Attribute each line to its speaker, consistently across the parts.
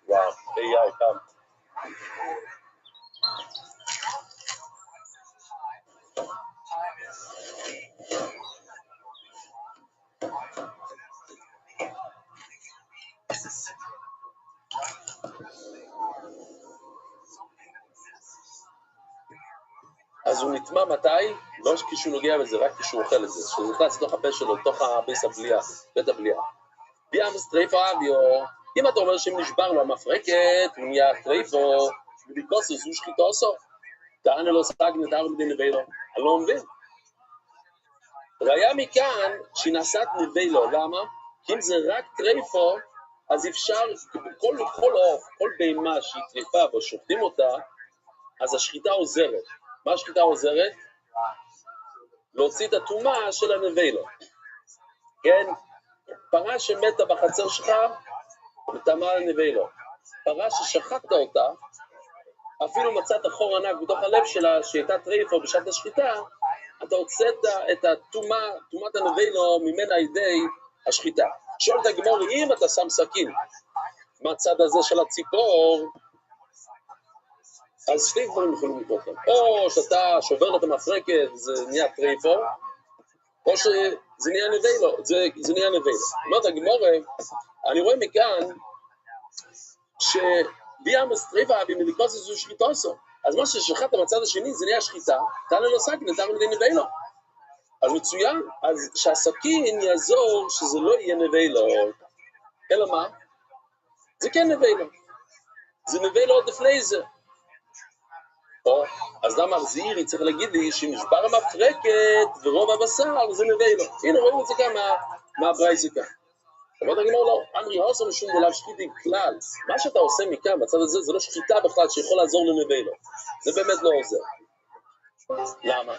Speaker 1: וואו, AI קם. אז הוא נטמע מתי? לא כשהוא נוגע בזה, רק כשהוא אוכל את זה. כשהוא נכנס לתוך הפה שלו, לתוך בית הבליעה. ביאמס טרייפו אביו, אם אתה אומר שאם נשבר לו המפרקת, הוא נהיה טרייפו, וביקוסוס הוא שחיתו עשו. תענה לו סג נדר מדי נבילו. אני לא מבין. ראיה מכאן שנעשת נבילו, למה? כי אם זה רק טרייפו, אז אפשר, כל עוף, כל בהמה שהיא טריפה ושוחטים אותה, אז השחיטה עוזרת. מה השחיטה עוזרת? להוציא את הטומאה של הנבילו. כן? פרה שמתה בחצר שלך, וטמאה לנבילו. פרה ששחטת אותה, אפילו מצאת חור ענק בתוך הלב שלה, שהייתה טרייפו בשעת השחיטה, אתה הוצאת את טומאת הנבילו ממנה ידי השחיטה. שואלת הגמור, אם אתה שם סכין מהצד הזה של הציפור, אז שתי דברים יכולים לקרות כאן. או שאתה שובר לו את המפרקת, זה נהיה טרייפו, או שזה נהיה נבילו, זה נהיה נבילו. אומרת הגמור, אני רואה מכאן שביאמס טרייפה במליקוסס זו שחיטוסו. אז מה ששחטת מהצד השני זה נהיה שחיטה, תענה לו סכין, נתן מדי נבילו. אז מצוין, אז שהסכין יעזור שזה לא יהיה נבילו. אלא מה? זה כן נבילו. זה נבילו עוד לפני זה. אז למה זעירי צריך להגיד לי שנשבר המפרקת ורוב הבשר זה נבילו. הנה רואים את זה כאן מהברייסיקה. אומרת הגמור לא, אמרי עושה משום דולב שחיטי כלל. מה שאתה עושה מכאן בצד הזה זה לא שחיטה בכלל שיכול לעזור לנבילו. זה באמת לא עוזר. למה?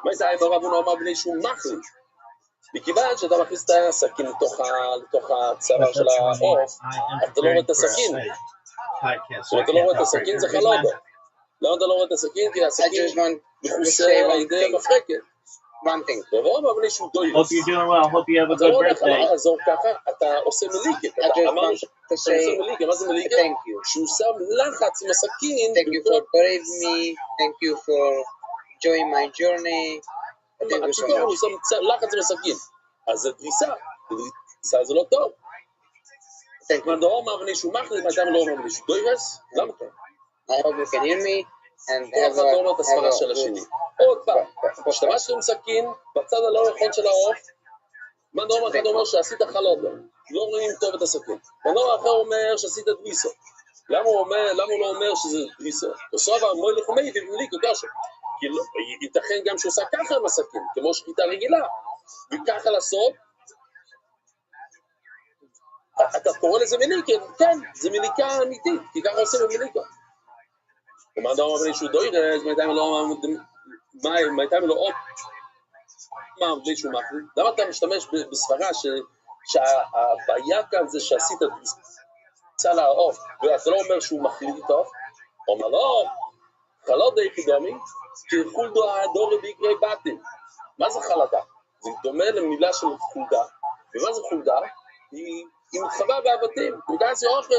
Speaker 1: מה הייתה ברב הוא אמר בלי שהוא מחליט? מכיוון שאתה מכניס את הסכין לתוך הצוואר של העוף, אתה לא רואה את הסכין. אתה לא רואה את הסכין, זה חלודו. למה אתה לא רואה את הסכין? כי הסכין מכוסה על ידי המפרקת. ובואו, אבל איזשהו דוירס.
Speaker 2: Hope you're doing well. Hope you have a
Speaker 1: אתה
Speaker 2: good
Speaker 1: לא הולך
Speaker 2: birthday.
Speaker 1: לעזור ככה, אתה עושה מליקה. אמרנו שאתה עושה מליקה, מה זה מליקה? שהוא שם לחץ עם הסכין.
Speaker 3: Thank you for brave me. Thank you for joining my journey. Thank you so
Speaker 1: הציפור הוא
Speaker 3: much.
Speaker 1: שם לחץ עם הסכין. אז זה דריסה. דריסה זה לא טוב. מה לא אומר בנישהו מחליט, מה לא אומר בנישהו דוירס? למה כאן?
Speaker 3: I hope you can hear me and
Speaker 1: כל
Speaker 3: have
Speaker 1: אחד לא אומר את הסברה
Speaker 3: a
Speaker 1: של השני. עוד פעם, השתמשת עם סכין בצד הלא נכון של העוף, מנור אחד אומר שעשית חלודה, לא רואים טוב את הסכין. מנור אחר אומר שעשית דריסו. למה הוא לא אומר שזה דריסו? בסוף המוי לחומי ובמליק הוא קשה. כי ייתכן גם שהוא עושה ככה עם הסכין, כמו שחיטה רגילה. וככה לעשות, אתה קורא לזה מליקה, כן, זה מליקה אמיתית, כי ככה עושים במליקה. ומה אתה אומר שהוא דוירס, מייתם לו עוד מה בלי שהוא מחליט? למה אתה משתמש בסברה שהבעיה כאן זה שעשית דריסה לעוף, ואתה לא אומר שהוא מחליט את העוף? אומר לא, חלוד היחידומי, כי חולדו הדור ביקרי בתים. מה זה חלדה? זה דומה למילה של חולדה, ומה זה חולדה? היא מתחבאה באבטים, מגעסי אוכל,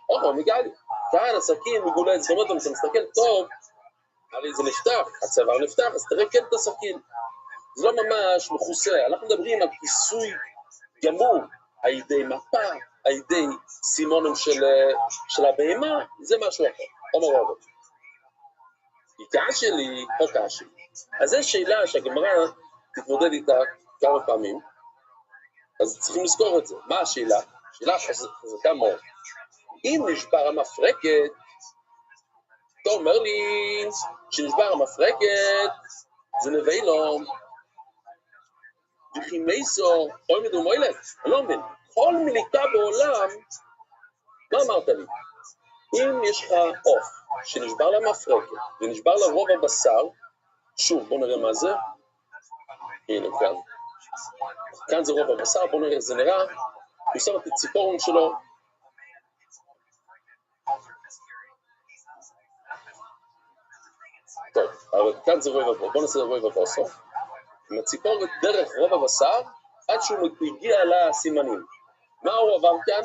Speaker 1: אוכל מגעלי. כאן הסכין מגולה, זאת אומרת, אם אתה מסתכל טוב, הרי זה נפתח, הצוואר נפתח, אז תראה כן את הסכין. זה לא ממש מכוסה, אנחנו מדברים על כיסוי גמור, הידי מפה, הידי סימונים של הבהמה, זה משהו אחר, אומר רובו. היא קשה לי, או קשה. אז זו שאלה שהגמרא תתמודד איתה כמה פעמים, אז צריכים לזכור את זה. מה השאלה? שאלה חזקה מאוד. אם נשבר המפרקת, אתה אומר לי שנשבר המפרקת, זה נבילו, וכי מייסו, אוי מדומוילת, אני לא מבין, כל מליקה בעולם, מה אמרת לי? אם יש לך עוף שנשבר למפרקת, ונשבר לרוב הבשר, שוב, בוא נראה מה זה, הנה כאן, כאן זה רוב הבשר, בוא נראה איך זה נראה, הוא שם את הציפורן שלו, טוב. אבל כאן זה רוב הבוסר, בואו נעשה רוב הבוסר. עם הציפורת דרך רוב הבשר, עד שהוא הגיע לסימנים. מה הוא עבר כאן?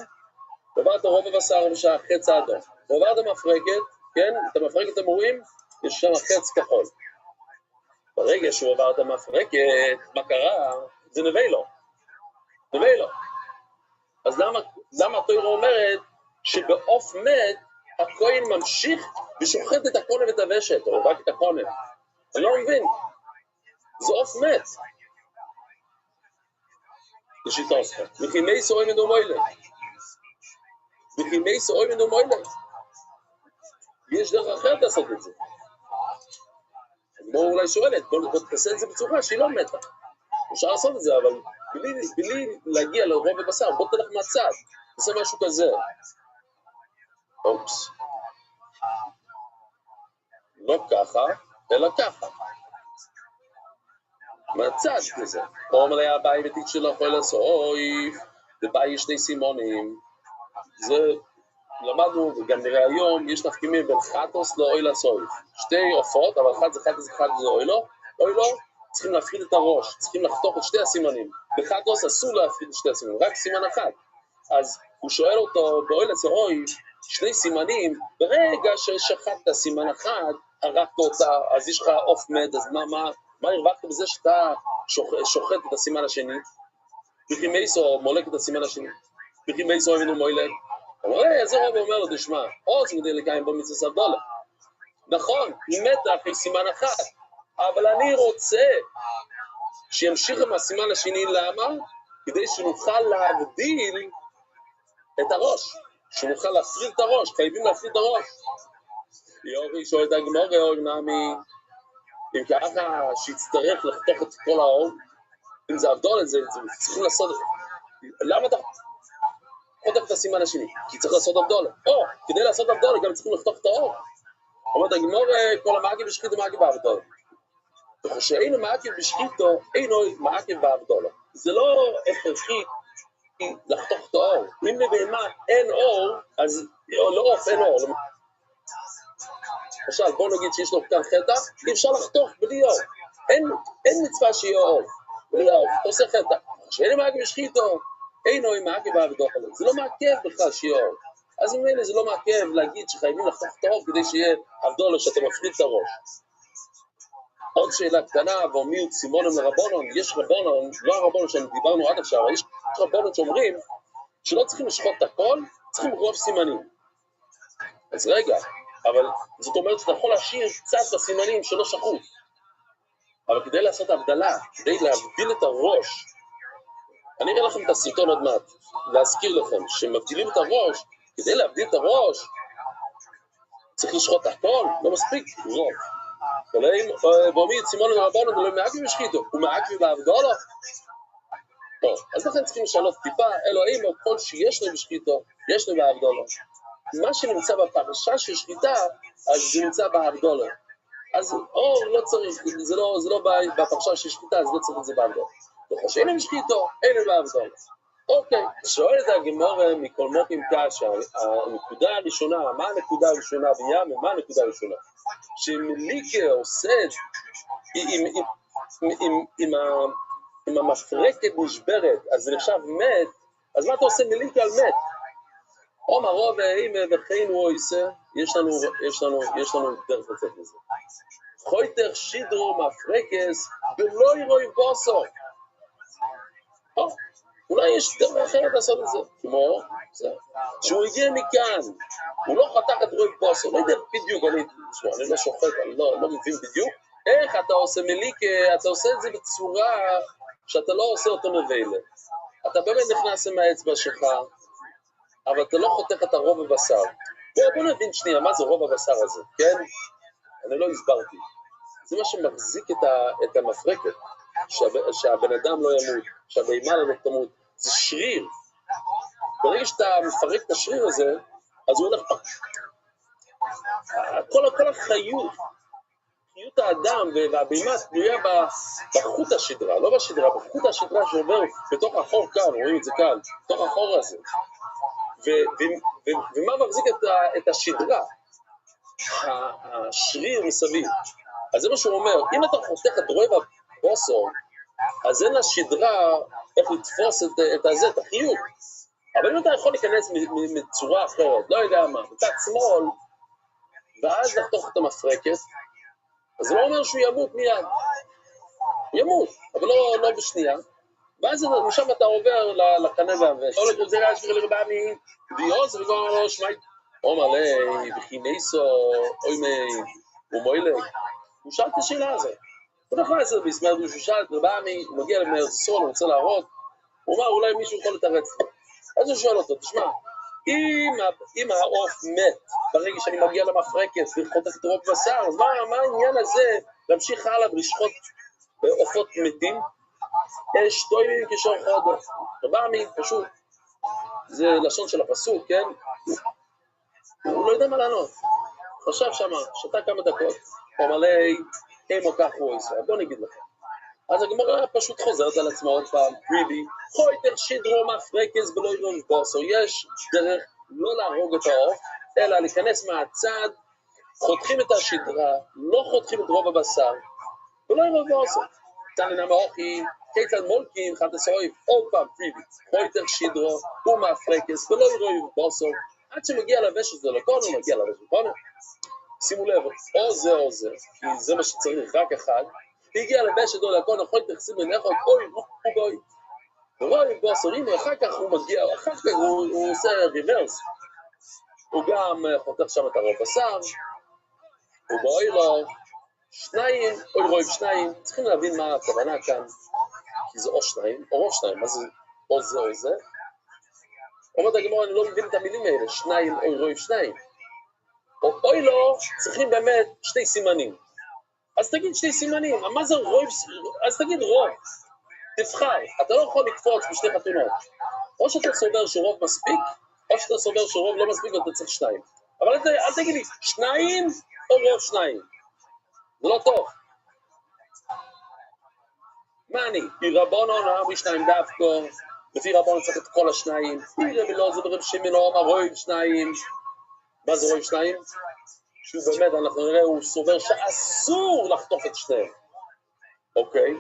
Speaker 1: הוא עבר את רוב הבשר שהחץ האדום. הוא עבר את המפרקת, כן? את המפרקת אתם רואים? יש שם חץ כחול. ברגע שהוא עבר את המפרקת, מה קרה? זה נווה לו. נווה לו. אז למה התורה אומרת שבעוף מת הכהן ממשיך ושוחט את הקונה ואת הוושת, או רק את הקונה? אני לא מבין. זה עוף מת. לשיטה עושה. וכי מייס אוי מנו מוילה. וכי מייס אוי מנו מוילה. יש דרך אחרת לעשות את זה. בואו אולי שואלת, בואו תעשה את זה בצורה שהיא לא מתה. אפשר לעשות את זה, אבל בלי להגיע לרוב בבשר, בוא תלך מהצד. תעשה משהו כזה. אופס. לא ככה, אלא ככה. מהצד כזה. אומר היה הבאי ותיק שלו יכול לעשויף, ובאי יש שני סימונים. זה למדנו, וגם נראה היום, יש נפקימים בין חטוס לאוי לעשויף. שתי עופות, אבל אחד זה חטוס, אחד זה אוי לא. אוי לא, צריכים להפחיד את הראש, צריכים לחתוך את שתי הסימנים. בחטוס אסור להפחיד את שתי הסימנים, רק סימן אחד. אז הוא שואל אותו, באוי לעשויף, שני סימנים, ברגע ששחטת סימן אחד, הרגת אותה, אז יש לך עוף מת, אז מה הרווחת בזה שאתה שוחט את הסימן השני? וכי מייסו מולק את הסימן השני. וכי מייסו אבינו מוילק. הוא אומר, איזה רוב אומר לו, תשמע, עוז כדי לקיים בו מצווה דולר. נכון, היא מתה אחרי סימן אחד, אבל אני רוצה שימשיך עם הסימן השני, למה? כדי שנוכל להבדיל את הראש, שנוכל להפריד את הראש, חייבים להפריד את הראש. יורי שואל את הגמורה, אוי נעמי, אם ככה שיצטרך לחתוך את כל האור, אם זה עבדול, זה צריכים לעשות, למה אתה חותך את הסימן השני? כי צריך לעשות עבדול. או, כדי לעשות עבדול, גם צריכים לחתוך את האור. אומרת הגמורה, כל המעקב בשחיתו מעקב בעבדול. וכשאינו מעקב בשחיתו, אינו מעקב בעבדול. זה לא הכרחי לחתוך את האור. אם לבהמה אין אור, אז לא עוף אין אור. למשל, בוא נגיד שיש לו כאן חטא, אי אפשר לחתוך בלי אור. אין מצווה שיהיה אור. בלי אור, אתה עושה חטא. כשאינו מעקב בשחיתו, אינו מעקב בעבדול. זה לא מעכב בכלל שיהיה אור. אז ממילא זה לא מעכב להגיד שחייבים לחתוך את האור כדי שיהיה עבדול שאתה מפריד את הראש. עוד שאלה קטנה, ואומיות סימונם לרבונון, יש רבונון, לא הרבונון שדיברנו עד עכשיו, יש רבונון שאומרים שלא צריכים לשחוט את הכל, צריכים רוב סימנים. אז רגע, אבל זאת אומרת שאתה יכול להשאיר קצת בסימנים שלא שחוט. אבל כדי לעשות הבדלה, כדי להבדיל את הראש, אני אראה לכם את הסרטון עוד מעט, להזכיר לכם, שמבדילים את הראש, כדי להבדיל את הראש, צריך לשחוט את הכל, לא מספיק, רוב. ואומרים, סימון לרבונו, לא מעקב בשחיתו, הוא מעקב בעבדולו. טוב, אז לכן צריכים לשאלות טיפה, אלוהים, כל שיש לו בשחיתו, יש לו בעבדולו. מה שנמצא בפרשה של שחיטה, אז זה נמצא בעבדולו. אז אור לא צריך, זה לא בפרשה של שחיטה, אז לא צריך את זה בעבדולו. וחושבים עם שחיתו, אין לו בעבדולו. אוקיי, שואלת הגמורה מכל מוקים קשה, הנקודה הראשונה, מה הנקודה הראשונה בים, מה הנקודה הראשונה? שמליקה עושה אם המפרקת נשברת, אז זה נחשב מת, אז מה אתה עושה מליקה על מת? אומר רוב אימא וכן הוא עושה, יש לנו דרך לצאת לזה. חויתך שידרו מפרקס ולא ירוי בוסו. אולי יש דרך אחרת לעשות את זה, כמו זה, שהוא הגיע מכאן, הוא לא חתך את רוי בוסו, לא יודע בדיוק, אני לא שוחט, אני לא מבין בדיוק, איך אתה עושה מליקה, אתה עושה את זה בצורה שאתה לא עושה אותו מביילה, אתה באמת נכנס עם האצבע שלך, אבל אתה לא חותך את הרוב הבשר. בוא נבין שנייה, מה זה רוב הבשר הזה, כן? אני לא הסברתי. זה מה שמחזיק את המפרקת, שהבן אדם לא ימות, שהבהמה לא תמות, זה שריר. ברגע שאתה מפרק את השריר הזה, אז הוא הולך כל החיות, חיות האדם והבהמה תלויה בחוט השדרה, לא בשדרה, בחוט השדרה שעובר בתוך החור כאן, רואים את זה כאן, בתוך החור הזה. ומה מחזיק את השדרה? השריר מסביב. אז זה מה שהוא אומר, אם אתה חותך את רוב הבוסר, אז אין לה שדרה איך לתפוס את החיוב. אבל אם אתה יכול להיכנס מצורה אחרת, לא יודע מה, בצד שמאל, ואז לחתוך את המפרקת, אז זה לא אומר שהוא ימות מיד. הוא ימות, אבל לא בשנייה. ואז משם אתה עובר לקנה והוושת. לא לגוזר אשכר לרבמי, דיוס וגם לא שמית. אומר לי, בחיניסו, אוי מי, ומוילק. הוא שאל את השאלה הזאת. הוא נכנס בזמן שהוא שאל את רבמי, הוא מגיע למארץ ישראל, הוא רוצה להראות. הוא אומר, אולי מישהו יכול לתרץ. אז הוא שואל אותו, תשמע, אם העוף מת ברגע שאני מגיע למפרקת וחותך את רוב בשר, אז מה העניין הזה להמשיך הלאה ולשחוט עופות מתים? יש טועים כשור חודו. רבמי, פשוט, זה לשון של הפסוק, כן? הוא לא יודע מה לענות. חשב שמה, שתה כמה דקות, הוא אמר לי, כמו כך הוא ישראל, בוא נגיד לך. אז הגמרא פשוט חוזרת על עצמה עוד פעם, ריבי, חויטר שידרו מפרקס ולא ירוב בוסו, יש דרך לא להרוג את העוף, אלא להיכנס מהצד, חותכים את השדרה, לא חותכים את רוב הבשר, ולא ירוב בוסו. תננה מאוכי, כיצד מולקים, חתס אויב, עוד פעם, ריבי, חויטר שידרו ומפרקס ולא ירוב בוסו, עד שמגיע לבשת זה לקונו, מגיע לבשת לקונו. שימו לב, או זה, כי זה מה שצריך, רק אחד, הגיע לבשת או לקונו, יכול תחסים מנחות, אוי, גוי. ורואי בוסרים, אחר כך הוא מגיע, אחר כך הוא עושה ריברס. הוא גם חותך שם את הרוב בשר, הוא בואי לו, שניים, אוי רואי שניים, צריכים להבין מה הכוונה כאן, כי זה או שניים, או רוב שניים, מה זה או זה. אומרת הגמרא, אני לא מבין את המילים האלה, שניים, אוי רואי שניים. אוי לא, צריכים באמת שתי סימנים. אז תגיד שתי סימנים, מה זה רוב? אז תגיד רוב. תבחר, אתה לא יכול לקפוץ בשתי חתונות. או שאתה סובר שרוב מספיק, או שאתה סובר שרוב לא מספיק ואתה צריך שניים. אבל אל תגיד לי, שניים או רוב שניים. זה לא טוב. מה אני? רבונו נאמר שניים דווקא, לפי רבונו צריך את כל השניים. רבי לא זה ברב שמעון אמר רוב שניים. מה זה רוב שניים? שהוא באמת, אנחנו נראה, הוא סובר שאסור לחתוך את שניהם. אוקיי?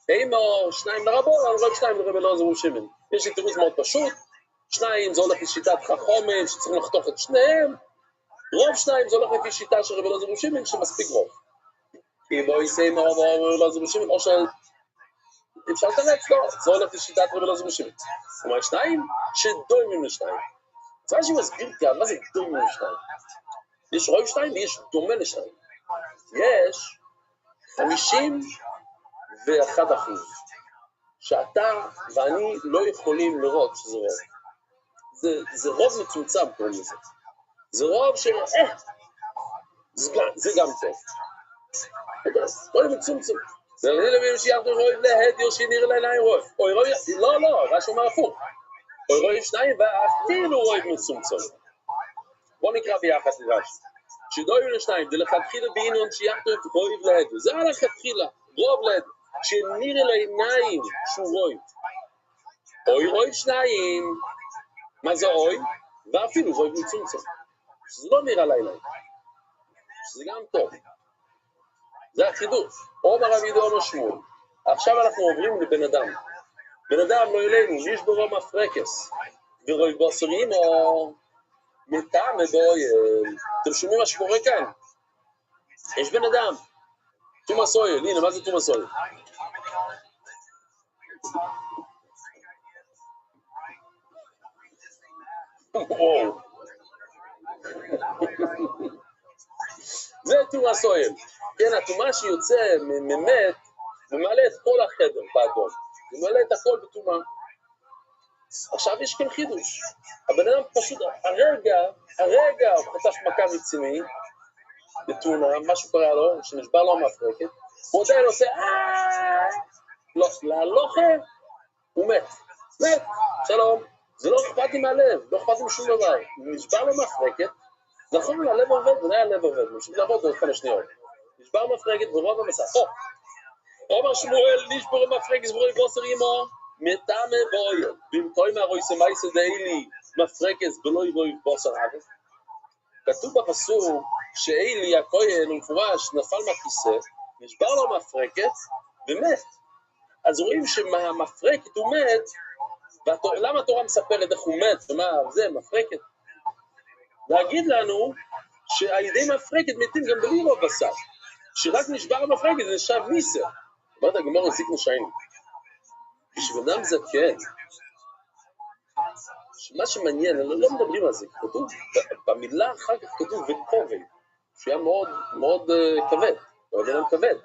Speaker 1: אימו, שניים לרבון, אני רואה שניים לרבי לא זה רב שמעון. יש לי תירוץ מאוד פשוט. שניים זה הולך לשיטת חכמים שצריכים לחתוך את שניהם. רוב שניים זה הולך לפי שיטה של רבי לא זה רב שמעון שמספיק רוב. כי בואי יישאי רבי לא זה רב שמעון, או שאפשר לתנץ לו, זה הולך לשיטת רבי לא זה רב שמעון. זאת אומרת, שניים שדומים לשניים. זה מה שמסביר כאן, מה זה דומים לשניים? יש רוב שניים ויש דומה לשניים. יש 51% שאתה ואני לא יכולים לראות שזה רוב. זה רוב מצומצם קוראים לזה. זה רוב ש... זה גם טוב. רוב מצומצם. זה לא לבין שיחדו רוב להדיו שנראה לעיניים רוב. לא, רש"י אומר הפוך. רוב שניים ואפילו רוב מצומצם. בוא נקרא ביחד לרש"י. שדויים לשניים, זה לכתחילה בעניין שיחדו את רוב להדיו. זה על הכתחילה, רוב להדיו. שנראה לעיניים שהוא רוב. רוב שניים, מה זה אוי? ואפילו רוב מצומצם. שזה לא נראה לעיניים. שזה גם טוב. זה החידוש. אומר רבי יהודה אומר שמואל. עכשיו אנחנו עוברים לבן אדם. בן אדם לא אלינו, יש בו רוב מפרקס. ורוב בוסרים או מטעם ובויל. אתם שומעים מה שקורה כאן? יש בן אדם. תומאס אויל. הנה, מה זה תומאס אויל? וואו. זה תומאס אויל. כן, התומה שיוצא ממת, ממלא את כל החדר באדום. ממלא את הכל בתומה. עכשיו יש כאן חידוש. הבן אדם פשוט, הרגע הוא חטף מכה רציני, בתאונה, משהו קרה לו, שנשבר לו המפרקת, הוא עדיין עושה לא, להלוכה, הוא מת, שלום, זה לא אכפת לי מהלב, לא אכפת לי משום דבר, נשבר לו מפרקת, נכון, הלב עובד, ונהיה הלב עובד, ממשיך לעבוד עוד 5 שניות, נשבר מפרקת ורוב המסע, אומר שמואל, נשבר מפרקת ורוב בוסר אימו, מטעמי בויל, במקום מהרוי סמייסה דיילי, מפרקת ולא יבואי בוסר אגב, כתוב בפסוק שאלי הכהן הוא מפורש נפל מהכיסא, נשבר לו מפרקת ומת. אז רואים שמהמפרקת הוא מת, למה התורה מספרת איך הוא מת ומה זה מפרקת? להגיד לנו שעל ידי מפרקת מתים גם בלי רוב בשר, שרק נשבר המפרקת זה נחשב ניסר. אמרת הגמרא זיק נשעים, כשבן אדם זקן, מה שמעניין, לא מדברים על זה, כתוב, במילה אחר כך כתוב וכובד, שהיה מאוד מאוד כבד, מאוד אדם כבד.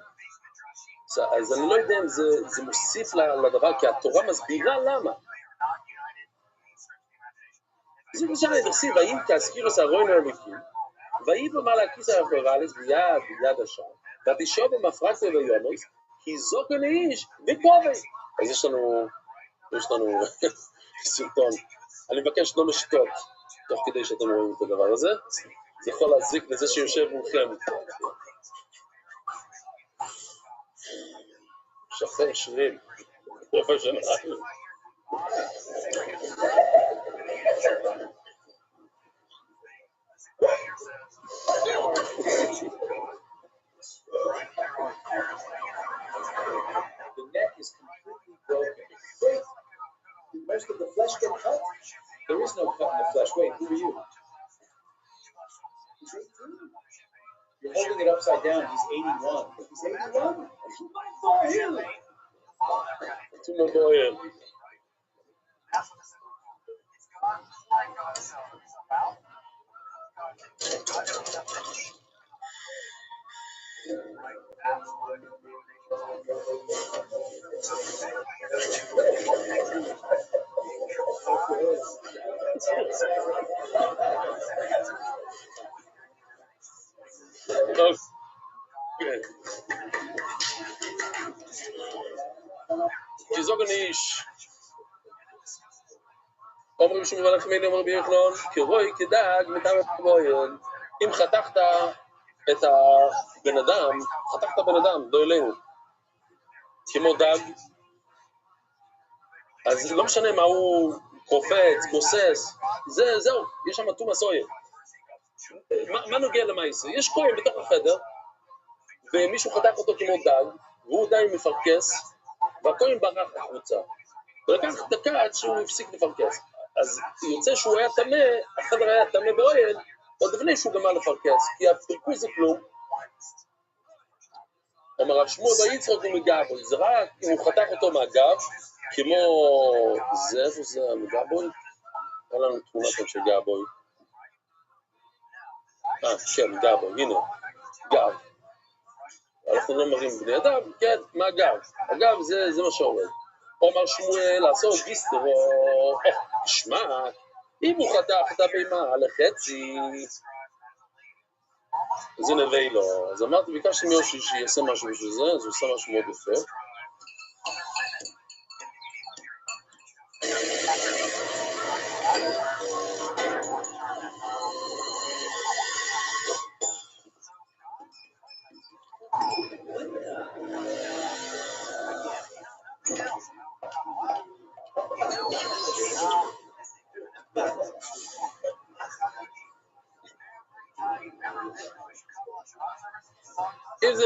Speaker 1: אז אני לא יודע אם זה מוסיף לדבר, כי התורה מסבירה למה. זה נשאר לדרסי, ואם כאזכירוס הרוין הרביקים, ויהי במלאקיס האחרלס ביד השם, ותשאו במפרקת ויונוס, כי זוקן האיש וכובד. אז יש לנו סרטון. אני מבקש לא לשתות, תוך כדי שאתם רואים את הדבר הזה. זה יכול להזיק לזה שיושב מולכם. שחרר שרירים. פרופשיונל.
Speaker 2: The neck is completely broken. Wait, the rest of the flesh get cut? There is no cut in the flesh. Wait, who are you? He's 18. You're holding it upside down. He's 81. He's 81? For him.
Speaker 1: To my boy. כי זוג איש אומרים שום מלך מיני אומר ביחלון כרוי כדאג מטעם הפבויין אם חתכת את הבן אדם לא אלינו כמו דג אז לא משנה מה הוא קופץ, גוסס זהו, יש שם תום הסויר מה נוגע למעשה? יש כהן בתוך החדר ומישהו חתך אותו כמו דג והוא די מפרקס והכהן ברח החוצה ולקח דקה עד שהוא הפסיק לפרקס אז יוצא שהוא היה תמה, החדר היה תמה באוהל עוד לפני שהוא גמר לפרקס כי הפרקוס זה כלום אומר רב שמואל בר יצחק הוא מגבוי זה רק אם הוא חתך אותו מהגב כמו זה, איפה זה מגבוי? אין לנו תמונה כאן של גבוי כן, גבוי, הנה גב אנחנו לא מראים בני אדם, כן, מה גב? הגב זה מה שעובד אומר שמואל לעשות גיסטרו תשמע, אם הוא חתך את הבהמה לחצי זה נביא לו אז אמרתי, ביקשתי מיושי שיעשה משהו בשביל זה אז הוא עושה משהו מאוד יפה אם זה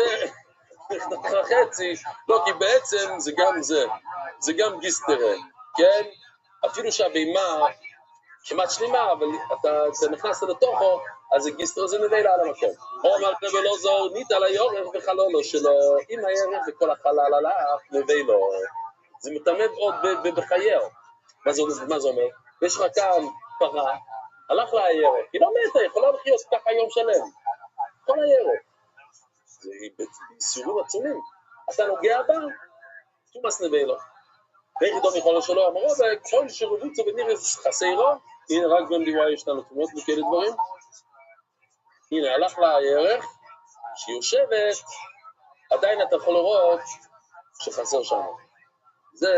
Speaker 1: חצי, לא כי בעצם זה גם גיסטרה, כן? אפילו שהבהמה כמעט שלמה, אבל אתה נכנס לתוכו, אז זה גיסטרה זה נביא לה על המקום. או אמרת ולא זו, ניתה ליורך וחלולו שלו, אם הירך וכל החלל הלך, נביא לו. זה מתעמד עוד בחייר. מה זה אומר? יש לך כאן פרה, הלך לה הירך, היא לא מתה, יכולה לחיות ככה יום שלם. כל הירך. זה סיורים עצומים. אתה נוגע בה, תומס נביא לו. ויחידו מחולו שלו אמרו, וככל שרובוצו בנירס חסיירו, הנה רק במדיוואי יש לנו תמונות מכאלה דברים. הנה, הלך לה הירך, שיושבת, עדיין אתה יכול לראות שחסר שם. זה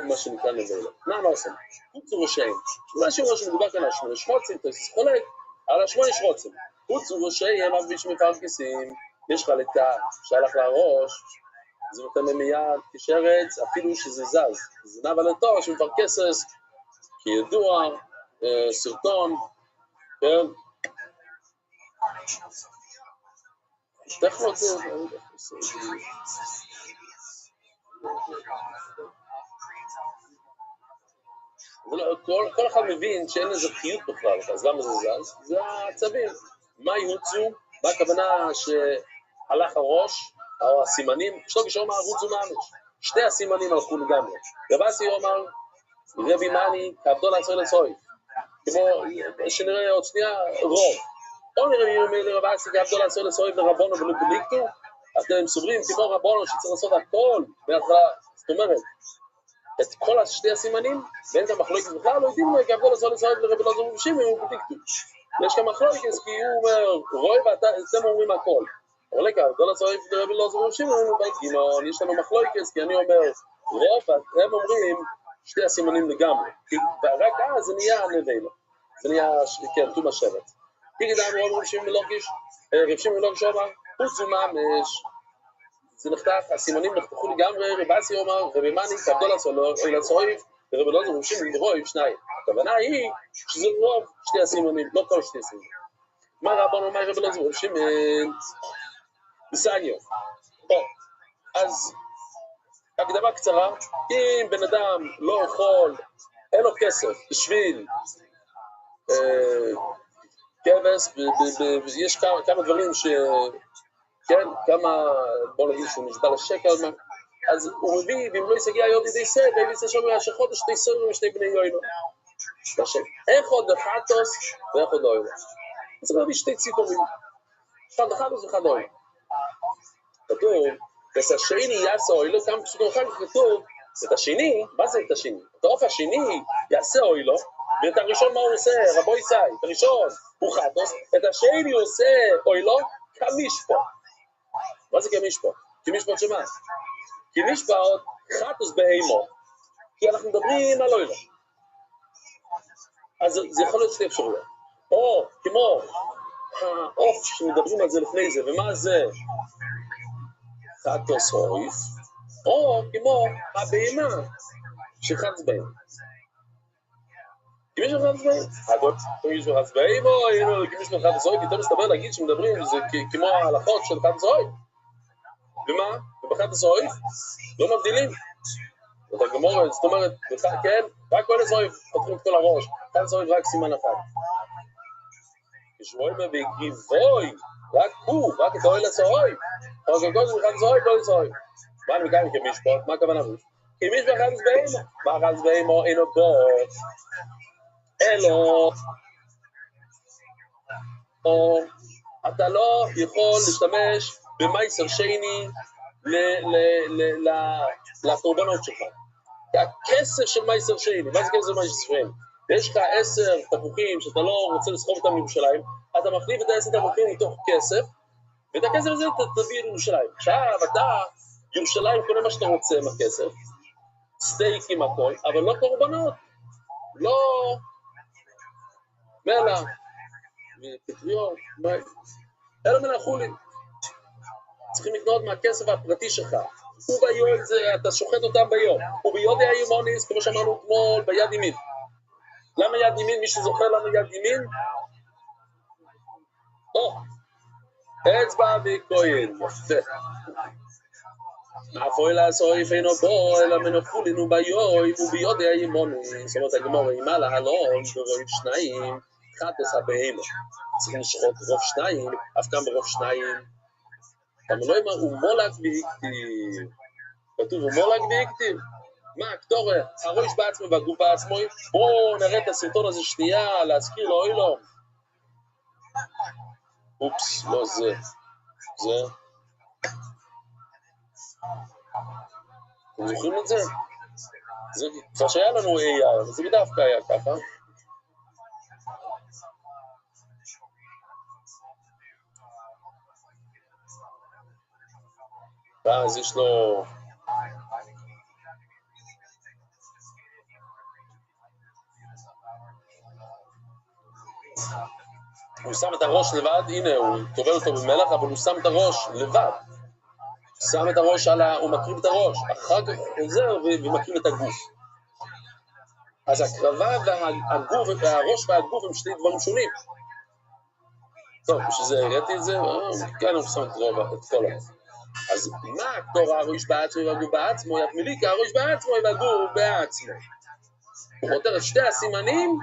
Speaker 1: מה שנקרא נביא לו. מה עושים? חוצו ראשיים. מה שאומר שמדובר כאן על 8 שרוצים, אתה חולק על 8 שרוצים. חוצו ראשיים, אבי שמפרקסים, יש חלטה שהלך לראש, זה נותן מיד כשרץ, אפילו שזה זז. זה נע בלתו שמפרקסס, כידוע, סרטון, כן? טכנות זה... כל אחד מבין שאין לזה חיות בכלל, אז למה זה זז? זה העצבים. מה יוצאו? מה הכוונה שהלך הראש, או הסימנים? שלו כשאומר רוצו ממש. שתי הסימנים הלכו לגמרי. רבסי אומר, רבי מני, כעבדו לעצור לצוי. כמו שנראה עוד שנייה, רוב. או נראה רבסי, כעבדו לעצור לצוי ורבונו ולבליקטו, אתם סוברים כמו רבונו שצריך לעשות הכל בהתחלה, זאת אומרת, את כל השתי הסימנים, ואין גם מחלוקת בכלל, לא יודעים מה, כעבדו לעצור לצוי ורבי לא זו מבשים, הם בליקטו. יש גם מחלוקת, כי הוא אומר, רואי ואתם אומרים הכל. אבל כעבדו לעצור ורבי לא זו מבשים, הם בליקטו. יש לנו מחלוקת, כי אני אומר, רוב, הם אומרים, שתי הסימנים לגמרי, ורק אז זה נהיה נבלה, זה נהיה, כן, תום השבט. תגיד לנו, רב שמעון מלוקיש אומר, חוצו ממש, זה נחתך, הסימנים נחתכו לגמרי, רבסי אומר, רבי מני, כעבדו לצוריף, ורבי לא זו רב שמעון רואים שניים. הכוונה היא שזה רוב שתי הסימנים, לא כל שתי הסימנים. מה רבנו אומר, רבי לא זו רב שמעון? בסניו. אז הקדמה קצרה, אם בן אדם לא יכול, אין לו כסף בשביל כבש, יש כמה דברים ש... כן, כמה, בוא נגיד שהוא נשבע לשקר, אז הוא מביא, ואם לא יסגיע יוד ידי סד, ואם יצא שם שחודש שתי סורים ושני בני יוינו. איך עוד חטוס ואיך עוד אוינו. אז הוא מביא שתי ציפורים, אחד חטוס ואחד אוינו. כתוב, השני יעשה אוילו, כמה פסוקים אחר כך כתוב, את השני, מה זה את השני? את האוף השני יעשה אוילו, ואת הראשון מה הוא עושה? רבו ישי, את הראשון הוא חטוס, את השני הוא עושה אוילו, כמשפט. מה זה כמשפט? כמשפט שמה? כמשפט חטוס בהימו, כי אנחנו מדברים על אוילו. אז זה יכול להיות שתי אפשרויות. או כמו האוף שמדברים על זה לפני זה, ומה זה? חטוס אויף, או כמו הבהמה שחטס בהם. כמי שחטס בהם? כמי שחטס בהם, או כמי שחטס אויף, יותר מסתבר להגיד שמדברים, זה כמו ההלכות של חטס אויף. ומה? ובחטס אויף לא מבדילים. זאת אומרת, כן, רק כל אויף פותחים את כל הראש, חטס אויף רק סימן אחד. כשרואים בגיבוי, רק הוא, רק את האויל הסוהוי. אז הכל זה מחד סוהוי, לא לסוהוי. מה אני מקיים כמשפט? מה הכוונה? כמשפט חדס בהימו. מה חדס בהימו? אינו בו. אלו. או אתה לא יכול להשתמש במייסר שני לקורבנות שלך. הכסף של מייסר שני. מה זה כסף של מייסר שני? יש לך 10 תפוחים שאתה לא רוצה לסחוב אותם מירושלים, אתה מחליף את 10 תפוחים מתוך כסף, ואת הכסף הזה תביא לירושלים. עכשיו אתה, ירושלים קונה מה שאתה רוצה עם הכסף, סטייק עם הכל, אבל לא קורבנות, לא מלח, פטריות, אלא מלאכולים. צריכים לקנות מהכסף הפרטי שלך. וביום זה, אתה שוחט אותם ביום. וביודי הימוניס, כמו שאמרנו אתמול, ביד ימין. למה יד ימין? מי שזוכר למה יד ימין? אצבע וכהן, יפה. מאפוי לעשוי אינו בו, אלא מנופולינו ביום, וביודי הימוניס. זאת אומרת, הגמור, אימה להלון, ברוב שניים, חטס הבהמה. צריכים לשחוט רוב שניים, אף גם ברוב שניים. אבל לא אמר, הוא מולק והקטיב. כתוב, הוא מולק והקטיב. מה, כתורה, הראש בעצמו והגוף בעצמו, בואו נראה את הסרטון הזה שנייה, להזכיר לו, אוי לו. אופס, לא זה. זה. אתם זוכרים את זה? זה כבר שהיה לנו AI, אבל זה דווקא היה ככה. ואז יש לו... הוא שם את הראש לבד, הנה הוא טובל אותו במלח, אבל הוא שם את הראש לבד. הוא שם את הראש הוא מקריב את הראש, אחר כך חוזר ומקריב את הגוף. אז הקרבה והגוף, והראש והגוף הם שני דברים שונים. טוב, בשביל זה הראיתי את זה, כאן אנחנו שמים את כל המוח. אז מה תור הראש בעצמו יבגו בעצמו, יפמיליק הראש בעצמו יבגו בעצמו. הוא חותר את שתי הסימנים,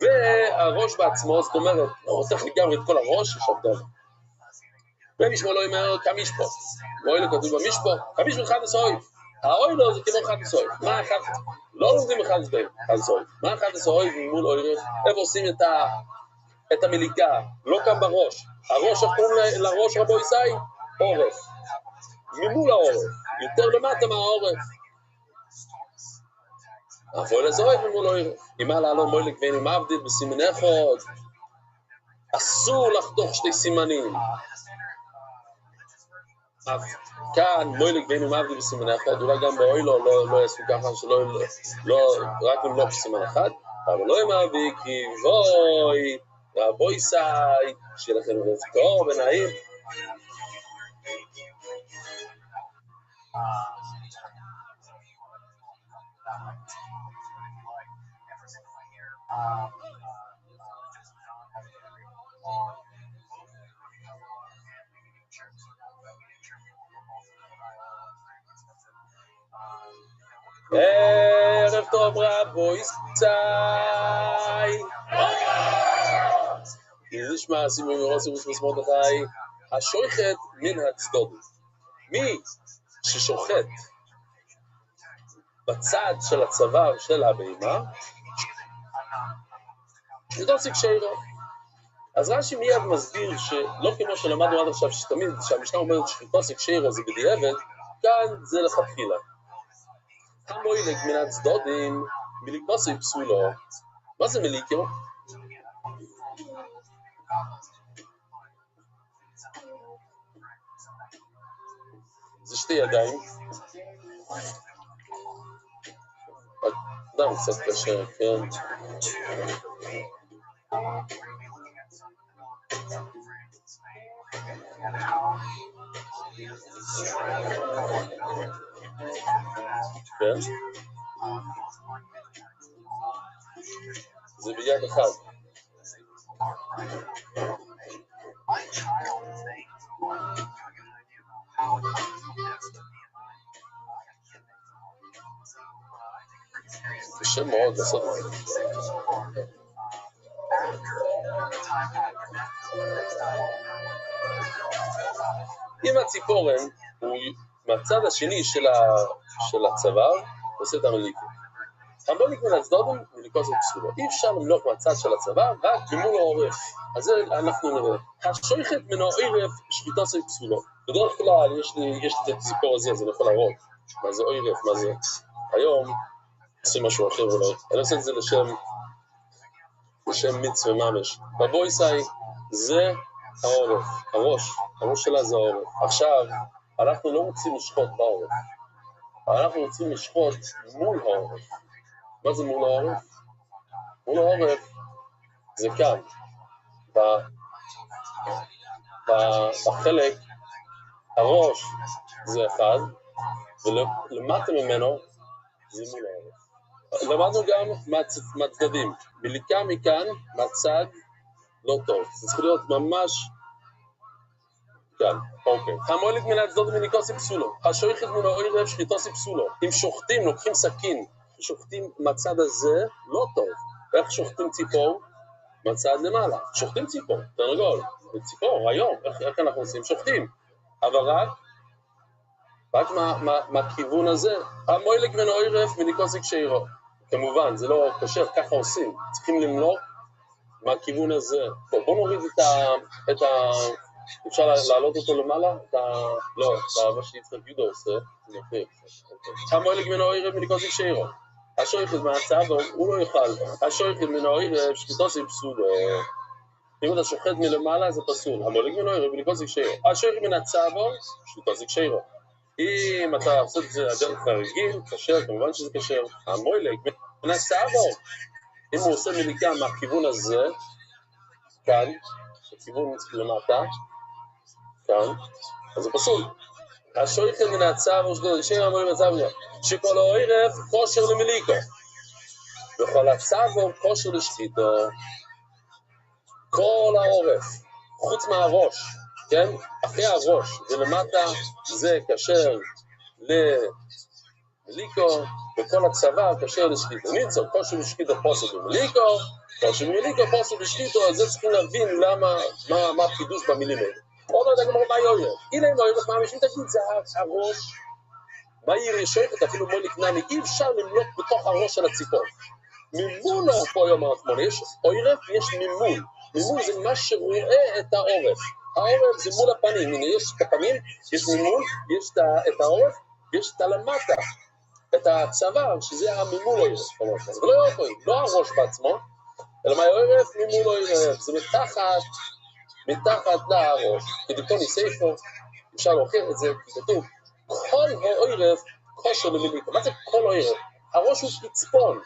Speaker 1: והראש בעצמו, זאת אומרת, הוא חותך לגמרי את כל הראש, יש הבדל. ומשמו לא אומר כמשפו, ואוילו כתוב במשפו, כמשפו אחד הסויב. האוילו זה כמו אחד הסויב. מה אחד? לא לומדים אחד הסויב. מה אחד הסויב מול אוירף? איפה עושים את המליקה? לא כאן בראש. הראש, איך קוראים לראש רבו ישי? עורף. ממול העורף. יותר למטה מהעורף. אבוי לזויב ממול אוירף. אם מה לעלום מוילק ואין עם עבדיל בסימני חוד. אסור לחתוך שתי סימנים. כאן מוילק ואין עם עבדיל בסימני חוד. אולי גם באוילו לא יעשו ככה שלא, רק אם לא בסימן אחד. אבל לא עם אבי כי בוי, רבו ישי, שיהיה לכם רב טוב ונעים. ערב טוב רבו ישי. נשמע סימון מרוס ורוסמוס מרדכי, השוחט מן הצדוד. מי ששוחט בצד של הצוואר של הבהמה, שחיטוסי קשיירו. אז רש"י מיד מסביר שלא כמו שלמדנו עד עכשיו, שתמיד שהמשנה אומרת שחיטוסי קשיירו זה בדיעבד, כאן זה לכתחילה. המוילק מן הצדודים, מליקוסי פסולו. מה זה מליקו? זה שתי ידיים. אדם קצת קשה, כן. כן. זה ביד אחד. קשה מאוד לעשות את זה. אם הציפורן הוא מהצד השני של הצוואר, עושה את המליקה. המוליק מן הצדודים מליקו זה פסולו. אי אפשר למלוק מהצד של הצוואר, רק ממול העורף. אז זה אנחנו נראה. השוחט מן העורף שחיטה זה פסולו. בדרך כלל יש לי את הציפור הזה, זה יכול להראות. מה זה עורף, מה זה? היום עושים משהו אחר אולי. אני עושה את זה לשם מיץ וממש. רבו ישי זה העורף, הראש שלה זה העורף. עכשיו, אנחנו לא רוצים לשחוט בעורף. אנחנו רוצים לשחוט מול העורף. מה זה מול העורף? מול העורף זה כאן. בחלק, הראש זה אחד, ולמטה ממנו זה מול העורף. למדנו גם מהצדדים. מליקה מכאן, מהצד, לא טוב. זה צריך להיות ממש כאן. אוקיי. המוליק מן הצדוד מליקוסי פסולו. השוחט מן העורף שחיטוסי פסולו. אם שוחטים, לוקחים סכין, שוחטים מהצד הזה, לא טוב. איך שוחטים ציפור? מהצד למעלה. שוחטים ציפור, תרגול. ציפור, היום, איך אנחנו עושים? שוחטים. אבל רק מהכיוון הזה. המוליק מן העורף מליקוסי קשיירו. כמובן, זה לא קשר, ככה עושים. צריכים למלוק מהכיוון הזה. בואו נוריד את ה... אפשר להעלות אותו למעלה? לא, מה שיצחק יהודה עושה, זה נפריע. המוליק מן העורף מליקוסי קשיירו. השוחט מהצוואר, הוא לא יאכל. השוחט מן העורף שחיטוסי פסולו. אם אתה שוחט מלמעלה זה פסול. המוליק מן העורף מליקוסי קשיירו. השוחט מן הצוואר, שחיטוסי קשיירו. אם אתה עושה את זה הדרך הרגיל, קשר, כמובן שזה קשר. המוילק מן הצוואר, אם הוא עושה מליקה מהכיוון הזה, כאן, הכיוון למטה, כאן, אז זה פסול. השוחט מן הצוואר, שכל העורף כושר למליקו, וכל הצוואר כושר לשחיטו. כל העורף, חוץ מהראש, כן? אחרי הראש ולמטה זה קשר למליקו, וכל הצבא קשר לשקיטו. ניצור, כושר לשקיטו פוסק במליקו, כושר במליקו פוסק לשקיטו, אז זה צריכים להבין מה החידוש במילים האלה. עוד לא יודע מה יוירף. הנה אם יוירף, מה אנשים תגיד, זה הראש, מה יראה שואפת, אפילו מוליק נמי, אי אפשר למלוק בתוך הראש של הציפור. מימון פה יום הרחמון, יש אוירף ויש מימון. מימון זה מה שרואה את העורף. העורף זה מול הפנים, הנה יש את הפנים, יש מימון, יש את העורף, יש את הלמטה, את הצוואר, שזה המימון אוירף. זה לא יורף אוירף, לא הראש בעצמו, אלא מה יורף, מימון אוירף, זה מתחת לראש. כדוקטור ניסייפו, אפשר להוכיח את זה, כי כתוב, כל האוירף כושר למיליקו. מה זה כל האוירף? הראש הוא פצפון.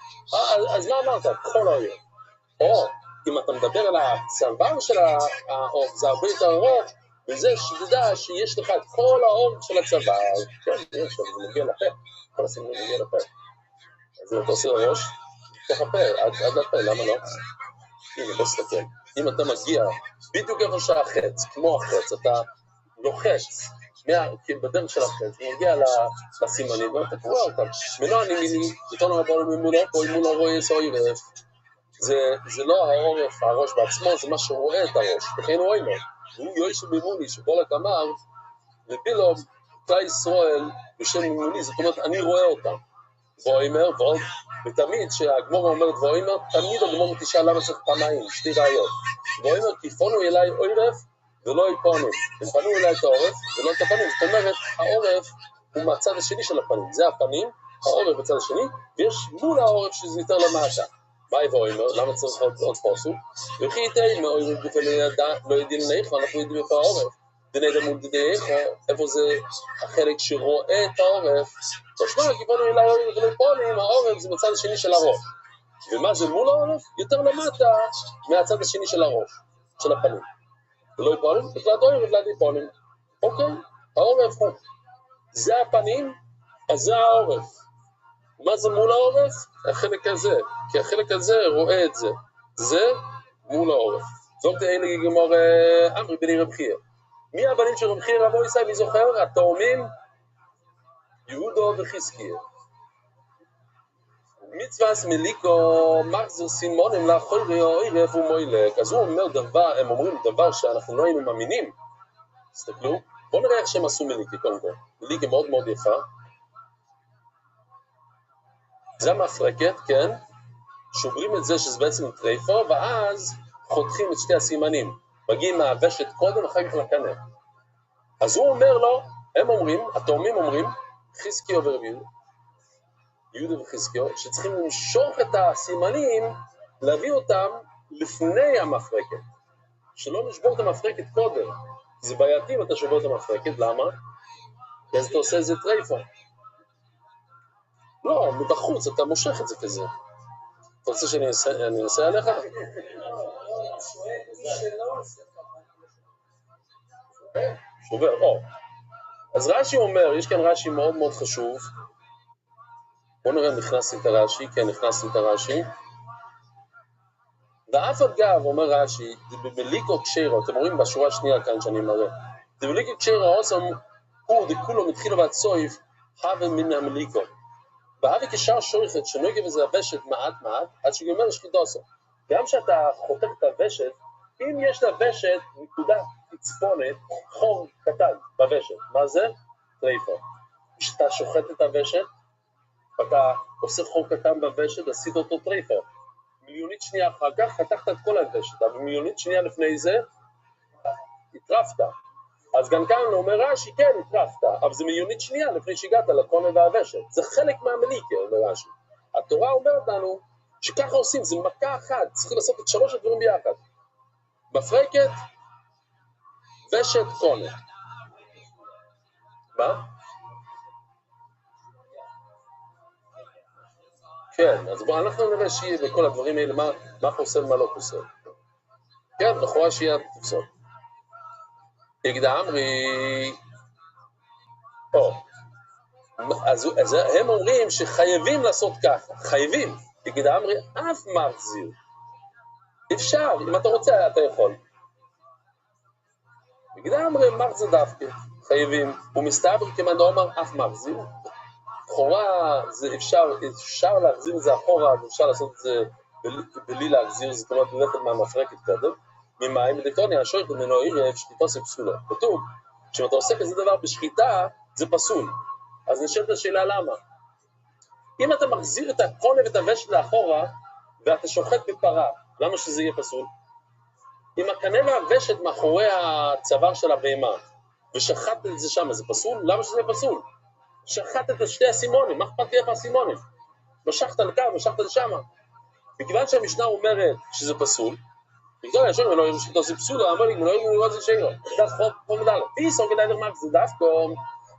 Speaker 1: אז מה אמרת? כל האוירף. או, אם אתה מדבר על הצוואר של האור, זה הרבה יותר ארוך, וזה שתדע שיש לך את כל האור של הצוואר. כן, זה מגיע לפה. כל הסימון מגיע לפה. אז אם אתה עושה לראש, תוך הפה, עד לפה, למה לא? הנה, בוא סתכל. אם אתה מגיע בדיוק איפה שהחץ, כמו החץ, אתה לוחץ, בדרך של החץ, הוא מגיע לסימנים, ואתה קורא אותם. מנוע נימיני, יותר נורא בוא לממונו, פה אימונו רואה סוירף. זה לא העורף, הראש בעצמו, זה מה שרואה את הראש. וכן רואה לו. והוא יואיש מימוני, שבולק אמר, ובילום, כלי ישראל, בשם מימוני, זאת אומרת, אני רואה אותם. ואומר, ועוד, ותמיד שהגמור אומרת ואומר, תמיד הגמור תשאל למה צריך פעמיים, שתי ראיות. ואומר, כי פונו אליי עורף, ולא יפונים. הם פנו אליי את העורף, ולא את הפנים. זאת אומרת, העורף הוא מהצד השני של הפנים. זה הפנים, העורף בצד השני, ויש מול העורף שזה יותר למטה. ביי ואומר, למה צריך עוד פוסוק? וכי איתי, מעורף גופי לא יודעים לאיכו, אנחנו יודעים איפה העורף. דנדע מול דנדע, איפה זה החלק שרואה את העורף. תשמע, כי פונו אליי עורף ולא יפונים, העורף זה בצד השני של הראש. ומה זה מול העורף? יותר למטה מהצד השני של הראש, של הפנים. ולא יפונים, בכלל דורים ובלעד יפונים. אוקיי, העורף הוא. זה הפנים, אז זה העורף. מה זה מול העורף? החלק הזה. כי החלק הזה רואה את זה. זה מול העורף. זאת אלה גמור אמרי בני רב חייא. מי הבנים של רב חייא רבו ישראל? מי זוכר? התאומים יהודו וחזקיה. מצווס מליקו מחזר סימונים לאכול עורף ומוילק. אז הוא אומר דבר, הם אומרים דבר שאנחנו לא היינו מאמינים. תסתכלו, בואו נראה איך שהם עשו מליקי קודם כל. מליקי מאוד מאוד יפה. זה המפרקת, כן? שוברים את זה שזה בעצם טרייפו, ואז חותכים את שתי הסימנים. מגיעים מהוושת קודם, אחר כך לקנה. אז הוא אומר לו, הם אומרים, התאומים אומרים, חזקיהו ורביו, יהודה וחזקיהו, שצריכים למשוך את הסימנים, להביא אותם לפני המפרקת. שלא נשבור את המפרקת קודם. זה בעייתי אם אתה שובר את המפרקת, למה? כי אז אתה עושה איזה טרייפו. לא, מבחוץ, אתה מושך את זה כזה. אתה רוצה שאני אנסה עליך? שובר, או. אז רש"י אומר, יש כאן רש"י מאוד מאוד חשוב. בואו נראה אם נכנסתי את הרש"י, כן, נכנסתי את הרש"י. ואף אגב, אומר רש"י, דבליקו קשירו, אתם רואים בשורה השנייה כאן שאני מראה. דבליקו קשירו, עושם הוא דכולו מתחילו ועד סויף, הווה מן המליקו. והווה כשאר שורכת שנוגע וזה הוושת מעט, עד שגומר שחידוסו. גם שאתה חותך את הוושת, אם יש לוושת נקודה תצפונת, חור קטן בוושת. מה זה? טרייפו. כשאתה שוחט את הוושת, ואתה עושה חור קטן בוושת, עשית אותו טרייפו. מיליונית שנייה אחר כך, חתכת את כל הוושת, אבל מיליונית שנייה לפני זה, התרפת. אז גם כאן אומר רש"י, כן, התרפת, אבל זה מיליונית שנייה לפני שהגעת לקונה והוושת. זה חלק מהמליקה, אומר רש"י. התורה אומרת לנו שככה עושים, זה מכה אחת, צריך לעשות את שלוש הדברים ביחד. מפרקת, ושת, קונה. מה? כן, אז בואו, אנחנו נראה שיהיה בכל הדברים האלה, מה פוסל, מה לא פוסל. כן, לכאורה שיהיה פוסל. יגדה אמרי, אז הם אומרים שחייבים לעשות ככה, חייבים. יגדה אמרי, אף מחזיר. אפשר, אם אתה רוצה, אתה יכול. לגמרי מחזיר דווקא, חייבים, ומסתבר כמאן דאמר אף מחזיר, לכאורה אפשר להחזיר את זה אחורה, ואפשר לעשות את זה בלי להחזיר, זאת אומרת ללכת מהמפרקת קודם, ממים בדקטוניה, השויך ממנו עירב, שחיתו זה פסולה. כתוב, כשאם אתה עושה כזה דבר בשחיטה, זה פסול. אז נשאלת השאלה למה. אם אתה מחזיר את הקונה ואת הוושט לאחורה, ואתה שוחט בפרה, למה שזה יהיה פסול? אם הקנה והוושט מאחורי הצוואר של הבהמה, ושחט את זה שם, זה פסול? למה שזה יהיה פסול? שחט את שתי הסימונים, מה אכפת לי איפה הסימונים? משכת לקו, משכת לשם. מכיוון שהמשנה אומרת שזה פסול, בגלל השאלה, לא ירשו שתעשי פסולה, אמר לי, לא ירשו זה שאלה. דף חוב מדלת. פיסו כדאי לך זה דווקא,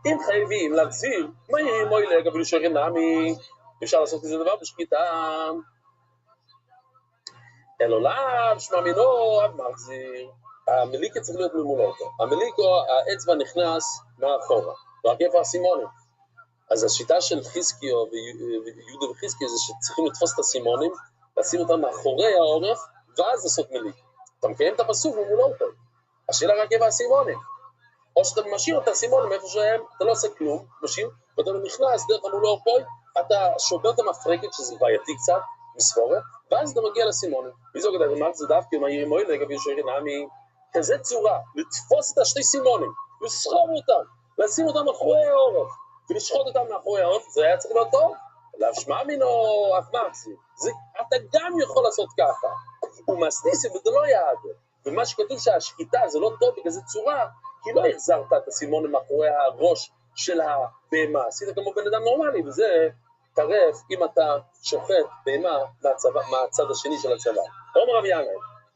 Speaker 1: אם חייבים להחזיר, מה יהיה מוי לג, אבל שכן נעמי, אפשר לעשות כזה דבר בשחיטה. אלו לאו, שמע מינו, אב מחזיר. המליקה צריך להיות ממולו אותו. המליקה, האצבע נכנס מאחורה, רק איפה הסימונים. אז השיטה של חזקיו ויהודה וחזקיו זה שצריכים לתפוס את הסימונים, לשים אותם מאחורי העורף, ואז לעשות מליק. אתה מקיים את הפסוק ומולו אותו. השאלה רק איפה הסימונים. או שאתה משאיר את הסימונים איפה שהם, אתה לא עושה כלום, משאיר, ואתה נכנס דרך המולו הפוי, אתה שובר את המפרקת, שזה בעייתי קצת, מספורת, ואז אתה מגיע לסימונים. וזו כדאי, ומאק זה דווקא, מה יהיה מועיל, לגבי ישור נעמי, כזה צורה, לתפוס את השתי סימונים, לסחוב אותם, לשים אותם מאחורי העורף, ולשחוט אותם מאחורי העורף, זה היה צריך להיות טוב. להשמע מינו אף מקסי, אתה גם יכול לעשות ככה, הוא מסניסי וזה לא יעד, ומה שכתוב שהשחיטה זה לא טוב בכזה צורה, כי לא החזרת את הסימונים מאחורי הראש של הבהמה, עשית כמו בן אדם נורמלי, וזה טרף אם אתה שוחט בהמה מהצד השני של הצבא. אומר רבי ינאי,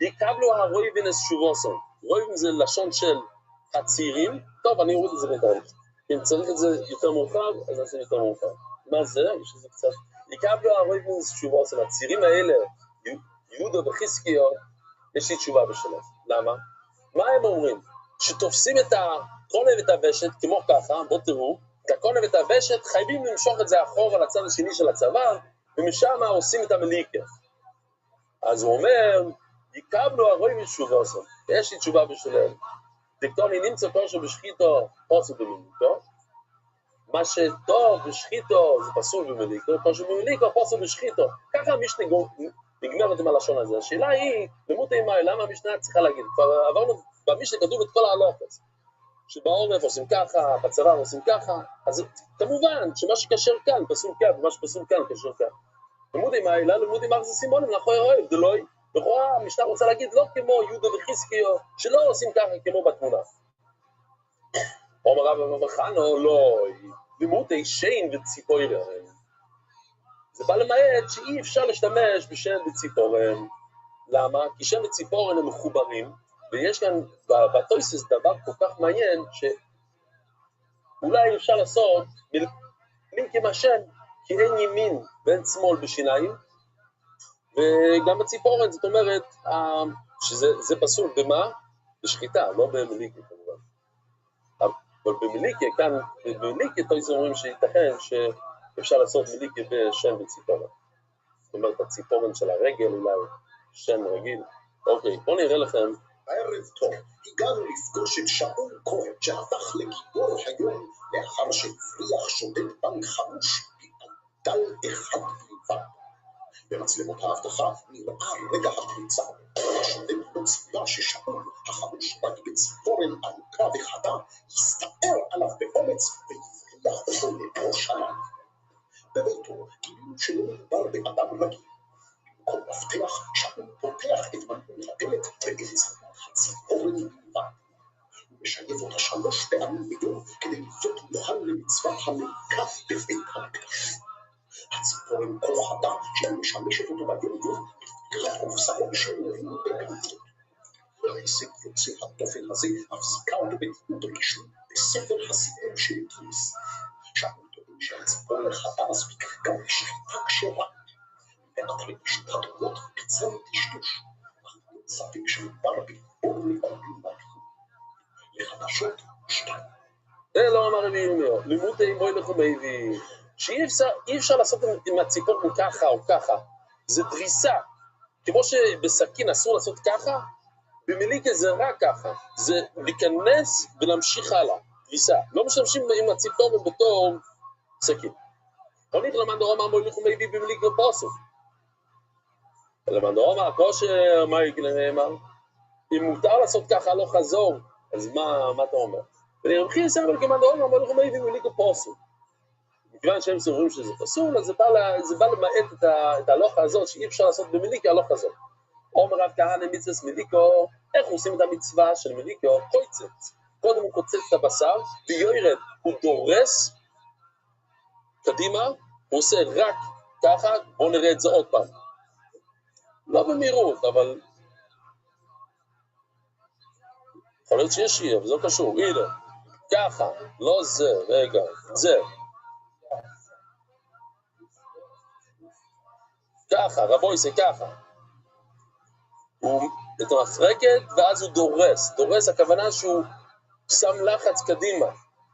Speaker 1: יקבלו הרויבינס שובוסון, רויבין זה לשון של הצעירים, טוב אני אוריד את זה בינתיים, אם צריך את זה יותר מאוחר, אז נעשה יותר מאוחר. מה זה? יש לזה קצת. יקבלו הרויבינס שובוסון, הצעירים האלה, יהודה וחזקיו, יש לי תשובה בשלב. למה? מה הם אומרים? שתופסים את הקונה ואת הוושט, כמו ככה, בוא תראו, את הקונה ואת הוושט, חייבים למשוך את זה אחורה לצד השני של הצוואר, ומשם עושים את המליקה. אז הוא אומר, יקבלו הרויבינס שובוסון, יש לי תשובה בשלב. דקטוני נמצא פרשו בשחיתו, פוסו במליקו, מה שטוב בשחיתו זה פסול במליקו, פרשו במליקו, פוסו בשחיתו. ככה המשנה נגמרת עם הלשון הזה. השאלה היא, למות אימי, למה המשנה צריכה להגיד? כבר עברנו, במשנה כתוב את כל ההלוכות, שבעורף עושים ככה, בצוואר עושים ככה, אז כמובן שמה שקשר כאן פסול כאן, ומה שפסול כאן קשר כאן. למות אימי, למות אימי זה סימונים, לאחורי אוהב, זה לא... לכאורה המשנה רוצה להגיד לא כמו יהודה וחזקיו, שלא עושים ככה כמו בתמונה. אומר רב חנו, לא, לימודי שיין וציפורן. זה בא למעט שאי אפשר להשתמש בשן וציפורן. למה? כי שן וציפורן הם מחוברים, ויש כאן בתויסס דבר כל כך מעניין, שאולי אפשר לעשות לינק עם השן, כי אין ימין ואין שמאל בשיניים, וגם בציפורן, זאת אומרת, שזה פסול במה? בשחיטה, לא במליקה כמובן. אבל במליקה, כאן, במליקה תויסס אומרים שייתכן שאפשר לעשות מליקה בשן וציפורן. זאת אומרת, הציפורן של הרגל, אולי שן רגיל. אוקיי, בואו נראה לכם.
Speaker 4: ערב טוב, הגענו לפגוש את שאול כהן שהפך לגיבור היום לאחר שהצליח שודד בנק חמוש בדל אחד בלבד. במצלמות האבטחה נראה רגע הפריצה. השודד לא ציפה ששאול החמוש בנק בציפורן ארוכה וחדה יסתער עליו באומץ ויבריח אותו לראש המים. בביתו גילינו שלא מדובר באדם רגיל. כל מפתח שאול פותח את מנעול הדלת באמצעות הציפורן בלבד. הוא משייף אותה 3 פעמים ביום כדי להיות מוכן למצוות המליקה בבית המקדש. הציפורן כה חדה שהיא משמשת אותו ביום בפתיחת קופסאות שנורים בגנטות. ההישג יוצא התופן הזה אף זיכה אותו בתיעוד רשמי בספר הסיפור של גיס. שאול טוען שהציפורן חדה מספיק גם לשחיטה כשרה. ואחרי פשיטת רוחות פיצה וטשטוש, אך אין ספק שמדובר בגיבור מקובי מדהים. לחדשות 2.
Speaker 1: זה לא אמר רבי ירמיהו, לימודי מוי לחומייבי, שאי אפשר לעשות עם הציפורן ככה או ככה, זה דריסה. כמו שבסכין אסור לעשות ככה, במיליקה זה רק ככה, זה להיכנס ולהמשיך הלאה, פריסה. לא משתמשים עם הציפור בתור סכין. הוליך למד דורמה מוליך ומביא במיליקה פוסק. למד דורמה, כושר, מה נאמר? אם מותר לעשות ככה לא חזור, אז מה אתה אומר? ולרמחי יסר אבל כמד דורמה מוליך ומביא במיליקה פוסק. מכיוון שהם סוברים שזה פסול, אז זה בא למעט את ההלוכה הזאת שאי אפשר לעשות במיליקה הלוכה הזאת. אומר רב כהנא מצווה מיליקו, איך עושים את המצווה של מיליקו? קוצץ. קודם הוא קוצץ את הבשר, ויורד, הוא דורס קדימה, הוא עושה רק ככה, בואו נראה את זה עוד פעם. לא במהירות, אבל יכול להיות שיש שיהיה, אבל זה לא קשור. הנה, ככה, לא זה, רגע, זה. ככה, רבוי זה ככה. הוא את המפרקת ואז הוא דורס. דורס הכוונה שהוא שם לחץ קדימה.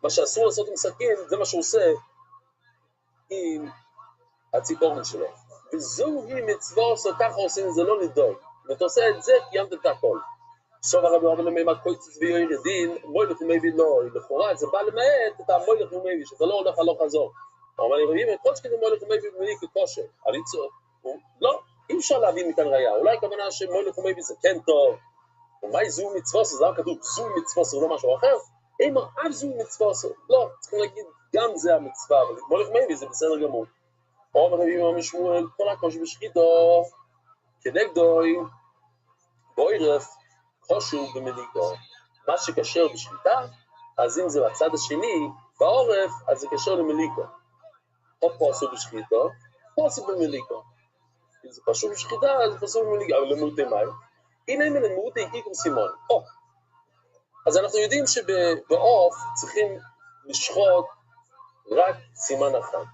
Speaker 1: מה שאסור לעשות עם סכין, זה מה שהוא עושה עם הציפורן שלו. וזוהי מצווה עושה, ככה עושים, זה לא נדון. ואתה עושה את זה, קיימת את הכל. סוף הרבי אומר למימד קויצץ ויועיר דין, מוילך ומביא לא, לכאורה זה בא למעט את המוילך ומביא, שאתה לא הולך הלוך חזור. אבל אני רואים את כל שכדי מוילך ומביא במביא ככושר, לא, אי אפשר להביא מכאן ראייה, אולי הכוונה שמוילך ומביא זה כן טוב, ומאי זו מצווה, זה לא כתוב, זו מצווה, זה לא משהו אחר, אם אף זו מצווה, לא, צריכים להגיד, גם זה המצווה, אבל מוילך ומביא זה בסדר גמור. אומר רבי אמר משמואל, כל הקושי בשחיתו, כנגדוי, בוירף, חושו במליקו. מה שקשר בשחיטה, אז אם זה בצד השני, בעורף, אז זה קשר למליקו. או פוסו בשחיתו, פוסו במליקו. אם זה פשוט בשחיטה, אז זה פוסו במליקו. אבל למותי מים. הנה הם למותי איקום סימון. אז אנחנו יודעים שבעוף צריכים לשחוט רק סימן אחד.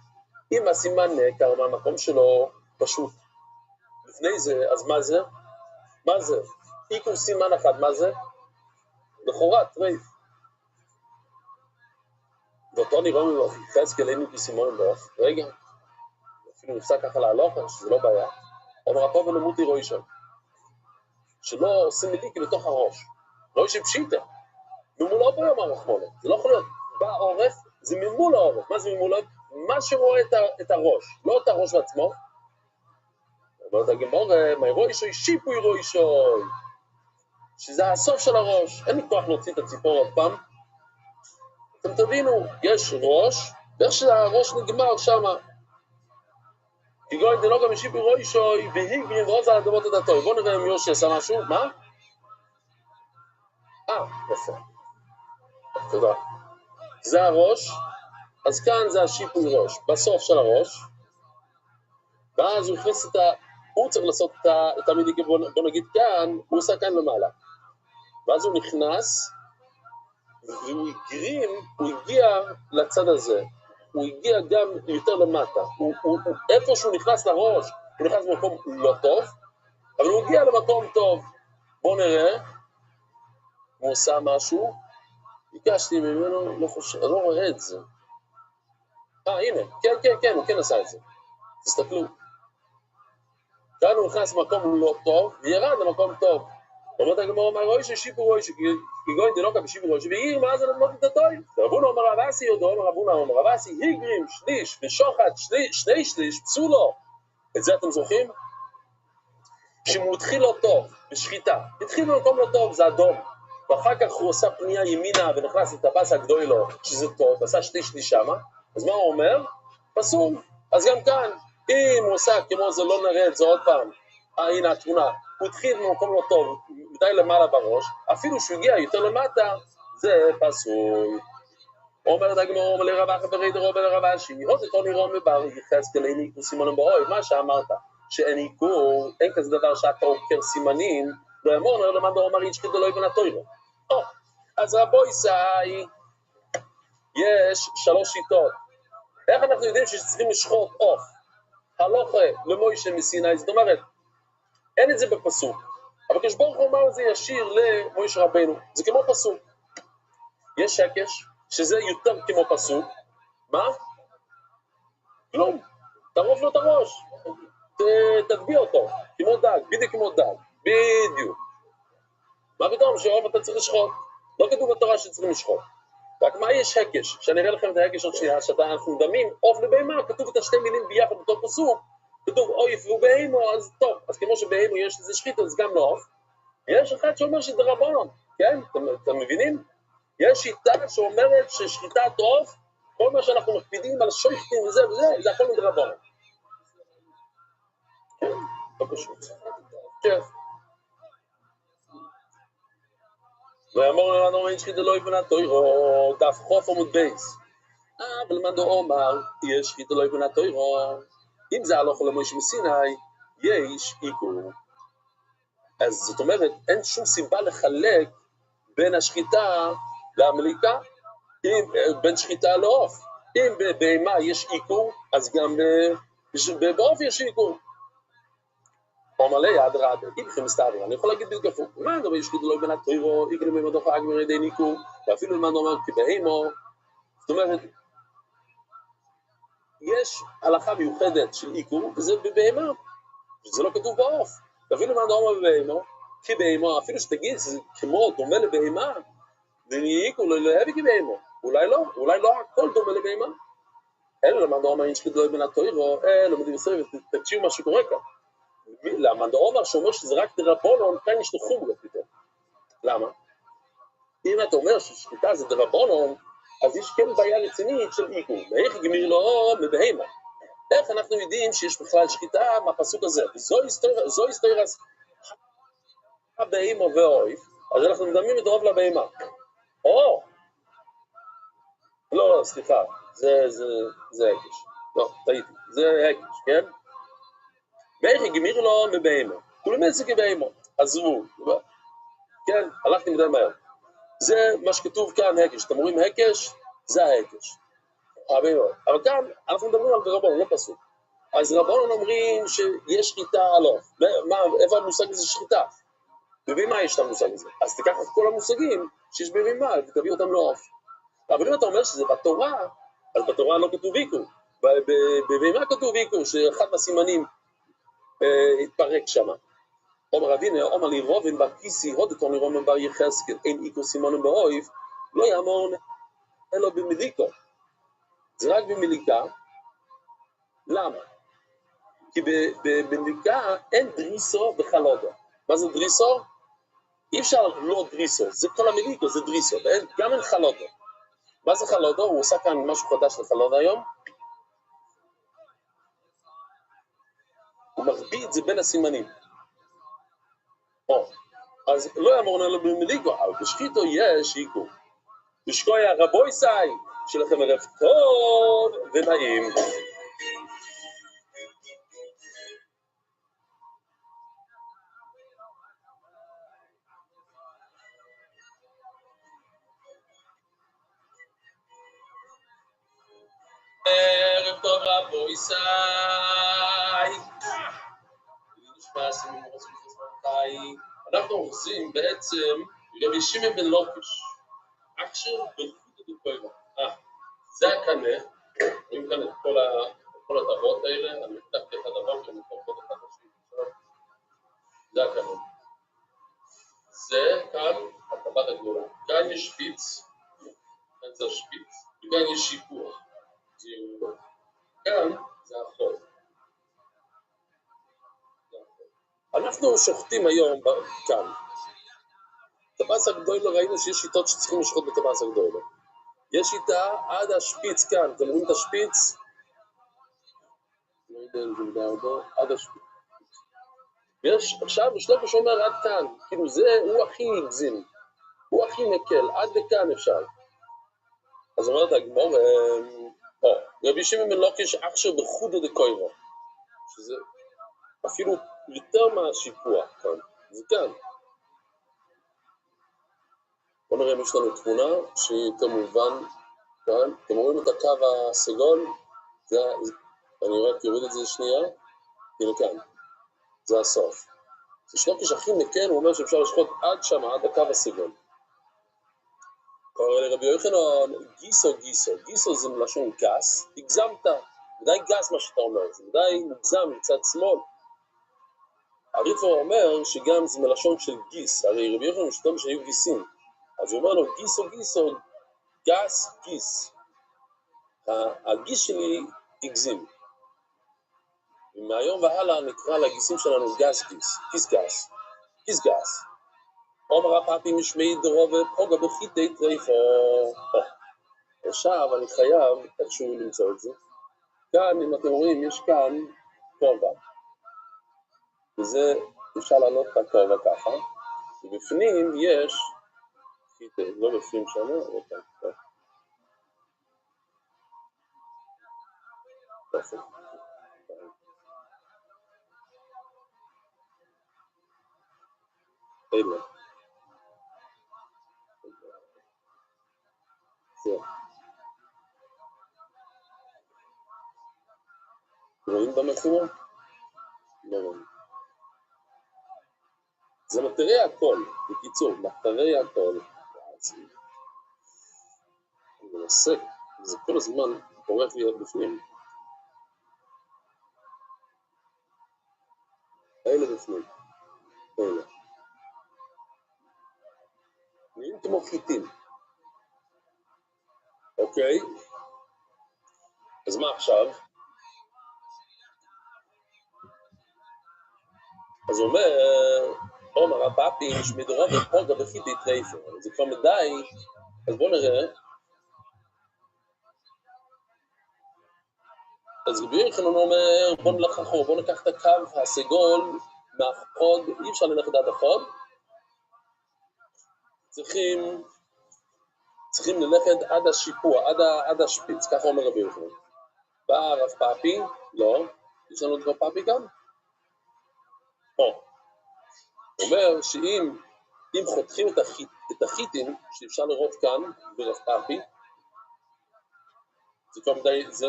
Speaker 1: אם הסימן נעקר מהמקום שלו פשוט. לפני זה, אז מה זה? מה זה? איקום סימן אחד, מה זה? לכאורה, טרייף. ואותו נראה חזקאל אין לי סימון בעוף. רגע, אפילו נפסק ככה להלוך, שזה לא בעיה. אומר הפה ולמותי רואי שם. שלא עושים מליקי לתוך הראש. רואי שפשיטה. ממול לא ביום הרחמונה. זה לא יכול להיות. בעורף, זה ממול העורף. מה זה ממול העורף? מה שרואה את הראש. לא את הראש בעצמו. אומרת הגמור, מי רואי שוי שיפוי רואי שוי. שזה הסוף של הראש. אין לי כוח להוציא את הציפור עוד פעם. אתם תבינו, יש ראש, ואיך שהראש נגמר שמה. כגוי דנוגה משיפוי רואי שוי, והיגרים ועוז על אדמות את התוי. בואו נראה אם יושי עשה משהו. מה? יפה. תודה. זה הראש, אז כאן זה השיפוי ראש, בסוף של הראש, ואז הוא הכניס הוא צריך לעשות את המיליקה, בוא נגיד כאן, הוא עושה כאן למעלה. ואז הוא נכנס, והוא הגיע לצד הזה, הוא הגיע גם יותר למטה, איפה שהוא נכנס לראש, הוא נכנס למקום לא טוב, אבל הוא הגיע למקום טוב. בוא נראה, הוא עושה משהו, ביקשתי ממנו, לא רואה את זה. הנה, כן, הוא כן עשה את זה. תסתכלו. כאן הוא נכנס למקום לא טוב, וירד למקום טוב. אומרת הגמרא, מה רואי ששיפו רואי, שכגוי דנוקה בשיפו רואי, והיא מה זה למות את התוי? רבונה אומר רבסי יודו, רבונה אומר רבסי, היגרים, שליש, ושוחט, שני שליש, פסולו. את זה אתם זוכרים? כשהוא התחיל לא טוב, בשחיטה, התחיל במקום לא טוב, זה אדום. ואחר כך הוא עושה פנייה ימינה ונכנס לטבס הגדול לו, שזה טוב, עשה שליש שמה, אז מה הוא אומר? פסול. אז גם כאן, אם הוא עושה כמו זה, לא נראה את זה עוד פעם, הנה התמונה, הוא התחיל במקום לא טוב, מדי למעלה בראש, אפילו שהוא הגיע יותר למטה, זה פסול. אומר דגמור, אומר לרבח ברידר, אומר לרבשי, עוד יותר נראה מבר, יחזקאל אין עיקור סימנים באוי, מה שאמרת, שאין עיקור, אין כזה דבר שאתה עוקר סימנים, ואמור נראה למד אומר ישחית אלוהי בן התוירו. אז רבו ישאי, יש 3 שיטות. איך אנחנו יודעים שצריכים לשחוט עוף? הלוכה למוישה מסיני, זאת אומרת, אין את זה בפסוק. אבל כשברוך הוא אמר את זה ישיר למוישה רבנו, זה כמו פסוק. יש שקש, שזה יותר כמו פסוק. מה? כלום. תערוף לו את הראש. תטביע אותו. כמו דג, בדיוק כמו דג. בדיוק. מה פתאום שעוף אתה צריך לשחוט? לא כתוב בתורה שצריכים לשחוט. רק מה יש הקש? שאני אראה לכם את ההקש עוד שנייה, שאנחנו מדמים עוף לבהמה, כתוב את השתי מילים ביחד באותו פסוק, כתוב אויף ובהמו, אז טוב, אז כמו שבהמו יש לזה שחית, אז גם לעוף. יש אחד שאומר שזה רבנון, כן? אתם מבינים? יש שיטה שאומרת ששחיטת עוף, כל מה שאנחנו מקפידים על שויכטים וזה, זה הכל מדרבנון. כן, לא פשוט. כן. ואמור לנו אין שחיטה לא יבנה תוירו, דף חוף עמוד בייס. אבל למדו אומר, יש שחיטה לא יבנה תוירו. אם זה הלוך למוישה מסיני, יש עיקור. אז זאת אומרת, אין שום סיבה לחלק בין השחיטה למליקה, בין שחיטה לעוף. אם בבהמה יש עיקור, אז גם בעוף יש עיקור. אומר לי, עד רעד, איבכם מסתבר, אני יכול להגיד בדיוק הפוך. מה דבר יש שחיטה לא יבנה תוירו, עיקר ממדוך אגמר ידי עיקור, ואפילו למען אומר כבהמו, זאת אומרת, יש הלכה מיוחדת של עיקור, וזה בבהמה, וזה לא כתוב בעוף. אפילו למען אומר בבהמו, כבהמו, אפילו שתגיד, זה כמו דומה לבהמה, ונעיקור להביא כבהמו. אולי לא הכל דומה לבהמה. אלא למען אומר אין שחיטה לא יבנה תוירו, לומדים בסדר, ותקשיבו מה שקורה כאן. למה? דרומר שאומר שזה רק דרבנון, כאן יש לו חומרה פתאום. למה? אם אתה אומר ששחיטה זה דרבנון, אז יש כן בעיה רצינית של עיקור. ואיך גמיר לו מבהמה? איך אנחנו יודעים שיש בכלל שחיטה מהפסוק הזה? זו היסטוריה הבהמה ואויף, אז אנחנו מדמים את רוב לבהמה. לא, סליחה, זה הקש. לא, טעיתי, זה הקש, כן? ואיך גמיר לו מבהמה? כולם איזה כבהמה, עזבו, כן, הלכתי מדי מהר. זה מה שכתוב כאן הקש, אתם רואים הקש? זה ההקש. אבל כאן אנחנו מדברים על רבנון, לא פסוק. אז רבנון אומרים שיש שחיטה על עוף. איפה המושג הזה שחיטה? בבהמה יש את המושג הזה. אז תיקח את כל המושגים שיש בבהמה ותביא אותם לעוף. אבל אם אתה אומר שזה בתורה, אז בתורה לא כתוב עיקור. בבהמה כתוב עיקור, שאחד מהסימנים התפרק שם. אומר אבינו, אומר לי רובן בר קיסי, הודתון לרובן בר יחזקאל, אין עיקור סימונים באויב, לא יאמר אלא במליקו. זה רק במליקה. למה? כי במליקה אין דריסו בחלודו. מה זה דריסו? אי אפשר לא דריסו, זה כל המליקו, זה דריסו, גם אין חלודו. מה זה חלודו? הוא עושה כאן משהו חדש לחלודו היום. הוא מחביא את זה בין הסימנים. אז לא יאמרנו אלא במליקו, אבל בשחיתו יש עיקור. בשקויה רבוי סי, שלכם ערב טוב ונעים. ערב טוב רבוי סי. אנחנו אוחזים בעצם רבי שמעון בן לוקיש, אקשר בחוט דקויבה. זה הקנה, רואים כאן את כל הטבות האלה, אני מתקתי את הדבר ואני מתקתי את הדשים. זה הקנה. זה כאן הטבת הגדולה. כאן יש שפיץ, כאן זה השפיץ, וכאן יש שיפוח. כאן זה החול. אנחנו שוחטים היום כאן. טבס הגדולה, ראינו שיש שיטות שצריכים לשחוט בטבס הגדולה. יש שיטה עד השפיץ כאן, אתם רואים את השפיץ? לא יודע אם זה מדבר, עד השפיץ. ויש עכשיו שלמה שאומר עד כאן, כאילו זה הוא הכי גזים, הוא הכי מקל, עד לכאן אפשר. אז אומרת הגמור, רבי שמעון בן לוקיש אקשר בחודא דקויבה, שזה אפילו יותר מהשיפוע כאן, זה כאן. בואו נראה אם יש לנו תמונה שהיא יותר מובן כאן. אתם רואים את הקו הסגול? אני רק יוריד את זה שנייה. הנה כאן. זה הסוף. זה שלוקיש הכי מקל, הוא אומר שאפשר לשחוט עד שם, עד הקו הסגול. קורא לרבי יוחנן, גיסו זה מלשון גס, הגזמת, מדי גס מה שאתה אומר, זה מדי מוגזם מצד שמאל. הריטב"א אומר שגם זה מלשון של גיס, הרי רבי יוחנן משתמש שהיו גיסים, אז הוא אומר לו גיס או גס גיס, הגיס שלי הגזים, ומהיום והלאה נקרא לגיסים שלנו גיס גס. אומר הפאפי משמעי דרו ופוגע בחיטי טריפו. עכשיו אני חייב איכשהו למצוא את זה. כאן, אם אתם רואים, יש כאן כובע. וזה אפשר לעלות את הכובע ככה. ובפנים יש חיטי, לא בפנים שם, אבל כאן. אלה. רואים במכינה? לא רואים. זה מטרי הכל, בקיצור, מטרי הכל. אני מנסה, זה כל הזמן הולך להיות בפנים. אלה בפנים. אלה. נראים כמו חיטים. אוקיי? אז מה עכשיו? אז הוא אומר הפאפי שמדורב ופוגע בחיטי טרייפר. זה כבר מדי, אז בואו נראה. אז רבי יוחנן אומר, בואו נלך אחורה, בואו ניקח את הקו הסגול מהחוד, אי אפשר ללכת עד החוד. צריכים ללכת עד השיפוע, עד השפיץ, ככה אומר רבי יוחנן. בא הרב פאפי, לא, יש לנו את רב פאפי גם? הוא אומר שאם חותכים את החיטים, שאפשר לראות כאן ברב פאפי,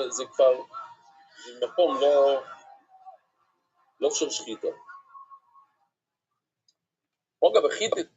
Speaker 1: זה כבר מקום לא של שחיטה. פוגע בחיטית,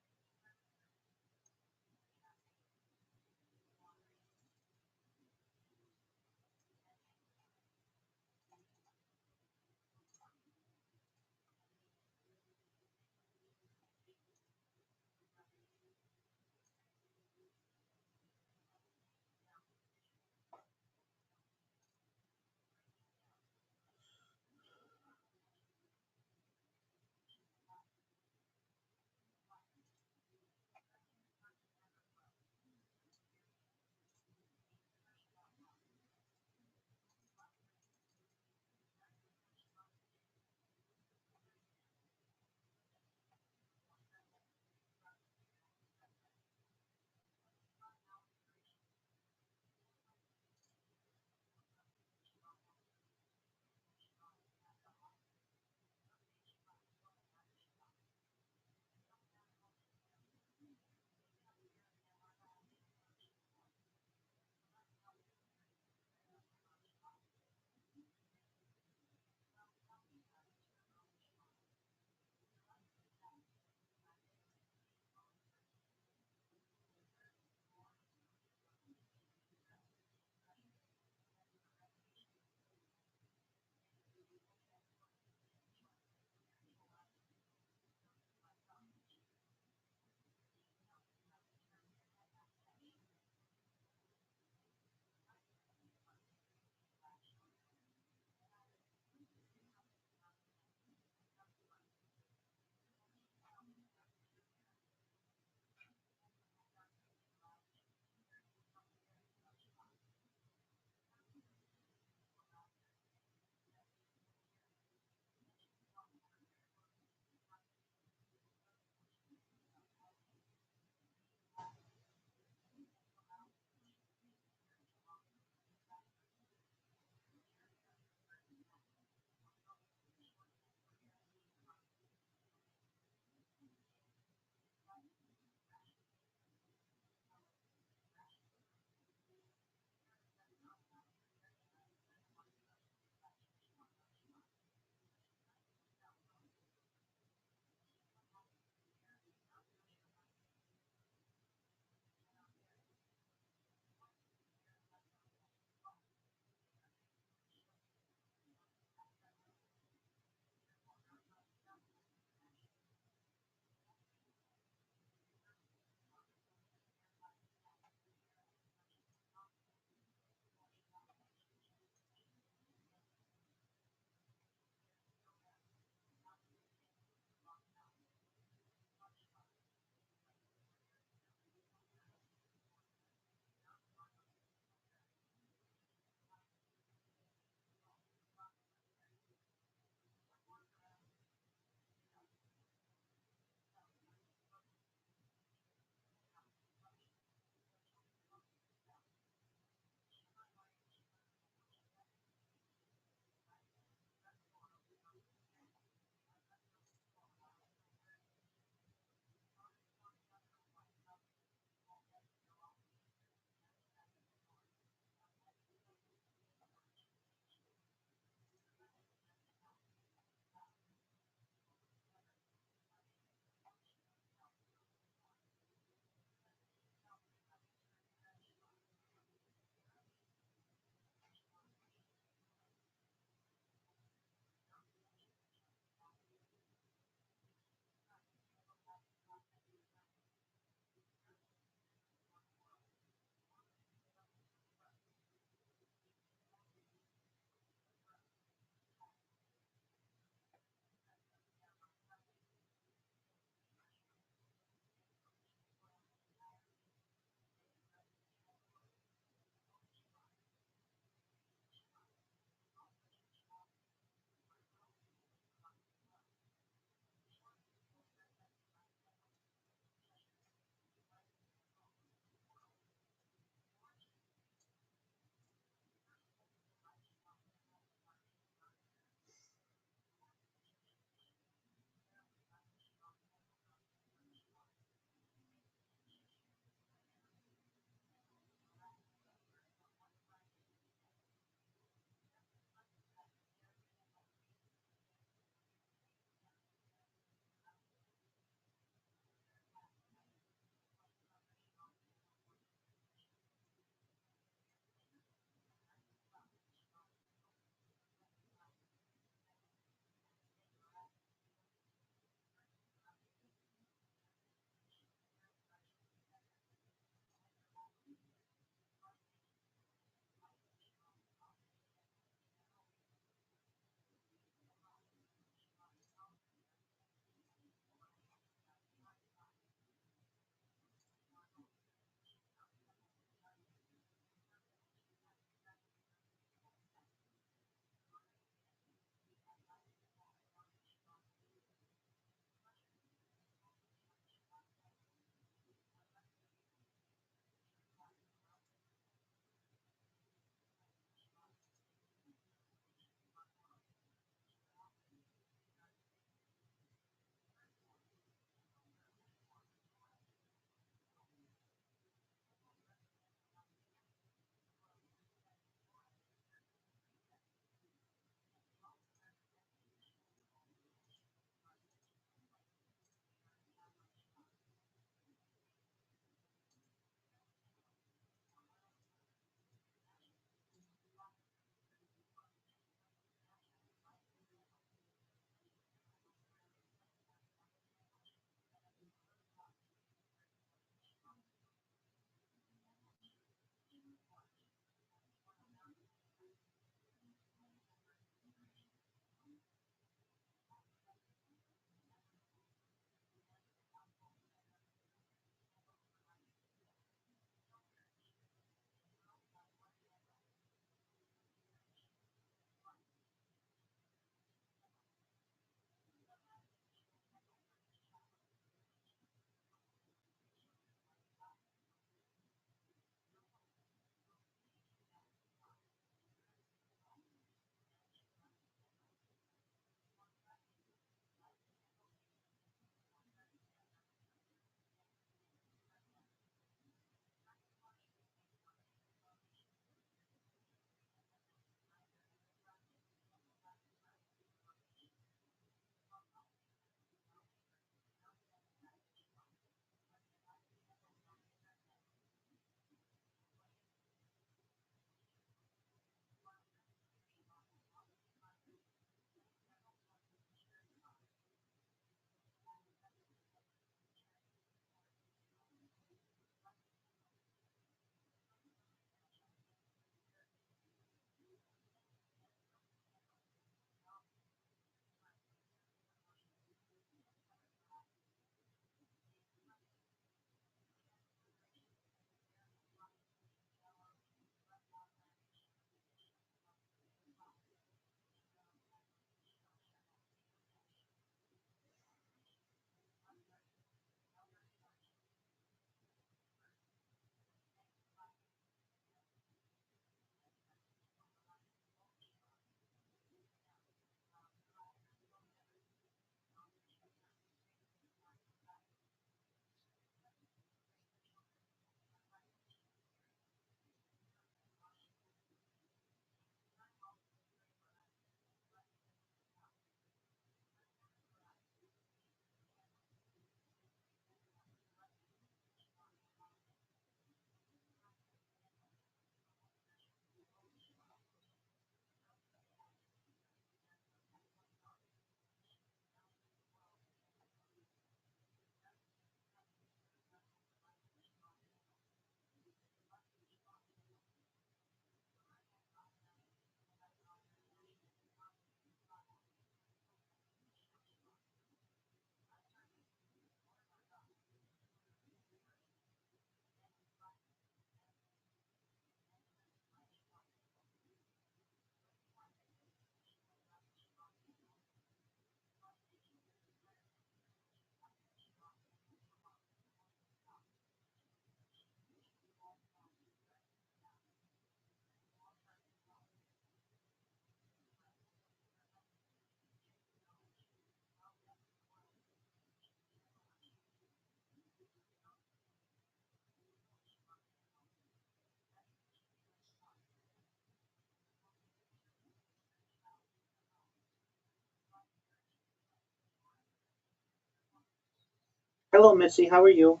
Speaker 5: Hello, Missy. How are you?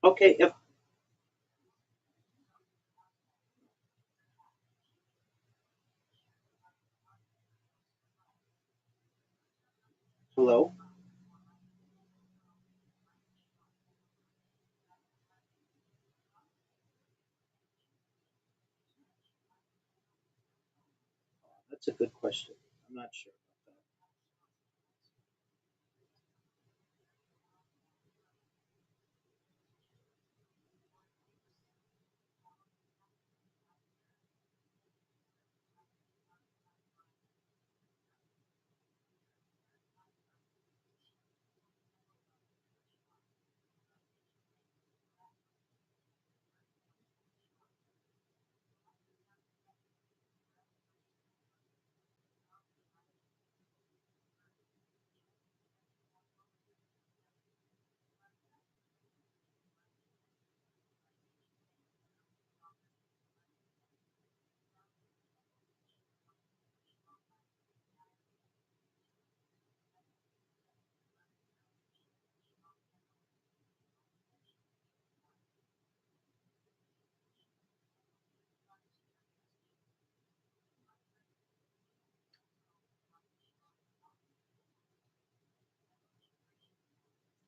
Speaker 5: Okay, if hello. That's a good question. I'm not sure about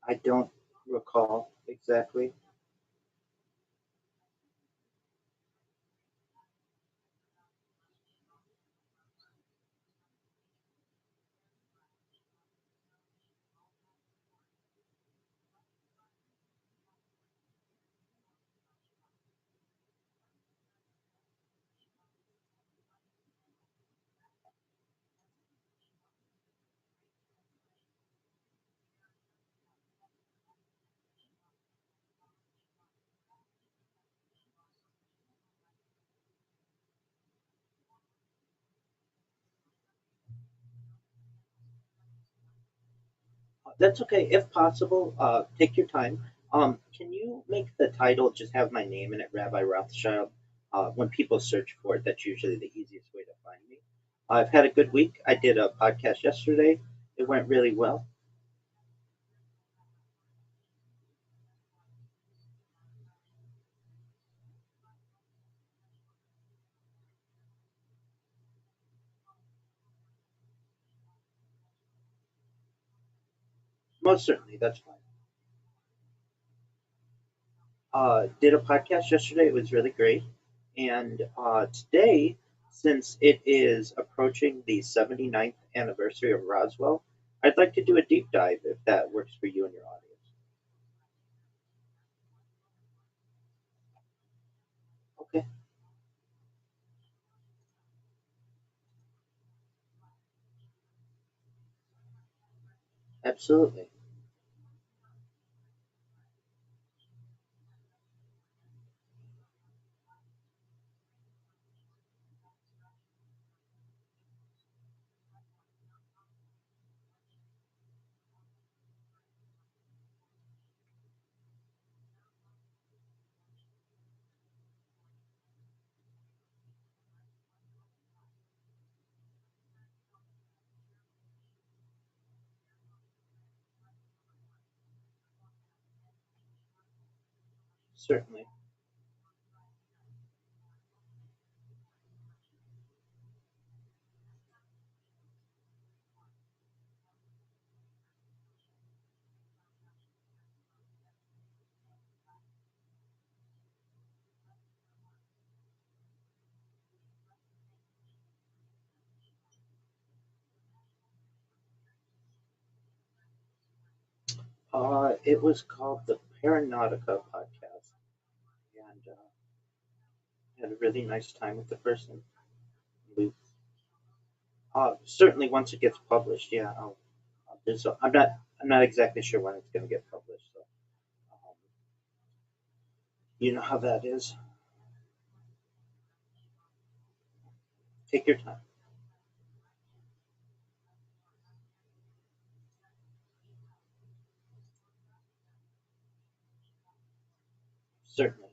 Speaker 5: that. I don't recall exactly. That's okay. If possible, take your time. Can you make the title just have my name in it, Rabbi Rothschild? When people search for it, that's usually the easiest way to find me. I've had a good week. I did a podcast yesterday. It went really well. Most certainly, that's fine. Did a podcast yesterday. It was really great. And today, since it is approaching the 79th anniversary of Roswell, I'd like to do a deep dive if that works for you and your audience. Okay, absolutely. Certainly. It was called the Paranautica podcast, and had a really nice time with the person. We certainly once it gets published, yeah, I'll do so. I'm not exactly sure when it's going to get published, so um, you know how that is. Take your time. Certainly.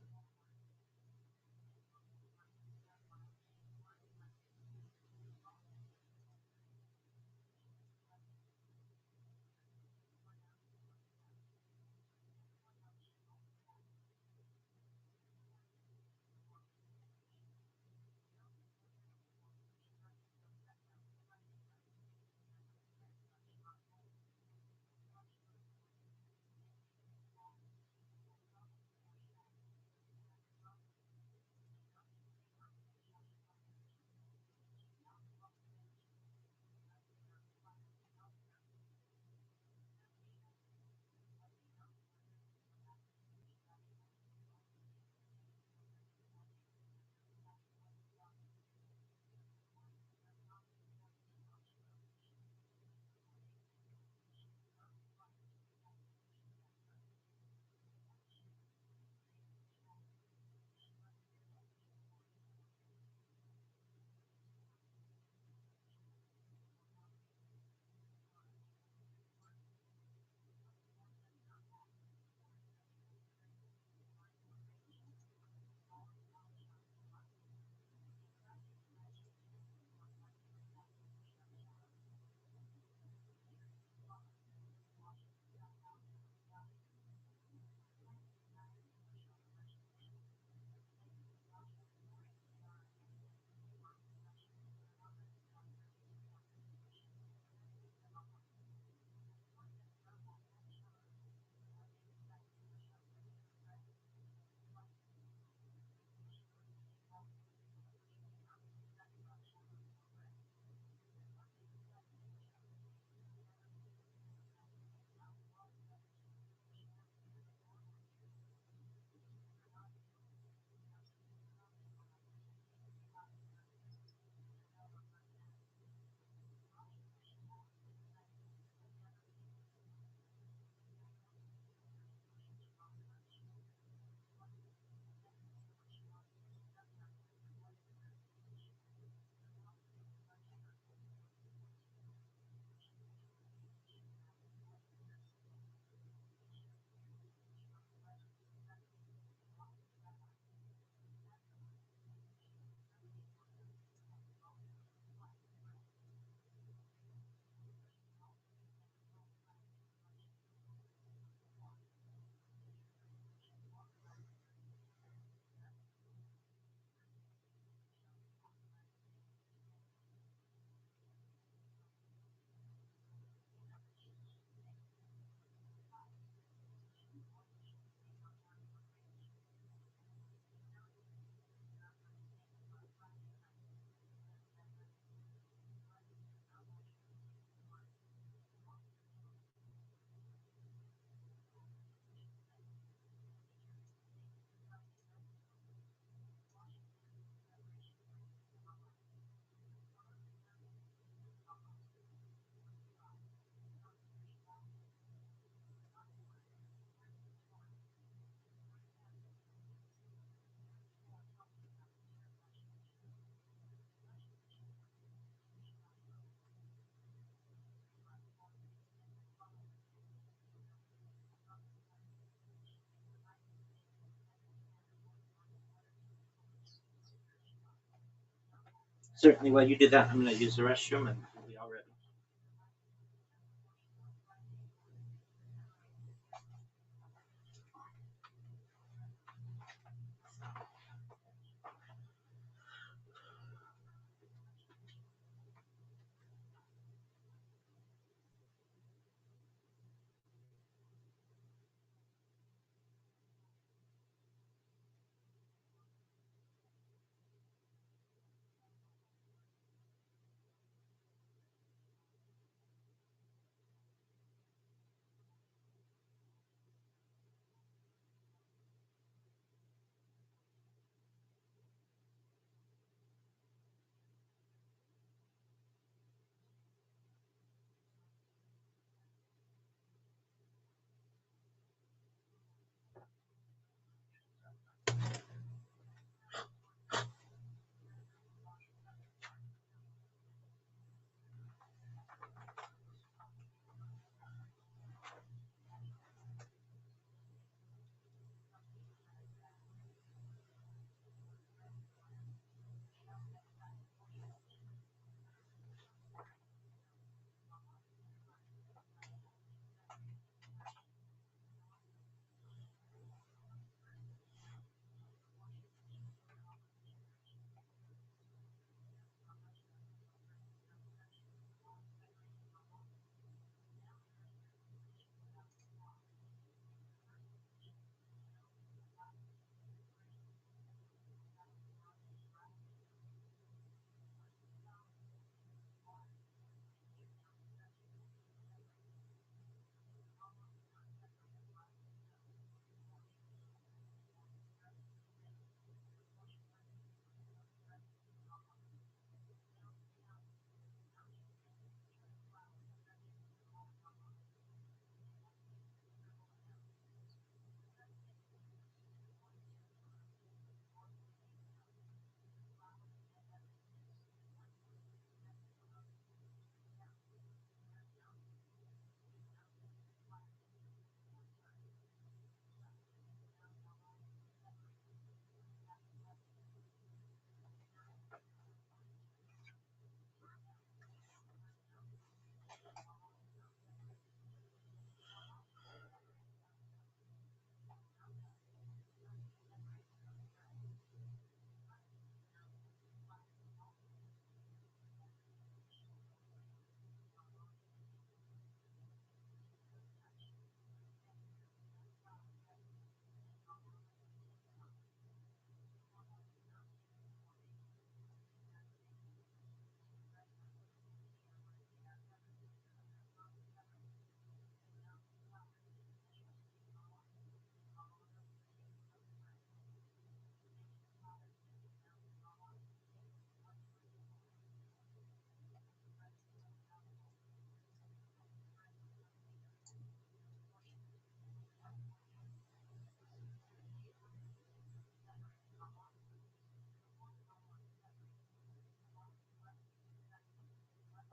Speaker 5: Certainly, while you do that, I'm going to use the restroom and we'll be all ready.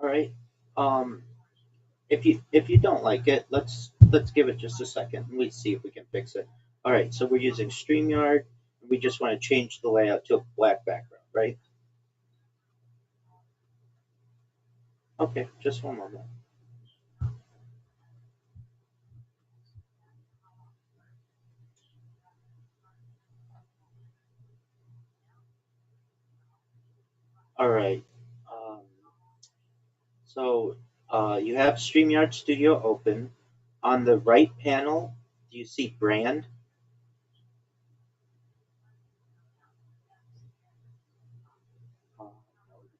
Speaker 5: All right. If you don't like it, let's give it just a second and we see if we can fix it. All right. So we're using StreamYard. We just want to change the layout to a black background, right? Okay. Just one moment. All right. Um, so you have StreamYard Studio open. On the right panel, do you see brand? Uh,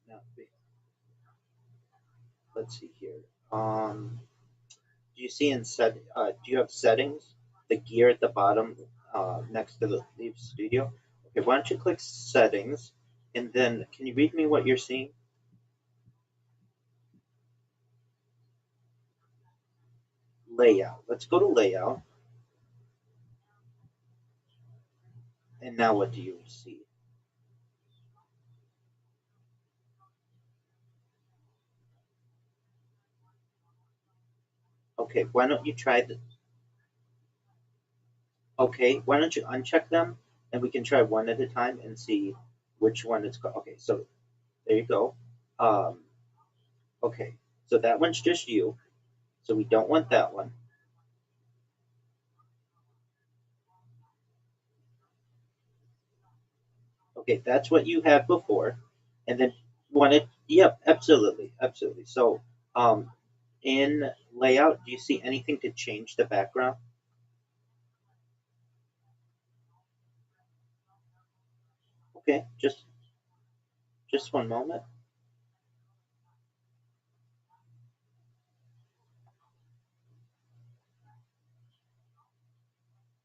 Speaker 5: no, let's see here. Do you see in set? Do you have settings? The gear at the bottom, next to the Leaf Studio. Okay, why don't you click settings, and then can you read me what you're seeing? Layout. Let's go to layout, and now what do you see? Okay, why don't you try the? Okay, why don't you uncheck them, and we can try one at a time and see which one it's called. Okay, so there you go. Um, okay, so that one's just you. So we don't want that one. Okay, that's what you had before. And then wanted, yep, absolutely, absolutely. So in layout, do you see anything to change the background? Okay, just one moment.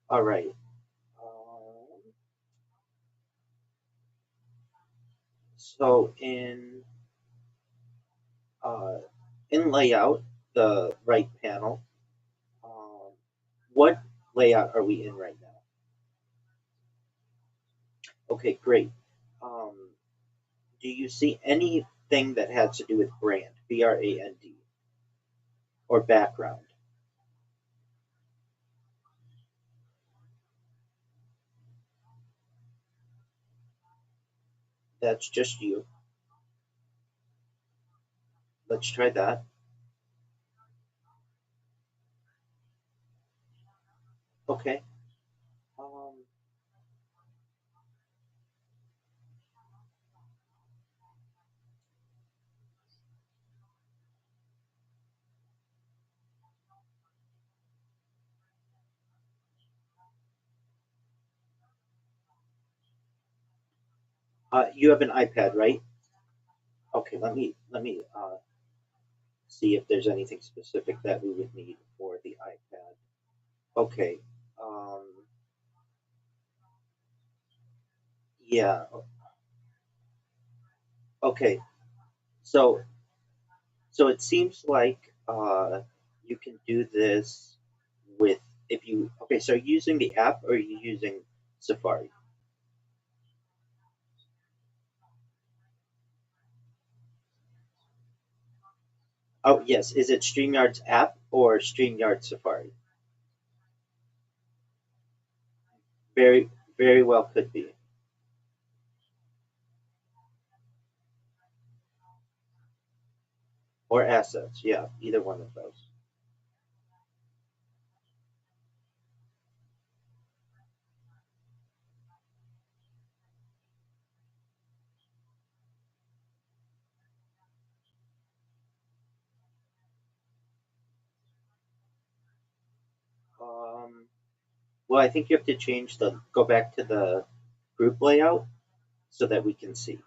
Speaker 5: All right. Um, so uh, in layout, the right panel, um, what layout are we in right now? Okay, great. Um, do you see anything that has to do with brand, BRAND, or background? That's just you. Let's try that. Okay. Um, you have an iPad, right? Okay, let me see if there's anything specific that we would need for the iPad. Okay. Um, yeah. Okay. So so it seems like you can do this with if you okay. So are you using the app or are you using Safari? Oh yes. Is it StreamYard's app or StreamYard Safari? Very very well could be. Or assets. Yeah, either one of those. Um, well, I think you have to change the go back to the group layout so that we can see.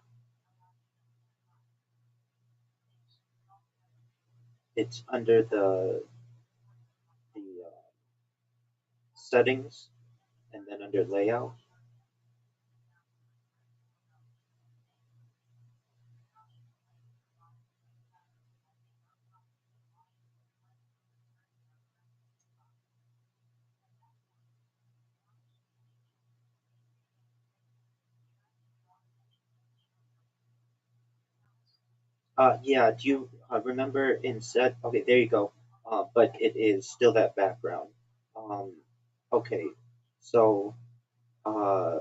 Speaker 5: It's under the settings and then under layout. Yeah, do you remember instead? Okay, there you go. But it is still that background. Um, okay, so uh,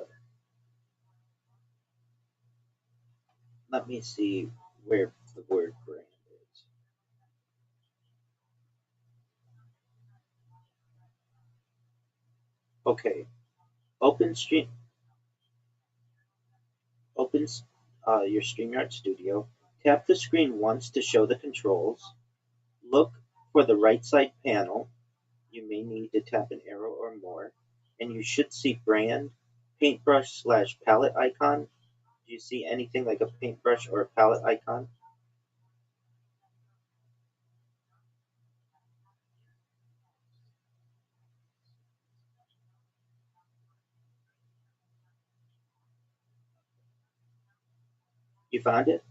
Speaker 5: let me see where the word brand is. Okay, open stream, opens your StreamYard Studio. Tap the screen once to show the controls. Look for the right side panel. You may need to tap an arrow or more, and you should see brand, paintbrush/palette icon. Do you see anything like a paintbrush or a palette icon? You found it?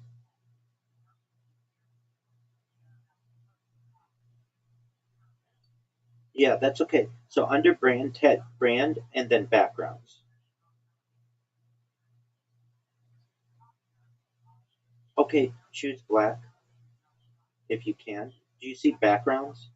Speaker 5: Yeah, that's okay. So under brand, tap brand, and then backgrounds. Okay, choose black if you can. Do you see backgrounds?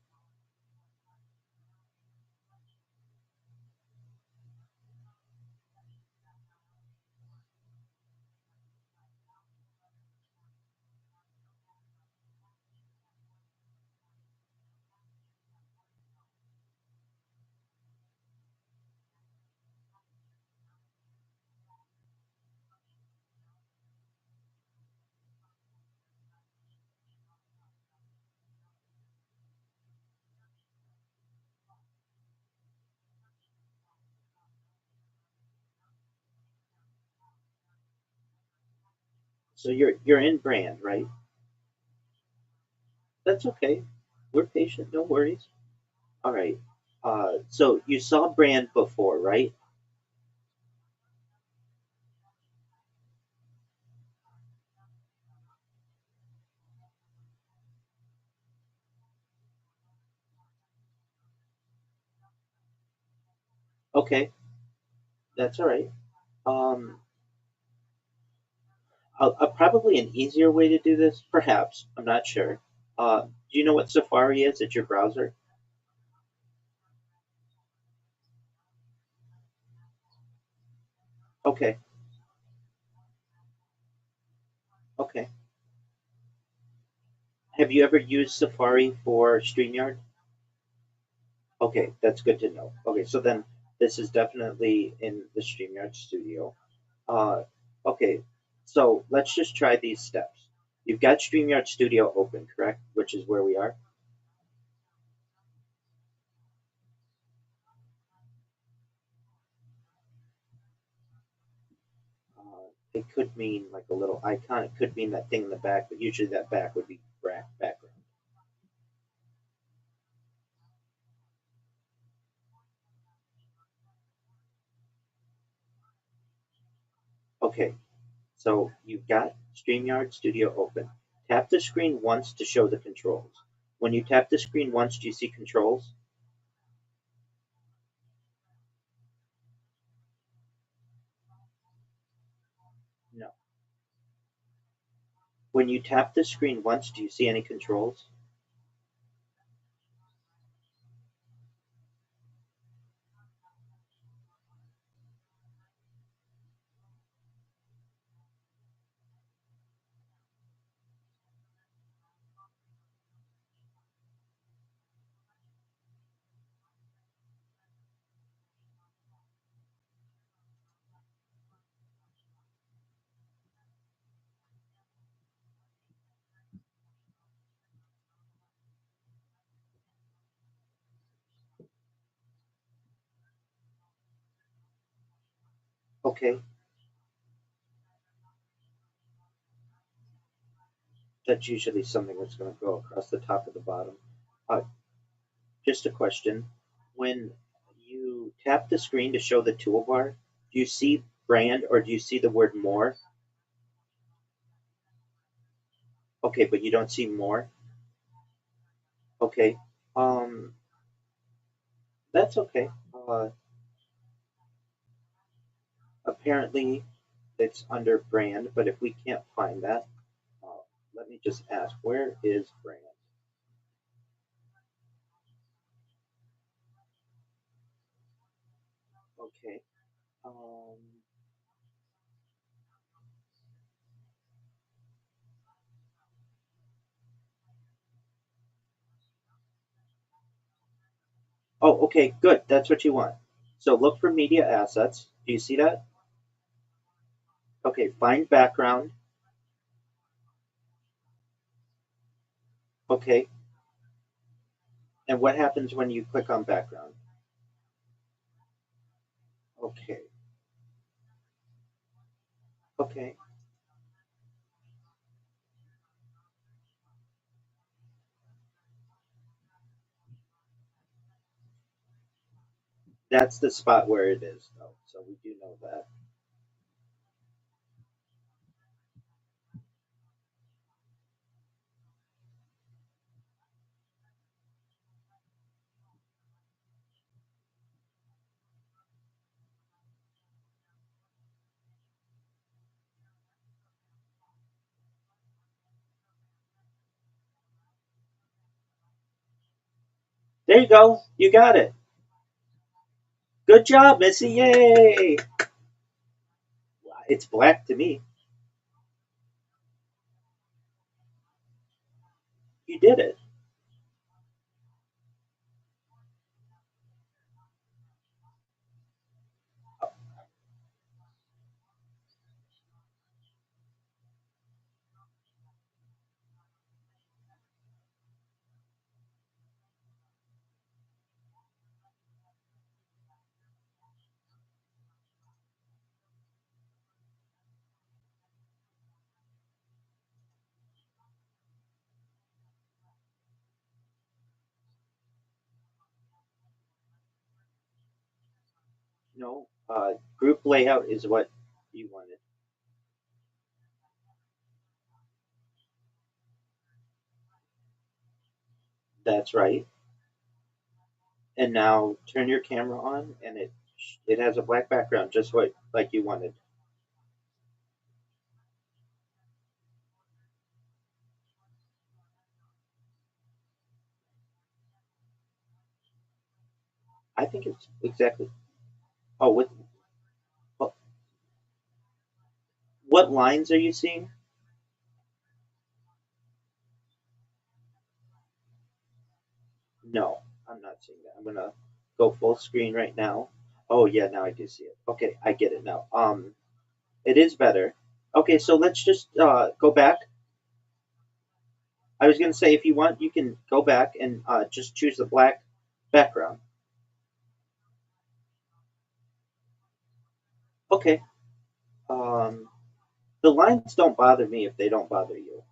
Speaker 5: So you're in brand, right? That's okay. We're patient, no worries. All right. So you saw brand before, right? Okay, that's all right. Um, probably an easier way to do this, perhaps. I'm not sure. Do you know what Safari is? It's your browser. Okay, okay. Have you ever used Safari for StreamYard? Okay, that's good to know. Okay, so then this is definitely in the StreamYard Studio. Uh, okay, so let's just try these steps. You've got StreamYard Studio open, correct? Which is where we are. It could mean like a little icon. It could mean that thing in the back, but usually that back would be background. Okay, so you've got StreamYard Studio open. Tap the screen once to show the controls. When you tap the screen once, do you see controls? No. When you tap the screen once, do you see any controls? Okay, that's usually something that's going to go across the top of the bottom. Uh, just a question. When you tap the screen to show the toolbar, do you see brand or do you see the word more? Okay, but you don't see more? Okay. Um, that's okay. Apparently it's under brand, but if we can't find that, let let me just ask, where is France? Okay. Oh, okay, good. That's what you want. So look for media assets. Do you see that? Okay, find background. Okay. And what happens when you click on background? Okay. Okay. That's the spot where it is, though. So we do know that. There you go. You got it. Good job, Missy. Yay! It's black to me. You did it. No, group layout is what you wanted. That's right. And now turn your camera on, and it has a black background, just like you wanted. I think it's exactly. Oh, what lines are you seeing? No, I'm not seeing that. I'm gonna go full screen right now. Oh yeah, now I do see it. Okay, I get it now. It is better. Okay, so let's just go back. I was gonna say if you want, you can go back and just choose the black background. Okay. Um, the lines don't bother me if they don't bother you.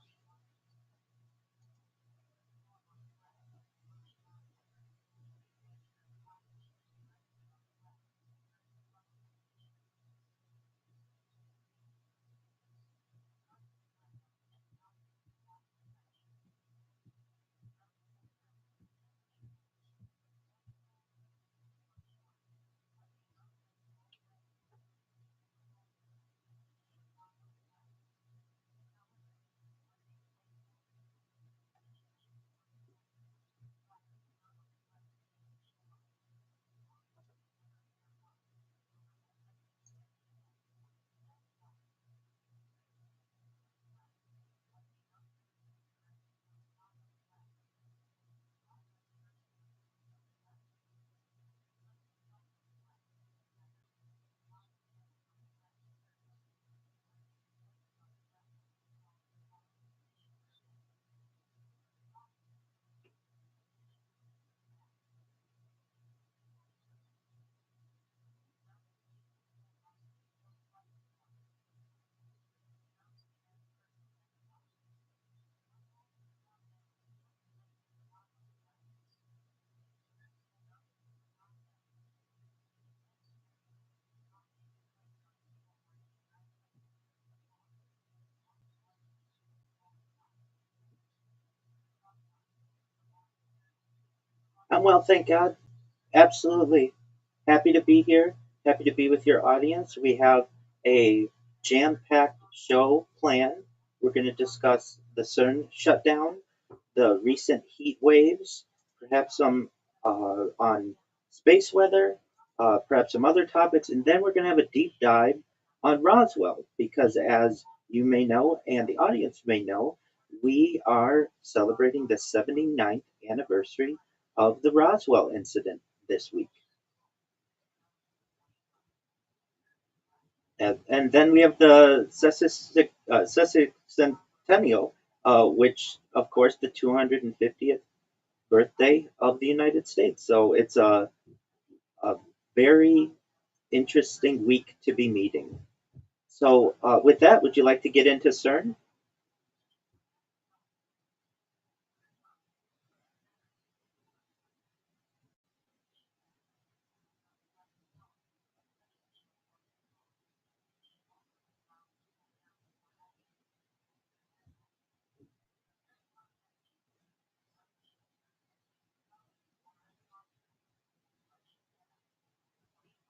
Speaker 5: I'm well, thank God. Absolutely. Happy to be here. Happy to be with your audience. We have a jam packed show planned. We're going to discuss the CERN shutdown, the recent heat waves, perhaps some on space weather, perhaps some other topics, and then we're going to have a deep dive on Roswell because, as you may know and the audience may know, we are celebrating the 79th anniversary of the Roswell incident this week. And then we have the sesquicentennial, which, of course, the 250th birthday of the United States. So it's a very interesting week to be meeting. So with that, would you like to get into CERN?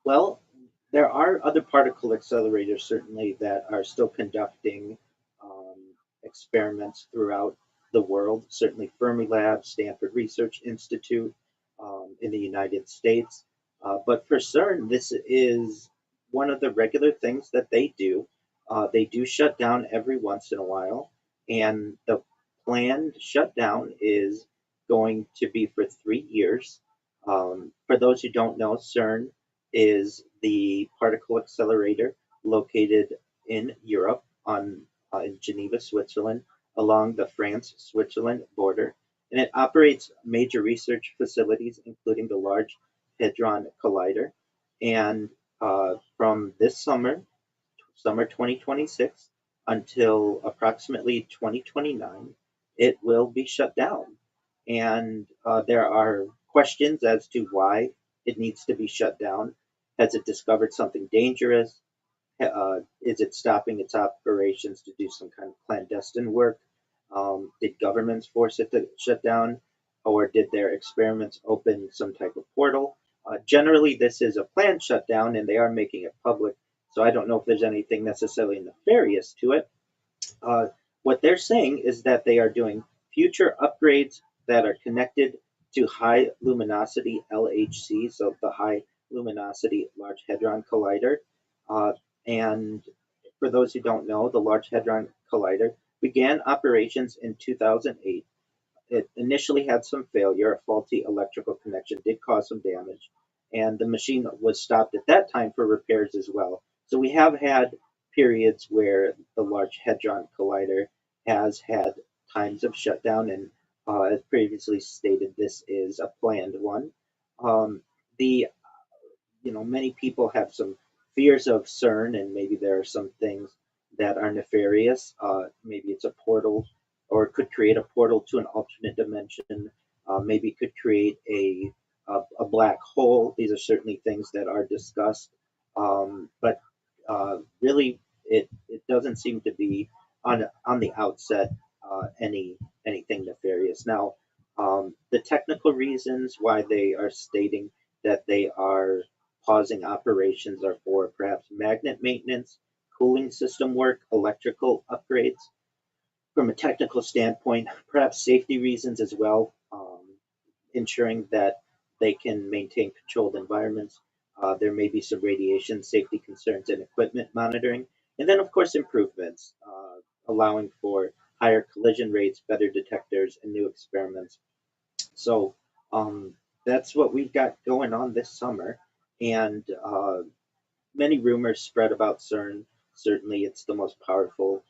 Speaker 5: Well, there are other particle accelerators certainly that are still conducting experiments throughout the world. Certainly, Fermilab, Stanford Research Institute in the United States. But for CERN, this is one of the regular things that they do. They do shut down every once in a while, and the planned shutdown is going to be for 3 years. For those who don't know, CERN is the particle accelerator located in Europe in Geneva, Switzerland, along the France-Switzerland border, and it operates major research facilities, including the Large Hadron Collider. And from this summer 2026, until approximately 2029, it will be shut down. And there are questions as to why it needs to be shut down. Has it discovered something dangerous? Is it stopping its operations to do some kind of clandestine work? Did governments force it to shut down? Or did their experiments open some type of portal? Generally, this is a planned shutdown and they are making it public. So I don't know if there's anything necessarily nefarious to it. What they're saying is that they are doing future upgrades that are connected to high luminosity LHC, so the high luminosity Large Hadron Collider. And for those who don't know, the Large Hadron Collider began operations in 2008. It initially had some failure, a faulty electrical connection did cause some damage, and the machine was stopped at that time for repairs as well. So we have had periods where the Large Hadron Collider has had times of shutdown, and as previously stated, this is a planned one. The Many people have some fears of CERN, and maybe there are some things that are nefarious. Maybe it's a portal, or it could create a portal to an alternate dimension. Maybe it could create a black hole. These are certainly things that are discussed, but really, it doesn't seem to be on the outset anything nefarious. Now, the technical reasons why they are stating that they are pausing operations are for perhaps magnet maintenance, cooling system work, electrical upgrades. From a technical standpoint, perhaps safety reasons as well, ensuring that they can maintain controlled environments. There may be some radiation safety concerns and equipment monitoring. And then, of course, improvements, allowing for higher collision rates, better detectors, and new experiments. So that's what we've got going on this summer. And many rumors spread about CERN. Certainly, it's the most powerful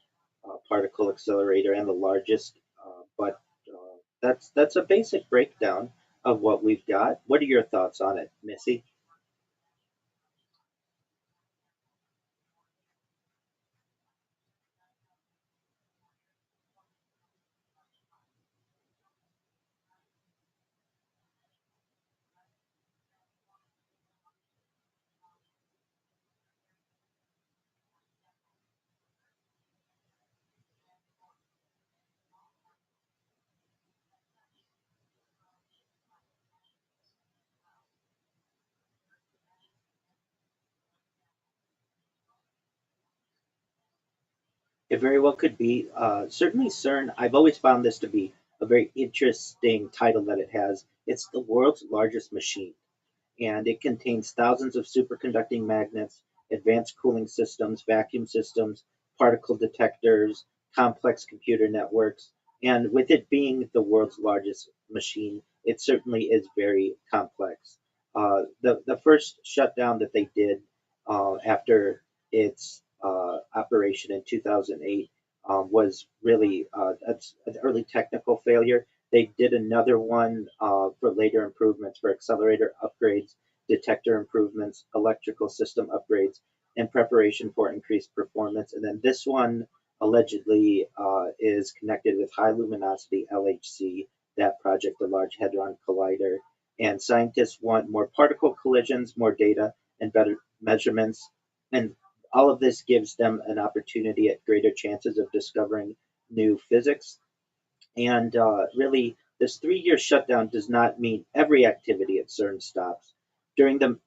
Speaker 5: particle accelerator and the largest. But that's a basic breakdown of what we've got. What are your thoughts on it, Missy? It very well could be. Certainly, CERN, I've always found this to be a very interesting title that it has. It's the world's largest machine, and it contains thousands of superconducting magnets, advanced cooling systems, vacuum systems, particle detectors, complex computer networks. And with it being the world's largest machine, it certainly is very complex. The first shutdown that they did after its operation in 2008 was really an early technical failure. They did another one for later improvements for accelerator upgrades, detector improvements, electrical system upgrades, in preparation for increased performance. And then this one allegedly is connected with high luminosity LHC, that project, the Large Hadron Collider. And scientists want more particle collisions, more data, and better measurements. And all of this gives them an opportunity at greater chances of discovering new physics. And really, this 3 year shutdown does not mean every activity at CERN stops. During the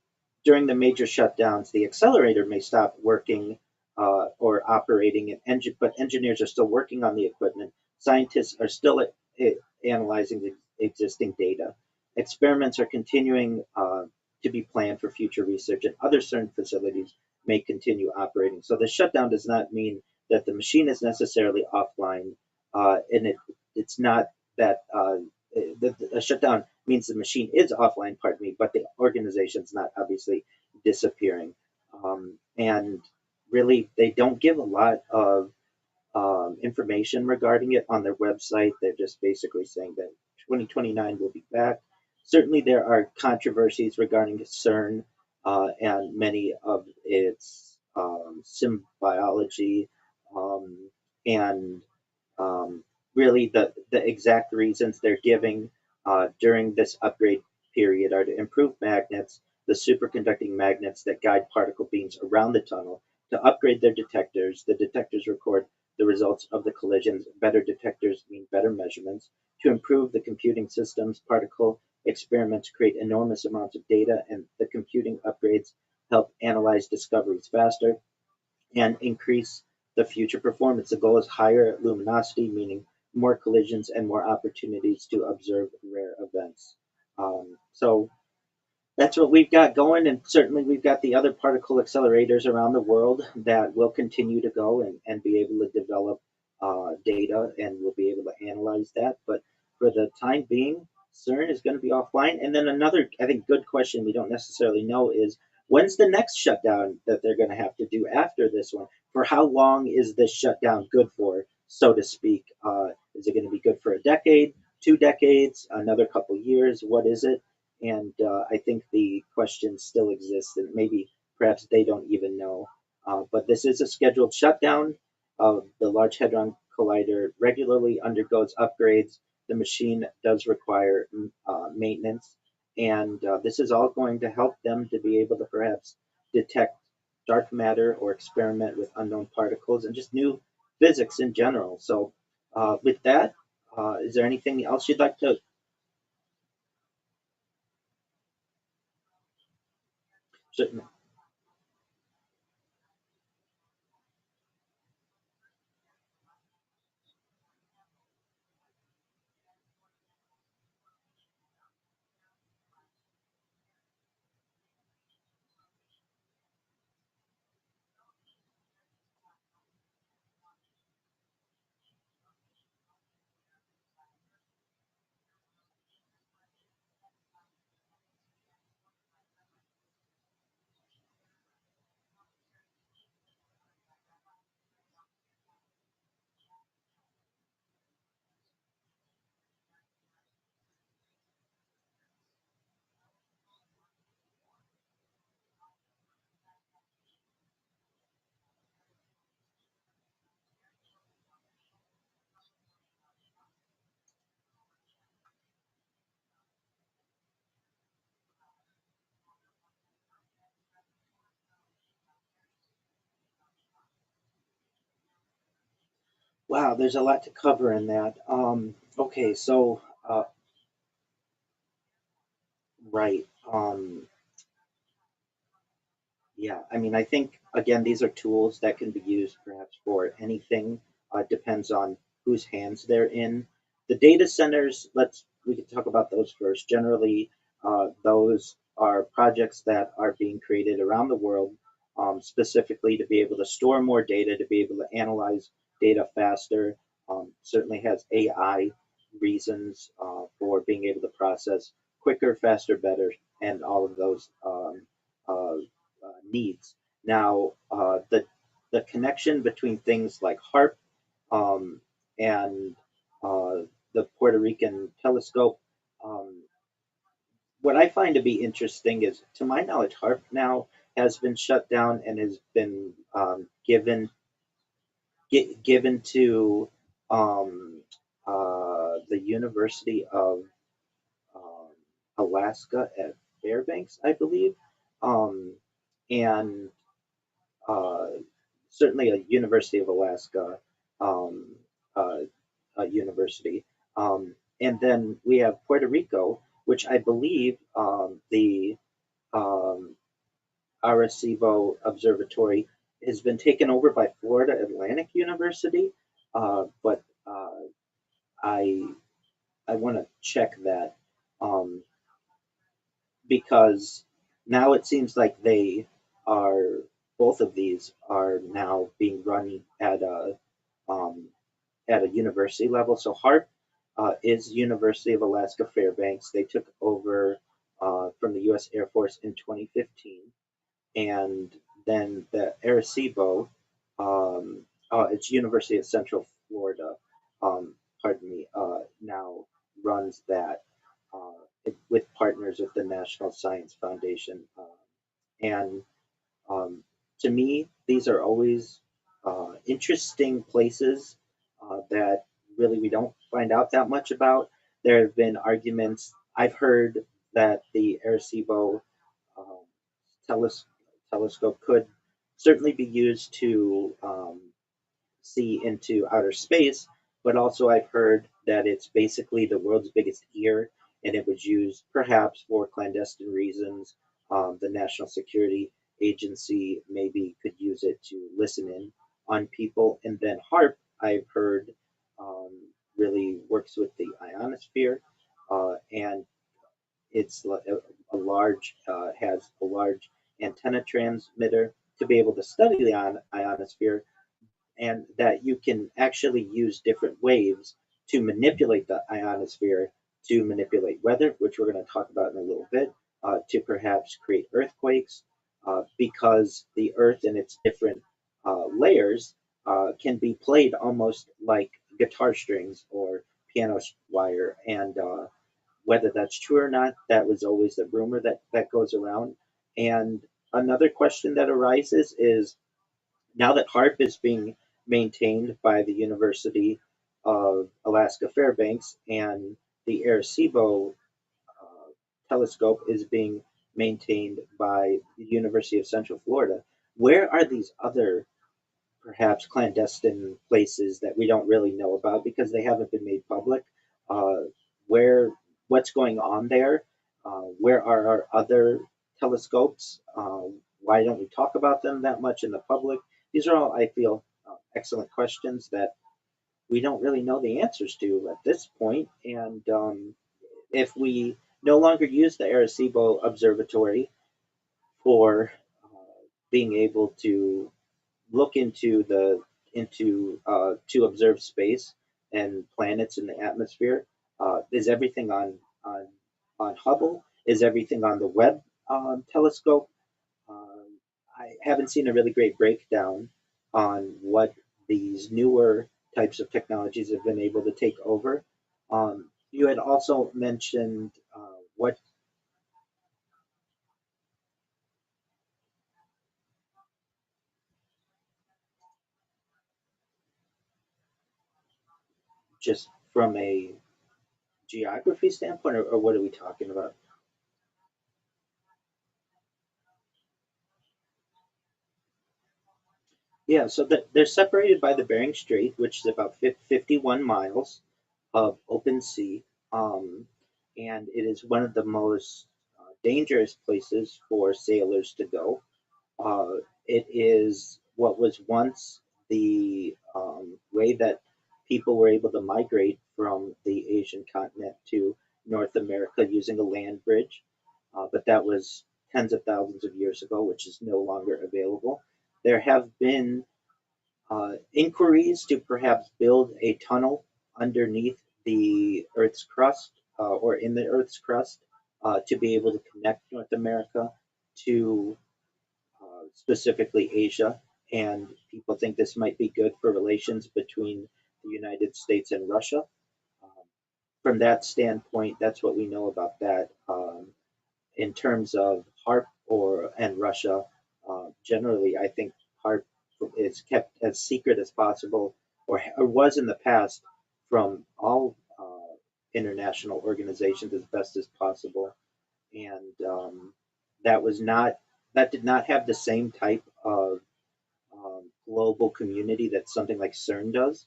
Speaker 5: during the major shutdowns, the accelerator may stop working or operating, but engineers are still working on the equipment. Scientists are still analyzing the existing data. Experiments are continuing to be planned for future research, and other CERN facilities may continue operating. So the shutdown does not mean that the machine is necessarily offline, and it's not that a shutdown means the machine is offline, pardon me, but the organization's not obviously disappearing. And really, they don't give a lot of information regarding it on their website. They're just basically saying that 2029 will be back. Certainly, there are controversies regarding CERN and many of its symbiology and um, really the exact reasons they're giving during this upgrade period are to improve magnets, the superconducting magnets that guide particle beams around the tunnel, to upgrade their detectors. The detectors record the results of the collisions. Better detectors mean better measurements. To improve the computing systems, particle experiments create enormous amounts of data, and the computing upgrades help analyze discoveries faster and increase the future performance. The goal is higher luminosity, meaning more collisions and more opportunities to observe rare events. So that's what we've got going, and certainly we've got the other particle accelerators around the world that will continue to go and be able to develop data, and we'll be able to analyze that. But for the time being, CERN is going to be offline. And then another, I think, good question we don't necessarily know is when's the next shutdown that they're going to have to do after this one? For how long is this shutdown good for, so to speak? Is it going to be good for a decade, 2 decades, another couple years? What is it? And I think the question still exists, and maybe perhaps they don't even know. But this is a scheduled shutdown. The Large Hadron Collider regularly undergoes upgrades. The machine does require maintenance, and this is all going to help them to be able to perhaps detect dark matter or experiment with unknown particles and just new physics in general. So, with that, is there anything else you'd like to? Certainly. Wow, there's a lot to cover in that. Okay, so right. Yeah, I mean, I think again, these are tools that can be used perhaps for anything. Depends on whose hands they're in. The data centers, we can talk about those first. Generally, those are projects that are being created around the world, specifically to be able to store more data, to be able to analyze data faster. Certainly has AI reasons for being able to process quicker, faster, better, and all of those uh, needs. Now, the connection between things like HARP um, and the Puerto Rican telescope, um, what I find to be interesting is, to my knowledge, HARP now has been shut down and has been given to um, the University of um, Alaska at Fairbanks, I believe. Um, and uh, Certainly a University of Alaska um, uh, university. And then we have Puerto Rico, which I believe the um, Arecibo Observatory has been taken over by Florida Atlantic University. But I I want to check that um, because now it seems like they are both of these are now being run um, at a university level. So HARP is University of Alaska Fairbanks. They took over from the U.S. Air Force in 2015, and then the Arecibo, it's University of Central Florida. Pardon me. Now runs that with partners with the National Science Foundation, and um, to me, these are always interesting places that really we don't find out that much about. There have been arguments. I've heard that the Arecibo um, teles- telescope could certainly be used to see into outer space, but also I've heard that it's basically the world's biggest ear, and it was used perhaps for clandestine reasons. The National Security Agency maybe could use it to listen in on people. And then HARP, I've heard, um, really works with the ionosphere, and it's a large has a large antenna transmitter to be able to study the ionosphere, and that you can actually use different waves to manipulate the ionosphere to manipulate weather, which we're going to talk about in a little bit, to perhaps create earthquakes, because the Earth and its different layers can be played almost like guitar strings or piano wire. And whether that's true or not, that was always the rumor that goes around. And another question that arises is, now that HARP is being maintained by the University of Alaska Fairbanks and the Arecibo telescope is being maintained by the University of Central Florida, where are these other perhaps clandestine places that we don't really know about because they haven't been made public? Uh, where what's going on there? Where are our other telescopes? Why don't we talk about them that much in the public? These are all, I feel, excellent questions that we don't really know the answers to at this point. And if we no longer use the Arecibo Observatory for being able to look to observe space and planets in the atmosphere. Is everything on Hubble? Is everything on the Webb telescope? I haven't seen a really great breakdown on what these newer types of technologies have been able to take over. You had also mentioned what just from a geography standpoint, or what are we talking about? Yeah, so they're separated by the Bering Strait, which is about 51 miles of open sea, and it is one of the most dangerous places for sailors to go. It is what was once the way that people were able to migrate from the Asian continent to North America using a land bridge, but that was tens of thousands of years ago, which is no longer available. There have been inquiries to perhaps build a tunnel underneath the Earth's crust or in the Earth's crust to be able to connect North America to specifically Asia. And people think this might be good for relations between the United States and Russia. Um, from that standpoint, that's what we know about that. In terms of HARP or and Russia, generally, I think HARP is kept as secret as possible, or was in the past from all international organizations as best as possible, and that was not that did not have the same type of global community that something like CERN does.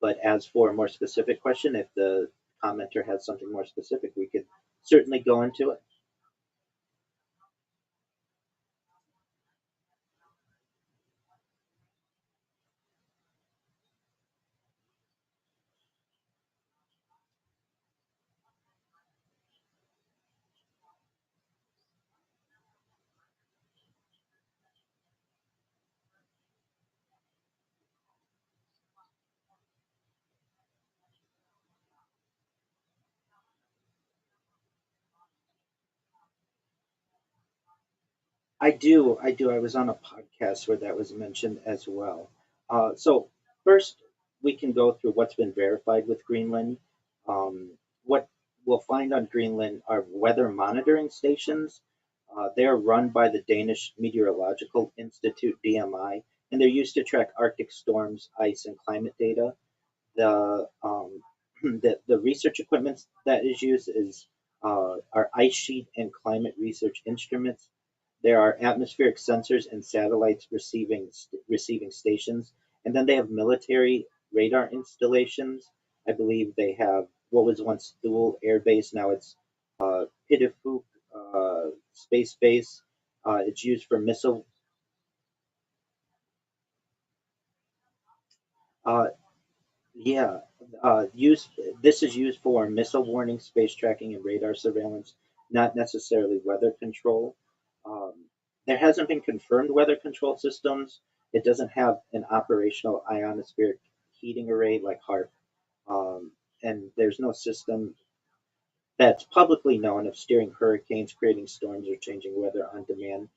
Speaker 5: But as for a more specific question, if the commenter has something more specific, we could certainly go into it. I do. I was on a podcast where that was mentioned as well. So first, we can go through what's been verified with Greenland. What we'll find on Greenland are weather monitoring stations. They are run by the Danish Meteorological Institute (DMI), and they're used to track Arctic storms, ice, and climate data. The the research equipment that is used is are ice sheet and climate research instruments. There are atmospheric sensors and satellites receiving stations, and then they have military radar installations. I believe they have what was once Thule Air Base, now it's Pituffik Space Base. It's used for missile. Uh, Yeah, use this is used for missile warning, space tracking, and radar surveillance, not necessarily weather control. Um, there hasn't been confirmed weather control systems. It doesn't have an operational ionospheric heating array like HARP, and there's no system that's publicly known of steering hurricanes, creating storms, or changing weather on demand.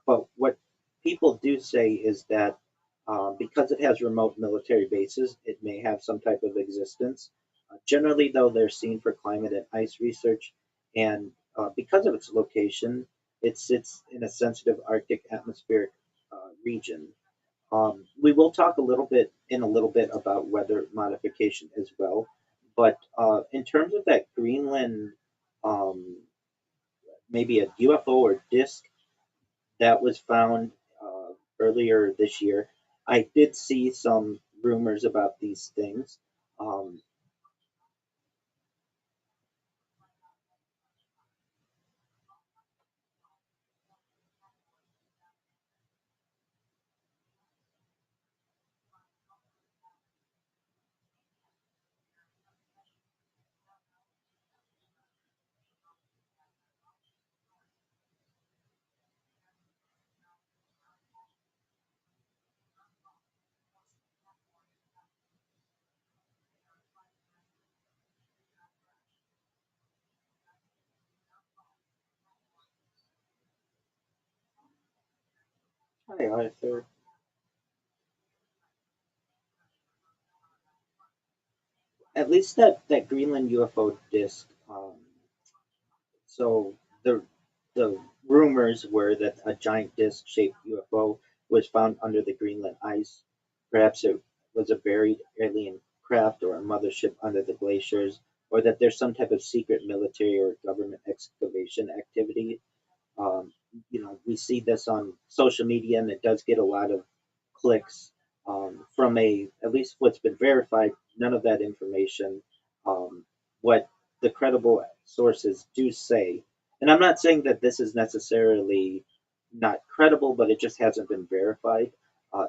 Speaker 5: But what people do say is that because it has remote military bases, it may have some type of existence. Generally, though, they're seen for climate and ice research, and because of its location, it sits in a sensitive Arctic atmospheric region. We will talk a little bit about weather modification as well, but in terms of that Greenland, um, maybe a UFO or disk that was found earlier this year, I did see some rumors about these things. Um, Hi, Arthur. At least that Greenland UFO disk. So the rumors were that a giant disc-shaped UFO was found under the Greenland ice. Perhaps it was a buried alien craft or a mothership under the glaciers, or that there's some type of secret military or government excavation activity. Um, we see this on social media, and it does get a lot of clicks. From a at least what's been verified, none of that information. What the credible sources do say, and I'm not saying that this is necessarily not credible, but it just hasn't been verified.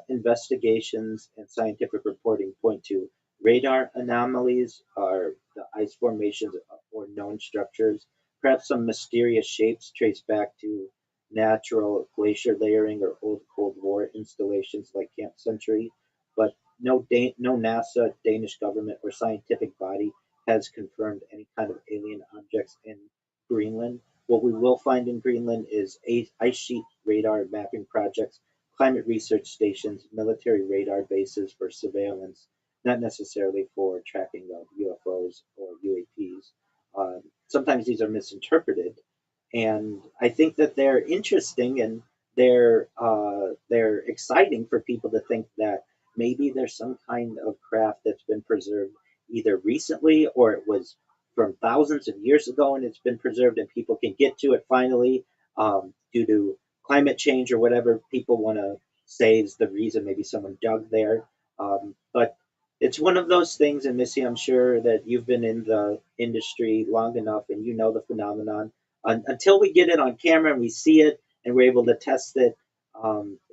Speaker 5: Investigations and scientific reporting point to radar anomalies, or the ice formations or known structures, perhaps some mysterious shapes traced back to natural glacier layering or old Cold War installations like Camp Century, but no NASA, Danish government, or scientific body has confirmed any kind of alien objects in Greenland. What we will find in Greenland is ice sheet radar mapping projects, climate research stations, military radar bases for surveillance, not necessarily for tracking of UFOs or UAPs. Sometimes these are misinterpreted, and I think that they're interesting and they're exciting for people to think that maybe there's some kind of craft that's been preserved either recently or it was from thousands of years ago and it's been preserved and people can get to it finally, due to climate change or whatever people want to say is the reason. Maybe someone dug there, but it's one of those things. And Missy, I'm sure that you've been in the industry long enough and you know the phenomenon. Until we get it on camera and we see it and we're able to test it,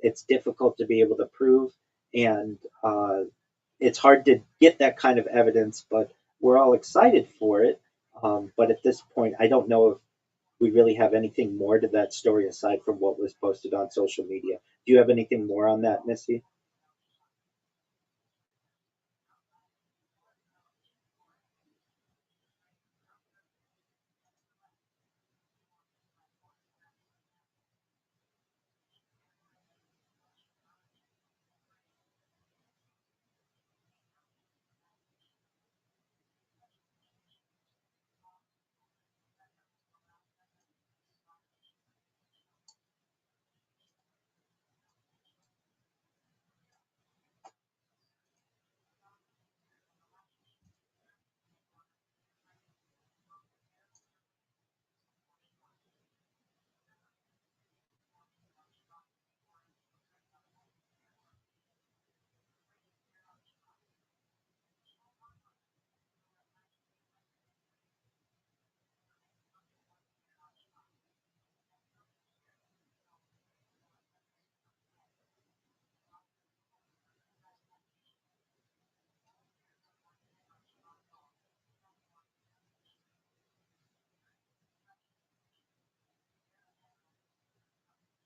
Speaker 5: it's difficult to be able to prove. And it's hard to get that kind of evidence, but we're all excited for it. But at this point, I don't know if we really have anything more to that story aside from what was posted on social media. Do you have anything more on that, Missy?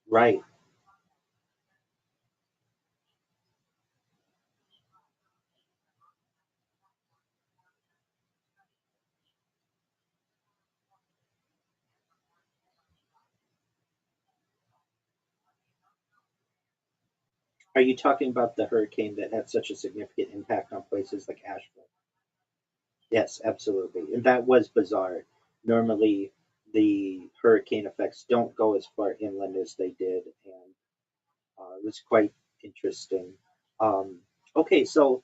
Speaker 5: Right. Are you talking about the hurricane that had such a significant impact on places like Asheville? Yes, absolutely. And that was bizarre. Normally, the hurricane effects don't go as far inland as they did, and it was quite interesting. Um, okay, so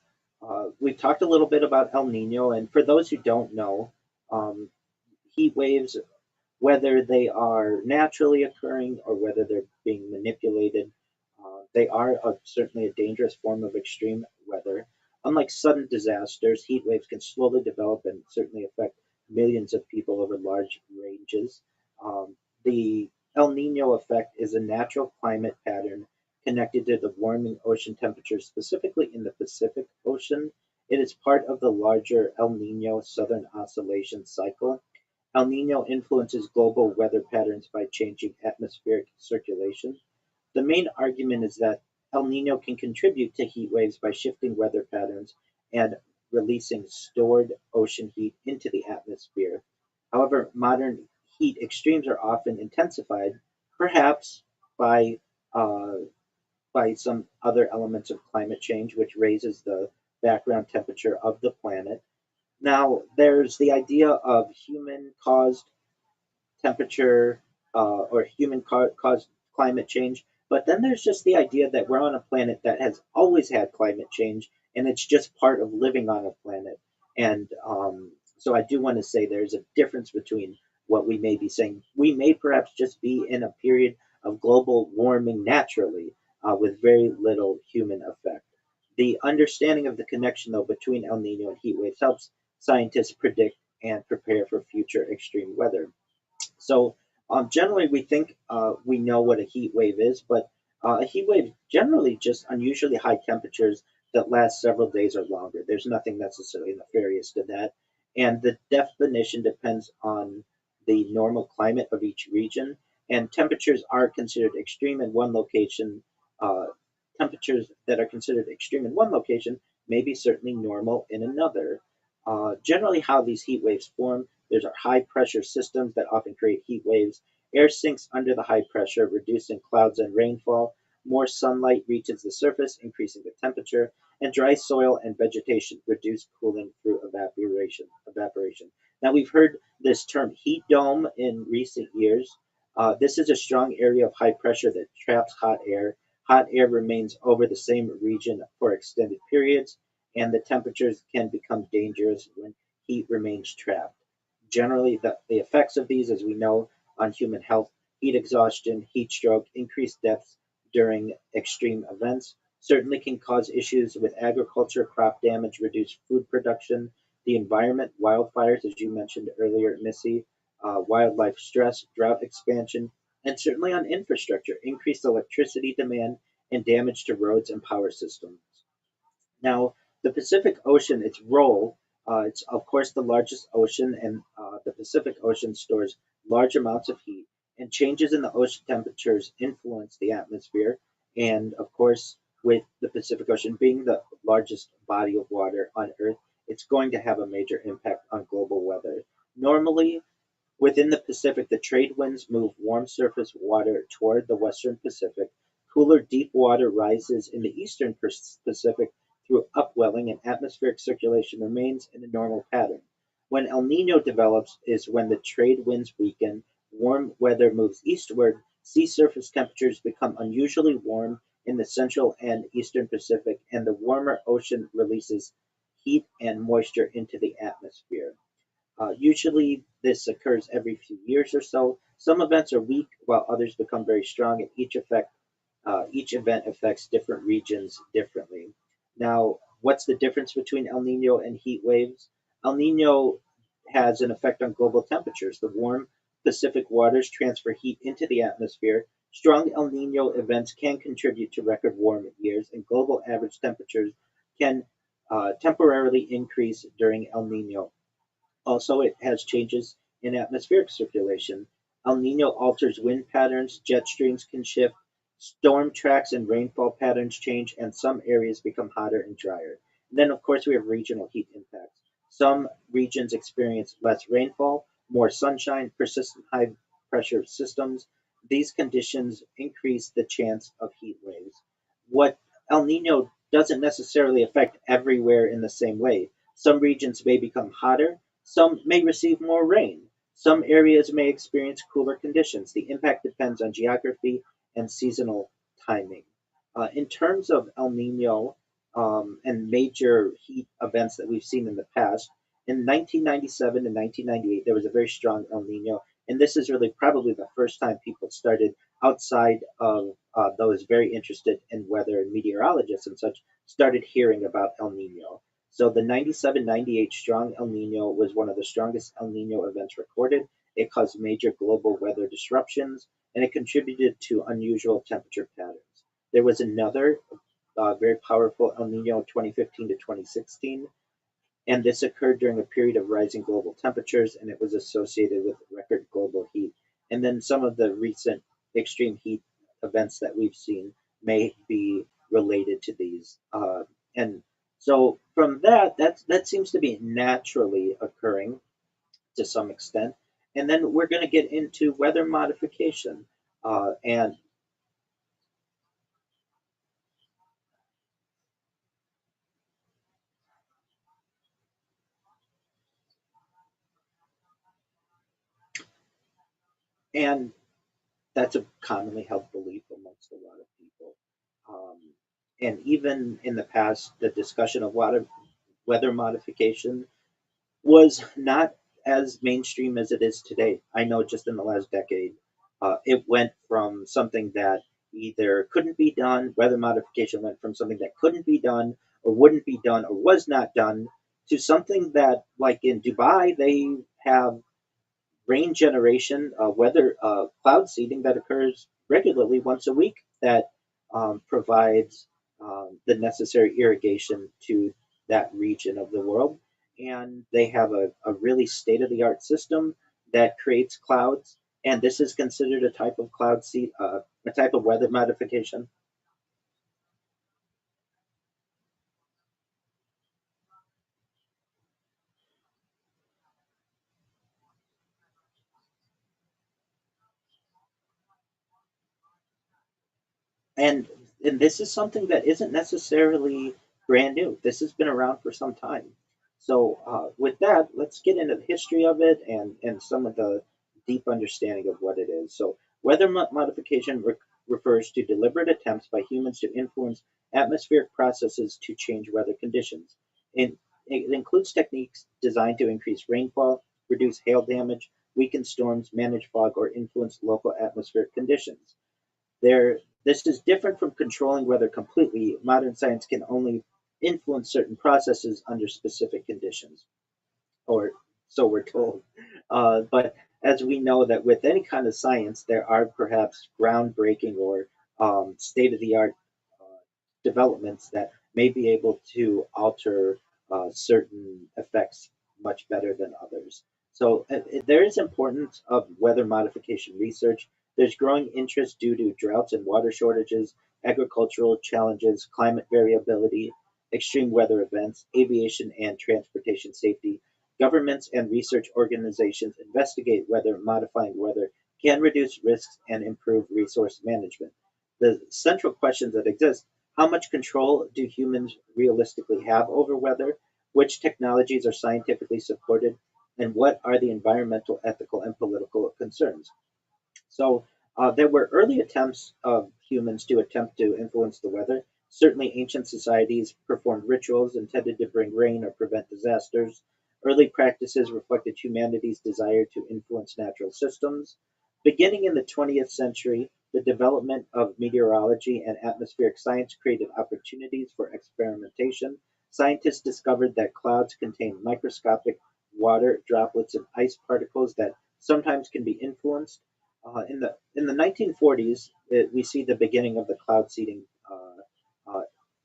Speaker 5: we've talked a little bit about El Nino, and for those who don't know, um, heat waves, whether they are naturally occurring or whether they're being manipulated, they are certainly a dangerous form of extreme weather. Unlike sudden disasters, heat waves can slowly develop and certainly affect millions of people over large ranges. The El Nino effect is a natural climate pattern connected to the warming ocean temperatures, specifically in the Pacific Ocean. It is part of the larger El Nino Southern Oscillation cycle. El Nino influences global weather patterns by changing atmospheric circulation. The main argument is that El Nino can contribute to heat waves by shifting weather patterns and releasing stored ocean heat into the atmosphere. However, modern heat extremes are often intensified, perhaps by uh, some other elements of climate change, which raises the background temperature of the planet. Now, there's the idea of human caused temperature, or human caused climate change. But then there's just the idea that we're on a planet that has always had climate change, and it's just part of living on a planet. And so I do want to say there's a difference between what we may be saying. We may perhaps just be in a period of global warming naturally, with very little human effect. The understanding of the connection, though, between El Nino and heat waves helps scientists predict and prepare for future extreme weather. So Generally, we think we know what a heat wave is, but a heat wave generally just unusually high temperatures that last several days or longer. There's nothing necessarily nefarious to that, and the definition depends on the normal climate of each region. And temperatures are considered extreme in one location. Uh, Temperatures that are considered extreme in one location may be certainly normal in another. Generally, how these heat waves form, there's our high pressure systems that often create heat waves. Air sinks under the high pressure, reducing clouds and rainfall. More sunlight reaches the surface, increasing the temperature, and dry soil and vegetation reduce cooling through evaporation. Now, we've heard this term heat dome in recent years. This is a strong area of high pressure that traps hot air. Hot air remains over the same region for extended periods, and the temperatures can become dangerous when heat remains trapped. Generally, the effects of these, as we know, on human health, heat exhaustion, heat stroke, increased deaths during extreme events, certainly can cause issues with agriculture, crop damage, reduced food production, the environment, wildfires, as you mentioned earlier, Missy, wildlife stress, drought expansion, and certainly on infrastructure, increased electricity demand, and damage to roads and power systems. Now, the Pacific Ocean, its role, it's of course the largest ocean, and the Pacific Ocean stores large amounts of heat, and changes in the ocean temperatures influence the atmosphere. And of course, with the Pacific Ocean being the largest body of water on Earth, it's going to have a major impact on global weather. Normally, within the Pacific, the trade winds move warm surface water toward the western Pacific. Cooler deep water rises in the eastern Pacific through upwelling, and atmospheric circulation remains in a normal pattern. When El Nino develops is when the trade winds weaken, warm weather moves eastward, sea surface temperatures become unusually warm in the central and eastern Pacific, and the warmer ocean releases heat and moisture into the atmosphere. Usually, this occurs every few years or so. Some events are weak, while others become very strong, and each event affects different regions differently. Now, what's the difference between El Nino and heat waves? El Nino has an effect on global temperatures. The warm Pacific waters transfer heat into the atmosphere. Strong El Nino events can contribute to record warm years, and global average temperatures can temporarily increase during El Nino. Also, it has changes in atmospheric circulation. El Nino alters wind patterns, jet streams can shift, storm tracks and rainfall patterns change, and some areas become hotter and drier. And then, of course, we have regional heat impacts. Some regions experience less rainfall, more sunshine, persistent high pressure systems. These conditions increase the chance of heat waves. What El Nino doesn't necessarily affect everywhere in the same way. Some regions may become hotter, some may receive more rain. Some areas may experience cooler conditions. The impact depends on geography and seasonal timing. In terms of El Nino and major heat events that we've seen in the past, in 1997 and 1998, there was a very strong El Nino. And this is really probably the first time people started outside of those very interested in weather and meteorologists and such started hearing about El Nino. So the 97-98 strong El Nino was one of the strongest El Nino events recorded. It caused major global weather disruptions, and it contributed to unusual temperature patterns. There was another very powerful El Nino 2015 to 2016, and this occurred during a period of rising global temperatures, and it was associated with record global heat. And then some of the recent extreme heat events that we've seen may be related to these. And so from that seems to be naturally occurring to some extent. And then we're going to get into weather modification. And and that's a commonly held belief amongst a lot of people. Um, and even in the past, the discussion of weather modification was not as mainstream as it is today. I know just in the last decade, it went from something that either couldn't be done, weather modification went from something that couldn't be done or wouldn't be done or was not done to something that, like in Dubai, they have rain generation, weather, cloud seeding that occurs regularly once a week that provides the necessary irrigation to that region of the world. And they have a really state of the art system that creates clouds. And this is considered a type of a type of weather modification. And and this is something that isn't necessarily brand new. This has been around for some time. So with that, let's get into the history of it and some of the deep understanding of what it is. So modification refers to deliberate attempts by humans to influence atmospheric processes to change weather conditions. And it includes techniques designed to increase rainfall, reduce hail damage, weaken storms, manage fog, or influence local atmospheric conditions. This is different from controlling weather completely. Modern science can only influence certain processes under specific conditions, or so we're told. But as we know that with any kind of science, there are perhaps groundbreaking or state-of-the-art developments that may be able to alter certain effects much better than others. So there is importance of weather modification research. There's growing interest due to droughts and water shortages, agricultural challenges, climate variability, extreme weather events, aviation and transportation safety. Governments and research organizations investigate whether modifying weather can reduce risks and improve resource management. The central questions that exist: how much control do humans realistically have over weather? Which technologies are scientifically supported? And what are the environmental, ethical, and political concerns? So there were early attempts of humans to attempt to influence the weather. Certainly, ancient societies performed rituals intended to bring rain or prevent disasters. Early practices reflected humanity's desire to influence natural systems. Beginning in the 20th century, the development of meteorology and atmospheric science created opportunities for experimentation. Scientists discovered that clouds contain microscopic water droplets and ice particles that sometimes can be influenced. In the 1940s, we see the beginning of the cloud seeding uh,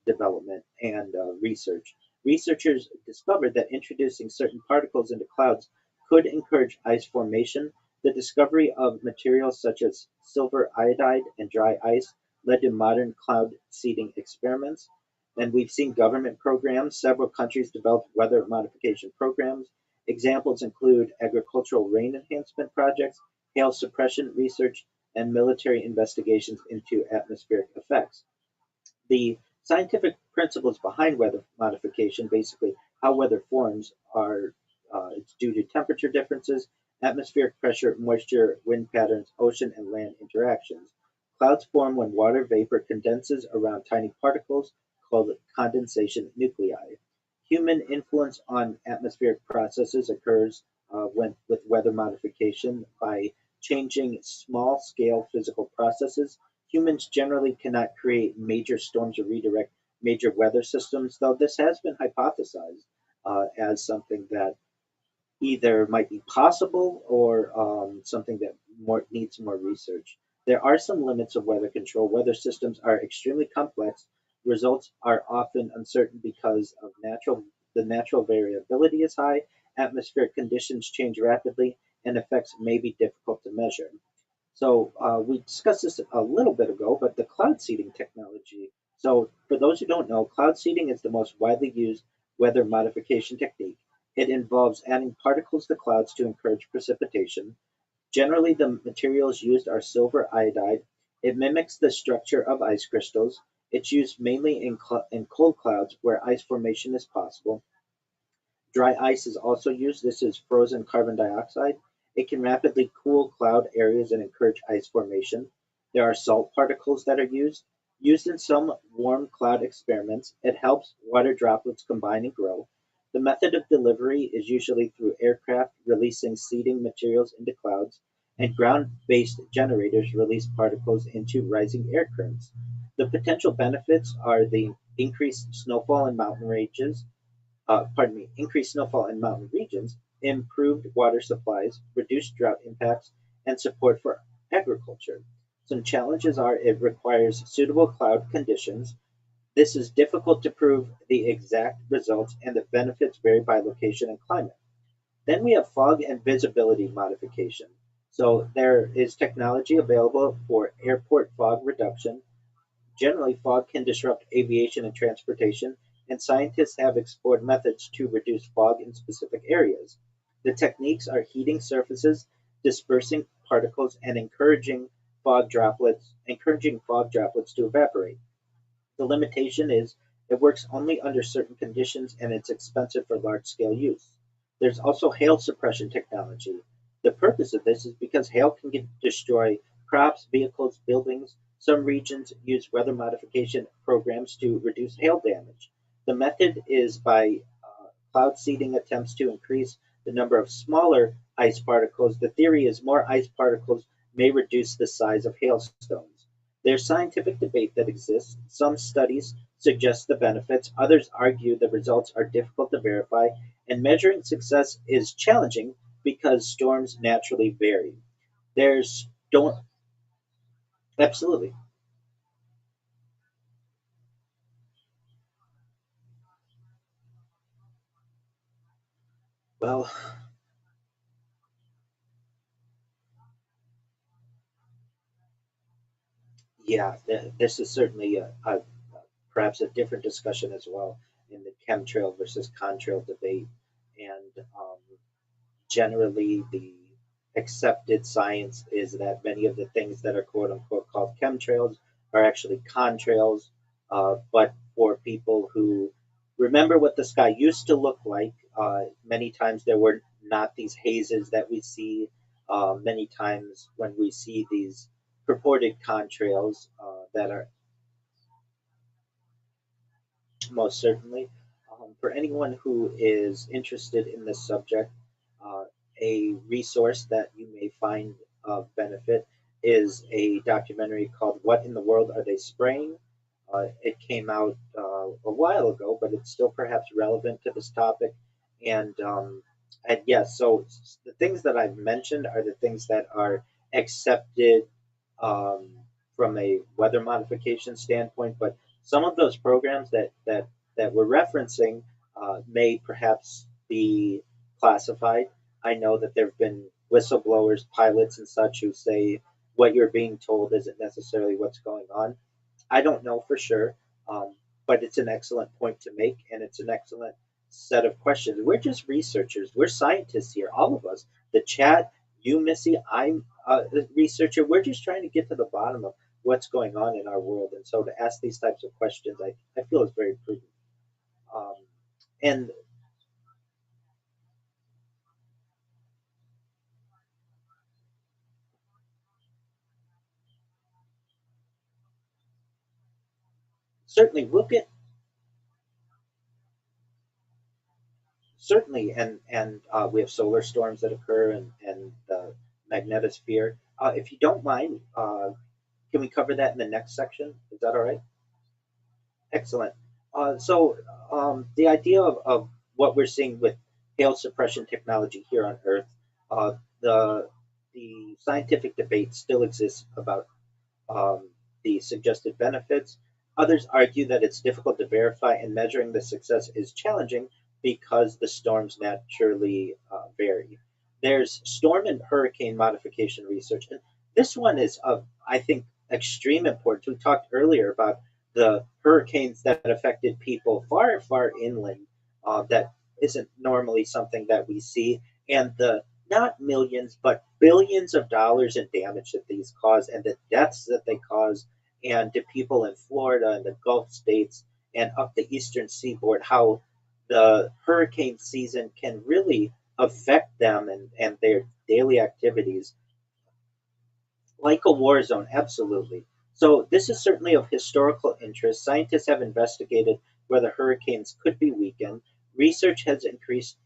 Speaker 5: development and research. Researchers discovered that introducing certain particles into clouds could encourage ice formation. The discovery of materials such as silver iodide and dry ice led to modern cloud seeding experiments. And we've seen government programs. Several countries developed weather modification programs. Examples include agricultural rain enhancement projects, hail suppression research, and military investigations into atmospheric effects. The scientific principles behind weather modification, basically how weather forms, are it's due to temperature differences, atmospheric pressure, moisture, wind patterns, ocean and land interactions. Clouds form when water vapor condenses around tiny particles called condensation nuclei. Human influence on atmospheric processes occurs with weather modification by changing small scale physical processes. Humans generally cannot create major storms or redirect major weather systems, though this has been hypothesized as something that either might be possible or something that needs more research. There are some limits of weather control. Weather systems are extremely complex. Results are often uncertain because of the natural variability is high, atmospheric conditions change rapidly, and effects may be difficult to measure. So we discussed this a little bit ago, but the cloud seeding technology. So for those who don't know, cloud seeding is the most widely used weather modification technique. It involves adding particles to clouds to encourage precipitation. Generally, the materials used are silver iodide. It mimics the structure of ice crystals. It's used mainly in cold clouds where ice formation is possible. Dry ice is also used. This is frozen carbon dioxide. It can rapidly cool cloud areas and encourage ice formation. There are salt particles that are used. Used in some warm cloud experiments, it helps water droplets combine and grow. The method of delivery is usually through aircraft releasing seeding materials into clouds, and ground based generators release particles into rising air currents. The potential benefits are the increased snowfall in mountain ranges, increased snowfall in mountain regions, improved water supplies, reduced drought impacts, and support for agriculture. Some challenges are it requires suitable cloud conditions. This is difficult to prove the exact results, and the benefits vary by location and climate. Then we have fog and visibility modification. So there is technology available for airport fog reduction. Generally, fog can disrupt aviation and transportation, and scientists have explored methods to reduce fog in specific areas. The techniques are heating surfaces, dispersing particles, and encouraging fog droplets to evaporate. The limitation is it works only under certain conditions and it's expensive for large scale use. There's also hail suppression technology. The purpose of this is because hail can destroy crops, vehicles, buildings. Some regions use weather modification programs to reduce hail damage. The method is by cloud seeding attempts to increase the number of smaller ice particles. The theory is more ice particles may reduce the size of hailstones. There's scientific debate that exists. Some studies suggest the benefits, others argue the results are difficult to verify, and measuring success is challenging because storms naturally vary. There's don't Absolutely. Well, yeah, this is certainly perhaps a different discussion as well in the chemtrail versus contrail debate. And generally, the accepted science is that many of the things that are quote unquote called chemtrails are actually contrails. But for people who remember what the sky used to look like, many times there were not these hazes that we see. Many times when we see these purported contrails that are most certainly. For anyone who is interested in this subject, uh, a resource that you may find of benefit is a documentary called What in the World Are They Spraying? It came out a while ago, but it's still perhaps relevant to this topic. And, and yes, so the things that I've mentioned are the things that are accepted um, from a weather modification standpoint, but some of those programs that we're referencing may perhaps be classified. I know that there have been whistleblowers, pilots, and such who say what you're being told isn't necessarily what's going on. I don't know for sure, um, but it's an excellent point to make, and it's an excellent set of questions. We're just researchers. We're scientists here, all of us. The chat, you, Missy, I'm a researcher. We're just trying to get to the bottom of what's going on in our world, and so to ask these types of questions, I feel is very prudent. Um, and certainly, we'll get certainly, and we have solar storms that occur and the magnetosphere. If you don't mind, can we cover that in the next section? Is that all right? Excellent. The idea of what we're seeing with hail suppression technology here on Earth, uh, the the scientific debate still exists about the suggested benefits. Others argue that it's difficult to verify, and measuring the success is challenging because the storms naturally vary. There's storm and hurricane modification research, and this one is of, I think, extreme importance. We talked earlier about the hurricanes that affected people far, far inland. That isn't normally something that we see, and the not millions, but billions of dollars in damage that these cause and the deaths that they cause, and to people in Florida and the Gulf states and up the eastern seaboard, how the hurricane season can really affect them and their daily activities like a war zone, absolutely. So this is certainly of historical interest. Scientists have investigated whether hurricanes could be weakened. Research has increased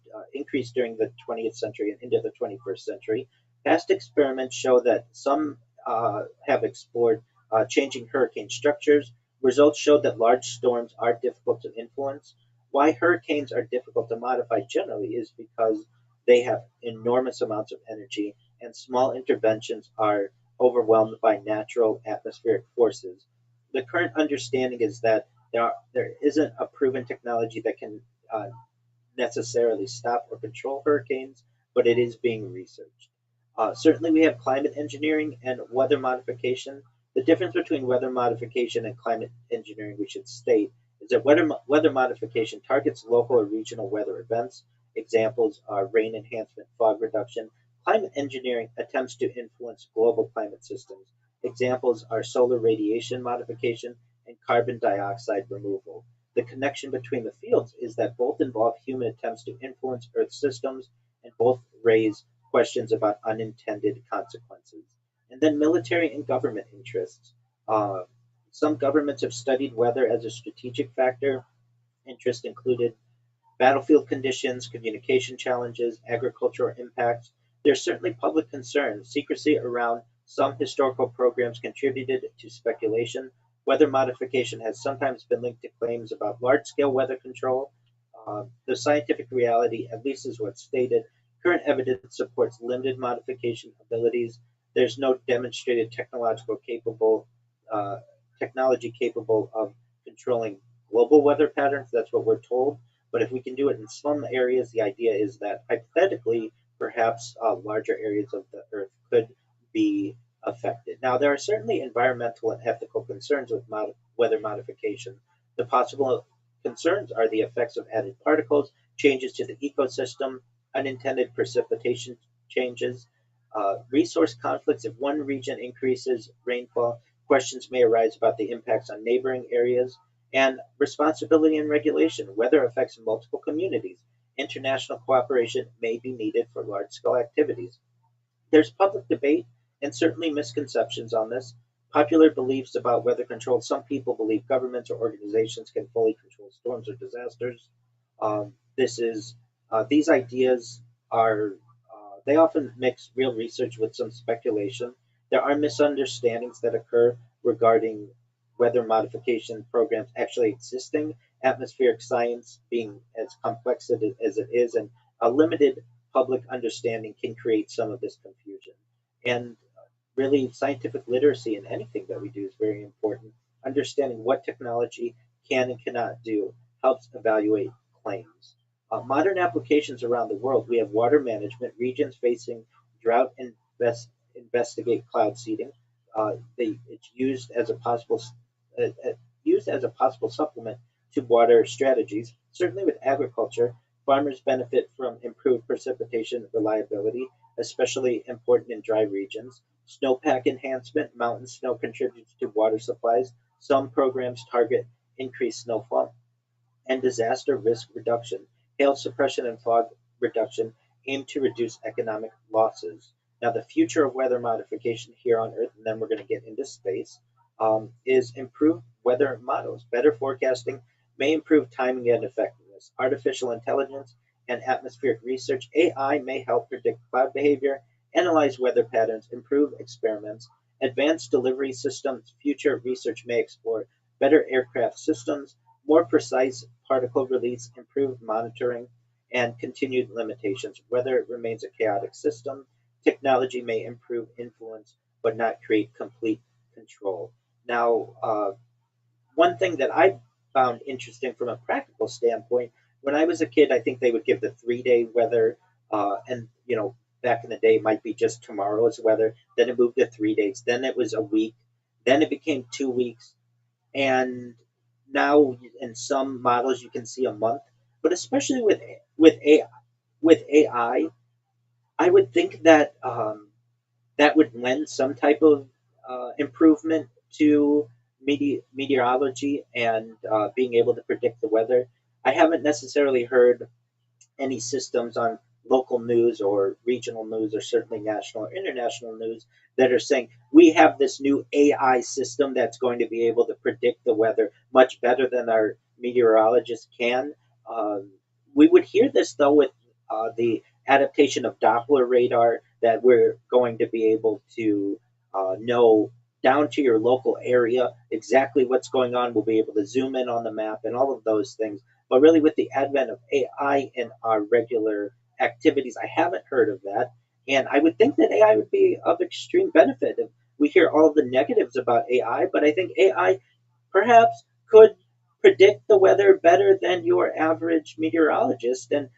Speaker 5: during the 20th century and into the 21st century. Past experiments show that some have explored changing hurricane structures. Results show that large storms are difficult to influence. Why hurricanes are difficult to modify generally is because They have enormous amounts of energy, and small interventions are overwhelmed by natural atmospheric forces. The current understanding is that there isn't a proven technology that can necessarily stop or control hurricanes, but it is being researched. Certainly, we have climate engineering and weather modification. The difference between weather modification and climate engineering, we should state, is that weather modification targets local or regional weather events. Examples are rain enhancement, fog reduction. Climate engineering attempts to influence global climate systems. Examples are solar radiation modification and carbon dioxide removal. The connection between the fields is that both involve human attempts to influence Earth systems and both raise questions about unintended consequences. And then military and government interests. Uh, some governments have studied weather as a strategic factor. Interest included battlefield conditions, communication challenges, agricultural impacts. There's certainly public concern. Secrecy around some historical programs contributed to speculation. Weather modification has sometimes been linked to claims about large scale weather control. The scientific reality, at least is what's stated, current evidence supports limited modification abilities. There's no demonstrated uh, technology capable of controlling global weather patterns. That's what we're told. But if we can do it in some areas, the idea is that hypothetically, perhaps larger areas of the Earth could be affected. Now, there are certainly environmental and ethical concerns with weather modification. The possible concerns are the effects of added particles, changes to the ecosystem, unintended precipitation changes, resource conflicts. If one region increases rainfall, questions may arise about the impacts on neighboring areas, and responsibility and regulation. Weather affects multiple communities. International cooperation may be needed for large scale activities. There's public debate and certainly misconceptions on this. Popular beliefs about weather control. Some people believe governments or organizations can fully control storms or disasters. This is these ideas are they often mix real research with some speculation. There are misunderstandings that occur regarding weather modification programs actually existing, atmospheric science being as complex as it is, and a limited public understanding can create some of this confusion. And really, scientific literacy in anything that we do is very important. Understanding what technology can and cannot do helps evaluate claims. Modern applications around the world, we have water management, regions facing drought investigate cloud seeding. It's uh, used as a possible supplement to water strategies. Certainly with agriculture, farmers benefit from improved precipitation reliability, especially important in dry regions. Snowpack enhancement, mountain snow contributes to water supplies. Some programs target increased snowfall and disaster risk reduction. Hail suppression and fog reduction aim to reduce economic losses. Now, the future of weather modification here on Earth, and then we're going to get into space, is improved weather models. Better forecasting may improve timing and effectiveness. Artificial intelligence and atmospheric research, AI may help predict cloud behavior, analyze weather patterns, improve experiments. Advanced delivery systems, future research may explore better aircraft systems, more precise particle release, improved monitoring, and continued limitations. Weather remains a chaotic system. Technology may improve influence, but not create complete control. Now, one thing that I found interesting from a practical standpoint, when I was a kid, I think they would give the 3 day weather, and back in the day, it might be just tomorrow's weather. Then it moved to 3 days. Then it was a week. Then it became 2 weeks, and now in some models you can see a month. But especially with AI, I would think that that would lend some type of improvement to meteorology and being able to predict the weather. I haven't necessarily heard any systems on local news or regional news or certainly national or international news that are saying we have this new AI system that's going to be able to predict the weather much better than our meteorologists can. Um, we would hear this though with the adaptation of Doppler radar that we're going to be able to know down to your local area exactly what's going on. We'll be able to zoom in on the map and all of those things. But really, with the advent of AI in our regular activities. I haven't heard of that. And I would think that AI would be of extreme benefit. We hear all of the negatives about AI, but I think AI perhaps could predict the weather better than your average meteorologist. And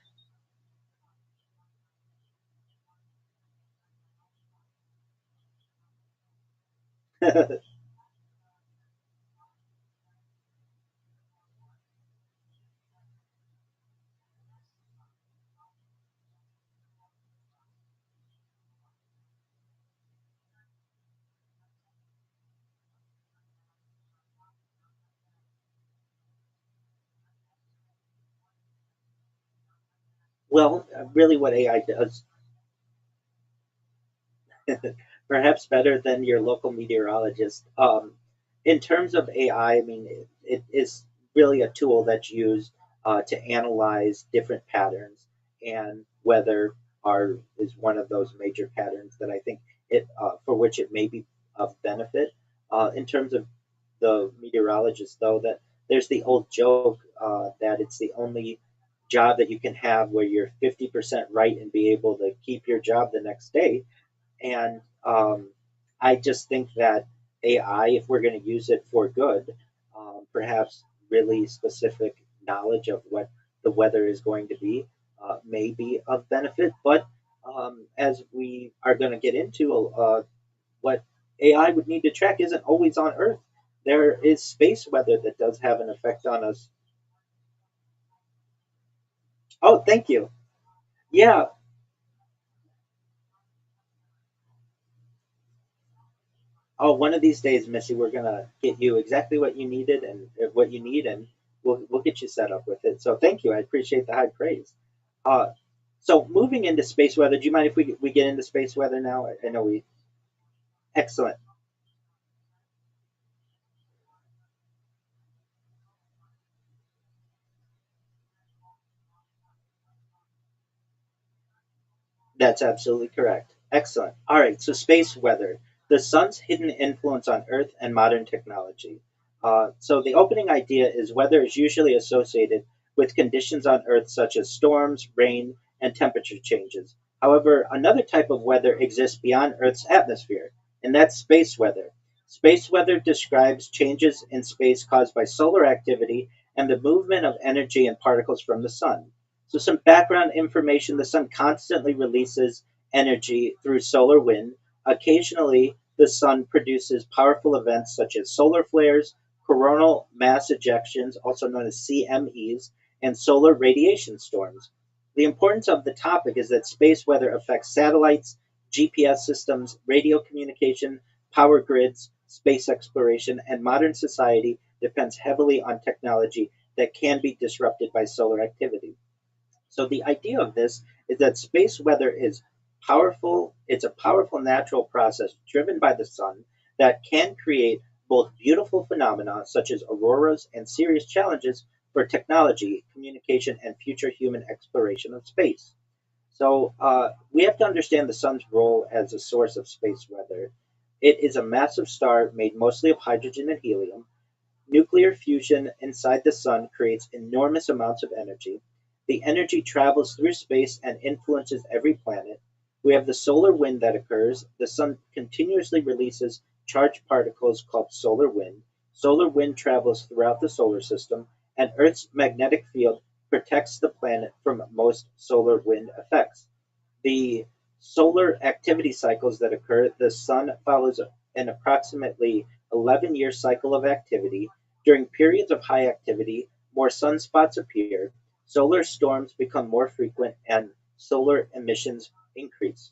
Speaker 5: well, really, what AI does, perhaps better than your local meteorologist. In terms of AI, I mean, it is really a tool that's used to analyze different patterns, and weather are is one of those major patterns that I think it for which it may be of benefit. In terms of the meteorologist, though, that there's the old joke that it's the only job that you can have where you're 50% right and be able to keep your job the next day. And I just think that AI, if we're going to use it for good, perhaps really specific knowledge of what the weather is going to be may be of benefit. But as we are going to get into, what AI would need to track isn't always on Earth. There is space weather that does have an effect on us. Oh, thank you. Yeah. Oh, one of these days, Missy, we're gonna get you exactly what you needed and what you need, and we'll get you set up with it. So thank you. I appreciate the high praise. Uh, so moving into space weather, do you mind if we get into space weather now? I know we excellent. That's absolutely correct. Excellent. All right, so space weather, the sun's hidden influence on Earth and modern technology. So the opening idea is weather is usually associated with conditions on Earth such as storms, rain, and temperature changes. However, another type of weather exists beyond Earth's atmosphere, and that's space weather. Space weather describes changes in space caused by solar activity and the movement of energy and particles from the sun. So, some background information: the sun constantly releases energy through solar wind. Occasionally, the sun produces powerful events such as solar flares, coronal mass ejections, also known as CMEs, and solar radiation storms. The importance of the topic is that space weather affects satellites, GPS systems, radio communication, power grids, space exploration, and modern society depends heavily on technology that can be disrupted by solar activity. So the idea of this is that space weather is powerful. It's a powerful natural process driven by the sun that can create both beautiful phenomena such as auroras and serious challenges for technology, communication, and future human exploration of space. So we have to understand the sun's role as a source of space weather. It is a massive star made mostly of hydrogen and helium. Nuclear fusion inside the sun creates enormous amounts of energy. The energy travels through space and influences every planet. We have the solar wind that occurs. The sun continuously releases charged particles called solar wind. Solar wind travels throughout the solar system, and Earth's magnetic field protects the planet from most solar wind effects. The solar activity cycles that occur, the sun follows an approximately 11-year cycle of activity. During periods of high activity, more sunspots appear, solar storms become more frequent, and solar emissions increase.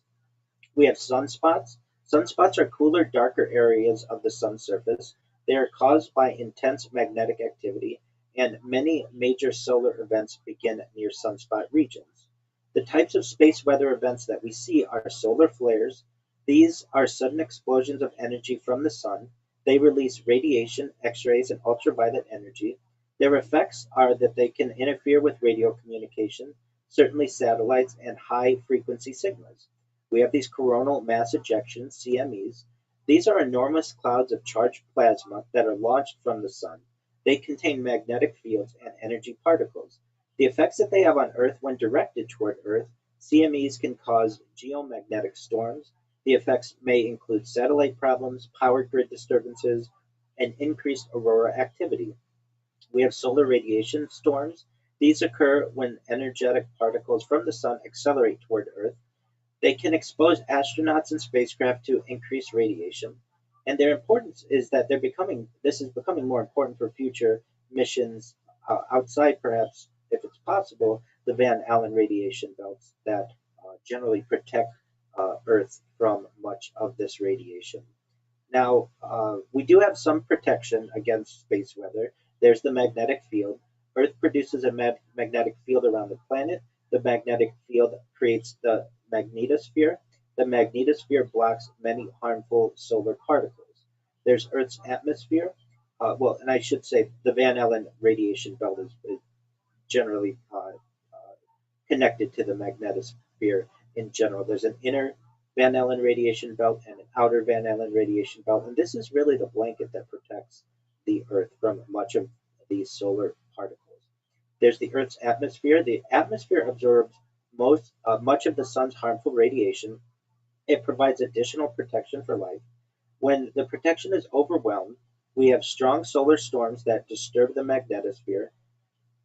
Speaker 5: We have sunspots. Sunspots are cooler, darker areas of the sun's surface. They are caused by intense magnetic activity, and many major solar events begin near sunspot regions. The types of space weather events that we see are solar flares. These are sudden explosions of energy from the sun. They release radiation, X rays, and ultraviolet energy. Their effects are that they can interfere with radio communication, certainly satellites, and high frequency signals. We have these coronal mass ejections, CMEs. These are enormous clouds of charged plasma that are launched from the sun. They contain magnetic fields and energy particles. The effects that they have on Earth when directed toward Earth CMEs can cause geomagnetic storms. The effects may include satellite problems, power grid disturbances, and increased aurora activity. We have solar radiation storms. These occur when energetic particles from the sun accelerate toward Earth. They can expose astronauts and spacecraft to increased radiation, and their importance is that this is becoming more important for future missions outside, perhaps, if it's possible, the Van Allen radiation belts that generally protect Earth from much of this radiation. Now, we do have some protection against space weather. There's the magnetic field. Earth produces a magnetic field around the planet. The magnetic field creates the magnetosphere. The magnetosphere blocks many harmful solar particles. There's Earth's atmosphere. And I should say the Van Allen radiation belt is generally connected to the magnetosphere in general. There's an inner Van Allen radiation belt and an outer Van Allen radiation belt, and this is really the blanket that protects the Earth from much of these solar particles. There's the Earth's atmosphere. The atmosphere absorbs much of the sun's harmful radiation. It provides additional protection for life. When the protection is overwhelmed, we have strong solar storms that disturb the magnetosphere.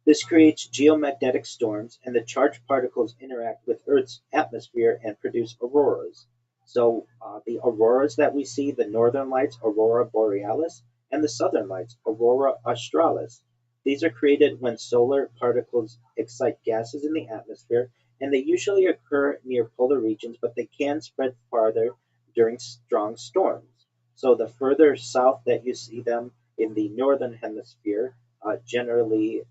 Speaker 5: This creates geomagnetic storms, and the charged particles interact with Earth's atmosphere and produce auroras. So the auroras that we see, the northern lights, aurora borealis, and the southern lights, aurora australis. These are created when solar particles excite gases in the atmosphere, and they usually occur near polar regions, but they can spread farther during strong storms. So the further south that you see them in the northern hemisphere, generally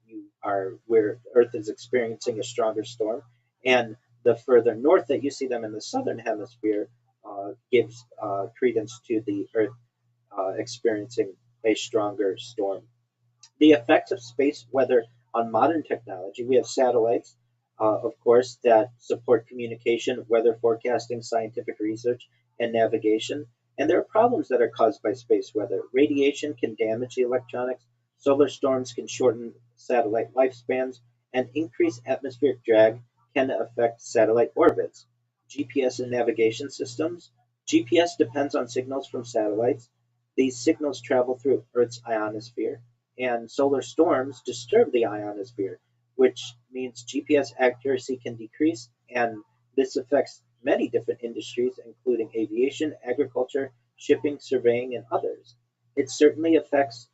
Speaker 5: you are where Earth is experiencing a stronger storm, and the further north that you see them in the southern hemisphere gives credence to the Earth experiencing a stronger storm. The effects of space weather on modern technology. We have satellites, of course, that support communication, weather forecasting, scientific research, and navigation. And there are problems that are caused by space weather. Radiation can damage the electronics, solar storms can shorten satellite lifespans, and increased atmospheric drag can affect satellite orbits. GPS and navigation systems. GPS depends on signals from satellites. These signals travel through Earth's ionosphere, and solar storms disturb the ionosphere, which means GPS accuracy can decrease, and this affects many different industries, including aviation, agriculture, shipping, surveying, and others. It certainly affects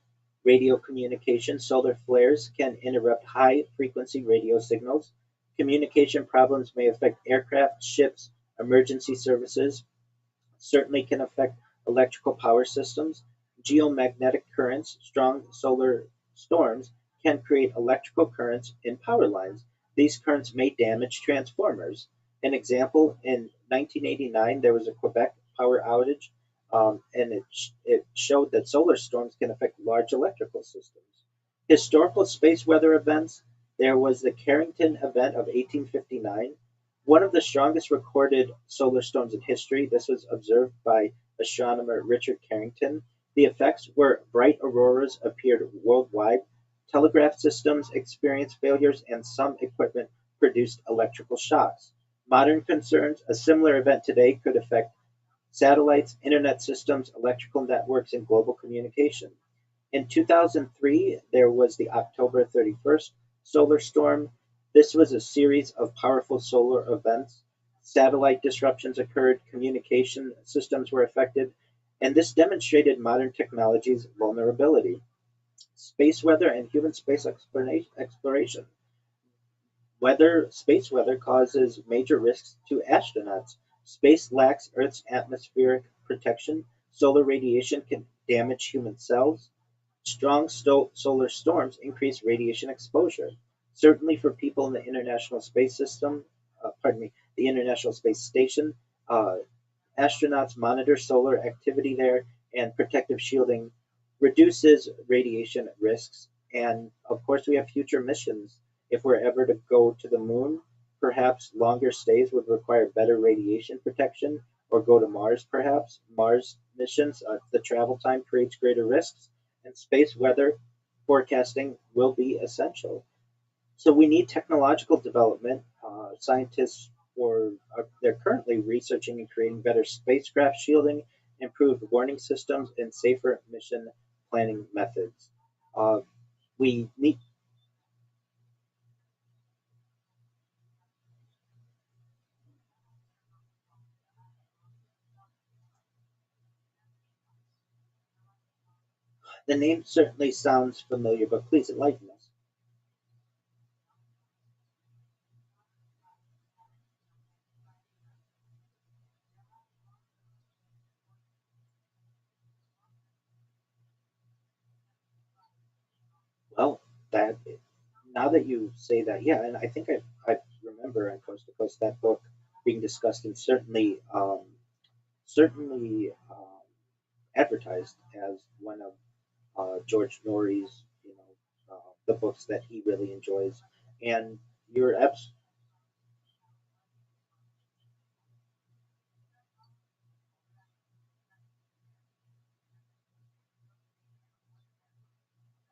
Speaker 5: radio communication. Solar flares can interrupt high-frequency radio signals. Communication problems may affect aircraft, ships, emergency services. Certainly can affect electrical power systems. Geomagnetic currents, strong solar storms can create electrical currents in power lines. These currents may damage transformers. An example, in 1989, there was a Quebec power outage, and it showed that solar storms can affect large electrical systems. Historical space weather events, there was the Carrington event of 1859, one of the strongest recorded solar storms in history. This was observed by astronomer Richard Carrington. The effects were bright auroras appeared worldwide, telegraph systems experienced failures, and some equipment produced electrical shocks. Modern concerns, a similar event today could affect satellites, internet systems, electrical networks, and global communication. In 2003, there was the October 31st solar storm. This was a series of powerful solar events. Satellite disruptions occurred, communication systems were affected, and this demonstrated modern technology's vulnerability. Space weather and human space exploration. Space weather causes major risks to astronauts. Space lacks Earth's atmospheric protection. Solar radiation can damage human cells. Strong solar storms increase radiation exposure. Certainly for people in the International Space System, the International Space Station, astronauts monitor solar activity there, and protective shielding reduces radiation risks. And of course, we have future missions. If we're ever to go to the moon, perhaps longer stays would require better radiation protection, or go to Mars, perhaps. Mars missions, the travel time creates greater risks, and space weather forecasting will be essential. So we need technological development Scientists they're currently researching and creating better spacecraft shielding, improved warning systems, and safer mission planning methods. We need The name certainly sounds familiar, but please enlighten us. Well, that now that you say that, yeah, and I think I remember on Coast to Coast that book being discussed and certainly advertised as one of George Norrie's, the books that he really enjoys. And you're abs-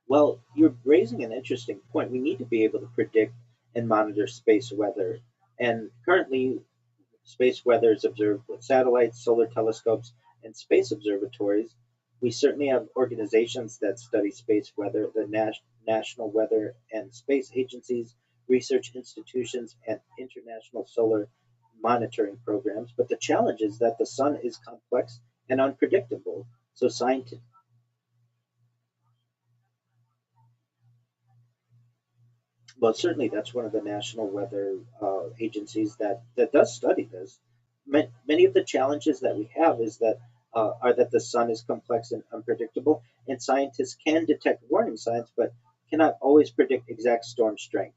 Speaker 5: well, you're raising an interesting point. We need to be able to predict and monitor space weather. And currently, space weather is observed with satellites, solar telescopes, and space observatories. We certainly have organizations that study space weather, the National Weather and Space Agencies, research institutions, and international solar monitoring programs. But the challenge is that the sun is complex and unpredictable. So scientists Well, certainly that's one of the national weather agencies that does study this. Many of the challenges that we have are that the sun is complex and unpredictable, and scientists can detect warning signs, but cannot always predict exact storm strength.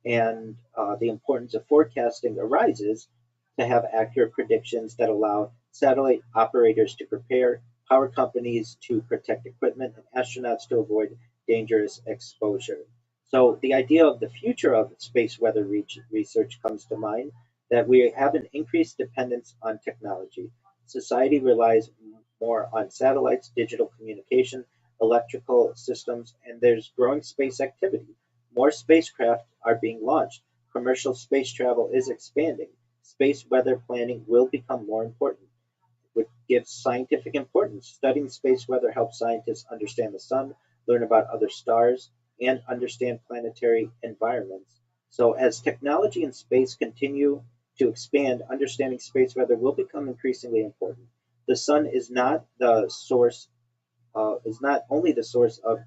Speaker 5: And the importance of forecasting arises to have accurate predictions that allow satellite operators to prepare, power companies to protect equipment, and astronauts to avoid dangerous exposure. So the idea of the future of space weather research comes to mind that we have an increased dependence on technology. Society relies more on satellites, digital communication, electrical systems, and there's growing space activity. More spacecraft are being launched. Commercial space travel is expanding. Space weather planning will become more important, which gives scientific importance. Studying space weather helps scientists understand the sun, learn about other stars, and understand planetary environments. So, as technology and space continue to expand, understanding space weather will become increasingly important. The sun is not only the source of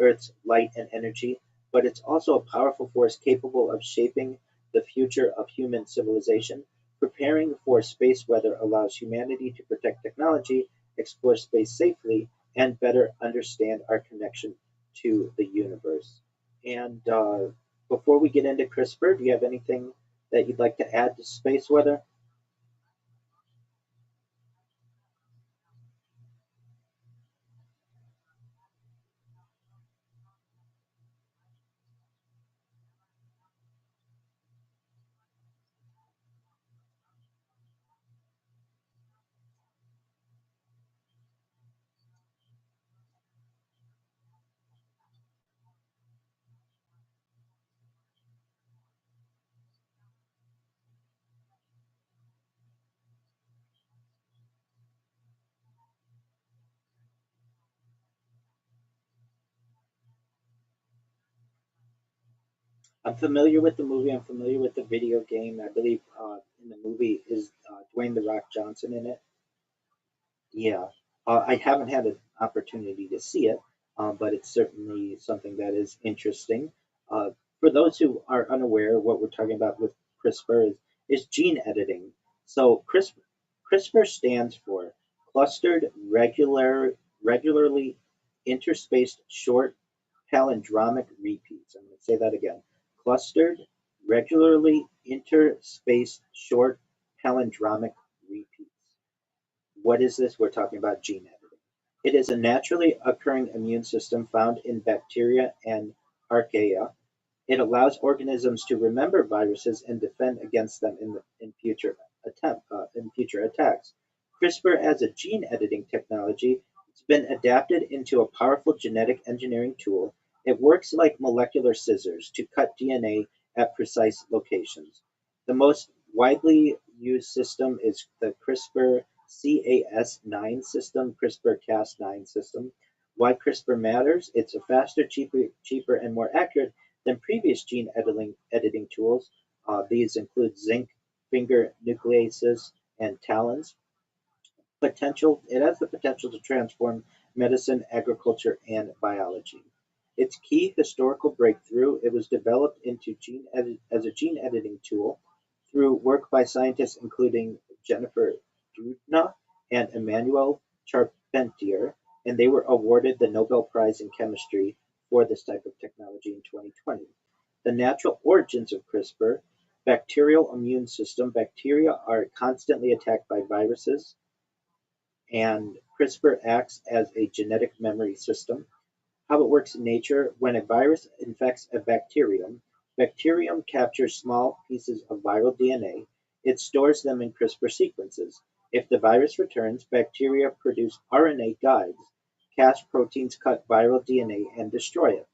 Speaker 5: Earth's light and energy, but it's also a powerful force capable of shaping the future of human civilization. Preparing for space weather allows humanity to protect technology, explore space safely, and better understand our connection to the universe. And before we get into CRISPR, do you have anything that you'd like to add to space weather? I'm familiar with the movie. I'm familiar with the video game. I believe in the movie is Dwayne the Rock Johnson in it. Yeah, I haven't had an opportunity to see it, but it's certainly something that is interesting. For those who are unaware, what we're talking about with CRISPR is gene editing. So CRISPR stands for clustered regularly interspaced short palindromic repeats. I'm going to say that again. Clustered regularly interspaced short palindromic repeats. What is this? We're talking about gene editing. It is a naturally occurring immune system found in bacteria and archaea. It allows organisms to remember viruses and defend against them in future attacks. CRISPR as a gene editing technology, it's been adapted into a powerful genetic engineering tool. It works like molecular scissors to cut DNA at precise locations. The most widely used system is the CRISPR Cas9 system, CRISPR Cas9 system. Why CRISPR matters? It's a faster, cheaper, and more accurate than previous gene editing tools. These include zinc finger nucleases and TALENs. It has the potential to transform medicine, agriculture, and biology. Its key historical breakthrough, it was developed as a gene editing tool through work by scientists including Jennifer Doudna and Emmanuel Charpentier, and they were awarded the Nobel Prize in Chemistry for this type of technology in 2020. The natural origins of CRISPR, bacterial immune system. Bacteria are constantly attacked by viruses, and CRISPR acts as a genetic memory system. How it works in nature: when a virus infects a bacterium captures small pieces of viral DNA. It stores them in CRISPR sequences. If the virus returns, bacteria produce RNA guides. Cas proteins cut viral DNA and destroy it.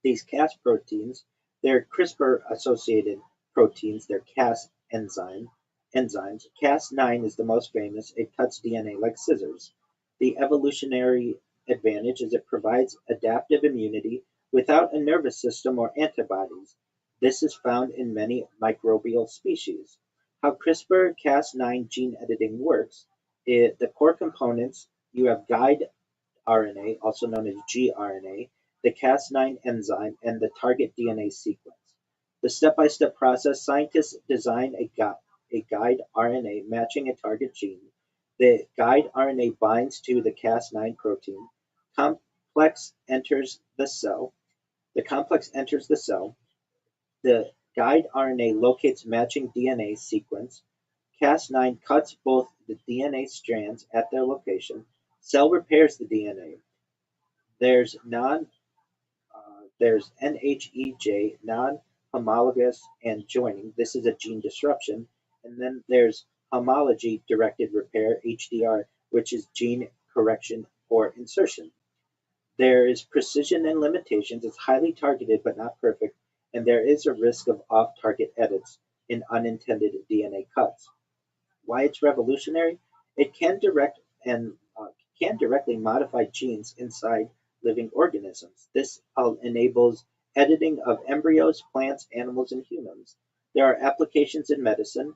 Speaker 5: These Cas proteins, they're CRISPR-associated proteins, they're Cas enzymes. Cas9 is the most famous. It cuts DNA like scissors. The evolutionary advantage is it provides adaptive immunity without a nervous system or antibodies. This is found in many microbial species. How CRISPR-Cas9 gene editing works: the core components, you have guide RNA, also known as gRNA, the Cas9 enzyme, and the target DNA sequence. The step-by-step process: scientists design a guide RNA matching a target gene. The guide RNA binds to the Cas9 protein. Complex enters the cell. The complex enters the cell. The guide RNA locates matching DNA sequence. Cas9 cuts both the DNA strands at their location. Cell repairs the DNA. There's NHEJ, non-homologous, and joining. This is a gene disruption. And then there's homology-directed repair, HDR, which is gene correction or insertion. There is precision and limitations. It's highly targeted but not perfect, and there is a risk of off-target edits in unintended DNA cuts. Why it's revolutionary? It can directly modify genes inside living organisms. This enables editing of embryos, plants, animals, and humans. There are applications in medicine,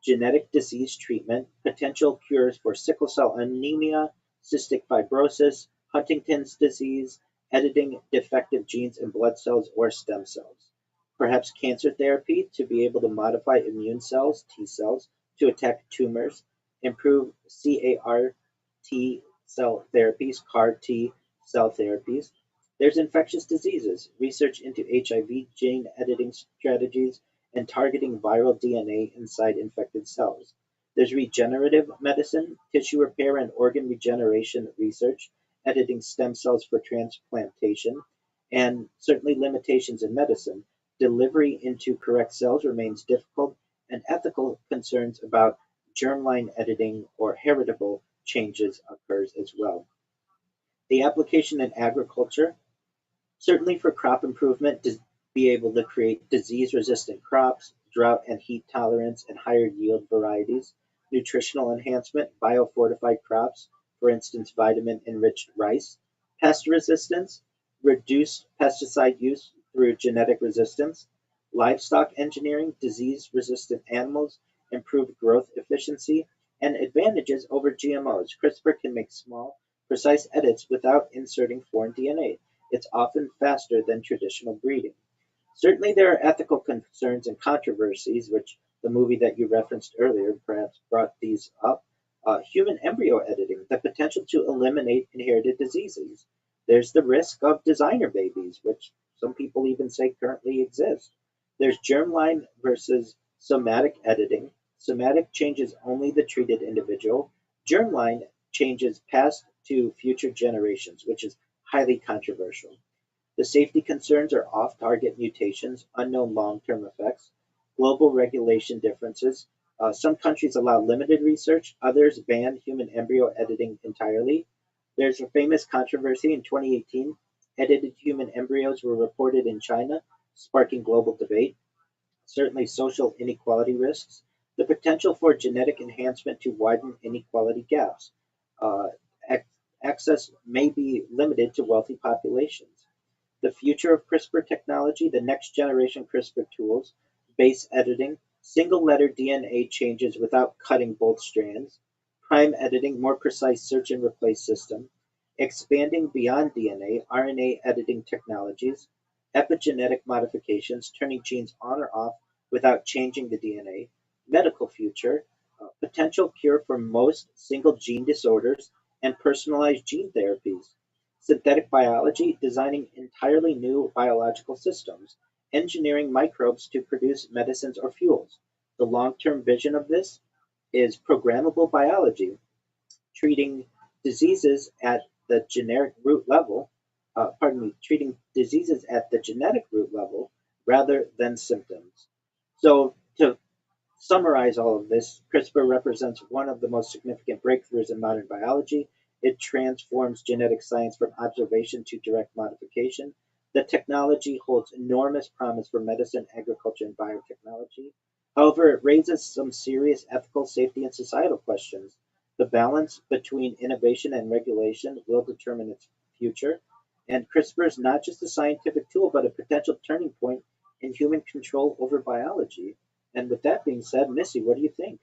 Speaker 5: genetic disease treatment, potential cures for sickle cell anemia, cystic fibrosis, Huntington's disease, editing defective genes in blood cells or stem cells. Perhaps cancer therapy to be able to modify immune cells, T cells, to attack tumors, improve CAR T cell therapies, CAR T cell therapies. There's infectious diseases, research into HIV gene editing strategies, and targeting viral DNA inside infected cells. There's regenerative medicine, tissue repair and organ regeneration research, editing stem cells for transplantation, and certainly limitations in medicine. Delivery into correct cells remains difficult, and ethical concerns about germline editing or heritable changes occurs as well. The application in agriculture, certainly for crop improvement, to be able to create disease-resistant crops, drought and heat tolerance, and higher yield varieties. Nutritional enhancement, biofortified crops, for instance, vitamin-enriched rice. Pest resistance, reduced pesticide use through genetic resistance. Livestock engineering, disease-resistant animals, improved growth efficiency, and advantages over GMOs. CRISPR can make small, precise edits without inserting foreign DNA. It's often faster than traditional breeding. Certainly there are ethical concerns and controversies, which the movie that you referenced earlier perhaps brought these up. Human embryo editing, the potential to eliminate inherited diseases. There's the risk of designer babies, which some people even say currently exist. There's germline versus somatic editing. Somatic changes only the treated individual. Germline changes past to future generations, which is highly controversial. The safety concerns are off-target mutations, unknown long-term effects, global regulation differences. Some countries allow limited research, others ban human embryo editing entirely. There's a famous controversy in 2018. Edited human embryos were reported in China, sparking global debate. certainly social inequality risks, the potential for genetic enhancement to widen inequality gaps. Uh, ac- Access may be limited to wealthy populations. The future of CRISPR technology, the next generation CRISPR tools, base editing, single letter DNA changes without cutting both strands, prime editing, more precise search and replace system, expanding beyond DNA, RNA editing technologies, epigenetic modifications, turning genes on or off without changing the DNA, medical future, potential cure for most single gene disorders, and personalized gene therapies. Synthetic biology, designing entirely new biological systems, engineering microbes to produce medicines or fuels. The long term vision of this is programmable biology, treating diseases at the generic root level, treating diseases at the genetic root level rather than symptoms. So, to summarize all of this, CRISPR represents one of the most significant breakthroughs in modern biology. It transforms genetic science from observation to direct modification. The technology holds enormous promise for medicine, agriculture, and biotechnology. However, it raises some serious ethical, safety, and societal questions. The balance between innovation and regulation will determine its future. And CRISPR is not just a scientific tool, but a potential turning point in human control over biology. And with that being said, Missy, what do you think?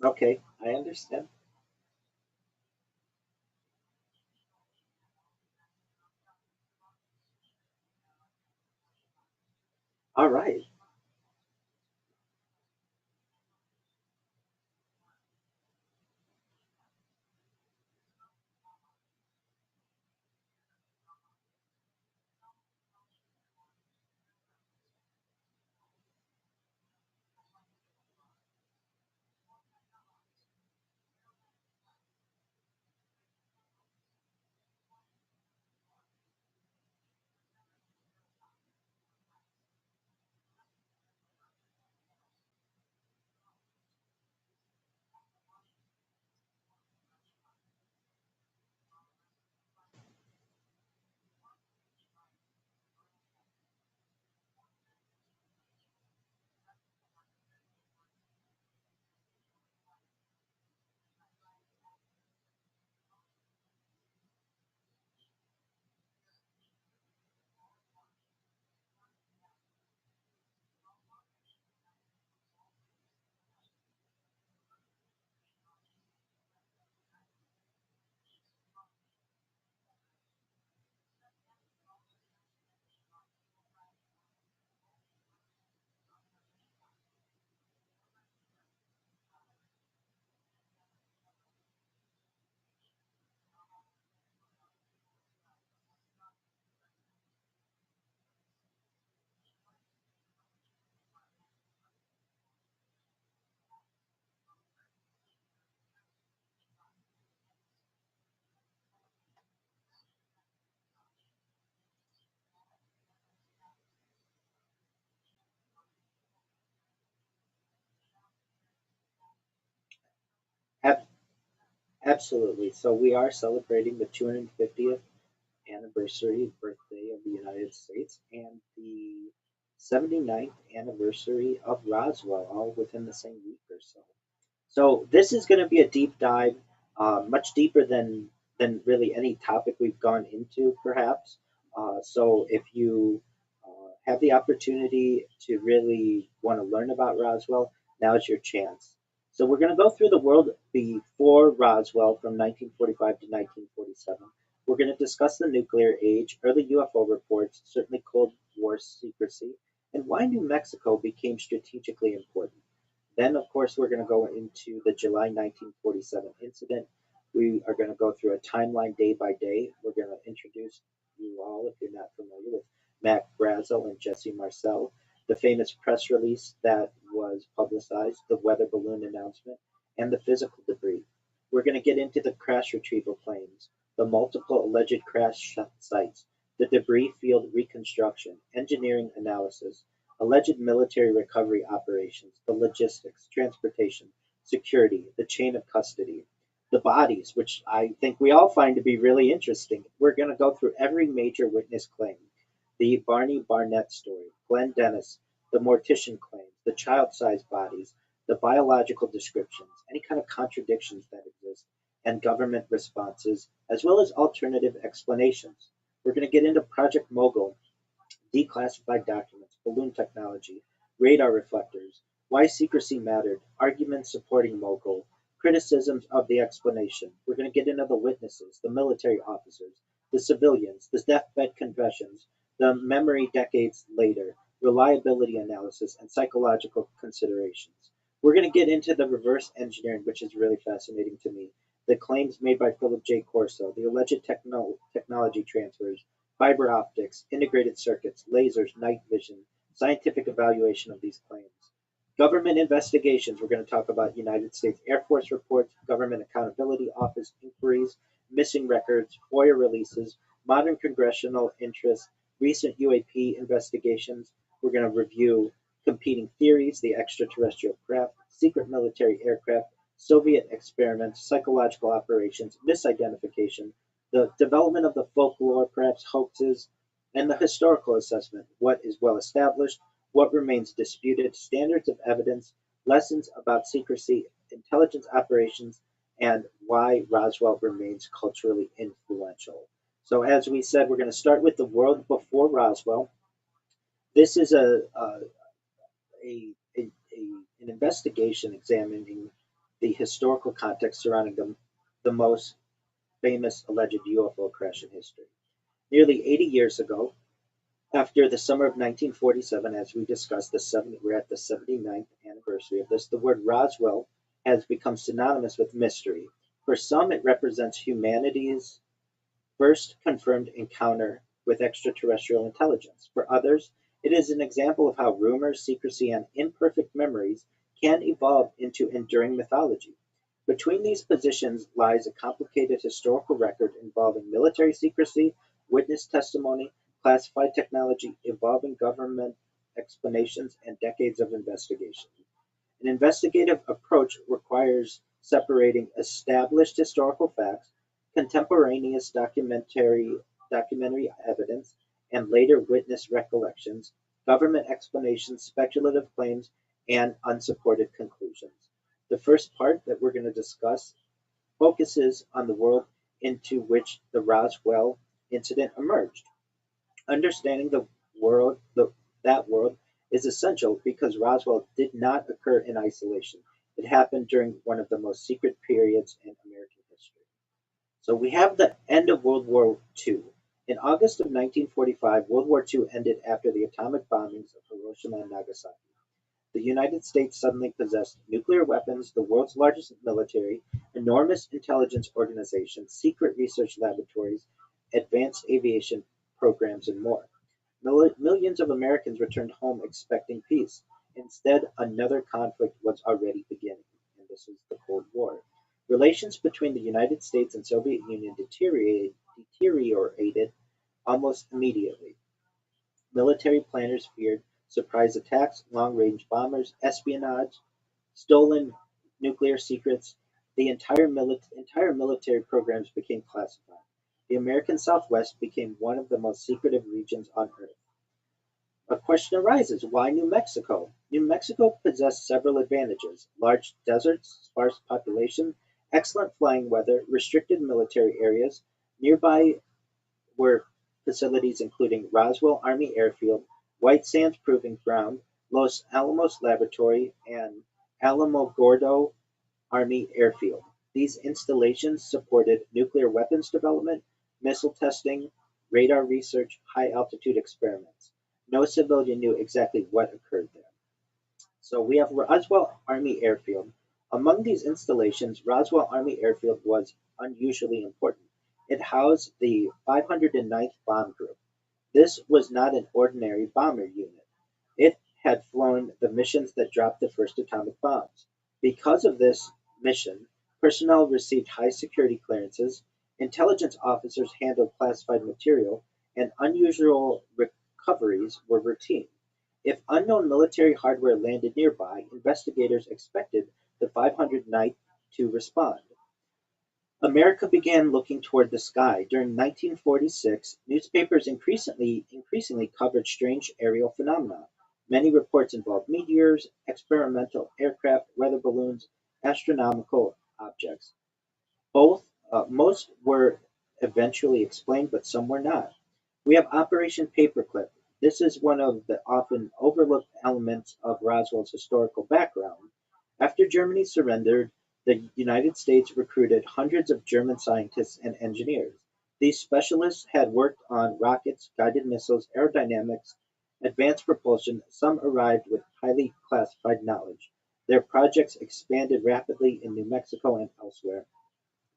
Speaker 5: Okay, I understand. All right. Ab- Absolutely. So we are celebrating the 250th anniversary birthday of the United States and the 79th anniversary of Roswell, all within the same week or so. So this is going to be a deep dive, much deeper than really any topic we've gone into, perhaps. So if you have the opportunity to really want to learn about Roswell, now's your chance. So we're going to go through the world before Roswell from 1945 to 1947. We're going to discuss the nuclear age, early UFO reports, certainly Cold War secrecy, and why New Mexico became strategically important. Then, of course, we're going to go into the July 1947 incident. We are going to go through a timeline day by day. We're going to introduce you all, if you're not familiar with Mac Brazel and Jesse Marcel, the famous press release that was publicized, the weather balloon announcement, and the physical debris. We're going to get into the crash retrieval planes, the multiple alleged crash sites, the debris field reconstruction, engineering analysis, alleged military recovery operations, the logistics, transportation, security, the chain of custody. the bodies, which I think we all find to be really interesting. We're going to go through every major witness claim: the Barney Barnett story, Glenn Dennis, the mortician claims, the child-sized bodies, the biological descriptions, any kind of contradictions that exist, and government responses, as well as alternative explanations. We're going to get into Project Mogul, declassified documents, balloon technology, radar reflectors, why secrecy mattered, arguments supporting Mogul, criticisms of the explanation. We're going to get into the witnesses, the military officers, the civilians, the deathbed confessions, the memory decades later, reliability analysis, and psychological considerations. We're going to get into the reverse engineering, which is really fascinating to me, the claims made by Philip J. Corso, the alleged technology transfers, fiber optics, integrated circuits, lasers, night vision, scientific evaluation of these claims. Government investigations, we're going to talk about United States Air Force reports, Government Accountability Office inquiries, missing records, FOIA releases, modern congressional interests, recent UAP investigations. We're going to review competing theories, the extraterrestrial craft, secret military aircraft, Soviet experiments, psychological operations, misidentification, the development of the folklore, perhaps hoaxes, and the historical assessment: what is well established, what remains disputed, standards of evidence, lessons about secrecy, intelligence operations, and why Roswell remains culturally influential. So, as we said, we're going to start with the world before Roswell. This is an investigation examining the historical context surrounding the most famous alleged UFO crash in history. Nearly 80 years ago, after the summer of 1947, as we discussed, we're at the 79th anniversary of this, the word Roswell has become synonymous with mystery. For some, it represents humanity's first confirmed encounter with extraterrestrial intelligence. For others, it is an example of how rumors, secrecy, and imperfect memories can evolve into enduring mythology. Between these positions lies a complicated historical record involving military secrecy, witness testimony, classified technology, evolving government explanations, and decades of investigation. An investigative approach requires separating established historical facts, contemporaneous documentary evidence, and later witness recollections, government explanations, speculative claims, and unsupported conclusions. The first part that we're going to discuss focuses on the world into which the Roswell incident emerged. Understanding that world is essential because Roswell did not occur in isolation. It happened during one of the most secret periods in American history. So we have the end of World War II. In August of 1945, World War II ended after the atomic bombings of Hiroshima and Nagasaki. The United States suddenly possessed nuclear weapons, the world's largest military, enormous intelligence organizations, secret research laboratories, advanced aviation programs, and more. Millions of Americans returned home expecting peace. Instead, another conflict was already beginning, and this is the Cold War. Relations between the United States and Soviet Union deteriorated almost immediately. Military planners feared surprise attacks, long-range bombers, espionage, stolen nuclear secrets. The entire military programs became classified. The American Southwest became one of the most secretive regions on Earth. A question arises: why New Mexico? New Mexico possessed several advantages: large deserts, sparse population, excellent flying weather, restricted military areas. Nearby were facilities including Roswell Army Airfield, White Sands Proving Ground, Los Alamos Laboratory, and Alamogordo Army Airfield. These installations supported nuclear weapons development, missile testing, radar research, high-altitude experiments. No civilian knew exactly what occurred there. So we have Roswell Army Airfield. Among these installations, Roswell Army Airfield was unusually important. It housed the 509th Bomb Group. This was not an ordinary bomber unit. It had flown the missions that dropped the first atomic bombs. Because of this mission, personnel received high security clearances, intelligence officers handled classified material, and unusual recoveries were routine. If unknown military hardware landed nearby, investigators expected the 509th to respond. America began looking toward the sky. During 1946, newspapers increasingly covered strange aerial phenomena. Many reports involved meteors, experimental aircraft, weather balloons, astronomical objects. Most were eventually explained, but some were not. We have Operation Paperclip. This is one of the often overlooked elements of Roswell's historical background. After Germany surrendered, the United States recruited hundreds of German scientists and engineers. These specialists had worked on rockets, guided missiles, aerodynamics, advanced propulsion. Some arrived with highly classified knowledge. Their projects expanded rapidly in New Mexico and elsewhere.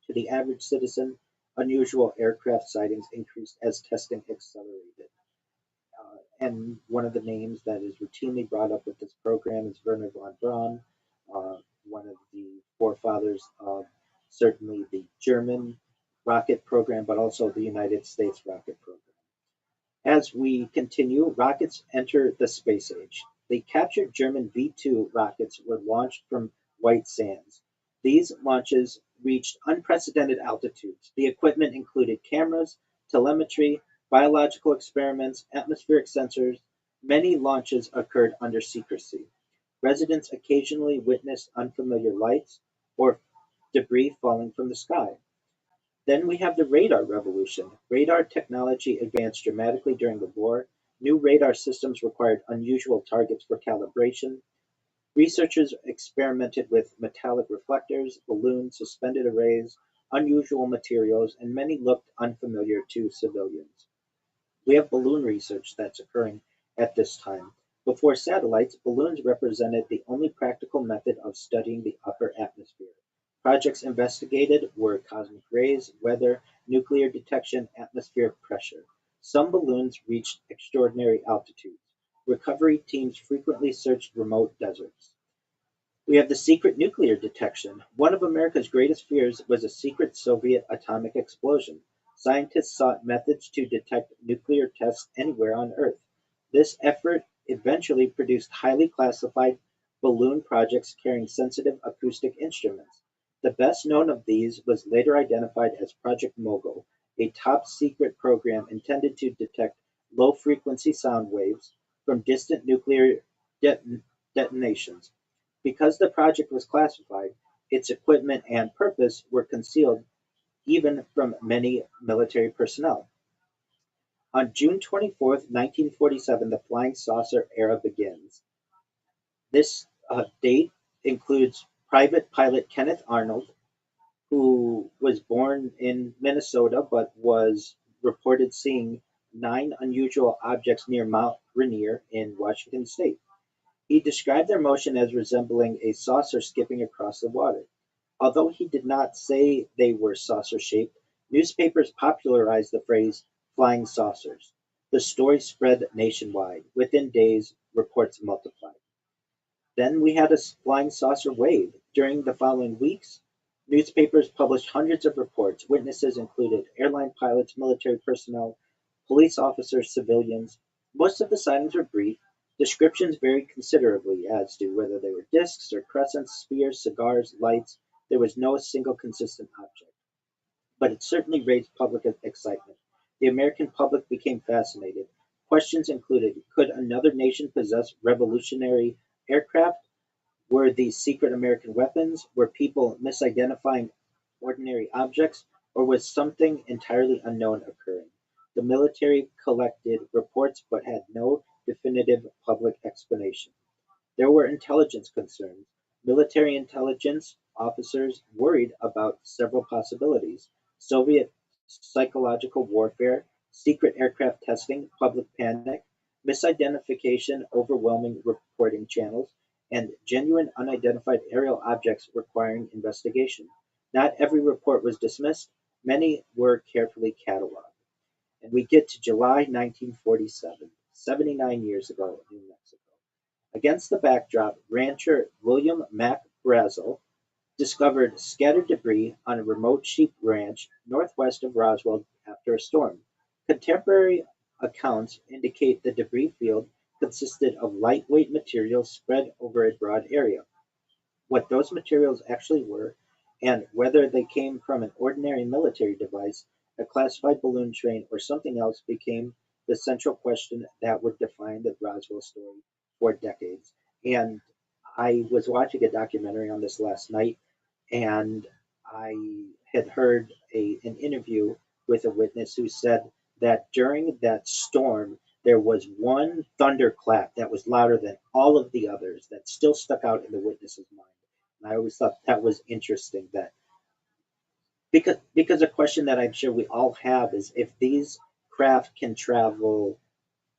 Speaker 5: To the average citizen, unusual aircraft sightings increased as testing accelerated. And one of the names that is routinely brought up with this program is Werner von Braun, one of the forefathers of certainly the German rocket program, but also the United States rocket program. As we continue, rockets enter the space age. The captured German V-2 rockets were launched from White Sands. These launches reached unprecedented altitudes. The equipment included cameras, telemetry, biological experiments, atmospheric sensors. Many launches occurred under secrecy. Residents occasionally witnessed unfamiliar lights or debris falling from the sky. Then we have the radar revolution. Radar technology advanced dramatically during the war. New radar systems required unusual targets for calibration. Researchers experimented with metallic reflectors, balloons, suspended arrays, unusual materials, and many looked unfamiliar to civilians. We have balloon research that's occurring at this time. Before satellites, balloons represented the only practical method of studying the upper atmosphere. Projects investigated were cosmic rays, weather, nuclear detection, atmospheric pressure. Some balloons reached extraordinary altitudes. Recovery teams frequently searched remote deserts. We have the secret nuclear detection. One of America's greatest fears was a secret Soviet atomic explosion. Scientists sought methods to detect nuclear tests anywhere on Earth. This effort eventually produced highly classified balloon projects carrying sensitive acoustic instruments. The best known of these was later identified as Project Mogul, a top secret program intended to detect low frequency sound waves from distant nuclear detonations. Because the project was classified, its equipment and purpose were concealed even from many military personnel. On June 24th, 1947, the flying saucer era begins. This date includes Private Pilot Kenneth Arnold, who was born in Minnesota but was reported seeing 9 unusual objects near Mount Rainier in Washington state. He described their motion as resembling a saucer skipping across the water. Although he did not say they were saucer-shaped, newspapers popularized the phrase "flying saucers." The story spread nationwide. Within days, reports multiplied. Then we had a flying saucer wave. During the following weeks, newspapers published hundreds of reports. Witnesses included airline pilots, military personnel, police officers, civilians. Most of the sightings were brief. Descriptions varied considerably as to whether they were discs or crescents, spears, cigars, lights. There was no single consistent object. But it certainly raised public excitement. The American public became fascinated. Questions included: could another nation possess revolutionary aircraft? Were these secret American weapons? Were people misidentifying ordinary objects? Or was something entirely unknown occurring? The military collected reports but had no definitive public explanation. There were intelligence concerns. Military intelligence officers worried about several possibilities: Soviet psychological warfare, secret aircraft testing, public panic, misidentification, overwhelming reporting channels, and genuine unidentified aerial objects requiring investigation. Not every report was dismissed, many were carefully cataloged. And we get to July 1947, 79 years ago in New Mexico. Against the backdrop, rancher William Mac Brazel discovered scattered debris on a remote sheep ranch northwest of Roswell after a storm. Contemporary accounts indicate the debris field consisted of lightweight materials spread over a broad area. What those materials actually were and whether they came from an ordinary military device, a classified balloon train, or something else became the central question that would define the Roswell story for decades. And I was watching a documentary on this last night, and I had heard an interview with a witness who said that during that storm, there was one thunderclap that was louder than all of the others that still stuck out in the witness's mind. And I always thought that was interesting that because a question that I'm sure we all have is if these craft can travel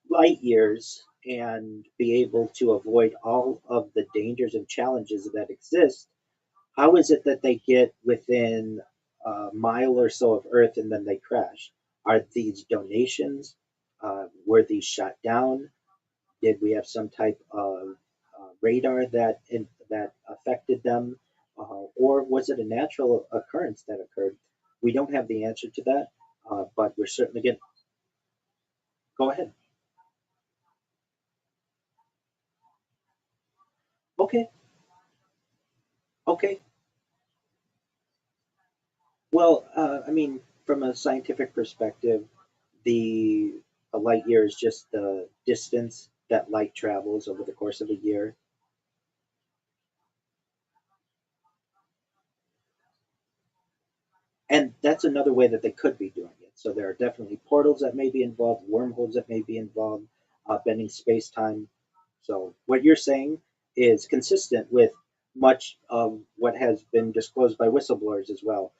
Speaker 5: light years and be able to avoid all of the dangers and challenges that exist, how is it that they get within a mile or so of Earth and then they crash? Are these donations? Were these shot down? Did we have some type of radar that affected them, or was it a natural occurrence that occurred? We don't have the answer to that, but we're certainly going to go ahead. Okay, okay. Well, I mean, from a scientific perspective, the a light year is just the distance that light travels over the course of a year. And that's another way that they could be doing it. So there are definitely portals that may be involved, wormholes that may be involved, bending space time. So what you're saying is consistent with much of what has been disclosed by whistleblowers as well.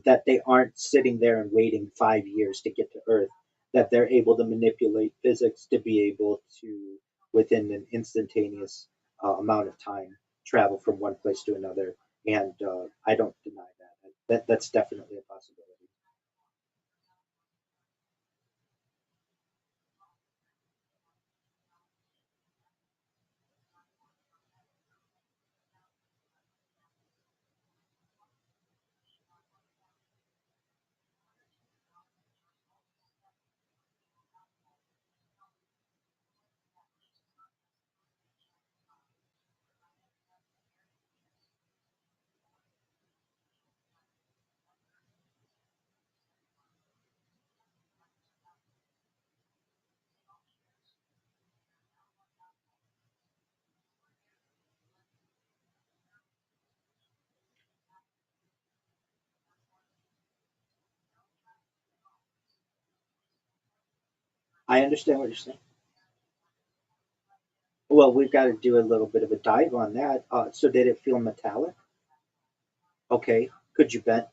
Speaker 5: That they aren't sitting there and waiting 5 years to get to Earth. That they're able to manipulate physics to be able to, within an instantaneous amount of time, travel from one place to another. And I don't deny that. That's definitely a possibility. I understand what you're saying. Well, we've got to do a little bit of a dive on that. So did it feel metallic? Okay. Could you bend?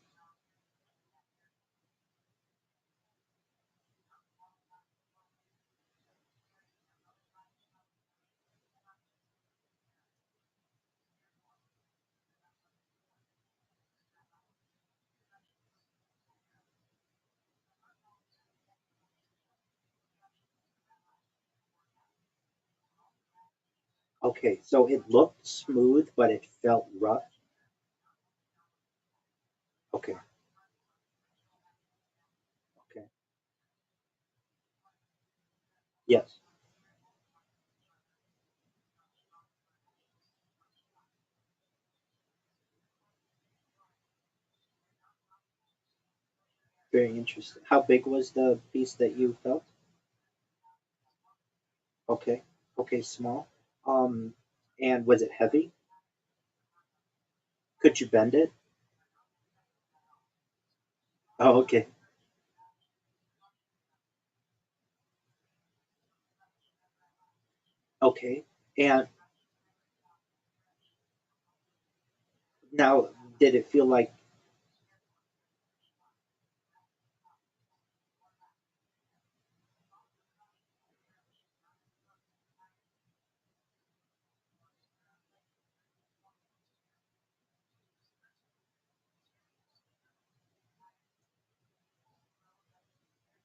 Speaker 5: Okay. So it looked smooth, but it felt rough. Okay. Okay. Yes. Very interesting. How big was the piece that you felt? Okay. Okay. Small. Um, and was it heavy? Could you bend it? Oh, okay. Okay. And now, did it feel like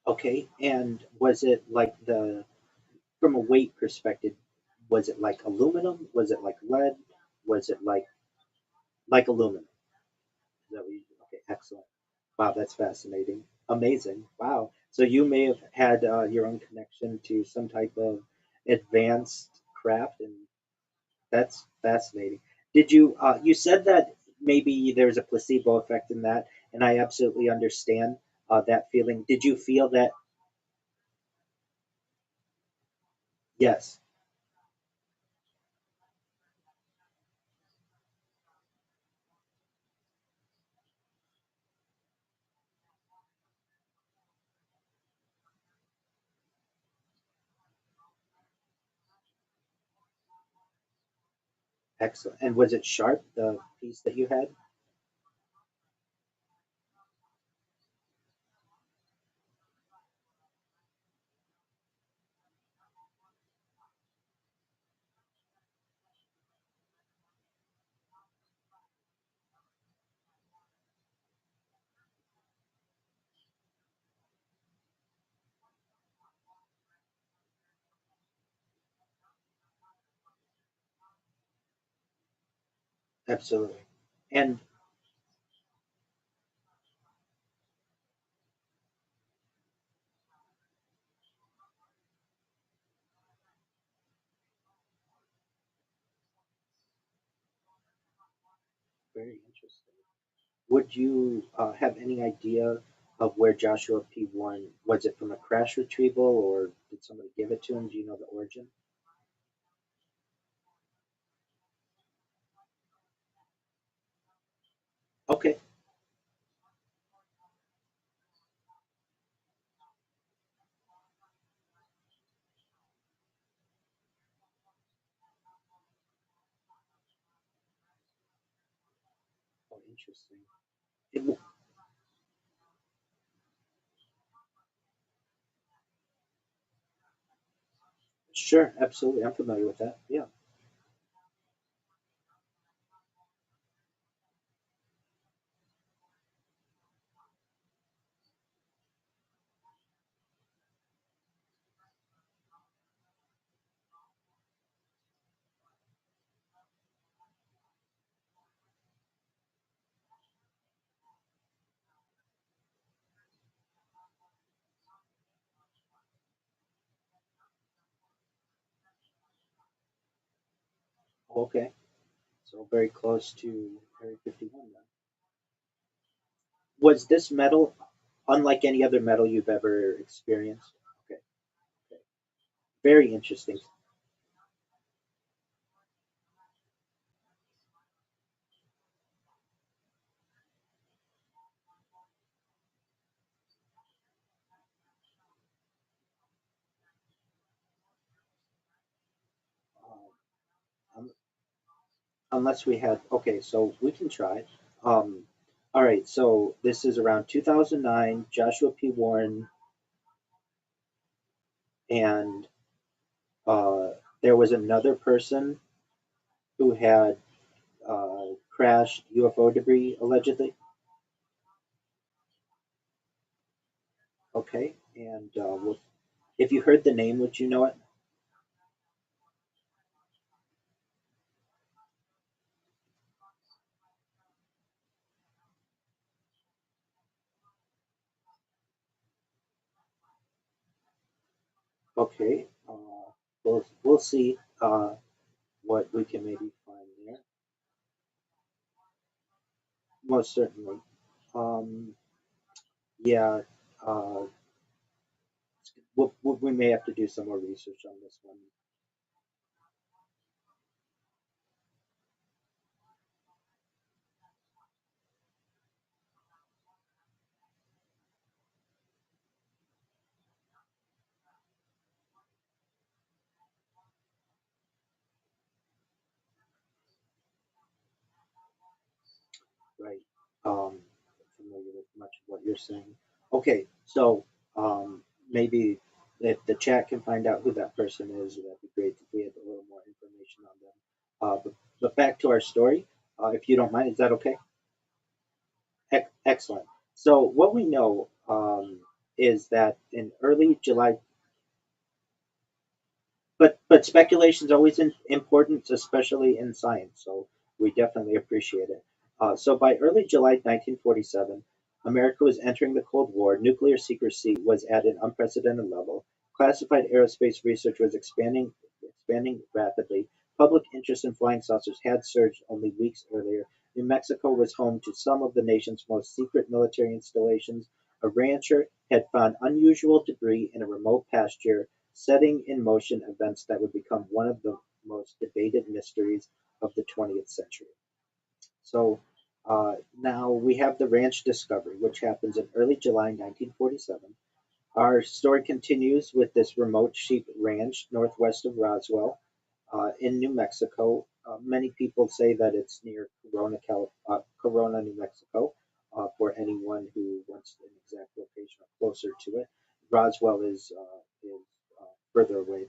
Speaker 5: okay? And was it like from a weight perspective, was it like aluminum? Was it like lead? Was it like aluminum? Is that what you, okay, excellent. Wow, that's fascinating. Amazing. Wow. So you may have had your own connection to some type of advanced craft, and that's fascinating. Did you? You said that maybe there's a placebo effect in that, and I absolutely understand that feeling. Did you feel that? Yes, excellent. And was it sharp, the piece that you had? Absolutely. And very interesting. Would you have any idea of where Joshua P. Warren, was it from a crash retrieval or did somebody give it to him? Do you know the origin? Okay. Oh, interesting. It, sure, absolutely. I'm familiar with that. Yeah. Okay. So very close to Area 51 then. Was this metal unlike any other metal you've ever experienced? Okay. Okay. Very interesting. Um, unless we had, okay, so we can try. Um, all right, so this is around 2009, Joshua P. Warren, and uh, there was another person who had crashed UFO debris allegedly. Okay, and if you heard the name, would you know it? Okay, we'll see what we can maybe find there. Most certainly. Um, yeah, uh, we may have to do some more research on this one. Right. Familiar with much of what you're saying. Okay, so maybe if the chat can find out who that person is, that'd be great if we had a little more information on them. But back to our story, if you don't mind, is that okay? Excellent. So what we know is that in early July, but speculation is always important, especially in science. So we definitely appreciate it. So by early July 1947, America was entering the Cold War. Nuclear secrecy was at an unprecedented level. Classified aerospace research was expanding rapidly. Public interest in flying saucers had surged only weeks earlier. New Mexico was home to some of the nation's most secret military installations. A rancher had found unusual debris in a remote pasture, setting in motion events that would become one of the most debated mysteries of the 20th century. So now we have the ranch discovery, which happens in early July 1947. Our story continues with this remote sheep ranch northwest of Roswell in New Mexico. Many people say that it's near Corona, New Mexico, for anyone who wants an exact location or closer to it. Roswell is further away.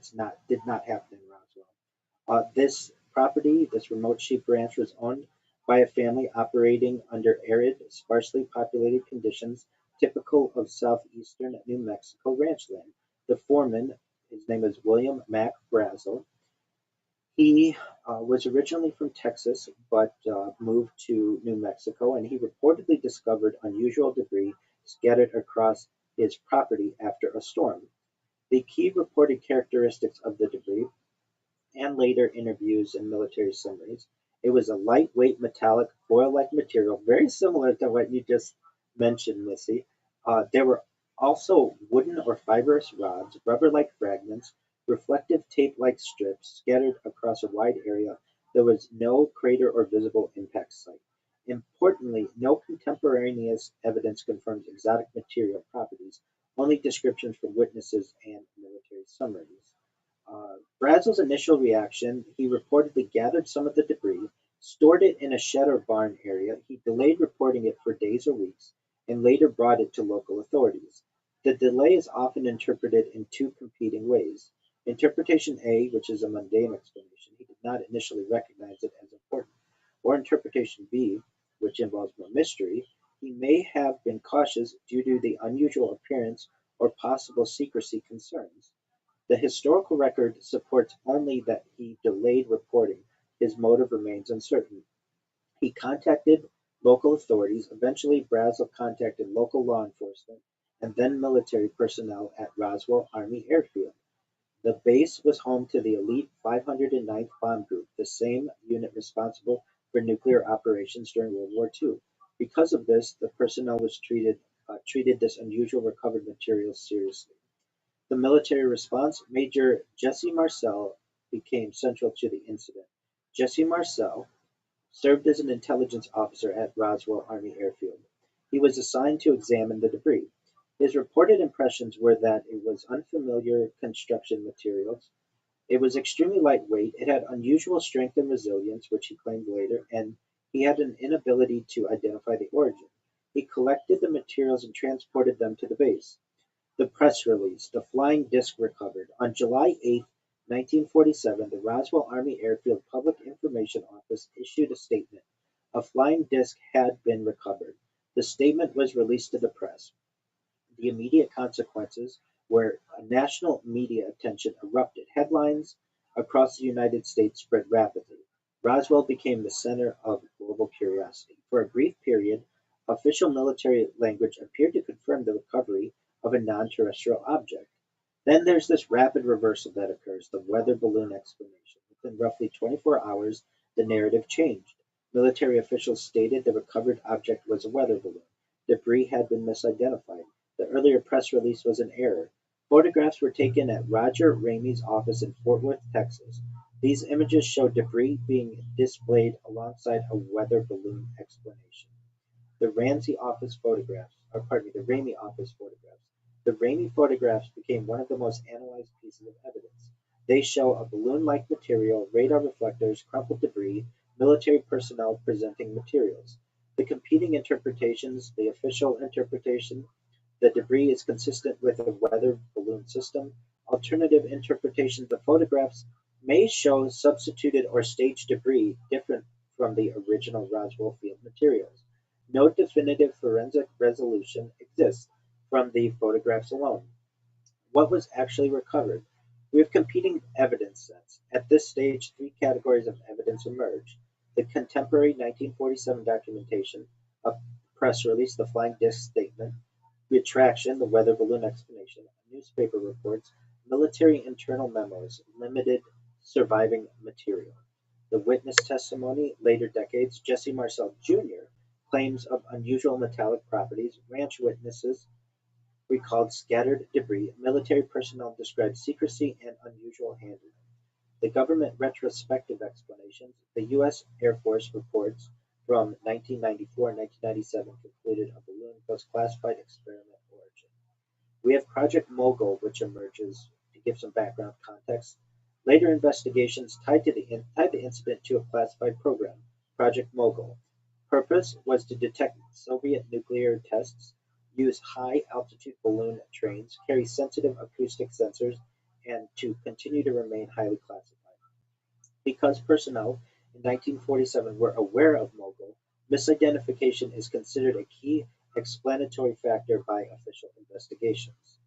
Speaker 5: Did not happen in Roswell. This property, this remote sheep ranch, was owned by a family operating under arid, sparsely populated conditions typical of southeastern New Mexico ranch land. The foreman, his name is William Mac Brazel. He was originally from Texas, but moved to New Mexico, and he reportedly discovered unusual debris scattered across his property after a storm. The key reported characteristics of the debris and later interviews and military summaries. It was a lightweight metallic foil-like material, very similar to what you just mentioned, Missy. There were also wooden or fibrous rods, rubber-like fragments, reflective tape-like strips scattered across a wide area. There was no crater or visible impact site. Importantly, no contemporaneous evidence confirms exotic material properties, only descriptions from witnesses and military summaries. Brazel's initial reaction, he reportedly gathered some of the debris, stored it in a shed or barn area. He delayed reporting it for days or weeks, and later brought it to local authorities. The delay is often interpreted in two competing ways. Interpretation A, which is a mundane explanation, he did not initially recognize it as important. Or interpretation B, which involves more mystery, he may have been cautious due to the unusual appearance or possible secrecy concerns. The historical record supports only that he delayed reporting. His motive remains uncertain. He contacted local authorities. Eventually, Brazel contacted local law enforcement and then military personnel at Roswell Army Airfield. The base was home to the elite 509th Bomb Group, the same unit responsible for nuclear operations during World War II. Because of this, the personnel was treated this unusual recovered material seriously. The military response, Major Jesse Marcel, became central to the incident. Jesse Marcel served as an intelligence officer at Roswell Army Airfield. He was assigned to examine the debris. His reported impressions were that it was unfamiliar construction materials. It was extremely lightweight. It had unusual strength and resilience, which he claimed later, and he had an inability to identify the origin. He collected the materials and transported them to the base. The press release, the flying disc recovered. On July 8, 1947, the Roswell Army Airfield Public Information Office issued a statement. A flying disc had been recovered. The statement was released to the press. The immediate consequences were national media attention erupted. Headlines across the United States spread rapidly. Roswell became the center of global curiosity. For a brief period, official military language appeared to confirm the recovery of a non-terrestrial object. Then there's this rapid reversal that occurs, the weather balloon explanation. Within roughly 24 hours, the narrative changed. Military officials stated the recovered object was a weather balloon. Debris had been misidentified. The earlier press release was an error. Photographs were taken at Roger Ramey's office in Fort Worth, Texas. These images show debris being displayed alongside a weather balloon explanation. The Ramey office photographs. The Ramey photographs became one of the most analyzed pieces of evidence. They show a balloon-like material, radar reflectors, crumpled debris, military personnel presenting materials. The competing interpretations, the official interpretation, the debris is consistent with a weather balloon system. Alternative interpretations, the photographs may show substituted or staged debris different from the original Roswell field materials. No definitive forensic resolution exists from the photographs alone. What was actually recovered? We have competing evidence sets. At this stage, three categories of evidence emerge. The contemporary 1947 documentation, a press release, the flying disc statement, retraction, the weather balloon explanation, newspaper reports, military internal memos, limited surviving material. The witness testimony, later decades, Jesse Marcel Jr. claims of unusual metallic properties, ranch witnesses recalled scattered debris, military personnel described secrecy and unusual handling. The government retrospective explanations, the U.S. Air Force reports from 1994 and 1997 concluded a balloon was classified experiment origin. We have Project Mogul, which emerges to give some background context. Later investigations tied the incident to a classified program, Project Mogul. Purpose was to detect Soviet nuclear tests, use high-altitude balloon trains, carry sensitive acoustic sensors, and to continue to remain highly classified. Because personnel in 1947 were aware of Mogul, misidentification is considered a key explanatory factor by official investigations.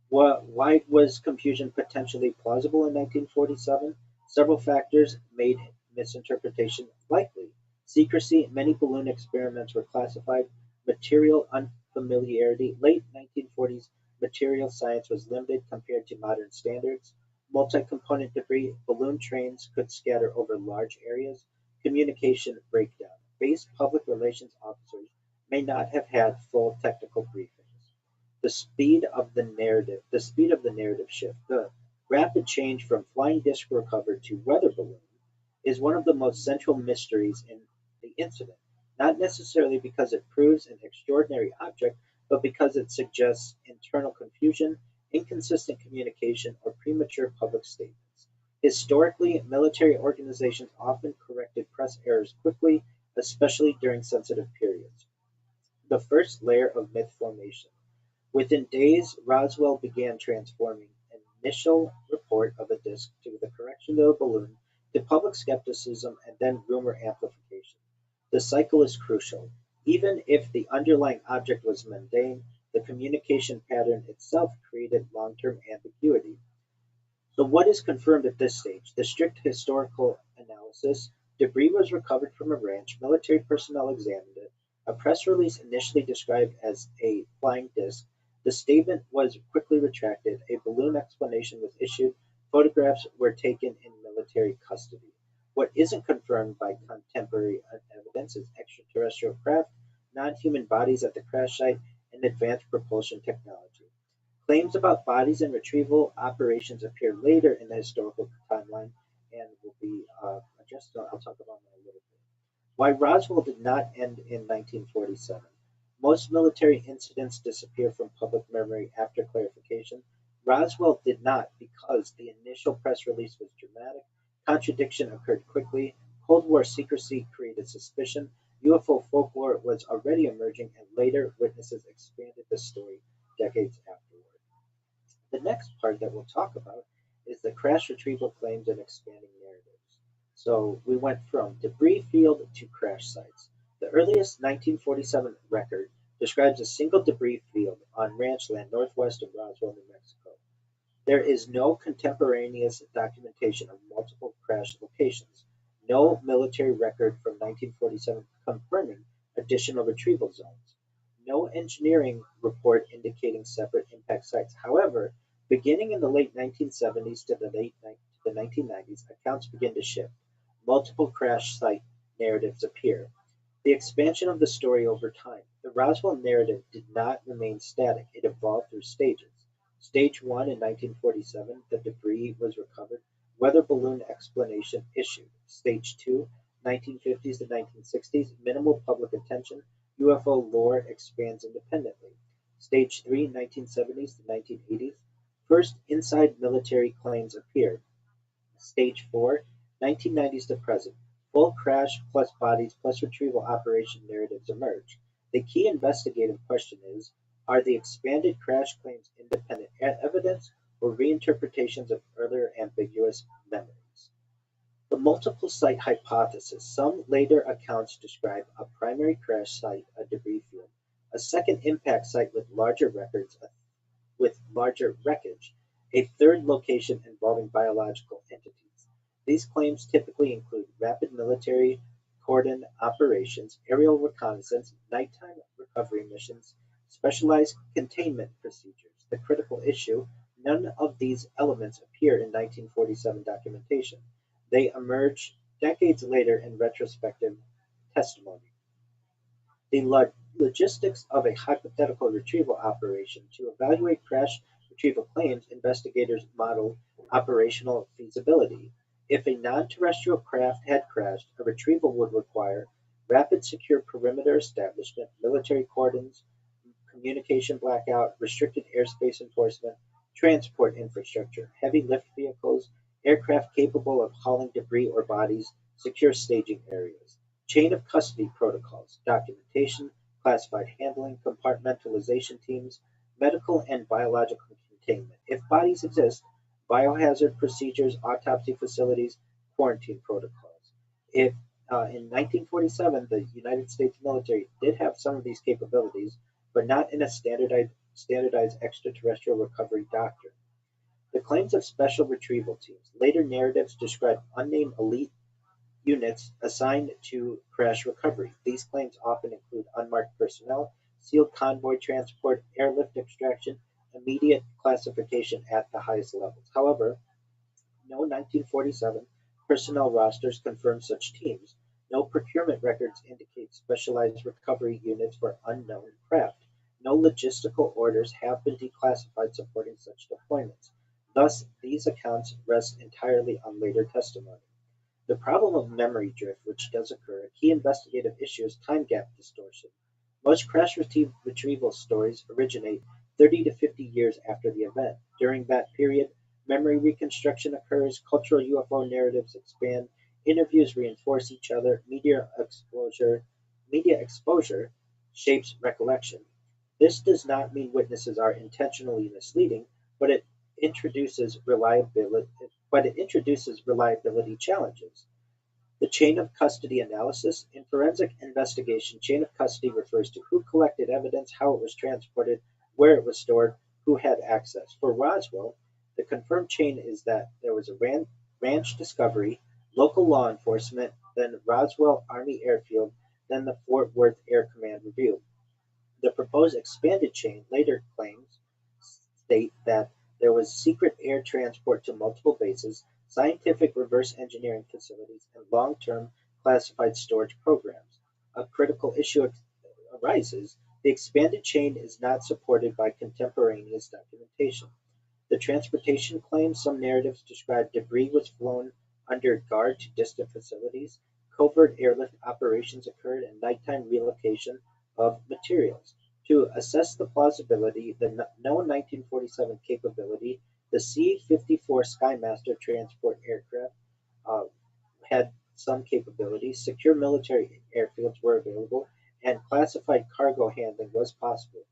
Speaker 5: Why was confusion potentially plausible in 1947? Several factors made misinterpretation likely. Secrecy, many balloon experiments were classified. Material unfamiliarity, late 1940s material science was limited compared to modern standards. Multi-component debris, balloon trains could scatter over large areas. Communication breakdown. Base public relations officers may not have had full technical briefings. The speed of the narrative shift, the rapid change from flying disc recovered to weather balloon is one of the most central mysteries in the incident, not necessarily because it proves an extraordinary object, but because it suggests internal confusion, inconsistent communication, or premature public statements. Historically, military organizations often corrected press errors quickly, especially during sensitive periods. The first layer of myth formation. Within days, Roswell began transforming an initial report of a disk to the correction of a balloon to public skepticism and then rumor amplification. The cycle is crucial. Even if the underlying object was mundane, the communication pattern itself created long-term ambiguity. So what is confirmed at this stage? The strict historical analysis. Debris was recovered from a ranch. Military personnel examined it. A press release initially described as a flying disc. The statement was quickly retracted. A balloon explanation was issued. Photographs were taken in military custody. What isn't confirmed by contemporary evidence is extraterrestrial craft, non-human bodies at the crash site, and advanced propulsion technology. Claims about bodies and retrieval operations appear later in the historical timeline and will be addressed. I'll talk about that a little bit. Why Roswell did not end in 1947. Most military incidents disappear from public memory after clarification. Roswell did not because the initial press release was dramatic, contradiction occurred quickly, Cold War secrecy created suspicion, UFO folklore was already emerging, and later witnesses expanded the story decades afterward. The next part that we'll talk about is the crash retrieval claims and expanding narratives. So we went from debris field to crash sites. The earliest 1947 record describes a single debris field on ranch land northwest of Roswell, New Mexico. There is no contemporaneous documentation of multiple crash locations, no military record from 1947 confirming additional retrieval zones, no engineering report indicating separate impact sites. However, beginning in the late 1970s to the 1990s, accounts begin to shift. Multiple crash site narratives appear. The expansion of the story over time. The Roswell narrative did not remain static, it evolved through stages. Stage 1 in 1947, the debris was recovered, weather balloon explanation issued. Stage 2, 1950s to 1960s, minimal public attention, UFO lore expands independently. Stage 3, 1970s to 1980s, first inside military claims appear. Stage 4, 1990s to present, full crash plus bodies plus retrieval operation narratives emerge. The key investigative question is, are the expanded crash claims independent evidence or reinterpretations of earlier ambiguous memories? The multiple site hypothesis. Some later accounts describe a primary crash site, a debris field, a second impact site with larger wreckage, a third location involving biological entities. These claims typically include rapid military cordon operations, aerial reconnaissance, nighttime recovery missions, specialized containment procedures. The critical issue, none of these elements appear in 1947 documentation. They emerge decades later in retrospective testimony. The logistics of a hypothetical retrieval operation. To evaluate crash retrieval claims, investigators modeled operational feasibility. If a non-terrestrial craft had crashed, a retrieval would require rapid secure perimeter establishment, military cordons, communication blackout, restricted airspace enforcement, transport infrastructure, heavy lift vehicles, aircraft capable of hauling debris or bodies, secure staging areas, chain of custody protocols, documentation, classified handling, compartmentalization teams, medical and biological containment. If bodies exist, biohazard procedures, autopsy facilities, quarantine protocols. If in 1947, the United States military did have some of these capabilities, but not in a standardized extraterrestrial recovery doctrine. The claims of special retrieval teams. Later narratives describe unnamed elite units assigned to crash recovery. These claims often include unmarked personnel, sealed convoy transport, airlift extraction, immediate classification at the highest levels. However, no 1947 personnel rosters confirm such teams. No procurement records indicate specialized recovery units for unknown craft. No logistical orders have been declassified supporting such deployments. Thus, these accounts rest entirely on later testimony. The problem of memory drift, which does occur, a key investigative issue is time gap distortion. Most crash retrieval stories originate 30 to 50 years after the event. During that period, memory reconstruction occurs, cultural UFO narratives expand, interviews reinforce each other, media exposure shapes recollection. This does not mean witnesses are intentionally misleading, but it introduces reliability challenges. The chain of custody analysis. In forensic investigation, chain of custody refers to who collected evidence, how it was transported, where it was stored, who had access. For Roswell, the confirmed chain is that there was a ranch discovery, local law enforcement, then Roswell Army Airfield, then the Fort Worth Air Command review. The proposed expanded chain later claims state that there was secret air transport to multiple bases, scientific reverse engineering facilities, and long-term classified storage programs. A critical issue arises. The expanded chain is not supported by contemporaneous documentation. The transportation claims. Some narratives describe debris was flown under guard to distant facilities, covert airlift operations occurred, and nighttime relocation of materials. To assess the plausibility, the known 1947 capability, the C-54 Skymaster transport aircraft had some capabilities, secure military airfields were available, and classified cargo handling was possible.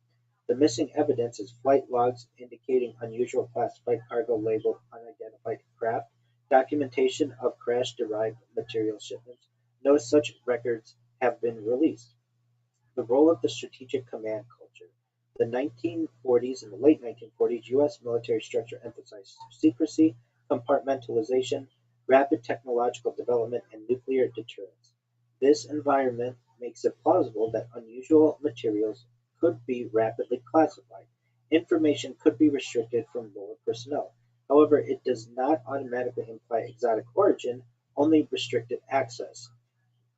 Speaker 5: The missing evidence is flight logs indicating unusual classified cargo labeled unidentified craft, documentation of crash-derived material shipments. No such records have been released. The role of the strategic command culture. The 1940s and the late 1940s U.S. military structure emphasized secrecy, compartmentalization, rapid technological development, and nuclear deterrence. This environment makes it plausible that unusual materials could be rapidly classified. Information could be restricted from lower personnel. However, it does not automatically imply exotic origin, only restricted access.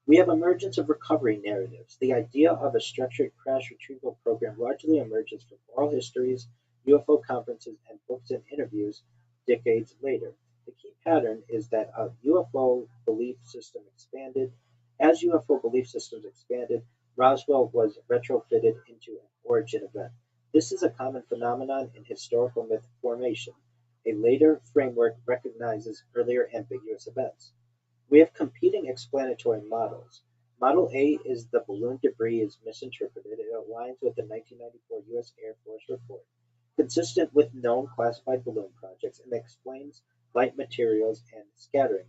Speaker 5: We have emergence of recovery narratives. The idea of a structured crash retrieval program largely emerges from oral histories, UFO conferences, and books and interviews decades later. The key pattern is that a UFO belief system expanded. As UFO belief systems expanded, Roswell was retrofitted into an origin event. This is a common phenomenon in historical myth formation. A later framework recognizes earlier ambiguous events. We have competing explanatory models. Model A is the balloon debris is misinterpreted. It aligns with the 1994 U.S. Air Force report, consistent with known classified balloon projects, and explains light materials and scattering.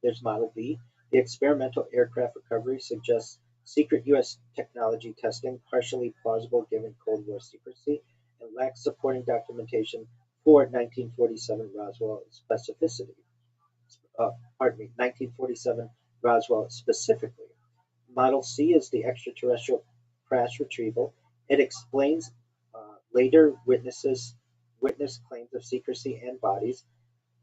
Speaker 5: There's Model B. The experimental aircraft recovery suggests secret U.S. technology testing, partially plausible given Cold War secrecy, and lacks supporting documentation for 1947 Roswell specificity. 1947 Roswell specifically. Model C is the extraterrestrial crash retrieval. It explains later witness claims of secrecy and bodies,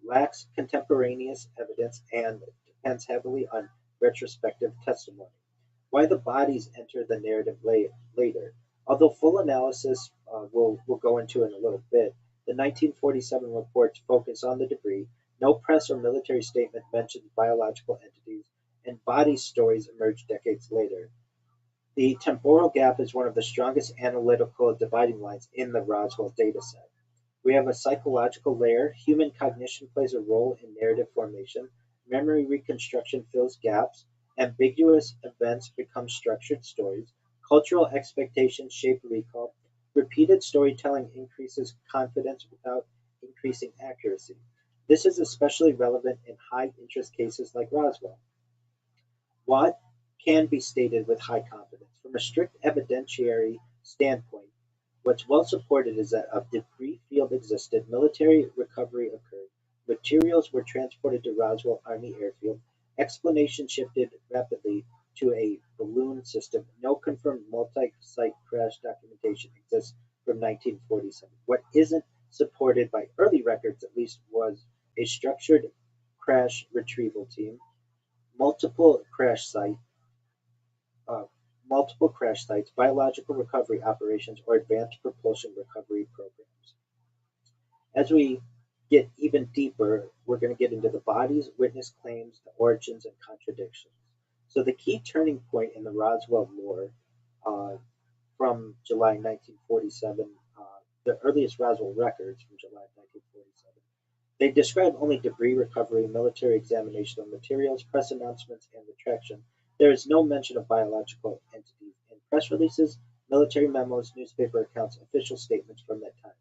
Speaker 5: lacks contemporaneous evidence, and depends heavily on retrospective testimony. Why the bodies enter the narrative later. Although full analysis we'll go into in a little bit, the 1947 reports focus on the debris. No press or military statement mentions biological entities, and body stories emerge decades later. The temporal gap is one of the strongest analytical dividing lines in the Roswell dataset. We have a psychological layer. Human cognition plays a role in narrative formation. Memory reconstruction fills gaps. Ambiguous events become structured stories. Cultural expectations shape recall. Repeated storytelling increases confidence without increasing accuracy. This is especially relevant in high interest cases like Roswell. What can be stated with high confidence? From a strict evidentiary standpoint, what's well supported is that a debris field existed, military recovery occurred, materials were transported to Roswell Army Airfield, explanation shifted rapidly to a balloon system. No confirmed multi-site crash documentation exists from 1947. What isn't supported by early records, at least, was a structured crash retrieval team, multiple crash sites, biological recovery operations, or advanced propulsion recovery programs. As we get even deeper, we're going to get into the bodies, witness claims, the origins, and contradictions. So the key turning point in the Roswell lore from July 1947, the earliest Roswell records from July 1947, they describe only debris recovery, military examination of materials, press announcements, and retraction. There is no mention of biological entities in press releases, military memos, newspaper accounts, official statements from that time.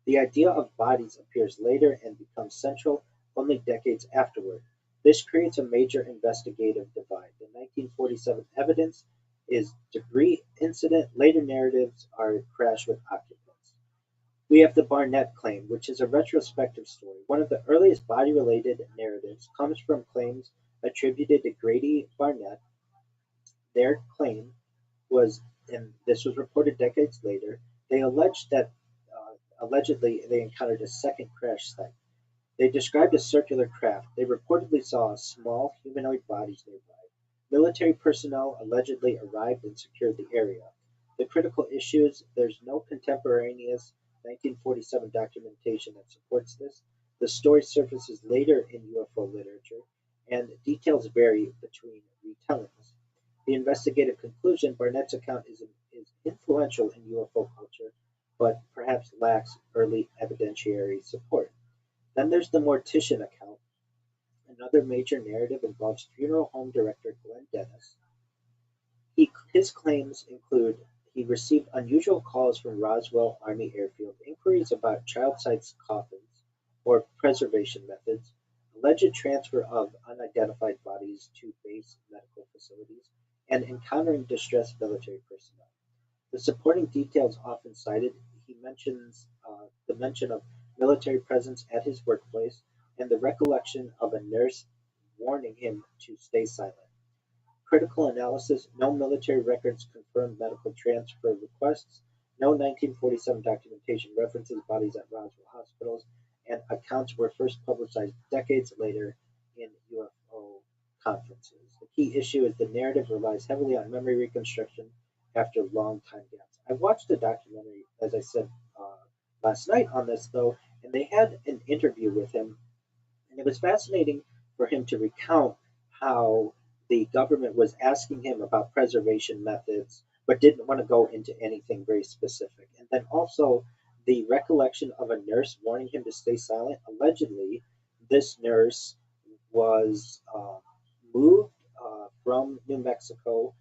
Speaker 5: The idea of bodies appears later and becomes central only decades afterward. This creates a major investigative divide. The 1947 evidence is debris incident, later narratives are crash with occupants. We have the Barnett claim, which is a retrospective story. One of the earliest body-related narratives comes from claims attributed to Grady Barnett. Their claim was, and this was reported decades later, they alleged that allegedly they encountered a second crash site. They described a circular craft. They reportedly saw small humanoid bodies nearby. Military personnel allegedly arrived and secured the area. The critical issue is there's no contemporaneous 1947 documentation that supports this. The story surfaces later in UFO literature, and details vary between retellings. The investigative conclusion, Barnett's account is influential in UFO culture, but perhaps lacks early evidentiary support. Then there's the Mortician account. Another major narrative involves funeral home director Glenn Dennis. His claims include he received unusual calls from Roswell Army Airfield, inquiries about child sites coffins or preservation methods, alleged transfer of unidentified bodies to base medical facilities, and encountering distressed military personnel. The supporting details often cited, he mentions the mention of military presence at his workplace and the recollection of a nurse warning him to stay silent. Critical analysis, no military records confirm medical transfer requests, no 1947 documentation references bodies at Roswell hospitals, and accounts were first publicized decades later in UFO conferences. The key issue is the narrative relies heavily on memory reconstruction after long time gaps. I watched a documentary, as I said last night on this, though, and they had an interview with him, and it was fascinating for him to recount how the government was asking him about preservation methods, but didn't want to go into anything very specific. And then also the recollection of a nurse warning him to stay silent. Allegedly, this nurse was moved from New Mexico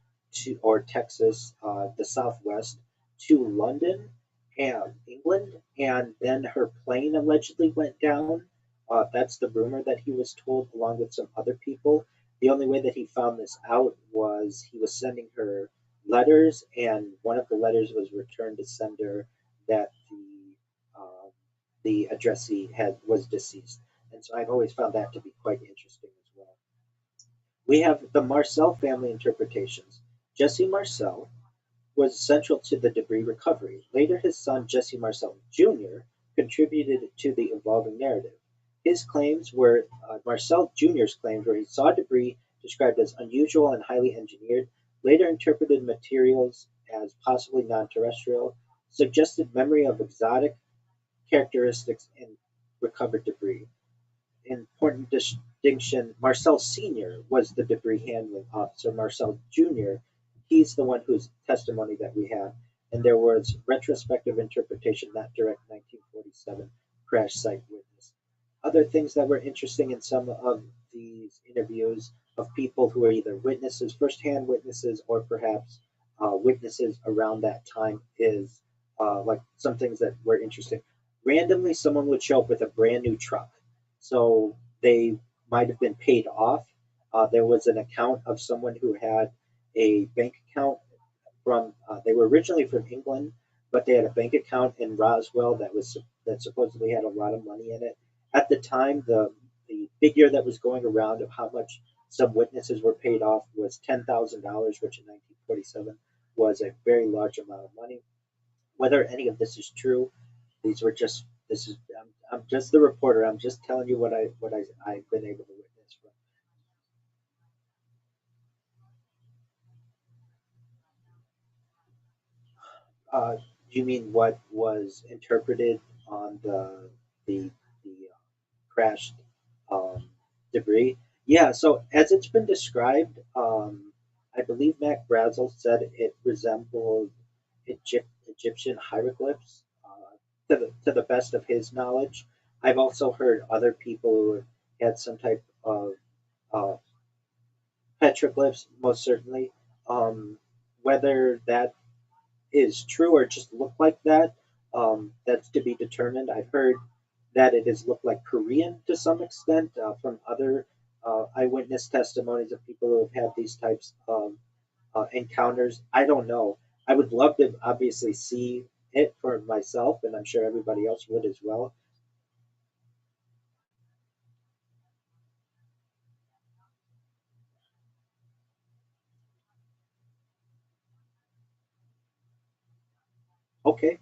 Speaker 5: or Texas, the Southwest, to London and England, and then her plane allegedly went down. That's the rumor that he was told, along with some other people. The only way that he found this out was he was sending her letters, and one of the letters was returned to sender that the addressee was deceased. And so I've always found that to be quite interesting as well. We have the Marcel family interpretations. Jesse Marcel was central to the debris recovery. Later, his son Jesse Marcel Jr. contributed to the evolving narrative. His claims were Marcel Jr.'s claims were he saw debris described as unusual and highly engineered, later interpreted materials as possibly non-terrestrial, suggested memory of exotic characteristics in recovered debris. Important distinction, Marcel Sr. was the debris handling officer. Marcel Jr., he's the one whose testimony that we have. And there was retrospective interpretation, not direct 1947 crash site witness. Other things that were interesting in some of these interviews of people who are either witnesses, firsthand witnesses, or perhaps witnesses around that time is like some things that were interesting. Randomly, someone would show up with a brand new truck. So they might have been paid off. There was an account of someone who had a bank account from, they were originally from England, but they had a bank account in Roswell that supposedly had a lot of money in it. At the time, the figure that was going around of how much some witnesses were paid off was $10,000, which in 1947 was a very large amount of money. Whether any of this is true, these were just this is I'm just the reporter. I'm just telling you what I've been able to witness from. You mean what was interpreted on the crashed um, debris? Yeah. So as it's been described, I believe Mac Brazel said it resembled Egyptian hieroglyphs. To the best of his knowledge, I've also heard other people who had some type of uh, petroglyphs, most certainly. Whether that is true or just look like that, that's to be determined. I've heard that it has looked like Korean to some extent from other eyewitness testimonies of people who have had these types of encounters. I don't know. I would love to obviously see it for myself, and I'm sure everybody else would as well. Okay.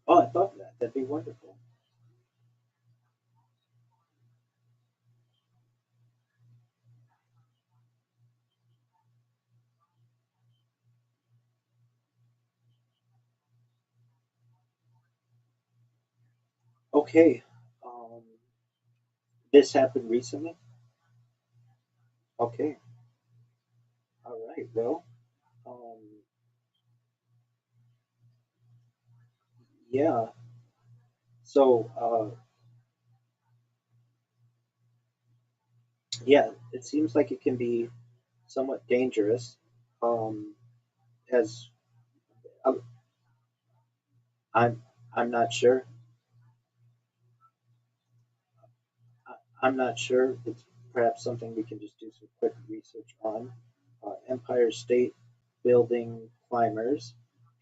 Speaker 5: Oh, I thought that. That'd be wonderful. Okay. Um, this happened recently. Okay. All right. Well, um, yeah. So, yeah, it seems like it can be somewhat dangerous. Um, as I'm, I'm, I'm not sure. I'm not sure. It's perhaps something we can just do some quick research on. Empire State Building climbers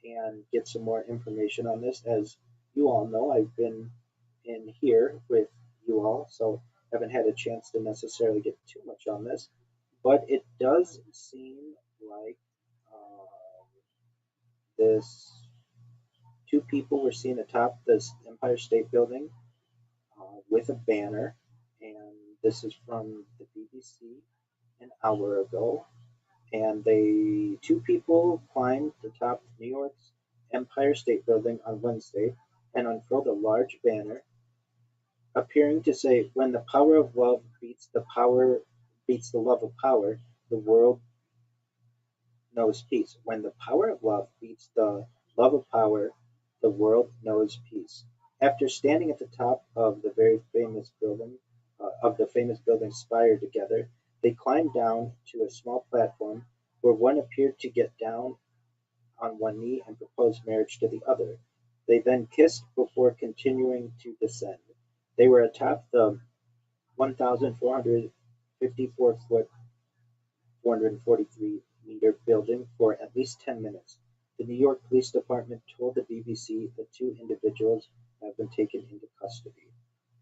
Speaker 5: and get some more information on this. As you all know, I've been in here with you all, so haven't had a chance to necessarily get too much on this. But it does seem like this two people were seen atop this Empire State Building with a banner, and this is from the BBC an hour ago. And they two people climbed the top of New York's Empire State Building on Wednesday and unfurled a large banner appearing to say, "When the power of love beats the love of power, the world knows peace. When the power of love beats the love of power, the world knows peace." After standing at the top of the very famous building, of the famous building Spire together, they climbed down to a small platform where one appeared to get down on one knee and propose marriage to the other. They then kissed before continuing to descend. They were atop the 1,454-foot, 443-meter building for at least 10 minutes. The New York Police Department told the BBC the two individuals have been taken into custody.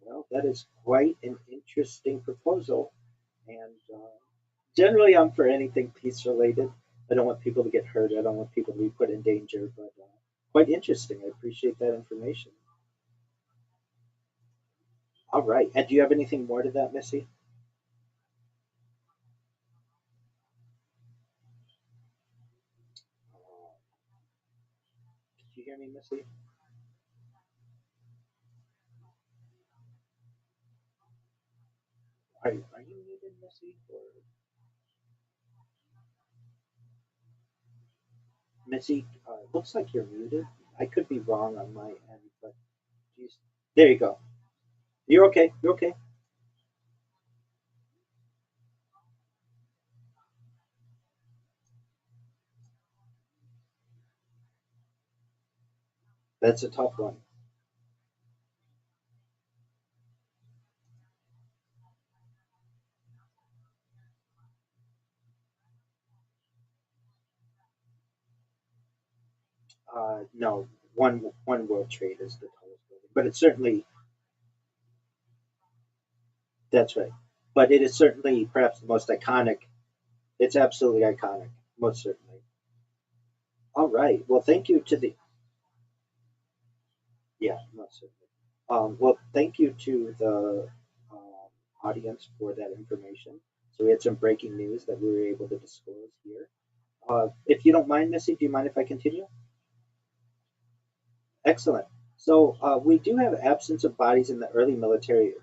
Speaker 5: Well, that is quite an interesting proposal, and generally I'm for anything peace related. I don't want people to get hurt. I don't want people to be put in danger, but quite interesting. I appreciate that information. All right. And do you have anything more to that, Missy? Did you hear me, Missy? Are you muted, Missy? Or Missy, looks like you're muted. I could be wrong on my end, but geez. There you go. You're okay. You're okay. That's a tough one. No, one World Trade is the tallest building, but it's certainly that's right. But it is certainly perhaps the most iconic. It's absolutely iconic, most certainly. All right. Well, thank you to the yeah, most certainly. Well, thank you to the audience for that information. So we had some breaking news that we were able to disclose here. If you don't mind, Missy, do you mind if I continue? Excellent. So we do have absence of bodies in the early military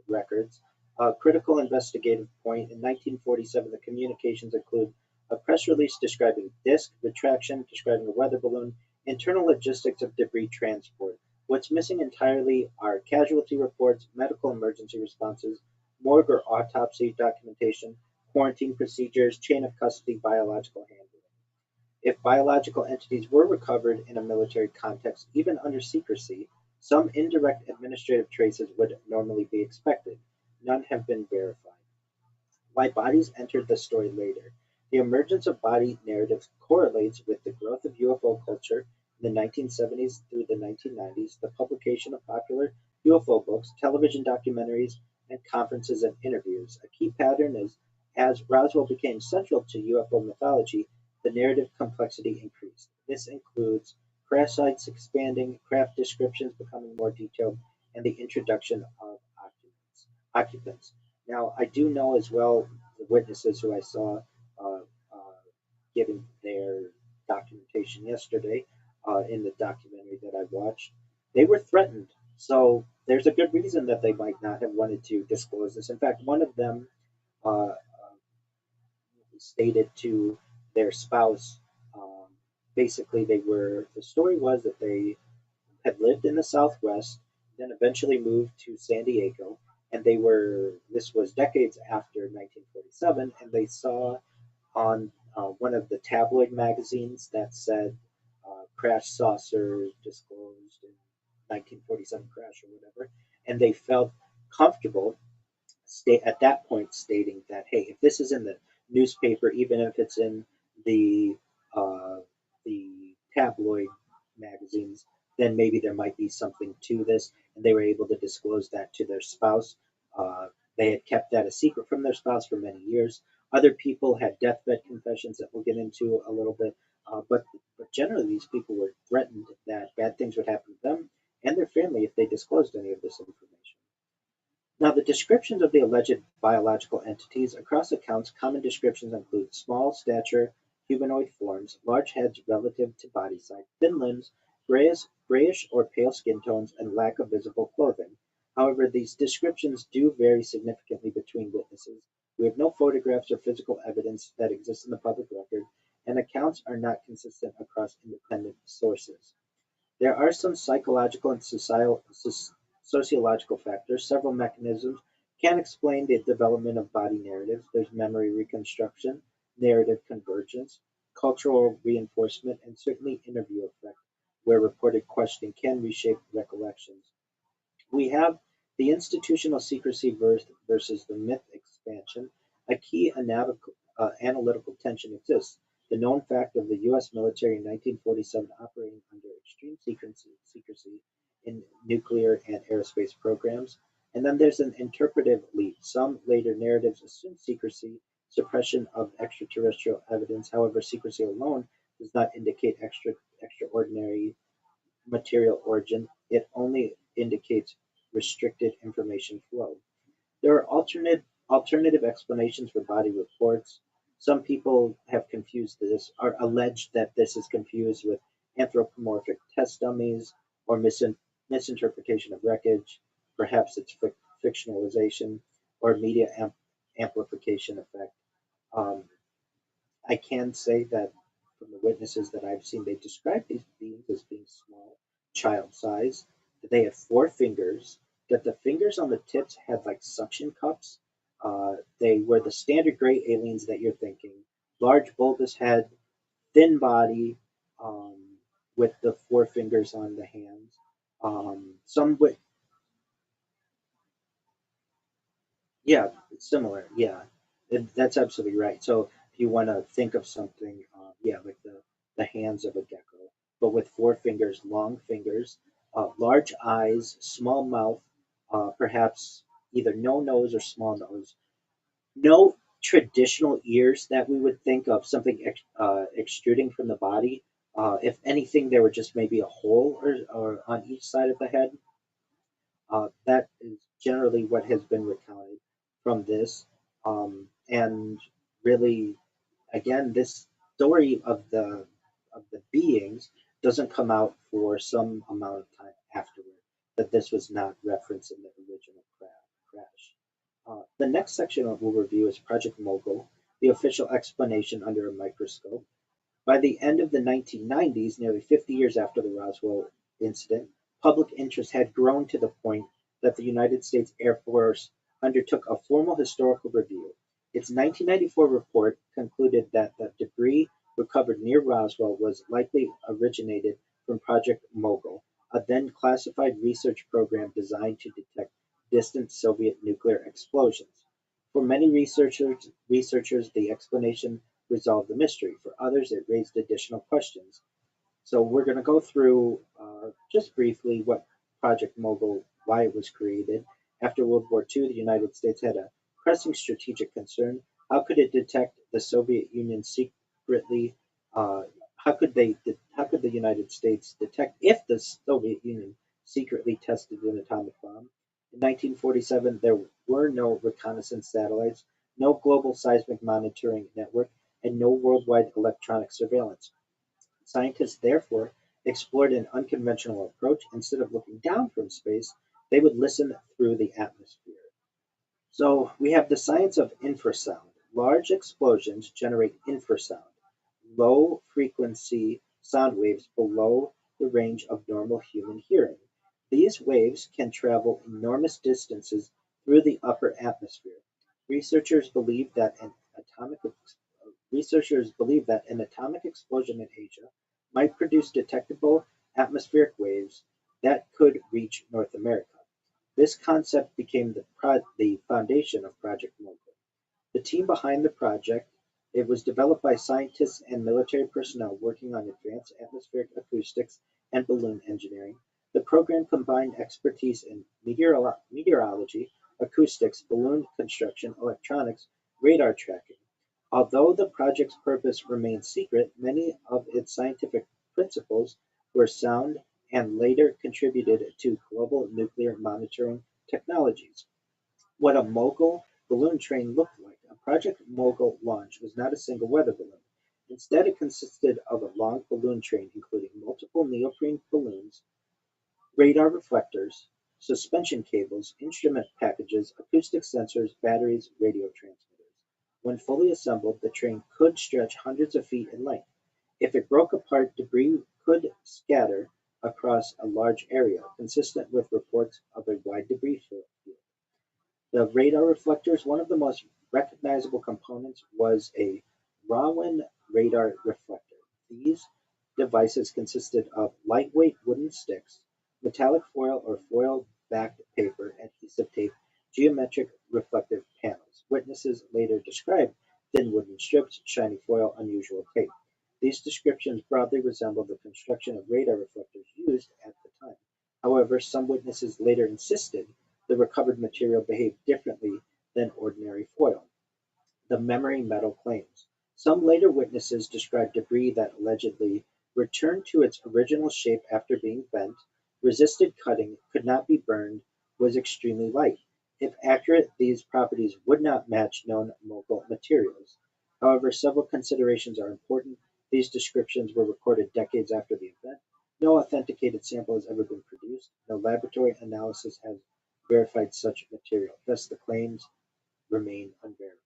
Speaker 5: records. A critical investigative point in 1947, the communications include a press release describing disk retraction, describing a weather balloon, internal logistics of debris transport. What's missing entirely are casualty reports, medical emergency responses, morgue or autopsy documentation, quarantine procedures, chain of custody, biological handling. If biological entities were recovered in a military context, even under secrecy, some indirect administrative traces would normally be expected. None have been verified. Why bodies entered the story later. The emergence of body narratives correlates with the growth of UFO culture in the 1970s through the 1990s, the publication of popular UFO books, television documentaries, and conferences and interviews. A key pattern is as Roswell became central to UFO mythology, the narrative complexity increased. This includes crash sites expanding, craft descriptions becoming more detailed, and the introduction of occupants. Now, I do know as well the witnesses who I saw uh, uh, giving their documentation yesterday in the documentary that I watched, they were threatened. So there's a good reason that they might not have wanted to disclose this. In fact, one of them stated to their spouse, um, basically, the story was that they had lived in the Southwest, then eventually moved to San Diego, and this was decades after 1947, and they saw on one of the tabloid magazines that said crash saucer disclosed in 1947 crash or whatever, and they felt comfortable at that point stating that, hey, if this is in the newspaper, even if it's in the uh, the tabloid magazines, then maybe there might be something to this, and they were able to disclose that to their spouse. Uh, they had kept that a secret from their spouse for many years. Other people had deathbed confessions that we'll get into a little bit, but generally these people were threatened that bad things would happen to them and their family if they disclosed any of this information. Now, the descriptions of the alleged biological entities across accounts, common descriptions include small stature, humanoid forms, large heads relative to body size, thin limbs, grayish or pale skin tones, and lack of visible clothing. However, these descriptions do vary significantly between witnesses. We have no photographs or physical evidence that exists in the public record, and accounts are not consistent across independent sources. There are some psychological and sociological factors. Several mechanisms can explain the development of body narratives. There's memory reconstruction, narrative convergence, cultural reinforcement, and certainly interview effect, where reported questioning can reshape recollections. We have the institutional secrecy versus the myth expansion. A key analytical tension exists. The known fact of the U.S. military in 1947 operating under extreme secrecy in nuclear and aerospace programs. And then there's an interpretive leap. Some later narratives assume secrecy, suppression of extraterrestrial evidence. However, secrecy alone does not indicate extraordinary material origin, it only indicates restricted information flow. There are alternative explanations for body reports. Some people have confused this, or alleged that this is confused with anthropomorphic test dummies or misinterpretation of wreckage. Perhaps it's fictionalization or media amplification effect. Um, I can say that from the witnesses that I've seen, they describe these beings as being small, child size, that they had 4 fingers, that the fingers on the tips had like suction cups. They were the standard gray aliens that you're thinking. Large bulbous head, thin body, um, with the 4 fingers on the hands. Some with, yeah, it's similar. Yeah, that's absolutely right. So if you want to think of something, yeah, like the hands of a gecko, but with 4 fingers, long fingers, large eyes, small mouth, perhaps either no nose or small nose. No traditional ears that we would think of something extruding from the body. If anything, there were just maybe a hole or on each side of the head. That is generally what has been recounted from this. And really, again, this story of the beings doesn't come out for some amount of time afterward. That this was not referenced in the original crash. The next section we'll review is Project Mogul, the official explanation under a microscope. By the end of the 1990s, nearly 50 years after the Roswell incident, public interest had grown to the point that the United States Air Force undertook a formal historical review. Its 1994 report concluded that the debris recovered near Roswell was likely originated from Project Mogul, a then classified research program designed to detect distant Soviet nuclear explosions. For many researchers, the explanation resolved the mystery. For others, it raised additional questions. So we're going to go through just briefly what Project Mogul, why it was created. After World War II, the United States had a pressing strategic concern. How could it detect the Soviet Union secretly? Uh, how could the United States detect if the Soviet Union secretly tested an atomic bomb? In 1947, there were no reconnaissance satellites, no global seismic monitoring network, and no worldwide electronic surveillance. Scientists therefore explored an unconventional approach. Instead of looking down from space, they would listen through the atmosphere. So we have the science of infrasound. Large explosions generate infrasound, low frequency sound waves below the range of normal human hearing. These waves can travel enormous distances through the upper atmosphere. Researchers believe that an atomic Researchers believe that an atomic explosion in Asia might produce detectable atmospheric waves that could reach North America. This concept became the foundation of Project Mogul. The team behind the project, it was developed by scientists and military personnel working on advanced atmospheric acoustics and balloon engineering. The program combined expertise in meteorology, acoustics, balloon construction, electronics, radar tracking. Although the project's purpose remained secret, many of its scientific principles were sound and later contributed to global nuclear monitoring technologies. What a Mogul balloon train looked like. A Project Mogul launch was not a single weather balloon. Instead, it consisted of a long balloon train including multiple neoprene balloons, radar reflectors, suspension cables, instrument packages, acoustic sensors, batteries, radio transmitters. When fully assembled, the train could stretch hundreds of feet in length. If it broke apart, debris could scatter across a large area, consistent with reports of a wide debris field. The radar reflectors, one of the most recognizable components, was a Raman radar reflector. These devices consisted of lightweight wooden sticks, metallic foil or foil-backed paper, adhesive tape, geometric reflective panels. Witnesses later described thin wooden strips, shiny foil, unusual tape. These descriptions broadly resemble the construction of radar reflectors used at the time. However, some witnesses later insisted the recovered material behaved differently than ordinary foil. The memory metal claims. Some later witnesses described debris that allegedly returned to its original shape after being bent, resisted cutting, could not be burned, was extremely light. If accurate, these properties would not match known Mogul materials. However, several considerations are important. These descriptions were recorded decades after the event. No authenticated sample has ever been produced. No laboratory analysis has verified such material. Thus, the claims remain unverified.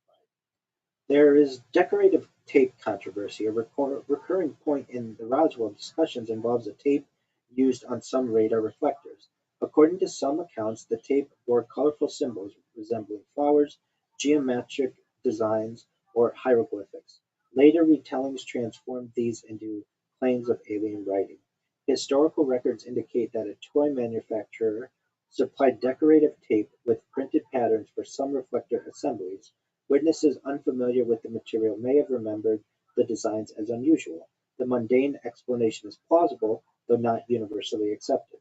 Speaker 5: There is decorative tape controversy. A recurring point in the Roswell discussions involves a tape used on some radar reflectors. According to some accounts, the tape bore colorful symbols resembling flowers, geometric designs, or hieroglyphics. Later retellings transformed these into claims of alien writing. Historical records indicate that a toy manufacturer supplied decorative tape with printed patterns for some reflector assemblies. Witnesses unfamiliar with the material may have remembered the designs as unusual. The mundane explanation is plausible, though not universally accepted.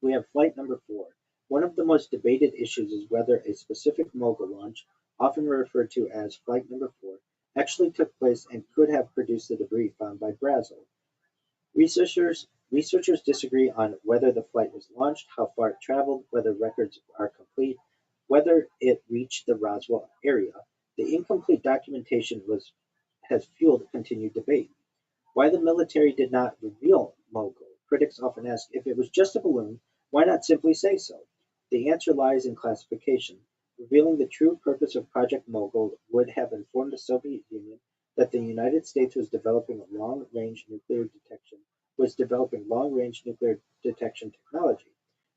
Speaker 5: We have flight number 4. One of the most debated issues is whether a specific Mogul launch, often referred to as flight number 4, actually took place and could have produced the debris found by Brazel. Researchers disagree on whether the flight was launched, how far it traveled, whether records are complete, whether it reached the Roswell area. The incomplete documentation has fueled continued debate. Why the military did not reveal Mogul? Critics often ask, if it was just a balloon, why not simply say so? The answer lies in classification. Revealing the true purpose of Project Mogul would have informed the Soviet Union that the United States was developing long-range nuclear detection technology.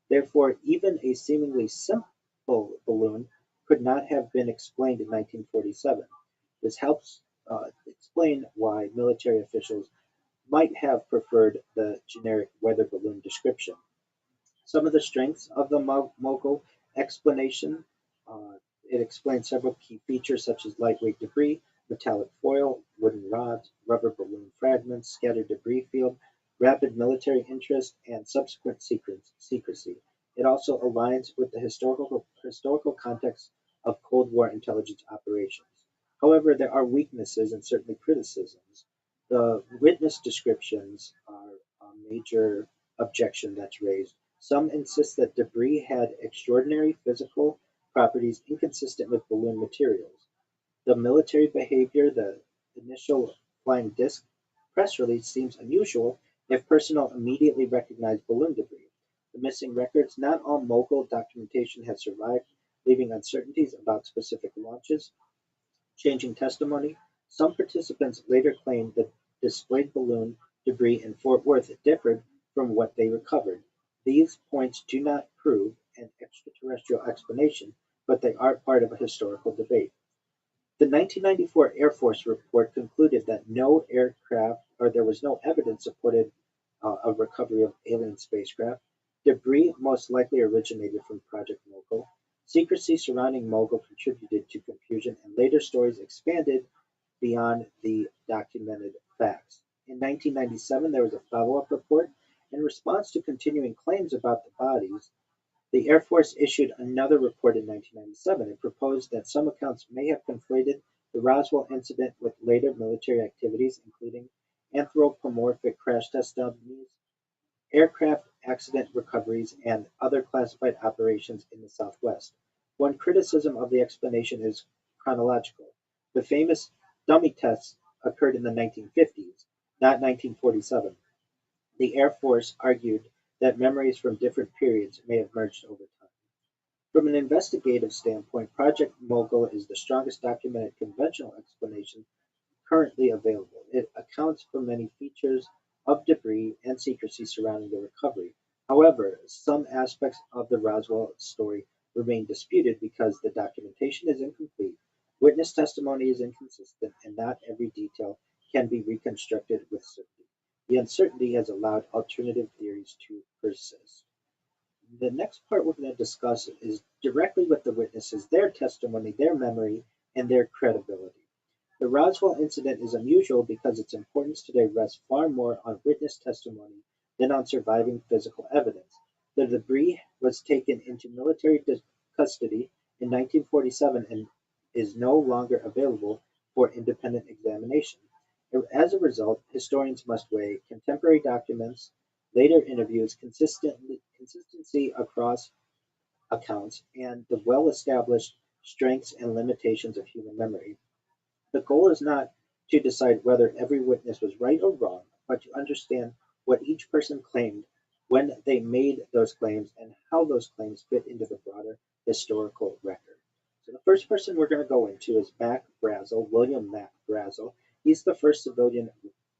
Speaker 5: Therefore, even a seemingly simple balloon could not have been explained in 1947. This helps explain why military officials might have preferred the generic weather balloon description. Some of the strengths of the Mogul explanation, it explains several key features such as lightweight debris, metallic foil, wooden rods, rubber balloon fragments, scattered debris field, rapid military interest, and subsequent secrecy. It also aligns with the historical context of Cold War intelligence operations. However, there are weaknesses and certainly criticisms. The witness descriptions are a major objection that's raised. Some insist that debris had extraordinary physical properties inconsistent with balloon materials. The military behavior, the initial flying disc press release seems unusual if personnel immediately recognize balloon debris. The missing records, not all Mogul documentation has survived, leaving uncertainties about specific launches. Changing testimony, some participants later claimed that displayed balloon debris in Fort Worth differed from what they recovered. These points do not prove an extraterrestrial explanation, but they are part of a historical debate. The 1994 Air Force report concluded that there was no evidence supported a recovery of alien spacecraft. Debris most likely originated from Project Mogul. Secrecy surrounding Mogul contributed to confusion, and later stories expanded beyond the documented facts. In 1997, there was a follow-up report. In response to continuing claims about the bodies, the Air Force issued another report in 1997 and proposed that some accounts may have conflated the Roswell incident with later military activities, including anthropomorphic crash test dummies, aircraft accident recoveries, and other classified operations in the Southwest. One criticism of the explanation is chronological. The famous dummy tests occurred in the 1950s, not 1947. The Air Force argued that memories from different periods may have merged over time. From an investigative standpoint, Project Mogul is the strongest documented conventional explanation currently available. It accounts for many features of debris and secrecy surrounding the recovery. However, some aspects of the Roswell story remain disputed because the documentation is incomplete, witness testimony is inconsistent, and not every detail can be reconstructed with certainty. The uncertainty has allowed alternative theories to persist. The next part we're going to discuss is directly with the witnesses, their testimony, their memory, and their credibility. The Roswell incident is unusual because its importance today rests far more on witness testimony than on surviving physical evidence. The debris was taken into military custody in 1947 and is no longer available for independent examination. As a result, historians must weigh contemporary documents, later interviews, consistency across accounts, and the well-established strengths and limitations of human memory. The goal is not to decide whether every witness was right or wrong, but to understand what each person claimed when they made those claims and how those claims fit into the broader historical record. So the first person we're going to go into is Mac Brazel, William Mac Brazel. He's the first civilian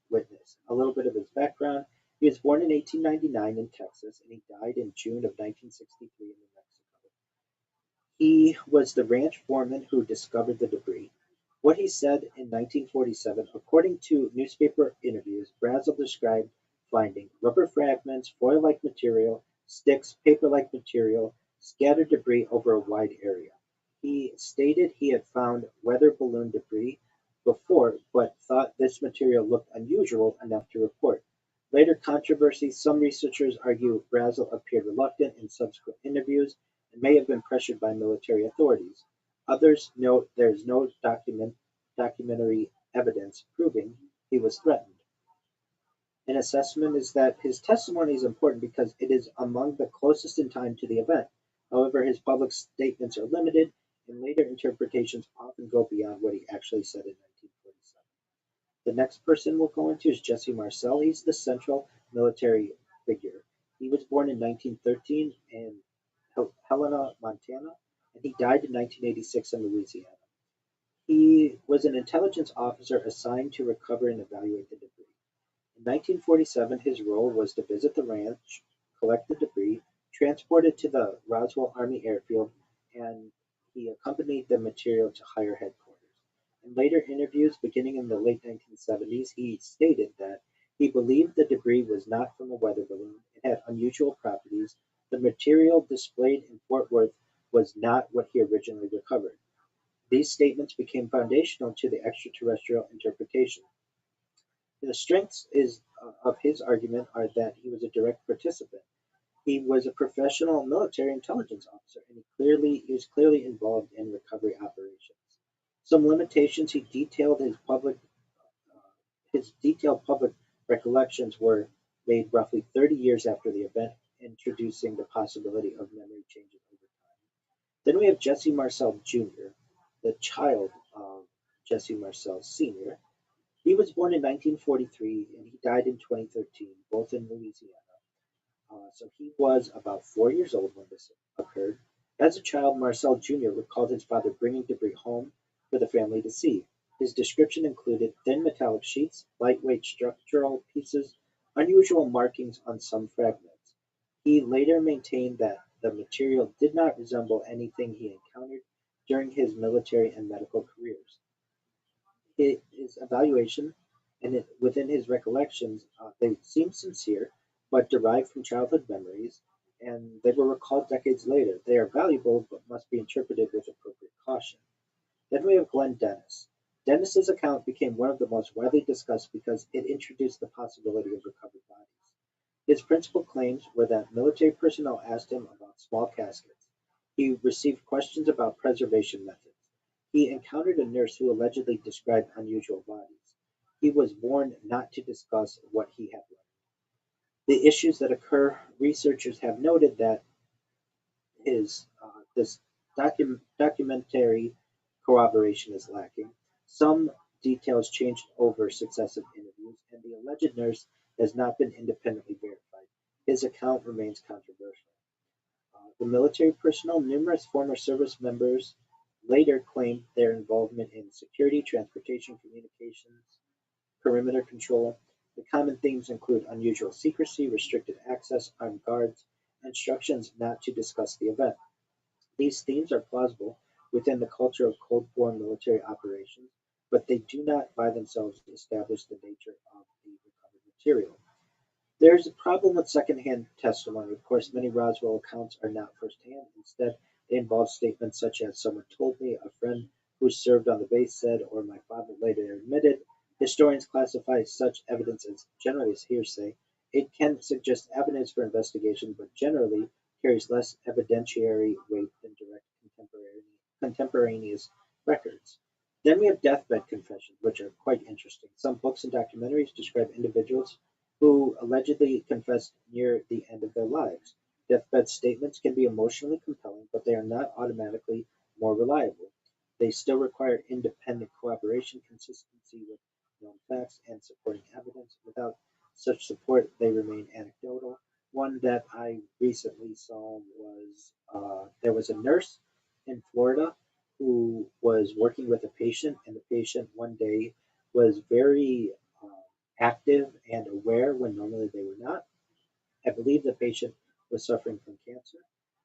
Speaker 5: witness. A little bit of his background. He was born in 1899 in Texas, and he died in June of 1963 in New Mexico. He was the ranch foreman who discovered the debris. What he said in 1947, according to newspaper interviews, Brazel described finding rubber fragments, foil-like material, sticks, paper-like material, scattered debris over a wide area. He stated he had found weather balloon debris before, but thought this material looked unusual enough to report. Later controversy, some researchers argue Brazel appeared reluctant in subsequent interviews and may have been pressured by military authorities. Others note there is no documentary evidence proving he was threatened. An assessment is that his testimony is important because it is among the closest in time to the event. However, his public statements are limited, and later interpretations often go beyond what he actually said in 1947. The next person we'll go into is Jesse Marcel. He's the central military figure. He was born in 1913 in Helena, Montana, and he died in 1986 in Louisiana. He was an intelligence officer assigned to recover and evaluate the debris. In 1947, his role was to visit the ranch, collect the debris, transport it to the Roswell Army Airfield, and he accompanied the material to higher headquarters. In later interviews, beginning in the late 1970s, he stated that he believed the debris was not from a weather balloon. It had unusual properties. The material displayed in Fort Worth was not what he originally recovered. These statements became foundational to the extraterrestrial interpretation. The strengths of his argument are that he was a direct participant. He was a professional military intelligence officer, and he was clearly involved in recovery operations. Some limitations he detailed his detailed public recollections were made roughly 30 years after the event, introducing the possibility of memory changes over time. Then we have Jesse Marcel Jr., the child of Jesse Marcel Sr. He was born in 1943 and he died in 2013, both in Louisiana. So he was about 4 years old when this occurred. As a child, Marcel Jr. recalled his father bringing debris home for the family to see. His description included thin metallic sheets, lightweight structural pieces, unusual markings on some fragments. He later maintained that the material did not resemble anything he encountered during his military and medical careers. His evaluation and within his recollections, they seem sincere but derived from childhood memories, and they were recalled decades later. They are valuable but must be interpreted with appropriate caution. Then we have Glenn Dennis. Dennis's account became one of the most widely discussed because it introduced the possibility of recovered bodies. His principal claims were that military personnel asked him about small caskets. He received questions about preservation methods. He encountered a nurse who allegedly described unusual bodies. He was warned not to discuss what he had learned. The issues that occur, researchers have noted that this documentary corroboration is lacking. Some details changed over successive interviews, and the alleged nurse has not been independently verified. His account remains controversial. The military personnel, numerous former service members later claimed their involvement in security, transportation, communications, perimeter control. The common themes include unusual secrecy, restricted access, armed guards, instructions not to discuss the event. These themes are plausible within the culture of Cold War military operations, but they do not by themselves establish the nature of the recovered material. There's a problem with secondhand testimony. Of course, many Roswell accounts are not firsthand. Instead, they involve statements such as someone told me, a friend who served on the base said, or my father later admitted. Historians classify such evidence as generally as hearsay. It can suggest evidence for investigation, but generally carries less evidentiary weight than direct contemporaneous records. Then we have deathbed confessions, which are quite interesting. Some books and documentaries describe individuals who allegedly confessed near the end of their lives. Deathbed statements can be emotionally compelling, but they are not automatically more reliable. They still require independent corroboration, consistency with known facts, and supporting evidence. Without such support, they remain anecdotal. One that I recently saw was there was a nurse in Florida who was working with a patient, and the patient one day was very active and aware when normally they were not. I believe the patient was suffering from cancer,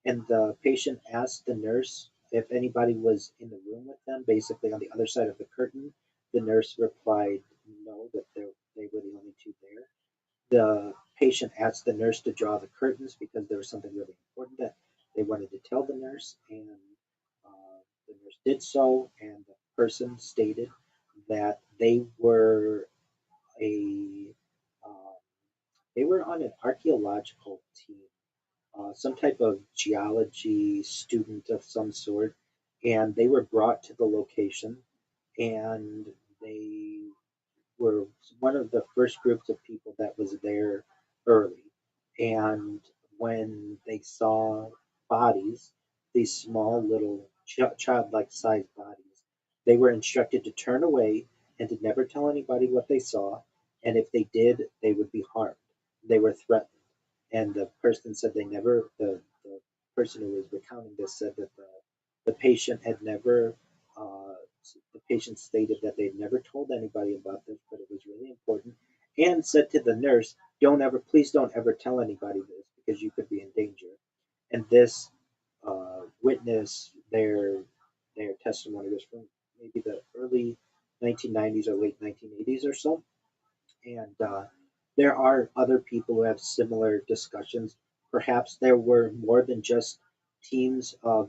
Speaker 5: and the patient asked the nurse if anybody was in the room with them, basically on the other side of the curtain. The nurse replied no, that they were the only two there. The patient asked the nurse to draw the curtains because there was something really important that they wanted to tell the nurse, and the nurse did so, and the person stated that a uh, they were on an archaeological team, some type of geology student of some sort, and they were brought to the location, and they were one of the first groups of people that was there early. And when they saw bodies, these small little childlike sized bodies, they were instructed to turn away and to never tell anybody what they saw. And if they did, they would be harmed. They were threatened. And the person said the person who was recounting this said that the patient had never uh, the patient stated that they'd never told anybody about this, but it was really important, and said to the nurse, please don't ever tell anybody this because you could be in danger. And this witness, their testimony was from maybe the early 1990s or late 1980s or so. And there are other people who have similar discussions. Perhaps there were more than just teams of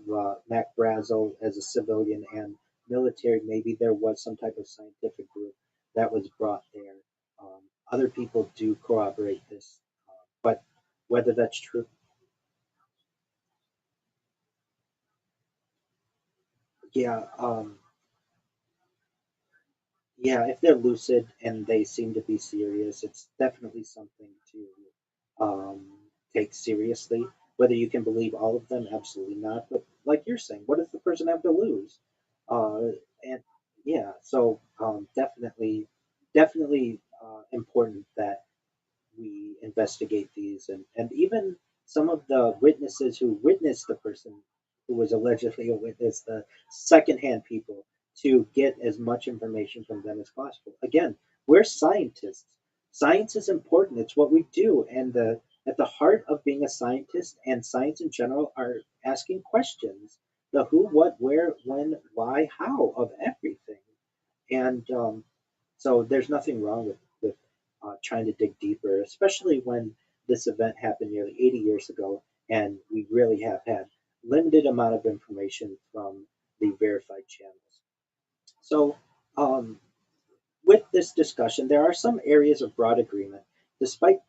Speaker 5: Mac Brazel as a civilian and military. Maybe there was some type of scientific group that was brought there. Other people do corroborate this, but whether that's true, yeah, yeah, if they're lucid and they seem to be serious, it's definitely something to um, take seriously. Whether you can believe all of them, absolutely not. But like you're saying, what does the person have to lose? Uh, and yeah, so definitely important that we investigate these, and even some of the witnesses who witnessed the person who was allegedly a witness, the secondhand people, to get as much information from them as possible. Again, we're scientists. Science is important. It's what we do, and at the heart of being a scientist and science in general are asking questions: the who, what, where, when, why, how of everything. And so there's nothing wrong with trying to dig deeper, especially when this event happened nearly 80 years ago, and we really have had limited amount of information from the verified channels. So um, with this discussion, there are some areas of broad agreement. Despite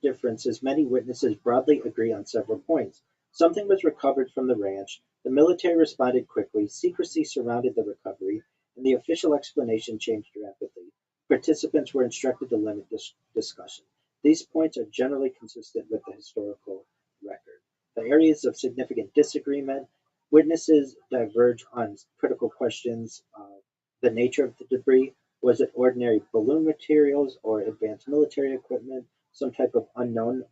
Speaker 5: differences, many witnesses broadly agree on several points. Something was recovered from the ranch, the military responded quickly, secrecy surrounded the recovery, and the official explanation changed rapidly. Participants were instructed to limit discussion. These points are generally consistent with the historical record. The areas of significant disagreement, witnesses diverge on critical questions, the nature of the debris, was it ordinary balloon materials or advanced military equipment, some type of unknown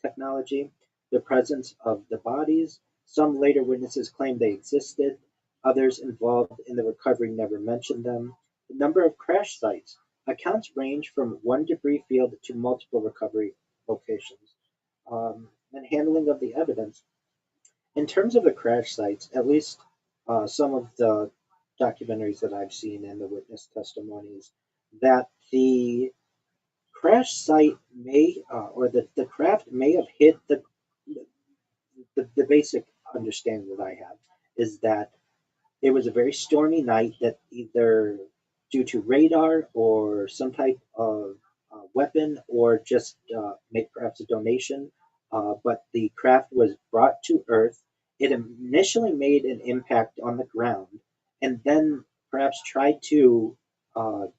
Speaker 5: technology? The presence of the bodies. Some later witnesses claimed they existed. Others involved in the recovery never mentioned them. The number of crash sites. Accounts range from one debris field to multiple recovery locations. And handling of the evidence. In terms of the crash sites, at least some of the documentaries that I've seen and the witness testimonies, that the crash site may, or the craft may have hit the basic understanding that I have is that it was a very stormy night that either due to radar or some type of weapon or just make perhaps a donation, but the craft was brought to Earth. It initially made an impact on the ground, and then perhaps tried to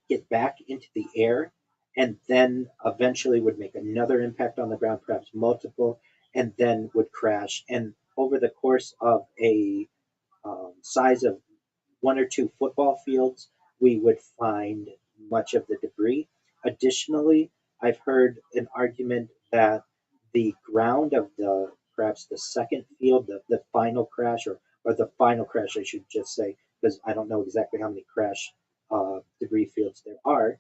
Speaker 5: get back into the air and then eventually would make another impact on the ground, perhaps multiple, and then would crash. And over the course of a size of 1 or 2 football fields, we would find much of the debris. Additionally, I've heard an argument that the ground of the perhaps the second field, the final crash, or the final crash, I should just say, because I don't know exactly how many crash debris fields there are,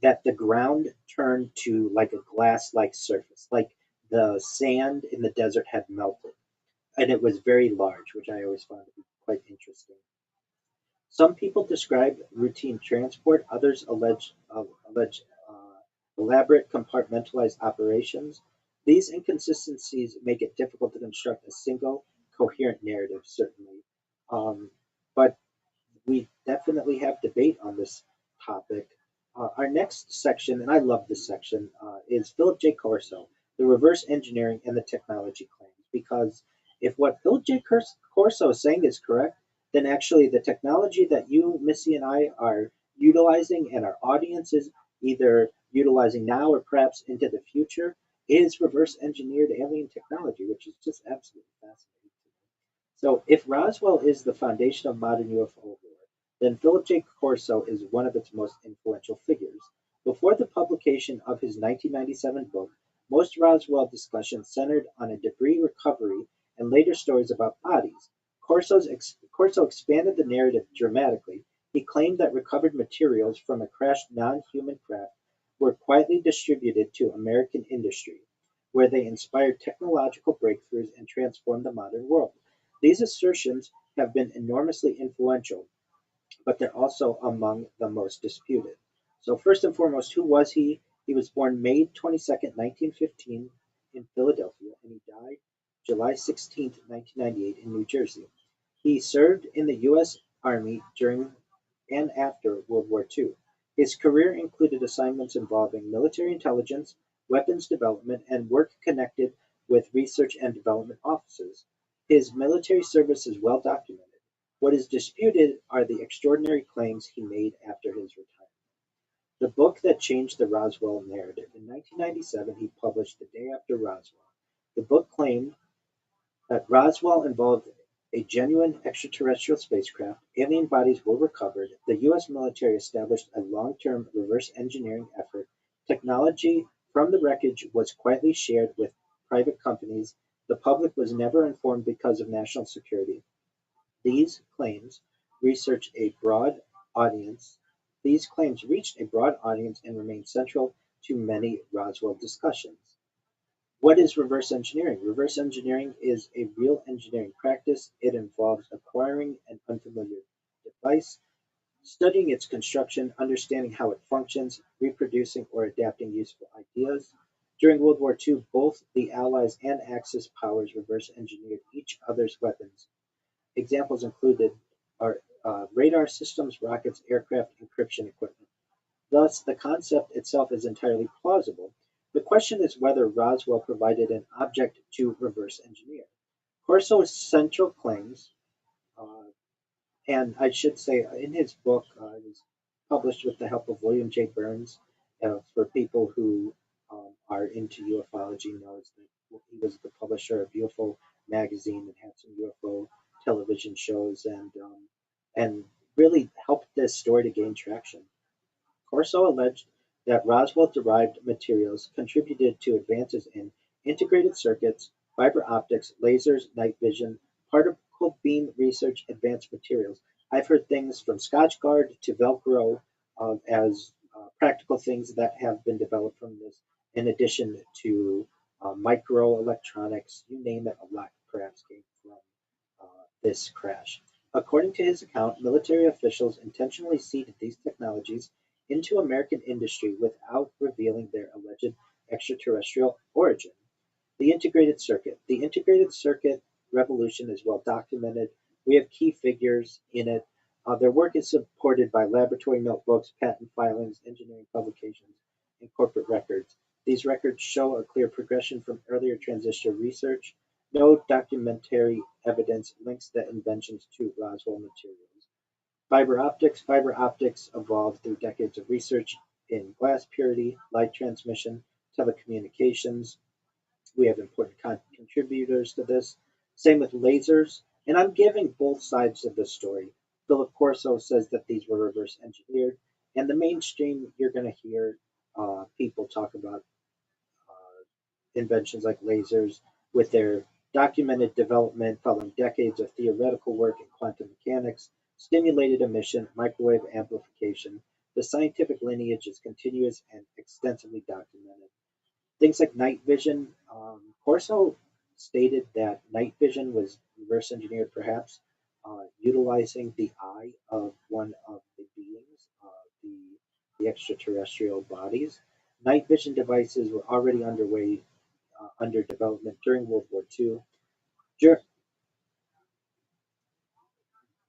Speaker 5: that the ground turned to like a glass-like surface, like the sand in the desert had melted, and it was very large, which I always found to be quite interesting. Some people describe routine transport, others allege elaborate compartmentalized operations. These inconsistencies make it difficult to construct a single coherent narrative, certainly. But we definitely have debate on this topic. Our next section, and I love this section, is Philip J. Corso, the reverse engineering and the technology claims. Because if what Philip J. Corso is saying is correct, then actually the technology that you, Missy, and I are utilizing, and our audience is either utilizing now or perhaps into the future, is reverse engineered alien technology, which is just absolutely fascinating. So if Roswell is the foundation of modern UFO lore, then Philip J. Corso is one of its most influential figures. Before the publication of his 1997 book, most Roswell discussions centered on a debris recovery and later stories about bodies. Corso expanded the narrative dramatically. He claimed that recovered materials from a crashed non-human craft were quietly distributed to American industry, where they inspired technological breakthroughs and transformed the modern world. These assertions have been enormously influential, but they're also among the most disputed. So, first and foremost, who was he? He was born May 22nd, 1915, in Philadelphia, and he died July 16th, 1998, in New Jersey. He served in the U.S. Army during and after World War II. His career included assignments involving military intelligence, weapons development, and work connected with research and development offices. His military service is well documented. What is disputed are the extraordinary claims he made after his retirement. The book that changed the Roswell narrative. In 1997, he published The Day After Roswell. The book claimed that Roswell involved a genuine extraterrestrial spacecraft, alien bodies were recovered, the U.S. military established a long-term reverse engineering effort, technology from the wreckage was quietly shared with private companies, the public was never informed because of national security. These claims research a broad audience. These claims reached a broad audience and remain central to many Roswell discussions. What is reverse engineering? Reverse engineering is a real engineering practice. It involves acquiring an unfamiliar device, studying its construction, understanding how it functions, reproducing or adapting useful ideas. During World War II, both the Allies and Axis powers reverse engineered each other's weapons. Examples included are radar systems, rockets, aircraft, encryption equipment. Thus, the concept itself is entirely plausible. The question is whether Roswell provided an object to reverse engineer. Corso's central claims, uh, and I should say in his book, it was published with the help of William J. Burns. For people who are into ufology, knows that he was the publisher of UFO magazine and had some UFO television shows, and really helped this story to gain traction. Corso alleged that Roswell-derived materials contributed to advances in integrated circuits, fiber optics, lasers, night vision, particle beam research, advanced materials. I've heard things from Scotchgard to Velcro as practical things that have been developed from this, in addition to microelectronics, you name it, a lot perhaps came from this crash. According to his account, military officials intentionally seeded these technologies into American industry without revealing their alleged extraterrestrial origin. The integrated circuit. The integrated circuit revolution is well documented. We have key figures in it. Their work is supported by laboratory notebooks, patent filings, engineering publications, and corporate records. These records show a clear progression from earlier transistor research. No documentary evidence links the inventions to Roswell materials. Fiber optics. Fiber optics evolved through decades of research in glass purity, light transmission, telecommunications. We have important contributors to this. Same with lasers. And I'm giving both sides of the story. Philip Corso says that these were reverse engineered. And the mainstream, you're going to hear people talk about inventions like lasers with their documented development following decades of theoretical work in quantum mechanics, stimulated emission, microwave amplification. The scientific lineage is continuous and extensively documented. Things like night vision. Corso stated that night vision was reverse engineered, perhaps utilizing the eye of one of the beings, the extraterrestrial bodies. Night vision devices were already under development during World War II. Ger-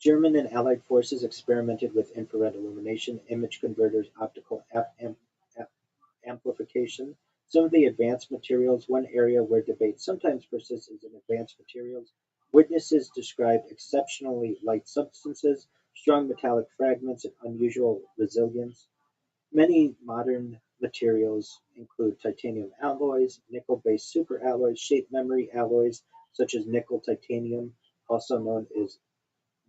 Speaker 5: German and Allied forces experimented with infrared illumination, image converters, optical amplification. Some of the advanced materials, one area where debate sometimes persists is in advanced materials. Witnesses describe exceptionally light substances, strong metallic fragments, and unusual resilience. Many modern materials include titanium alloys, nickel-based superalloys, shape memory alloys such as nickel titanium, also known as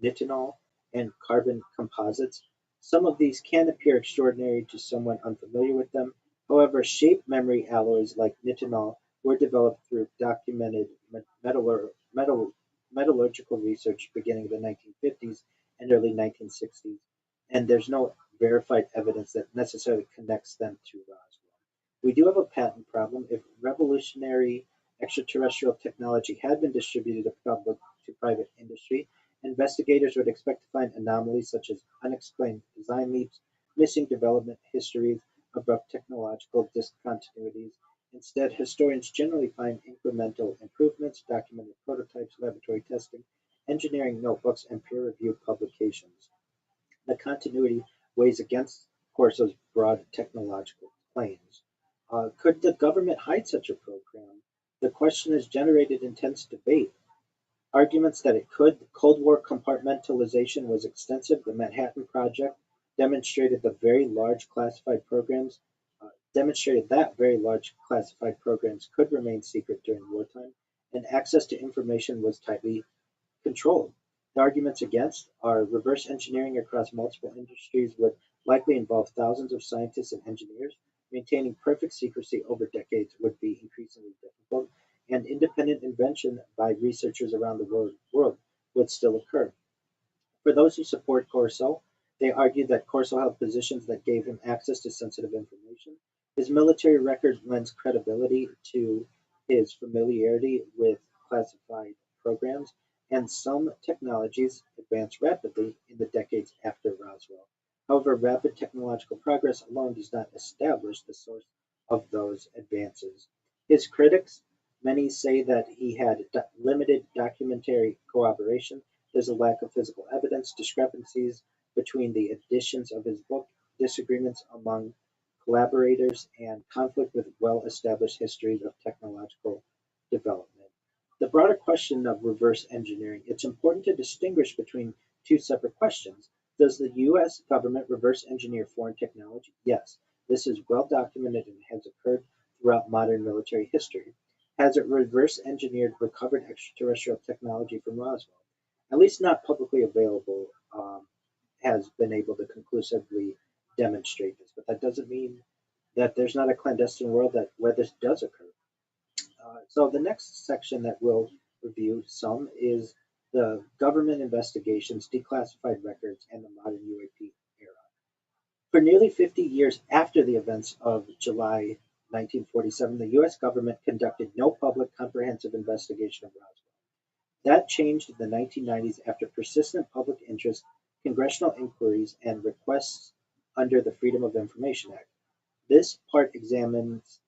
Speaker 5: nitinol, and carbon composites. Some of these can appear extraordinary to someone unfamiliar with them. However, shape memory alloys like nitinol were developed through documented metallurgical research beginning in the 1950s and early 1960s, and there's no verified evidence that necessarily connects them to Roswell. We do have a patent problem. If revolutionary extraterrestrial technology had been distributed to private industry, investigators would expect to find anomalies such as unexplained design leaps, missing development histories, abrupt technological discontinuities. Instead, historians generally find incremental improvements, documented prototypes, laboratory testing, engineering notebooks, and peer-reviewed publications. The continuity weighs against Corso's broad technological claims. Could the government hide such a program? The question has generated intense debate. Arguments that it could. Cold War compartmentalization was extensive. The Manhattan Project demonstrated that very large classified programs could remain secret during wartime, and access to information was tightly controlled. The arguments against are reverse engineering across multiple industries would likely involve thousands of scientists and engineers. Maintaining perfect secrecy over decades would be increasingly difficult, and independent invention by researchers around the world would still occur. For those who support Corso, they argue that Corso held positions that gave him access to sensitive information. His military record lends credibility to his familiarity with classified programs, and some technologies advanced rapidly in the decades after Roswell. However, rapid technological progress alone does not establish the source of those advances. His critics, many say that he had limited documentary corroboration. There's a lack of physical evidence, discrepancies between the editions of his book, disagreements among collaborators, and conflict with well-established histories of technological development. The broader question of reverse engineering, it's important to distinguish between two separate questions. Does the US government reverse engineer foreign technology? Yes. This is well documented and has occurred throughout modern military history. Has it reverse engineered recovered extraterrestrial technology from Roswell? At least not publicly available, has been able to conclusively demonstrate this. But that doesn't mean that there's not a clandestine world where this does occur. So the next section that we'll review some is the government investigations, declassified records, and the modern UAP era. For nearly 50 years after the events of July 1947, the U.S. government conducted no public comprehensive investigation of Roswell. That changed in the 1990s after persistent public interest, congressional inquiries, and requests under the Freedom of Information Act. This part examines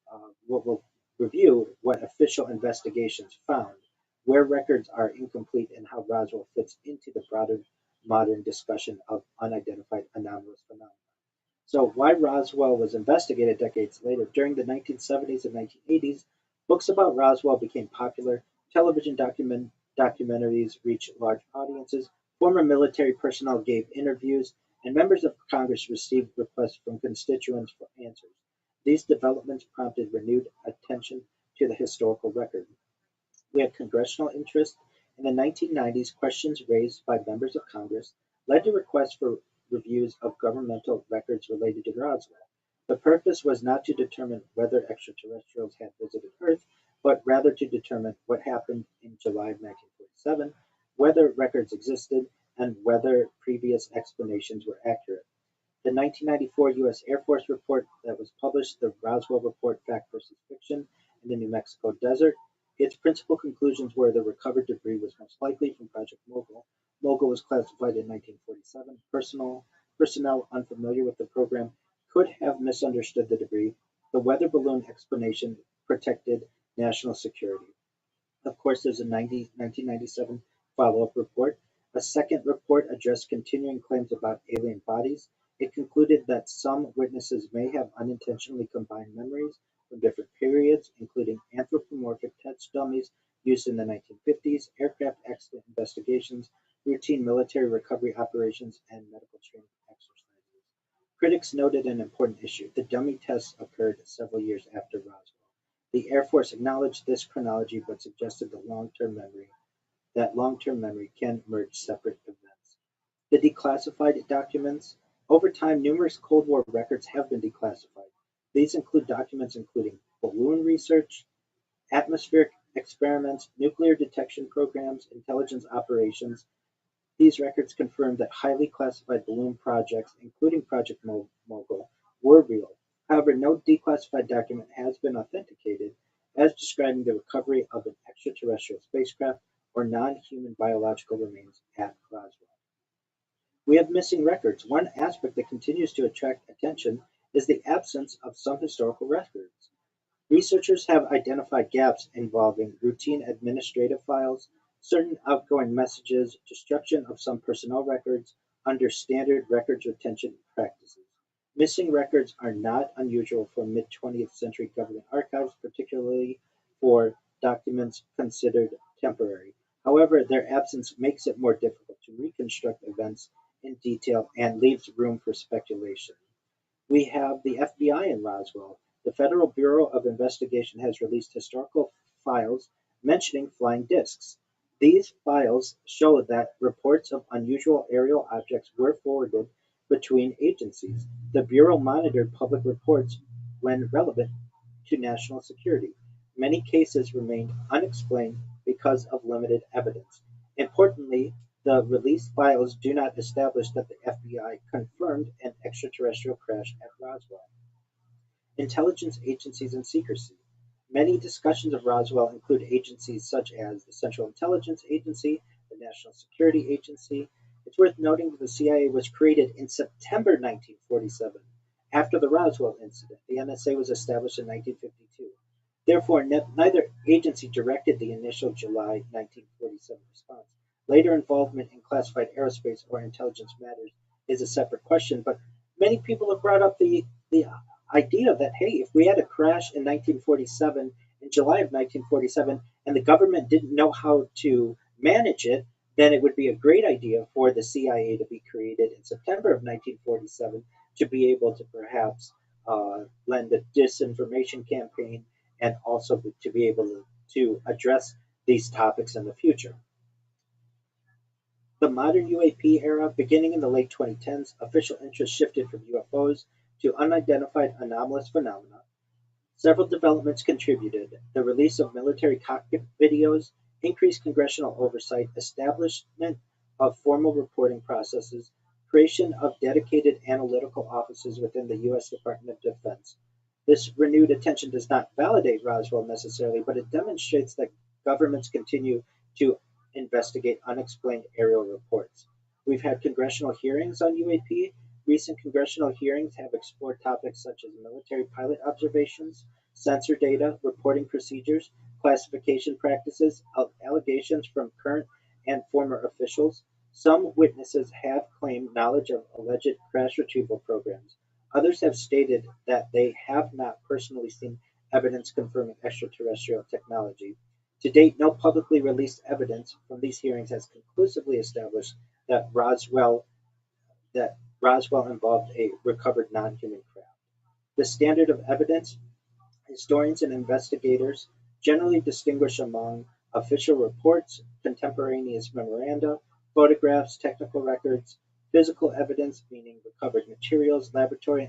Speaker 5: what will review what official investigations found, where records are incomplete, and how Roswell fits into the broader modern discussion of unidentified anomalous phenomena. So, why Roswell was investigated decades later. During the 1970s and 1980s, books about Roswell became popular, television documentaries reached large audiences, Former military personnel gave interviews, and members of Congress received requests from constituents for answers. These developments prompted renewed attention to the historical record. We had congressional interest. In the 1990s, questions raised by members of Congress led to requests for reviews of governmental records related to Roswell. The purpose was not to determine whether extraterrestrials had visited Earth, but rather to determine what happened in July of 1947, whether records existed, and whether previous explanations were accurate. The 1994 U.S. Air Force report that was published, the Roswell Report, Fact versus Fiction, in the New Mexico desert. Its principal conclusions were the recovered debris was most likely from Project Mogul. Mogul was classified in 1947. Personnel unfamiliar with the program could have misunderstood the debris. The weather balloon explanation protected national security. Of course, there's a 1997 follow-up report. A second report addressed continuing claims about alien bodies. It concluded that some witnesses may have unintentionally combined memories from different periods, including anthropomorphic test dummies used in the 1950s, aircraft accident investigations, routine military recovery operations, and medical training exercises. Critics noted an important issue. The dummy tests occurred several years after Roswell. The Air Force acknowledged this chronology but suggested that long-term memory can merge separate events. The declassified documents. Over time, numerous Cold War records have been declassified. These include documents including balloon research, atmospheric experiments, nuclear detection programs, intelligence operations. These records confirm that highly classified balloon projects, including Project Mogul, were real. However, no declassified document has been authenticated as describing the recovery of an extraterrestrial spacecraft or non-human biological remains at Roswell. We have missing records. One aspect that continues to attract attention is the absence of some historical records. Researchers have identified gaps involving routine administrative files, certain outgoing messages, destruction of some personnel records under standard records retention practices. Missing records are not unusual for mid-20th century government archives, particularly for documents considered temporary. However, their absence makes it more difficult to reconstruct events in detail and leaves room for speculation. We have the FBI in Roswell. The Federal Bureau of Investigation has released historical files mentioning flying discs. These files show that reports of unusual aerial objects were forwarded between agencies. The Bureau monitored public reports when relevant to national security. Many cases remained unexplained because of limited evidence. Importantly, the released files do not establish that the FBI confirmed an extraterrestrial crash at Roswell. Intelligence agencies and secrecy. Many discussions of Roswell include agencies such as the Central Intelligence Agency, the National Security Agency. It's worth noting that the CIA was created in September 1947, after the Roswell incident. The NSA was established in 1952. Therefore, neither agency directed the initial July 1947 response. Later involvement in classified aerospace or intelligence matters is a separate question, but many people have brought up the idea that, hey, if we had a crash in 1947, in July of 1947, and the government didn't know how to manage it, then it would be a great idea for the CIA to be created in September of 1947 to be able to perhaps lend a disinformation campaign and also to be able to address these topics in the future. The modern UAP era, beginning in the late 2010s, official interest shifted from UFOs to unidentified anomalous phenomena. Several developments contributed: the release of military cockpit videos, increased congressional oversight, establishment of formal reporting processes, creation of dedicated analytical offices within the U.S. Department of Defense. This renewed attention does not validate Roswell necessarily, but it demonstrates that governments continue to investigate unexplained aerial reports. We've had congressional hearings on UAP. Recent congressional hearings have explored topics such as military pilot observations, sensor data, reporting procedures, classification practices, allegations from current and former officials. Some witnesses have claimed knowledge of alleged crash retrieval programs. Others have stated that they have not personally seen evidence confirming extraterrestrial technology. To date, no publicly released evidence from these hearings has conclusively established that Roswell involved a recovered non-human craft. The standard of evidence: historians and investigators generally distinguish among official reports, contemporaneous memoranda, photographs, technical records, physical evidence, meaning recovered materials, and laboratory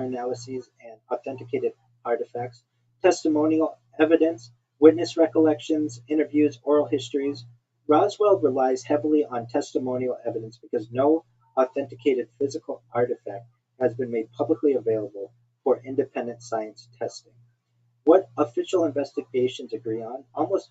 Speaker 5: analyses and authenticated artifacts, testimonial evidence, witness recollections, interviews, oral histories. Roswell relies heavily on testimonial evidence because no authenticated physical artifact has been made publicly available for independent science testing. What official investigations agree on, almost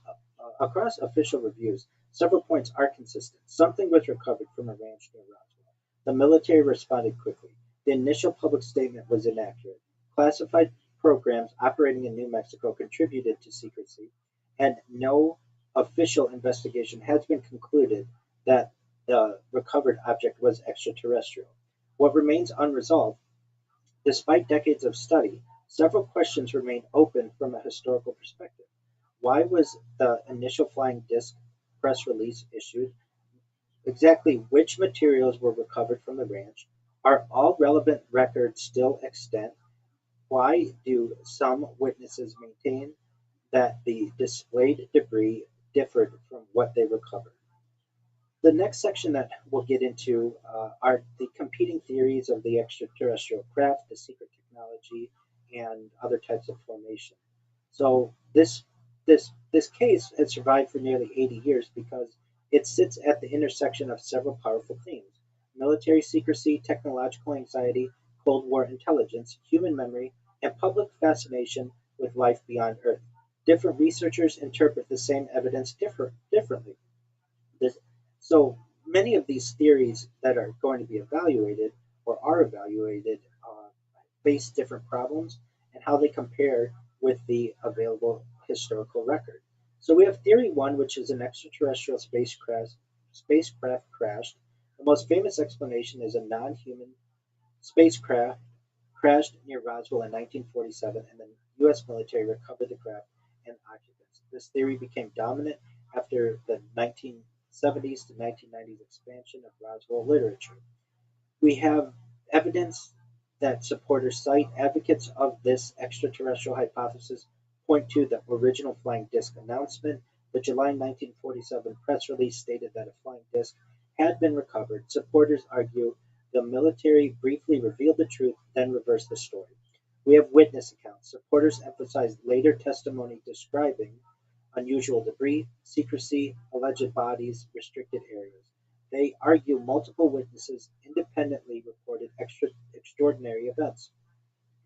Speaker 5: across official reviews, several points are consistent. Something was recovered from a ranch near Roswell. The military responded quickly. The initial public statement was inaccurate. Classified programs operating in New Mexico contributed to secrecy, and no official investigation has been concluded that the recovered object was extraterrestrial. What remains unresolved, despite decades of study, several questions remain open from a historical perspective. Why was the initial flying disc press release issued? Exactly which materials were recovered from the ranch? Are all relevant records still extant? Why do some witnesses maintain that the displayed debris differed from what they recovered? The next section that we'll get into are the competing theories of the extraterrestrial craft, the secret technology, and other types of formation. So this case has survived for nearly 80 years because it sits at the intersection of several powerful themes: military secrecy, technological anxiety, Cold War intelligence, human memory, and public fascination with life beyond Earth. Different researchers interpret the same evidence differently. This, so many of these theories that are going to be evaluated or are evaluated face different problems and how they compare with the available historical record. So we have theory one, which is an extraterrestrial spacecraft crashed. The most famous explanation is a non-human spacecraft crashed near Roswell in 1947, and the U.S. military recovered the craft and occupants. This theory became dominant after the 1970s to 1990s expansion of Roswell literature. We have evidence that supporters cite. Advocates of this extraterrestrial hypothesis point to the original flying disc announcement. The July 1947 press release stated that a flying disc had been recovered. Supporters argue the military briefly revealed the truth, then reversed the story. We have witness accounts. Supporters emphasized later testimony describing unusual debris, secrecy, alleged bodies, restricted areas. They argue multiple witnesses independently reported extraordinary events.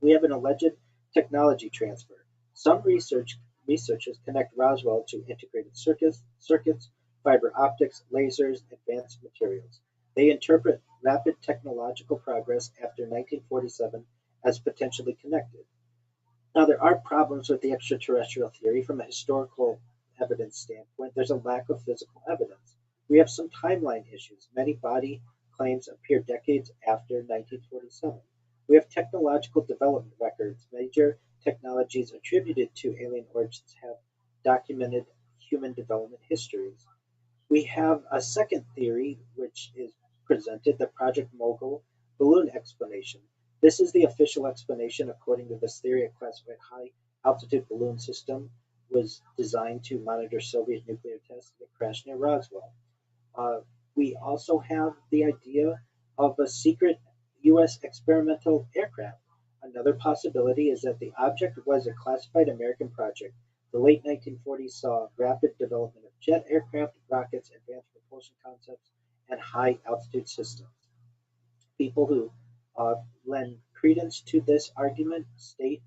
Speaker 5: We have an alleged technology transfer. Some researchers connect Roswell to integrated circuits, fiber optics, lasers, advanced materials. They interpret rapid technological progress after 1947 as potentially connected. Now, there are problems with the extraterrestrial theory from a historical evidence standpoint. There's a lack of physical evidence. We have some timeline issues. Many body claims appear decades after 1947. We have technological development records. Major technologies attributed to alien origins have documented human development histories. We have a second theory, which is presented, the Project Mogul balloon explanation. This is the official explanation. According to this theory, a classified high-altitude balloon system was designed to monitor Soviet nuclear tests that crashed near Roswell. We also have the idea of a secret U.S. experimental aircraft. Another possibility is that the object was a classified American project. The late 1940s saw rapid development of jet aircraft, rockets, advanced propulsion concepts, and high-altitude systems. People who lend credence to this argument state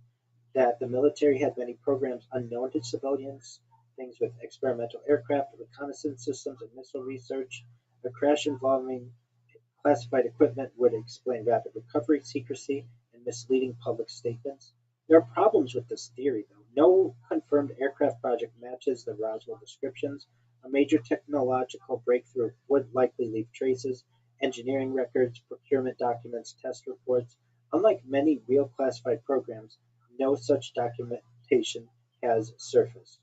Speaker 5: that the military had many programs unknown to civilians, things with experimental aircraft, reconnaissance systems, and missile research. A crash involving classified equipment would explain rapid recovery, secrecy, and misleading public statements. There are problems with this theory, though. No confirmed aircraft project matches the Roswell descriptions. A major technological breakthrough would likely leave traces: engineering records, procurement documents, test reports. Unlike many real classified programs, no such documentation has surfaced.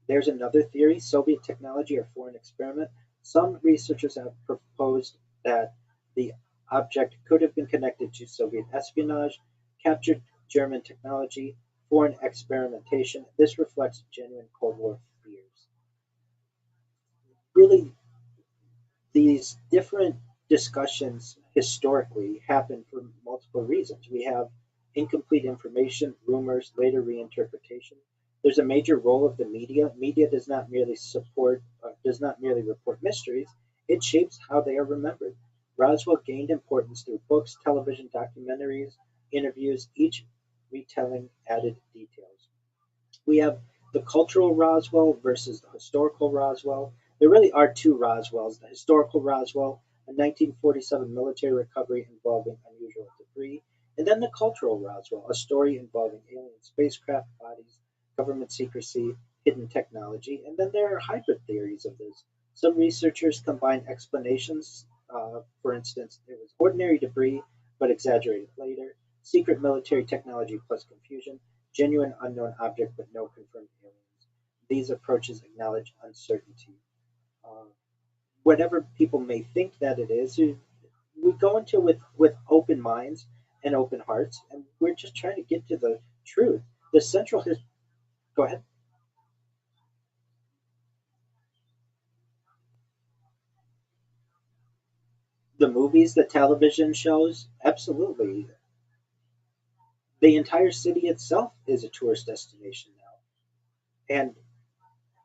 Speaker 5: There's another theory, Soviet technology or foreign experiment. Some researchers have proposed that the object could have been connected to Soviet espionage, captured German technology, foreign experimentation. This reflects genuine Cold War fears. Really, these different discussions historically happen for multiple reasons. We have incomplete information, rumors, later reinterpretation. There's a major role of the media. Media does not merely report mysteries, it shapes how they are remembered. Roswell gained importance through books, television, documentaries, interviews, each retelling added details. We have the cultural Roswell versus the historical Roswell. There really are two Roswells. The historical Roswell, a 1947 military recovery involving unusual debris, and then the cultural Roswell, a story involving alien spacecraft bodies, government secrecy, hidden technology, and then there are hybrid theories of this. Some researchers combine explanations. For instance, it was ordinary debris, but exaggerated later, secret military technology plus confusion, genuine unknown object but no confirmed aliens. These approaches acknowledge uncertainty. Uh, Whatever people may think that it is, we go into it with open minds and open hearts, and we're just trying to get to the truth. The central go ahead. The movies, the television shows, absolutely. The entire city itself is a tourist destination now,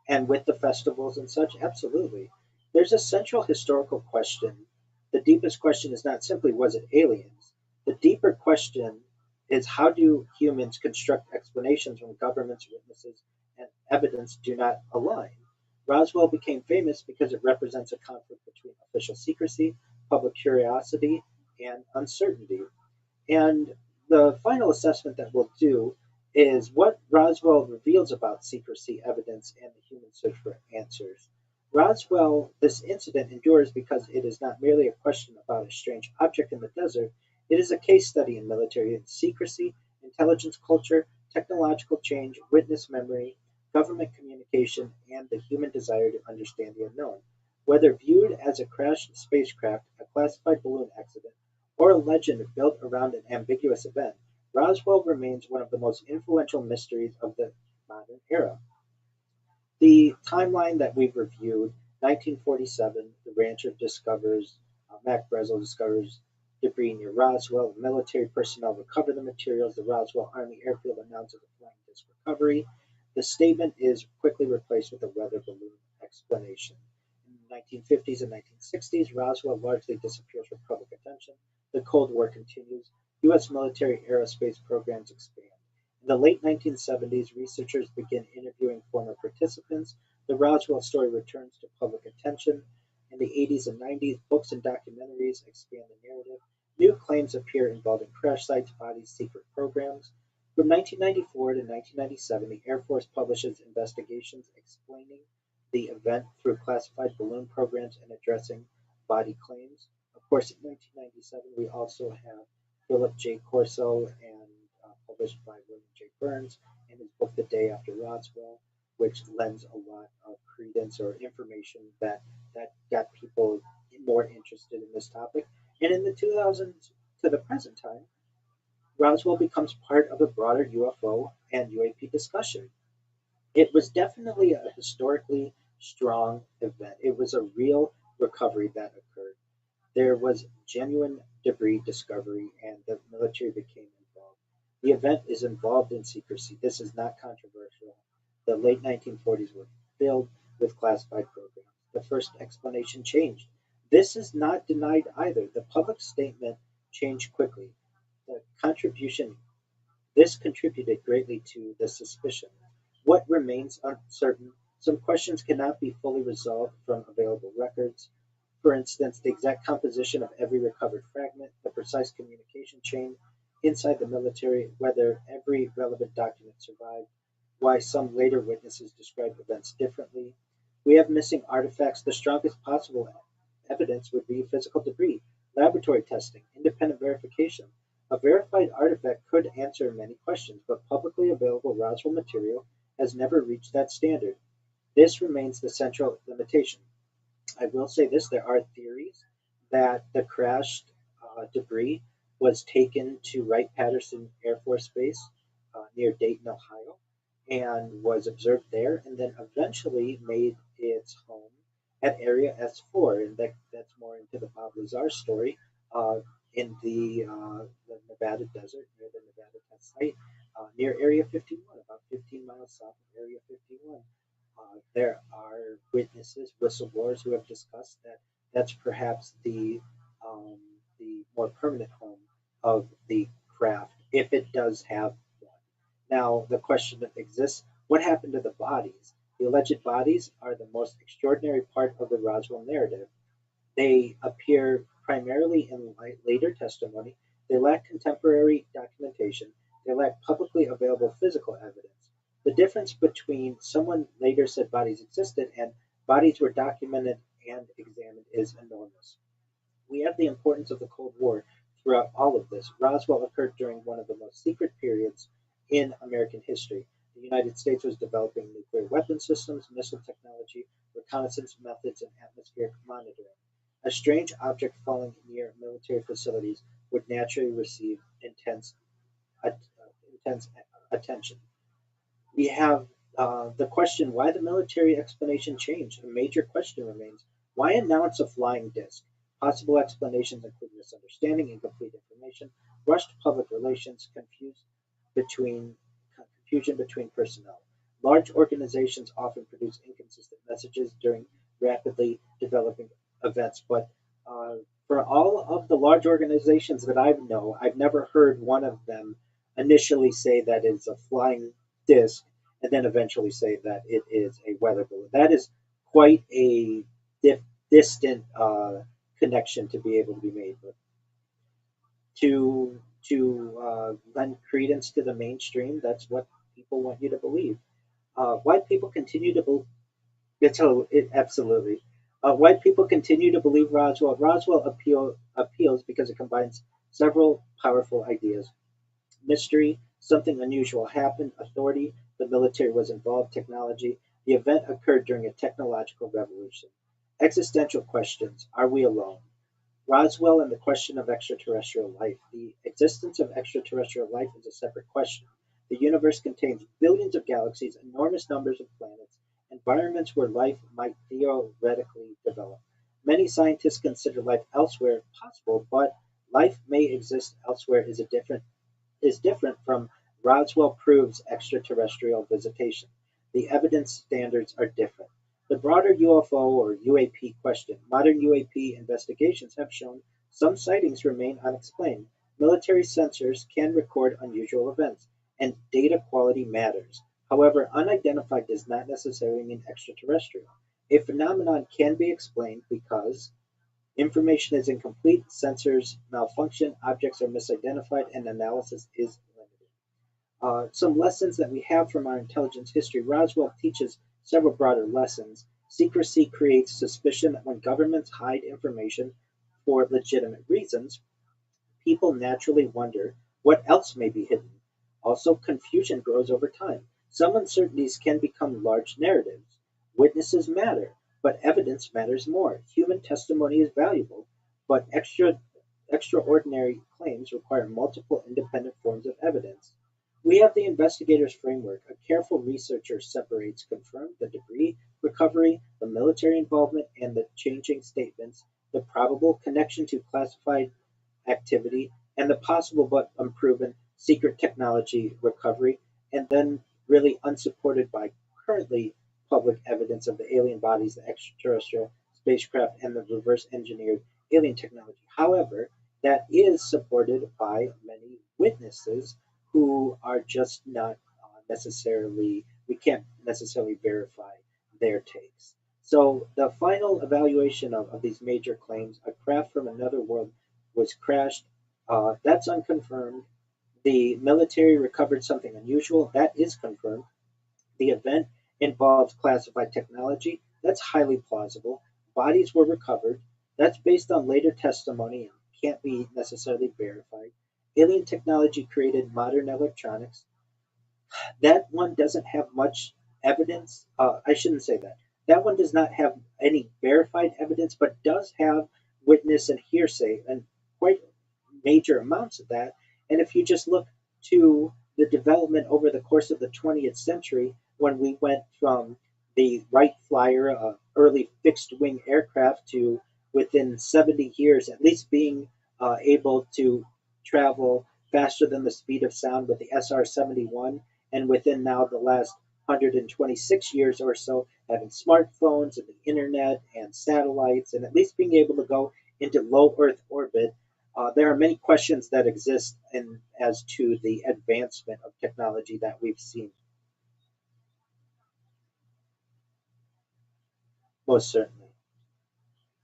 Speaker 5: and with the festivals and such, absolutely. There's a central historical question. The deepest question is not simply was it aliens? The deeper question is how do humans construct explanations when governments, witnesses, and evidence do not align? Roswell became famous because it represents a conflict between official secrecy, public curiosity, and uncertainty. And the final assessment that we'll do is what Roswell reveals about secrecy, evidence, and the human search for answers. Roswell, this incident endures because it is not merely a question about a strange object in the desert, it is a case study in military secrecy, intelligence culture, technological change, witness memory, government communication, and the human desire to understand the unknown. Whether viewed as a crashed spacecraft, a classified balloon accident, or a legend built around an ambiguous event, Roswell remains one of the most influential mysteries of the modern era. The timeline that we've reviewed, 1947, the rancher discovers, Mac Brazel discovers debris near Roswell. Military personnel recover the materials. The Roswell Army Airfield announces a flying disc recovery. The statement is quickly replaced with a weather balloon explanation. In the 1950s and 1960s, Roswell largely disappears from public attention. The Cold War continues. U.S. military aerospace programs expand. In the late 1970s, researchers begin interviewing former participants. The Roswell story returns to public attention. In the 80s and 90s, books and documentaries expand the narrative. New claims appear involving crash sites, bodies, secret programs. From 1994 to 1997, the Air Force publishes investigations explaining the event through classified balloon programs and addressing body claims. Of course, in 1997, we also have Philip J. Corso and published by William J. Burns in his book The Day After Roswell, which lends a lot of credence or information that got people more interested in this topic. And in the 2000s to the present time, Roswell becomes part of a broader UFO and UAP discussion. It was definitely a historically strong event. It was a real recovery that occurred. There was genuine debris discovery, and the military became involved. The event is involved in secrecy. This is not controversial. The late 1940s were filled with classified programs. The first explanation changed. This is not denied either. The public statement changed quickly. The contribution This contributed greatly to the suspicion. What remains uncertain, some questions cannot be fully resolved from available records. For instance, the exact composition of every recovered fragment, the precise communication chain inside the military, whether every relevant document survived, why some later witnesses described events differently. We have missing artifacts. The strongest possible evidence would be physical debris, laboratory testing, independent verification. A verified artifact could answer many questions, but publicly available Roswell material has never reached that standard. This remains the central limitation. I will say this, there are theories that the crashed debris was taken to Wright-Patterson Air Force Base near Dayton, Ohio, and was observed there, and then eventually made its home at Area S4, and that's more into the Bob Lazar story in the Nevada desert, near the Nevada test site, near Area 51, about 15 miles south of Area 51. There are witnesses, whistleblowers, who have discussed that that's perhaps the more permanent home of the craft, if it does have one. Now, the question that exists: what happened to the bodies? The alleged bodies are the most extraordinary part of the Roswell narrative. They appear primarily in later testimony. They lack contemporary documentation. They lack publicly available physical evidence. The difference between someone later said bodies existed and bodies were documented and examined is enormous. We have the importance of the Cold War throughout all of this. Roswell occurred during one of the most secret periods in American history. The United States was developing nuclear weapon systems, missile technology, reconnaissance methods, and atmospheric monitoring. A strange object falling near military facilities would naturally receive intense attention. We have the question why the military explanation changed. A major question remains: why announce a flying disc? Possible explanations include misunderstanding, incomplete information, rushed public relations, confusion between personnel. Large organizations often produce inconsistent messages during rapidly developing events, but for all of the large organizations that I know, I've never heard one of them initially say that it's a flying disc and then eventually say that it is a weather balloon. That is quite a distant connection to be able to be made. But to lend credence to the mainstream, that's what people want you to believe. White people continue to believe. Absolutely. White people continue to believe Roswell. Appeals because it combines several powerful ideas: mystery, something unusual happened; authority, the military was involved; technology, the event occurred during a technological revolution; existential questions: are we alone? Roswell and the question of extraterrestrial life. The existence of extraterrestrial life is a separate question. The universe contains billions of galaxies, enormous numbers of planets, environments where life might theoretically develop. Many scientists consider life elsewhere possible, but life may exist elsewhere is different from Roswell proves extraterrestrial visitation. The evidence standards are different. The broader UFO or UAP question. Modern UAP investigations have shown some sightings remain unexplained. Military sensors can record unusual events, and data quality matters. However, unidentified does not necessarily mean extraterrestrial. A phenomenon can be explained because information is incomplete, sensors malfunction, objects are misidentified, and analysis is limited. Some lessons that we have from our intelligence history. Roswell teaches several broader lessons. Secrecy creates suspicion. When governments hide information for legitimate reasons, people naturally wonder what else may be hidden. Also, confusion grows over time. Some uncertainties can become large narratives. Witnesses matter, but evidence matters more. Human testimony is valuable, but extraordinary claims require multiple independent forms of evidence. We have the investigator's framework. A careful researcher separates confirmed, the debris recovery, the military involvement, and the changing statements, the probable connection to classified activity, and the possible but unproven secret technology recovery, and then really unsupported by currently public evidence of the alien bodies, the extraterrestrial spacecraft, and the reverse engineered alien technology. However, that is supported by many witnesses who are just not necessarily, we can't necessarily verify their takes. So the final evaluation of these major claims: a craft from another world was crashed. That's unconfirmed. The military recovered something unusual. That is confirmed. The event involves classified technology. That's highly plausible. Bodies were recovered. That's based on later testimony and can't be necessarily verified. Alien technology created modern electronics. That one doesn't have much evidence. I shouldn't say that. That one does not have any verified evidence, but does have witness and hearsay, and quite major amounts of that. And if you just look to the development over the course of the 20th century, when we went from the Wright Flyer, early fixed wing aircraft, to within 70 years at least being able to travel faster than the speed of sound with the SR 71, and within now the last 126 years or so, having smartphones and the internet and satellites, and at least being able to go into low Earth orbit. There are many questions that exist in, as to the advancement of technology that we've seen. Most certainly.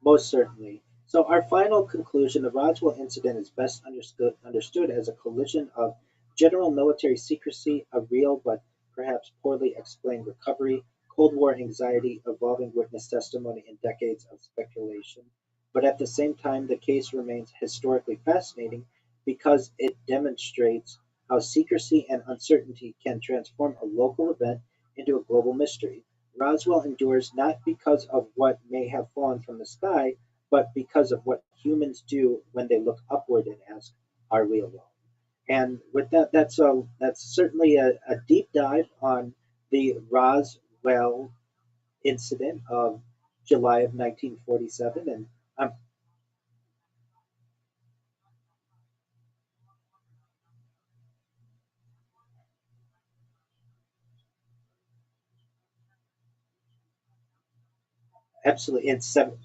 Speaker 5: Most certainly. So, our final conclusion, the Roswell incident is best understood as a collision of general military secrecy, a real but perhaps poorly explained recovery, Cold War anxiety, evolving witness testimony, and decades of speculation. But at the same time, the case remains historically fascinating because it demonstrates how secrecy and uncertainty can transform a local event into a global mystery. Roswell endures not because of what may have fallen from the sky, but because of what humans do when they look upward and ask, "Are we alone?" And with that, that's certainly a deep dive on the Roswell incident of July of 1947. And absolutely, it's seven,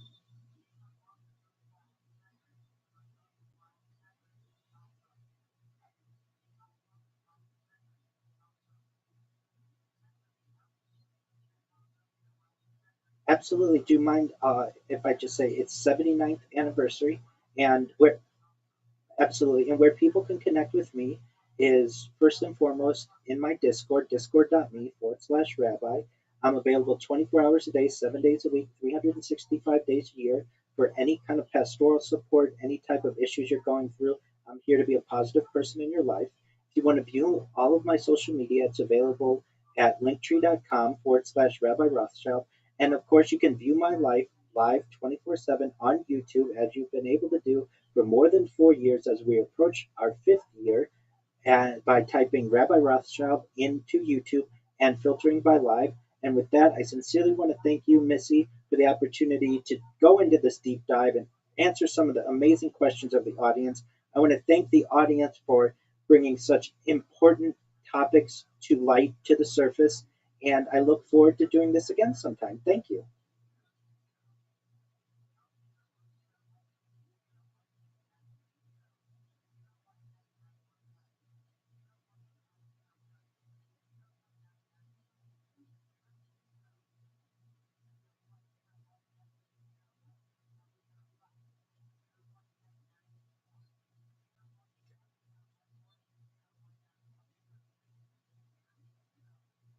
Speaker 5: absolutely. Do you mind if I just say it's 79th anniversary, and we're absolutely. And where people can connect with me is first and foremost in my Discord, discord.me/rabbi. I'm available 24 hours a day, 7 days a week, 365 days a year for any kind of pastoral support, any type of issues you're going through. I'm here to be a positive person in your life. If you want to view all of my social media, it's available at linktree.com/Rabbi Rothschild. And of course, you can view my life live 24/7 on YouTube, as you've been able to do for more than 4 years as we approach our fifth year, and by typing Rabbi Rothschild into YouTube and filtering by live. And with that, I sincerely want to thank you, Missy, for the opportunity to go into this deep dive and answer some of the amazing questions of the audience. I want to thank the audience for bringing such important topics to light, to the surface. And I look forward to doing this again sometime. Thank you.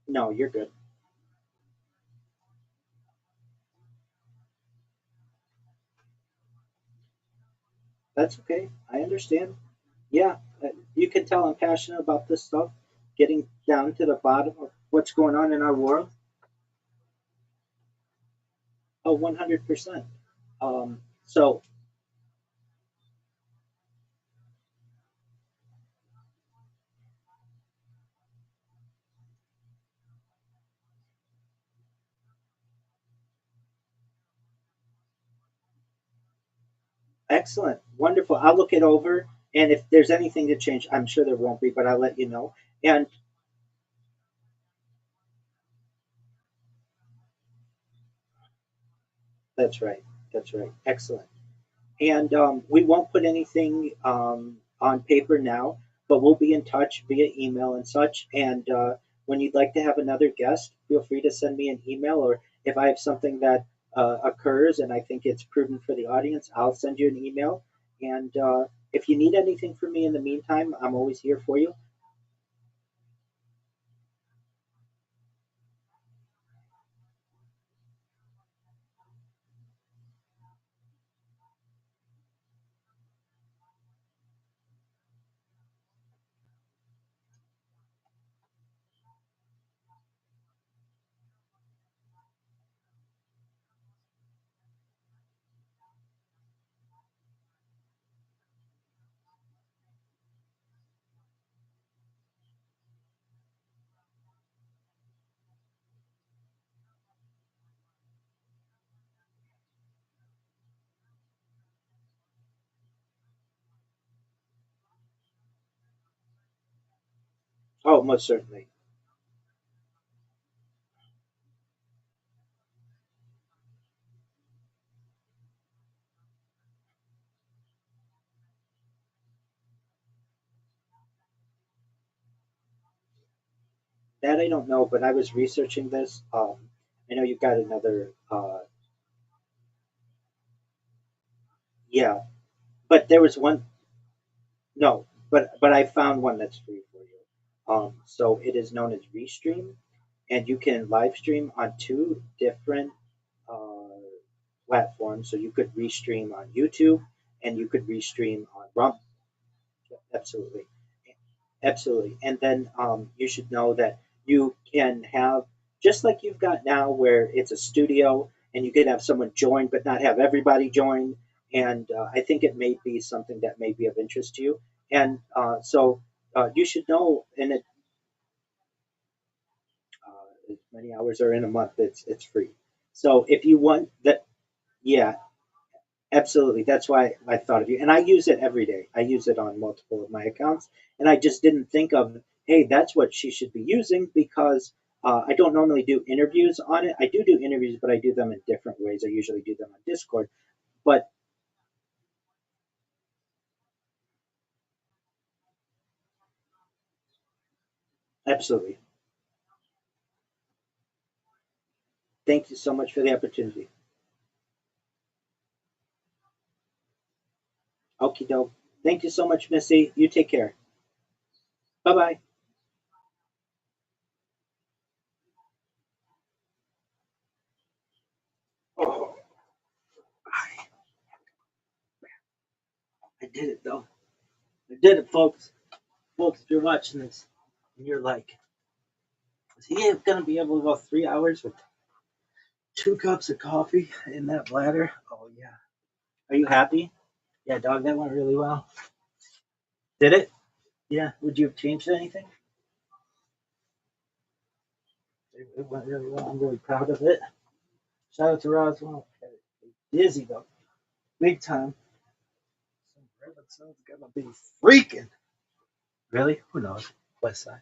Speaker 5: No, you're good. That's okay. I understand. Yeah, you can tell I'm passionate about this stuff, getting down to the bottom of what's going on in our world. Oh, 100%. So, excellent. Wonderful. I'll look it over. And if there's anything to change, I'm sure there won't be, but I'll let you know. And that's right. That's right. Excellent. And we won't put anything on paper now, but we'll be in touch via email and such. And when you'd like to have another guest, feel free to send me an email, or if I have something that occurs and I think it's prudent for the audience, I'll send you an email. And if you need anything from me in the meantime, I'm always here for you. Oh, most certainly. That I don't know, but I was researching this. I know you've got another. Yeah, but there was one. No, but I found one that's free for you. So it is known as Restream, and you can live stream on two different uh, platforms. So you could restream on YouTube, and you could restream on Rumble. Absolutely. Absolutely. And then you should know that you can have, just like you've got now, where it's a studio and you can have someone join but not have everybody join. And I think it may be something that may be of interest to you. And you should know, and as many hours are in a month, it's free. So if you want that, yeah, absolutely. That's why I thought of you. And I use it every day. I use it on multiple of my accounts. And I just didn't think of, hey, that's what she should be using because I don't normally do interviews on it. I do interviews, but I do them in different ways. I usually do them on Discord. But absolutely. Thank you so much for the opportunity. Okie doke. Thank you so much, Missy. You take care. Bye bye. Oh, I did it though. I did it, folks. Folks, if you're watching this and you're like, is he going to be able to go 3 hours with 2 cups of coffee in that bladder? Oh, yeah. Are you happy? Yeah, dog, that went really well. Did it? Yeah. Would you have changed anything? It went really well. I'm really proud of it. Shout out to Roswell. Dizzy, though. Big time. Some episode's gonna be freaking. Really? Who knows? West Side.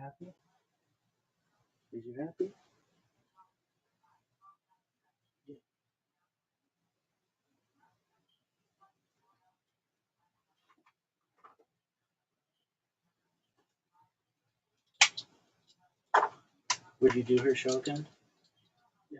Speaker 5: happy? Is you happy? Would you do her show again? Yeah.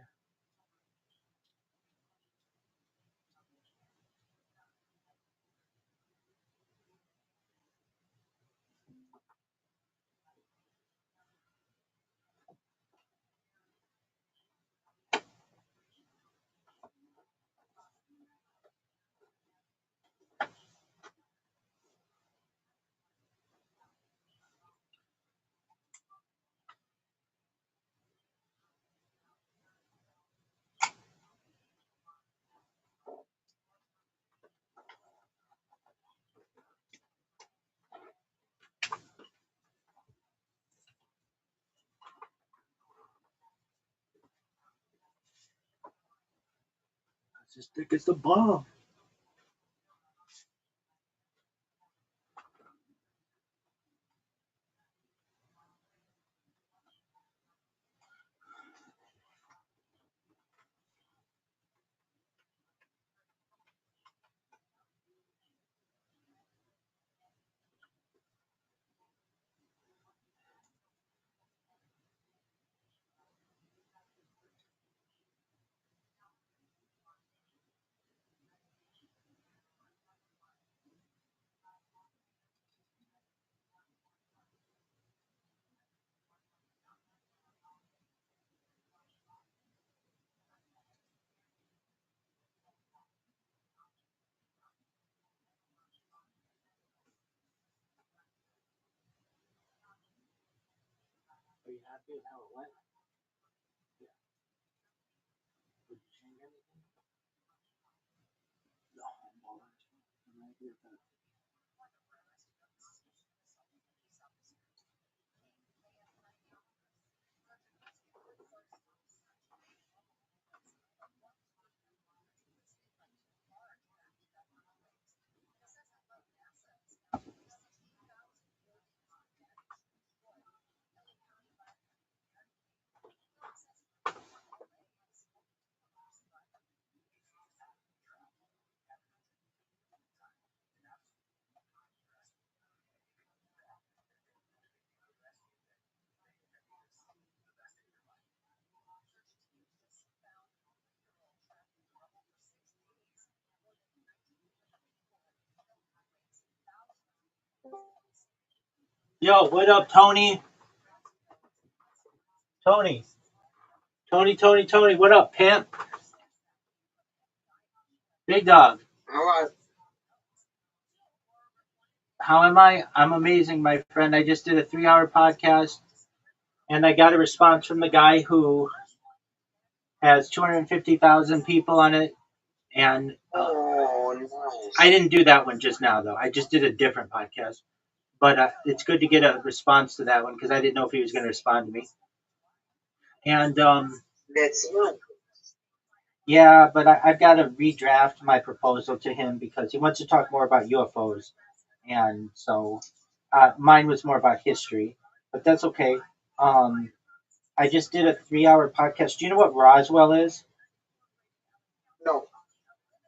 Speaker 5: It's as thick as the ball. Are you happy with how it went? Yeah. Would you change anything? No, I'm happy with that. Yo, what up, Tony? Tony. Tony, what up, pimp? Big dog. How am I? I'm amazing, my friend. I just did a 3-hour podcast and I got a response from the guy who has 250,000 people on it. And
Speaker 3: Oh, nice.
Speaker 5: I didn't do that one just now, though. I just did a different podcast. But it's good to get a response to that one because I didn't know if he was going to respond to me. And
Speaker 3: That's good.
Speaker 5: yeah, but I've got to redraft my proposal to him because he wants to talk more about UFOs. And so mine was more about history, but that's okay. I just did a 3-hour podcast. Do you know what Roswell is?
Speaker 3: No.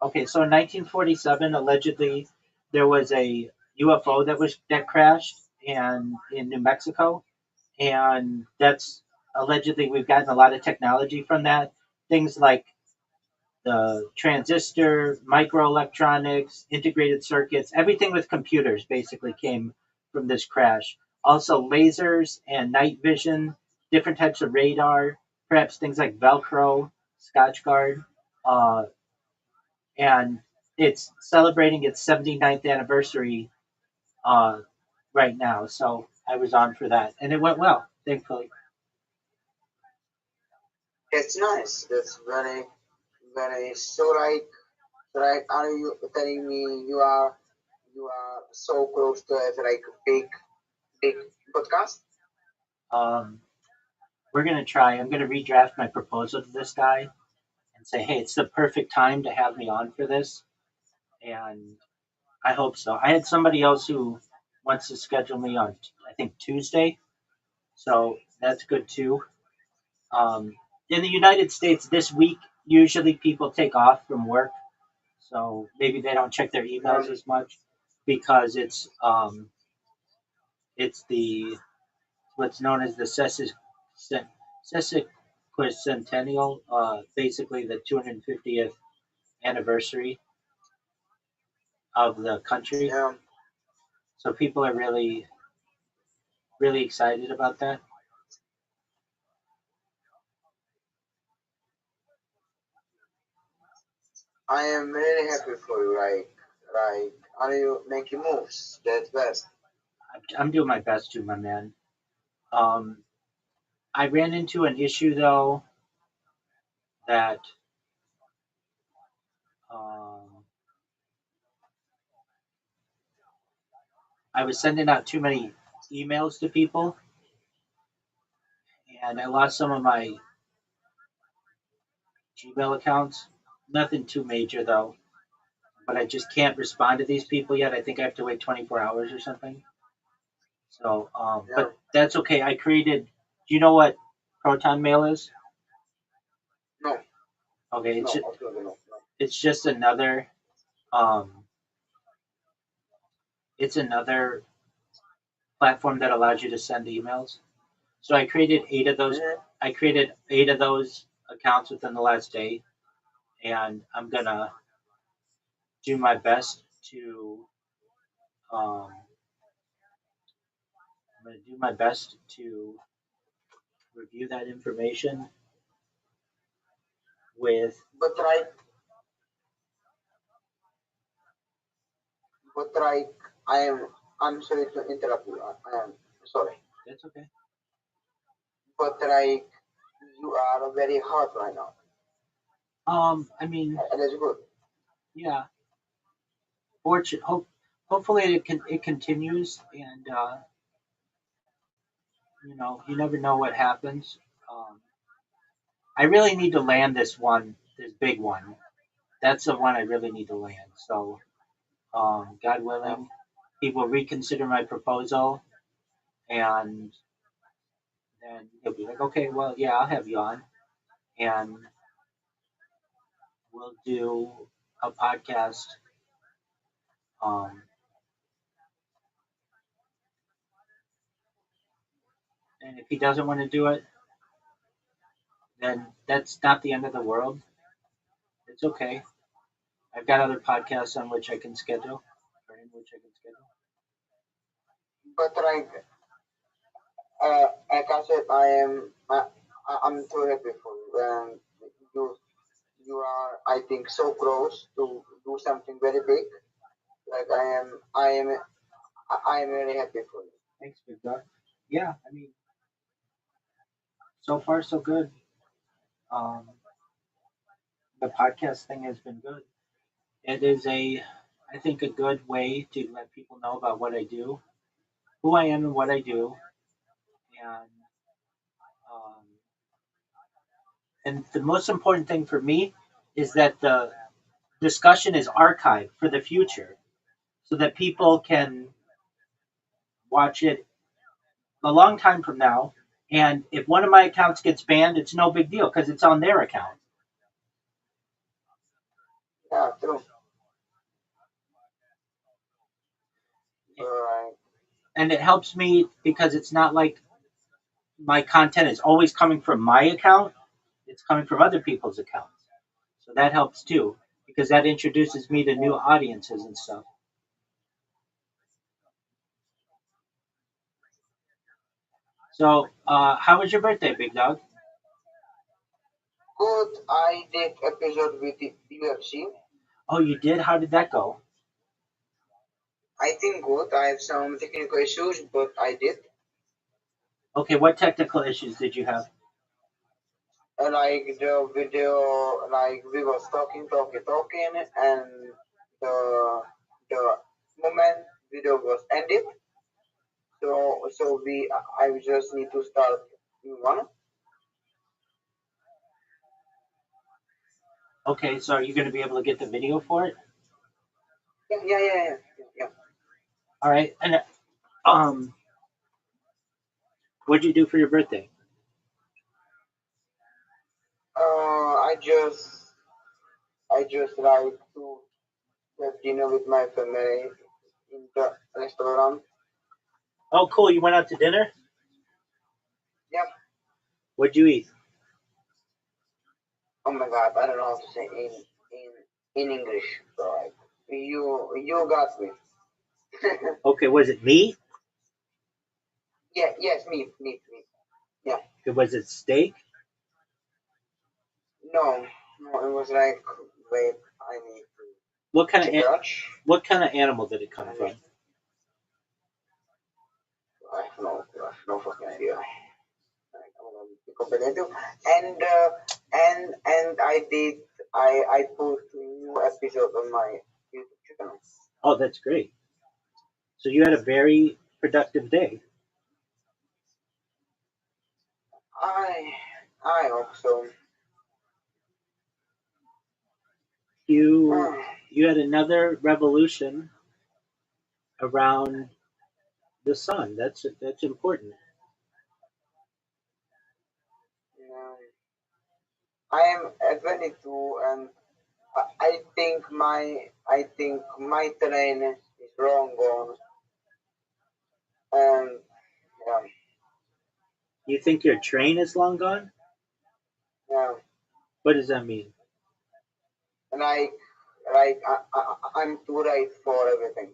Speaker 5: Okay, so in 1947, allegedly, there was a UFO that crashed in New Mexico, and that's allegedly we've gotten a lot of technology from that. Things like the transistor, microelectronics, integrated circuits, everything with computers basically came from this crash. Also, lasers and night vision, different types of radar, perhaps things like Velcro, Scotchgard, uh, and it's celebrating its 79th anniversary uh, right now. So I was on for that, and it went well, thankfully.
Speaker 3: That's nice. That's very, very. So like, are you telling me you are so close to have like big podcast?
Speaker 5: We're going to try. I'm going to redraft my proposal to this guy and say, hey, it's the perfect time to have me on for this. And I hope so. I had somebody else who wants to schedule me on, I think, Tuesday. So that's good too. In the United States this week, usually people take off from work, so maybe they don't check their emails as much because it's the what's known as the sesquicentennial, basically the 250th anniversary of the country.
Speaker 3: Yeah.
Speaker 5: So people are really, really excited about that.
Speaker 3: I am really happy for you. Are you making moves? That's best.
Speaker 5: I'm doing my best to, my man. I ran into an issue though that I was sending out too many emails to people, and I lost some of my Gmail accounts. Nothing too major though, but I just can't respond to these people yet. I think I have to wait 24 hours or something. So,
Speaker 3: Yeah.
Speaker 5: but that's okay. I created. Do you know what Proton Mail is?
Speaker 3: No.
Speaker 5: Okay,
Speaker 3: No. Absolutely no.
Speaker 5: it's just another. Um, it's another platform that allows you to send emails. So I created 8 of those.
Speaker 3: Mhm.
Speaker 5: I created 8 of those accounts within the last day, and I'm gonna do my best to. Um, I'm gonna do my best to review that information with.
Speaker 3: But I'm sorry to interrupt you. I am sorry.
Speaker 5: That's okay.
Speaker 3: But you are very hot right now.
Speaker 5: I mean,
Speaker 3: That's good.
Speaker 5: yeah. Hopefully it continues, and you never know what happens. Um, I really need to land this big one. That's the one I really need to land. So, God willing, he will reconsider my proposal, and then he'll be like, okay, well, yeah, I'll have you on, and we'll do a podcast. Um, and if he doesn't want to do it, then that's not the end of the world. It's okay. I've got other podcasts on which I can schedule, or in which I can schedule.
Speaker 3: But like I said, I'm so happy for you, and you are, I think, so close to do something very big. Like I am really happy for you.
Speaker 5: Thanks, big dog. Yeah, I mean, so far so good. Um, the podcast thing has been good. It is I think, a good way to let people know about what I do, who I am, and what I do, and um, the most important thing for me is that the discussion is archived for the future, so that people can watch it a long time from now. And if one of my accounts gets banned, it's no big deal because it's on their account.
Speaker 3: Yeah, true. Right.
Speaker 5: And it helps me because it's not like my content is always coming from my account, it's coming from other people's accounts. So that helps too because that introduces me to new audiences and stuff. So, how was your birthday, big dog?
Speaker 3: Good. I did episode with the UFC.
Speaker 5: Oh, you did? How did that go?
Speaker 3: I think good. I have some technical issues, but I did.
Speaker 5: Okay, what technical issues did you have?
Speaker 3: Like the video, like we was talking, and the moment video was ended. So I just need to start new one.
Speaker 5: Okay, so are you going to be able to get the video for it?
Speaker 3: Yeah.
Speaker 5: All right, and um, What'd you do for your birthday?
Speaker 3: I just like to have dinner with my family in the restaurant.
Speaker 5: Oh, cool. You went out to dinner?
Speaker 3: Yep.
Speaker 5: What'd you eat?
Speaker 3: Oh my God, I don't know how to say in English. So like, you got me.
Speaker 5: Okay, was it meat?
Speaker 3: Yeah, yes, meat.
Speaker 5: Was it steak?
Speaker 3: No, it was like, wait, I need to
Speaker 5: What kind of
Speaker 3: search.
Speaker 5: what kind of animal did it come from?
Speaker 3: I have no fucking idea. Like, I'm gonna be competitive. And I put a new episode on my YouTube channel.
Speaker 5: Oh, that's great. So you had a very productive day.
Speaker 3: I hope so.
Speaker 5: You had another revolution around the sun. That's important.
Speaker 3: I am at 22 and I think my train is long gone. And yeah,
Speaker 5: You think your train is long gone?
Speaker 3: yeah.
Speaker 5: What does that mean?
Speaker 3: Like I'm too right for everything.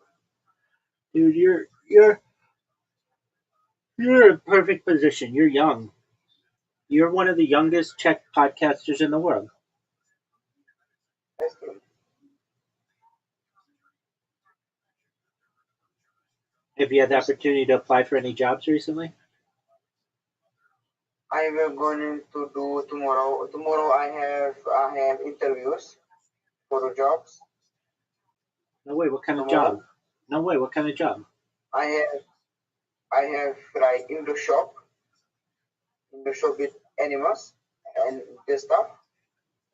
Speaker 5: Dude, you're in a perfect position. You're young. You're one of the youngest Czech podcasters in the world.
Speaker 3: That's true.
Speaker 5: Have you had the opportunity to apply for any jobs recently?
Speaker 3: I will going to do tomorrow. Tomorrow I have interviews for the jobs.
Speaker 5: No way. What kind of
Speaker 3: Tomorrow?
Speaker 5: job? No way. What kind of job?
Speaker 3: I have like in the shop with animals and this stuff.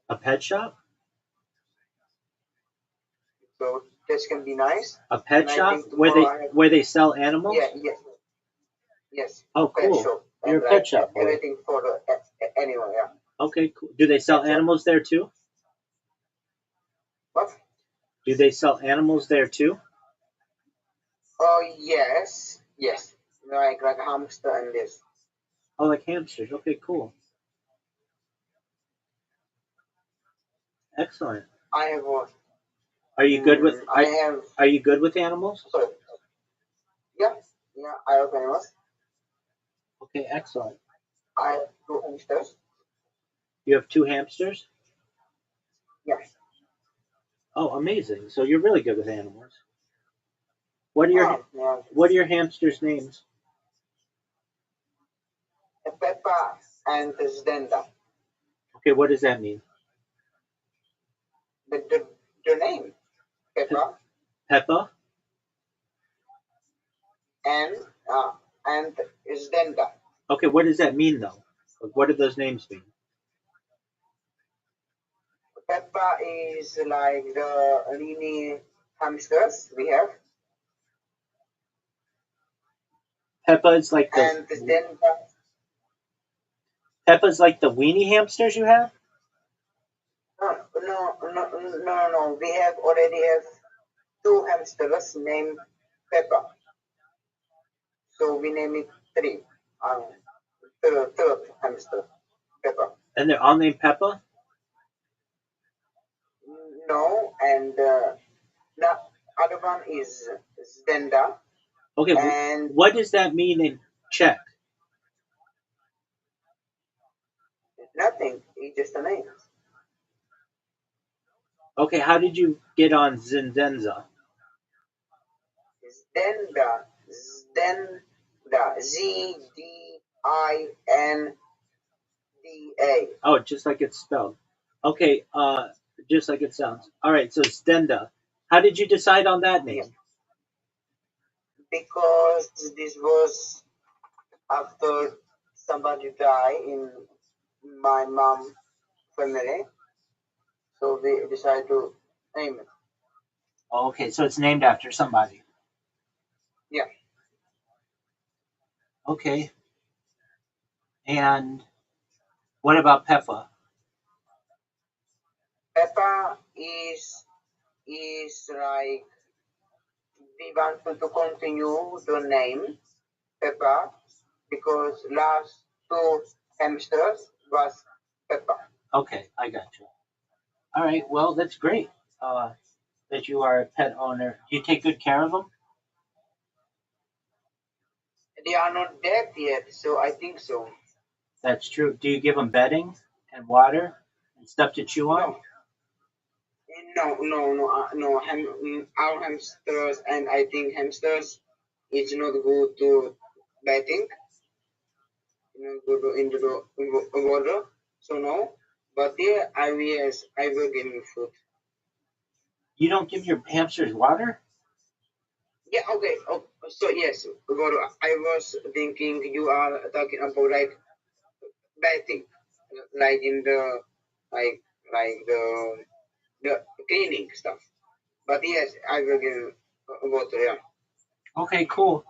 Speaker 5: A pet shop?
Speaker 3: So this can be nice.
Speaker 5: A pet
Speaker 3: And I
Speaker 5: shop
Speaker 3: think tomorrow I have-
Speaker 5: where they sell animals?
Speaker 3: Yes.
Speaker 5: Oh,
Speaker 3: Pet
Speaker 5: cool.
Speaker 3: shop.
Speaker 5: You're
Speaker 3: And
Speaker 5: a pet
Speaker 3: like
Speaker 5: shop boy.
Speaker 3: everything for the animal. Yeah.
Speaker 5: Okay, cool. Do they sell
Speaker 3: Pet shop.
Speaker 5: animals there too?
Speaker 3: What?
Speaker 5: Do they sell animals there too?
Speaker 3: Oh yes. Like hamster and this.
Speaker 5: Oh, like hamsters. Okay, cool. Excellent.
Speaker 3: I have one.
Speaker 5: Are you good with
Speaker 3: I have.
Speaker 5: Are you good with animals?
Speaker 3: Sorry. Yeah. I have animals.
Speaker 5: Okay, excellent.
Speaker 3: I have 2 hamsters.
Speaker 5: You have 2 hamsters?
Speaker 3: Yeah.
Speaker 5: Oh, amazing. So you're really good with animals. What are your
Speaker 3: Yeah.
Speaker 5: What are your hamsters' names?
Speaker 3: Peppa and Zdenda.
Speaker 5: Okay, what does that mean?
Speaker 3: The name Peppa
Speaker 5: Peppa?
Speaker 3: and Zdenda.
Speaker 5: Okay, what does that mean though? Like, what do those names mean?
Speaker 3: Peppa is like the mini hamsters we have,
Speaker 5: Peppa is like
Speaker 3: and Zdenda.
Speaker 5: Peppa's like the weenie hamsters you have?
Speaker 3: No. We already have 2 hamsters named Peppa. So we name it 3. Third hamster, Peppa.
Speaker 5: And they're all named Peppa?
Speaker 3: No, and the other one is Zdenda.
Speaker 5: Okay,
Speaker 3: And
Speaker 5: what does that mean in Czech?
Speaker 3: nothing. It's just a name.
Speaker 5: Okay, how did you get on Zindenza?
Speaker 3: Zdenda. Zdinda.
Speaker 5: Oh, just like it's spelled. Okay, just like it sounds. All right, so Stenda. How did you decide on that name?
Speaker 3: Because this was after somebody died in my mom's family, so we decided to name it.
Speaker 5: Oh, okay, so it's named after somebody.
Speaker 3: Yeah.
Speaker 5: Okay. And what about Peppa?
Speaker 3: Peppa is like we want to continue the name Peppa because last two hamsters was Peppa.
Speaker 5: Okay, I got you. All right, well, that's great that you are a pet owner. Do you take good care of them?
Speaker 3: They are not dead yet, so I think so.
Speaker 5: That's true. Do you give them bedding and water and stuff to chew on?
Speaker 3: No. Our hamsters and I think hamsters is not good to bathing, go to into the water. So no, but yeah, I will give him food.
Speaker 5: You don't give your hamsters water?
Speaker 3: Yeah, okay. Oh, so yes, water. I was thinking you are talking about like bathing, like in the like like the cleaning stuff. But yes, I will give him water. Yeah.
Speaker 5: Okay, cool.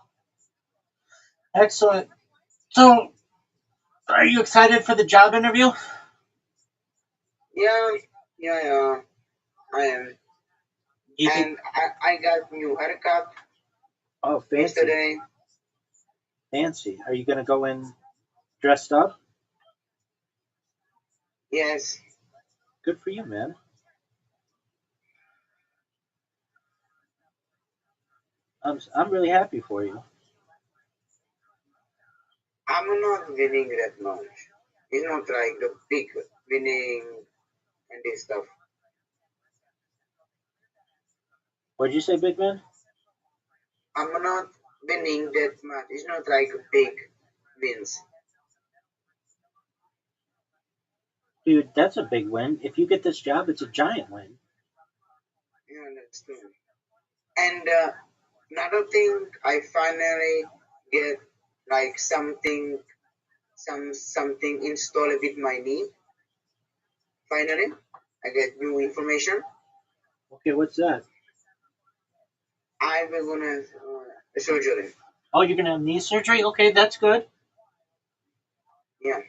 Speaker 5: Excellent. So, are you excited for the job interview?
Speaker 3: Yeah, I am.
Speaker 5: Do you think?
Speaker 3: And I got new haircut
Speaker 5: Oh, fancy.
Speaker 3: yesterday.
Speaker 5: Fancy. Are you going to go in dressed up?
Speaker 3: Yes,
Speaker 5: Good for you, man. I'm really happy for you.
Speaker 3: I'm not winning that much. It's not like the big winning and this stuff.
Speaker 5: What'd you say, big man?
Speaker 3: I'm not winning that much. It's not like big wins.
Speaker 5: Dude, that's a big win. If you get this job, it's a giant win.
Speaker 3: Yeah, that's true. And another thing, I finally get like something installed with my knee. Finally, I get new information.
Speaker 5: Okay, what's that?
Speaker 3: I will gonna surgery.
Speaker 5: Oh, you're going to have knee surgery? Okay, that's good.
Speaker 3: Yeah.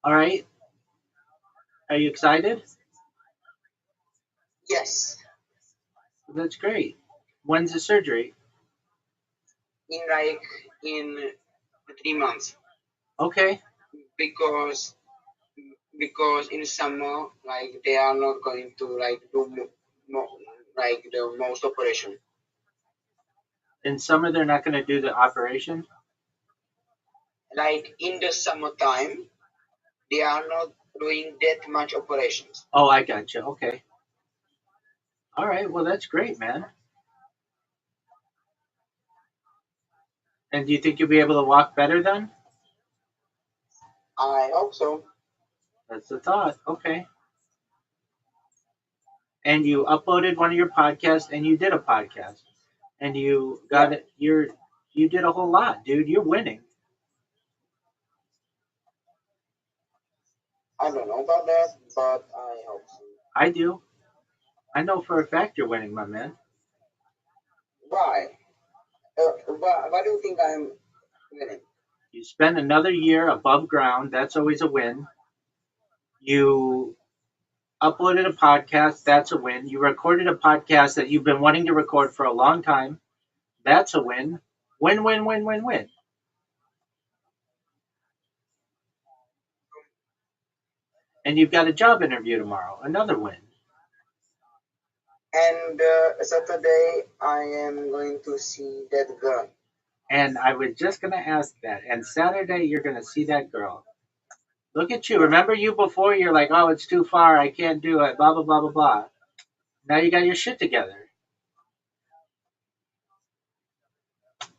Speaker 5: All right. Are you excited?
Speaker 3: Yes.
Speaker 5: That's great. When's the surgery?
Speaker 3: In 3 months
Speaker 5: Okay.
Speaker 3: because in summer like they are not going to like do like the most operation.
Speaker 5: In summer, they're not going to do the operation?
Speaker 3: Like in the summertime, they are not doing that much operations.
Speaker 5: Oh, I got you. Okay. All right. Well, that's great, man. And do you think you'll be able to walk better then?
Speaker 3: I hope so.
Speaker 5: That's the thought. Okay. And you uploaded one of your podcasts and you did a podcast. And you got it. You did a whole lot, dude. You're winning.
Speaker 3: I don't know about that, but I hope so.
Speaker 5: I do. I know for a fact you're winning, my man.
Speaker 3: Why? Why do you think I'm winning?
Speaker 5: You spend another year above ground. That's always a win. You uploaded a podcast. That's a win. You recorded a podcast that you've been wanting to record for a long time. That's a win. Win, win, win, win, win. And you've got a job interview tomorrow. Another win.
Speaker 3: And Saturday I am going to see that girl.
Speaker 5: And I was just going to ask that. And Saturday, you're going to see that girl. Look at you. Remember you before? You're like, oh, it's too far. I can't do it. Blah, blah, blah, blah, blah. Now you got your shit together.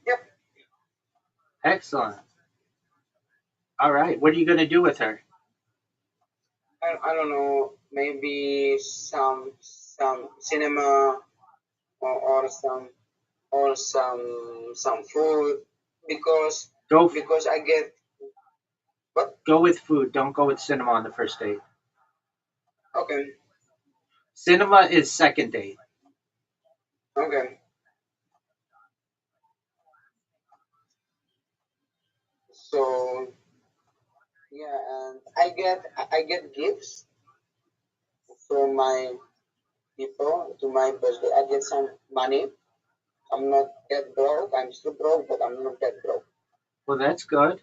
Speaker 3: Yep.
Speaker 5: Excellent. All right. What are you going to do with her?
Speaker 3: I don't know. Maybe some cinema or some food because
Speaker 5: Go
Speaker 3: I get what?
Speaker 5: go with food. Don't go with cinema on the first date.
Speaker 3: Okay.
Speaker 5: Cinema is second date.
Speaker 3: Okay. So Yeah, and I get gifts from my people to my birthday. I get some money. I'm not that broke. I'm still broke, but I'm not that broke.
Speaker 6: Well, that's good.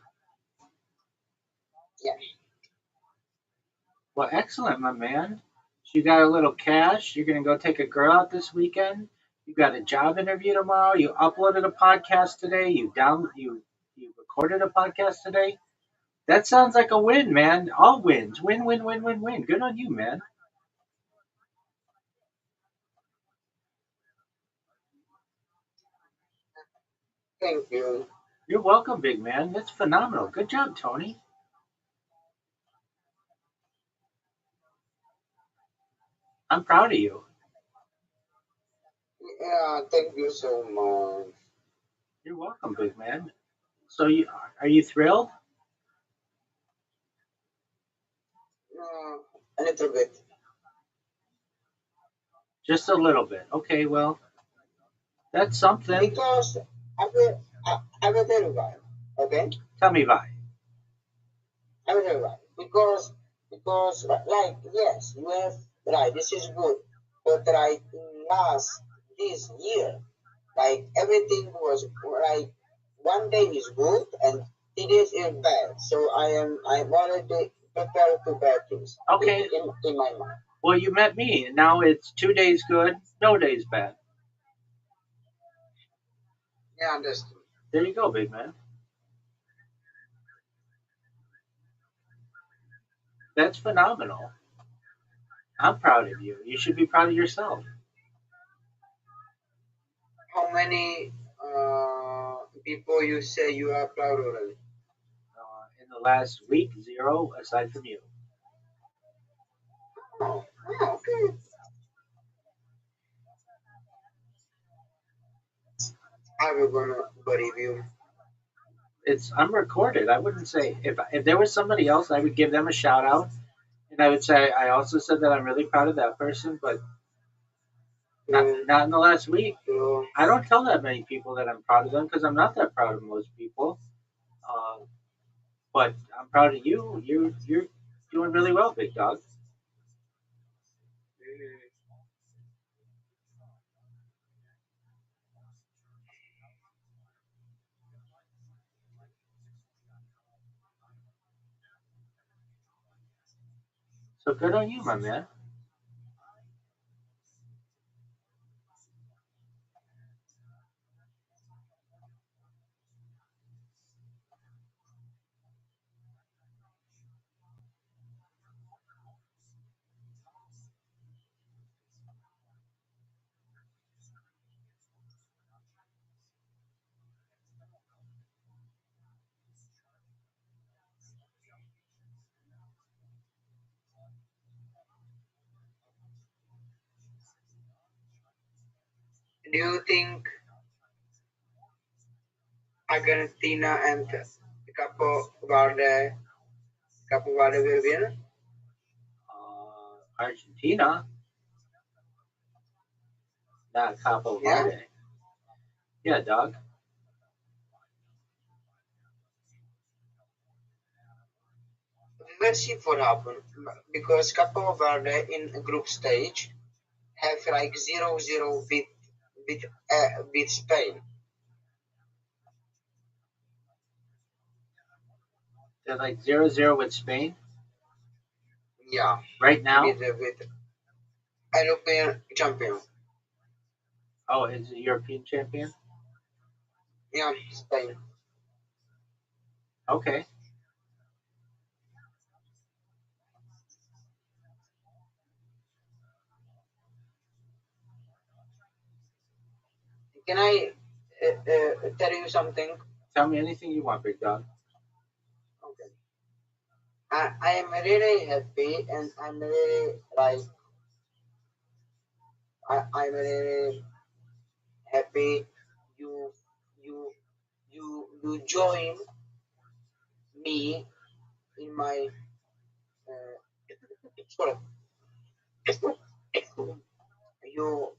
Speaker 3: Yeah.
Speaker 6: Well, excellent, my man. So you got a little cash. You're gonna go take a girl out this weekend. You got a job interview tomorrow. You uploaded a podcast today. You recorded a podcast today. That sounds like a win, man. All wins. Win, win, win, win, win. Good on you, man.
Speaker 3: Thank you.
Speaker 6: You're welcome, big man. That's phenomenal. Good job, Tony. I'm proud of you.
Speaker 3: Yeah, thank you so much.
Speaker 6: You're welcome, big man. So are you thrilled?
Speaker 3: A little bit.
Speaker 6: Just a little bit. Okay, well, that's something.
Speaker 3: Because I will tell you why. Okay?
Speaker 6: Tell me why.
Speaker 3: I will tell you why. Because like yes, you have right, this is good. But right in this year, like everything was like one day is good and 3 days is bad. So I'm already prepared to bad things.
Speaker 6: Okay.
Speaker 3: In my mind.
Speaker 6: Well, you met me, and now it's 2 days good, no days bad.
Speaker 3: Yeah, understood.
Speaker 6: There you go, big man. That's phenomenal. I'm proud of you. You should be proud of yourself.
Speaker 3: How many people you say you are proud already?
Speaker 6: In the last week, 0, aside from you.
Speaker 3: Oh, okay. I will gonna believe you.
Speaker 6: I'm recorded. I wouldn't say if there was somebody else, I would give them a shout out, and I would say I also said that I'm really proud of that person, but not in the last week.
Speaker 3: So,
Speaker 6: I don't tell that many people that I'm proud of them because I'm not that proud of most people. But I'm proud of you. You're doing really well, big dog. So good on you, my man.
Speaker 3: do you think Argentina and Capo Verde will win?
Speaker 6: Argentina, not Capo
Speaker 3: Yeah.
Speaker 6: Verde. Yeah, dog.
Speaker 3: Let's see what happens because Capo Verde in group stage have like 0-0 with Spain.
Speaker 6: They're like 0-0 with Spain
Speaker 3: Yeah.
Speaker 6: right now.
Speaker 3: With European champion.
Speaker 6: Oh, is it European champion?
Speaker 3: Yeah, Spain.
Speaker 6: Okay.
Speaker 3: Can I tell you something?
Speaker 6: Tell me anything you want, big dog.
Speaker 3: Okay. I am really happy and I'm really like I'm really happy you you you join me in my sorry you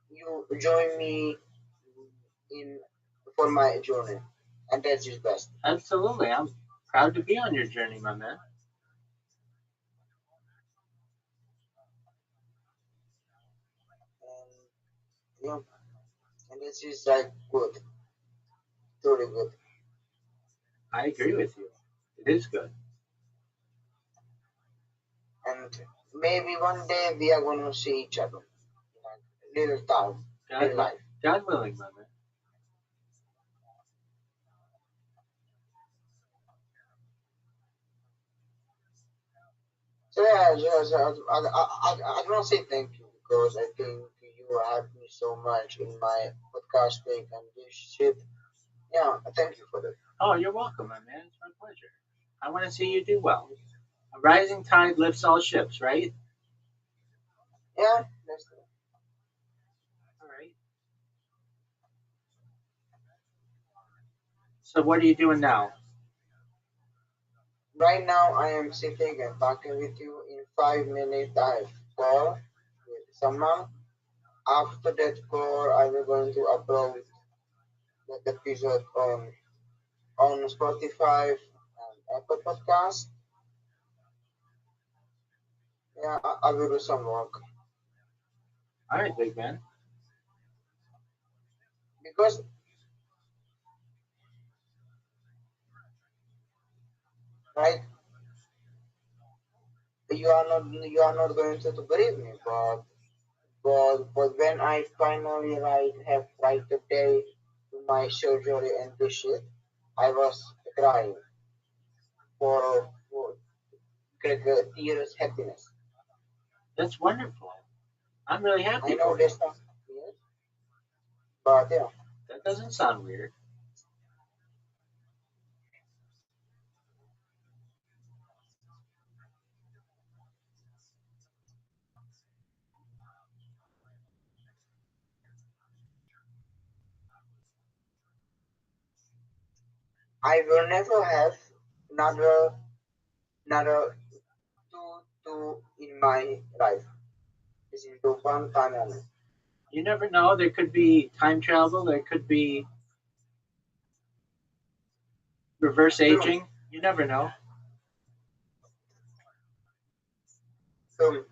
Speaker 3: you join me in for my journey and that's is best.
Speaker 6: Absolutely. I'm Proud to be on your journey, my man.
Speaker 3: And yeah, and this is like good, truly good.
Speaker 6: I agree with you. It is good.
Speaker 3: And maybe one day we are gonna see each other. In a little town, in life.
Speaker 6: God willing, my man.
Speaker 3: So yeah, I don't say thank you because I think you helped me so much in my podcasting and this shit. Yeah, thank you for that.
Speaker 6: Oh, you're welcome, my man. It's my pleasure. I want to see you do well. A rising tide lifts all ships, right?
Speaker 3: Yeah, that's it.
Speaker 6: All right. So what are you doing now?
Speaker 3: Right now I am sitting and talking with you. In 5 minutes I have call with someone. After that call I will going to upload that episode on Spotify and Apple Podcast. Yeah, I will do some work.
Speaker 6: All right, big man.
Speaker 3: Because right, you are not going to believe me, but when I finally have the day to my surgery and this shit, I was crying for tears happiness.
Speaker 6: That's wonderful. I'm really happy
Speaker 3: I know
Speaker 6: for you.
Speaker 3: this sounds weird, but yeah.
Speaker 6: That doesn't sound weird.
Speaker 3: I will never have another two in my life. This is the one time only.
Speaker 6: You never know. There could be time travel. There could be reverse aging. You never know.
Speaker 3: So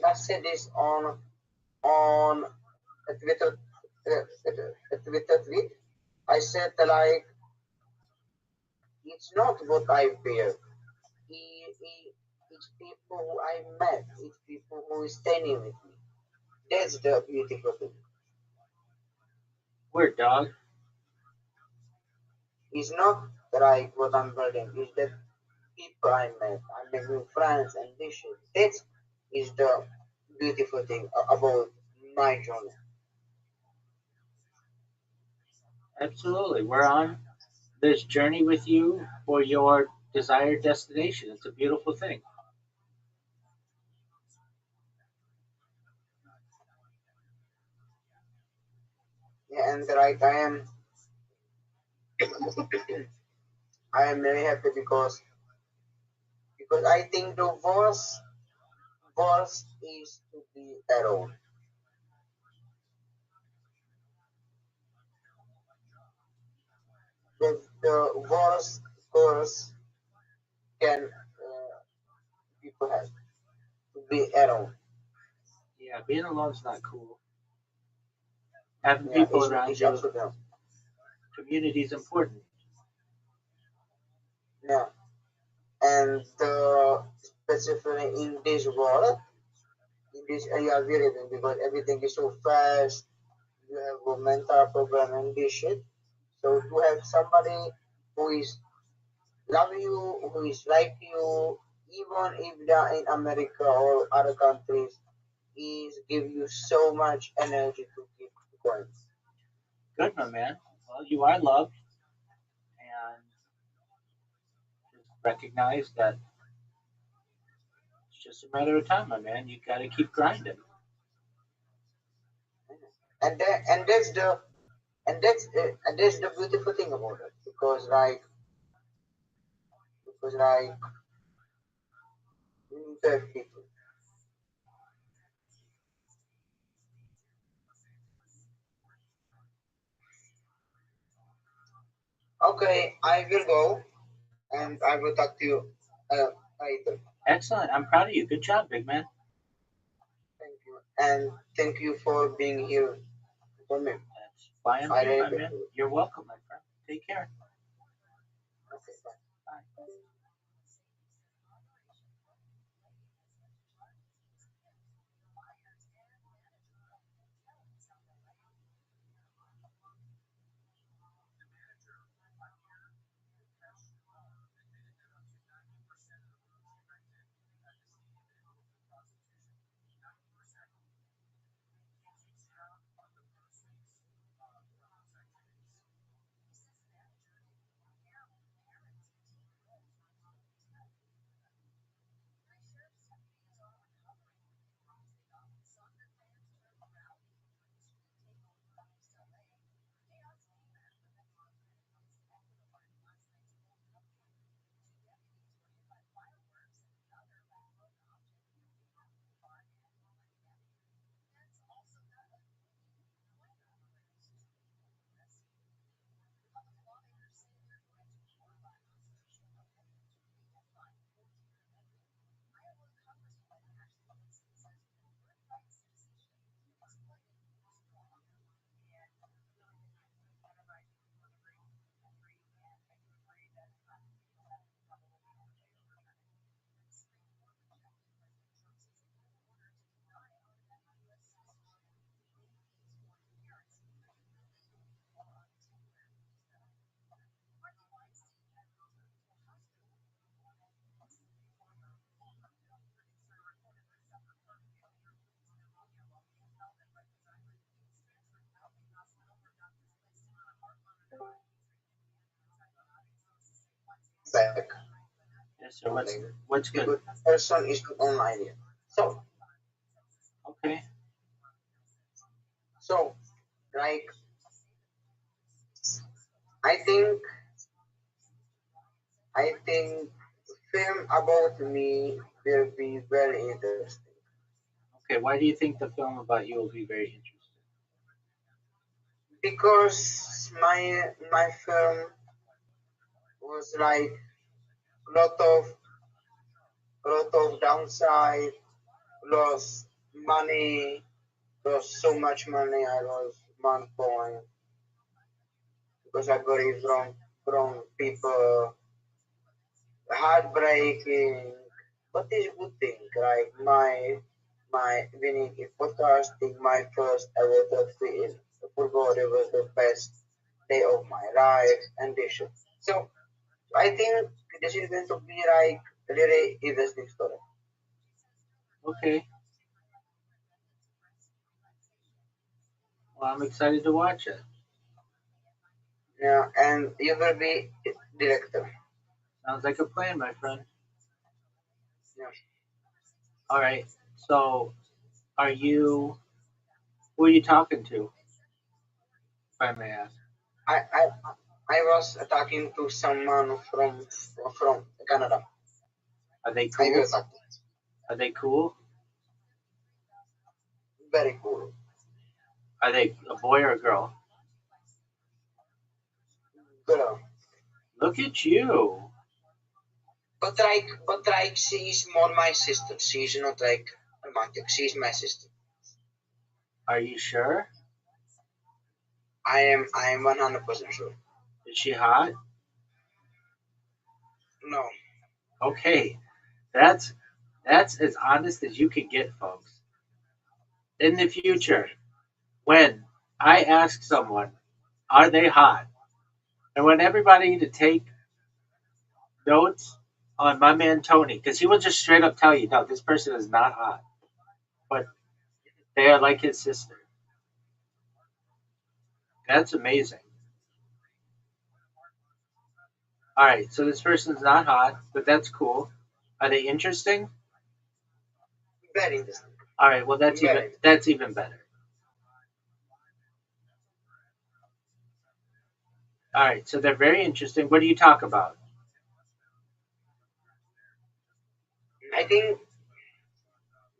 Speaker 3: I said this on a Twitter a Twitter tweet. I said that like it's not what I fear. It's people who I met. It's people who is standing with me. That's the beautiful thing.
Speaker 6: Word, dog.
Speaker 3: It's not like what I'm building. It's the people I met. I make new friends and this shit. That is the beautiful thing about my journey.
Speaker 6: Absolutely. We're on this journey with you for your desired destination. It's a beautiful thing.
Speaker 3: Yeah, and like I am very happy because I think the worst is to be alone. The worst curse can people have to be alone.
Speaker 6: Yeah, being alone's not cool. Having
Speaker 3: Yeah,
Speaker 6: people around
Speaker 3: it's
Speaker 6: you,
Speaker 3: absolutely
Speaker 6: community is important.
Speaker 3: yeah. And specifically in this world, in this area we live in, because everything is so fast, you have a mental problem and this shit. So to have somebody who is love you, who is like you, even if they are in America or other countries, is give you so much energy to keep going.
Speaker 6: Good, my man. Well, you are loved, and just recognize that it's just a matter of time, my man. You got to keep grinding.
Speaker 3: And that's the beautiful thing about it, because like we need to have people. Okay, I will go, and I will talk to you later.
Speaker 6: Excellent. I'm proud of you. Good job, big man.
Speaker 3: Thank you, and thank you for being here for me.
Speaker 6: That's why I'm
Speaker 3: I
Speaker 6: here,
Speaker 3: really
Speaker 6: my man.
Speaker 3: appreciate it.
Speaker 6: You're welcome, my friend. Take care.
Speaker 3: Okay, bye.
Speaker 6: Bye.
Speaker 3: Back.
Speaker 6: Yes, sir. What's
Speaker 3: The
Speaker 6: good?
Speaker 3: good person is not online yet. So,
Speaker 6: Okay.
Speaker 3: so, like, I think, film about me will be very interesting
Speaker 6: Okay. Why do you think the film about you will be very interesting?
Speaker 3: because my film was like lot of downside, lost money, lost so much money. I lost 1 point because I got it from people. Heartbreaking, but it's good thing. Like my winning in podcasting, my first ever trophy in football. It was the best day of my life, and this shit. So I think this is going to be like really interesting story.
Speaker 6: Okay. Well, I'm excited to watch it.
Speaker 3: Yeah, and you will be director.
Speaker 6: Sounds like a plan, my friend.
Speaker 3: Yeah.
Speaker 6: All right. So, are you? Who are you talking to? If I may ask.
Speaker 3: I I I was talking to someone from Canada.
Speaker 6: Are they
Speaker 3: I
Speaker 6: cool?
Speaker 3: will talk.
Speaker 6: Are they cool?
Speaker 3: Very cool.
Speaker 6: Are they a boy or a girl?
Speaker 3: Girl.
Speaker 6: Look at you.
Speaker 3: But she's more my sister. She's not like romantic. She's my sister.
Speaker 6: Are you sure?
Speaker 3: I am 100% sure.
Speaker 6: Is she hot?
Speaker 3: No.
Speaker 6: Okay. That's as honest as you can get, folks. In the future, when I ask someone, are they hot? I want everybody to take notes on my man Tony, because he will just straight up tell you, no, this person is not hot, but they are like his sister. That's amazing. All right, so this person's not hot, but that's cool. Are they interesting?
Speaker 3: Very interesting.
Speaker 6: All right, well that's even better. All right, so they're very interesting. What do you talk about?
Speaker 3: I think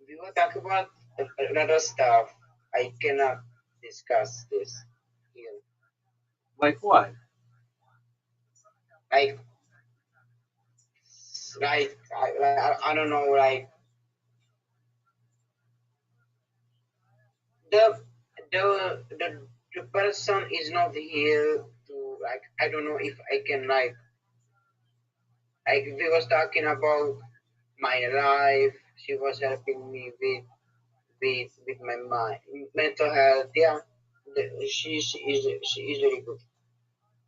Speaker 3: we will talk about a lot of stuff. I cannot discuss this here.
Speaker 6: Like what?
Speaker 3: like I don't know, like the the person is not here to, like, I don't know if I can, like we was talking about my life. She was helping me with my mind, mental health. Yeah, she is very good.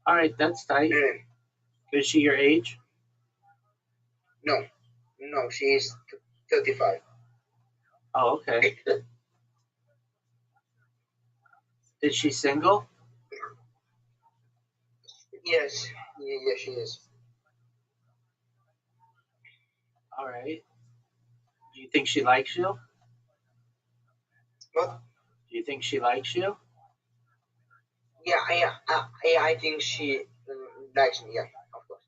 Speaker 6: All right, that's tight.
Speaker 3: Really.
Speaker 6: Is she your age?
Speaker 3: No, no, she is 35.
Speaker 6: Oh, okay. Is she single?
Speaker 3: Yes, yes, she is.
Speaker 6: All right. Do you think she likes you?
Speaker 3: But
Speaker 6: Do you think she likes you?
Speaker 3: I think she likes me. Yeah, of course.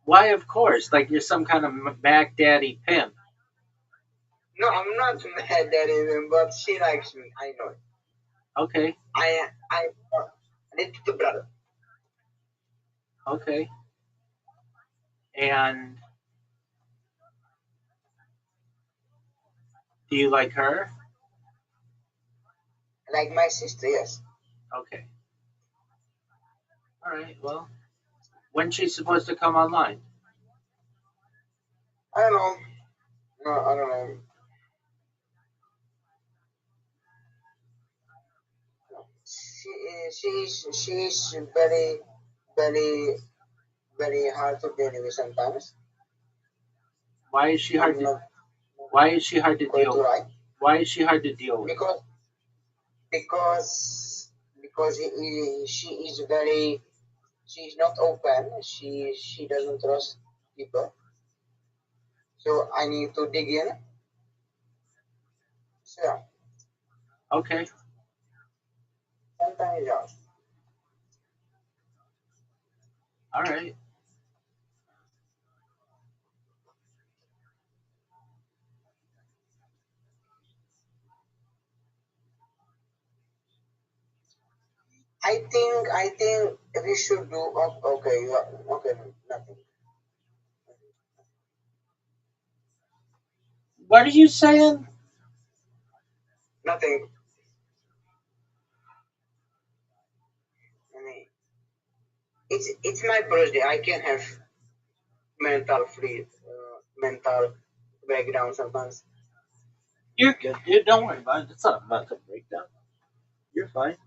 Speaker 6: Why, of course. Like you're some kind of Mac Daddy pimp.
Speaker 3: No, I'm not mad at him, but she likes me. I know it.
Speaker 6: Okay.
Speaker 3: I need to brother.
Speaker 6: Okay. And do you like her?
Speaker 3: Like my sister, yes.
Speaker 6: Okay. All right. Well, when's she supposed to come online?
Speaker 3: I don't know. No, I don't know. She's very very hard to deal with sometimes.
Speaker 6: Why is she hard
Speaker 3: I'm
Speaker 6: to?
Speaker 3: not
Speaker 6: Why is she hard to
Speaker 3: going
Speaker 6: deal
Speaker 3: to
Speaker 6: with?
Speaker 3: lie
Speaker 6: Why is she hard to deal with?
Speaker 3: because she is very, she's not open. She doesn't trust people. So I need to dig in. So yeah,
Speaker 6: Okay.
Speaker 3: sometimes yeah.
Speaker 6: All right.
Speaker 3: I think we should do okay, okay, nothing.
Speaker 6: What are you saying?
Speaker 3: Nothing. I mean, it's my birthday. I can have mental breakdown sometimes.
Speaker 5: You're good, dude. Don't worry about it. It's not a mental breakdown. You're fine.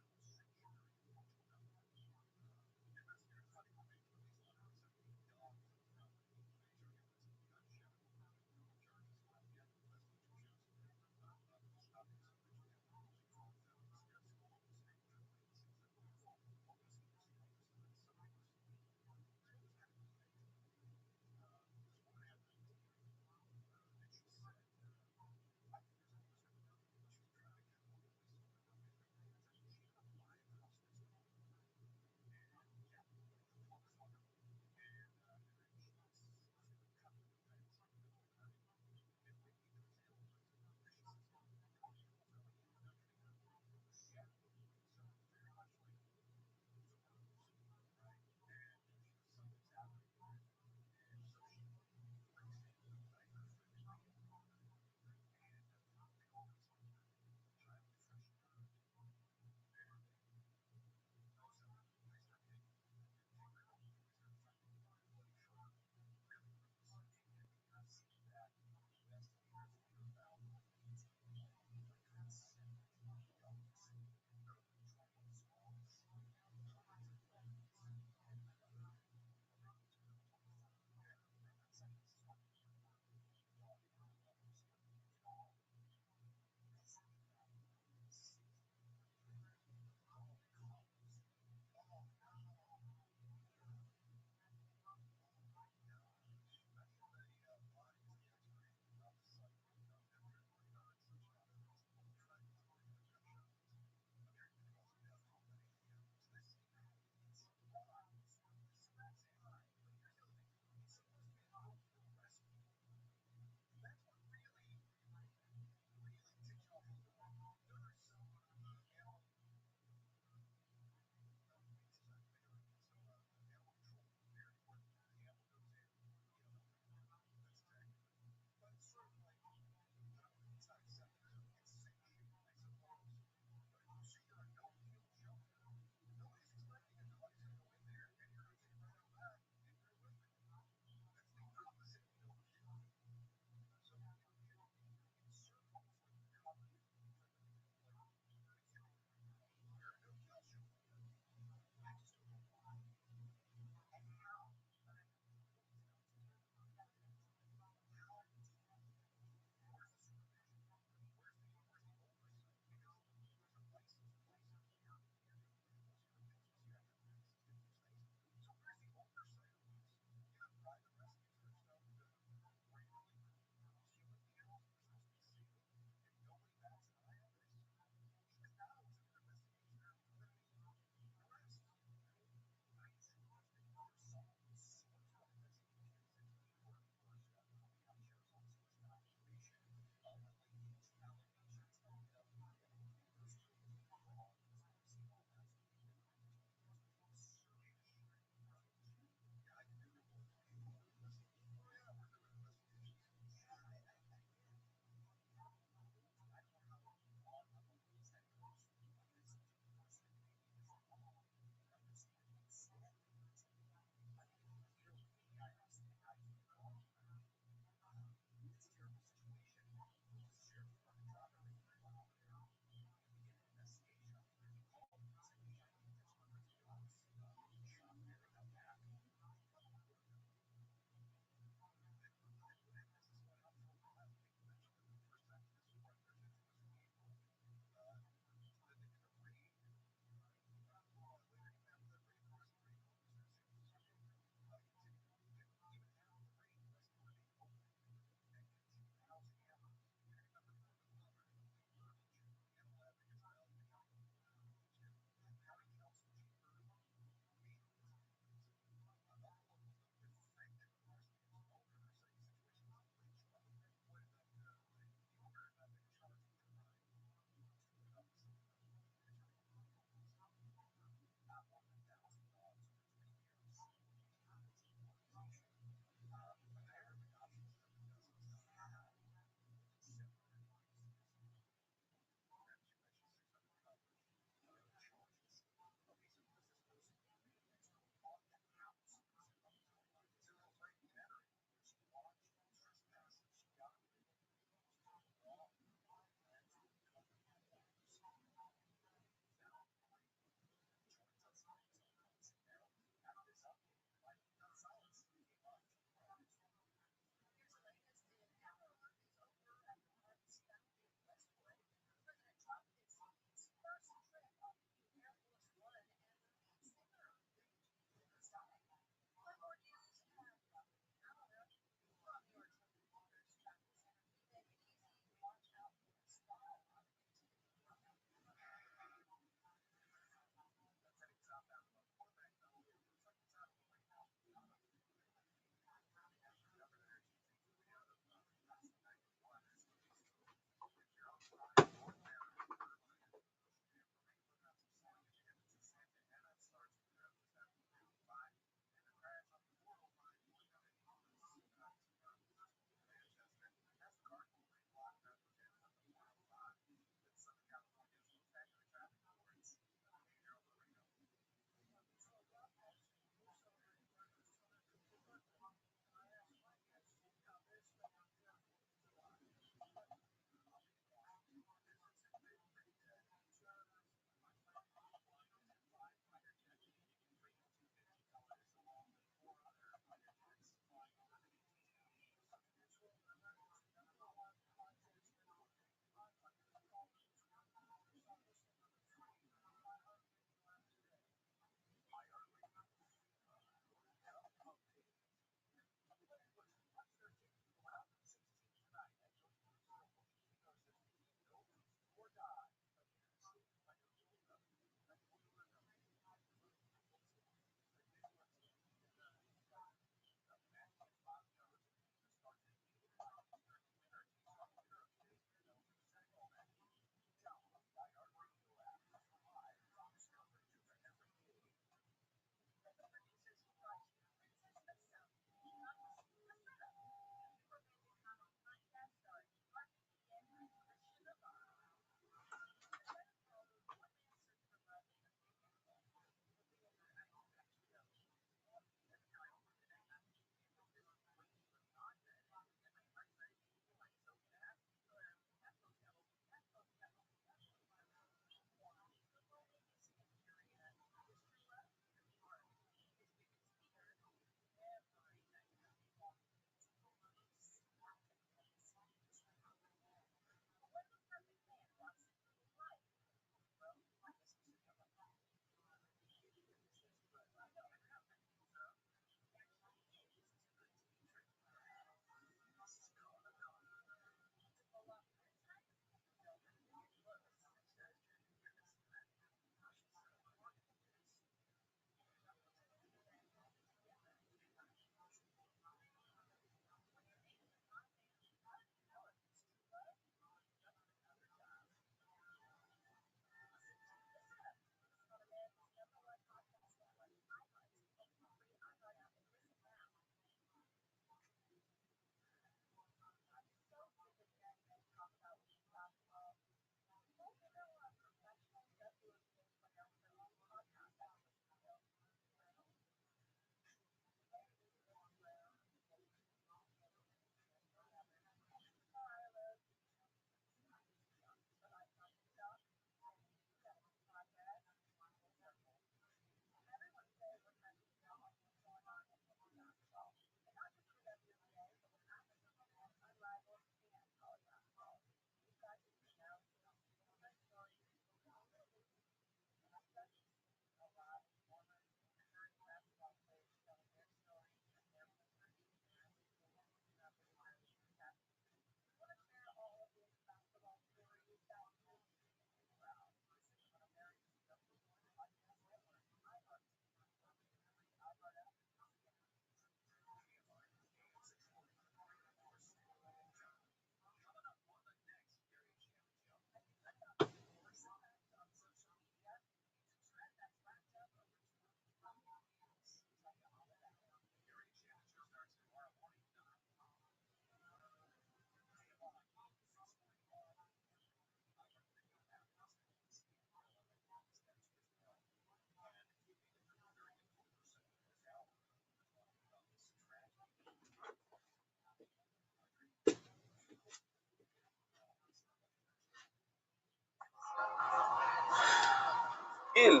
Speaker 1: גיל,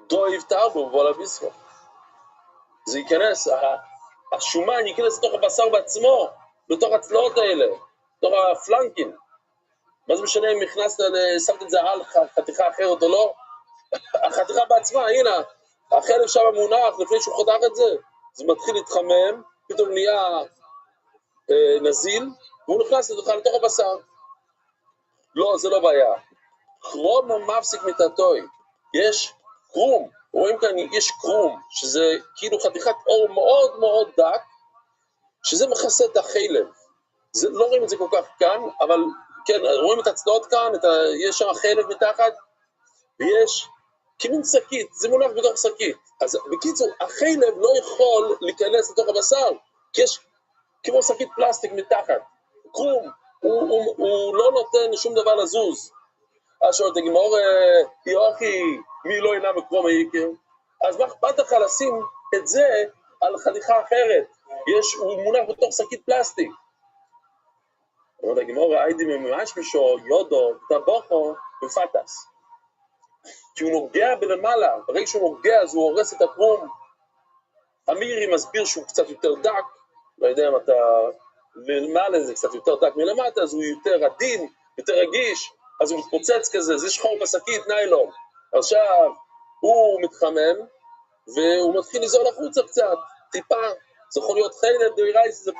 Speaker 1: דויב טאבו וואלה ביסרו. זה ייכנס, השומן ייכנס לתוך הבשר בעצמו, בתוך הצלעות האלה, בתוך הפלנקים. מה זה משנה אם הכנסת, שמת את זה על חתיכה אחרת או לא? החתיכה בעצמה, הנה, החלב שם מונח לפני שהוא חותך את זה, זה מתחיל להתחמם, פתאום נהיה נזיל, והוא נכנס לתוך הבשר. לא, זה לא בעיה. קרום מפסיק מתתוי, יש קרום, רואים כאן יש קרום, שזה כאילו חתיכת אור מאוד מאוד דק, שזה מכסה את החלב. זה, לא רואים את זה כל כך כאן, אבל כן, רואים את הצלעות כאן, יש שם חלב מתחת, ויש כמין שקית, זה מונח בתוך שקית. אז בקיצור, החלב לא יכול להיכנס לתוך הבשר, כי יש כמו שקית פלסטיק מתחת. קרום, הוא לא נותן שום דבר לזוז. אז שואלת הגמור, יוחי, מי לא אינה בקרום העיקר? אז מה אכפת לך לשים את זה על חתיכה אחרת? הוא מונח בתוך שקית פלסטיק. אומרת הגמור, היידי ממש משו, יודו, טבוחו, בפטס. כי הוא נוגע בלמעלה, ברגע שהוא נוגע אז הוא הורס את הקרום. המירי מסביר שהוא קצת יותר דק, לא יודע אם אתה למעלה זה קצת יותר דק מלמטה, אז הוא יותר עדין, יותר רגיש, אז הוא מתפוצץ כזה, זה שחור בשקית, ניילון. עכשיו הוא מתחמם, והוא מתחיל לזול החוצה קצת, טיפה, זה יכול להיות חלב, דוירייס, זה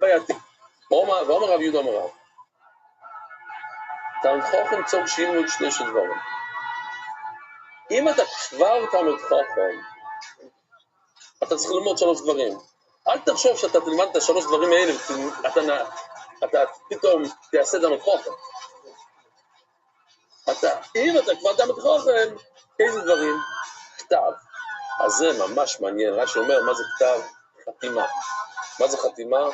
Speaker 1: בעייתי. ואומר רב יהודה אמר רב, תלמיד חכם צור שילמו את שני דברים. אם אתה כבר תלמיד חכם, אתה צריך ללמוד 3 דברים. אל תחשוב שאתה תלמד את 3 דברים האלה, אתה פתאום תעשה תלמיד חכם. אם אתה כבר תלמיד חכם, איזה דברים? כתב. אז זה ממש מעניין, רש"י אומר מה זה כתב? חתימה. מה זה חתימה?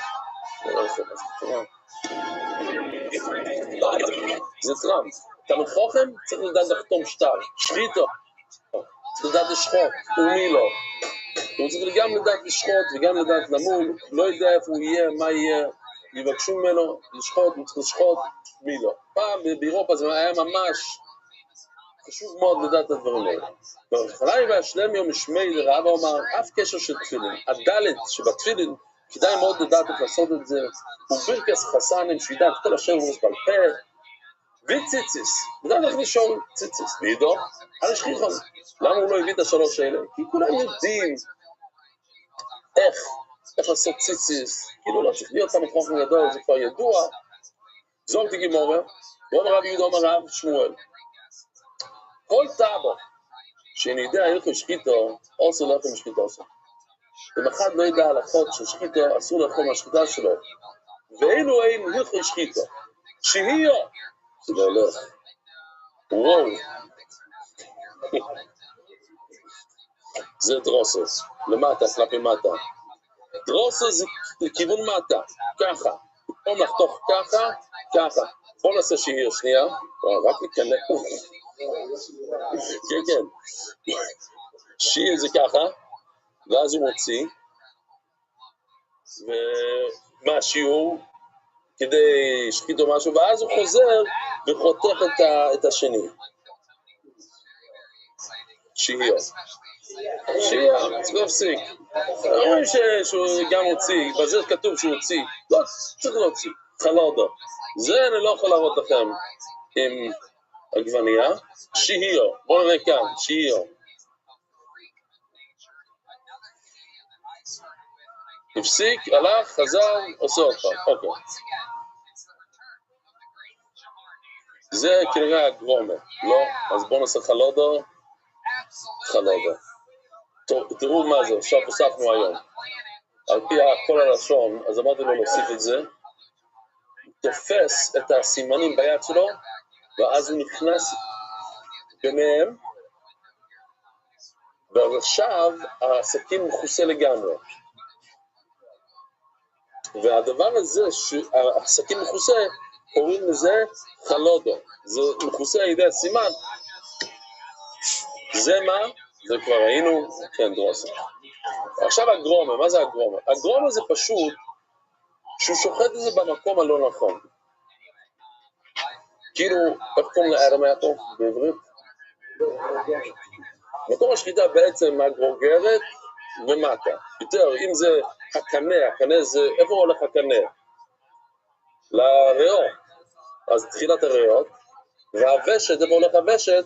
Speaker 1: זה טראמפ. תלמיד חכם צריך לדעת לחתום שטר, שחיתו, צריך לדעת לשחוט, ומי לא. הוא צריך גם לדעת לשחוט וגם לדעת למול, לא יודע איפה הוא יהיה, מה יהיה, יבקשו ממנו לשחוט, הוא צריך לשחוט, מי לא. פעם באירופה זה היה ממש חשוב מאוד לדעת את הדברים האלה. חלאי והשלם יום משמי לרעב אמר, אף קשר של תפילין, הדלת שבתפילין, כדאי מאוד לדעת איך לעשות את זה, ובירקס חסנים שידע את כל השם הוא בעל פה, וציציס, לדעת איך לשאול ציציס, לידו, על השכיחון. למה הוא לא הביא את ה3 האלה? כי כולם יודעים איך לעשות ציציס, כאילו לא צריך להיות תלמיד חכם גדול, זה כבר ידוע. זורתי גימורה, ואומר רב יהודה אמר רב שמואל, כל טאבו שנדע הלכו שחיתו, אסור לאכול משחיתו עושה. אם אחד לא ידע הלכות של שחיתו, אסור לאכול מהשחיטה שלו. ואילו אין הלכו שחיתו, שהיו, זה לא הולך. וואו. זה דרוסס, למטה, כלפי מטה. דרוסס זה לכיוון מטה, ככה. במקום לחתוך ככה, ככה. בואו נעשה שהיא שנייה, רק ניכנס. כן, כן. שהיא זה ככה, ואז הוא מוציא, ומה השיעור, כדי שחית או משהו, ואז הוא חוזר וחותך את השני. שהיא. צריך להפסיק. אומרים שהוא גם הוציא, בזה כתוב שהוא הוציא, לא צריך להוציא, חלודו. זה אני לא יכול להראות לכם עם עגבנייה, שהיו, בואו נראה כאן, שהיו. הפסיק, הלך, חזר, עושה אותך, אוקיי. זה כנראה הגרומה, לא? אז בואו נעשה חלודו, חלודו. תראו מה זה, עכשיו הוספנו היום. על פי כל הלשון, אז אמרתי לו להוסיף את זה, תופס את הסימנים ביד שלו, ואז הוא נכנס ביניהם, ועכשיו הסכין מכוסה לגמרי. והדבר הזה, שהסכין מכוסה, קוראים לזה חלודו. זה מכוסה על ידי הסימן. זה מה? זה כבר ראינו, כן, דרוסה. עכשיו הגרומה, מה זה הגרומה? הגרומה זה פשוט שהוא שוחט את זה במקום הלא נכון. כאילו, איך קוראים לארמייתו בעברית? מקום השחיטה בעצם הגרוגרת ומטה. יותר, אם זה הקנה זה, איפה הולך הקנה? לריאות. אז תחילת הריאות, והוושת, איפה הולך הוושת?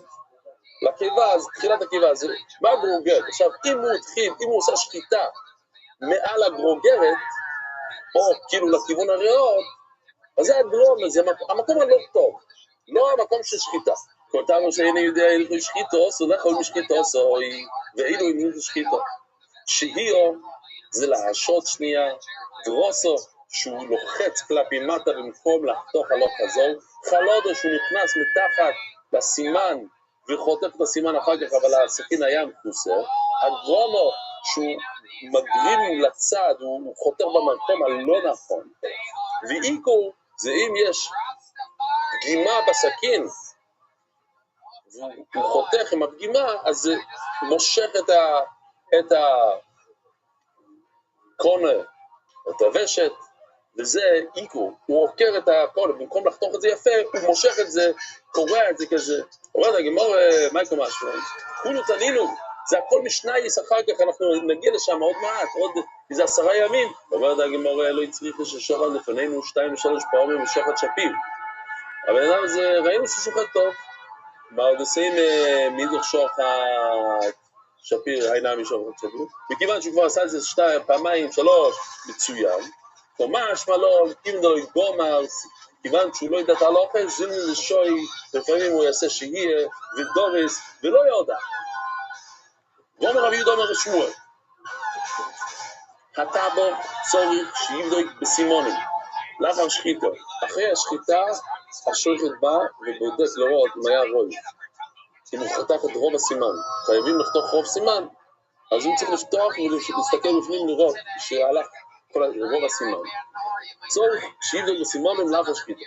Speaker 1: לקיבה, אז תחילת הקיבה, זה מה הגרוגרת? עכשיו, אם הוא עושה שחיטה מעל הגרוגרת, או כאילו לכיוון הריאות, אז זה הגרום, זה המקום הלא טוב, לא המקום של שחיטה. כל טענו שאין יודע אילו שחיטוס, הוא לא יכול משחיטוס, ואילו אילו שחיטו. שהיו זה להשעות שנייה, דרוסו שהוא לוחץ כלפי מטה במקום לחתוך הלוך חזור, חלודו שהוא נכנס מתחת לסימן וחותך את הסימן אחר כך, אבל הסכין היה מכוסה, הגרומו שהוא מגרים לצד, הוא חותך במקום הלא נכון, ואיקו זה אם יש פגימה בסכין, הוא חותך עם הפגימה, אז זה מושך את הקונה, את הוושת, וזה איקו, הוא עוקר את הקונה, במקום לחתוך את זה יפה, הוא מושך את זה, קורע את זה כזה, אומר לה, גמור, מה יקום משהו? כולו תנינו, זה הכל משנייס, אחר כך אנחנו נגיע לשם עוד מעט, עוד איזה 10 ימים, אומר לה, גמור, לא הצריך ששוחט לפנינו 2-3 פעמים ושוחט שפיל, אבל אדם הזה, ראינו ששוחט טוב, מה עוד עושים מידוך שוחט שפיר, היינה משוחט שפיר, מכיוון שהוא כבר עשה את זה 2 פעמים, 3, מצוין, ממש מה לא, אם לא יגומר, כיוון שהוא לא ידע את הלוחש, זה לשוי, לפעמים הוא יעשה שהייה ודורס, ולא יודע. גומר רבי יהודה אומר שמואל, הטאבו צורך שיבדוק בסימונים, לאחר שחיטה. אחרי השחיטה, השוחט בא ובודק לראות אם היה רוי. אם הוא חתך את רוב הסימן, חייבים לחתוך רוב סימן, אז הוא צריך לפתוח ולהסתכל בפנים לראות שהלך רוב הסימן. צורך שיבדוק בסימונים לאחר שחיטה.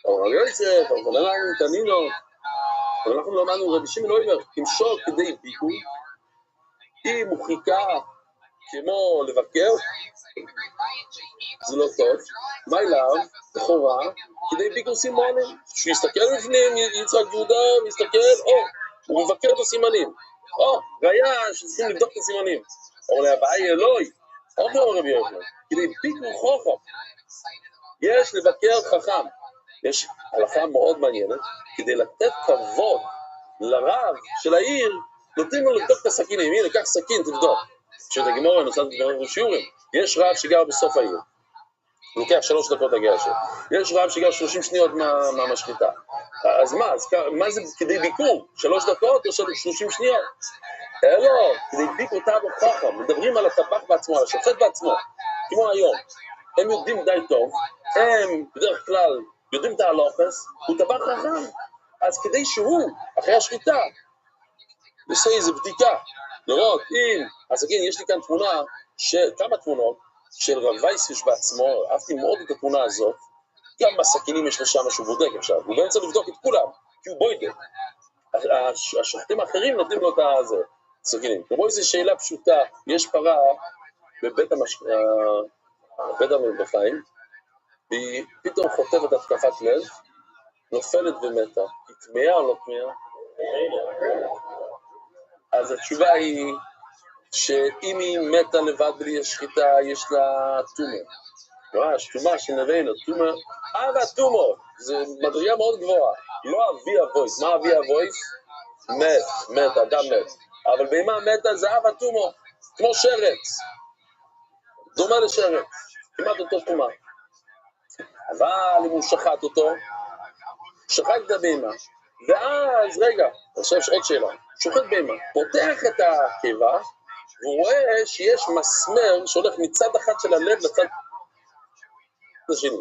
Speaker 1: אבל יוצא, אבל אנחנו תנינו, אבל אנחנו לא אמרנו, רבי שמעון לא אומר, תמשול כדי ביקור, אם הוא חיכה כמו לבקר, זה לא טוב, מה אליו, לכאורה, כדי ביקור סימונים, שהוא יסתכל בפנים, יצחק יהודה, ויסתכל, הוא מבקר את הסימנים, ראיה שצריכים לבדוק את הסימנים, אבל הבעיה היא אלוהי, לא רבי יוחנן, כדי ביקור חוכם, יש לבקר חכם, יש הלכה מאוד מעניינת, כדי לתת כבוד לרב של העיר, נותנים לו לבדוק את הסכינים, הנה, קח סכין, תבדוק. כשאתה גמור, נוסעת דברים בשיעורים, יש רב שגר בסוף העיר, הוא לוקח 3 דקות להגיע לשם, יש רב שגר 30 שניות מהמשחיטה, אז מה זה כדי ביקור? 3 דקות או 30 שניות? לא, כדי ביקור טבח חכם, מדברים על הטבח בעצמו, על השופט בעצמו, כמו היום, הם יודעים די טוב, הם בדרך כלל יודעים את ההלוכס, הוא טבח חכם, אז כדי שהוא, אחרי השחיטה, עושה איזו בדיקה, לראות אם, אז כן, יש לי כאן תמונה, כמה תמונות של רב וייספיש בעצמו, אהבתי מאוד את התמונה הזאת, גם בסכינים יש לו שם משהו בודק עכשיו, הוא באמצע לבדוק את כולם, כי הוא בוידק, השוחטים האחרים נותנים לו את הסכינים, כמו איזו שאלה פשוטה, יש פרה בבית המטבחיים, והיא פתאום חוטפת התקפת לב, נופלת ומתה, היא טמאה או לא טמאה? אז התשובה היא שאם היא מתה לבד בלי השחיטה, יש לה טומאה. ממש, טומאה שנבינו, טומאה, אבא טומו, זה מדרגה מאוד גבוהה, לא אבי אבויס, מה אבי אבויס? מת, אדם מת, אבל בהמה מתה זה אבא טומו, כמו שרץ, דומה לשרץ, כמעט אותו טומאה. אבל אם הוא שחט אותו, שחט את הבהמה, ואז, רגע, עכשיו יש עוד שאלה, שוחט בהמה, פותח את הקיבה, והוא רואה שיש מסמר שהולך מצד אחד של הלב לצד השני.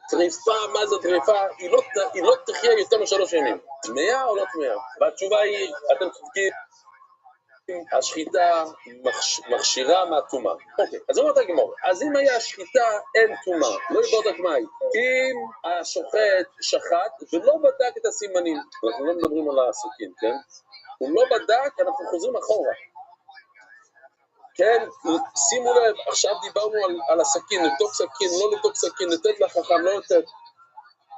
Speaker 1: טריפה, מה זה טריפה? היא לא תחיה יותר מ3 ימים. טמאה או לא טמאה? והתשובה היא, אתם צודקים, השחיטה מכשירה מהטומאה. אוקיי, אז אומרת הגמרא, אז אם היה שחיטה אין טומאה, לא יבדק מהי. אם השוחט שחט ולא בדק את הסימנים, אנחנו לא מדברים על הסכין, כן? הוא לא בדק, אנחנו חוזרים אחורה. כן, שימו לב, עכשיו דיברנו על הסכין, לבדוק סכין, לא לבדוק סכין, לתת לחכם, לא לתת.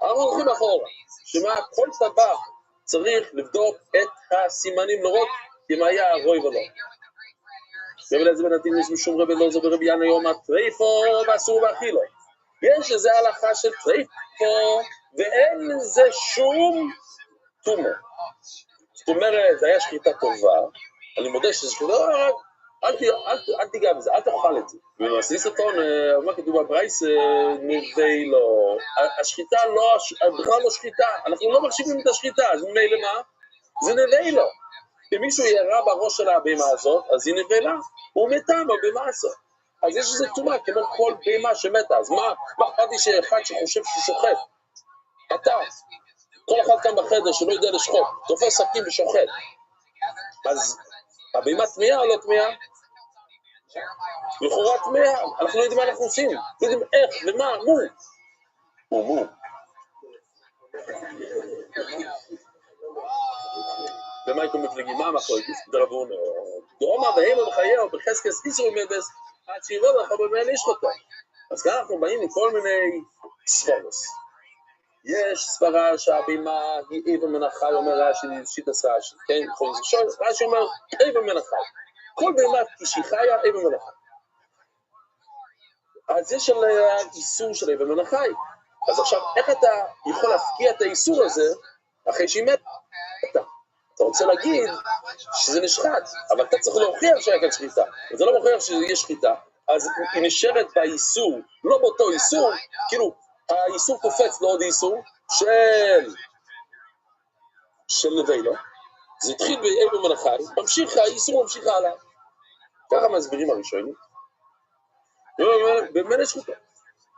Speaker 1: אנחנו הולכים אחורה, שמה כל טבח צריך לבדוק את הסימנים, לראות אם היה רוי ולא. ובלעז בנתין יש משום רבי לא זה ברבי ינא יומא טרייפו ואסור באכילו. יש לזה הלכה של טרייפו ואין לזה שום טומאה. זאת אומרת, זה היה שחיטה טובה, אני מודה שזה שחיטה, אל תיגע בזה, אל תאכל את זה. ומעשיס אותו, מה כתוב בברייס, נבי לו. השחיטה בכלל לא שחיטה, אנחנו לא מחשיבים את השחיטה, אז ממילא מה? זה נבי לו. אם מישהו ירה בראש של הבהמה הזאת, אז היא נבלה, הוא מתה בבהמה הזאת. אז יש איזה טומאה, כמו כל בהמה שמתה, אז מה אכפת לי שאחד שחושב שהוא שוחט? אתה, כל אחד כאן בחדר שלא יודע לשחוט, תופס סכין ושוחט. אז הבהמה תמיהה או לא תמיהה? לכאורה תמיהה, אנחנו לא יודעים מה אנחנו עושים, לא יודעים איך ומה, מו. ומה איתו מפלגים? מה המחלוקת? דרבון, דרומה בהמה בחייהו, בחזקס איסור מדס, עד שיבוא לך במאה לשחוטו. אז כאן אנחנו באים מכל מיני ספורס. יש סברה שהבהמה היא אבן מן החי, אומר רש"י, שיטס רש"י, כן? רש"י אומר, אבן מן החי. כל בהמה כשהיא חיה, אבן מן החי. אז יש על האיסור של אבן מן החי. אז עכשיו, איך אתה יכול להפקיע את האיסור הזה אחרי שהיא מתה? אתה רוצה להגיד שזה נשחט, אבל אתה צריך להוכיח שהיה כאן שחיטה. וזה לא מוכיח שיש שחיטה, אז היא נשארת באיסור, לא באותו איסור, כאילו, האיסור קופץ לעוד איסור של נבילו. זה התחיל באבן מן החי, האיסור ממשיך הלאה. ככה מסבירים הראשונים. במילא שחיטה.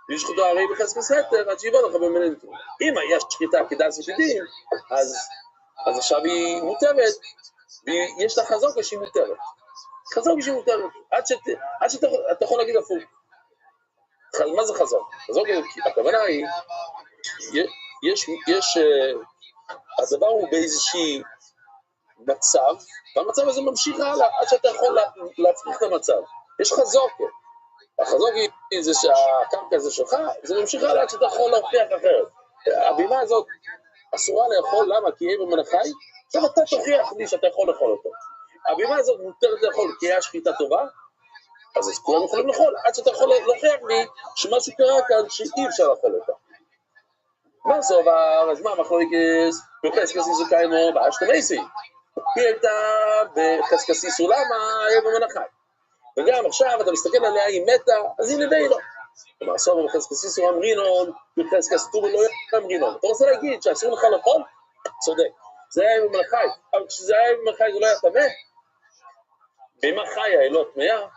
Speaker 1: יש שחיטה הרי בחזקס התר, עד שיבוא לך במילא נתרום. אם היה שחיטה כדאס ושדים, אז עכשיו היא מותרת, ויש לה חזוקה שהיא מותרת. חזוקה שהיא מותרת, עד שאתה יכול להגיד הפוך. מה זה חזוק? חזוק, הכוונה היא, הדבר הוא באיזושהי מצב, והמצב הזה ממשיך הלאה, עד שאתה יכול להפריך את המצב. יש חזוק, החזוק היא זה שהקרקע הזה שלך, זה ממשיך הלאה עד שאתה יכול להוכיח אחרת. הבהמה הזאת אסורה לאכול, למה? כי היא אבן מן החי, עכשיו אתה תוכיח לי שאתה יכול לאכול אותו. הבהמה הזאת מותרת לאכול כי היה שחיטה טובה, אז כולם יכולים לאכול, עד שאתה יכול להוכיח לי שמשהו קרה כאן שאי אפשר לאכול אותה. מה זה עבר? אז מה מחלוקת? בחזקס איסור קיימו באשתמייסי. היא הייתה בחזקס איסור, למה? אבן מן החי. וגם עכשיו אתה מסתכל עליה, היא מתה, אז היא נבלה. במעשור בחזקס איסור אמרינון, בחזקס טובה לא אמרינון. אתה רוצה להגיד שאסור לך לאכול? צודק. זה היה אבן מן החי, אבל כשזה היה אבן מן החי זה לא היה טמא. בהמה חיה היא לא טמאה.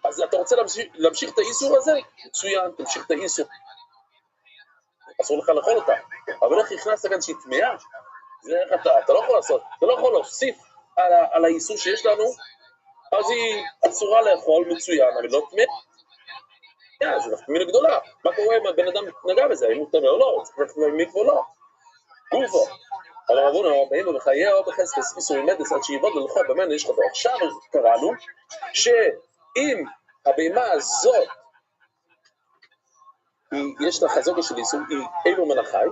Speaker 1: אז אתה רוצה להמשיך את האיסור הזה? מצוין, תמשיך את האיסור. אסור לך לאכול אותה. אבל איך הכנסת כאן שהיא טמאה? זה איך אתה לא יכול לעשות, אתה לא יכול להוסיף על האיסור שיש לנו, אז היא אסורה לאכול, מצוין, אבל לא טמאה. זה נפקא מינה גדולה. מה קורה אם הבן אדם נגע בזה? אם הוא טמא או לא? צריך ללכת למקווה או לא? גופו. אבל רבונו, בהמה בחייהו בחזקס איסור מדס עד שיבוא ללכו במילא לשחוטו. עכשיו קראנו שאם הבהמה הזאת יש לה חזוקה של איסור, היא אבן מן החי,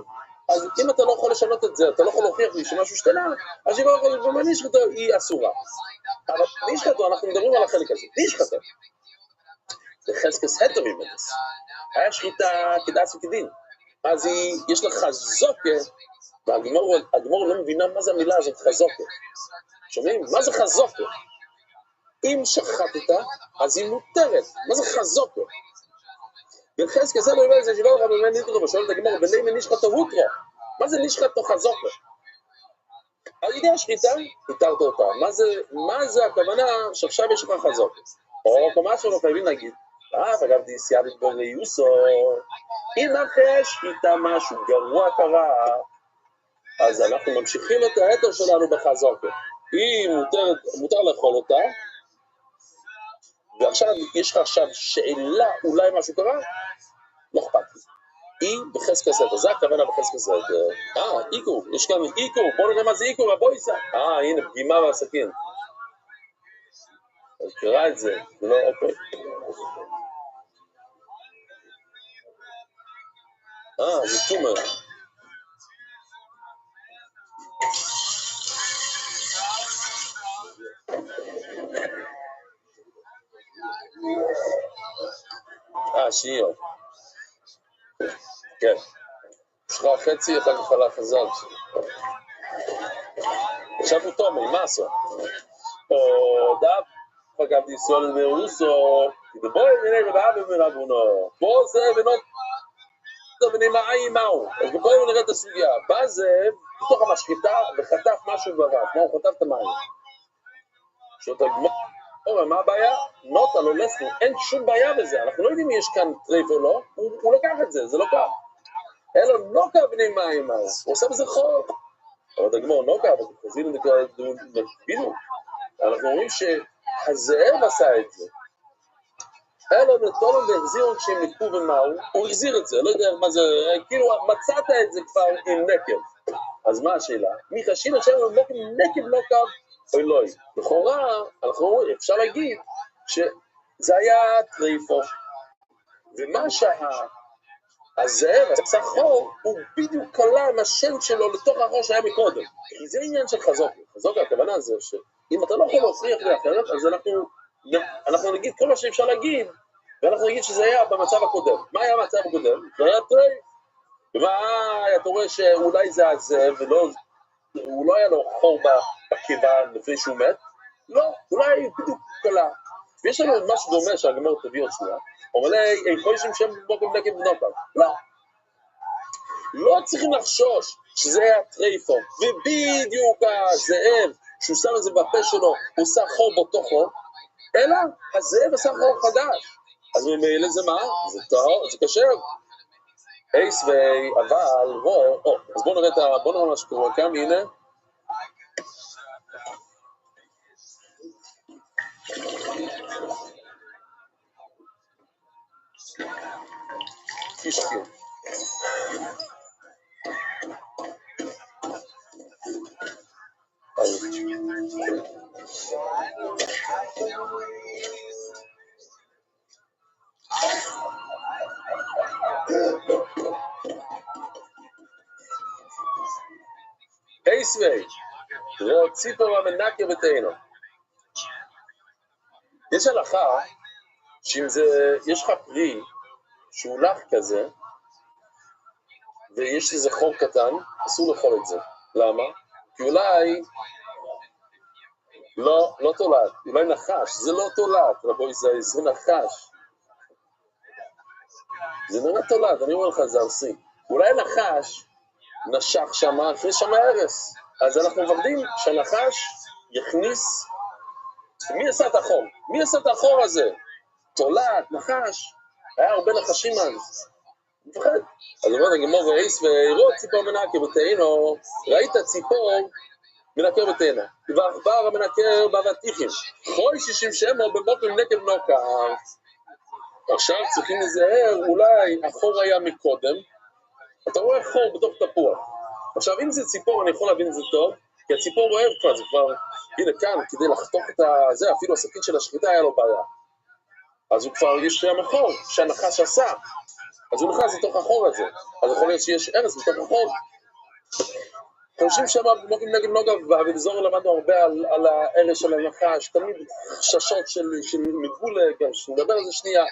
Speaker 1: אז אם אתה לא יכול לשנות את זה, אתה לא יכול להוכיח לי שמשהו השתנה, אז אם במילא לשחוטו היא אסורה. אבל לשחוטו, אנחנו מדברים על החלק הזה, לשחוטו. זה חזקס התר מדס. היה שחיטה כדאס וכדין. אז יש לה חזוקה, והגמור לא מבינה מה זה המילה הזאת, חזוקה. שומעים? מה זה חזוקה? אם שחטת, אז היא מותרת. מה זה חזוקה? וחזקס זה לא יודע, זה שבא לך במילא נתרו, ושואל את הגמור, בלי מנישחתו הוטרו. מה זה נישחתו חזוקה? על ידי השחיטה, התרת אותה. מה זה הכוונה שעכשיו יש לך חזוקה? או מה שלא חייבים להגיד. אגב, סיימת בריוסו, אם אחרי השחיטה משהו גרוע קרה, אז אנחנו ממשיכים את ההתר שלנו בחזוקה. היא מותר לאכול אותה, ועכשיו יש לך עכשיו שאלה, אולי משהו קרה? לא אכפת לי. היא בחזקת סתר, זה הכוונה בחזקת סתר. עיקור, יש כאן עיקור, בוא נראה מה זה עיקור, הבויסה. הנה, פגימה והסכין. אז קרא את זה, לא, אוקיי. זה תומר. שיר. כן. יש לך חצי, אחר כך הלך חזק. עכשיו הוא תומי, מה עשו? או דף, פגב דיסול מרוסו, בואי נראה רבעה ומרבונו. בוא זה בנות ונמעי מהו. אז בואו נראה את הסוגיה. בא זה בתוך המשחטה וחטף משהו ברב. מה הוא חטף את המים? שאתה גמור, מה הבעיה? נוטה, לא לסנו, אין שום בעיה בזה. אנחנו לא יודעים אם יש כאן טרייף או לא. הוא לקח את זה, זה לא כך. אלא נוקה ונמעי מהו. הוא עושה בזה חוק. אבל דגמור נוקה, אבל תחזינו בדיוק. אנחנו רואים שהזאב עשה את זה. אלא נתון והחזירו כשהם נקפו ומהו, הוא החזיר את זה, לא יודע מה זה, כאילו מצאת את זה כבר עם נקב. אז מה השאלה? מי חשיב עכשיו נקב לא קו, אוי לא. לכאורה, אפשר להגיד שזה היה טרייפו. ומה שהזאב, הסחור, הוא בדיוק קלה עם השם שלו לתוך החור שהיה מקודם. כי זה עניין של חזוקה. חזוקה, הכוונה זה שאם אתה לא יכול להוכיח לי אחרת, אז אנחנו נגיד כל מה שאפשר להגיד, ואנחנו נגיד שזה היה במצב הקודם. מה היה במצב הקודם? זה היה טרייף. אתה רואה שאולי זה הזאב, הוא לא היה לו חור בקיבה לפני שהוא מת? לא, אולי בדיוק קלה. ויש לנו משהו דומה שהגמור תביא עוד שנייה, אבל אין חושים שהם בוקם נקב ונוקם. לא צריכים לחשוש שזה היה טרייפו, ובדיוק הזאב, שהוא שם את זה בפה שלו, הוא עושה חור בתוכו, אלא הזאב עשה חור חדש. אז ממילא זה מה? זה טוב, זה קשה. אייס ואי, אבל, אז בואו נראה מה שקורה כאן, הנה. תשקיעו. אייסווי, לא ציפור המנקיה בתאינו. יש הלכה שאם יש לך פרי שהוא לח כזה ויש איזה חור קטן, אסור לאכול את זה. למה? כי אולי לא תולד, אולי נחש, זה לא תולד, רבוי זה נחש. זה נראה תולד, אני אומר לך זה ארסי. אולי נחש נשך שמה, הכניס שמה הרס. אז אנחנו מפחדים שהנחש יכניס, מי עשה את החור? מי עשה את החור הזה? תולד, נחש, היה הרבה נחשים אז. מפחד. אז אומר הגמור ואיס ואירות ציפור מנקר בתאינו, ראית ציפור מנקר בתאינה. ועכבר המנקר באבטיחים. חוי 60 שמו במוקם נקב נוקר. עכשיו צריכים לזהר, אולי החור היה מקודם, אתה רואה חור בתוך תפוח. עכשיו אם זה ציפור אני יכול להבין את זה טוב, כי הציפור אוהב כבר, זה כבר, הנה כאן, כדי לחתוך את זה, אפילו הסכין של השחיטה היה לו בעיה. אז הוא כבר, יש שם חור שהנחש עשה, אז הוא נכנס לתוך החור הזה, אז יכול להיות שיש ארץ בתוך החור. חושבים שם במוקים נגד נוגה, ובזור למדנו הרבה על הארץ של הנחש, תמיד חששות של מגבולה, שנדבר על זה שנייה,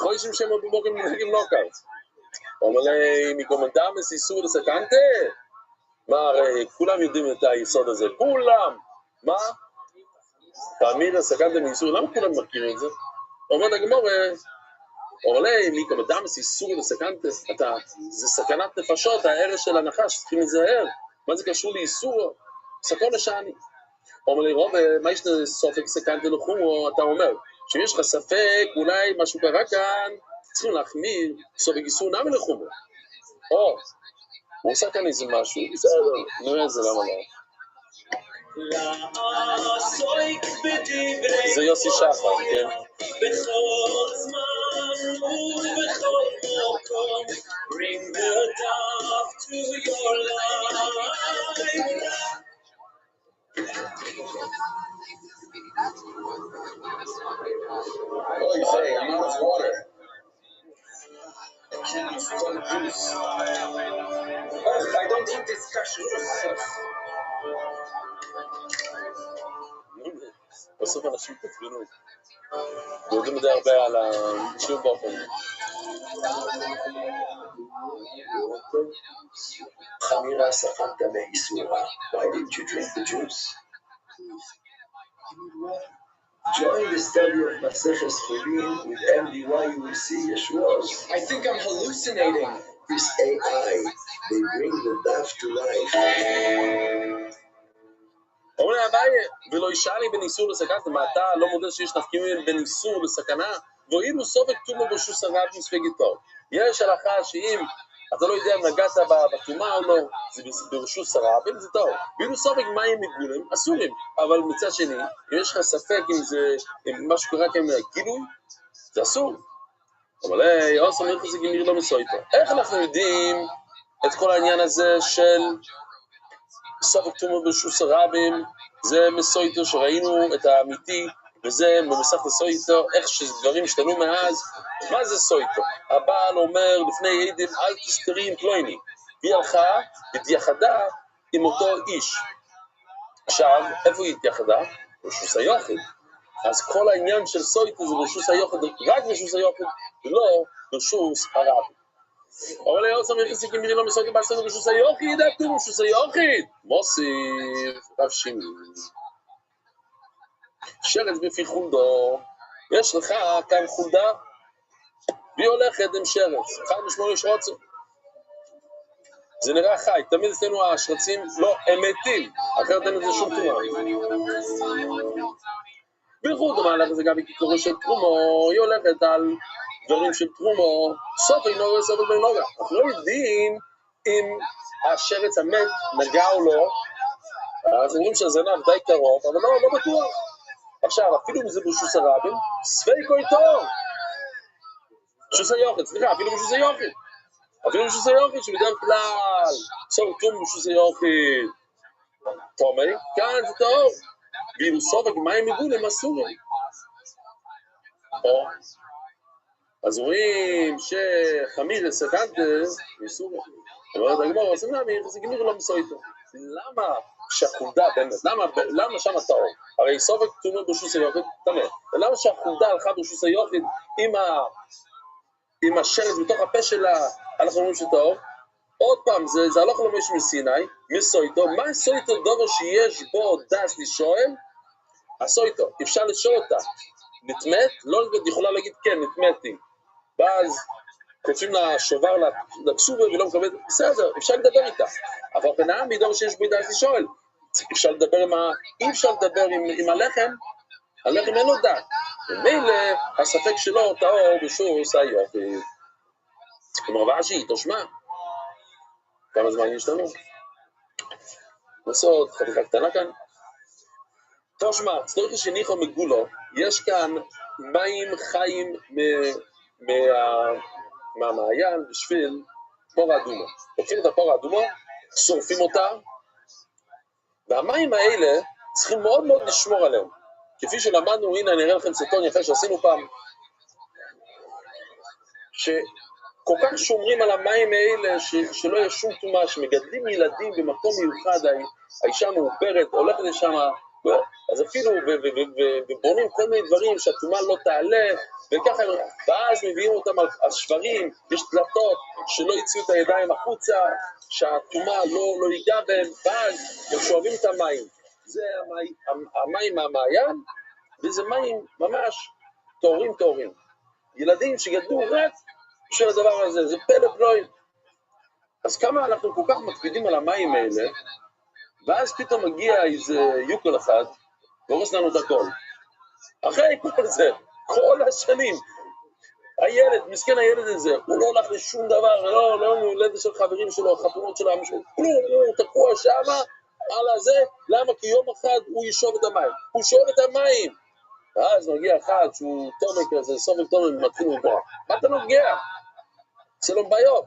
Speaker 1: חושבים שם במוקים נגד נוגה. אומר לי, מקומנדמס איסור לסקנטה? מה, הרי כולם יודעים את היסוד הזה, כולם. מה? תאמיר לסקנטה מאיסור, למה כולם מכירים את זה? אומר לגמור, אומר לי, מקומנדמס איסור לסקנטה, זה סכנת נפשות, הערך של הנחש, צריכים להיזהר. מה זה קשור לאיסור? סכון לשעני. אומר לי, רוב, מה יש סופק סקנטה לחומו? אתה אומר, שיש לך ספק, אולי משהו קרה כאן, צריכים להחמיר, סופק איסור נמי לחומו. או, הוא עושה כאן איזה משהו, בסדר, נראה את זה למה לא. זה יוסי שחר, כן?
Speaker 7: בכל זמן ובכל מקום, bring the dove to your life.
Speaker 4: Oh, hey, I'm out of water. I don't think this kashrut.
Speaker 1: בסוף אנשים תפגינו. יודעים די הרבה על שוב באופן.
Speaker 4: Chamira safanta me'isura. Why didn't you drink the juice? Join the study of Maseches Chulin with MDY. You will see Yeshua's.
Speaker 2: I think I'm hallucinating.
Speaker 4: This AI, they bring the daf to life.
Speaker 1: אומרים אביי, ולא ישאלי בין איסור לסכנה, מה אתה לא מודע שיש תפקידים בין איסור לסכנה? ואילו סופק תומו ברשוס הרבים ספגיתו. יש הלכה שאם אתה לא יודע אם נגעת בתומה או לא, זה ברשוס הרבים, זה טוב. ואילו סופק מים מגולים, אסורים. אבל מצד שני, אם יש לך ספק אם משהו קרה כאן גילוי, זה אסור. אבל אוסם איך זה גמיר לא מסו איתו. איך אנחנו יודעים את כל העניין הזה של סופק תומו ברשוס הרבים, זה מסויטו שראינו את האמיתי, וזה במסכת סויטו, איך שדברים השתנו מאז. מה זה סויטו? הבעל אומר לפני עדים, אל תסתרי עם פלויני. והיא הלכה והתייחדה עם אותו איש. עכשיו, איפה היא התייחדה? ברשוס היוחד. אז כל העניין של סויטו זה ברשוס היוחד, רק ברשוס היוחד, ולא ברשוס הרבים. אבל היה עושה מייחסי כמירי לא מסויטו בעצמנו ברשוס היוחד, ידעתו ברשוס היוחד. מוסיף, רב שימי. שרץ בפי חולדו, יש לך כאן חולדה, והיא הולכת עם שרץ, אחד משמונה שרצים. זה נראה חי, תמיד אצלנו השרצים לא, הם מתים, אחרת אין לזה שום תרומה. בחולדו מהלך זה גם בקיקורו של תרומו, היא הולכת על דברים של תרומו, סוף אינו סוף בן נוגה. אנחנו לא יודעים אם השרץ המת נגע או לא, אנחנו אומרים שהזנב די קרוב, אבל לא בטוח. עכשיו, אפילו אם זה ברשוס הרבים, ספיקו איתו. ברשוס היוחד, סליחה, אפילו ברשוס היוחד. אפילו ברשוס היוחד, שבדרך כלל, סוף תום ברשוס היוחד. תומי, כאן זה טוב. ואילו סופק מים מגולים אסורים. אז רואים שחמיר סקנטס, מסורים. אומרת הגמור, עושים להמיר, זה גמיר לא מסויטו. למה? שהחולדה באמת, למה שם הטהור? הרי סופק תומה ברשוס היוחד, תמה. ולמה שהחולדה הלכה ברשוס היוחד עם השרץ בתוך הפה שלה, אנחנו אומרים שטהור? עוד פעם, זה הלוך למש מסיני, מסויטו, מה סויטו דבר שיש בו דס לשואל? הסויטו, אפשר לשאול אותה, נתמת? לא יכולה להגיד כן, נתמתי. ואז כותבים לה שובר לכסובה ולא מקבלת, בסדר, אפשר לדבר איתה. אבל פנאה מדבר שיש בו דס לשואל. אפשר לדבר אי אפשר לדבר עם הלחם, הלחם אין לו דת. ומילא הספק שלו טהור בשוס היוחד. כלומר, ואשי, תושמע. כמה זמן יש לנו? נעשות חתיכה קטנה כאן. תושמע, צדורך שניחו מגולו, יש כאן מים חיים מהמעיין בשביל פור האדומה. לוקחים את הפור האדומה, שורפים אותה, והמים האלה צריכים מאוד מאוד לשמור עליהם. כפי שלמדנו, הנה אני אראה לכם סרטון יפה שעשינו פעם, שכל כך שומרים על המים האלה שלא יהיה שום טומאה, שמגדלים ילדים במקום מיוחד, האישה מעוברת, הולכת לשם, אז אפילו, ובונים כל מיני דברים שהטומאה לא תעלה, וככה, ואז מביאים אותם על שברים, יש דלתות שלא יציאו את הידיים החוצה, שהטומאה לא ייגע בהם, ואז הם שואבים את המים. זה המים מהמעיין, וזה מים ממש טהורים. ילדים שגדלו רק בשביל הדבר הזה, זה פלא פלואים. אז כמה אנחנו כל כך מקפידים על המים האלה, ואז פתאום מגיע איזה יוקל אחד, והורס לנו את הכל. אחרי כל זה, כל השנים, הילד, מסכן הילד הזה, הוא לא הולך לשום דבר, לא הולד של חברים שלו, חתונות שלו, הוא תקוע שמה, על הזה, למה? כי יום אחד הוא ישוב את המים. הוא שוב את המים. ואז נגיע אחד שהוא תומק כזה, סופק תומק מתחיל לברוח. מה אתה נוגע? זה לא בעיות.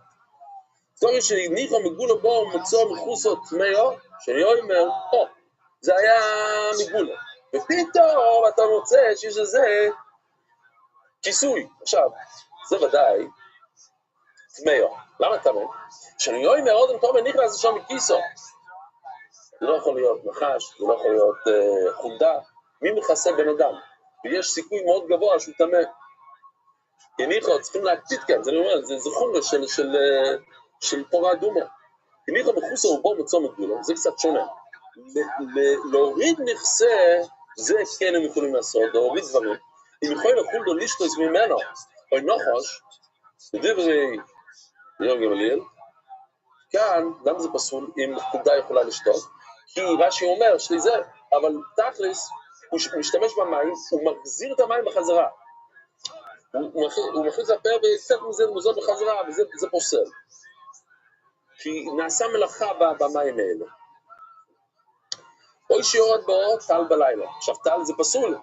Speaker 1: תורי שניחו מגולו בו מצוא מחוסות מאו, שיאמר, זה היה מגולו. ופתאום אתה מוצא שיש לזה כיסוי. עכשיו, זה ודאי תמאו. למה תמאו? שיאמר עוד תומק נכנס לשם מכיסו. זה לא יכול להיות נחש, זה לא יכול להיות חולדה. מי מכסה בן אדם? ויש סיכוי מאוד גבוה שהוא תמה. כניחו, צריכים להקפיד כאן, זה חומר של פורה אדומה. כניחו מחוסר ובו מצוא מגולו, זה קצת שונה. להוריד נכסה, זה כן הם יכולים לעשות, להוריד דברים. אם יכולים לחולדו לשתוס ממנו, או נחש, בדברי יום גמליאל, כאן, למה זה פסול אם חולדה יכולה לשתות? כי רש"י אומר שלי זה, אבל תכלס, הוא משתמש במים, הוא מחזיר את המים בחזרה. הוא מכניס לפה וקצת מזה מוזון בחזרה, וזה פוסל. כי נעשה מלאכה במים האלה. אוי שיורד בו טל בלילה. עכשיו, טל זה פסול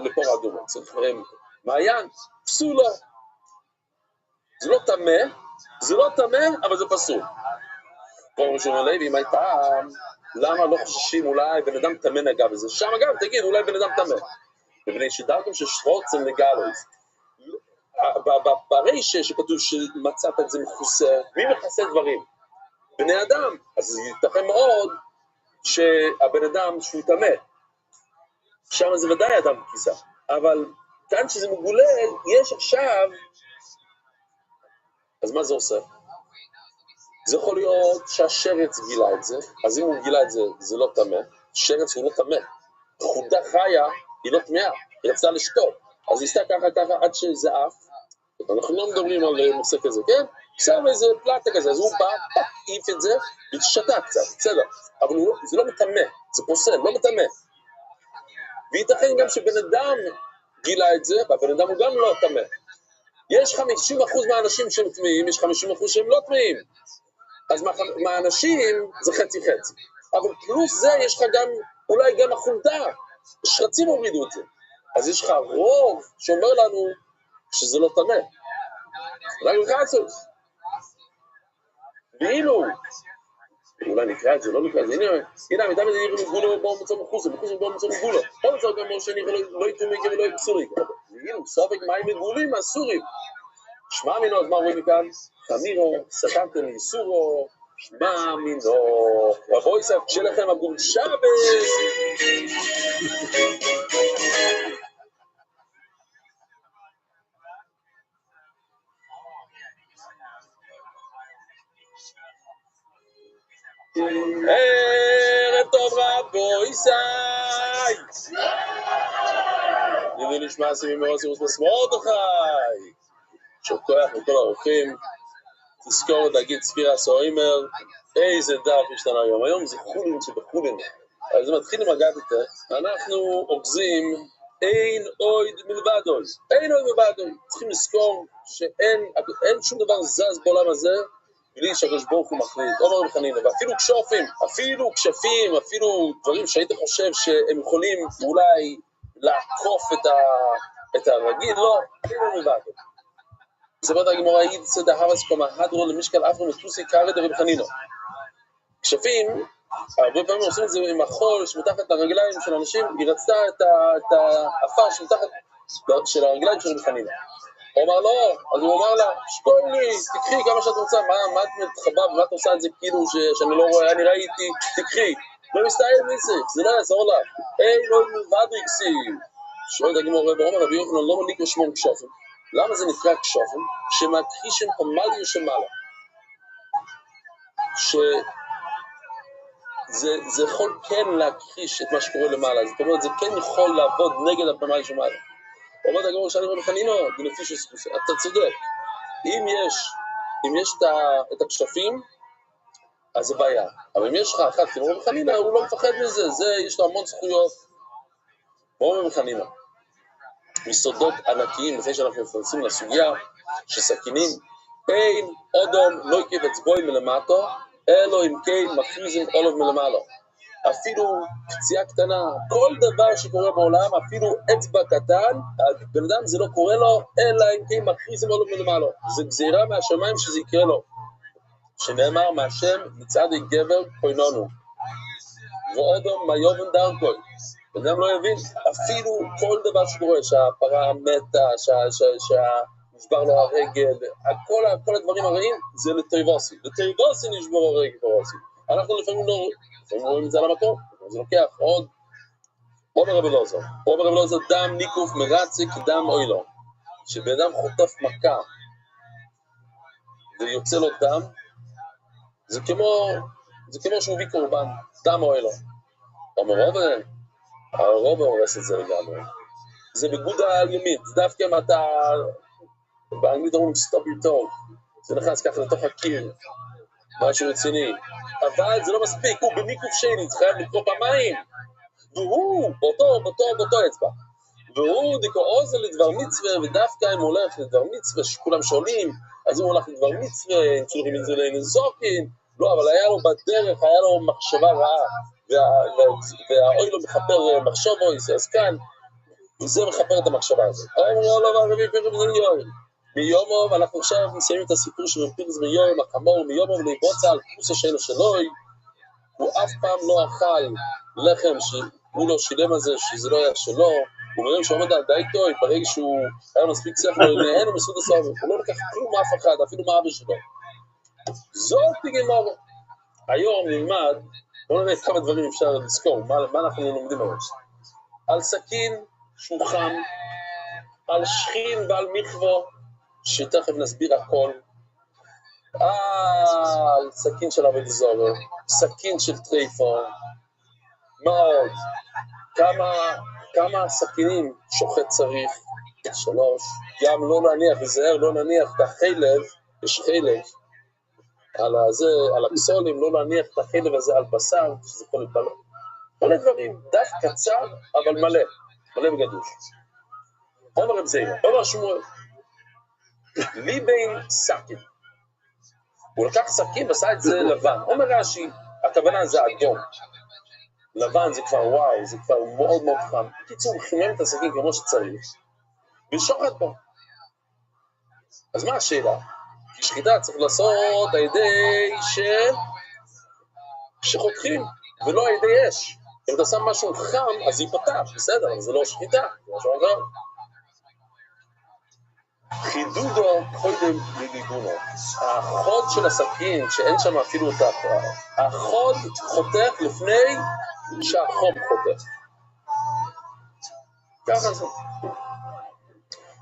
Speaker 1: לפור אדומה. מעיין, פסולו. זה לא תמה, אבל זה פסול. פה ראשון הלוי, אם הייתה, למה לא חוששים אולי בן אדם תמה נגע בזה? שם גם, תגיד, אולי בן אדם תמה. ובני שדרתם ששרוץ הם נגע לו. ברישה שכתוב שמצאת את זה מכוסה, מי מכסה דברים? בני אדם. אז ייתכן מאוד שהבן אדם שהוא תמה. שם זה ודאי אדם כיסה. אבל כאן שזה מגולל, יש עכשיו, אז מה זה עושה? זה יכול להיות שהשרץ גילה את זה, אז אם הוא גילה את זה, זה לא תמה. שרץ הוא לא תמה. חולדה חיה היא לא תמאה, היא רצתה לשתות. אז היא עשתה ככה עד שזה אף. אנחנו לא מדברים על נושא כזה, כן? שם איזה פלטה כזה, אז הוא בא, העיף את זה, ושתה קצת, בסדר. אבל זה לא מטמא, זה פוסל, לא מטמא. וייתכן גם שבן אדם גילה את זה, והבן אדם הוא גם לא טמא. יש 50% מהאנשים שהם טמאים, יש 50% שהם לא טמאים. אז מהאנשים זה חצי-חצי. אבל פלוס זה יש לך גם, אולי גם החולדה, שרצים הורידו את זה. אז יש לך רוב שאומר לנו שזה לא טמא. רק לחצות. ואילו, אולי נקרא את זה, לא נקרא את זה, הנה, המידה מזה נראה מגולו בו מצוא מחוסו, מחוסו בו מצוא מגולו. לא מצוא גם משה נראה לא יתומי ולא יפסורי. ואילו, סופק מים מגולים אסורים. שמע מינו, אז מה רואים מכאן? חמירו, סתמתם איסורו, שמע מינו. רבוי סף, כשלכם הגול שבס. ערב טוב רבוי סי. ידעו נשמע סימים מרוסירוס מרדכי. שכוח מכל האורחים, תזכור להגיד ספירה סוימר, איזה דף השתנה היום, היום זה חולין שבחולין, אז זה מתחיל עם הגדתה, אנחנו אוחזים אין אויד מלבדוי, צריכים לזכור שאין שום דבר זז בעולם הזה, בלי שהקדוש ברוך הוא מחליט, עומר וחנינה, ואפילו כשפים, אפילו דברים שהיית חושב שהם יכולים אולי לעקוף את הרגיל, לא, אפילו מלבדוי. סברת הגמרא העיד סדה הרס קומה הדרו למשקל אפרו מטוסי קרא דרב חנינו. כשפים, הרבה פעמים עושים את זה עם החול שמתחת לרגליים של אנשים, היא רצתה את האפר שמתחת של הרגליים של רב חנינו. הוא אמר לא, אז הוא אמר לה, שתוי לי, תקחי כמה שאת רוצה, מה את מתחבא, מה את עושה את זה כאילו שאני לא רואה, אני ראיתי, תקחי. לא מסתעל מיסך, זה לא יעזור לה. לא מלבד רגסי. שואלת הגמרא ואומר, רבי יוחנן לא מליק לשמון כשופים. למה זה נקרא כשופים? שמכחישים פמליה שמעלה. שזה יכול כן להכחיש את מה שקורה למעלה. זאת אומרת, זה כן יכול לעבוד נגד הפמליה שמעלה. אומרת הגמרא שאני אומר לחנינו, בנפי שסחוסה. אתה צודק. אם יש את הכשפים, אז זה בעיה. אבל אם יש לך אחת, כמו רבי חנינא, הוא לא מפחד מזה. יש לו המון זכויות. כמו רבי חנינא. מסודות ענקיים, לפני שאנחנו מפרסים לסוגיה, שסכינים, אין אודום לא יקב אצבוי מלמטו, אלו אם כן מפריזים עולב מלמעלו. אפילו פציעה קטנה, כל דבר שקורה בעולם, אפילו אצבע קטן, הבן אדם זה לא קורה לו, אלא אם כן מכריזים לו מלמעלה. זה גזירה מהשמיים שזה יקרה לו. שנאמר מהשם מצד גבר קוינונו. ואודום מה יובן דרכוי. בן אדם לא יבין, אפילו כל דבר שקורה, שהפרה מתה, שנשבר לו הרגל, כל הדברים הרעים, זה לטייבוסי. לטייבוסי נשבור הרגל פרוסי. אנחנו לפעמים לא רואים את זה על המקום, זה לוקח עוד. אומר רבי אלעזר, דם ניקוף מרציק דם אוילו. שבן אדם חוטף מכה ויוצא לו דם, זה כמו שהוא הביא קורבן, דם אוילו. אומר הרוב הורס את זה לגמרי. זה בגודה היומית, זה דווקא אם אתה, באנגלית אומרים stop your toe, זה נכנס ככה לתוך הקיר, משהו רציני. אבל זה לא מספיק, הוא בניקוף שני, זה חייב לקרוא פעמיים. והוא, באותו אצבע. והוא דקאוזה לדבר מצווה, ודווקא אם הוא הולך לדבר מצווה, שכולם שואלים, אז אם הוא הולך לדבר מצווה, אם צורים את זה לנזוקין, לא, אבל היה לו בדרך, היה לו מחשבה רעה, והאוי לא מחפר מחשבו, אז כאן, זה מחפר את המחשבה הזאת. מיומו, ואנחנו עכשיו מסיימים את הסיפור של פירס מיום, הקמור מיומו, ולבוצע על כוסה שאינו שלוי, הוא אף פעם לא אכל לחם שהוא לא שילם על זה, שזה לא היה שלו, הוא מראים שעומד על דייטו, ברגע שהוא היה מספיק שכל, נהן ומסוד הסוף, הוא לא לקח כלום מאף אחד, אפילו מאבא שלו. זאת תגמור. היום נלמד, בואו נראה כמה דברים אפשר לזכור, מה אנחנו לומדים היום. על סכין שהוא חם, על שכין ועל מכבו, שתכף נסביר הכל, על סכין של עבד זובר, סכין של טרייפון, מה עוד? כמה סכינים שוחט צריך? 3, גם לא נניח, להיזהר, לא נניח את החלב, יש חלב, על הפסולים, לא להניח את החלב הזה על בשר, שזה יכול להתבלות. כל הדברים, דף קצר, אבל מלא וגדוש. אומר רב זיינה, אומר שמואל, ליבין סכין. הוא לקח סכין ועשה את זה לבן. אומר רש"י, הכוונה זה אדום. לבן זה כבר וואו, זה כבר מאוד מאוד חם. בקיצור, חימם את הסכין כמו שצריך, ושוחט בו. אז מה השאלה? כי שחיטה צריך לעשות על ידי שחותכים, ולא על ידי אש. אם אתה שם משהו חם, אז ייפתח, בסדר, זה לא שחיטה, זה משהו אחר. חידודו קודם לליבונו. החוד של הסכין, שאין שם אפילו את ההפרעה, החוד חותך לפני שהחום חותך. ככה זה.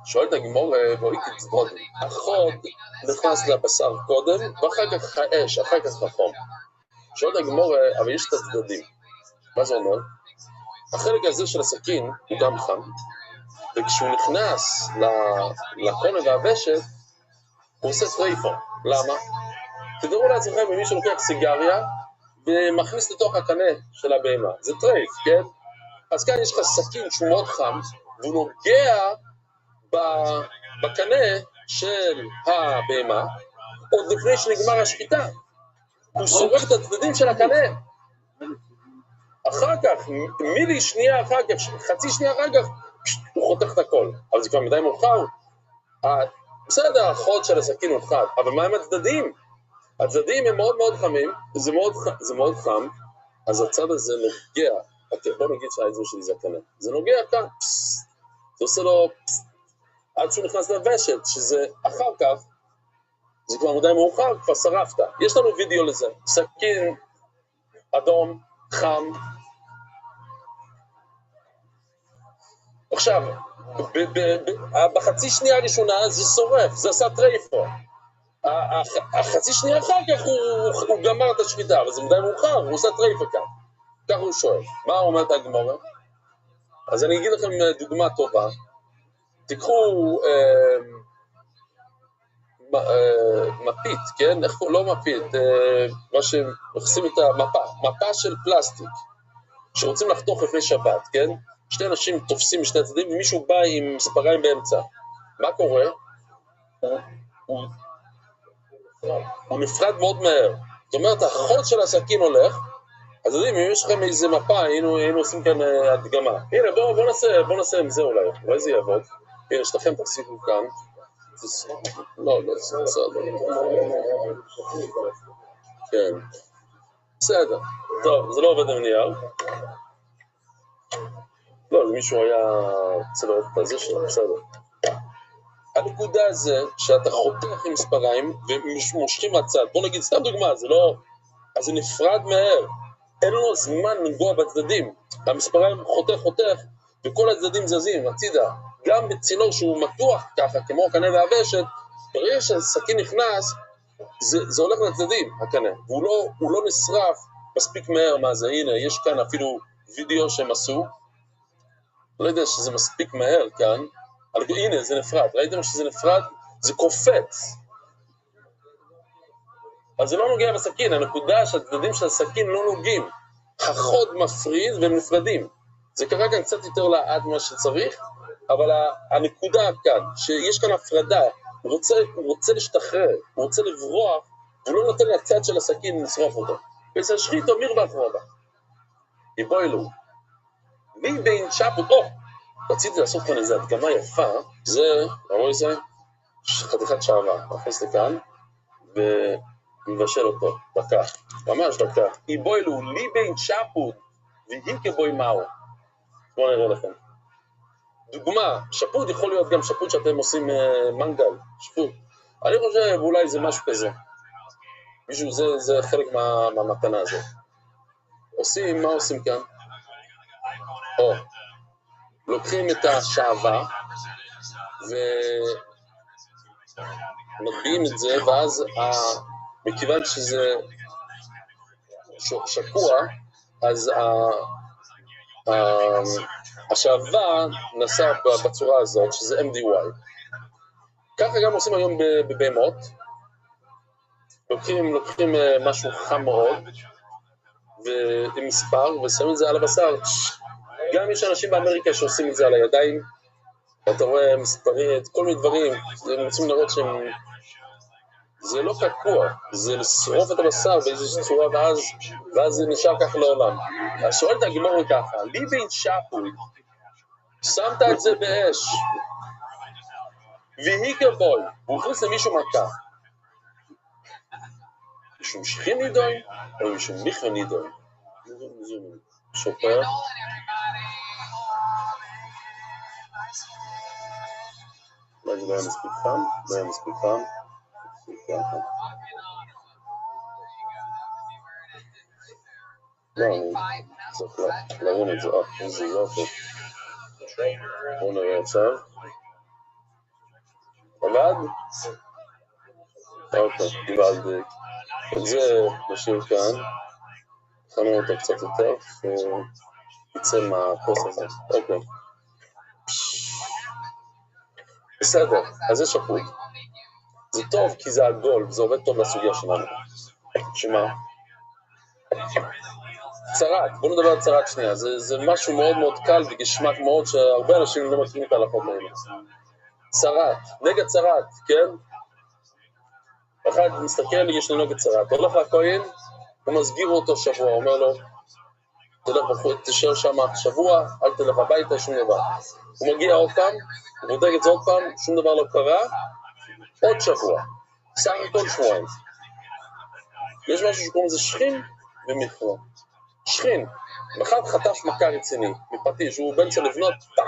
Speaker 1: שואלת הגמור ואוי כתבודם, החוד נכנס לבשר קודם, ואחר כך האש, אחר כך החום. שואלת הגמור, אבל יש את הצדדים. מה זה אומר? החלק הזה של הסכין הוא גם חם, וכשהוא נכנס לקונה והוושת, הוא עושה טרייפון. למה? תדעו לעצמכם ממי שלוקח סיגריה, ומכניס לתוך הקנה של הבהמה. זה טרייף, כן? אז כאן יש לך סכין שהוא מאוד חם, והוא נוגע בקנה של הבהמה, עוד לפני שנגמר השחיטה. הוא שורף את הצדדים של הקנה. אחר כך, מילי שנייה אחר כך, חצי שנייה אחר כך, הוא חותך את הכל. אבל זה כבר מדי מאוחר. בסדר, החוד של הסכין הוא חד, אבל מה עם הצדדים? הצדדים הם מאוד מאוד חמים, זה מאוד חם, אז הצד הזה נוגע. בוא נגיד שהאצבע שלי זה הקנה. זה נוגע כאן, זה עושה לו עד שהוא נכנס לוושת, שזה אחר כך, זה כבר מדי מאוחר, כבר שרפת. יש לנו וידאו לזה, סכין אדום, חם. עכשיו, בחצי שנייה הראשונה זה שורף, זה עשה טרייפון. החצי שנייה אחר כך הוא גמר את השחיטה, אבל זה מדי מאוחר, הוא עושה טרייפון כאן. ככה הוא שואל. מה אומרת הגמרא? אז אני אגיד לכם דוגמה טובה. תיקחו מפית, כן? איך לא מפית, מה שמכסים את מפה של פלסטיק, שרוצים לחתוך לפני שבת, כן? שני אנשים תופסים משני הצדדים, ומישהו בא עם ספריים באמצע. מה קורה? הוא נפרד מאוד מהר. זאת אומרת, החוד של הסכין הולך, אז יודעים, אם יש לכם איזה מפה, היינו עושים כאן הדגמה. הנה, בואו נעשה עם זה אולי זה יעבוד. הנה, שתכם תחזיקו כאן. לא, זה בסדר. כן. בסדר. טוב, זה לא עובד עם נייר. לא, מישהו היה רוצה לראות את הזה שלו, בסדר. הנקודה זה שאתה חותך עם מספריים ומושכים מהצד. בוא נגיד, סתם דוגמה, זה לא... אז זה נפרד מהר. אין לנו זמן לנגוע בצדדים. המספריים חותך, וכל הצדדים זזים, הצידה. גם בצינור שהוא מתוח ככה, כמו הקנה והוושת, ברגע שהסכין נכנס, זה הולך לצדדים, הקנה. והוא לא נשרף מספיק מהר מה זה. הנה, יש כאן אפילו וידאו שהם עשו. לא יודע שזה מספיק מהר כאן. הנה, זה נפרד. ראיתם שזה נפרד? זה קופץ. אז זה לא נוגע בסכין. הנקודה שהצדדים של הסכין לא נוגעים. החוד מפריד והם נפרדים. זה קרה כאן קצת יותר לאט מה שצריך, אבל הנקודה כאן, שיש כאן הפרדה, הוא רוצה להשתחרר, הוא רוצה לברוח, הוא לא נותן לצד של הסכין לשרוף אותו. ואצל שחיתו מרווח רבה. יבואלו. מי בין שפוט, רציתי לעשות כאן איזו הדגמה יפה, זה, ראו זה, חתיכת שעבה, נכנס לכאן, ומבשל אותו, דקה, ממש דקה. יבואלו, לי בין שפוט, והיא כבוי מהו. בואו נראה לכם. דוגמה, שפוט יכול להיות גם שפוט שאתם עושים מנגל, שפוט. אני חושב אולי זה משהו כזה. מישהו, זה חלק מהמתנה הזאת. מה עושים כאן? לוקחים את השעבה ומטביעים את זה, ואז מכיוון שזה שקוע, אז השעבה נסע בצורה הזאת, שזה MDY. ככה גם עושים היום בבהמות. לוקחים משהו חם מאוד, ועם מספר, ושמים את זה על הבשר. גם יש אנשים באמריקה שעושים את זה על הידיים, ואתה רואה מספרים, כל מיני דברים, הם רוצים לראות שהם... זה לא תקוע, זה לשרוף את הבשר באיזושהי צורה, ואז זה נשאר ככה לעולם. אז שואלת הגמרא ככה, לי בין שפוי, שמת את זה באש, והיא כבוי, הוא הכניס למישהו מכה. משום שכין נידוי, או משום מיכה נידוי. שופר. מה זה לא היה מספיק חם? לא היה מספיק חם. לא, אני צריך להרים את זה. איזה יופי. בואו נראה עכשיו. עבד? אוקיי, קיבלתי. את זה נשאיר כאן. חנו אותו קצת יותר, שיצא מהכוס הזה. אוקיי. בסדר, אז זה שפוט. זה טוב כי זה עגול, וזה עובד טוב לסוגיה שלנו. שמה? צרת, בואו נדבר על צרת שנייה. זה משהו מאוד מאוד קל וגשמק מאוד, שהרבה אנשים לא מכירים את ההלכות האלה. צרת, נגד צרת, כן? אחד מסתכל, יש לו נגד צרת. הולך לכהן, הוא מסגיר אותו שבוע, אומר לו, תשאר שם שבוע, אל תלך הביתה, שום דבר. הוא מגיע עוד פעם, הוא בודק את זה עוד פעם, שום דבר לא קרה, עוד שבוע, סך הכל שבועיים. יש משהו שקוראים לזה שכין ומכרו. שכין, אחד חטף מכה רציני, מפטיש, הוא בן של לבנות, טח,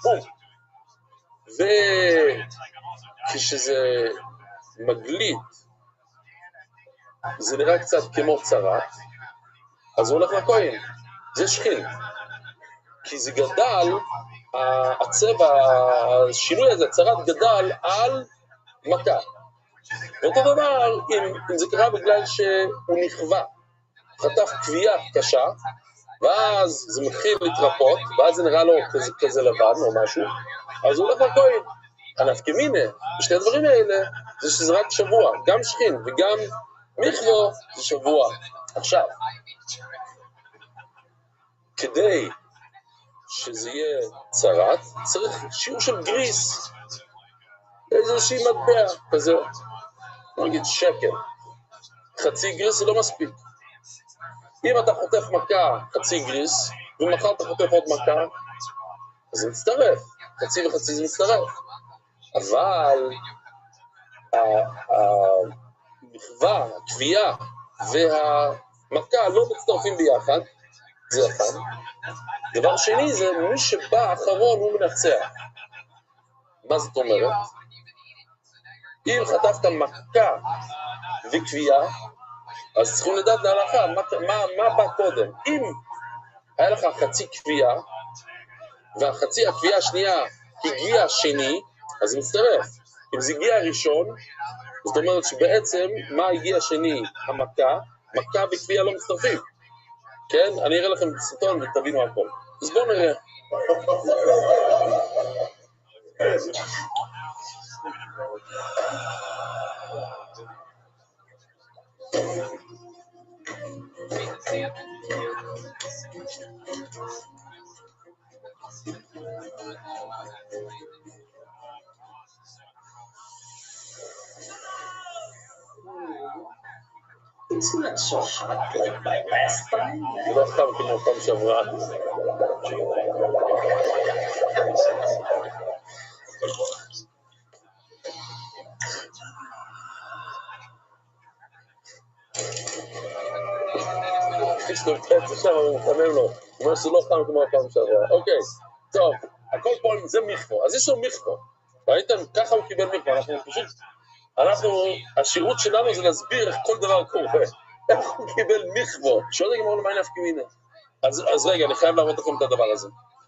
Speaker 1: בום. וכשזה מגלית, זה נראה קצת כמו צרת, אז הוא הולך לכהן, זה שכין. כי זה גדל, הצבע, השינוי הזה, הצרת גדל על מכה. ואותו דבר, אם זה קרה בגלל שהוא נכווה, חטף כוויה קשה, ואז זה מתחיל להתרפות, ואז זה נראה לו כזה לבן או משהו, אז הוא הולך לכהן. הנפקמינה, בשתי הדברים האלה, זה שזה רק שבוע, גם שכין וגם מכרו זה שבוע. עכשיו, כדי שזה יהיה צרת, צריך שיעור של גריס, איזושהי מטבע, כזה, נגיד שקל. חצי גריס זה לא מספיק. אם אתה חוטף מכה חצי גריס, ומחר אתה חוטף עוד מכה, אז זה מצטרף, חצי וחצי זה מצטרף. אבל המחווה, הקביעה והמכה לא מצטרפים ביחד, זה אחד. דבר שני זה מי שבא אחרון הוא מנצח. מה זאת אומרת? אם חטפת מכה וקביעה, אז צריכים לדעת להלכה, מה בא קודם? אם היה לך חצי קביעה, והחצי הקביעה השנייה הגיע שני, אז זה מצטרף. אם זה הגיע ראשון, זאת אומרת שבעצם מה הגיע שני? המכה, מכה וקביעה לא מצטרפים. כן? אני אראה לכם סרטון ותבינו הכל. אז בואו נראה.
Speaker 4: It's not so hot like my last time.
Speaker 1: זה לא סתם כמו פעם שעברה. יש לו פצע שם, הוא מחמם לו. הוא אומר שזה לא סתם כמו פעם שעברה. אוקיי, טוב, הכל פה זה מכבו. אז יש לו מכבו. ראיתם? ככה הוא קיבל מכבו. השירות שלנו זה להסביר איך כל דבר קורה. איך הוא קיבל מכבו. שואל לגמור למה נפקא מינה. אז רגע, אני חייב להראות לכם את הדבר הזה.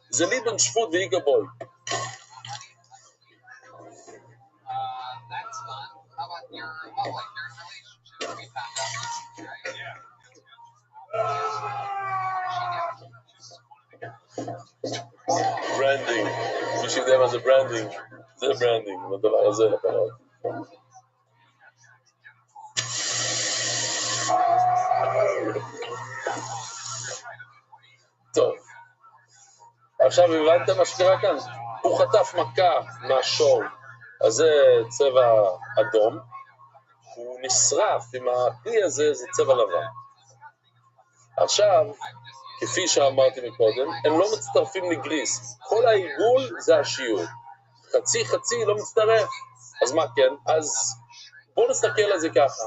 Speaker 1: זה ליבן שפוט ואיגה בוי. ברנדינג. מי שיודע מה זה ברנדינג. זה ברנדינג, הדבר הזה לפנות. טוב, עכשיו הבנתם מה שקרה כאן? הוא חטף מכה מהשור, אז זה צבע אדום, הוא נשרף עם הכלי הזה, זה צבע לבן. עכשיו, כפי שאמרתי מקודם, הם לא מצטרפים לגריס, כל העיגול זה השיעור, חצי חצי לא מצטרף, אז מה כן? אז בואו נסתכל על זה ככה,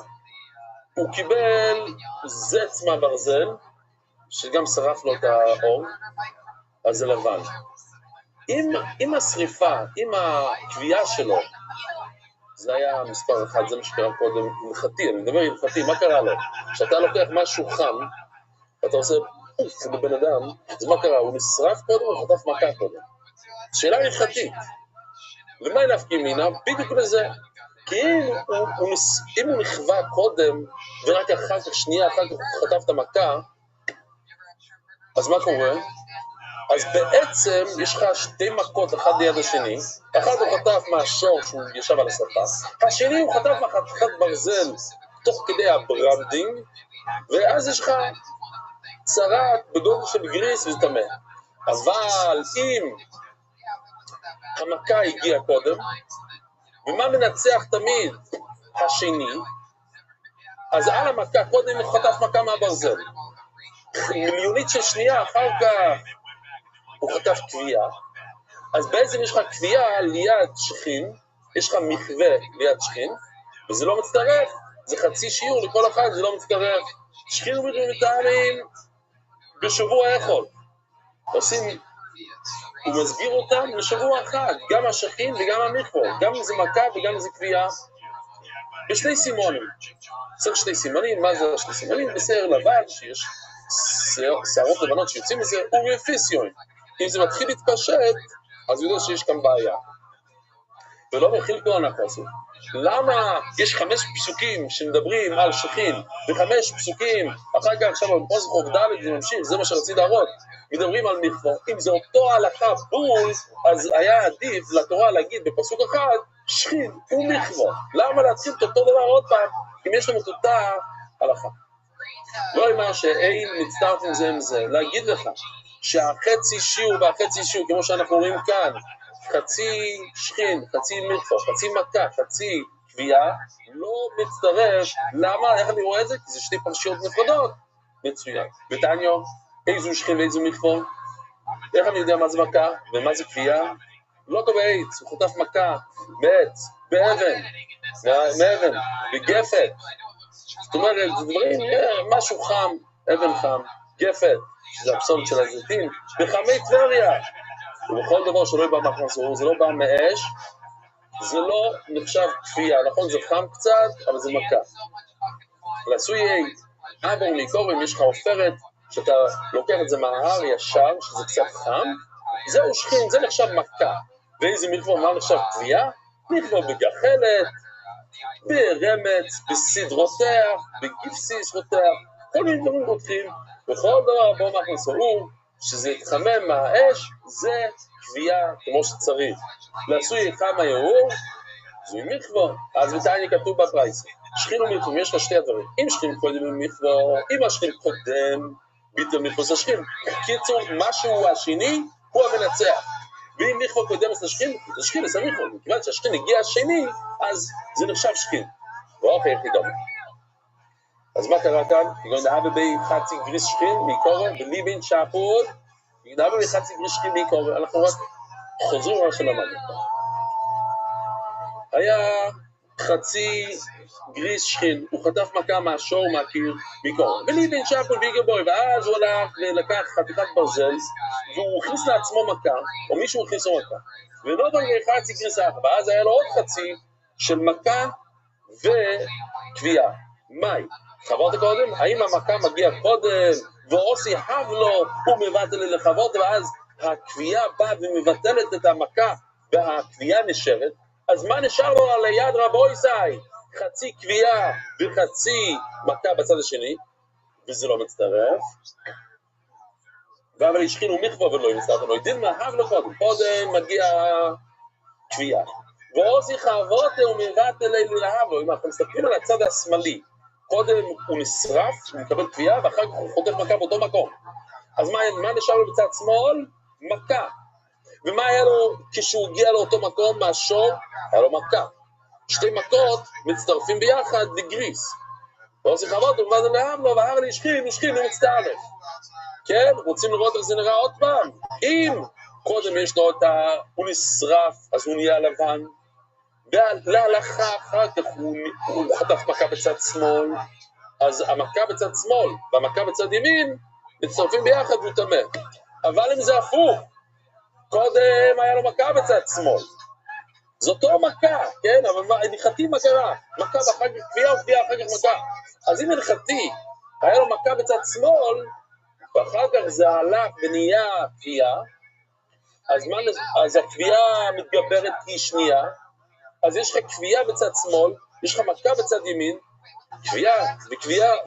Speaker 1: הוא קיבל זץ מהברזל, שגם שרף לו את האור, אז זה לבן. עם השריפה, עם הקביעה שלו, זה היה מספר אחד, זה מה שקרה קודם, הלכתי, אני מדבר הלכתי, מה קרה לו? כשאתה לוקח משהו חם, ואתה עושה פוף בבן אדם, אז מה קרה? הוא נשרף קודם, הוא חטף מכה קודם. שאלה הלכתית, למה נפקא מינה? בדיוק לזה. כי אם הוא נכווה קודם, ורק אחר כך, שנייה אחר כך הוא חטף את המכה, אז מה קורה? אז בעצם יש לך שתי מכות אחד ליד השני, אחד הוא חטף מהשור שהוא ישב על השפה, השני הוא חטף מחתיכת ברזל תוך כדי הברנדינג, ואז יש לך צרת בגודל של גריס וזה טמא. אבל אם המכה הגיעה קודם, ומה מנצח תמיד? השני, אז על המכה קודם הוא חטף מכה מהברזל. מיליונית של שנייה אחר כך הוא חטף קביעה, אז בעצם יש לך קביעה ליד שכין, יש לך מכווה ליד שכין, וזה לא מצטרף, זה חצי שיעור לכל אחד, זה לא מצטרף. שכין ומטעמים בשבוע יכול. עושים, הוא מסביר אותם לשבוע אחד, גם השכין וגם המכווה, גם אם זה מכה וגם אם זה קביעה, בשני סימונים. צריך שני סימנים, מה זה שני סימנים? בשיער לבן, שיש שערות לבנות שיוצאים מזה, ובאפיסיון. אם זה מתחיל להתפשט, אז יודע שיש כאן בעיה. ולא מכיל כהונה כזו. למה יש 5 פסוקים שמדברים על שכין, ו5 פסוקים, אחר כך עכשיו בפוסק ד' זה ממשיך, זה מה שרציתי להראות, מדברים על מכווה. אם זה אותו הלכה בול, אז היה עדיף לתורה להגיד בפסוק אחד, שכין ומכווה. למה להתחיל את אותו דבר עוד פעם, אם יש לנו את אותה הלכה? לא אומר שאין מצטרפים זה עם זה, להגיד לך שהחצי שיעור והחצי שיעור, כמו שאנחנו רואים כאן, חצי שכין, חצי מכווה, חצי מכה, חצי קביעה, לא מצטרף. למה? איך אני רואה את זה? כי זה שתי פרשיות נפרדות. מצוין. ותניו, איזו שכין ואיזו מכבו? איך אני יודע מה זה מכה ומה זה כפייה? לא טוב בעץ, הוא חוטף מכה, בעץ, באבן, בגפת. זאת אומרת, זה דברים, משהו חם, אבן חם, גפת, שזה הפסולת של הזיתים, בחמי טבריה. ובכל דבר שלא יהיה במחנסור, זה לא בא מאש, זה לא נחשב כפייה, נכון? זה חם קצת, אבל זה מכה. לעשוי אבו מקור, אם יש לך עופרת, שאתה לוקח את זה מההר ישר, שזה קצת חם, זהו שכין, זה נחשב מכה. ואיזה מכבו, מה נחשב כפייה? מכבו בגחלת, ברמץ, בסדרותיה, בגיפסיס רותיה, כל מיני דברים רותחים, וכל דבר בו מחנסור, שזה יתחמם מהאש, זה כפייה כמו שצריך. לעשוי כמה יאור, זוהי מכבו, אז בתעני כתוב בפרייס. שכין ומכבו, יש לך שתי הדברים. אם שכין קודם במכבו, אם השכין קודם, ביטל מכבו זה שכין. קיצור, משהו השני, הוא המנצח. ואם מכבו קודם את השכין, זה שכין לסע מכבו. מכיוון שהשכין הגיע השני, אז זה נחשב שכין. ואוקיי, יחידון. אז מה קרה כאן? כגון דאבה בי חצי גריס שכין מקורא, בליבין שפוד, דאבה בי חצי גריס שכין מקורא. אנחנו רק חוזרים מה שלמדנו. היה חצי גריס שכין, הוא חטף מכה מהשור מהקיר מקורא. בליבין שפוד ויגבוי, ואז הוא הלך ולקח חתיכת ברזל, והוא הכניס לעצמו מכה, או מישהו הכניס לו מכה. ולא דרגי חצי גריס אחר, ואז היה לו עוד חצי של מכה וכביעה. מהי? חברות קודם? האם המכה מגיע קודם, ועושי הבלו, הוא מבטל לחברות, ואז הכביעה באה ומבטלת את המכה, והכביעה נשארת, אז מה נשאר לו על יד רבו ישי? חצי כביעה וחצי מכה בצד השני, וזה לא מצטרף. אבל השכינו מכבו ולא ימצטרף, לא ידין מהבלו קודם, קודם מגיע כביעה. ועושי חברות הוא מבטל להבלו, אם אנחנו מסתכלים על הצד השמאלי, קודם הוא נשרף, הוא מקבל כביעה, ואחר כך הוא חוטף מכה באותו מקום. אז מה נשאר לו בצד שמאל? מכה. ומה היה לו כשהוא הגיע לאותו מקום מהשור? היה לו מכה. שתי מכות מצטרפים ביחד לגריס. ועושה חברות, הוא מבטל להבלו, והר לי שכין, הוא מצטרף. כן? רוצים לראות איך זה נראה עוד פעם? אם קודם יש לו הוא נשרף, אז הוא נהיה לבן, ולהלכה אחר כך הוא חטף מכה בצד שמאל, אז המכה בצד שמאל והמכה בצד ימין מצטרפים ביחד והוא טמא. אבל אם זה הפוך, קודם היה לו מכה בצד שמאל, זאת לא מכה, כן? אבל הלכתי מה קרה? מכה ואחר כך כפייה וכפייה אחר כך מכה. אז אם הלכתי היה לו מכה בצד שמאל, ואחר כך זה הלך ונהיה כפייה, אז הכפייה מתגברת כי שנייה, אז יש לך כפייה בצד שמאל, יש לך מכה בצד ימין,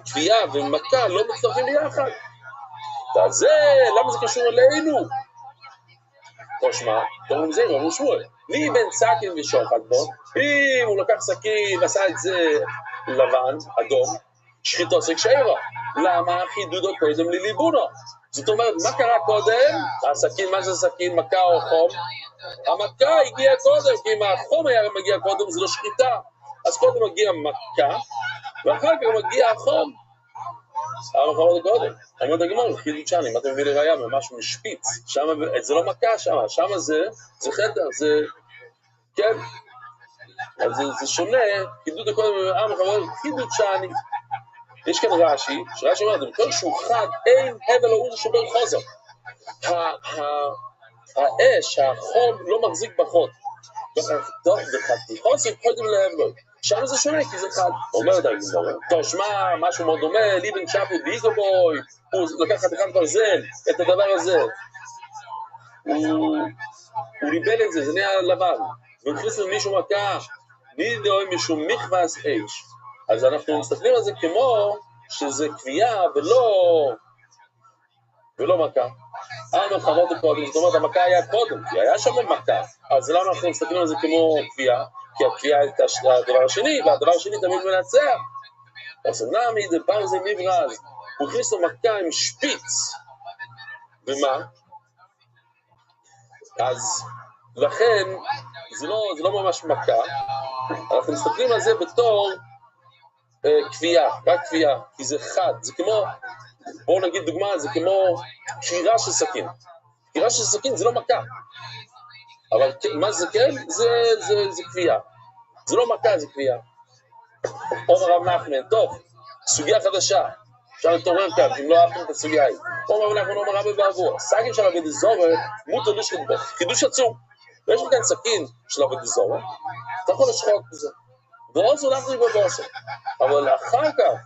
Speaker 1: כפייה ומכה לא מצטרפים ביחד. אז זה, למה זה קשור אלינו? תשמע, תראו זה, אמרו שמואל, לי בן סכין ושוחד בו, אם הוא לקח סכין, עשה את זה לבן, אדום, שחיתו סקשיירה. למה? חידודו קודם לליבונו. זאת אומרת, מה קרה קודם? הסכין, מה זה סכין, מכה או חום? המכה הגיעה קודם, כי אם החום היה מגיע קודם, זה לא שחיטה. אז קודם מגיע מכה, ואחר כך מגיע החום. המחרות קודם. אני אומר, גמור, חידוד שאני, אם אתם מביא לראיה, ממש משפיץ. זה לא מכה שם זה חטא, זה, כן? אז זה שונה, חידוד הקודם, המחרות, חידוד שאני. יש כאן רש"י, שרש"י אומר, בכל שהוא חד, אין הבל או שובר חוזר. האש, החום, לא מחזיק בחוד. וחתיכות זה קודם להבלוי. שם זה שונה, כי זה חד. אומר את הגמרא, תשמע, משהו מאוד דומה, ליבן שפו ביגבוי, הוא לקח חתיכת ברזל, את הדבר הזה. הוא ריבל את זה, זה נהיה לבן. והכניס למישהו מכה, נידוי משום מכבס אש. אז אנחנו מסתכלים על זה כמו שזה כפייה ולא מכה. חברות קודם, זאת אומרת, המכה היה קודם, כי היה שם מכה. אז למה אנחנו מסתכלים על זה כמו כפייה? כי הכפייה הייתה הדבר השני, והדבר השני תמיד מנצח. אז נעמי דבר זה נברז, הוא הכניס לו מכה עם שפיץ. ומה? אז לכן, זה לא ממש מכה. אנחנו מסתכלים על זה בתור כפייה, רק כפייה, כי זה חד, בואו נגיד דוגמה, זה כמו קרירה של סכין. קרירה של סכין זה לא מכה, אבל מה זה כן? זה קביעה. זה לא מכה, זה קביעה. אומר רב נחמן, טוב, סוגיה חדשה, אפשר להתעורר כאן, אם לא אהבתם את הסוגיה היא. אומר רב נחמן, אומר רבי בעבור, סכין של עבד זורע, מותר לשחוט בו. חידוש עצום. ויש לי כאן סכין של עבד זורע, אתה יכול לשחוט בזה. ועוז הולך לי בבוסר. אבל אחר כך,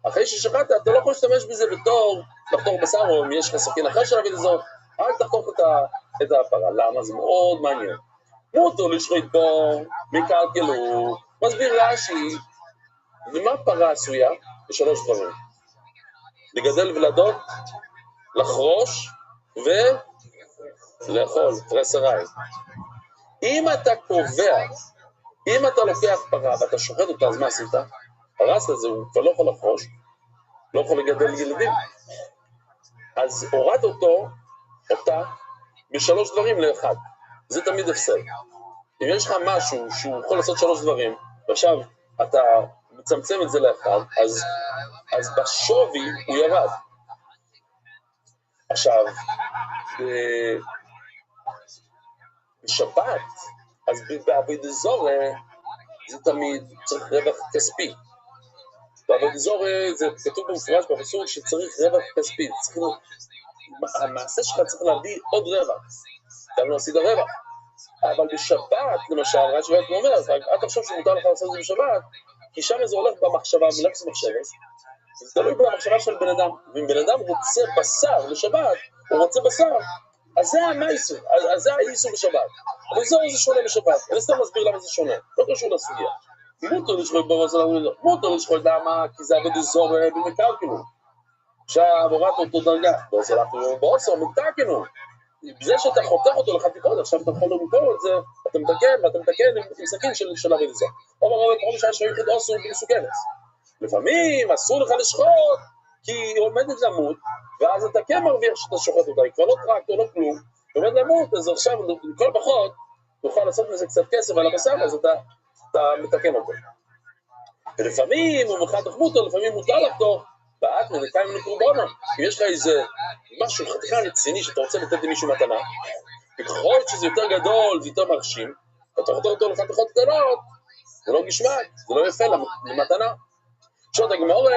Speaker 1: אחרי ששחטת, אתה לא יכול להשתמש בזה בתור לחתוך בשר, או אם יש לך סכין אחר של עבד זורע, רק תחתוך את הפרה. למה? זה מאוד מעניין. מותר לשחוט בו, מקלקלו, מסביר רש"י, ומה פרה עשויה? בשלוש דברים. לגדל ולדות, לחרוש ולאכול, תרסריים. אם אתה קובע, אם אתה לוקח פרה ואתה שוחט אותה, אז מה עשית? הרסת את זה, הוא כבר לא יכול לחרוש, לא יכול לגדל ילדים. אז הורד אותה, בשלוש דברים לאחד. זה תמיד הפסד. אם יש לך משהו שהוא יכול לעשות שלוש דברים, ועכשיו אתה מצמצם את זה לאחד, אז בשווי הוא ירד. עכשיו, בשבת, אז בעבד זורע זה תמיד צריך רווח כספי. בעבד זורע זה כתוב במפורש בפסוק שצריך רווח כספי. המעשה שלך צריך להביא עוד רווח. גם לא עשית רווח. אבל בשבת, למשל, רש"י אומר, אל תחשוב שמותר לך לעשות את זה בשבת, כי שם זה הולך במחשבה, מלאכס מחשבת, זה תלוי במחשבה של בן אדם. ואם בן אדם רוצה בשר לשבת, הוא רוצה בשר, אז זה המייסור, אז זה האיסור בשבת. אבל זה שונה בשבת, אני סתם מסביר למה זה שונה, לא קשור לסוגיה. מותר לשחוט בבוסר, מותר לשחוט למה, כי זה עבד זורע במקלקלו. עכשיו הורדת אותו דרגה, בבוסר מתקנו. בזה שאתה חותך אותו לחתיכות, עכשיו אתה יכול למכור את זה, אתה מתקן עם סכין של עבד זורע. אומר רבי פרומי שהיה יחיד אסור במסוכנת. לפעמים אסור לך לשחוט, כי היא עומדת למות, ואז אתה כן מרוויח שאתה שוחט אותה, היא כבר לא טרקטור, לא כלום, היא עומדת למות, אז עכשיו לכל פחות, תוכל לעשות מזה קצת כסף על הבשר, אז אתה מתקן אותו. ולפעמים הוא מוכן תחמותו, לפעמים מותר לחתוך, ואת מנקיים לקורבנו. אם יש לך איזה משהו, חתיכה רציני שאתה רוצה לתת למישהו מתנה, וככל שזה יותר גדול ויותר מרשים, אתה חותך אותו לחתיכות קטנות, זה לא גשמק, זה לא יפה למתנה. עכשיו הגמרא,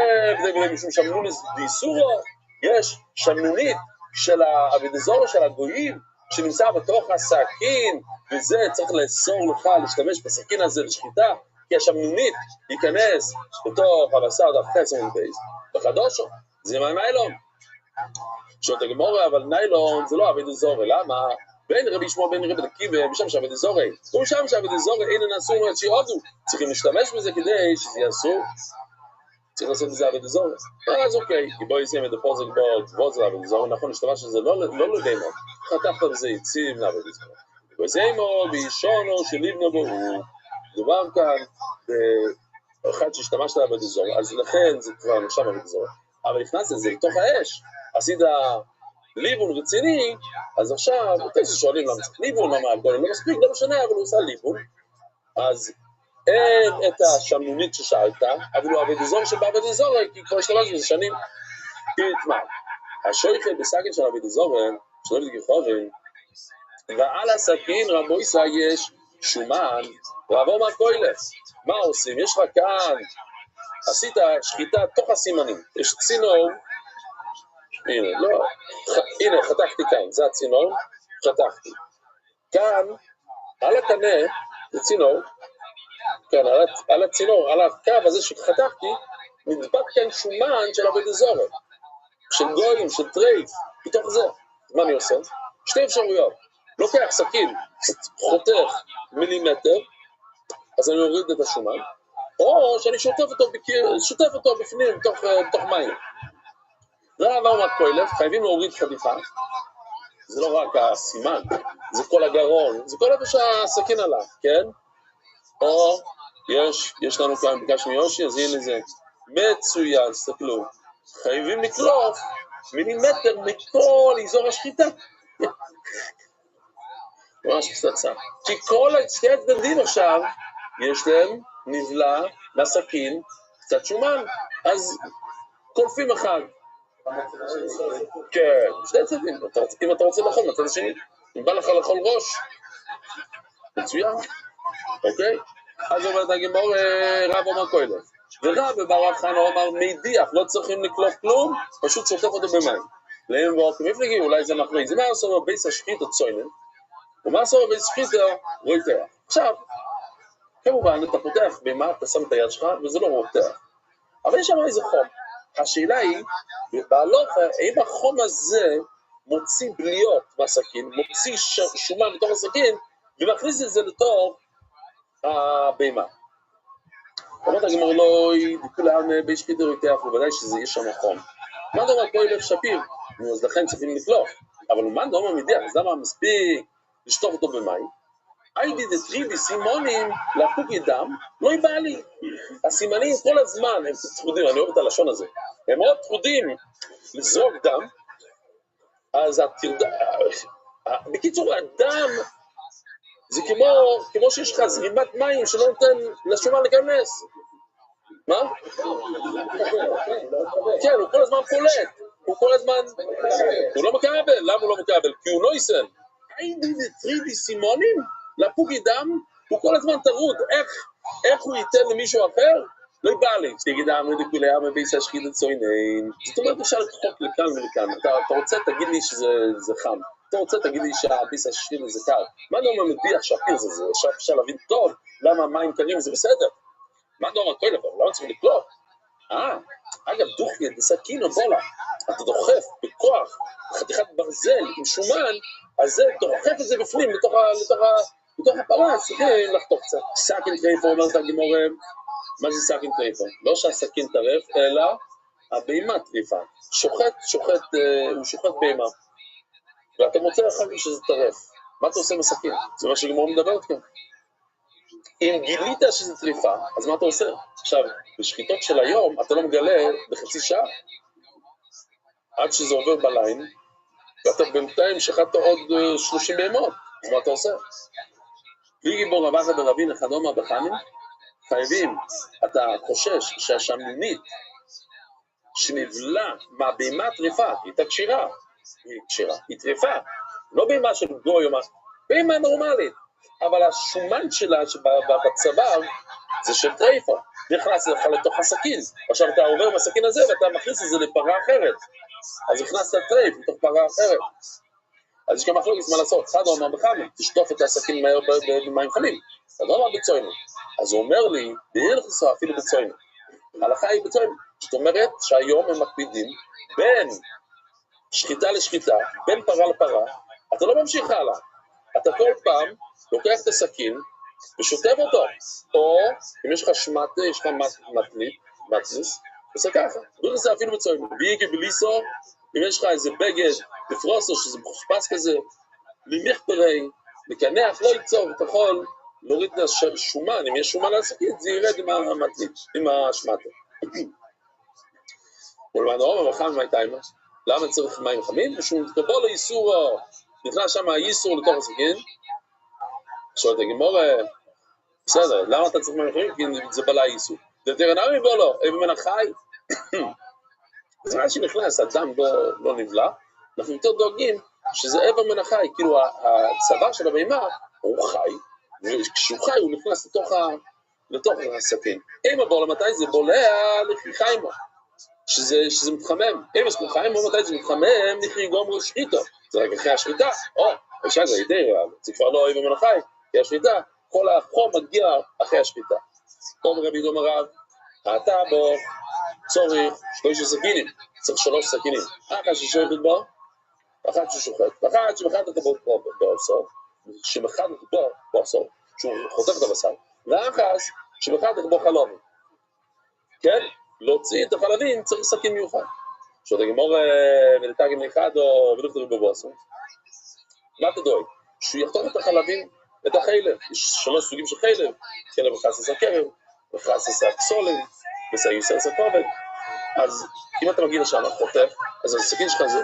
Speaker 1: משום שמנונית באיסורו, יש שמנונית של העבד זורע של הגויים, שנמצא בתוך הסכין, וזה צריך לאסור לך להשתמש בסכין הזה לשחיטה, כי השמנונית ייכנס בתוך הבשר דווקא 20 בייס, וחדושו, זה ניילון. עכשיו הגמרא, אבל ניילון זה לא עבד זורע, למה? בין רבי שמואל בין רבי עקיבא, משם שעבד זורע, ומשם שעבד זורע אינן אסור מאוד שיעודו, צריכים להשתמש בזה כדי שזה יהיה אסור. צריך לעשות את זה עבד זורע. אז אוקיי, כי בואי יסיים את הפוזק בו זה עבד זורע, נכון, השתמש שזה לא לדיימו, חתכת בזה יציב לעבד זורע. בואי יסיימו, בישונו שלבנו בו, הוא דובר כאן, אחד שהשתמש לעבד זורע, אז לכן זה כבר נחשב עבד זורע. אבל נכנס לזה לתוך האש, עשית ליבון רציני, אז עכשיו, אוקיי, ששואלים למה צריך ליבון, למה הגולם לא מספיק, לא משנה, אבל הוא עושה ליבון, אז אין את השמנונית ששאלת, אבל הוא עבד זורע שבעבד זורע, כי כבר השתמש בזה שנים. תתמר, השויכל בסכין של עבד זורע, שלא בגחובין, ועל הסכין רבו ישראל יש שומן, רבו מרקוילף. מה עושים? יש לך כאן, עשית שחיטה תוך הסימנים, יש צינור, הנה, לא, הנה, חתכתי כאן, זה הצינור, חתכתי. כאן, על הקנה, זה צינור, כאן, על הצינור, על הקו הזה שחתכתי, נדבק כאן שומן של עבד זורע, של גויים, של טרייף, בתוך זה. מה אני עושה? שתי אפשרויות. לוקח סכין, חותך מילימטר, אז אני אוריד את השומן, או שאני שוטף אותו בפנים, בתוך מים. רב אמר קוילף, חייבים להוריד חתיכה, זה לא רק הסימן, זה כל הגרון, זה כל איפה שהסכין עליו, כן? או יש לנו כאן ביקש מיושי, אז הנה זה מצוין, תסתכלו, חייבים לקלוף מילימטר מכל אזור השחיטה. ממש פצצה. כי כל שתי הצדדים עכשיו, יש להם נבלה לסכין קצת שומן, אז קולפים אחד. כן, שני צדדים. אם אתה רוצה לאכול מהצד השני, אם בא לך לאכול ראש, מצוין, אוקיי? אז אומרת הגמור, רב אומר כהלך. ורב ברב חנא אומר מידיח, לא צריכים לקלוף כלום, פשוט שוטף אותו במים. להם ואוכל מפלגי, אולי זה מחריג. זה מה עשו בבייס השחית או צוינן, ומה עשו בבייס השחית או רותח. עכשיו, כמובן, אתה פותח במה, אתה שם את היד שלך, וזה לא רותח. אבל יש שם איזה חום. השאלה היא, בהלוכה, האם החום הזה מוציא בליות מהסכין, מוציא שומן מתוך הסכין, ומכניס את זה לתוך הבהמה. אומרת הגמור לא כולם בהשחית הרותח, ובוודאי שזה יש שם חום. מה דומה פה ילך שפיר? אז לכן צריכים לקלוף. אבל מה דומה מדיח? אז למה מספיק לשטוף אותו במים? הייתי דטריבי סימונים להפוק דם, לא יבא לי. הסימנים כל הזמן הם טרודים, אני אוהב את הלשון הזה, הם מאוד טרודים לזרוק דם, אז בקיצור הדם זה כמו שיש לך זרימת מים שלא נותן לשומן להיכנס. מה? כן, הוא כל הזמן פולט, הוא לא מקבל, למה הוא לא מקבל? כי הוא לא יסן. הייתי דטריבי סימונים להפוק דם, הוא כל הזמן טרוד, איך הוא ייתן למישהו אחר? לא יבא לי, שתגיד העמד לכולי העם בייס השחית הצוינן. זאת אומרת, אפשר לקחת לכאן ולכאן. אתה רוצה, תגיד לי שזה חם. אתה רוצה, תגיד לי שהבייס השחית זה קר. מה נאמר מדיח שהפיר זה? אפשר להבין טוב למה מים קרים זה בסדר. מה נאמר כל דבר? למה צריכים לקלוט? אגב, דוחי, דסכין או בולה. אתה דוחף בכוח חתיכת ברזל עם שומן, אז זה דוחף את זה בפנים לתוך הפרה, צריכים לחתוך קצת. סכין טרייפה אומרת הגמור, מה זה סכין טרייפה? לא שהסכין טרף, אלא הבהמה טריפה. הוא שוחט בהמה. ואתה מוצא אחר כך שזה טרף. מה אתה עושה עם הסכין? זה מה שגמור מדברת כאן. אם גילית שזה טריפה, אז מה אתה עושה? עכשיו, בשחיטות של היום, אתה לא מגלה בחצי שעה. עד שזה עובר בליין, ואתה בינתיים שחטת עוד 30 בהמות. אז מה אתה עושה? בלי גיבור רבחה ברבין אחד בחנים, חייבים, אתה חושש שהשמינית שנבלה מהבהמה טריפה, היא הייתה קשירה, היא טריפה, לא בהמה של גוי או מה, בהמה נורמלית, אבל השומן שלה בצוואר זה של טריפה, נכנס לך לתוך הסכין, עכשיו אתה עובר בסכין הזה ואתה מכניס את זה לפרה אחרת, אז הכנסת טריף לתוך פרה אחרת. אז יש גם מחלוקת מה לעשות, אחד הוא אמר בחמי, תשטוף את הסכין מהר במים חמים, אתה לא אמר בצוינו, אז הוא אומר לי, דהיר חסר אפילו בצוינו, ההלכה היא בצוינו, זאת אומרת שהיום הם מקפידים בין שחיטה לשחיטה, בין פרה לפרה, אתה לא ממשיך הלאה, אתה כל פעם לוקח את הסכין ושוטף אותו, או אם יש לך שמטה, יש לך מטליס, עושה ככה, דהיר חסר אפילו בצוינו, ביגי בליסו, אם יש לך איזה בגד, בפרוסו, שזה מחושפס כזה, למחפרי, לקנח, לא ייצור, אתה יכול להוריד את השומן, אם יש שומן על הסכין, זה ירד עם השמטה. ולמען הרוב, אבל חם מהטיימה, למה צריך מים חמים? ושהוא מתקבל לאיסור, נכנס שם האיסור לתוך הסכין, שואלת הגמור, בסדר, למה אתה צריך מים חמים? כי זה בלה איסור. דתרנמי בו לו, אבן מן החי, אז מה שנכנס, הדם לא נבלע, אנחנו יותר דואגים שזה אבן מן החי, כאילו הצוואר של הבהמה הוא חי, וכשהוא חי הוא נכנס לתוך הסכין. אם הבולה מתי זה בולע לחיימו, שזה מתחמם. אם זה מתחמם, מתי זה מתחמם, נכרי גומר שחיתו. זה רק אחרי השחיטה, עכשיו זה ידי רב, זה כבר לא אבן מן החי, כי השחיטה, כל החום מגיע אחרי השחיטה. אומר רבי דום הרב, אתה בו צורך 3 סכינים, צריך 3 סכינים. אחת ששוחט בו, אחת ששוחט, ואחת שמחדת בו בעשור, שמחדת בו בעשור, שהוא חותך את הבשר, ואחת שמחדת בו חלומים. כן? להוציא את החלבים צריך סכין מיוחד. שעוד הגמור ולתאגים לאחד או ולכתוב בו בעשור. מה אתה דואג? שהוא יחתוך את החלבים, את החלב. יש 3 סוגים של חלב, חלב וחסס הקרב, וחסס הקסולים, וסייסס הכובד. אז אם אתה מגיע לשם, חותך, אז הסכין שלך זה,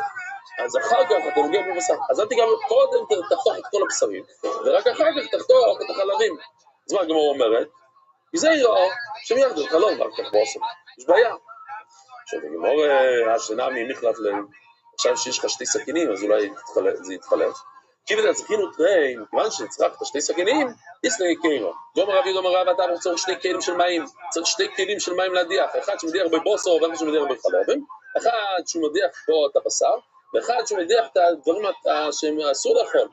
Speaker 1: אז אחר כך אתה נוגע בבשר. אז אל תיגע קודם תחתוך את כל הבשרים, ורק אחר כך תחתוך את החלבים. אז מה הגמרא אומרת? וזה יראה שמיד זה חלום, רק כך בעצם. יש בעיה. עכשיו, הגמור השנה ממחלף עכשיו שיש לך שתי סכינים, אז אולי זה יתחלף. כי בזה צריכינו תראי, מכיוון שצריך שתי סכינים, יסנגי קיירו. דומר רבי דומר רב, אתה צריך שתי כלים של מים, צריך שתי כלים של מים להדיח, אחד שמדיח בבוסר ואחד שמדיח בחלבים, אחד שמדיח פה את הבשר, ואחד שמדיח את הדברים שהם אסור לאכול.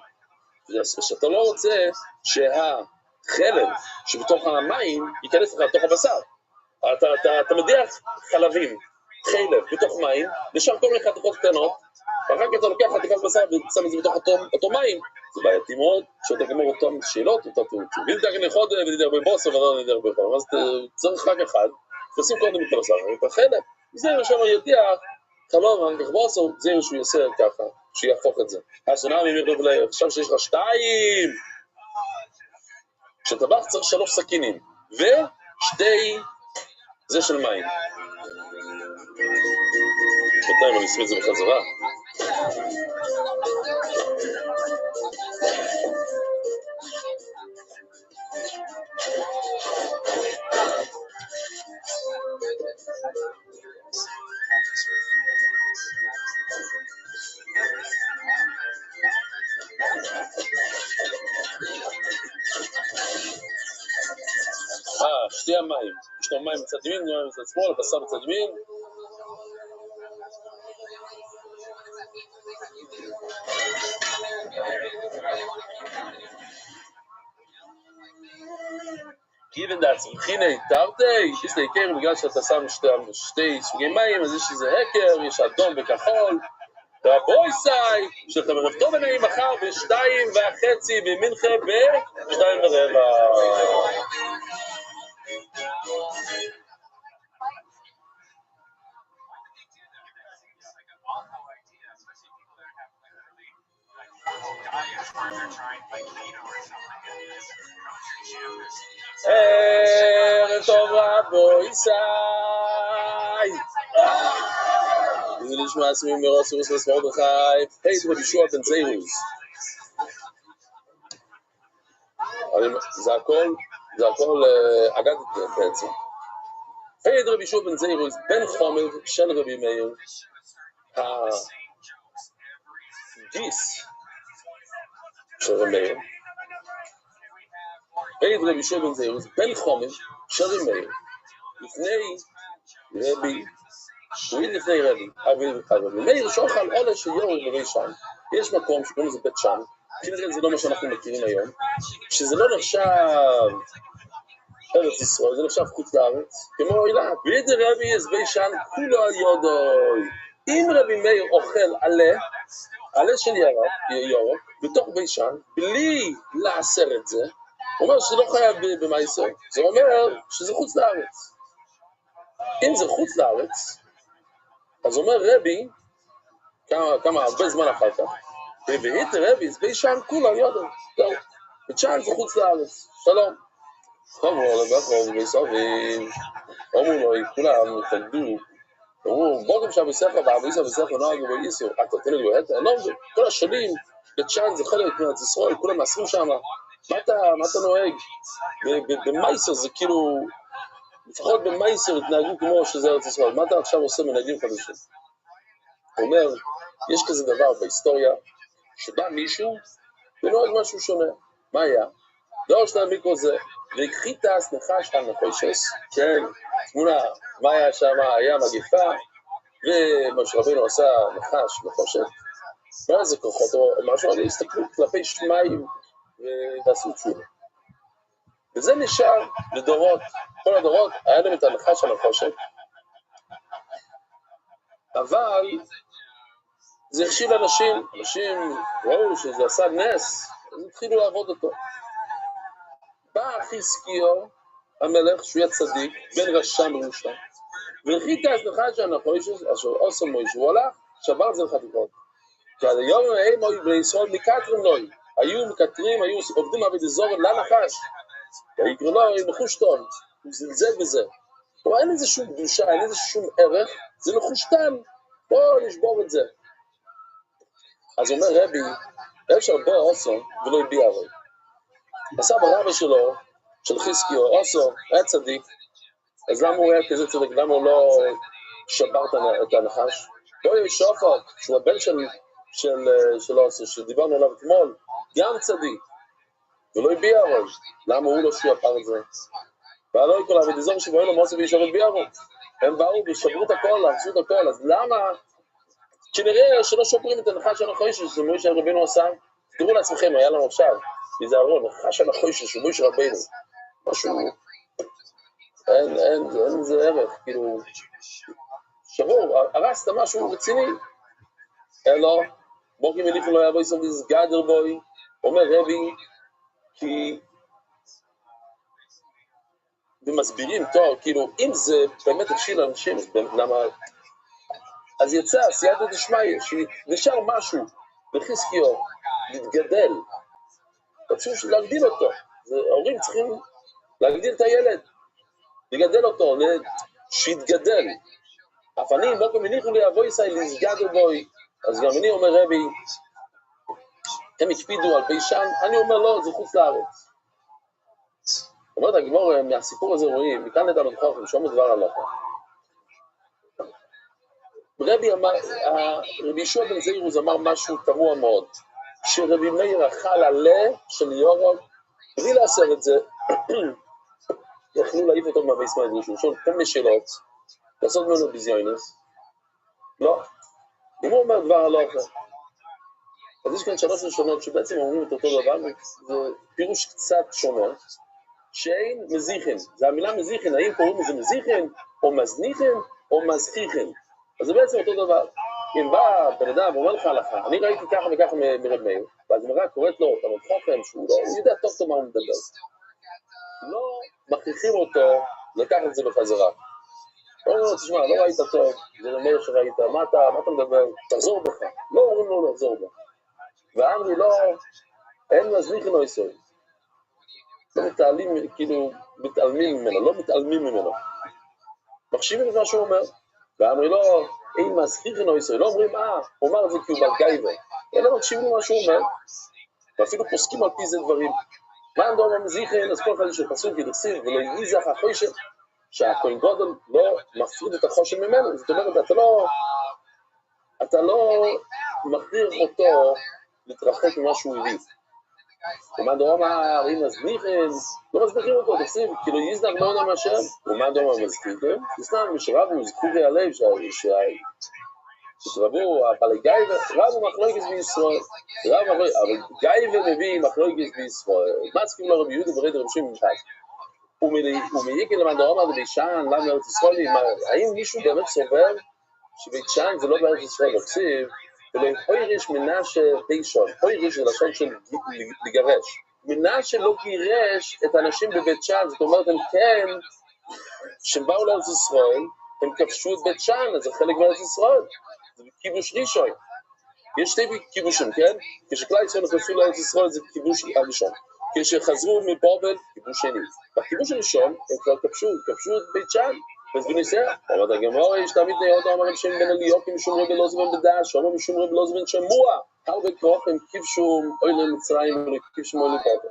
Speaker 1: שאתה לא רוצה שהחלב שבתוך המים ייכנס לך לתוך הבשר. אתה מדיח חלבים, חלב בתוך מים, נשאר כל מיני חתיכות קטנות, ואחר כך אתה לוקח חתיכת בשר ושם את זה בתוך אותו מים. זה בעייתי מאוד, שאתה גמר אותם שאלות, אותה תאוצים. ואם אתה כאן אחד ונדיח בבוסר ולא נדיח בחלב, אז צריך רק אחד, תשים קודם את הבשר, את החלב, וזה שם ידיח חלום, ואחר כך בוסר, זה שהוא יעשה ככה, שיהפוך את זה. השנה עכשיו שיש לך 2, כשטבח צריך 3 סכינים, ושתי זה של מים. בינתיים אני אשים את זה בחזרה. שתי המים, יש לו מים בצד ימין, מים בצד שמאל, הבשר בצד ימין. כיוון דעצמכי נהתרתי, יש להיקר בגלל שאתה שם שתי סוגי מים, אז יש איזה הקר, יש אדום וכחול, רבוי סי, שאתה מרבטו בנעים מחר ב2.5 במנחה ב2.15. ערב טוב רבוי סי. זה נשמע סביב מרוץ סירוס וסמרדכי, היית רבישוע בן זיירוס. זה הכל אגדת בעצם. היית רבישוע בן זיירוס, בן חומר של רבי מאיר, הגיס של רבי מאיר. היית רבישוע בן זיירוס, בן חומר של רבי מאיר, לפני רבי, לפני רבי, אבל מאיר שאוכל עולה של יורד רבי שם, יש מקום שקוראים לזה בית שם, כנראה זה לא מה שאנחנו מכירים היום, שזה לא נחשב ארץ ישראל, זה נחשב חוץ לארץ, כמו אילת, וידי רבי יש בי שם כולו על יודוי. אם רבי מאיר אוכל עלה של ירוק, בתוך בי שם, בלי לעשר את זה, הוא אומר שזה לא חייב במייסר, זה אומר שזה חוץ לארץ. אם זה חוץ לארץ, אז אומר רבי, כמה הרבה זמן אחר כך, והיתי רבי, זה בי שם כולו על יודוי, זהו, ושם זה חוץ לארץ, שלום. חבור לבחור ובסובים, אמרו לו, כולם התנגדו, אמרו, בוגם שם בספר, ואביסה בספר נוהג ובאיסו, אתה תנגד בהתה, לא, כל השנים, בצ'אן זה חלק מדינת ישראל, כולם מעשרים שם, מה אתה נוהג? במייסר זה כאילו, לפחות במייסר התנהגו כמו שזה ארץ ישראל, מה אתה עכשיו עושה מנהגים חדשים? הוא אומר, יש כזה דבר בהיסטוריה, שבא מישהו ונוהג משהו שונה, מה היה? דור שלנו מיקרו זה, והכחיתס נחש על נחושס, כן, תמונה, מה היה שם, היה מגיפה, ומשה רבינו עשה נחושת, מה זה כוחות, או משהו, אני הסתכלו כלפי שמיים, ועשו תשובה. וזה נשאר לדורות, כל הדורות, היה להם את הנחש על נחושת, אבל זה הכשיל אנשים ראו שזה עשה נס, אז התחילו לעבוד אותו. בא חזקיהו המלך שהוא היה צדיק, בן רשע מרושע, והרחיק את נחש הנחושת אשר עושה מוישה, הוא הלך, שבר את זה לחתיכות. כי עד היום הם היו בני ישראל מקטרים לו, היו מקטרים, היו עובדים עבד אזור לנחש, ויקראו לו נחושתון, הוא זלזל בזה. אבל אין איזה שום קדושה, אין איזה שום ערך, זה נחושתן, בואו נשבור את זה. אז אומר רבי, אפשר בוא עושו ולא הביע הרי. הסבא רבא שלו, של חזקיהו, עושו, היה צדיק, אז למה הוא היה כזה צדיק? למה הוא לא שברת את הנחש. בואי שופר, שהוא הבן שדיברנו עליו אתמול, גם צדיק, ולא הביע הרוב. למה הוא לא שפר את זה? ולא יקול עבד אזור שבואי לו מוסף וישרת ביערו. הם באו ושברו את הכל, הרסו את הכל, אז למה? כנראה שלא שופרים את הנחש הנחויש שזה מוישה רבינו עשה. תראו לעצמכם, היה לנו עכשיו, תיזהרו, נחש הנחויש שזה מוישה רבינו. משהו, אין זה ערך, כאילו, שבור, הרסת משהו רציני. אלו, בוקי מליכו לא יבוא יסוד גדר בוי, אומר רבי, כי ומסבירים טוב, כאילו, אם זה באמת תקשיל לאנשים, למה? אז יצא, סייעתא דשמיא, שנשאר משהו בחזקיהו, להתגדל, רצו להגדיל אותו, ההורים צריכים להגדיל את הילד, לגדל אותו, שיתגדל. אף אני, בוקי מליכו לי אבוי ישראל, להסגדר בוי, אז גם אני אומר רבי, הם הקפידו על בישן, אני אומר לא, זה חוץ לארץ. אומרת הגמור, מהסיפור הזה רואים, מכאן נדע מדחורכם, שומע דבר הלכה. רבי ישוע בן זירוז אמר משהו תמוה מאוד, שרבי מאיר אכל עלה של יורוב, בלי לעשות את זה, יכלו להעיף אותו מהבייס מהדרישו, לשאול כל מיני שאלות, לעשות ממנו ביזיונס, לא. אם הוא אומר דבר הלכה, אז יש כאן שלוש ראשונות שבעצם אומרים את אותו דבר, זה פירוש קצת שונה, שאין מזיכן, זה המילה מזיכן, האם קוראים לזה מזיכן, או מזניכן, או מזכיכן, אז זה בעצם אותו דבר. אם בא בן אדם ואומר לך הלכה, אני ראיתי ככה וככה מרב מאיר, ואז מראה קוראת לו, אתה מדחוכם, שהוא לא יודע טוב טוב מה הוא מדבר. לא מכריחים אותו לקחת את זה בחזרה. לא, תשמע, לא ראית טוב, זה אומר שראית, מה אתה מדבר, תחזור בך, לא אומרים לו לחזור בך. ואמרי לא, אין מזניכן או ישראל. לא מתעלים, כאילו, מתעלמים ממנו, לא מתעלמים ממנו. מחשיבים את מה שהוא אומר, ואמרי לא, אין מזכיכן או ישראל, לא אומרים, הוא אמר את זה כי הוא בגייבה, אלא מקשיבים מה שהוא אומר, ואפילו פוסקים על פי זה דברים. מה אנדום המזיכן, אז כל אחד יש לפסוק ידרסיב, ולא ייזח החושן, שהכהן גודל לא מפריד את החושן ממנו, זאת אומרת, אתה לא מכריח אותו להתרחק ממה שהוא הביא. ומה אנדום אמרים מזניכן, לא מזניחים אותו, תקשיב, כאילו ייזח מאוד המשם, ומה אנדום המזכיכן, תסתם, משרבו, זכורי הלב, שרבו, הפעלי גייבה, רבו מחלוקת בישראל, אבל גייבה מביא מחלוקת בישראל, מה צריכים לרבי יהודה ורד רבי שמעון ממחד? ומייגל למען דרום עד בישן, למה ארץ ישראל, האם מישהו באמת סובר שבישן זה לא בארץ ישראל, תקשיב, ולא הוירש מנשה בישון, הוירש זה לשון של לגרש, מנשה לא גירש את האנשים בבית שאן, זאת אומרת הם כן, שהם באו לארץ ישראל, הם כבשו את בית שאן, אז זה חלק מארץ ישראל, זה כיבוש ראשון. יש שתי כיבושים, כן? כשכלל ישראל נכנסו לארץ ישראל זה כיבוש הראשון. כשחזרו מבבל, כיבוש שני. בכיבוש הראשון הם כבר כבשו את בית שאן. ואז בניסה, אומרת הגמרא, יש תמיד נהיות אמרם שם בן אליוקי משום רבי לא זמן בדש, אומר משום רבי לא זמן שמוע. הרבה כוח הם כיבשו אוי למצרים וכיבשו אוי לבבל.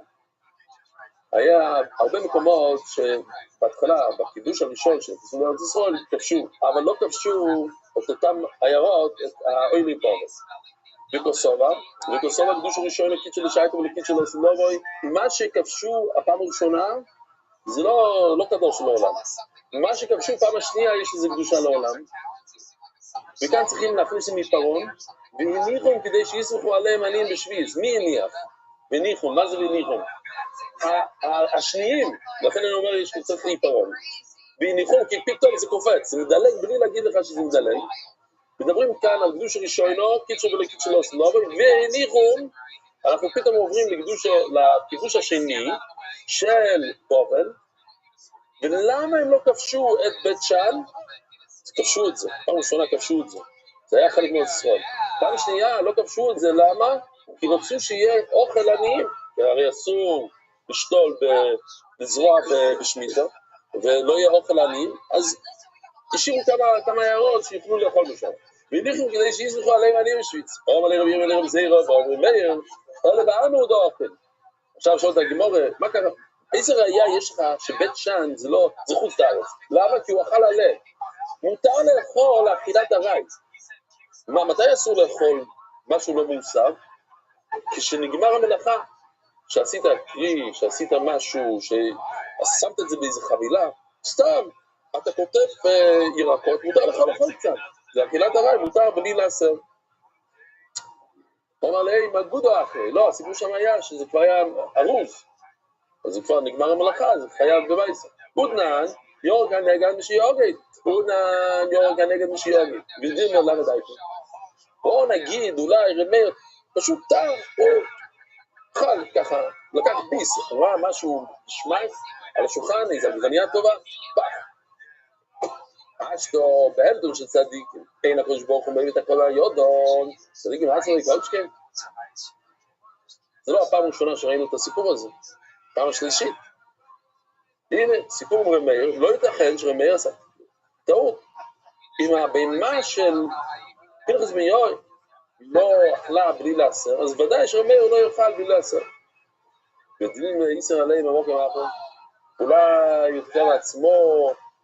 Speaker 1: היה הרבה מקומות שבהתחלה, בכיבוש הראשון שנכנסו לארץ ישראל, כבשו, אבל לא כבשו את אותם עיירות, את האוילים פורס. וקוסובה קדוש הראשון לקיד של ישייתו ולקיד של הסלובוי, מה שכבשו הפעם הראשונה, זה לא קדוש לעולם. מה שכבשו פעם השנייה, יש לזה קדושה לעולם. וכאן צריכים להכניס עם עיפרון, והניחום כדי שיסמכו עליהם עניים בשביעיס. מי הניח? וניחום, מה זה וניחום? השניים, לכן אני אומר, יש קצת עיפרון. והניחום, כי פתאום זה קופץ, זה מדלג בלי להגיד לך שזה מדלג. מדברים כאן על קדוש הראשונו, קידשו ולקידשו לא סלובי, והניחום, אנחנו פתאום עוברים לכיבוש השני של בבל, ולמה הם לא כבשו את בית שאן? כבשו את זה, פעם ראשונה כבשו את זה, זה היה חלק מארץ ישראל. פעם שנייה לא כבשו את זה, למה? כי רצו שיהיה אוכל עניים, הרי אסור לשתול בזרוע בשמיטה, ולא יהיה אוכל עניים, אז השאירו כמה הערות שיוכלו לאכול בשם. והניחו כדי שיסמכו עליהם עניים בשוויץ. אומר לי רבי רבי זעירא, ואומרים מאיר, אלה בענו עוד האוכל. עכשיו שואלת הגמרא, מה קרה? איזה ראייה יש לך שבית שאן זה חוץ לארץ? למה? כי הוא אכל עלה. מותר לאכול אכילת ארעי. מתי אסור לאכול משהו לא מוסר? כשנגמר המלאכה, שעשית קרי, שעשית משהו, ששמת את זה באיזה חבילה, סתם, אתה כותב ירקות, מותר לך לאכול קצת. זה אכילת ארעי, מותר בלי לעשר. הוא אמר לי, מה גודו אחרי? לא, הסיפור שם היה שזה כבר היה ארוז. אז זה כבר נגמר המלאכה, זה חייב בבייסה. גודנן, יורגן נגד משיוגית. גודנן, יורגן נגד משיוגית. וידעים למה דייקו. בואו נגיד, אולי רמי, פשוט טעם, הוא אכל ככה, לקח ביס, ראה משהו שמייך על השולחן, איזו עגבנייה טובה, פח. אשתו, בהלדון של צדיקים, אין הקדוש ברוך הוא מביא את הכל היודון, צדיקים, עצמי, קולצ'קן. זה לא הפעם הראשונה שראינו את הסיפור הזה, פעם השלישית. הנה, סיפור עם רמי, לא ייתכן שרמי עשה טעות. אם הבהמה של פנחס בן יוי לא אכלה בלי לעשר, אז ודאי שרמי הוא לא יאכל בלי לעשר. יודעים איסר עליהם המוקם האחרון, אולי יותר לעצמו,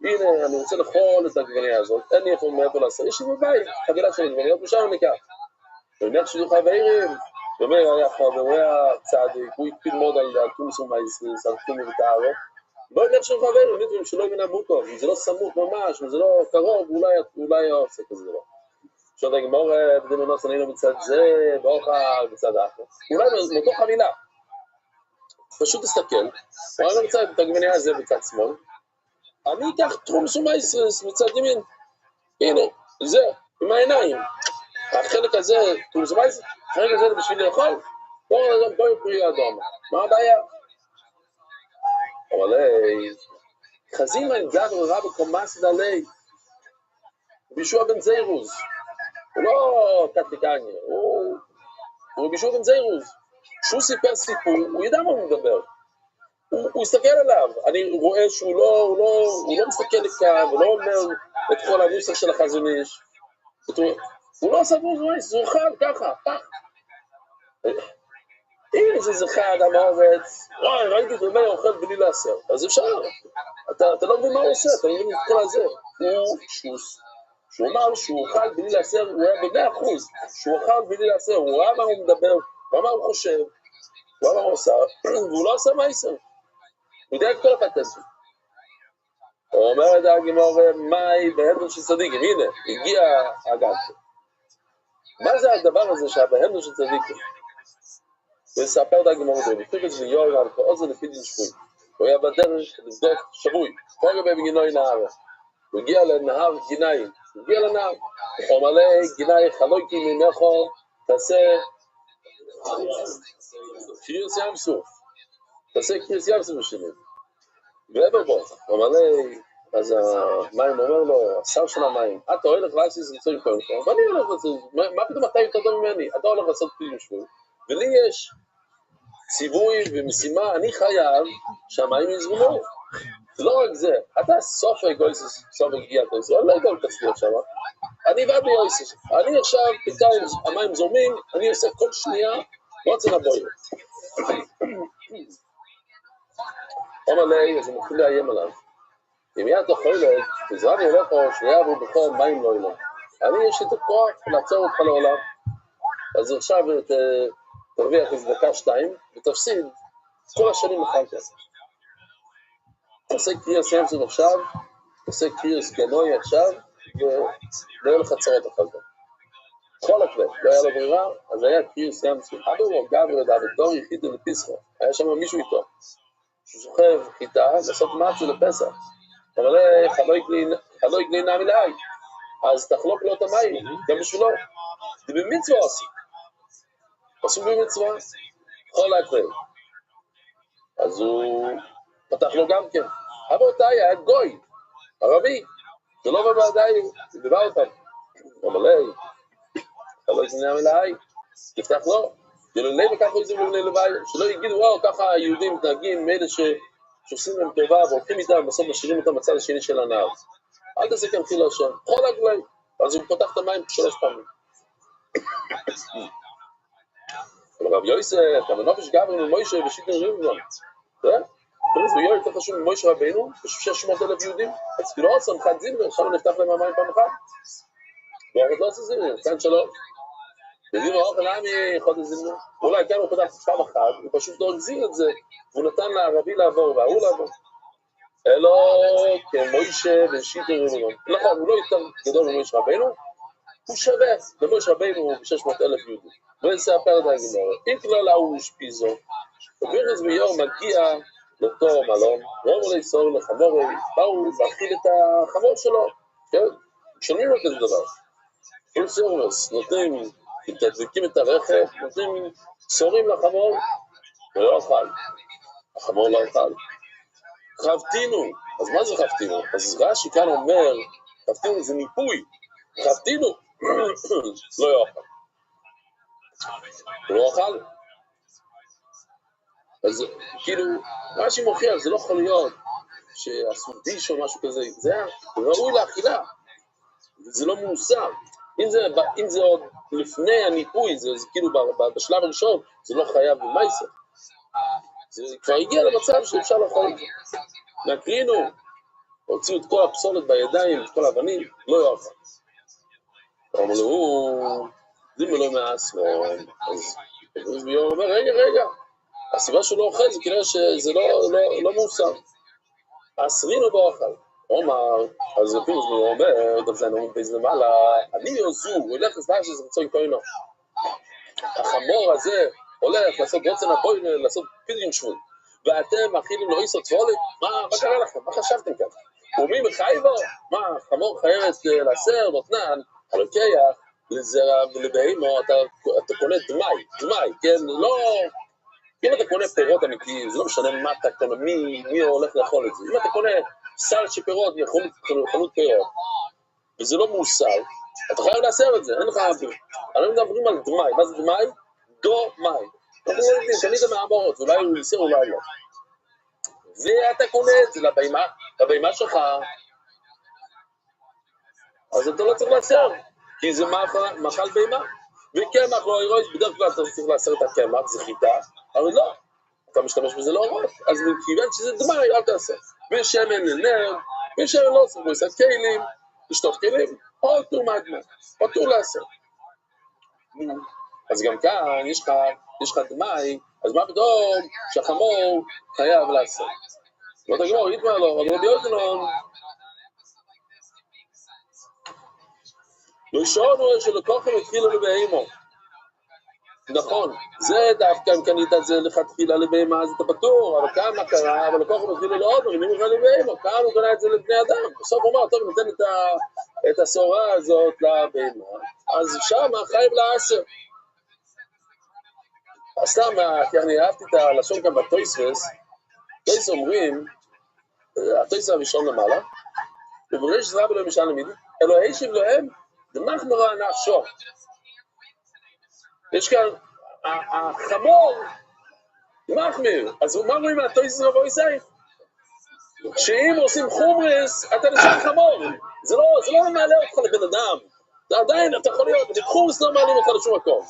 Speaker 1: הנה, אני רוצה לאכול את העגבנייה הזאת, אין לי איפה מאיפה לעשר, יש לי בבית, חבילה של עגבניות, ושם ניקח. ונניח שיהיו חברים, ואומר היה צדיק, הוא הקפיד מאוד על תומסו מייסריס, על תומי ותארו, לא נניח שיהיו חברים, נתראים שלא ימנה מוטו, אם זה לא סמוך ממש, אם זה לא קרוב, אולי עושה כזה דבר. שעוד הגמור בדמונות ענינו מצד זה, באוכל מצד האחר. אולי מאותו חבילה. פשוט תסתכל, אני לא מצא את העגבנייה הזה בצד שמאל, אני אקח תומסו מייסריס מצד ימין. הנה, זה, עם העיניים. החלק הזה, תומסו מייסריס, החלק הזה זה בשביל לאכול, בואי פרי אדום. מה הבעיה? אבל חזימן גבר רבי קומאס דלי, בישוע בן זיירוז, הוא לא קטליקניה, הוא בישוע בן זיירוז. כשהוא סיפר סיפור, הוא ידע מה הוא מדבר. הוא הסתכל עליו, אני רואה שהוא לא מסתכל לכאן, הוא לא אומר את כל הנוסח של החזון איש. הוא לא עושה בוז, הוא אוכל ככה, פח. אם זה זכה אדם הארץ, וואי, ראיתי את רמי אוכל בלי לעשר, אז אפשר. אתה לא מבין מה הוא עושה, אתה מבין את כל הזה. שהוא אמר שהוא אוכל בלי לעשר, הוא היה ב100%, שהוא אוכל בלי לעשר, הוא ראה מה הוא מדבר, הוא ראה מה הוא חושב, הוא ראה מה הוא עושה, והוא לא עושה מעשר. הוא יודע את כל הפנטסטים. הוא אומר את הגמור, מאי בהלדון של צדיקים, הנה, הגיע הגל. מה זה הדבר הזה שהבהלדון של צדיקים? ולספר את הגמור הזה, לפיקס ויור על כל זה לפי דין שבוי. הוא היה בדרך לבדוק שבוי, כל גבי בגינוי נהר. הוא הגיע לנהר גינאי, הוא הגיע לנהר. הוא אומר לי, גינאי חלויקי ממכו, תעשה קריוס ים סוף. תעשה קריוס ים סוף בשבילי. ועבר בו, הוא אומר לי, אז המים אומר לו, השר של המים, אתה הולך לעשות ניצורים קודם כל, ואני הולך לעשות, מה פתאום אתה יותר טוב ממני? אתה הולך לעשות פלילים שבוי. ולי יש ציווי ומשימה, אני חייב שהמים יזרמו. זה לא רק זה, אתה סופר גויסס, סופר גיאת גויסס, אני לא יודע אם תצליח שם. אני ועד ביויסס, אני עכשיו, בינתיים המים זורמים, אני עושה כל שנייה, רוצה לבויר. אומר לי, אז הוא מתחיל לאיים עליו. אם יד תאכלת, תזרני אליך שנייה והוא בכל מים לא ילך. אני יש את הכוח לעצור אותך לעולם. אז עכשיו תרוויח איזה דקה שתיים, ותפסיד כל השנים אחר כך. תעשה קריאס ימסון עכשיו, תעשה קריאס גנוי עכשיו, ולא יהיה לך צרות אחר כך. כל הכלל, לא היה לו ברירה, אז היה קריאס ימסון. אבו גבר דאבדור יחיד לפיסחו, היה שם מישהו איתו. שהוא זוכב חיטה, לעשות מצו לפסח. אבל חלוי גלי נעמי לאי, אז תחלוק לו את המים, גם בשבילו. זה במצווה עשו במצווה, כל הכלל. אז הוא פתח לו גם כן. אבותיי היה גוי, ערבי, זה לא בוודאי, הוא דיבר אותם. אבל חלוי גלי נעמי לאי, תפתח לו. ילולי וככה יזים לבני לוואי, שלא יגידו, וואו, ככה היהודים מתנהגים מאלה שעושים להם טובה והולכים איתם, בסוף משאירים אותם בצד השני של הנהר. אל תעשה כאן חילה שם, כל הגלי, אז הוא פותח את המים 3 פעמים. אבל רב יוסף, המנופש גבר ממוישה ושיטן ריבלון, פרס ויואל יותר חשוב ממוישה רבינו, יש 600,000 יהודים, אז כאילו עוד שמחת זימר, עכשיו נפתח להם המים פעם אחת. ואומרת לא עושה זימר, כאן שלום. וזימר אוכל עמי חודש זימר, אולי כאן הוא פתח פעם אחת, הוא פשוט לא הגזיר את זה, והוא נתן לערבי לעבור וההוא לעבור. אלו כמוישה ושיטר ומירון. נכון, הוא לא יותר גדול ממוישה רבינו, הוא שווה למוישה רבינו ב-600,000 יהודים. ונספר את הגמרא, אם כלל ההוא השפיזו, ופרס ויור מגיע לאותו מלון, ואומר ליסור לחמורי, באו להאכיל את החמור שלו, כן? משלמים לו כזה דבר. כל סורס, נותנים, מתדלקים את הרכב, נותנים סורים לחמור, ולא אוכל. החמור לא אוכל. חבטינו, אז מה זה חבטינו? אז רש"י כאן אומר, חבטינו זה ניפוי, חבטינו, לא יאכל. הוא לא אוכל. אז כאילו, רש"י מוכיח, זה לא יכול להיות שעשו דיש או משהו כזה, זה ראוי לאכילה, זה לא מוסר. אם זה עוד לפני הניפוי, זה כאילו בשלב הראשון, זה לא חייב במייסר. זה כבר הגיע למצב שאפשר לאכול את זה. נקרינו, הוציאו את כל הפסולת בידיים, את כל האבנים, לא יאכל. אמרו לו, זימר לא מעצמו, אז ביום אומר, רגע, הסיבה שהוא לא אוכל זה כנראה שזה לא מוסר. העשרינו באוכל. אומר, אז פירוש הוא אומר, דב זה נאמר באיזה למעלה, אני יוזו, הוא הולך לסדר שזה רצוי כהנו. החמור הזה הולך לעשות רוצן הבוי, לעשות פידין שבוי. ואתם מאכילים לו איסו צבולת, מה קרה לכם? מה חשבתם כאן? ומי מחייבו? מה, חמור חייבת לעשר, נותנן, הלוקח, לזרע ולבהימו, אתה קונה דמי, כן? לא... אם אתה קונה פירות אמיתיים, זה לא משנה מה אתה קונה, מי הולך לאכול את זה. אם אתה קונה סל של פירות מחנות פירות, וזה לא מוסר, אתה חייב לעשר את זה, אין לך... אנחנו מדברים על דמי, מה זה דמי? דו-מי. אנחנו לא יודעים, תמיד זה מהאמרות, אולי הוא ייסר, אולי לא. ואתה קונה את זה לבהמה שלך, אז אתה לא צריך לעשר, כי זה מאכל בהמה. וקמח לא ירויש, בדרך כלל אתה צריך לעשר את הקמח, זה חיטה, אבל לא, אתה משתמש בזה לא רוב, אז מכיוון שזה דמי, אל תעשה. ושמן לנר, ושמן לא צריך לעשות כלים, לשטוף כלים, או טור מהדמה, או טור לעשר. אז גם כאן, יש לך דמי, אז מה פתאום שהחמור חייב לעשות? לא תגמור, יתמר לו, אבל רבי יוחנן, לא ישענו שלקוחם התחילה לבהימו. נכון, זה דווקא אם קנית את זה לכתחילה לבהמה, אז אתה פטור, אבל כאן מה קרה, אבל לקוחם התחילה לעוד, ומי מוכן לבהימו, כאן הוא קנה את זה לבני אדם. בסוף הוא אמר, טוב, ניתן את הסורה הזאת לבהמה, אז שם חייב לעשר. אז סתם, כי אני אהבתי את הלשון כאן בטויספס, טויס אומרים, הטויס הראשון למעלה, ובראש זרע בלו משל למידי, אלוהי שיב להם, דמחמרה נפשו. יש כאן, החמור, מחמיר, אז מה רואים מהטויס רבו יסייך? שאם עושים חומרס, אתה נשאר חמור, זה לא מעלה אותך לבן אדם, זה עדיין, אתה יכול להיות, חומרס לא מעלים אותך לשום מקום.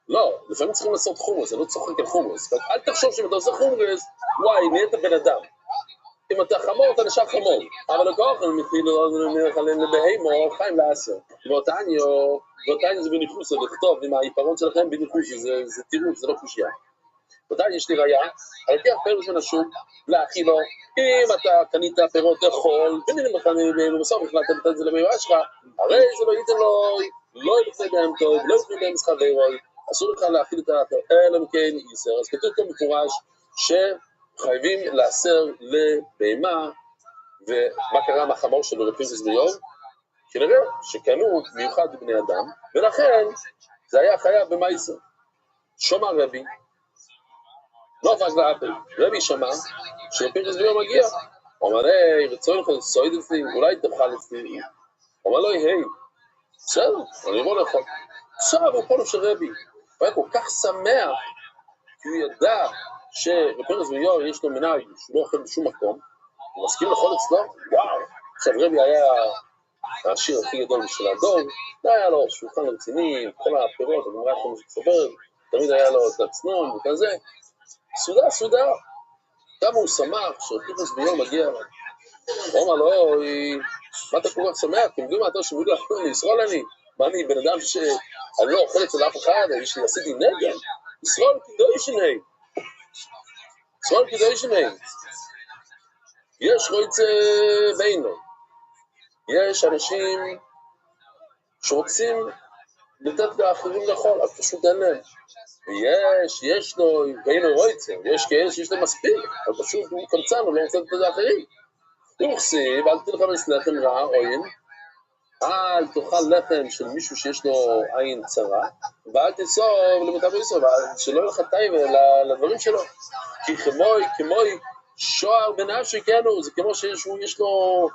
Speaker 1: לא, לפעמים צריכים לעשות חומרס, זה לא צוחק על חומרס, אל תחשוב שאם אתה עושה חומרס, וואי, נהיית בן אדם. אם אתה חמור, אתה נשאר חמור. אבל לכוח, אני מתחיל לבהימו, חיים לעשר. ואותניה זה בניחוס, לכתוב עם העיפרון שלכם בניחוס, זה תירוץ, זה לא קושייה. ואותניה יש לי ראייה, על כך פירוש מן השוק, להכילו, אם אתה קנית פירות לאכול, ובסוף החלטת לתת את זה לבהימה שלך, הרי זה לא ייתן לו, לא ילכי בהם טוב, לא ילכי בהם משחק בהירוי, אסור לך להכיל את האחר, אלא מכן ייסר. אז כתוב כאן מפורש, חייבים לעשר לבהמה, ומה קרה מהחמור שלו לפינקס ביום? כנראה שקנו מיוחד בבני אדם, ולכן זה היה חייב במייסר. שומע רבי, לא הפך לאפל, רבי שמע שלפינקס ביום מגיע, הוא אמר, היי, רצוי לך לסועד אצלי, אולי תאכל אצלי. הוא אמר לו, היי, בסדר, אני אבוא לאכול. עכשיו הוא פולו של רבי, הוא היה כל כך שמח, כי הוא ידע שבפרס ויור יש לו מנהג שהוא לא אוכל בשום מקום, הוא מסכים לאכול אצלו, וואו, עכשיו רבי היה העשיר הכי גדול של הדור, לא היה לו שולחן רציני, כל הפירות, הגמרא כמו שסופרת, תמיד היה לו את הצנון וכזה, סודר. כמה הוא שמח שפנחס ביום מגיע אליו. הוא אמר לו, מה אתה כל כך שמח? אתם יודעים מה אתה שמודי לחתום, ישרול אני. מה אני, בן אדם שאני לא אוכל אצל אף אחד, עשיתי נגד? ישרול כדאי. יש רויצה בינו. יש אנשים שרוצים לתת לאחרים לאכול, אבל פשוט אין להם. יש לו, בינו רויצה, יש כאלה שיש להם מספיק, אבל פשוט הוא קמצן, הוא לא רוצה לתת לאחרים. הוא חסיב, אל תלחמס לחם רע, עוין, אל תאכל לחם של מישהו שיש לו עין צרה, ואל תסוב למטב יסוב, שלא יהיה לך טייבה לדברים שלו. כי כמוי שוער בנפשי כנו, זה כמו שיש לו,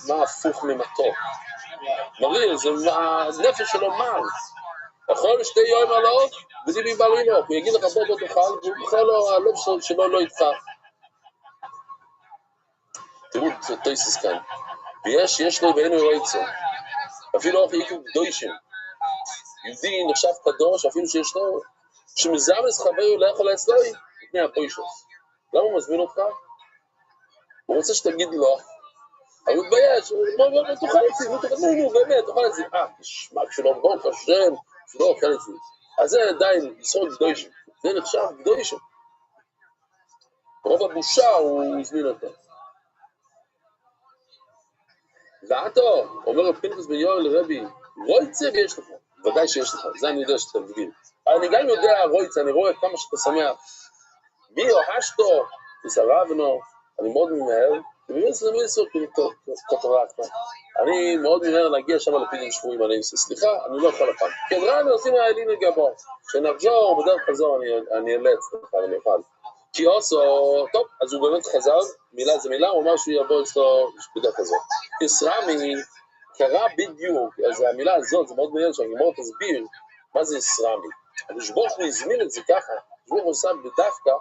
Speaker 1: מה הפוך ממתוק? מריר, זה הנפש שלו מר. יכול שתי יום עלות, ודיבי ברינו, הוא יגיד לך בוא תאכל, והוא בכלל לא, הלב שלו לא איתך. תראו, זה תויסס כאן. ויש לו בעינו רויצו. אפילו אוכל יקום קדושים. יהודי נחשב קדוש, אפילו שיש לו, שמזמס חברו לאכול אצלו, לפני הפוישוס. למה הוא מזמין אותך? הוא רוצה שתגיד לו, אבל הוא מתבייש, תאכל את זה, באמת, תאכל את זה. תשמע, כשלא ברוך השם, שלא אוכל את זה. אז זה עדיין ישרוד קדושים. זה נחשב קדושים. רוב הבושה הוא הזמין אותו. ועתו, אומר פנחס בן יואל לרבי, רויצה ויש לך, ודאי שיש לך, זה אני יודע שאתה מבין. אני גם יודע רויצה, אני רואה כמה שאתה שמח. בי או השתו, ישרבנו, אני מאוד ממהר, אני מאוד ממהר להגיע שם לפידים שבועים, אני אעשה סליחה, אני לא יכול הפעם. כן, רענו עושים העלים לגבור, שנחזור, בדרך חזור אני אאלץ, אני אוכל. כי אוסו, טוב, אז הוא באמת חזר, מילה זה מילה, הוא אמר שהוא יבוא אצלו בדרך כזאת. ישרמי קרה בדיוק, אז המילה הזאת, זה מאוד מעניין שאני מאוד תסביר מה זה ישרמי. השבוך הוא הזמין את זה ככה, השבוך הוא שם בדווקא,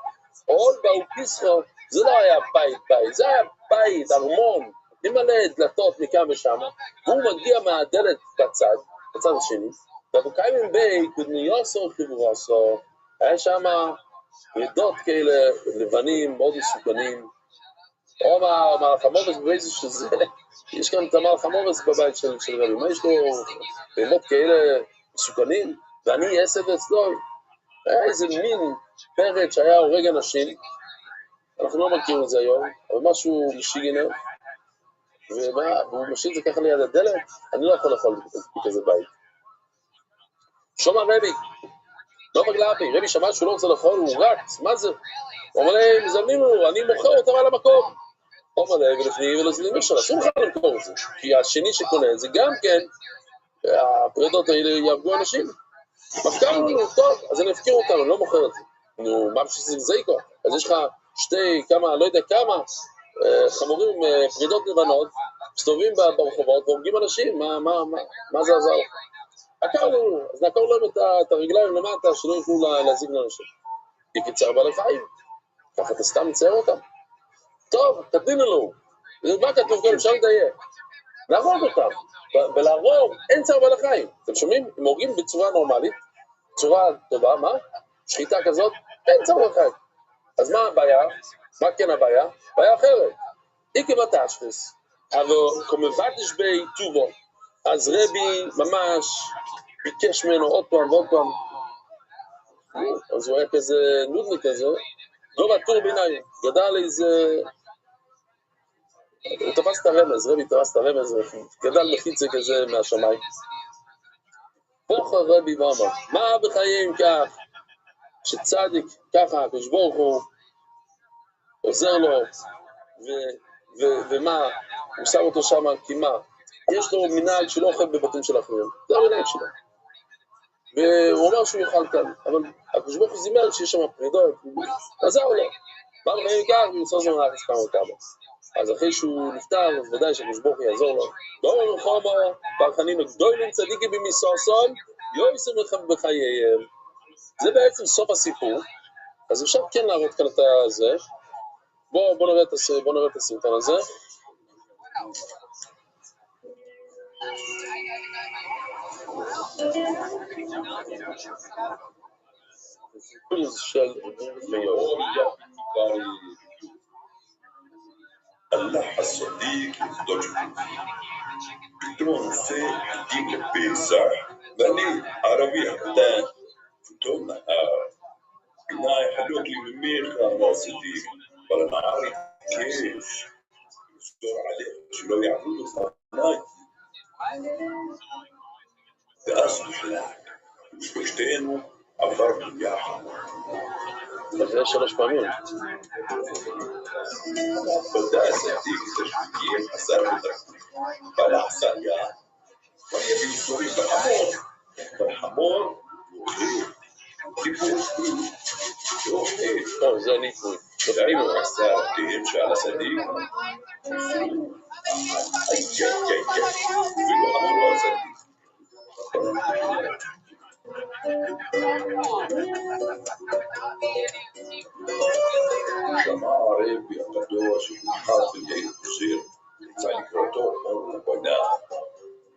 Speaker 1: עוד באו פיסחו, זה לא היה בית, זה היה בית, ארמון, ממלא דלתות מכאן ושם, והוא מגיע מהדלת בצד השני, ובקיימים בי, קודניוסו חיבורוסו, היה שם רדות כאלה לבנים, מאוד מסוכנים, או מהלחמורס בבית שזה, יש כאן את המלחמורס בבית של רבי, מה יש לו באמת כאלה מסוכנים, ואני אעשת אצלו, היה איזה מין פרץ שהיה הורג אנשים, אנחנו לא מכירים את זה היום, אבל משהו משיגינר, והוא משאיר את זה ככה ליד הדלת, אני לא יכול לאכול בכזה בית. שומע רבי, לא מגלפי, רבי שמע שהוא לא רוצה לאכול, הוא רץ, מה זה? הוא אומר להם, זמינו, אני מוכר אותם על המקום. הוא אומר להם, ולפני ולזלימר שלה, שום לך למכור את זה, כי השני שקונה את זה גם כן, הפרדות האלה יהרגו אנשים. מפקרנו לנו, טוב, אז אני אפקיר אותם, אני לא מוכר את זה. נו, מה בשביל זה יקרה? אז יש לך כמה, לא יודע כמה, חמורים, פרידות לבנות, מסתובבים ברחובות והורגים אנשים, מה זה עזר לך? עקרנו, אז נעקור להם את הרגליים למטה, שלא יוכלו להזיג לאנשים. יקצר בעלי חיים, ככה אתה סתם מצייר אותם. טוב, תתנים לנו, מה כתוב כאן, אפשר לדייק. להרוג אותם, ולהרוג, אין צער בעלי חיים. אתם שומעים? הם הורגים בצורה נורמלית, בצורה טובה, מה? שחיטה כזאת, אין צער בעלי חיים. אז מה הבעיה? מה כן הבעיה? בעיה אחרת. איקי בתשפס, אבל כמובדש בי טובו, אז רבי ממש ביקש ממנו עוד פעם ועוד פעם, אז הוא היה כזה נודני כזה, גובה טור ביניים, גדל איזה, הוא תפס את הרמז, רבי תפס את הרמז, גדל מחיצה כזה מהשמיים. פוחר רבי ואמר, מה בחיים כך, שצדיק ככה, כשברוך הוא עוזר לו, ומה, הוא שם אותו שם, כי מה, יש לו מנהג שלא אוכל בבתים של אחרים, זה המנהג שלו. והוא אומר שהוא יאכל כאן, אבל הקדוש ברוך הוא זימן שיש שם פרידות, עזר לו. מה בחיים כך, הוא יוצא זמן להכניס כמה וכמה. אז אחרי שהוא נפטר, אז ודאי שהקדוש ברוך הוא יעזור לו. לא רחומו, פרחנים הגדולים צדיקים במסעסון, יויסם לכם בחייהם. זה בעצם סוף הסיפור. אז אפשר כן להראות כאן את זה. בוא נראה את הסרטון הזה. סיפור של ליאור.
Speaker 4: الله الصديق الضجر بدون سيء دين البيسع لاني عربي حتى فتوم بناي حلوك لي من ميخا ما صديق ولا نعرف كيف يصدر عليه شو لو يعملوا صناي بأصبح لك مش بشتينه أفضل يا حمار
Speaker 1: לפני 3 פעמים.
Speaker 4: بدأ صديق تشبيكين حسن فلا حسن يا ويبي يسوي بالحمار كيفوش
Speaker 1: טוב, זה ניפוי.
Speaker 4: دائما الساعة تمشي على صديق أي في الأمر صديق جماعة عرب يقدروا شبهات الليل القصير ذلك رتوع أمر وبناء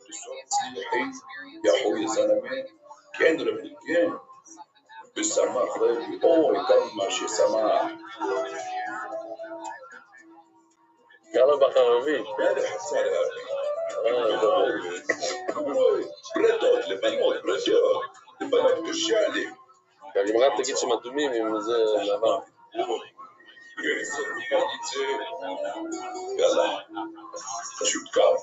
Speaker 4: الصوت الصحي يا أخوي زلمة كان رفيقين بالسماء خير أوه كان ماشي سماء
Speaker 1: כמה בחרבי?
Speaker 4: بارح سلام بريدوت لبنوت بريدوت لبنوت الشعلي
Speaker 1: כנראה תגיד שהם אדומים עם זה לבן.
Speaker 4: يلا شو تكاف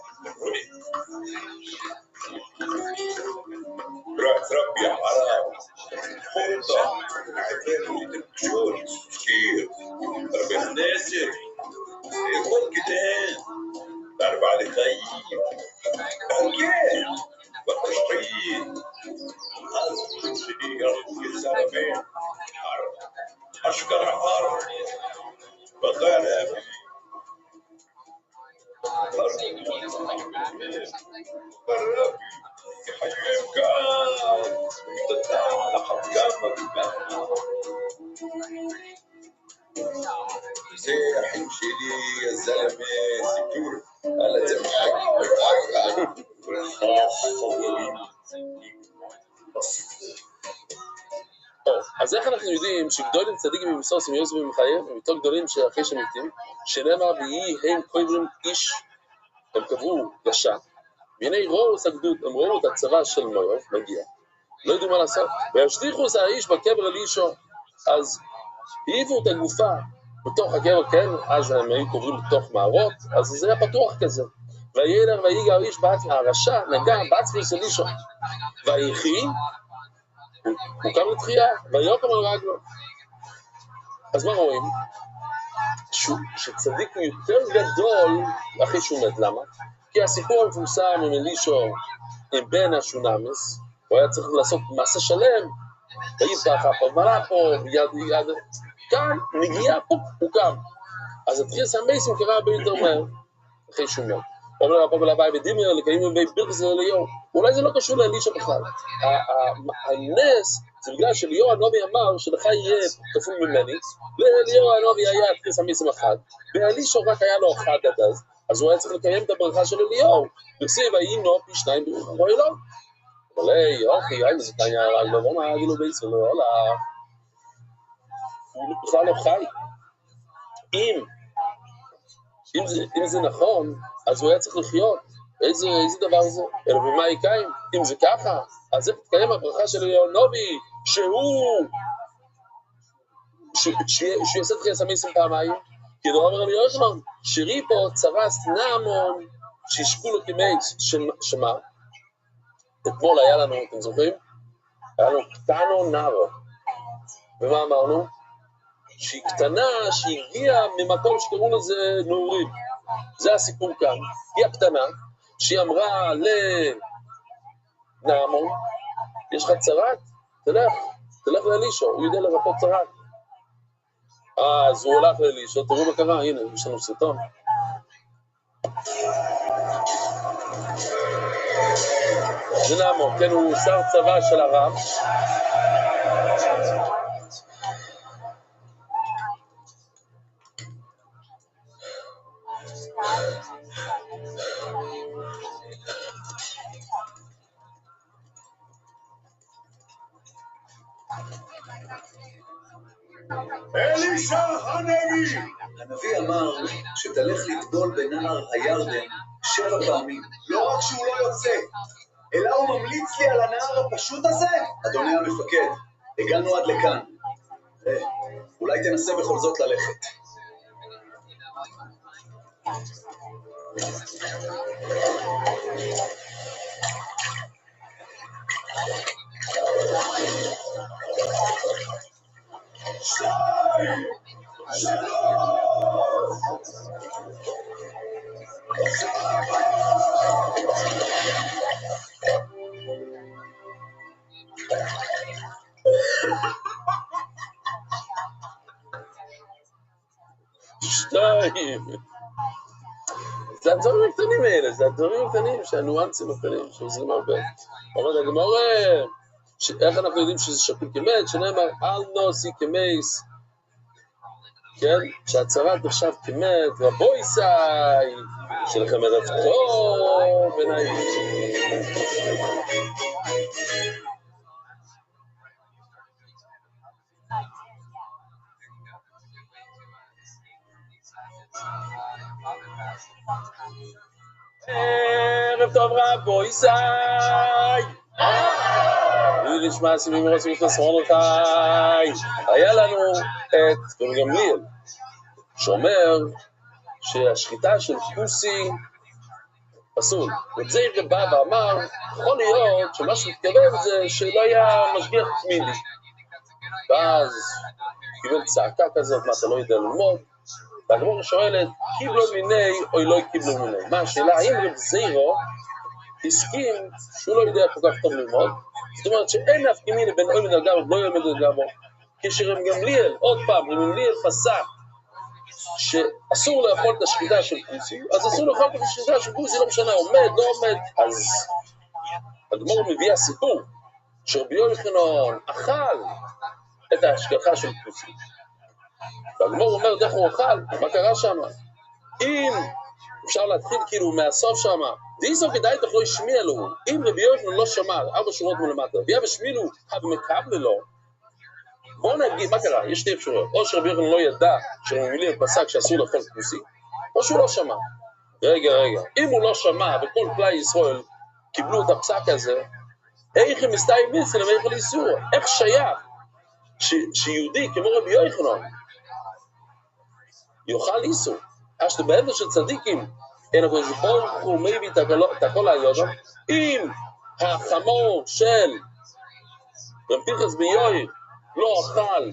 Speaker 4: ربي يا حرام خلطة عفيف اللي تبكشون كتير ربي ناسك يقول كده تعرف علي خيب أوكي بطش طيب هذا سيدي يا أخوي الزلمة أشكر عمار بطالب بالرب يحييك وتتعامل على حكامك زي حيمشي لي يا زلمة دكتور أنا تمشي
Speaker 1: טוב, אז איך אנחנו יודעים שגדולים צדיקים ממסוס ומיוסף ומחייב הם יותר גדולים שאחרי שמתים, שנאמר ויהי הם קוברים איש, הם קברו ישן, והנה ראו סגדות, הם ראו את הצבא של מויוב, מגיע, לא ידעו מה לעשות, והשליכו את האיש בקבר אלישע, אז העיפו את הגופה בתוך הקבר, כן, אז הם היו קוברים בתוך מערות, אז זה היה פתוח כזה, וילך ויגע האיש בעצמו, הרשע נגע בעצמו של אלישע, ויחי, הוא קם לתחייה, ויוקם על רגלו. אז מה רואים? שצדיק הוא יותר גדול אחרי שהוא מת, למה? כי הסיפור המפורסם עם אלישע עם בן השונמס, הוא היה צריך לעשות מעשה שלם, ויפתח הפרמלה פה, יד, כאן, נגיעה פה, הוא קם. אז התחייה סמייסים קרה הרבה יותר מהר, אחרי שהוא מת. אומר לה פה ולהווי בדימר, לקיים בבי בירקס אליהו, אולי זה לא קשור לאלישע בכלל. הנס זה בגלל שליאור הנובי אמר שלך יהיה כפול ממני, וליאור הנובי היה התחייה סמייסים אחד, ואלישע רק היה לו אחד עד אז הוא היה צריך לקיים את הברכה של אליהו, וכסיב היינו פי 2 ברכה אלוהו. אבל יופי, זה תניה הרג לו, מה אגילו בייס ולא הולך. הוא בכלל לא חי. אם זה נכון, אז הוא היה צריך לחיות. איזה דבר זה? אלא במה יקיים? אם זה ככה, אז זה תתקיים הברכה של יונובי, שהוא יעשה תחייה סמייסים פעמיים, כי דור אמר לי יושמן, שרי פה צרס נעמון, שישקו לו כמייס, שמה? אתמול היה לנו, אתם זוכרים? היה לנו קטנו נערו. ומה אמרנו? שהיא קטנה, שהגיעה ממקום שקראו לזה נעורים. זה הסיפור כאן. היא הקטנה, שהיא אמרה לנעמון, יש לך צרת? תלך לאלישע, הוא יודע לרפות צרת. אז הוא הולך לאלישע, תראו מה קרה, הנה, יש לנו סרטון. זה נעמון, כן, הוא שר צבא של ארם.
Speaker 8: אלישע הנביא! הנביא אמר שתלך לטבול בנהר הירדן 7 פעמים. לא רק שהוא לא יוצא, אלא הוא ממליץ לי על הנהר הפשוט הזה? אדוני המפקד, הגענו עד לכאן. אולי תנסה בכל זאת ללכת.
Speaker 1: שתיים. זה הדברים הקטנים האלה, זה הדברים הקטנים, שהניואנסים הקטנים, שעוזרים הרבה. אומרת הגמרא, איך אנחנו יודעים שזה שקול כמת? שנאמר, אל נוסי כמייס, כן? שהצרת נחשב כמת, רבו ישי, שלכם ערב טוב, ונעים. ערב טוב רבו ישי, נשמע סיבים רוצים חסרון חי. היה לנו את רבי גמליאל שאומר שהשחיטה של כוסי פסול. וזעיר בא ואמר, יכול להיות שמה שמתכוון זה שלא היה משגיח תמידי. ואז קיבל צעקה כזאת, מה אתה לא יודע ללמוד? והגמרא שואלת, קיבלו מיני או לא קיבלו מיני? מה השאלה? האם רב זעירו הסכים שהוא לא יודע כל כך טוב ללמוד? זאת אומרת שאין נפקא מינה בין עומד על גבו ולא עומד על גבו. כשרב גמליאל, עוד פעם, רב גמליאל פסק שאסור לאכול את השחיטה של כוסי, אז אסור לאכול את השחיטה של כוסי, לא משנה, עומד, לא עומד. אז הגמרא מביאה סיפור שרבי יוחנן אכל את ההשגחה של כוסי. והגמרא אומר, דרך הוא אכל, מה קרה שם? אם אפשר להתחיל כאילו מהסוף שם, דאיזו כדאי תוכלו השמיע לו, אם רבי יוחנן לא שמע 4 שורות מלמטה, ויה ושמילו המקבל לו, בואו נגיד, מה קרה? יש 2 אפשרויות, או שרבי יוחנן לא ידע שרבי גמליאל פסק שאסור לאכול כוסי, או שהוא לא שמע. רגע, אם הוא לא שמע וכל כלל ישראל קיבלו את הפסק הזה, איך הם מסתיים מצלם, איך לאיסור? איך שייך שיהודי כמו רבי יוחנן יאכל איסור? אשת בעבר של צדיקים, אין הקדוש ברוך הוא מביא את הכל היודו, אם החמור של רבי פנחס בן יאיר לא אכל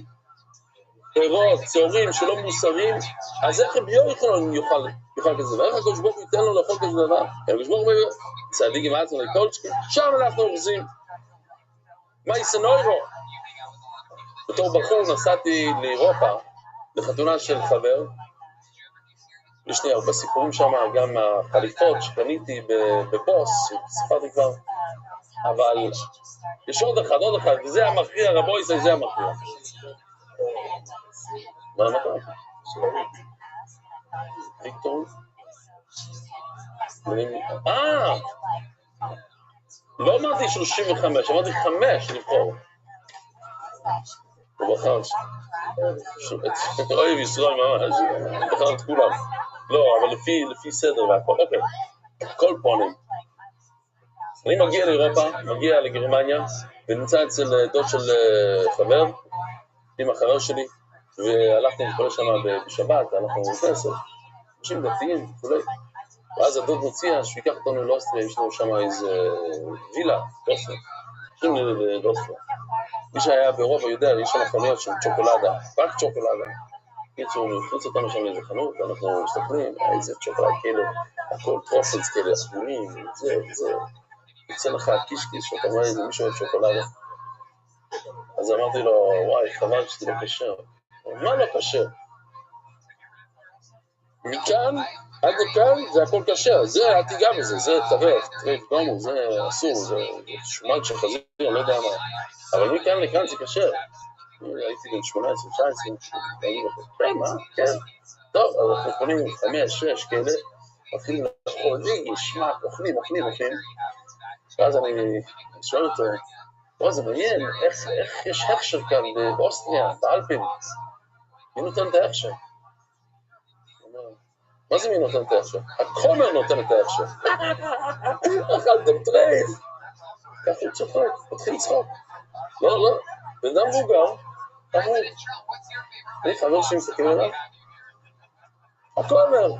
Speaker 1: פירות, שעורים שלא מוסרים, אז איך רבי יוחנן יאכל כזה? ואיך הקדוש ברוך הוא ייתן לו לאכול כזה דבר? הקדוש ברוך הוא מביא צדיקים עצמם לקולצ'קים, שם אנחנו אוחזים. מה יסנוירו? בתור בחור נסעתי לאירופה, לחתונה של חבר, יש לי הרבה סיפורים שם, גם החליפות שקניתי בבוס, סיפרתי כבר, אבל יש עוד אחד, וזה המכריע, רבו ישי, זה המכריע. מה קרה? ויקטור? לא אמרתי 35, אמרתי 5 לבחור. הוא בחר אוהב ישראל ממש, בחר את כולם. לא, אבל לפי סדר והכל, אוקיי. כל פונים. אני מגיע לאירופה, מגיע לגרמניה, ונמצא אצל דוד של חבר, עם החבר שלי, והלכנו להתפלל שם בשבת, הלכנו להתפלל, אנשים דתיים וכולי. ואז הדוד מציע שהוא ייקח אותנו לאוסטריה, יש לנו שם איזה וילה, באוסטריה. הולכים לאוסטריה. מי שהיה באירופה יודע, יש שם חנויות של צ'וקולדה, רק צ'וקולדה. קיצור, הוא נכנס אותנו שם לאיזה חנות, ואנחנו מסתכלים, איזה צ'וקולד כאלה, הכל טרופלס כאלה, סגונים, זה. יוצא לך קישקיש, שאתה אומר איזה מישהו אוהב שוקולדה. אז אמרתי לו, וואי, חבל שזה לא קשר. מה לא קשר? מכאן עד לכאן זה הכל קשר, זה אל תיגע בזה, זה טרף גומו, זה אסור, זה שומן של חזיר, אני לא יודע מה. אבל מכאן לכאן זה קשר. הייתי בן 18, 19, כן, מה? כן. טוב, אז אנחנו קונים 5, 6 כאלה, מתחילים לאכול, ישמע, אוכלים. ואז אני שואל אותו, זה מעניין, איך יש הכשר כאן באוסטריה, באלפים? מי נותן את ההכשר? מה זה מי נותן את ההכשר? הכומר נותן את ההכשר. אכלתם טרייף. ככה הוא צוחק, מתחיל לצחוק. לא, בן אדם מבוגר, תמות. אני חבר שמסתכל עליו.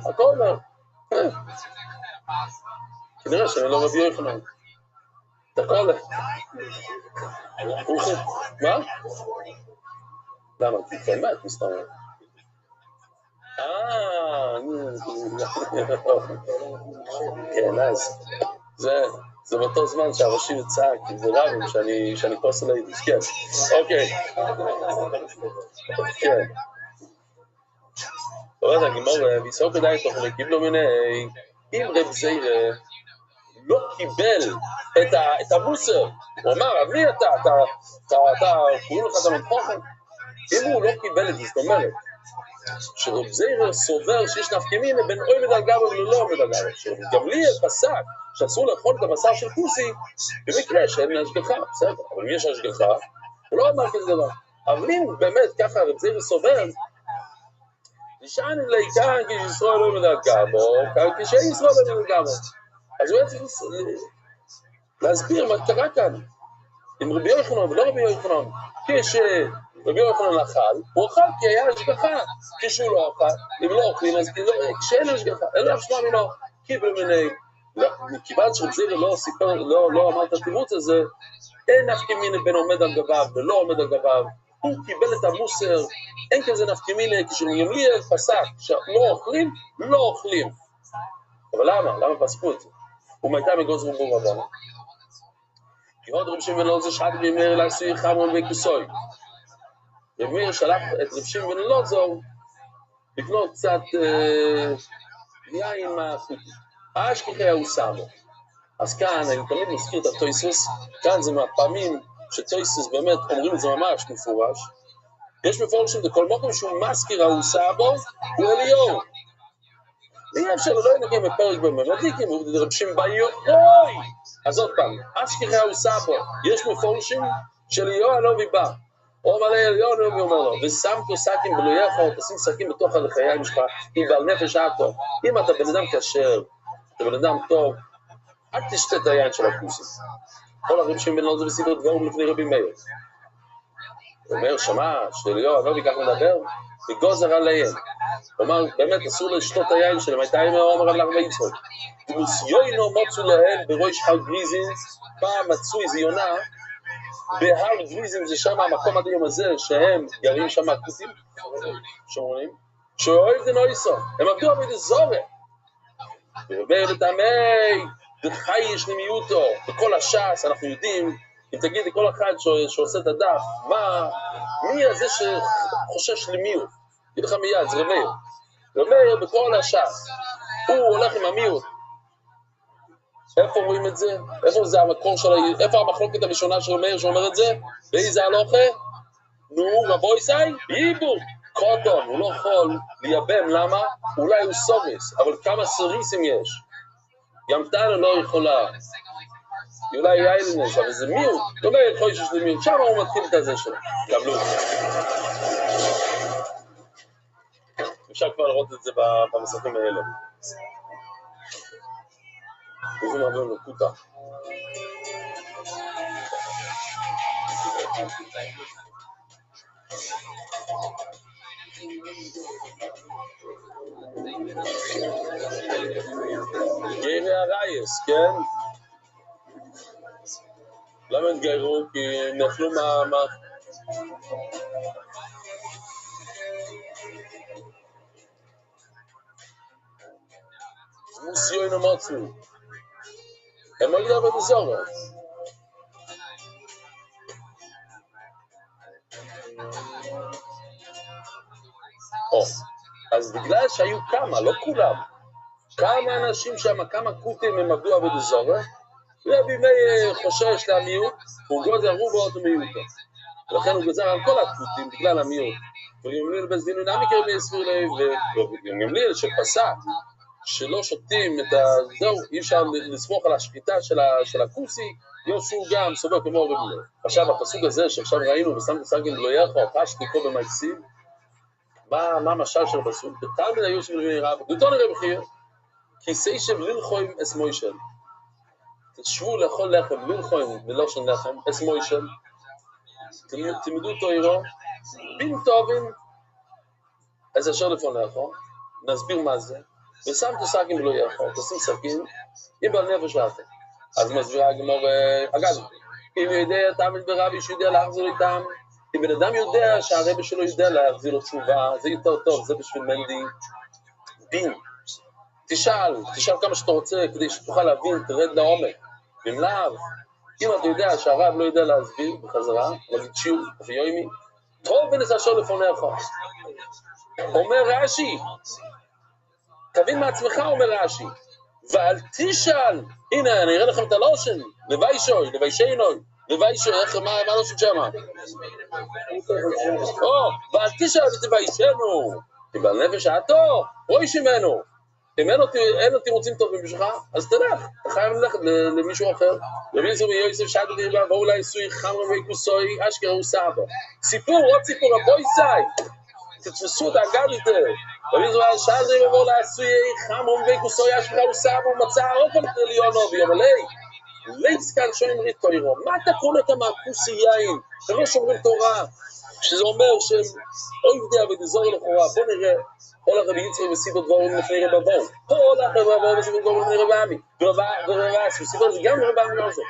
Speaker 1: הכומר. כנראה שאני לא רבי יוחנן. תקולה. מה? למה? באמת, מסתובב. כן, אז זה באותו זמן שהראשי יצעק, זה רבים שאני כוס על היידיש, כן. אוקיי. כן. טוב, הגימור, ויסעו כדאי תוך לקיבלו מיני, אם רב זיירה לא קיבל את המוסר, הוא אמר, אבי אתה, קוראים לך את המדחוכן, אם הוא לא קיבל את זה, זאת אומרת, שרב זיירה סובר שיש נפקמינה בין אוי מדרגה ולא עומד אגב, שגמליאל פסק שאסור לאכול את הבשר של כוסי, במקרה שאין השגחה, בסדר, אבל אם יש השגחה, הוא לא אמר כזה דבר. אבל אם באמת ככה רב זיירה סובר, נשען לעיקר כי ישראל לא מדרגה בו, כשאין ישראל לא מדרגה בו. אז הוא צריך להסביר מה קרה כאן, עם רבי יוחנן ולא רבי יוחנן, כשרבי יוחנן אכל, הוא אכל כי היה השגחה, כשהוא לא אכל, אם לא אוכלים אז כשאין השגחה, אין לו אשמה מינו, קיבל מיני, מכיוון שרב זיירה לא אמר את התירוץ הזה, אין נפקמינה בין עומד על גביו ולא עומד על גביו, הוא קיבל את המוסר, אין כזה נפקמינה, כשגמליאל פסק שלא אוכלים, לא אוכלים. אבל למה? למה פסקו את זה? ומייתה מגוזרים בו רבנו. כי עוד רב שמעון בן אלעזר שחט רבי מאיר לעשוי חמרון וכוסוי. רבי מאיר שלח את רב שמעון בן אלעזר לקנות קצת יין מהחוטי. האשכחי הוא שמו. אז כאן אני תמיד מזכיר את התויסוס, כאן זה מהפעמים שתויסוס באמת אומרים את זה ממש מפורש. יש מפורשים בכל מקום שהוא מזכיר הוא סבו, הוא אליהו. ואי אפשר לא ינקים בפרק בממדיקים, ודרבשים ביוחוי. אז עוד פעם, אשכחי הוא סבו, יש מפורשים של אליהו הנובי בא. או מלא אליהו הנובי אומר לו, ושמתו שקים בלויך, או תשים שקים בתוך הלחיי משפחה, אם בעל נפש עטו. אם אתה בן אדם כשר, אתה בן אדם טוב, אל תשתה את היין של הכוסים. כל הרב שמעון בן אלעזר וסיפר דברים לפני רבי מאיר. רבי מאיר שמע שאליהו הנובי כך מדבר, וגוזר עליהם. הוא אמר, באמת אסור לשתות את היין שלהם, הייתה אימא אומר על הרבה יצחק. ומוסיוינו מוצאו להם בראש הר גריזים, פעם מצאו איזו יונה, בהר גריזים זה שם המקום עד היום הזה, שהם גרים שם הכוסים, שומרים, שאוהב זה נויסו, הם עבדו עבד זורה. ורבי מאיר לטעמי, וחי יש למיעוטו, בכל הש"ס אנחנו יודעים, אם תגיד לכל אחד שעושה את הדף, מי הזה שחושש למיעוט? תגיד לך מיד, זה רבי מאיר. רבי מאיר בכל הש"ס, הוא הולך עם המיעוט. איפה רואים את זה? איפה זה המקור של איפה המחלוקת הראשונה של רבי מאיר שאומר את זה? באיזה הלוכה? נו, רבוי סי? ייבום. קוטון, הוא לא יכול לייבם, למה? אולי הוא סוריס, אבל כמה סריסים יש? גם טענה לא יכולה. אולי יאילנש, אבל זה מיעוט. לא יכול שיש לי מיעוט. שם הוא מתחיל את הזה שלו. קבלו. אפשר כבר לראות את זה במסכים האלה. וזה מעבר לקוטה. גיירי הרייס, כן? למה הם גיירו? כי הם נפלו מה... מוסיוינו מוצאו. הם לא ידעו בזורה. אז בגלל שהיו כמה, לא כולם, כמה אנשים שם, כמה קוטים הם עבדו עבד זורה, רבי מאיר חושש למיעוט, הוא גוזר רובו מיעוטו. ולכן הוא גוזר על כל הקוטים בגלל המיעוט. וגמליאל בזדין נמיקר להסביר להם, וגמליאל שפסק שלא שותים את הזהו, אי אפשר לסמוך על השחיטה של הכוסי, יוסו גם סובר כמו רבי מאיר. עכשיו הפסוק הזה שעכשיו ראינו ושמתי סגן בלויך או פשטי כה במייסים, מה המשל של הפסוק? בתלמיד היו שבלבי רב, דותו נראה בחיר, כי סיישב ללחוים אס מוישל. תשבו לאכול לחם, ללחוים בלושן לחם, אס מוישל. תלמדו תוירו, בין טובים, אז אשר לפונך, נסביר מה זה, ושם תסכים ולא יכול, תשים סכין, אם בעל נפש ואתם. אז מסבירה הגמור, אגב, אם יודע תלמיד ברבי שיודע להחזיר איתם, אם בן אדם יודע שהרבי שלו יודע להחזיר לו תשובה, זה יותר טוב, זה בשביל מנדי בין. תשאל כמה שאתה רוצה כדי שתוכל להבין, תרד לעומק. ואם לאו, אם אתה יודע שהרב לא יודע להסביר בחזרה, נגיד שיעור, אחי יוימי, טוב ונסשר לפונך. אומר רש"י, תבין מעצמך, אומר רש"י, ואל תשאל, הנה אני אראה לכם את הלושן, לוישוי, מה הלושן שמה? ואל תשאל ותביישנו, כי בעל נפש שעתו, רואי שמנו, אם אין לו תירוצים טובים בשבילך, אז תלך, אתה חייב ללכת למישהו אחר. רבי זורי יוסף שעת דרבה, באו לה עשוי חמרה ויקוסוי, אשכרה הוא סבא. עוד סיפור, הבוי סי, תתפסו את האגדיתה. רבי זורי שעת דרבה, באו לה עשוי חמרה ויקוסוי, אשכרה הוא סבא, הוא מצא עוד פעם טריליונו, ויאמר ליץ כאן שומרים רית תוירו, מה אתה קונה את המעקוסי יין? הם לא שומרים תורה, שזה אומר שהם אוי יודע ודזור לכאורה, בוא נראה, הולך רבי יצחק וסיפר דבורים לפני רבבון, הולך רבבון וסיפר דבורים לפני רבעמי, ורבעס, וסיפר את זה גם רבעמי לא זה.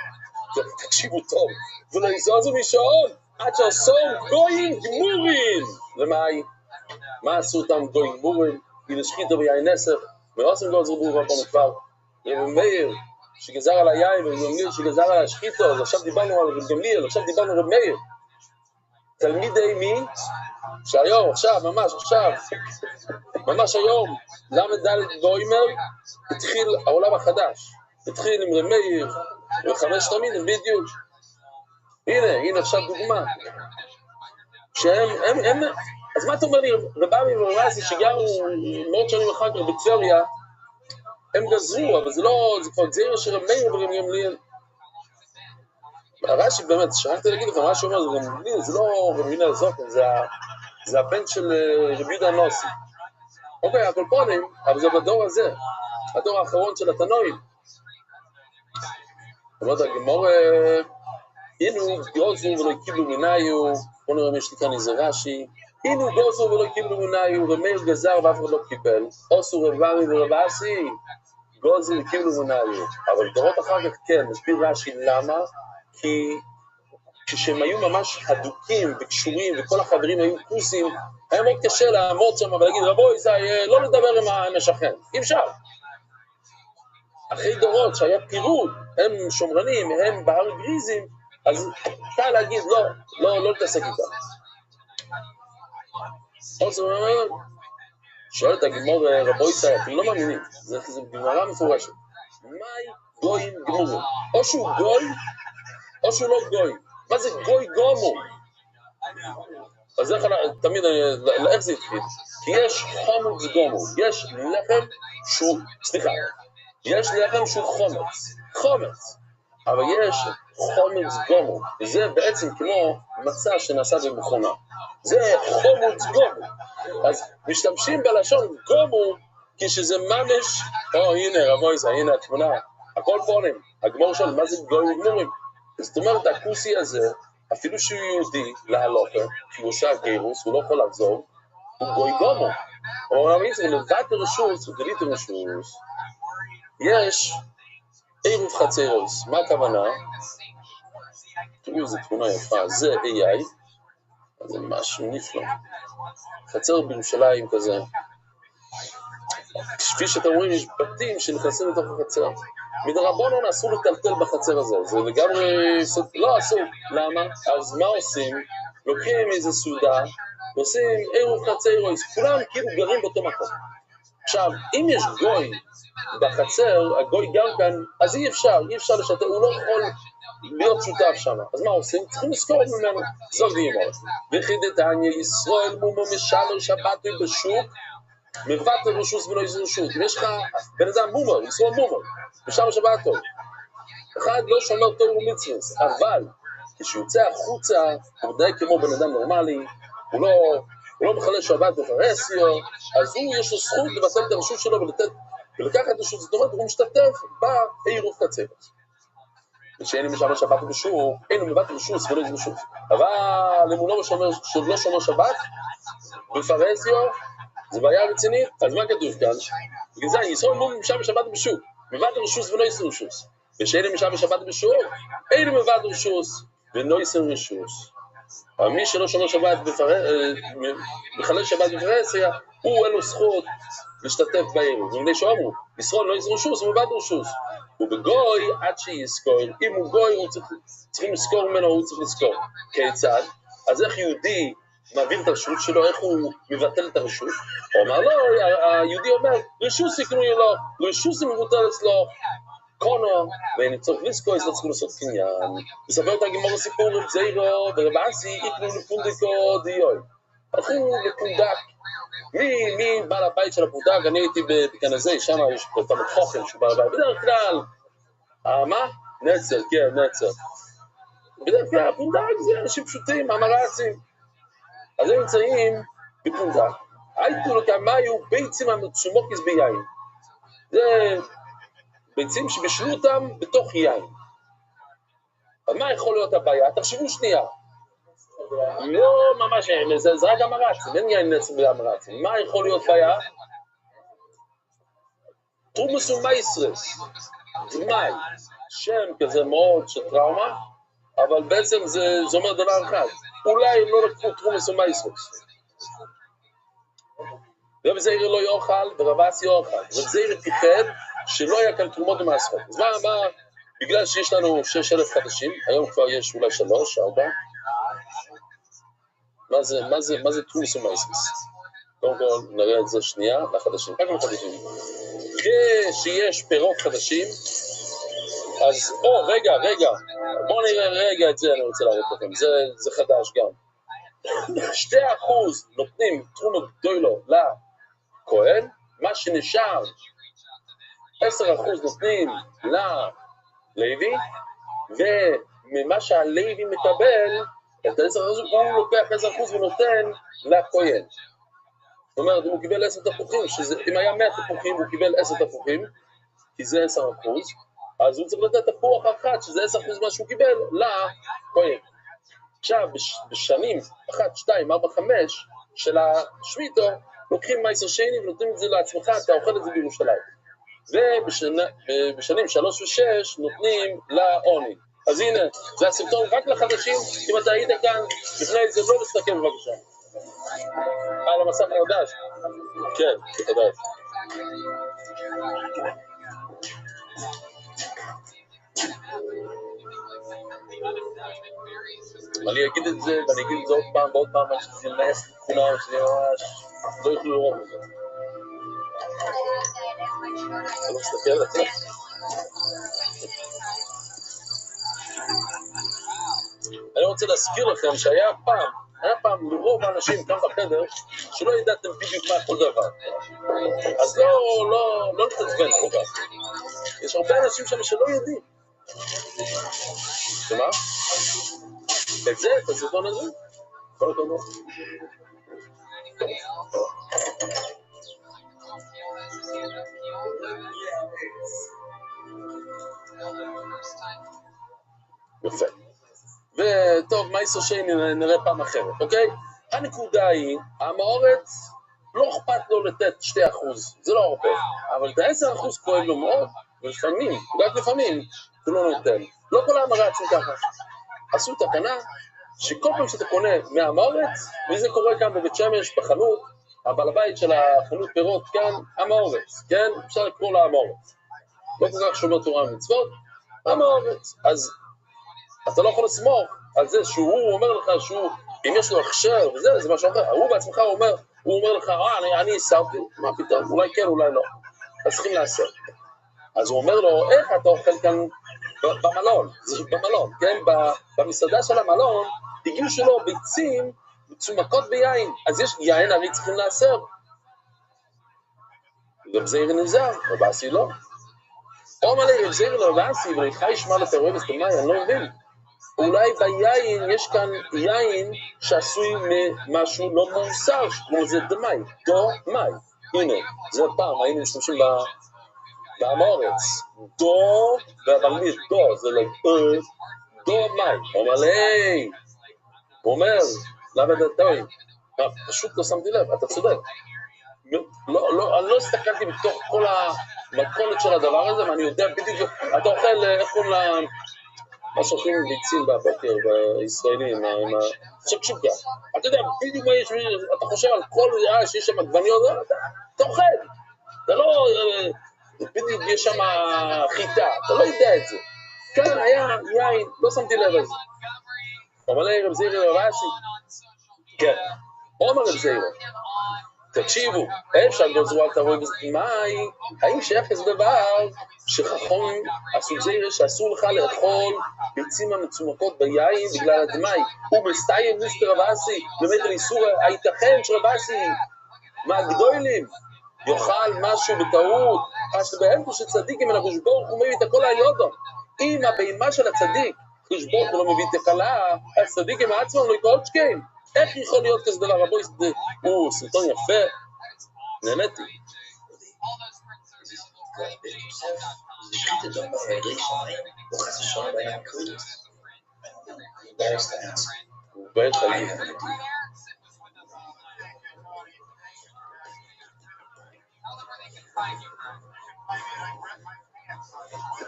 Speaker 1: תקשיבו טוב, ולא יזוזו משעון, עד שעשו גויים גמורים. ומאי? מה עשו אותם גויים גמורים? ולשחיתו ביין נסך, ועושים גוזר בור רבון כבר. רבי מאיר, שגזר על היין, ורבי גמליאל שגזר על השחיתו, אז עכשיו דיברנו על רבי גמליאל, עכשיו דיברנו על רבי מאיר. תלמידי מי? שהיום, עכשיו, ממש היום, ל"ד באוימר, התחיל העולם החדש. התחיל עם רבי מאיר, וחמש תלמידים בדיוק. הנה עכשיו דוגמה. שהם, אז מה אתה אומר לי, רבעמי ורבעסי שגרו מאות שנים אחר כך בטבריה, הם גזרו, אבל זה לא, זה כבר גזיר של רבי מאיר ורבי גמליאל. הרש"י באמת, שכחתי להגיד לך, מה שאומר, זה רבי גמליאל, זה לא רבי גמליאל זוקן, זה הבן של רבי יהודה הנוסי. אוקיי, הקולפונים, אבל זה בדור הזה, הדור האחרון של התנועים. אומרת הגמור, אינו גוזו ולא קיבלו מניו, בוא נראה אם יש לי כאן איזה רש"י, אינו גוזו ולא קיבלו מניו, ומאיר גזר ואף אחד לא קיבל, עשו רבעמי ורבעסי, גוזו וקיבלו מניו. אבל דורות אחר כך כן, מסביר רש"י למה, כי כשהם היו ממש הדוקים וקשורים וכל החברים היו כוסים, היה מאוד קשה לעמוד שם ולהגיד רבוי, לא לדבר עם השכן, אי אפשר. אחרי דורות שהיה פירוד, הם שומרנים, הם בהר גריזים, אז קל להגיד לא להתעסק איתם. עוד זה אומר, שואלת הגמור רבוי סי, אתם לא מאמינים, זה גמרא מפורשת. מהי גויים גמורים? או שהוא גוי, או שהוא לא גוי. מה זה גוי גומו? אז תמיד, איך זה התחיל? כי יש חומץ גומו, יש לחם שהוא חומץ, אבל יש חומץ גומו, וזה בעצם כמו מצה שנעשה במכונה, זה חומץ גומו, אז משתמשים בלשון גומו, כשזה ממש, הנה רבוי זה, הנה התמונה, הכל פונים, הגמור שואל, מה זה גוי גמורים? זאת אומרת, הכוסי הזה, אפילו שהוא יהודי להלוכה, כי הוא עושה גירוס, הוא לא יכול לחזור, הוא גוי גומו. הוא אומר, זה לבד רשוס, וגלית רשוס, יש עירוב חצרוס. מה הכוונה? תראו איזו תמונה יפה, זה AI, זה משהו נפלא. חצר בירושלים כזה. כפי שאתם רואים, יש בתים שנכנסים לתוך החצר. מדרבנן אסור לטלטל בחצר הזה, זה לגמרי, לא אסור, למה? אז מה עושים? לוקחים איזה סעודה, ועושים עירוב חצרוס, כולם כאילו גרים באותו מקום. עכשיו, אם יש גוי בחצר, הגוי גם כאן, אז אי אפשר לשתף, הוא לא יכול להיות שותף שם. אז מה עושים? צריכים לזכור ממנו, זאת דימות. וחידתניה ישראל מומו משמר שבת בשוק, מבטל רשוס ולא יזור שוט. אם יש לך בן אדם מומר, ישראל מומר, משמר שבת טוב. אחד לא שומר טוב ומצווס, אבל כשיוצא החוצה, הוא די כמו בן אדם נורמלי, הוא לא הוא לא מחלל שבת בפרהסיה, אז הוא יש לו זכות לבטל את הרשות שלו ולקחת את הרשות, זאת אומרת, הוא משתתף בעירוב קצבת. ושאין לי משמר שבת בשוק, אין לו מבט בשוס ולא איזה בשוס. אבל אם הוא לא שומר שבת בפרהסיה, זה בעיה רצינית, אז מה כתוב כאן? בגלל זה, ישראל לא משמר שבת בשוק, מבט בשוס ולא איזה בשוס. ושאין לי משמר שבת בשוק, אין לו מבט בשוס ולא איזה בשוס. אבל מי שלא שומר שבת מחלל שבת בפרהסיה, הוא אין לו זכות להשתתף בעירוב. ומדי שאומרו, ישראל לא איזה בשוס ומבט בשוס. ובגוי עד שיזכור, אם הוא גוי הוא צריכים לזכור ממנו, הוא צריך לזכור. כיצד? אז איך יהודי מעביר את הרשות שלו, איך הוא מבטל את הרשות? הוא אמר לו, היהודי אומר, רשוס יקנו לו, רשוס מבוטל אצלו, קונו, ונצטרך לזכור, אז לא צריכים לעשות קניין. מספר אותה גמור הסיפור רב זיירו ורב אסי, יקנו לפונדקו דיוי. הלכו לפונדק. מי בעל הבית של הפונדק? אני הייתי בכנזי, שם יש תלמיד חוכם שהוא בעל הבית. בדרך כלל, מה? נצר, כן, נצר. בדרך כלל, הפונדק זה אנשים פשוטים, המרצים. אז הם נמצאים בפונדק. הייתו לו כמה היו ביצים המצומוקס ביין. זה ביצים שבשלו אותם בתוך יין. אז מה יכול להיות הבעיה? תחשבו שנייה. לא ממש, זה רק המרצים, אין יין נצר בהמרצים. מה יכול להיות בעיה? תרומוס ומייסרס. זמאי. שם כזה מאוד של טראומה, אבל בעצם זה אומר דבר אחד. אולי הם לא לקחו תרומוס ומייסרס. רב זעיר לא יאכל ורב אסי יאכל. רב זעיר פיחד שלא היה כאן תרומות ומעשרות. אז מה, בגלל שיש לנו 6,000 חדשים, היום כבר יש אולי 3, 4. מה זה תרומוס ומייסרס? קודם כל נראה את זה שנייה לחדשים. רק לחדשים. כשיש פירות חדשים, אז, רגע, בואו נראה רגע את זה, אני רוצה להראות לכם, זה חדש גם. 2% נותנים תרומה גדולו לכהן, מה שנשאר 10% נותנים ללוי, וממה שהלוי מקבל, את ה-10% הוא לוקח 10% ונותן לכהן. זאת אומרת, אם הוא קיבל 10 תפוחים, אם היה 100 תפוחים, הוא קיבל 10 תפוחים, כי זה 10%, אז הוא צריך לתת תפוח אחת, שזה 10% מה שהוא קיבל, לכהן. עכשיו, בשנים 1, 2, 4, 5 של השמיטו, לוקחים מייסר שני ונותנים את זה לעצמך, אתה אוכל את זה בירושלים. ובשנים 3 ו-6 נותנים לעוני. אז הנה, זה הסרטון רק לחדשים, אם אתה היית כאן לפני זה, לא מסתכל בבקשה. על המסך החדש. כן, זה חדש. אני אגיד את זה, ואני אגיד את זה עוד פעם, ועוד פעם, שזה נס לכולם, שזה ממש לא יוכלו לראות את זה. אני לא מסתכל על זה. אני רוצה להזכיר לכם שהיה פעם לרוב האנשים כאן בחדר, שלא ידעתם בדיוק מה כל דבר. אז לא נתעצבן כל כך. יש הרבה אנשים שם שלא יודעים. שמה? את הסרטון הזה? כל הכבוד. יפה. וטוב, מייסר שני נראה פעם אחרת, אוקיי? הנקודה היא, המאורץ לא אכפת לו לתת 2%, זה לא הרבה, אבל את ה-10% כואב לו מאוד, ולפעמים, רק לפעמים, הוא לא נותן. לא כל המרצים ככה. עשו תקנה שכל פעם שאתה קונה מהמאורץ, וזה קורה כאן בבית שמש, בחנות, הבעל הבית של החנות פירות כאן, המאורץ, כן? אפשר לקרוא לה המאורץ. לא כל כך שומר תורה ומצוות, המאורץ. אז אתה לא יכול לסמוך על זה שהוא אומר לך שהוא, אם יש לו הכשר וזה, זה משהו אחר. הוא בעצמך הוא אומר לך, אני הסרתי, מה פתאום? אולי כן, אולי לא. אז צריכים לעשות. אז הוא אומר לו, איך אתה אוכל כאן במלון? זה במלון, כן? במסעדה של המלון, הגיעו שלו ביצים מצומקות ביין. אז יש יין, הרי צריכים לעשר. רב זעיר נזהר, רב אסי לא. אומר לי, רב זעיר לרב אסי, ולכך ישמע לתרוב הסתמאי, אני לא מבין. אולי ביין יש כאן יין שעשוי ממשהו לא מאוסר, כמו זה דמי, דו מי. הנה, זה פעם, היינו משתמשים באמורץ. דו, באנגלית, דו, זה לא דו מי. הוא אומר לי, הוא אומר, למה דתוי? פשוט לא שמתי לב, אתה צודק. אני לא הסתכלתי בתוך כל המתכונת של הדבר הזה, ואני יודע בדיוק, אתה אוכל, איך קוראים לה, מה שאוכלים ביצים בבוקר בישראלים, עם השקשוקה. אתה יודע בדיוק מה יש, אתה חושב על כל שיש שם עגבניות, אתה אוכל. אתה לא, בדיוק יש שם חיטה, אתה לא יודע את זה. כאן היה יין, לא שמתי לב על זה. אבל רב זעירא רבאסי, כן, אומר רב זעירא, תקשיבו, אפשר גוזרו על תרוי מים, האם שייך כזה דבר שחכמים עשו גזירה שאסור לך לאכול ביצים המצומקות ביין בגלל הדמי, ומסתיים מיסטר רבאסי, באמת האיסור הייתכן של רבאסי, מהגדולים, יאכל משהו בטעות, חשת באמצע שצדיק אם הקדוש ברוך הוא מביא את הכל היודו, אם הבהמה של הצדיק, הקדוש ברוך הוא לא מביא את הקלה, הצדיק עם עצמם לא יקרות שקיים. איך יכול להיות כזה דבר? רבו, הוא סרטון יפה, נהניתי.
Speaker 4: זה שחית אדום בידי שמיים, או חס ושלום בעיניים קריאות.
Speaker 1: הוא בעל חיים.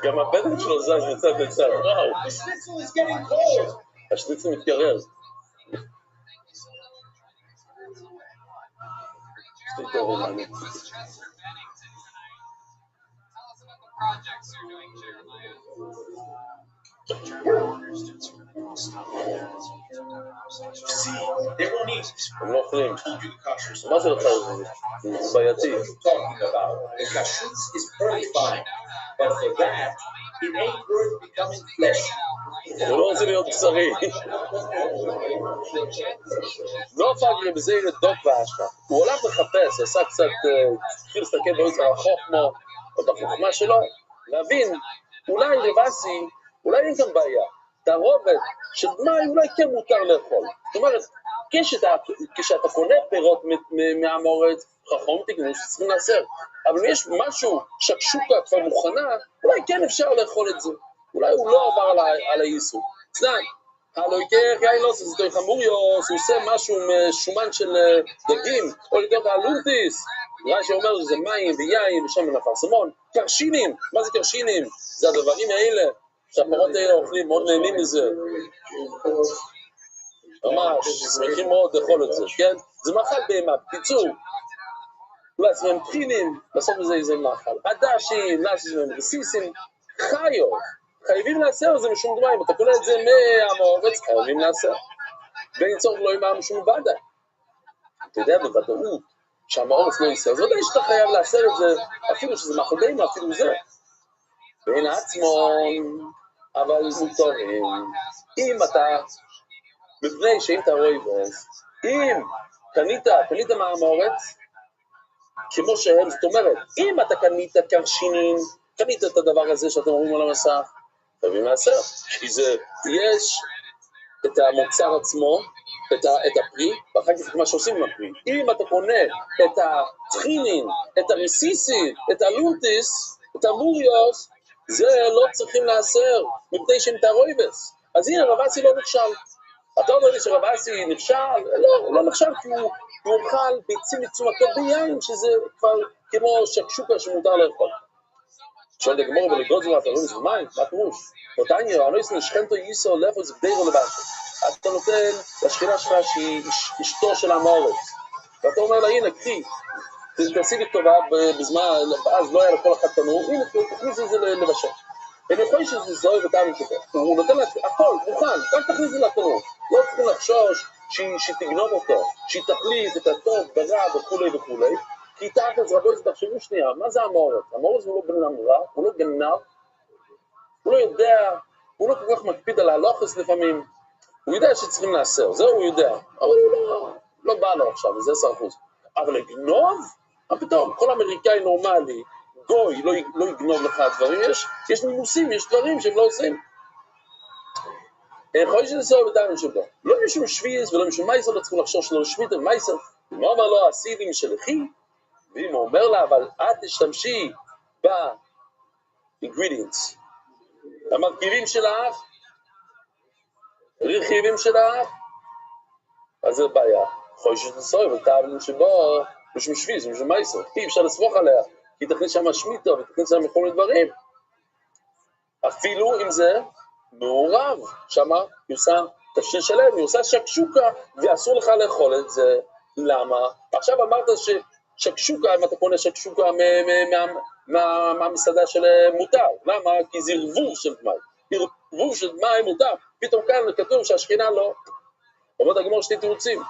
Speaker 1: גם הבטן שלו זז מצד לצד, וואו. השניצל מתקרר. הם לא אוכלים. מה זה לך? זה בעייתי. הוא לא רוצה להיות בשרי. לא הפך רב זעירא דוק בהשקעה. הוא הולך לחפש, עשה קצת, התחיל להסתכל באיזה רחוק כמו, או בחוכמה שלו, להבין, אולי רבאסי, אולי אין כאן בעיה. תערובת של דמי אולי כן מותר לאכול. זאת אומרת, כשאתה קונה פירות מהמורץ, חכמים תקנו שצריכים לעשר. אבל יש משהו שקשוקה כבר מוכנה, אולי כן אפשר לאכול את זה. אולי הוא לא עבר על האיסור. צנן, הלוא יקח יין לא עושה, זה חמוריוס, הוא עושה משהו משומן של דגים, או לקראת האלונטיס, רש"י אומר שזה מים ויין ושמן אפרסמון, קרשינים, מה זה קרשינים? זה הדברים האלה, שהפרות האלה אוכלים, מאוד נהנים מזה. ממש, שמחים מאוד לאכול את זה, כן? זה מאכל בהמה, בקיצור. אולי זה מבחינים, בסוף זה איזה מאכל. עדשים, נאשים, רסיסים, חיו. חייבים לעשר זה משום דמי, אם אתה קונה את זה מהמורץ, חייבים לעשר. ואין צורך לא ימר משום ודאי. אתה יודע בוודאות שהמורץ לא ייסר, זה ודאי שאתה חייב לעשר את זה, אפילו שזה מאכל בהמה, אפילו זה. ואין עצמון, אבל מותרים. אם אתה, מפני שאם אתה רואה בזה, אם קנית מהמורץ, כמו שהם, זאת אומרת, אם אתה קנית קרשינים, קנית את הדבר הזה שאתם רואים על המסך, חייבים לעשר, כי זה, יש את המוצר עצמו, את הפרי, ואחר כך מה שעושים עם הפרי. אם אתה קונה את הטחינין, את הרסיסים, את הלונטיס, את המוריוס, זה לא צריכים לעשר, מפני שהם תערויבס. אז הנה, רבאסי לא נכשל. אתה אומר לי שרבאסי נכשל? לא, הוא לא נכשל כי הוא אוכל ביצים מצומקות ביין, שזה כבר כמו שקשוקה שמותר לאכול. שואל לגמור ולגוזר אתה רואים, מה פירוש? אותניה, אני לא שכנתו ייסו לפוס בדירו לבשו. אתה נותן לשכינה שלך שהיא אשתו של המורץ. ואתה אומר לה, הנה, תעשי לי טובה בזמן, אז לא היה לכל אחד תנור, הנה, תכניס את זה לבשו. הם יכולים שזה זוהי וטעם כזה. הוא נותן לה, הכל, מוכן, רק תכניס את זה לתנור. לא צריכים לחשוש שהיא תגנוב אותו, שהיא תחליף את הטוב, ברע וכולי וכולי. כי תחת רבו זה תחשבו שנייה, מה זה המורץ? המורץ הוא לא בן אמרה, הוא לא גנב, הוא לא יודע, הוא לא כל כך מקפיד על ההלוכס לפעמים, הוא יודע שצריכים לעשר, זהו הוא יודע, אבל הוא לא בא לו עכשיו, זה 10%. אבל לגנוב? מה פתאום? כל אמריקאי נורמלי, גוי, לא יגנוב לך דברים, יש נימוסים, יש דברים שהם לא עושים. יכול שנסוע בטעם שבו. לא משום שביעס ולא משום מייסר, לא צריכים לחשוש לא לשמיט ומייסר. אם הוא אומר לו, הסיבים של אחי, ואם הוא אומר לה, אבל את תשתמשי ב-ingredients, המרכיבים שלך, רכיבים שלך, אז זה בעיה. יכול שנסוע בטעם שבו, משום שביעס ומשום מייסר. אי אפשר לסמוך עליה, כי תכניס שם שמיטה ותכניס שם כל מיני דברים. אפילו אם זה מעורב, שמה היא עושה תפשיל שלם, היא עושה שקשוקה, ואסור לך לאכול את זה. למה? עכשיו אמרת ששקשוקה, אם אתה קונה שקשוקה מהמסעדה של מותר. למה? כי זה ערבוב של דמי. ערבוב של דמי מותר. פתאום כאן כתוב שהשכינה לא. אומרת הגמור שתי תירוצים.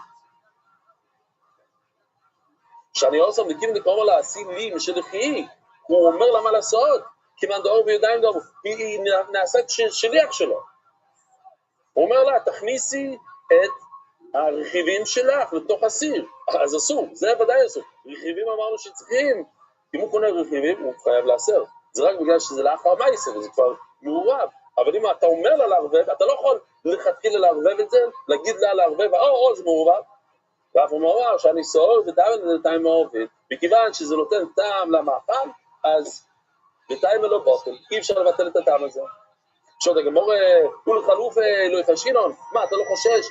Speaker 1: שאני עושה מקים לקרוא לה, עשי לי משלחי. הוא אומר לה מה לעשות. כמעט דור ויודעים דור. היא נעשית שליח שלו. הוא אומר לה, תכניסי את הרכיבים שלך לתוך הסיר. אז אסור, זה ודאי אסור. רכיבים אמרנו שצריכים. אם הוא קונה רכיבים, הוא חייב לאסר. זה רק בגלל שזה לאחר מייסר, וזה כבר מעורב. אבל אם אתה אומר לה לערבב, אתה לא יכול להתחיל לערבב את זה, להגיד לה לערבב, או, זה מעורב. ואף הוא אומר שאני סוער וטעם את זה טעם מעורבית. מכיוון שזה נותן טעם למאכל, אז בטעם ולא בוטל, אי אפשר לבטל את הטעם הזה. שעוד הגמור, הוא לחלוף לא יפשינון, מה, אתה לא חושש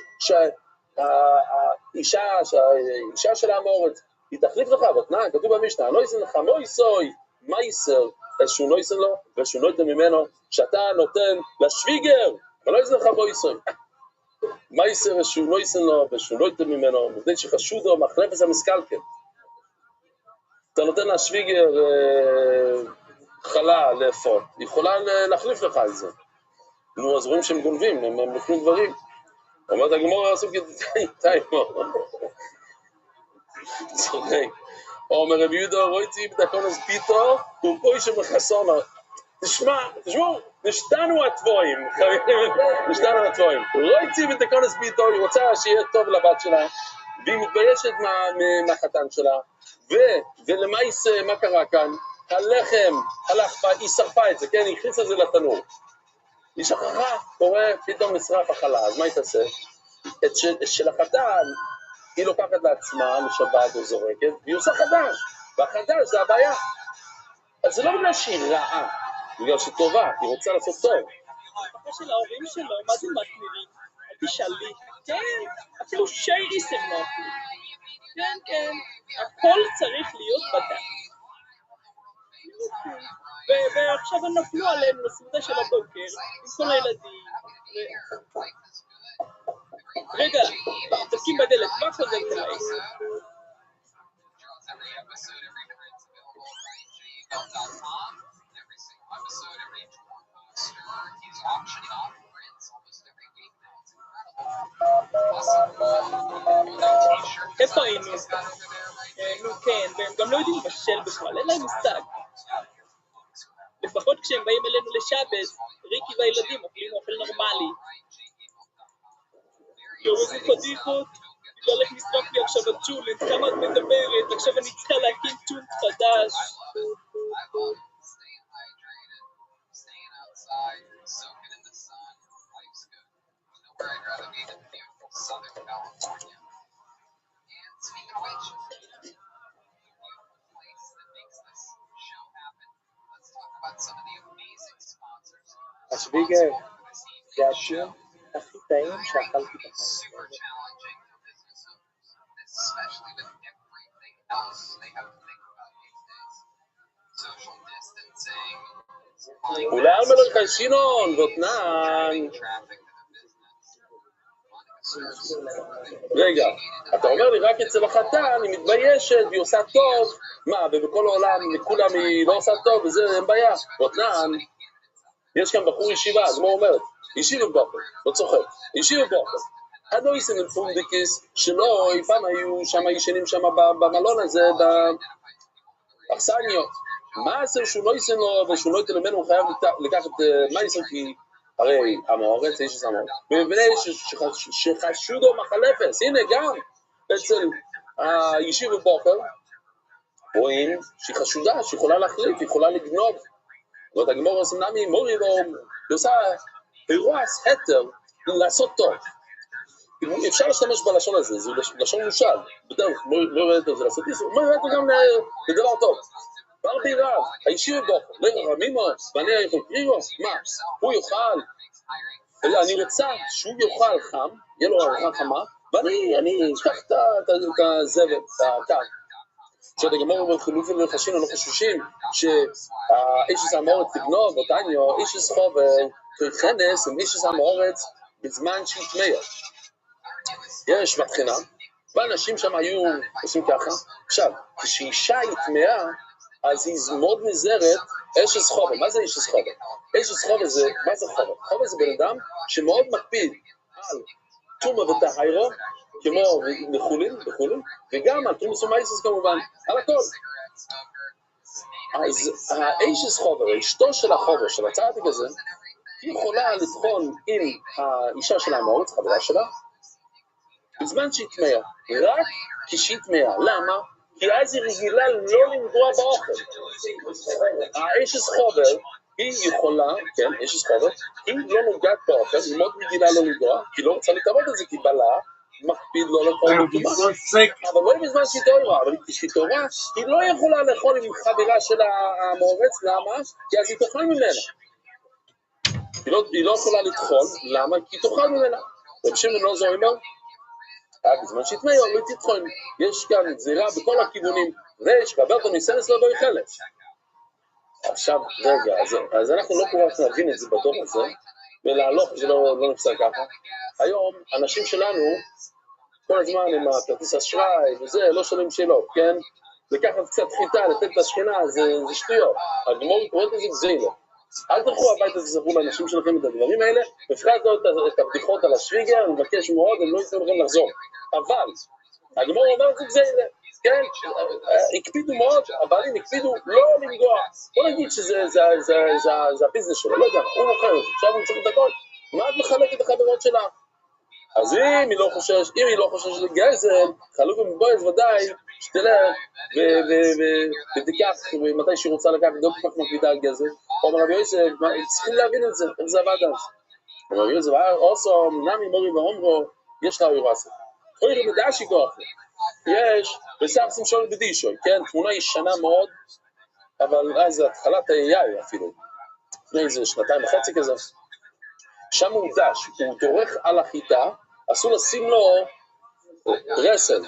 Speaker 1: שהאישה של האמורת, היא תחליף לך, בתנאי, כתוב במשנה, לא יסן לך מויסוי, מייסר, איזשהו לא יסן לו, ואיזשהו לא יתן ממנו, שאתה נותן לשוויגר, אבל לא יסן לך מויסוי. מייסר, איזשהו לא יסן לו, ואיזשהו לא יתן ממנו, מפני שחשודו, מחלפס המסקלקל. אתה נותן לשוויגר חלה לאפות, היא יכולה להחליף לך את זה. נו, אז רואים שהם גונבים, הם נפלו דברים. אומרת הגמור עשו כתאימו. צוחק. אומר רבי יהודה, רויצי בתקונס פיתו, ופוי שמחסונו. תשמעו, נשתנו התבואים. נשתנו התבואים. רויצי בתקונס פיתו, היא רוצה שיהיה טוב לבת שלה, והיא מתביישת מהחתן שלה, ולמייס, מה קרה כאן? הלחם, היא שרפה את זה, כן? היא הכניסה את זה לתנור. היא שכחה, קורא, פתאום נשרף החלה, אז מה היא תעשה? את של החתן, היא לוקחת לעצמה לשבת או זורקת, והיא עושה חדש, והחדש זה הבעיה. אז זה לא בגלל שהיא רעה, בגלל שהיא טובה, היא רוצה לעשות טוב.
Speaker 9: המשפחה של ההורים שלו, מה זה מתמירים? תשאלי, כן, אפילו שייריס הם לא אפילו. כן, הכל צריך להיות בדק. ועכשיו הם נפלו עלינו לסעודה של הבוקר, עם כל הילדים. רגע, דפקים בדלת, מה חוזר אליי? איפה היינו? נו כן, והם גם לא יודעים לבשל בכלל, אין להם מושג. לפחות כשהם באים אלינו לשבת, ריקי והילדים אוכלים אוכל נורמלי. יום איזה פדיחות, בגלל איך נשרף לי עכשיו הצ'ולנט, כמה את מדברת, עכשיו אני צריכה להקים צ'ולנט חדש.
Speaker 6: השוויגר זה השם הכי טעים שאכלתי בחיים.
Speaker 1: אולי המלך חיישינון, גותנן. רגע, אתה אומר לי רק אצל החתן, היא מתביישת והיא עושה טוב. מה, ובכל העולם, לכולם היא לא עושה טוב, וזה אין בעיה. גותנן, יש כאן בחור ישיבה, אז מה אומרת? ישיבה בבוקר, לא צוחק, ישיבה בבוקר. לא יסן עם פונדקיס, שלא, פעם היו שם ישנים שם במלון הזה, באכסניות. מה עשר שהוא לא יסן לו ושהוא לא יתן ממנו, הוא חייב לקחת מה יסן, כי הרי המאורץ, יש את המאורץ. ובני שחשודו מחלפס, הנה גם אצל הישיבה בבוקר, רואים שהיא חשודה, שהיא יכולה להחליף, היא יכולה לגנוב. זאת הגמור הסמנמי, מורי לא, היא עושה אירוע סתר לעשות טוב. אפשר להשתמש בלשון הזה, זה לשון מושל, בדרך לא יודעת את זה לעשות איסור, מה יודעת גם לדבר טוב. בר בי רב, הישיר בו, לרמימו, ואני יכול קריבו, מה, הוא יאכל, אני רוצה שהוא יאכל חם, יהיה לו ארוחה חמה, ואני אשכח את הזבל, את הקר. כשאתה גמור בחילופים ולחשים, אנחנו חוששים שהאיש הזה המאורץ לגנוב, אותנו, איש הזה חובר, כחנס, עם איש הזה המאורץ, בזמן שהתמיה. יש מבחינה, ואנשים שם היו עושים ככה. עכשיו, כשאישה התמיה, אז היא מאוד נזהרת, אשת חובר. מה זה אשת חובר? אשת חובר זה, מה זה חובר? חובר זה בן אדם שמאוד מקפיד על תומה וטהיירו, כמו בחולין, וגם על תומס ומייסס כמובן, על הכל. אז האשת חובר, אשתו של החובר, של הצעתיק הזה, היא יכולה לבחון עם האישה של המאורץ, חברה שלה, בזמן שהיא תמיה, רק כשהיא תמיה. למה? כי אז היא רגילה לא לנגוע באוכל. האשת חובר, היא יכולה, כן, אשת חובר, היא לא נוגעת באוכל, היא מאוד רגילה לא לנגוע, כי לא רוצה להתערב את זה, כי בלה, מקפיד לא לאכול בטומאה. אבל לא בזמן שהיא תאורה, אבל כשהיא תאורה, היא לא יכולה לאכול עם חברה של המאורץ. למה? כי אז היא תאכל ממנה. היא לא יכולה לדחול, למה? כי היא תאכל ממנה. ובשביל לא זו אומר, בזמן שהתמיה, לא תדחול. יש כאן גזירה בכל הכיוונים, ויש חברתו ניסנס לא בוי חלף. עכשיו, רגע, אז אנחנו לא כל כך נבין את זה בדור הזה, ולהלוך שלא נפסק ככה. היום, אנשים שלנו, כל הזמן עם הכרטיס אשראי וזה, לא שואלים שאלות, כן? לקחת קצת חיטה, לתת את השכינה, זה שטויות. הגמור קוראת לזה גזילה. אל תלכו הביתה ותספרו לאנשים שלכם את הדברים האלה, והפחדת את הבדיחות על השוויגר, אני מבקש מאוד, הם לא ייתנו לכם לחזור. אבל, הגמור אומר את זה גזילה, כן? הקפידו מאוד, הבעלים הקפידו לא לנגוע. בוא נגיד שזה הביזנס שלו, לא יודע, הוא מוכר, עכשיו הוא צריך את הכל, מה את מחלקת את החברות שלה? אז אם היא לא חוששת לגזל, חלוק מבויז ודאי, שתלך ותיקח, ומתי שהיא רוצה לקחת, לא כל כך מקבידה על גזל. אומר רבי יוסף, צריכים להבין את זה, איך זה עבד אז. אומר רבי יוסף, אוסו, נמי מורי ואומרו, יש לה אוירסה. חוירי מדעשי כוח. יש, בסרסים שואל בדישוי, כן, תמונה ישנה מאוד, אבל אז התחלת היאי אפילו, לפני איזה 2.5 כזה. שם הוא דש, הוא דורך על החיטה, אסור לשים לו רסל,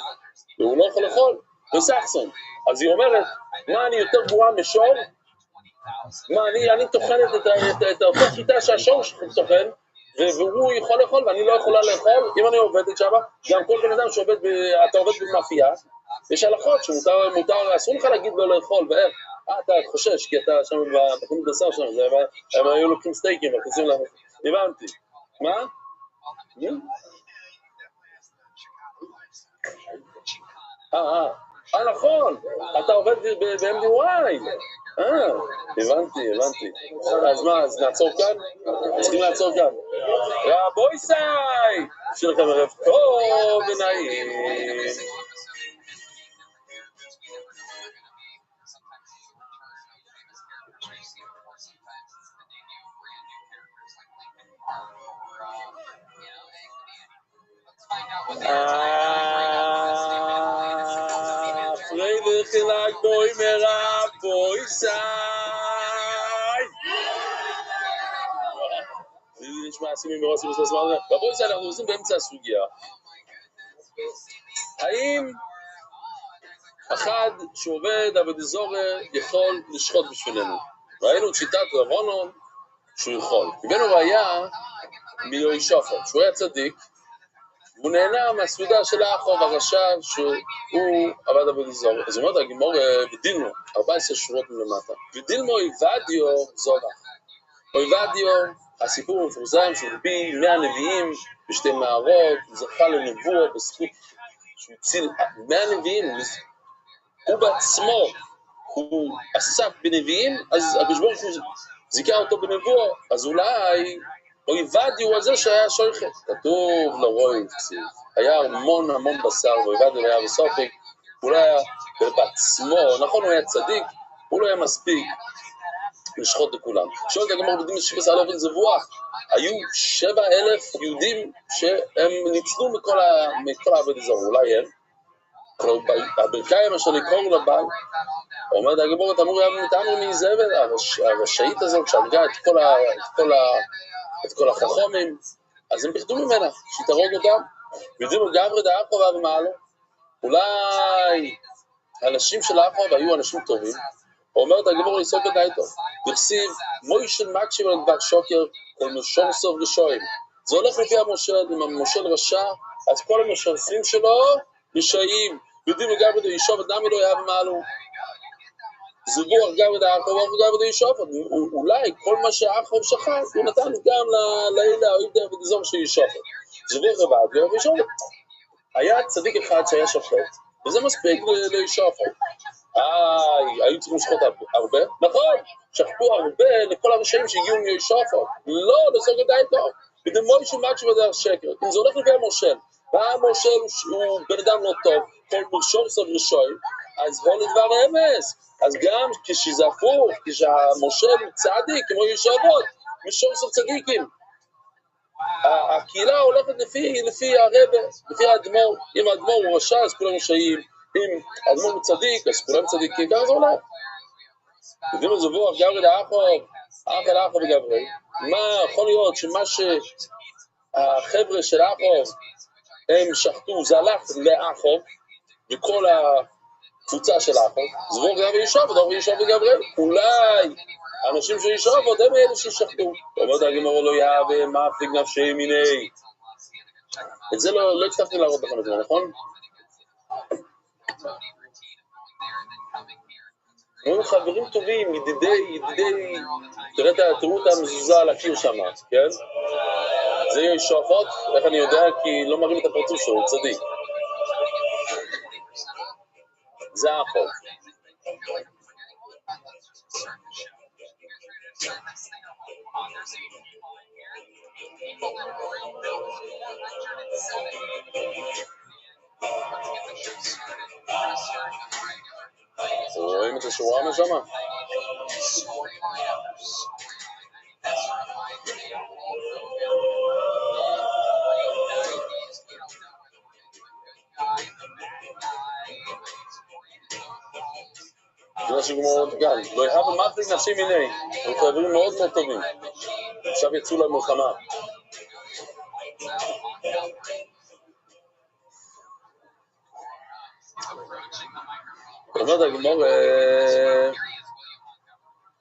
Speaker 1: והוא לא יכול לאכול, וסחסון. אז היא אומרת, מה אני יותר גרועה משור? מה אני טוחנת את אותו חיטה שהשור טוחן, והוא יכול לאכול ואני לא יכולה לאכול. אם אני עובדת שם, גם כל בן אדם שעובד, אתה עובד במאפייה, יש הלכות שמותר, אסור לך להגיד לו לאכול, ואיך? אתה חושש, כי אתה שם בחנות בשר שם, הם היו לוקחים סטייקים, וכנסים להם, הבנתי. מה? נכון, אתה עובד ב-MDY. הבנתי. אז מה, אז נעצור כאן? צריכים לעצור כאן. רבוי סי! שיהיה לכם ערב טוב ונעים. פרייליך אלייך בוי מרב בוי סי. זה נשמע עשימים מרוסים בסלסמן. בבוי סי אנחנו עושים באמצע הסוגיה. האם אחד שעובד עבד זורה יכול לשחוט בשבילנו? ראינו את שיטת רבונון שהוא יכול. הבאנו ראיה מיואי שופט, שהוא היה צדיק, הוא נהנה מהסעודה של האחוב הרשע שהוא עבד עבד זורה. אז הוא אומר, הגמור ודילמו, 14 שורות מלמטה. ודילמו איבדיו זובח. איבדיו, הסיפור המפורסם שהוא בי 100 נביאים בשתי מערות, הוא זכה לנבואה בזכות שהוא הציל 100 נביאים, הוא בעצמו, הוא אסף בנביאים, אז הקדוש הוא זיכה אותו בנבואה, אז אולי איבדיו הוא הזה שהיה שויכת. כתוב לרואי, היה המון בשר, ואיבדיו היה בסופק, הוא לא היה בעצמו, נכון הוא היה צדיק, הוא לא היה מספיק לשחוט לכולם. שואלת הגמור בדימוס שבסה לא עובד זבוח, היו 7,000 יהודים שהם ניצלו מכל העבד הזר, אולי הם. הברכיים אשר לקרוא לבן, אומרת הגמרא, תמור ים מתאמר מאיזבל, הרשאית הזאת שהרגה את כל החכמים, אז הם פחדו ממנה, שתהרוג אותם, וידימו גברי דאחובה ומעלו. אולי האנשים של האחובה היו אנשים טובים, אומרת הגמרא יסוד בדייתו, דכסיב מוישל מקשיב על דבר שוקר, כל משור סוף רשועים. זה הולך לפי המושל, אם המושל רשע, אז כל המשרפים שלו רשעים, וידימו גברי דאישוב, אדם לא יהיה במעלו. זבוח גברי דאחובה וגברי דאישוב, אולי כל מה שהאחוב שחט, הוא נתן גם לאלה האוידר וגזור שישוב. זבוח רבד וישוב. היה צדיק אחד שהיה שופט, וזה מספיק לישוב. היו צריכים לשחוט הרבה? נכון, שחטו הרבה לכל הרשעים שהגיעו מישופט. לא, לסוג ידיים טוב. ודמוי שמק שבדרך שקר. אם זה הולך לפי המושל, והמושל הוא בן אדם לא טוב, כל מרשור סוף רשעים, אז בוא לדבר אמס. אז גם כשזה הפוך, כשהמושל הוא צדיק, כמו ישופט, מרשור סוף צדיקים. הקהילה הולכת לפי הרבה, לפי האדמו"ר. אם האדמו"ר הוא רשע, אז כולם רשעים. אם האדמו"ר הוא צדיק, אז כולם צדיקים. ככה זה הולך. יודעים לזה בוח, גברי לאחוב, אח אל אחוב וגברי. מה יכול להיות שמה שהחבר'ה של אחוב הם שחטו, זה הלך לאחוב, וכל הקבוצה של אחוב, זבור גברי ישוב, ודור ישוב וגברי. אולי האנשים שישוב, עוד הם אלה ששחטו. אומרת הגמרא לא יהווה מפליג נפשי מיני. את זה לא הצלחתי להראות לכם את זה, נכון? הם חברים טובים, ידידי, תראו את המזוזה על הקיר שם, כן? זה יהיה שואפות, איך אני יודע? כי לא מראים את הפרצוף שלו, הוא צדיק. זה האחוב. רואים את השורה משמה? זה משהו מאוד גל, לא יהב המפליג נפשי מיני, הם חברים מאוד מאוד טובים, עכשיו יצאו למלחמה. אומרת הגמרא,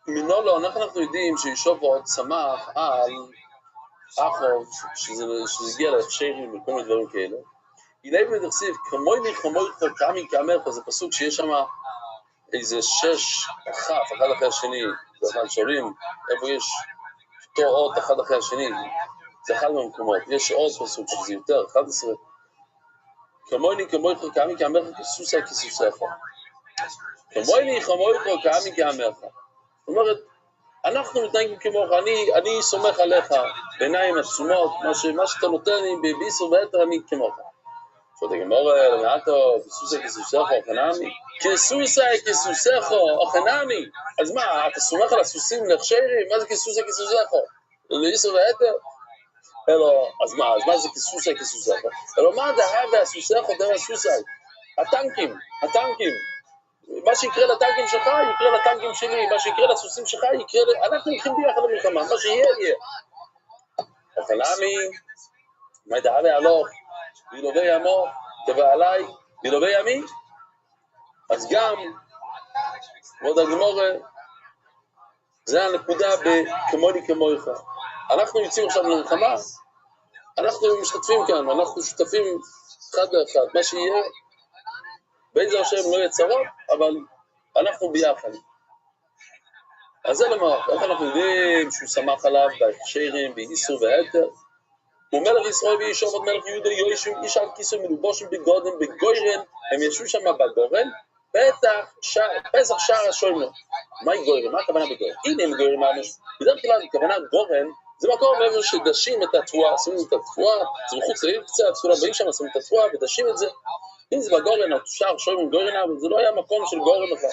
Speaker 1: מנולו, אנחנו יודעים שישופט שמח על אחוב, שזה הגיע להכשרים וכל מיני דברים כאלה. אילאי בדרסיב, כמוי כמי כאמרך, זה פסוק שיש שם איזה 6 כף, אחד אחרי השני, זה אחד שואלים, איפה יש אותו עוד אחד אחרי השני, זה אחד מהמקומות, יש עוד פסוק שזה יותר, 11. כמוי כמי כאמרך, כסוסה כסוסך. כמוי כמי כאמרך. זאת אומרת, אנחנו מתנהגים כמוך, אני סומך עליך, בעיניים עצומות, מה שאתה נותן לי ביסור ויתר, אני כמוך. שאתה גמור למעטו, כסוסה כסוסך, אוכנמי. כסוסה כסוסך, אוכנמי. אז מה, אתה סומך על הסוסים להכשרים? מה זה כסוסה כסוסך? ליסור ויתר? אלו, אז מה זה כסוסה כסוסך? אלו, מה דהה והסוסך או דהה הסוסי? הטנקים. מה שיקרה לטנקים שלך, יקרה לטנקים שלי, מה שיקרה לסוסים שלך, יקרה אנחנו הולכים ביחד למלחמה, מה שיהיה, יהיה. אוכנמי, מה דהה והלוך, וילובי ימו, תבע עליי, וילובי ימי, אז גם, ועוד הגמורה, זה הנקודה בכמוני כמויך. אנחנו יוצאים עכשיו למלחמה, אנחנו משתתפים כאן, אנחנו שותפים אחד לאחד, מה שיהיה, בעזר השם לא יהיה צרות, אבל אנחנו ביחד. אז זה למוח, איך אנחנו יודעים שהוא שמח עליו בהכשרים, באיסור והיתר? הוא מלך ישראל וישוב עוד מלך יהודה יוישים, איש על כיסו מלובושים בגודן, בגוירן, הם ישבו שם בגורן, פסח שער השוימו. מהי גוירן? מה הכוונה בגורן? הנה הם גוירן ממש. בדרך כלל הכוונה גורן, זה מקום מעבר שדשים את התבואה, שמים את התבואה, זה מחוץ לעיר קצת, כולם באים שם, שמים את התבואה ודשים את זה. אם זה בגורן, שער שוימו גוירן, אבל זה לא היה מקום של גורן בכלל.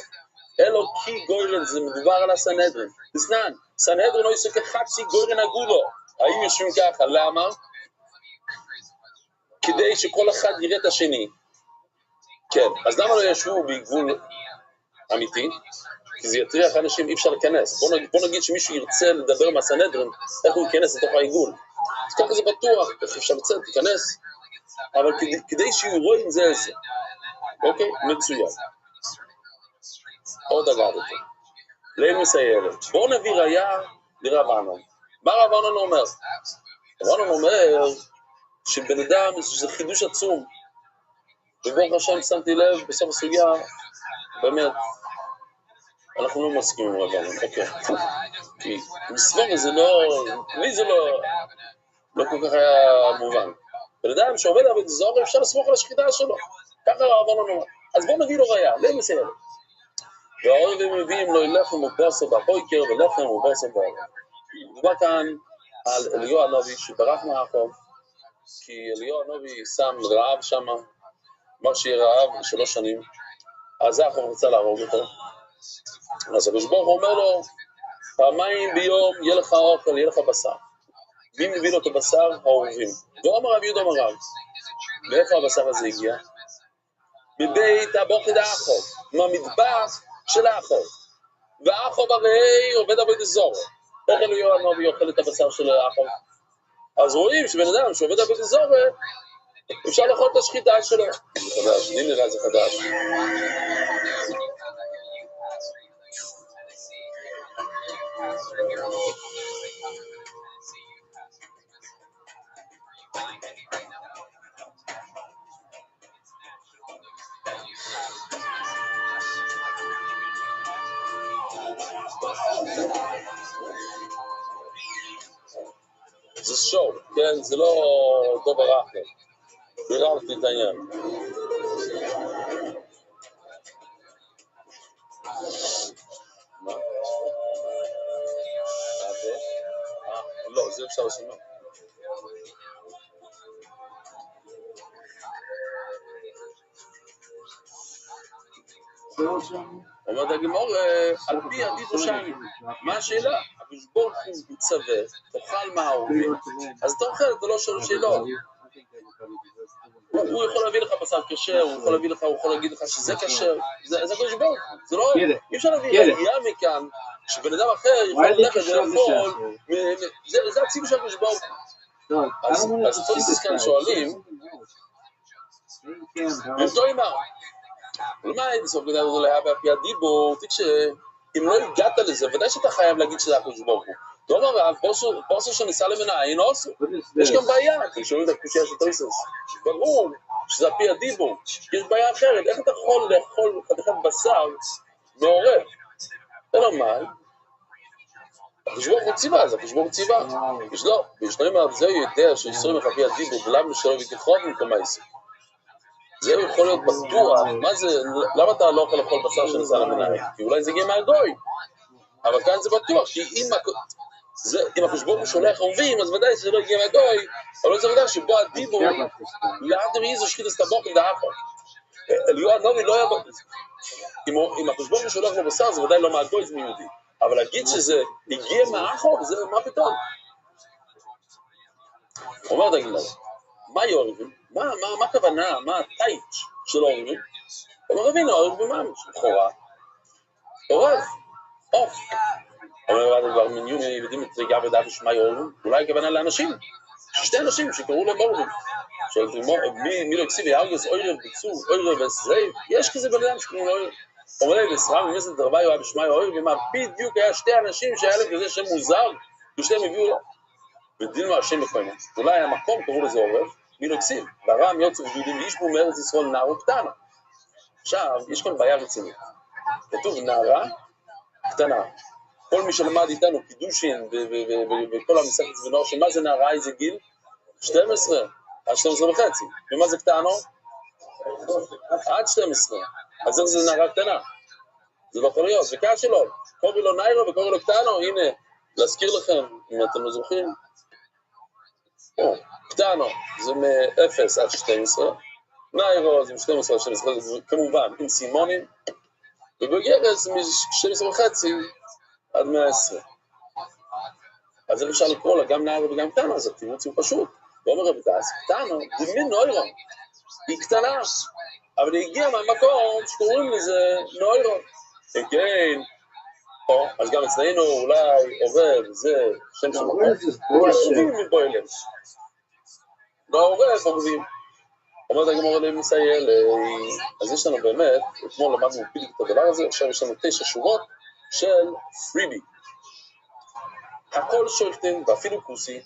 Speaker 1: אלו כי גוירן, זה מדובר על הסנהדרין. תסנן, סנהדרין לא יסוק חצי גוירן הגולו. האם יושבים ככה? למה? כדי שכל אחד יראה את השני. כן, אז למה לא ישבו בגבול אמיתי? כי זה יטריח אנשים, אי אפשר להיכנס. בוא נגיד שמישהו ירצה לדבר מהסנהדרין, איך הוא ייכנס לתוך העיגול. אז ככה זה בטוח, איך אפשר לצאת, תיכנס. אבל כדי שיהיו רואים זה איזה. אוקיי? מצוין. עוד אגדתי. ליל מסיירת. בואו נביא ראיה לרב ענן. מה רב ענן אומר? רב ענן אומר שבן אדם זה חידוש עצום. וברוך השם שמתי לב בסוף הסוגיה, באמת, אנחנו לא מסכימים עם רב ענן, אוקיי. כי מסבור זה לא, לי זה לא כל כך היה מובן. בן אדם שעובד עבוד זוהר אפשר לסמוך על השחיטה שלו. ככה רב ענן אומר. אז בואו נביא לו ראיה, ליל מסיירת. והעורבים מביאים לו לחם ובוסר בפויקר ולחם ובוסר בעורב. מדובר כאן על אליהו הנביא שברח מהחוב, כי אליהו הנביא שם רעב שם, אמר שיהיה רעב ל3 שנים, אז החוב רצה להרוג אותו. אז הקדוש ברוך הוא אומר לו, פעמיים ביום יהיה לך אוכל, יהיה לך בשר. מי מביא לו את הבשר? העורבים. ואומר רב יהודה אמר רב, מאיפה הבשר הזה הגיע? מבית הבוכד החוב, מהמטבח של האחוב. והאחוב הרי עובד עבוד זוהר. איך אליהו הנביא אוכל את הבשר של האחוב? אז רואים שבן אדם שעובד עבוד זוהר, אפשר לאכול את השחיטה שלו. זה חדש, לי נראה זה חדש. זה שואו, כן? זה לא דבר אחר. ביררתי את העניין. מה? לא, זה אפשר לשנות. אומרת הגמור, על פי עדיף ראשיים, מה השאלה? הקדוש ברוך הוא מצווה, תאכל מהעורבים, אז אתה אוכל, זה לא שואל שאלות. הוא יכול להביא לך בשר כשר, הוא יכול להביא לך, הוא יכול להגיד לך שזה כשר, זה הקדוש ברוך הוא, זה לא, אי אפשר להביא ראייה מכאן, שבן אדם אחר יכול ללכת ולאכול, זה הציב של הקדוש ברוך הוא. אז תוסיס כאן שואלים, ואותו אמר, ולמה בסוף גדל זה להבא פי הדיבור, אם לא הגעת לזה, ודאי שאתה חייב להגיד שזה הקדוש ברוך הוא. לא אומר רב, פורסו שניסה למנה, אין עושו. יש גם בעיה, אתם שומעים את הקושיה של טריסוס. ברור שזה פי הדיבור, יש בעיה אחרת, איך אתה יכול לאכול חתיכת בשר מעורב? אלא מה? הקדוש ברוך הוא ציווה, זה הקדוש ברוך הוא ציווה. וישנו אמר, זה יודע שישראל מחפי הדיבור, ולמה שלא ותכרות במקום העסק. זה יכול להיות בטוח, מה זה, למה אתה לא יכול לאכול בשר שניסה למנהל? כי אולי זה יגיע מהגוי, אבל כאן זה בטוח, כי אם הקדוש ברוך הוא שולח עורבים, אז ודאי שזה לא יגיע מהגוי, אבל זה ודאי שבו הדיבור, לאן תראי איזו שחית הסתבוק לדעכו. אליהו הנביא לא היה בטוח. אם הקדוש ברוך הוא שולח לו בשר, זה ודאי לא מהגוי, זה מיהודי. אבל להגיד שזה הגיע מהאחור, זה מה פתאום? אומר דגמר, מה יורבים? מה הכוונה? מה הטייט של עורבים? אומר רבינו, עורב במה? חורה. עורב. עוף. אומר דבר מניון, יודעים את זה גב ודעת ושמי עורבים? אולי הכוונה לאנשים. 2 אנשים שקראו להם עורבים. מי לא הקסיב יארגס עורב בצור, עורב וסזיב? יש כזה בן אדם שקראו לו עורב. אומר להם, וסרם ומסת דרבי יואב ושמי עורב, ומה בדיוק היה 2 אנשים שהיה להם כזה שם מוזר, ושתיהם הביאו לו. ודין מה השם לפעמים. אולי המקום קראו לזה עורב. מי לא הקסיב, ברם יוצא ויהודים וישבו מארץ ישראל נער וקטנה. עכשיו, יש כאן בעיה רצינית. כתוב נערה קטנה. כל מי שלמד איתנו קידושין וכל המסכת ונוער, שמה זה נערה, איזה גיל? 12, עד 12 וחצי. ומה זה קטנו? עד 12. אז איך זה נערה קטנה? זה לא יכול להיות, וכאן שלא. קובי לו נערה וקובי לו קטנו, הנה, להזכיר לכם, אם אתם לא זוכרים. קטנו, זה מ-0 עד 12, נערו זה מ-12 עד 12, כמובן, עם סימונים, ובגרס מ-12 וחצי עד 120. אז איך אפשר לקרוא לה גם נער וגם קטנה? זה תירוץ הוא פשוט. ואומר רבי טס, קטנה, זה מין נוירון. היא קטנה, אבל היא הגיעה מהמקום שקוראים לזה נוירון. כן, אז גם אצלנו אולי עורב, זה שם של מקום. עורבים מבוילם. לא עורב, עורבים. אומרת הגמרא למסייל, אז יש לנו באמת, אתמול למדנו בדיוק את הדבר הזה, עכשיו יש לנו 9 שורות של פריבי. הכל שולטן ואפילו כוסי,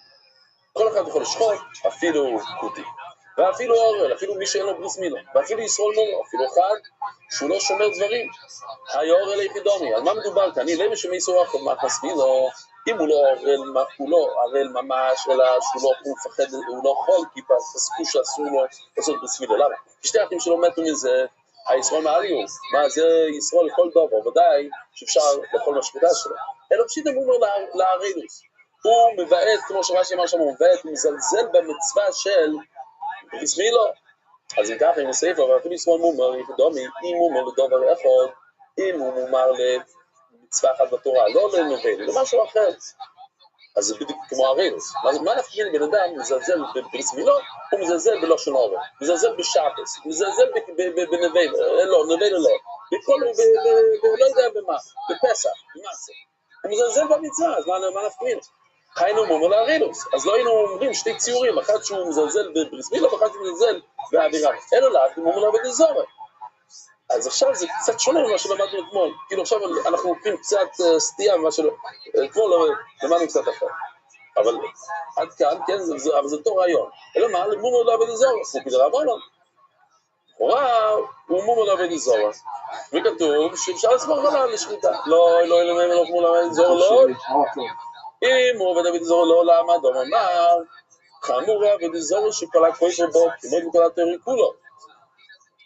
Speaker 1: כל אחד יכול לשחוט, אפילו כותי. ואפילו אורל, אפילו מי שאין לו בריס מילה, ואפילו ישרול מומו, אפילו אחד שהוא לא שומר דברים. היורל היחידומי, על מה מדובר כאן? אני לא משמי איסור אחר מהכנס מילו, אם הוא לא ערל ממש, אלא שהוא מפחד, הוא לא יכול, כי פסקו שאסור לו לעשות בריס מילה. למה? שתי אחים שלא מתו מזה, הישרול מעליו, מה זה ישרול לכל דבר, ודאי שאפשר לכל משפטה שלו. אלא פשיט אמור לערלוס. הוא מבעט, כמו שרש"י אמר שם, הוא מבעט, הוא מזלזל במצווה של בריס מילה. אז אם ככה, אם נסעיף לו, ואפילו ישרול מומר, יחדומי, אם מומר לדובר אחד, אם הוא מומר למצווה אחת בתורה, לא לנבל, למשהו אחר. אז זה בדיוק כמו הרילוס. מה נפקיד בן אדם מזלזל בבריס מילה? הוא מזלזל בלושן אורן, מזלזל בשבס, מזלזל בנבל, לא, נבל לא, לא יודע במה, בפסח, במצה. הוא מזלזל במצווה, אז מה נפקיד? היינו מומר להרילוס, אז לא היינו אומרים שתי ציורים, אחד שהוא מזלזל בבריס מילה ואחד שהוא מזלזל באווירה. אלא לה, הוא מומר לעבוד אזורת. אז עכשיו זה קצת שונה ממה שלמדנו אתמול, כאילו עכשיו אנחנו לוקחים קצת סטייה ממה אתמול למדנו קצת אחר. אבל עד כאן, כן, אבל זה אותו רעיון. אלא מה, מומר לעבוד אזורת, הוא כדרה אמרנו. לכאורה הוא מומר לעבוד אזורת, וכתוב שאפשר לסמוך עליו לשחיטה. לא, לא כמו לעבוד אזורת, לא. אם הוא עובד עבוד אזורת לא לעמד, הוא אמר, חמור עבוד אזורת שפלה כויפר בו, כמו נקודת תיאורי כולו.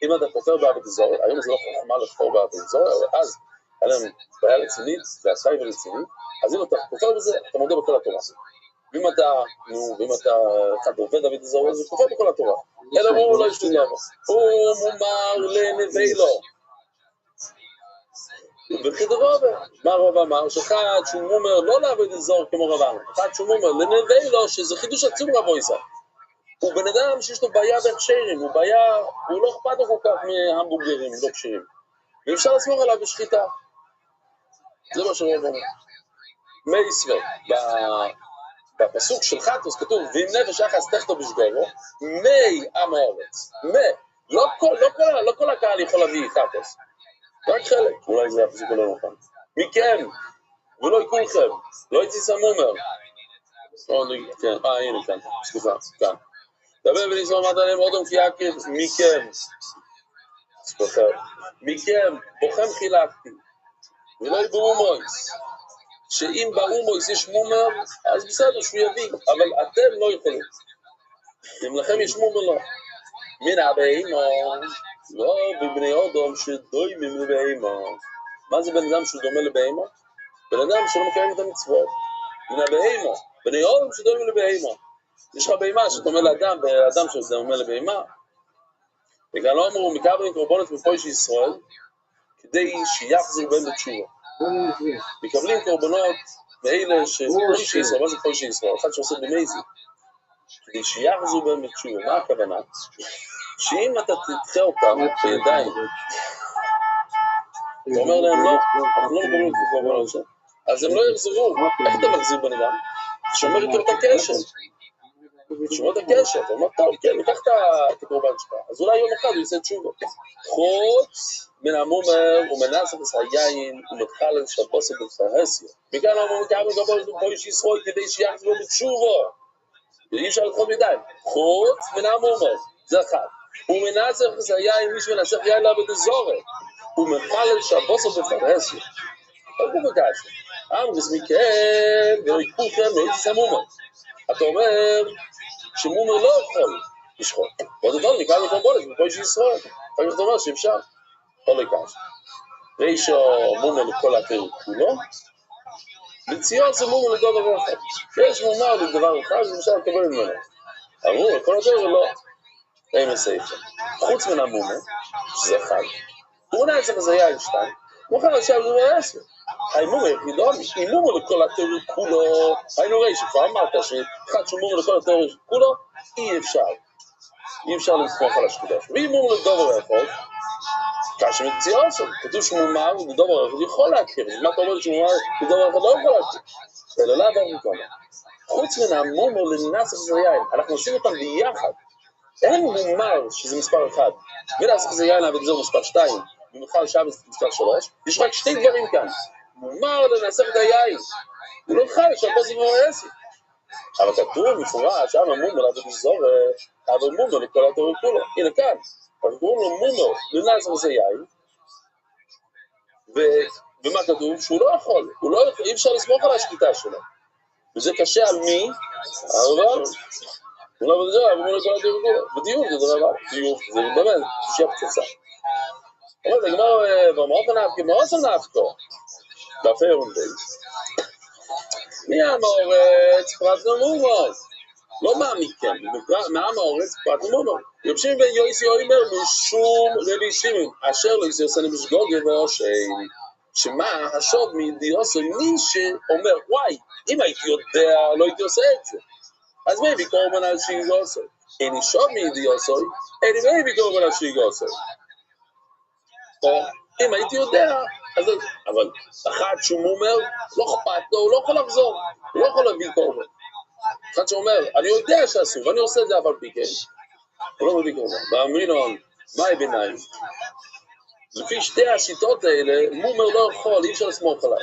Speaker 1: אם אתה פותר בעבוד אזורת, היום זה לא חוכמה לפתור בעבוד אזורת, אבל אז היה להם בעיה רצינית, והסייב רצינית, אז אם אתה פותר בזה, אתה מודה בכל התורה. ואם אתה עובד עבוד אזורת, זה פותר בכל התורה. אלא הוא לא יש לי דבר. הוא מומר לנבילו. וכדרוב, מה רוב אמר? שאחד שהוא מומר לא לעבוד אזורת כמו רב אמר, אחד שהוא מומר לנבילו, שזה חידוש עצום רבו ישראל. הוא בן אדם שיש לו בעיה בהכשרים, הוא לא אכפת לו כל כך מהמבוגרים, לא כשרים. ואפשר לסמוך עליו בשחיטה. זה מה שרוב אומר. מי ישראל, בפסוק של חטוס כתוב, ואם נפש אחס תחתו בשגורו, מי עם האורץ. לא כל הקהל יכול להביא חטוס. רק חלק, אולי זה הפסוק לא נכון. מכם, ולא יקולכם, לא יציס המומר. הנה כאן, סליחה, כאן. דבר ולזרום עד עליהם אודם כי עקב מכם בוכם חילקתי ולא יבואו מויס שאם באו מויס יש מומר אז בסדר שהוא יביא אבל אתם לא יכולים אם לכם יש מומר לא מן הבאימו לא בבני אודם שדוימים לבאימו מה זה בן אדם שדומה לבאימו? בן אדם שלא מקיים את המצוות מן הבאימו בני אודם שדוימים לבאימו יש לך בהמה שדומה לאדם, ואדם שדומה לבהמה. וגם לא אמרו, מקבלים קורבנות מפוי של ישראל, כדי שיחזרו בהם בתשובה. מקבלים קורבנות מאלה שפוי של ישראל, מה זה פוי של ישראל? אחד שעושה במייזי. כדי שיחזרו בהם בתשובה. מה הכוונה? שאם אתה תדחה אותם בידיים, אתה אומר להם לא, אנחנו לא מקבלים את הקורבנות שלהם, אז הם לא יחזרו. איך אתה מחזיר בן אדם? שומר איתו את הקשר. תשמור את הקשר, אתה אומר, טוב, כן, ניקח את הקורבן שלך, אז אולי יום אחד הוא יעשה תשובה. חוץ מן המומר ומנסח את היין ומתחלל שבוסת בפרהסיה. מכאן המומר מקבל גבוה פה איש ישראל כדי שיחזרו בתשובה. ואי אפשר לדחות מדי. חוץ מן המומר, זה אחד. ומנסח את היין, מי שמנסח יין לעבוד אזורת. ומתחלל שבוסת בפרהסיה. עוד בבקשה. אמרס מכן, ולא יקולכם, לא יצא מומר. אתה אומר שמומר לא יכול לשחוט. ועוד דבר נקרא לקורבנות מפוי של ישראל. אחר כך אתה אומר שאפשר. לא לקש. ראשו מומר לכל האחר כולו. בציון זה מומר לדבר אחד. יש מומר לדבר אחד שאפשר לקבל ממנו. אמרו, כל הדבר לא. אין מסעיפה. חוץ מן המומר, שזה אחד. הוא מונה אצלך זה היה שתיים. מוכר עכשיו זה מעשר. האמור היחידו, אם מומו לכל התיאור כולו, היינו ראי שכבר אמרת שאחד שהוא מומו לכל התיאור כולו, אי אפשר לסמוך על השקידה שלו. ואם מומו לדובר אחד, כאשר מציע עושה, כתוב שמומר לדובר אחד יכול להכיר, אז מה אתה אומר שמומר לדובר אחד לא יכול להכיר? אלא לא עבר מכמה. חוץ מן המומו לנסח זה יין, אנחנו עושים אותם ביחד. אין מומר שזה מספר 1, ולנסח זה יין אבל זה מספר 2, ומחל שבס מספר 3, יש רק שתי דברים כאן. מומר לנסח את היין, הוא לא חל, שהפה זה מומר 10. אבל כתוב מפורש, שם המומו לעבוד לזור, אבל מומו לכל התיאור כולו. הנה כאן, אבל קוראים לו מומו לנסח זה יין, ומה כתוב? שהוא לא יכול, אי אפשר לסמוך על השליטה שלו. וזה קשה על מי? אבל הוא לא בדבר, הוא לא כל התיאור כולו. בדיוק זה דבר, דיוק, זה באמת, שיהיה פצצה. אבל זה גמר, במאות הנאפקי, מאוד הנאפקו. בפרון די. מי המאורץ? פרט נמומו. לא מעמיקם, מהמאורץ פרט נמומו. יבשים בן יויסי אומר משום רבי שמעון, אשר לא יסייסני בשגוגה ואושן. שמה השוב מידיוסו, מי שאומר, וואי, אם הייתי יודע, לא הייתי עושה את זה. אז מי ביקורבן על שיגוסו? איני שוב מידיוסו, איני מי ביקורבן על שיגוסו. או אם הייתי יודע, אז אבל אחד שהוא אומר, לא אכפת לו, הוא לא יכול לחזור, הוא לא יכול להביא קורבן. אחד שאומר, אני יודע שעשו, ואני עושה את זה אבל פי כן. הוא לא מביא קורבן. באמרינון, מהי ביניים? לפי שתי השיטות האלה, מומר לא יכול, אי אפשר לסמוך עליו.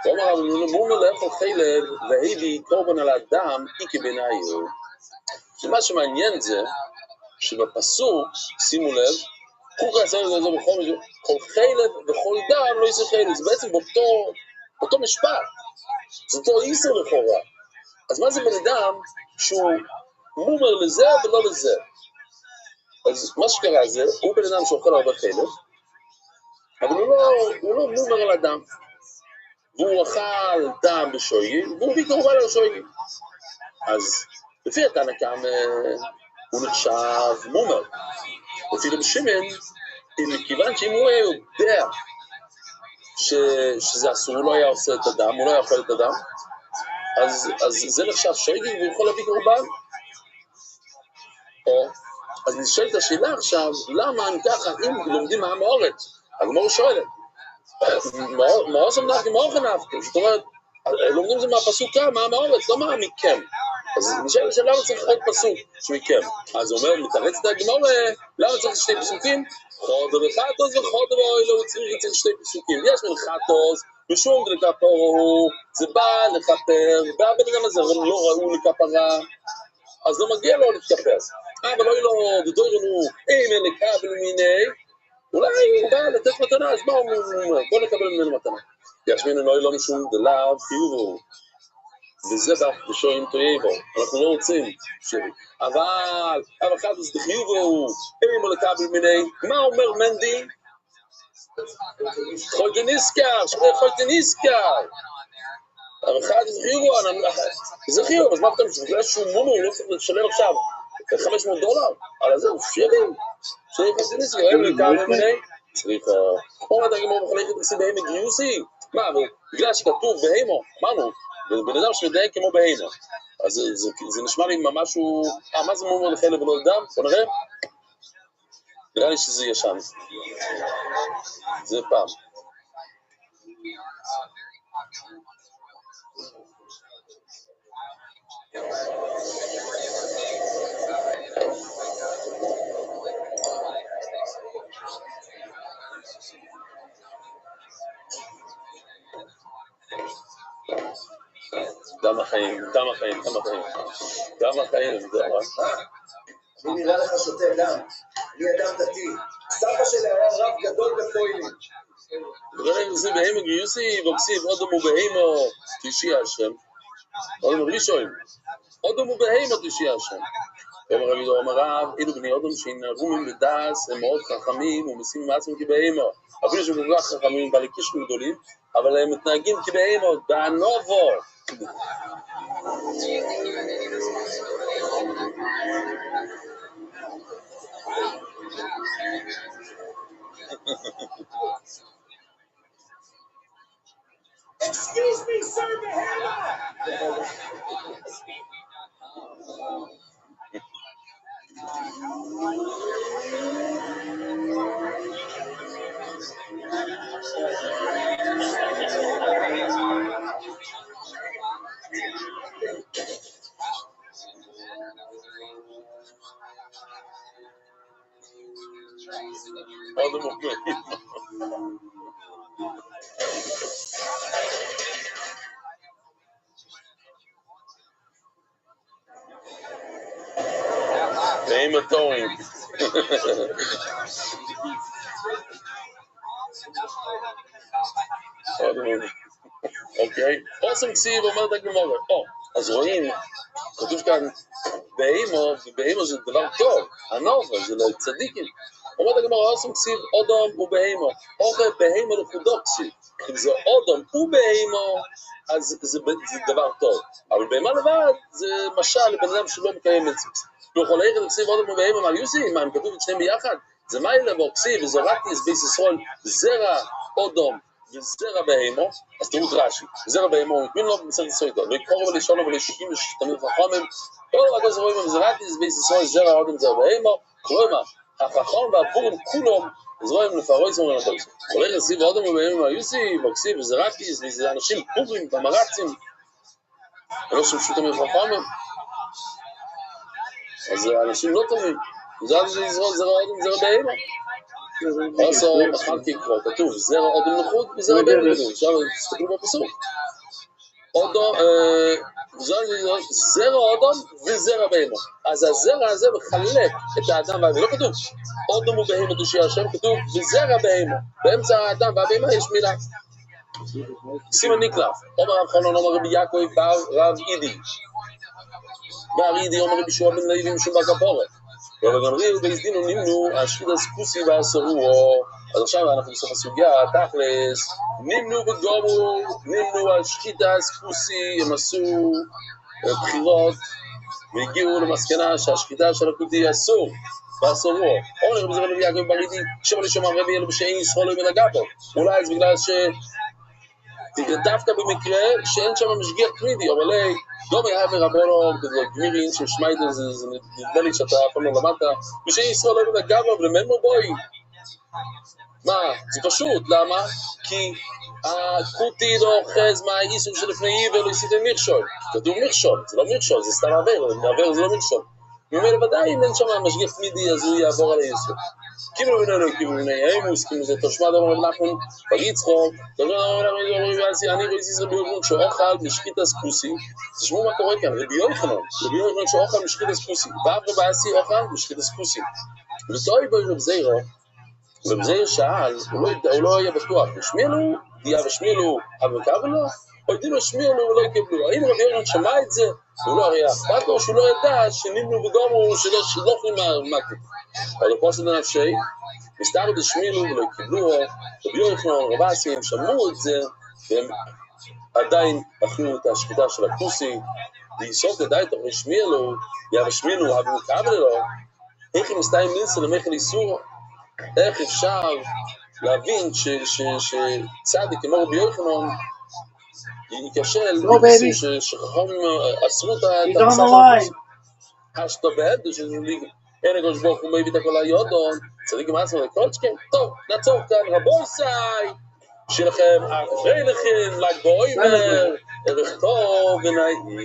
Speaker 1: הוא אומר, מומר לא יכול חילב, והביא קורבן על האדם, איקי ביניים. שמה שמעניין זה, שבפסוק, שימו לב, חוק העשר לזה בכל משהו, כל חילב וכל דם לא יעשה חילב, זה בעצם באותו משפט, זה אותו איסר לכאורה. אז מה זה בן אדם שהוא מומר לזה ולא לזה? אז מה שקרה זה, הוא בן אדם שאוכל הרבה חילב, אבל הוא לא מומר על הדם. והוא אכל דם בשויגים, והוא הביא קורבן על השויגים. אז לפי התנא קמא הוא נחשב מומר. לפי רבי שמעון, מכיוון שאם הוא היה יודע שזה אסור, הוא לא היה עושה את הדם, הוא לא היה אוכל את הדם, אז זה נחשב שויגים והוא יכול להביא קורבן. אז נשאלת השאלה עכשיו, למה אם ככה, אם לומדים מהמאורץ, הגמרא שואלת, מאוסם נפקי, מאוכל נפקי, זאת אומרת, לומדים זה מהפסוק כאן, מהמאורץ, לא מכם. אז נשאלת השאלה, למה צריך עוד פסוק שמכם? אז הוא אומר, מתרץ את הגמרא, למה צריך שתי פסוקים? חודו וחטוס וחודו ואוילו, הוא צריך שתי פסוקים. יש מן חטוס, משום דלכפרו, זה בא לכפר, והבן אדם הזה לא ראו לכפרה, אז לא מגיע לו להתכפר. אבל אוי לו, דדורנו, אין לקבל מיני, אולי הוא בא לתת מתנה, אז מה הוא אומר? בוא נקבל ממנו מתנה. ישמין אוי לא משום דלאו חיובו, וזה בשויים טויבו, אנחנו לא רוצים אבל אחד זה חיובו, אין לקבל מיני, מה אומר מנדי? חולתי נזכר, חולתי נזכר. אבל אחד זה חיובו, זה חיוב, אז מה פתאום, בגלל שהוא מומו, הוא לא צריך לשלם עכשיו $500, על זה הוא שייבים, חולתי נזכר, אין לקבל מיני, צריך, אומרת הגמור מחלקת עשי בהמה גיוסי, מה, בגלל שכתוב בהמו, אמרנו, בן אדם שמדייק כמו בהמה, אז זה נשמע לי ממש הוא, מה זה מומר לחלב ולא דם? בוא נראה, נראה לי שזה ישן, זה פעם. דם החיים, זה הרע.
Speaker 8: אני נראה לך שותה דם, אני אדם דתי, סבא שלי היה רב גדול בפוילים.
Speaker 1: דברים זה בהמה גיוסי, וכסיב אודום ובהמה תשיע השם, אודום ראשון, אודום ובהמה תשיע השם. אומר רבי דור אמר רב, אילו בני אודום שינרומים בדס, הם מאוד חכמים ומשימים מעצמם כבהמה. אפילו שהם כל כך חכמים בעלי קישרים גדולים, אבל הם מתנהגים כבהמה, בענובו.
Speaker 4: Excuse me, sir, Behema!
Speaker 1: אדם ובהמה. בהמה תורים. אוקיי, אוסם כסיב אומרת הגמרא. אז רואים, כתוב כאן בהמה, ובהמה זה דבר טוב, הנובה, זה לצדיקים. אומרת הגמרא, אוסם כסיב אדם ובהמה, אוכל בהמה לחודוקסי. אם זה אדם ובהמה, אז זה דבר טוב. אבל בהמה לבד זה משל לבן אדם שלא מקיים מצוות. בכל היכד כסיב אדם ובהמה, מה יוסי? מה הם כתוב את שניהם ביחד? זה מיילה וכסיב וזרעתי את בית ישראל זרע אדם וזרע בהמה. אז תראו את רש"י, זרע בהמה הוא מתמין לו במסכת סויטה, לא יקחו ולשון ולשישים ושתמיד חכמים, הקדוש ברוך הוא זרעתי את בית ישראל זרע אדם וזרע בהמה. כלומר, החכם והפורים כולם זרועים לפרויסים ולנפויסים. כל היכד כסיב אדם ובהמה, מה יוסי? וכסיב וזרעתי, זה אנשים פורים במרצים, ולא שמשו תמיד חכמים. אז אנשים לא טובים, זרעתי את ישראל זרע אדם וזרע בהמה. עשו אחר כקרוא, כתוב זרע אדם לחוד וזרע בהמה. עכשיו תסתכלו בפסוק. זרע אדם וזרע בהמה. אז הזרע הזה מחלק את האדם והבהמה. לא כתוב אדם ובהמה תושיע השם, כתוב וזרע בהמה. באמצע האדם והבהמה יש מילה. סימן נקלף. אומר רב חנון, אומר רבי יעקב בר רב אידי. בר אידי אומר רבי ישוע בן לוי משום בר כפורת. ובגמרי ובהזדינו נמנו השחית הסקוסי והסרוע. אז עכשיו אנחנו בסוף הסוגיה, תכלס, נמנו וגורו, נמנו על שחית הסקוסי, הם עשו בחירות והגיעו למסקנה שהשחיטה של הקוטי אסור והסרוע. אומר רבי זרע רבי יעקב בר אידי, שמה לשמע רבי אלו בשאין ישראל לא מנגע בו. אולי זה בגלל דווקא במקרה שאין שם משגיח תמידי, אבל דומי היה מרבונו, גמירין ששמע איתו, זה נדמה לי שאתה אף פעם לא למדת, ושאין ישראל לא מנגע בו, ולמנו בואי. מה? זה פשוט, למה? כי הקוטי לא אוחז מהאיסור שלפני עבר, לא עשיתם מכשול. כתוב מכשול, זה לא מכשול, זה סתם עבר, עבר זה לא מכשול. ממילא ודאי אם אין שם משגיח תמידי, אז הוא יעבור על האיסור. קיבלו בינינו, קיבלו ביני אימוס, קיבלו זה תושמע דבר מלאכון, בגיצחו, אני רואה זיז רבי יוחנן שאוכל משחית הסקוסי, תשמעו מה קורה כאן, רבי יוחנן שאוכל משחית הסקוסי, ואברה בעשי אוכל משחית הסקוסי. ותואי בו רב זירו, רב זירו שאל, הוא לא היה בטוח, ושמיענו, דיה ושמיענו, אבל כאב לו, או ידעו לו שמיענו ולא יקבלו. האם רבי יוחנן שמע את זה, הוא לא היה אכפת לו, שהוא לא ידע שנמנו וגומו, שלא יכולים מהמקום. אבל פוסט לנפשי, מסתר דשמילו ולא יקבלו, רבי יוחנן, רב אסי, הם שמעו את זה, והם עדיין אכלו את השחיטה של הכוסי, ויסוד עדיין תוך רשמילו, ירשמילו, אבל כאב לו, איך הם מסתיים מילסה למחל איסור, איך אפשר להבין שצדיק כמו רבי יוחנן ייכשל שחכם אסרו את המסך השתובד אין הקדוש ברוך הוא מביא את הכל היודון צדיק מעצמו לקודשכם. טוב, נעצור כאן רבוי סי שיהיה לכם אחרי לכם ל"ג בעומר ערב טוב ונעים.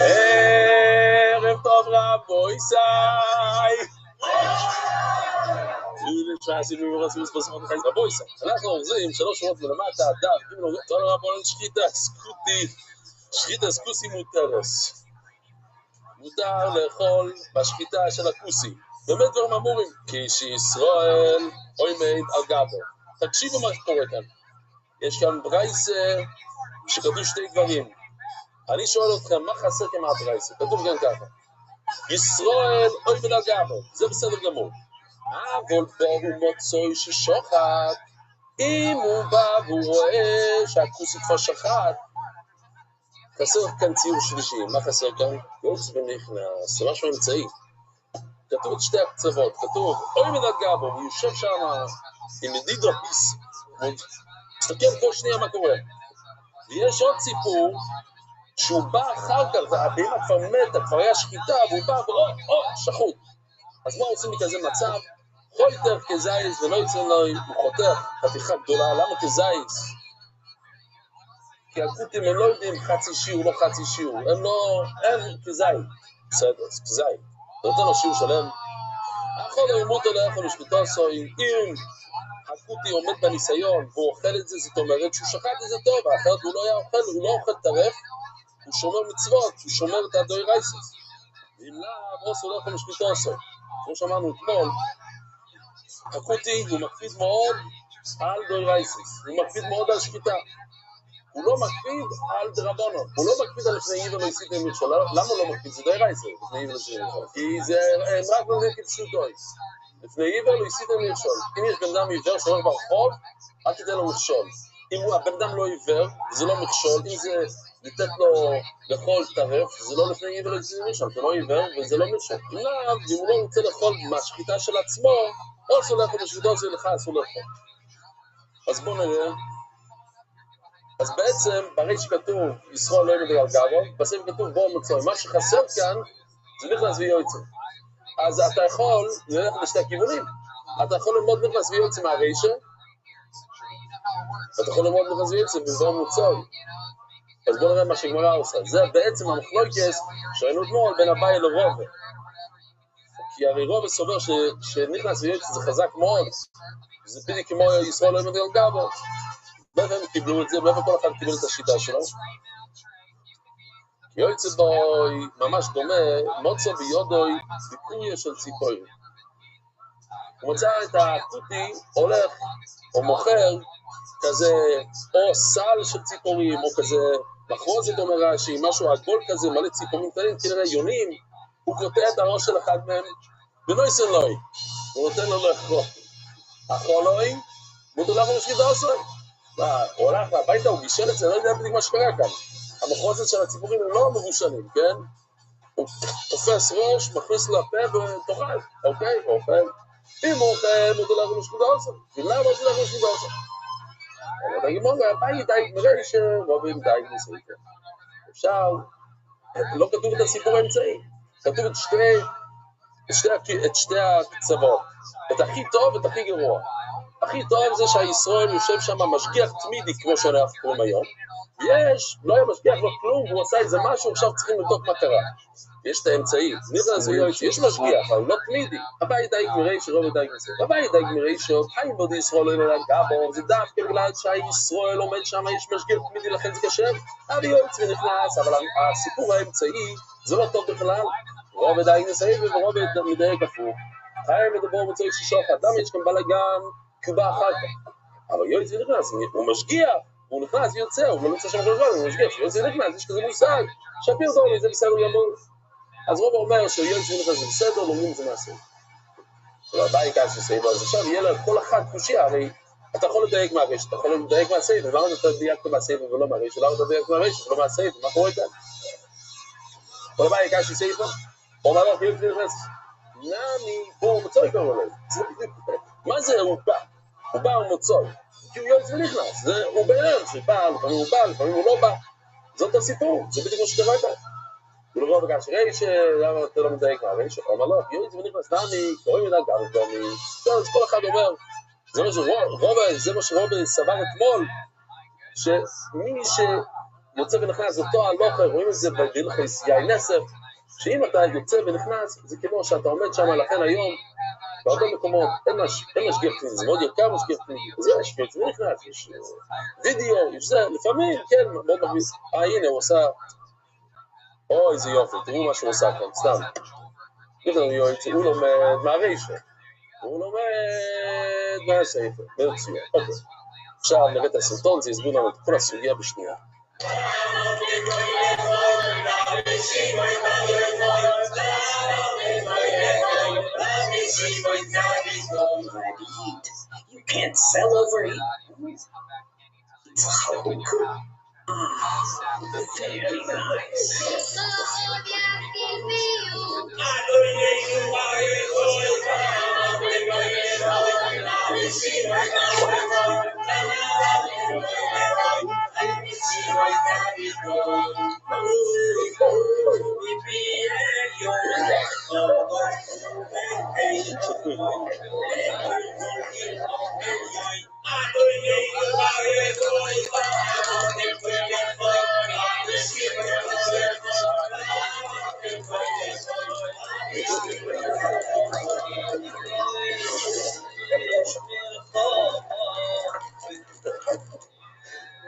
Speaker 1: ערב טוב רבוי סי רבוי סי. אנחנו עוזרים 3 שורות ולמטה דף גימל תודה רבון שחיטה סקוסי מותרס. מותר לאכול בשחיטה של הכוסי. באמת דברים אמורים כי שישראל עומד על גבו. תקשיבו מה שקורה כאן. יש כאן ברייסה שכתוב 2 דברים. אני שואל אתכם, מה חסר כאן מהברייסה? כתוב כאן ככה. ישראל עומד על גבו. זה בסדר גמור. אבל בו הוא מוצוי ששוחט. אם הוא בא והוא רואה שהכוסי כבר שחט, חסר כאן ציור שלישי, מה חסר כאן? יועץ ונכנס, זה משהו אמצעי. כתוב את שתי הקצוות, כתוב, אוי מדד גבו, הוא יושב שם עם ידיד רפיס, מסתכל כל שנייה מה קורה. ויש עוד סיפור, שהוא בא אחר כך, והבהמה כבר מתה, כבר היה שחיטה, והוא בא, שחוט. אז מה עושים מכזה מצב? חויטר כזייס ולא יצא לו, הוא חותך חתיכה גדולה, למה כזייס? כי הקוטים הם לא יודעים חצי שיעור, לא חצי שיעור, הם לא, הם כזית, בסדר, אז כזית. אתה נותן לו שיעור שלם. יכול לימות או לא יכול לשחיטו עשו, אם הקוטי עומד בניסיון והוא אוכל את זה, זאת אומרת שהוא שחט את זה טוב, אחרת הוא לא היה אוכל, הוא לא אוכל טרף, הוא שומר מצוות, הוא שומר את הדוי רייסס. ואם לא, עשו לא יכול לשחיטו עשו. כמו שאמרנו אתמול, הקוטי הוא מקפיד מאוד על דוי רייסס, הוא מקפיד מאוד על שחיטה. הוא לא מקפיד על דרבונו, הוא לא מקפיד על לפני עיוור לא יסיתם מכשול. למה הוא לא מקפיד? זה דוי רייסס, לפני עיוור לא יסיתם מכשול. כי זה רק נותן כפשוטוי. לפני עיוור לא יסיתם מכשול. אם יש בן אדם עיוור שהולך ברחוב, אל תיתן לו מכשול. אם הבן אדם לא עיוור, זה לא מכשול. אם זה לתת לו לאכול טרף, זה לא לפני עיוור לא יסיתם מכשול. זה לא עיוור וזה לא מכשול. אם הוא לא רוצה לאכול מהשחיטה של עצמו, או אסור לאכול בשביתו, זה לך אסור לאכול. אז בואו נראה. אז בעצם, ברי שכתוב, ישראל לא ימד על גבו, בסוף כתוב בואו מצוי. מה שחסר כאן, זה נכנס ויועצה. אז אתה יכול ללכת לשתי הכיוונים. אתה יכול ללמוד נכנס ויועצה מהרישה, ואתה יכול ללמוד נכנס ויועצה בבואו מצוי. אז בואו נראה מה שגמרא עושה. זה בעצם המחלוקס שראינו אתמול בין אביי לרובה. כי הרי רובה סובר שנכנס ויועצה זה חזק מאוד. זה בדיוק כמו ישראל לא ימד על גבו. מאיפה הם קיבלו את זה, מאיפה כל אחד קיבל את השיטה שלו? יועצת בוי ממש דומה, מוצא ביודוי ביקוריה של ציפורים. הוא מצא את הקוטי הולך או מוכר כזה או סל של ציפורים או כזה מחרוזת אומר רש"י, משהו עגול כזה מלא ציפורים קטנים, כנראה יונים, הוא קוטע את הראש של אחד מהם ולא יסן לוי, הוא נותן לו לאכול. אכולוי, מותר לך לשחיטה עושה. הוא הולך הביתה, הוא גישל את זה, לא יודע בדיוק מה שקרה כאן. המחרוזת של הציפורים הם לא מבושלים, כן? הוא תופס ראש, מכניס לפה ותאכל, אוקיי? אוכל. אם הוא אוכל, מותר לך לשחיטה עושה. ולמה מותר לך לשחיטה עושה? אבל הגימון, הבית דייג מראה שרובים דייג מסריטה. אפשר, לא כתוב את הסיפור האמצעי, כתוב את שתי הקצוות, את הכי טוב ואת הכי גרוע. הכי טוב זה שהישראל יושב שם משגיח תמידי, כמו שאנחנו קוראים היום. לא היה משגיח לו כלום, והוא עשה איזה משהו, עכשיו צריכים לבדוק מה קרה. יש את האמצעי, יש משגיח, אבל לא תמידי. הבית דייג מראי שרוב דייג מסריטה. הבית דייג מראי שחיים בודי ישראל לא ינראה גבו, זה דווקא בגלל שהישראל עומד שם, יש משגיח תמידי, לכן זה קשה. אבל יועץ ונכנס, אבל הסיפור האמצעי זה לא טוב בכלל. רוב דייג מסריטה ורוב מדייג הפוך. חיים מדבר מצוי ששוחד, למה יש כאן בלגן? כי הוא בא אחר כך. אבל יועץ ונכנס, הוא משגיח, הוא נכנס ויוצא, הוא לא נמצא שם כל הזמן, הוא משגיח, יועץ ונכנס, יש כזה מושג, שפיר דורלי, זה בסדר גמור. אז רוב אומר שיועץ ונכנס זה בסדר, לומדים זה מעשה. אבל הבעיה כאן שסייבו, אז עכשיו יהיה לה כל אחד קושיה, הרי אתה יכול לדייק מהרשת, אתה יכול לדייק מהסייבו, למה אתה דייקת מהסייבו ולא מהרשת, למה אתה דייק מהרשת ולא מהסייבו, מה קורה כאן? אבל הבעיה כאן שסייבו, הוא אומר לך, יועץ ונכנס, נמי, בואו, מצוי כבר עולה. מה זה הוא בא? הוא בא ומוצוי. כי הוא יועץ ונכנס. הוא בערך שבא, לפעמים הוא בא, לפעמים הוא לא בא. זאת הסיפור, זה בדיוק מה שקרה כאן. הוא לא בגלל שראש, למה אתה לא מדייק מהראש? הוא אמר לו, יועץ ונכנס, נמי, קוראים לדעת גם את דמי. אז כל אחד אומר, זה מה שרובה סבר אתמול, שמי שיוצא ונכנס, אותו הלוחר, רואים את זה בהלכות יין נסף, שאם אתה יוצא ונכנס, זה כמו שאתה עומד שם, לכן היום, בהרבה מקומות, אין משגיח תמידי, זה מאוד יקר משגיח תמידי, אז יש יועץ ונכנס, יש וידאו, יש זה, לפעמים, כן, מאוד מרגיש, הנה, הוא עושה, איזה יופי, תראו מה שהוא עושה כאן, סתם. הוא לומד מהרישה, הוא לומד מהספר, מצוין, אוקיי. עכשיו נראה את הסרטון, זה יסביר לנו את כל הסוגיה בשנייה.
Speaker 10: You can't sell overeat. It's halukah.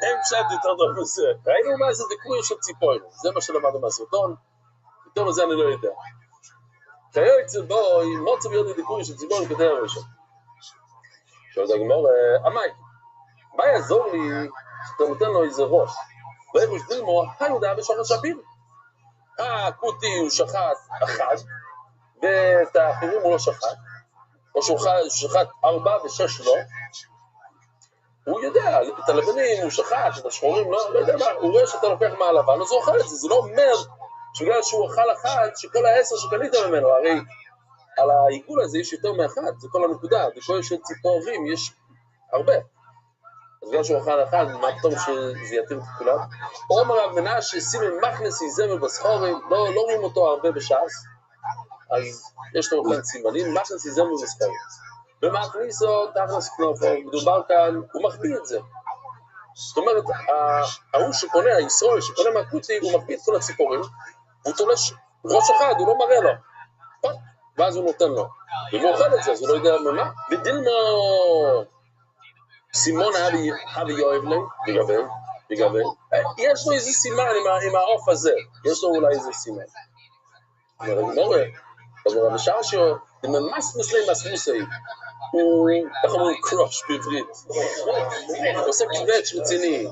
Speaker 1: אין פשט יותר טוב מזה. ראינו מה זה דיקוי של ציפורים, זה מה שלמדנו מהסרטון, יותר מזה אני לא יודע. חיי אצל בו, אם מוצא ביותר דיקוי של ציפורים כדי הראשון. שואלת הגמור, אמי, מה יעזור לי שאתה נותן לו איזה ראש? וירוש דילמו, היודע ושוחט שפיר. הכותי הוא שחט אחד, ואת האחרים הוא לא שחט, או שהוא שחט 4 ו6 לא, הוא יודע, את הלבנים הוא שחט, את השחורים לא יודע מה, הוא רואה שאתה לוקח מהלבן, אז הוא אוכל את זה, זה לא אומר שבגלל שהוא אכל אחד, שכל 10 שקנית ממנו, הרי על העיגול הזה יש יותר מאחד, זה כל הנקודה, בכל של ציפורים יש הרבה. אז בגלל שהוא אכל אחד, מה פתאום שזה יתיר את כולם? אומר רב מנשה, סימן מכנס יזמר בסחורים, לא רואים אותו הרבה בש"ס, אז יש לו כאן סימנים, מכנס יזמר בסחורים. ומכניסו תכנס כנופו, מדובר כאן, הוא מחביא את זה. זאת אומרת, ההוא שקונה, הישראל שקונה מהכותי, הוא מחביא את כל הציפורים, הוא תולש ראש אחד, הוא לא מראה לו. ואז הוא נותן לו. ואם הוא אוכל את זה, אז הוא לא יודע ממה. ודילמו, סימון אבי יואב להם, בגבל, יש לו איזה סימן עם העוף הזה, יש לו אולי איזה סימן. אז הוא בשעה שהוא, עם המס מסלם מסמוסי, הוא, איך אומרים, קרוש בעברית, הוא עושה קבץ' רציני.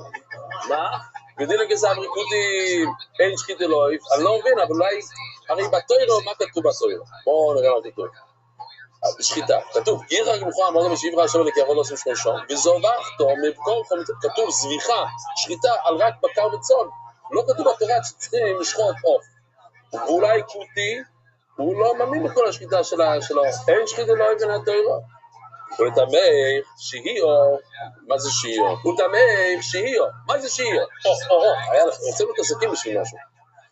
Speaker 1: מה? ודילה גזע אבריקותי, אין שחית אלוהיו, אני לא מבין, אבל אולי, הרי בתוירו, מה כתוב בתוירו? בואו נראה מה כתוב. בשחיטה, כתוב, גירח גמוחה, אמרנו משיברא השם לקרוב לא עושים שמשון, וזובחתו, מבקור, כתוב זביחה, שחיטה על רק בקר וצאן, לא כתוב בתורה שצריכים לשחוט עוף. ואולי כותי, הוא לא מאמין בכל השחיטה שלו, אין שחית אלוהי בין התוירו. ולתמך שהיו, מה זה שהיו? ולתמך שהיו, מה זה שהיו? היה לך, רוצים את הסכים בשביל משהו.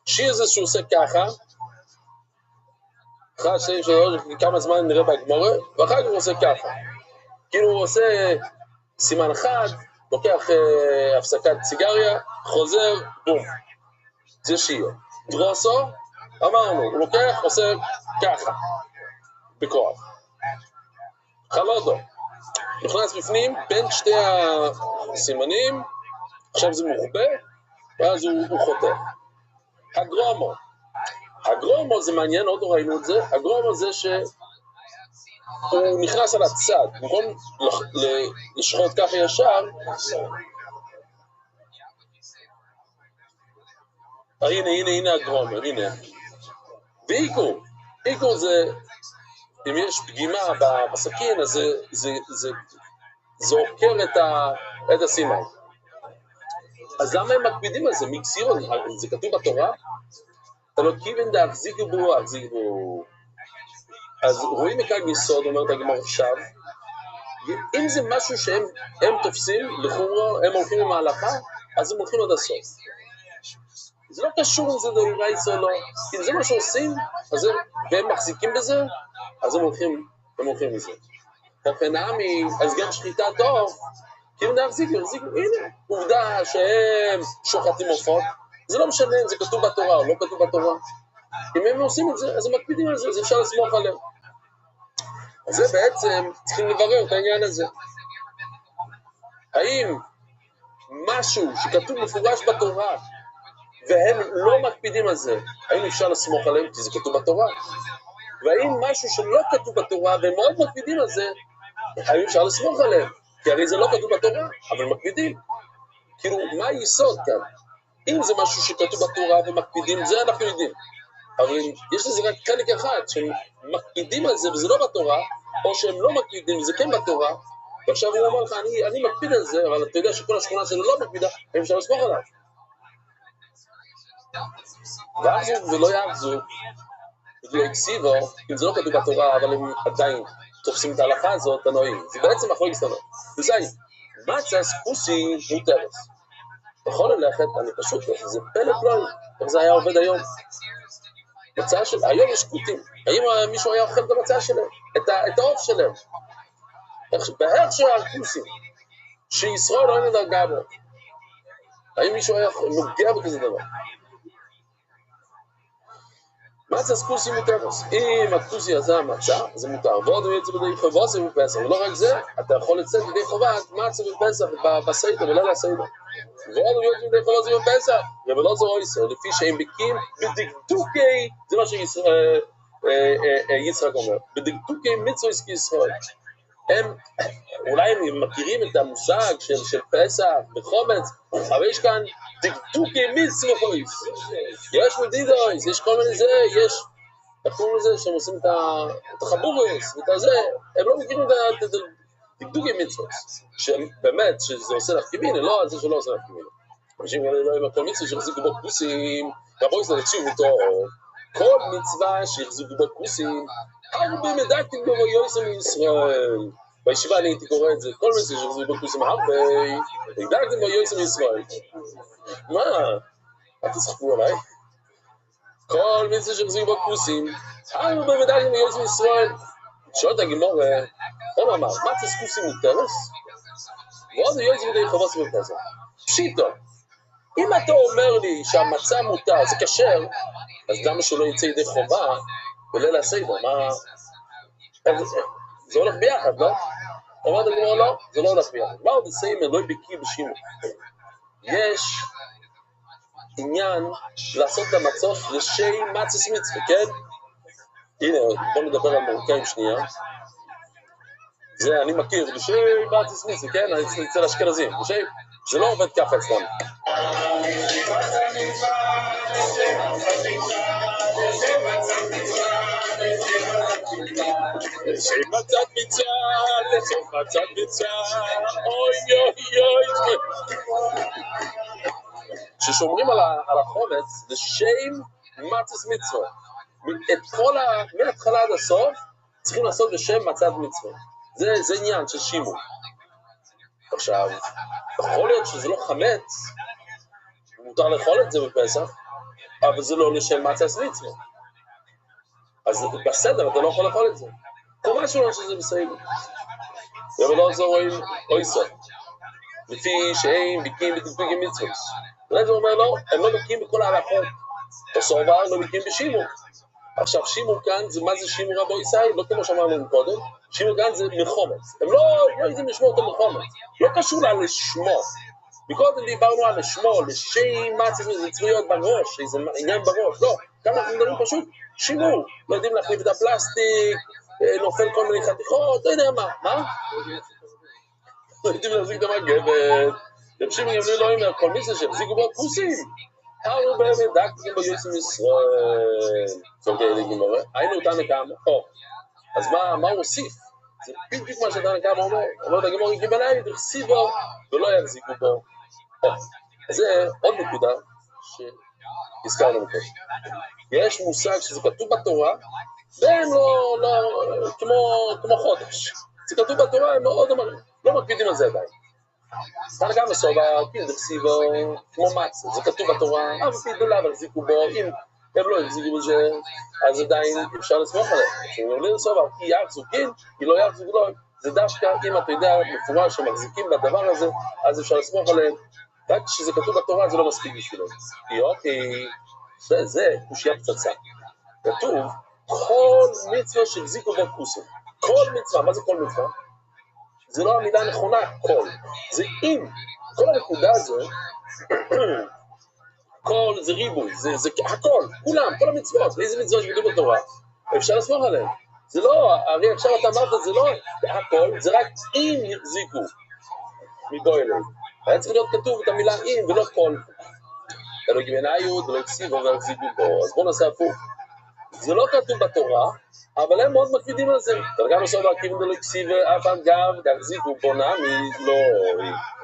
Speaker 1: שיר זה שהוא עושה ככה, אחר שנים שלוש, כמה זמן נראה בהגמורה, ואחר כך הוא עושה ככה. כאילו הוא עושה סימן אחד, לוקח הפסקת סיגריה, חוזר, בום. זה שיר. דרוסו, אמרנו, הוא לוקח, עושה ככה, בכוח. חלודו, נכנס בפנים, בין שתי הסימנים, עכשיו זה מורבה, ואז הוא חותך. הגרומו זה מעניין, עוד לא ראינו את זה, הגרומו זה שהוא נכנס על הצד, במקום לשחוט ככה ישר, הנה הגרומו, הנה. ואיקו זה, אם יש פגימה בסכין, אז זה עוקר את הסימן. אז למה הם מקפידים על זה? מגזירות, זה כתוב בתורה? אתה לא כיוון להחזיק בו. אז רואים מכאן יסוד, אומרת הגמרא עכשיו, אם זה משהו שהם תופסים, לחומרה, הם הולכים עם ההלכה, אז הם הולכים עד הסוף. זה לא קשור אם זה דאורייתא או לא, אם זה מה שעושים, והם מחזיקים בזה, אז הם הולכים מזה. כפנעמי, אז גם שחיטה טוב, כאילו להחזיקו, הנה, עובדה שהם שוחטים עופות, זה לא משנה אם זה כתוב בתורה או לא כתוב בתורה. אם הם עושים את זה, אז הם מקפידים על זה, אז אפשר לסמוך עליהם. אז זה בעצם צריכים לברר את העניין הזה. האם משהו שכתוב מפורש בתורה, והם לא מקפידים על זה, האם אפשר לסמוך עליהם? כי זה כתוב בתורה. והאם משהו שלא כתוב בתורה, והם מאוד מקפידים על זה, האם אפשר לסמוך עליהם? כי הרי זה לא כתוב בתורה, אבל מקפידים. כאילו, מה היסוד כאן? אם זה משהו שכתוב בתורה ומקפידים, זה אנחנו יודעים. אבל יש לזה רק חלק אחד, שהם מקפידים על זה וזה לא בתורה, או שהם לא מקפידים וזה כן בתורה, ועכשיו הוא אומר לך, אני מקפיד על זה, אבל אתה יודע שכל השכונה שלו לא מקפידה, הם אפשר לסמוך עליו. ואחזו ולא יאחזו, ולא הקסיבו, אם זה לא כתוב בתורה, אבל הם עדיין תופסים את ההלכה הזאת, הנועים. זה בעצם אחרי הסתנות. וזה מצס כוסי מותרת. יכול ללכת, אני פשוט, זה פלא פלוי, איך זה היה עובד היום? מצה של, היום יש קוטים, האם מישהו היה אוכל את המצה שלהם, את העוף שלהם? בהר של הכוסים, שישראל לא נדרגה בו. האם מישהו היה נוגע בכזה דבר? מצס כוסי מותרס. אם הכוסי הזה המצה, זה מותר. ועוד הוא יצא בדי חובה, זה בפסח. ולא רק זה, אתה יכול לצאת בדי חובה, מצה בפסח, בסייטה, ולא לסייטה. ועוד הוא יצא בדי חובה, זה בפסח. ולא זו אויסר, לפי שהם בקים בדקדוקי, זה מה שיצחק אומר, בדקדוקי מצוויס כישראל. הם, אולי הם מכירים את המושג של פסח וחומץ, אבל יש כאן דקדוקי מצוויס. יש מדידויס, יש כל מיני זה, יש, איך קוראים לזה, שהם עושים את החבורס, ואת הזה, הם לא מכירים את דקדוקי מצוויס, שבאמת, שזה עושה לך כמיני, לא על זה שלא עושה לך כמיני. אנשים לא עם הכל מצווה שיחזיקו בו כוסים, רבו ישראל הקשיבו אותו, כל מצווה שיחזיקו בו כוסים, הרבה מדקתם בו יויסם מישראל. בישיבה אני הייתי קורא את זה, כל מצווה שיחזיקו בו כוסים הרבה, מדקתם בו יויסם מישראל. מה? אל תצחקו עליי. כל מצווה שיחזיקו בו כוסים, הרבה מדקתם בו יויסם מישראל. שואלת הגימור, הוא אמר, מצס כוסים מותרס? ועוד יויסם די חובס בפסח. פשיטו. אם אתה אומר לי שהמצה מותר, זה כשר, אז למה שלא יצא ידי חובה בליל הסדר? מה? זה הולך ביחד, לא? אמרת לי, לא, זה לא הולך ביחד. מה עוד הסיימר לא בקיא בשימור? יש עניין לעשות את המצות לשי מצס מצווה, כן? הנה, בואו נדבר על מרוקאים שנייה. זה אני מכיר, לשי מצס מצווה, כן? אני אצל אשכנזים, לשי... זה לא עובד ככה אצלנו. לשם מצת מצווה, אוי אוי אוי. כששומרים על החומץ, לשם מצת מצווה. מההתחלה עד הסוף, צריכים לעשות לשם מצת מצווה. זה עניין של שימור. עכשיו, יכול להיות שזה לא חמץ, מותר לאכול את זה בפסח, אבל זה לא לשם מצס מצווה. אז בסדר, אתה לא יכול לאכול את זה. כל משהו לא שזה בסדר. אבל לא זו רואים אויסר. לפי שהם בקים בדקדוקי מצוות. ואז הוא אומר לא, הם לא בקים בכל ההלכות. בסובר לא בקים בשימור. עכשיו שימור כאן, זה מה זה שימור רבו ישראל? לא כמו שאמרנו קודם. שימור כאן זה מחומץ. הם לא יודעים לשמור אותו מחומץ. לא קשור לה לשמו. מקודם דיברנו על לשמו, לשי מצווה, זה צבויות בראש, איזה עניין בראש. לא, כאן אנחנו מדברים פשוט שימור. לא יודעים להחליף את הפלסטיק, נופל כל מיני חתיכות, לא יודע מה. לא יודעים להחזיק את המגבת. שימור ימני לא אומר, כל מישהו שהחזיקו בו כוסים. הרו באמת דקתם ביוצאים ישראל. זאת אומרת, היינו אותם לכמה. אז מה הוא הוסיף? זה בדיוק מה שאתה לכמה אומר. אומר את הגמור, קיבל להם, יחסיבו ולא יחזיקו בו. אז זה עוד נקודה שהזכרנו מקודם. יש מושג שזה כתוב בתורה, והם לא כמו חודש. זה כתוב בתורה, הם מאוד לא מקפידים על זה עדיין. כאן גם מסובה, כאילו דחסיבו, כמו מצה, זה כתוב בתורה, אבל פידולה והחזיקו בו, אם הם לא החזיקו בזה, אז עדיין אפשר לסמוך עליהם. כשאומרים לי לסובה, כי יחזו כן, כי לא יחזו לא, זה דווקא, אם אתה יודע, מפורש שמחזיקים בדבר הזה, אז אפשר לסמוך עליהם. רק כשזה כתוב בתורה, זה לא מספיק בשבילם. כי זה קושיה פצצה. כתוב, כל מצווה שהחזיקו בו כוסים. כל מצווה, מה זה כל מצווה? זה לא המילה הנכונה, כל. זה אם. כל הנקודה הזו, כל זה ריבוי, זה הכל, כולם, כל המצוות. איזה מצווה שכתוב בתורה? אפשר לסמוך עליהם. זה לא, הרי עכשיו אתה אמרת, זה לא הכל, זה רק אם יחזיקו מבוא אליהם. היה צריך להיות כתוב את המילה אם ולא כל. ולא גמנאיות ולא הקסיבו והחזיקו בו. אז בואו נעשה הפוך. זה לא כתוב בתורה, אבל הם מאוד מקפידים על זה. גם בסוף הכיוון דלו הקסיבו, אף אגב, תחזיקו בו נעמי, לא,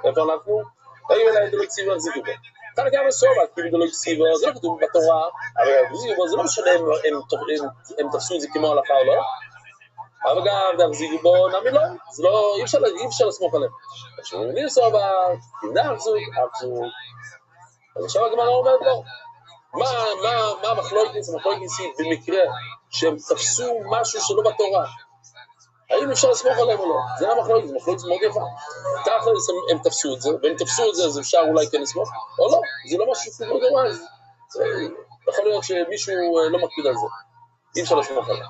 Speaker 1: איפה אנחנו? לא גמנאיות דלו הקסיבו והחזיקו בו. כאן גם הסובה, כאילו זה לא כסיבו, זה לא כתוב בתורה, אבל זה לא משנה הם תפסו את זה כמו הלכה או לא, אבל גם דאחזיגו בו נמי לא, זה לא, אי אפשר לסמוך עליהם. עכשיו, אני סובה, אם דאחזוג, אז עכשיו הגמרא אומרת לו, מה המחלוקת במקרה שהם תפסו משהו שלא בתורה? האם אפשר לסמוך עליהם או לא? זה לא מחלוקת, זה מחלוקת מאוד יפה. תכל'ס הם תפסו את זה, והם תפסו את זה, אז אפשר אולי כן לסמוך, או לא, זה לא משהו כמו דומה. יכול להיות שמישהו לא מקפיד על זה, אי אפשר לסמוך עליהם.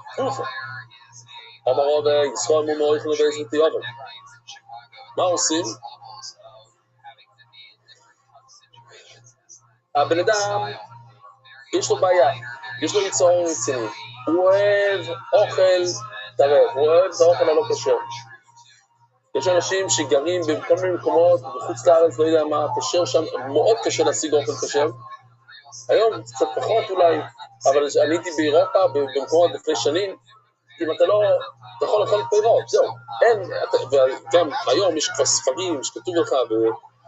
Speaker 1: אמרו בישראל מומוריך לבייס ותיאבל. מה עושים? הבן אדם, יש לו בעיה, יש לו יצורים רציניים, הוא אוהב אוכל טרף, הוא אוהב את האוכל הלא כשר. יש אנשים שגרים בכל מיני מקומות, בחוץ לארץ, לא יודע מה, כשר שם, מאוד קשה להשיג אוכל כשר. היום קצת פחות אולי, אבל אני הייתי באירופה, במקומות לפני שנים, אם אתה לא, אתה יכול לאכול פירות, זהו. אין, וגם היום יש כבר ספרים שכתוב לך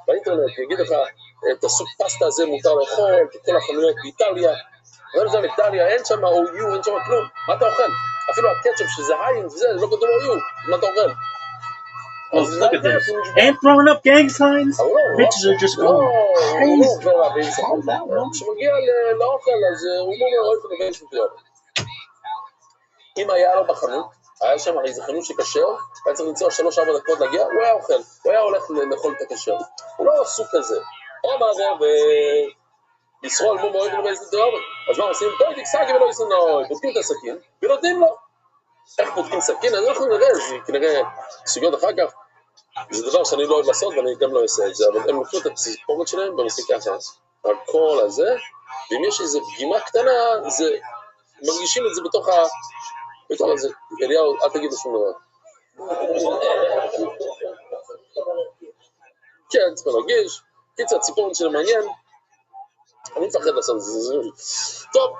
Speaker 1: באינטרנט, יגיד לך, את הסוג פסטה הזה מותר לאכול, כל החנויות באיטליה, אבל זה באיטליה, אין שם OU, אין שם כלום, מה אתה אוכל? אפילו הקטשופ שזה היין וזה, לא כתוב OU, מה אתה אוכל?
Speaker 5: Oh, look at this. And throwing up gang signs? Bitches are just going crazy.
Speaker 1: כשמגיע לאוכל, אז הוא אומר, אוכל לבייס ותיאבל. אם היה לו בחנות, היה שם הרי איזה חנות שכשר, היה צריך למצוא 3-4 דקות להגיע, הוא היה אוכל, הוא היה הולך לאכול את הכשר. הוא לא סוג כזה. או מה זה, וישרול מום אוהב לבייס ותיאבל. אז מה עושים? בואי תקסקי ולא יסנוי, בודקים את הסכין, ונותנים לו. איך בודקים סכין? אז אנחנו נראה, זה כנראה סוגיות אחר כך. זה דבר שאני לא אוהב לעשות ואני גם לא אעשה את זה, אבל הם לוקחו את הציפורת שלהם ומסתכל ככה, על כל הזה, ואם יש איזו פגימה קטנה, זה, מרגישים את זה בתוך הזה. אליהו, אל תגיד לשום דבר. כן, צריך להרגיש. קיצר, הציפורת שלהם מעניין. אני מפחד לעשות את זה. טוב,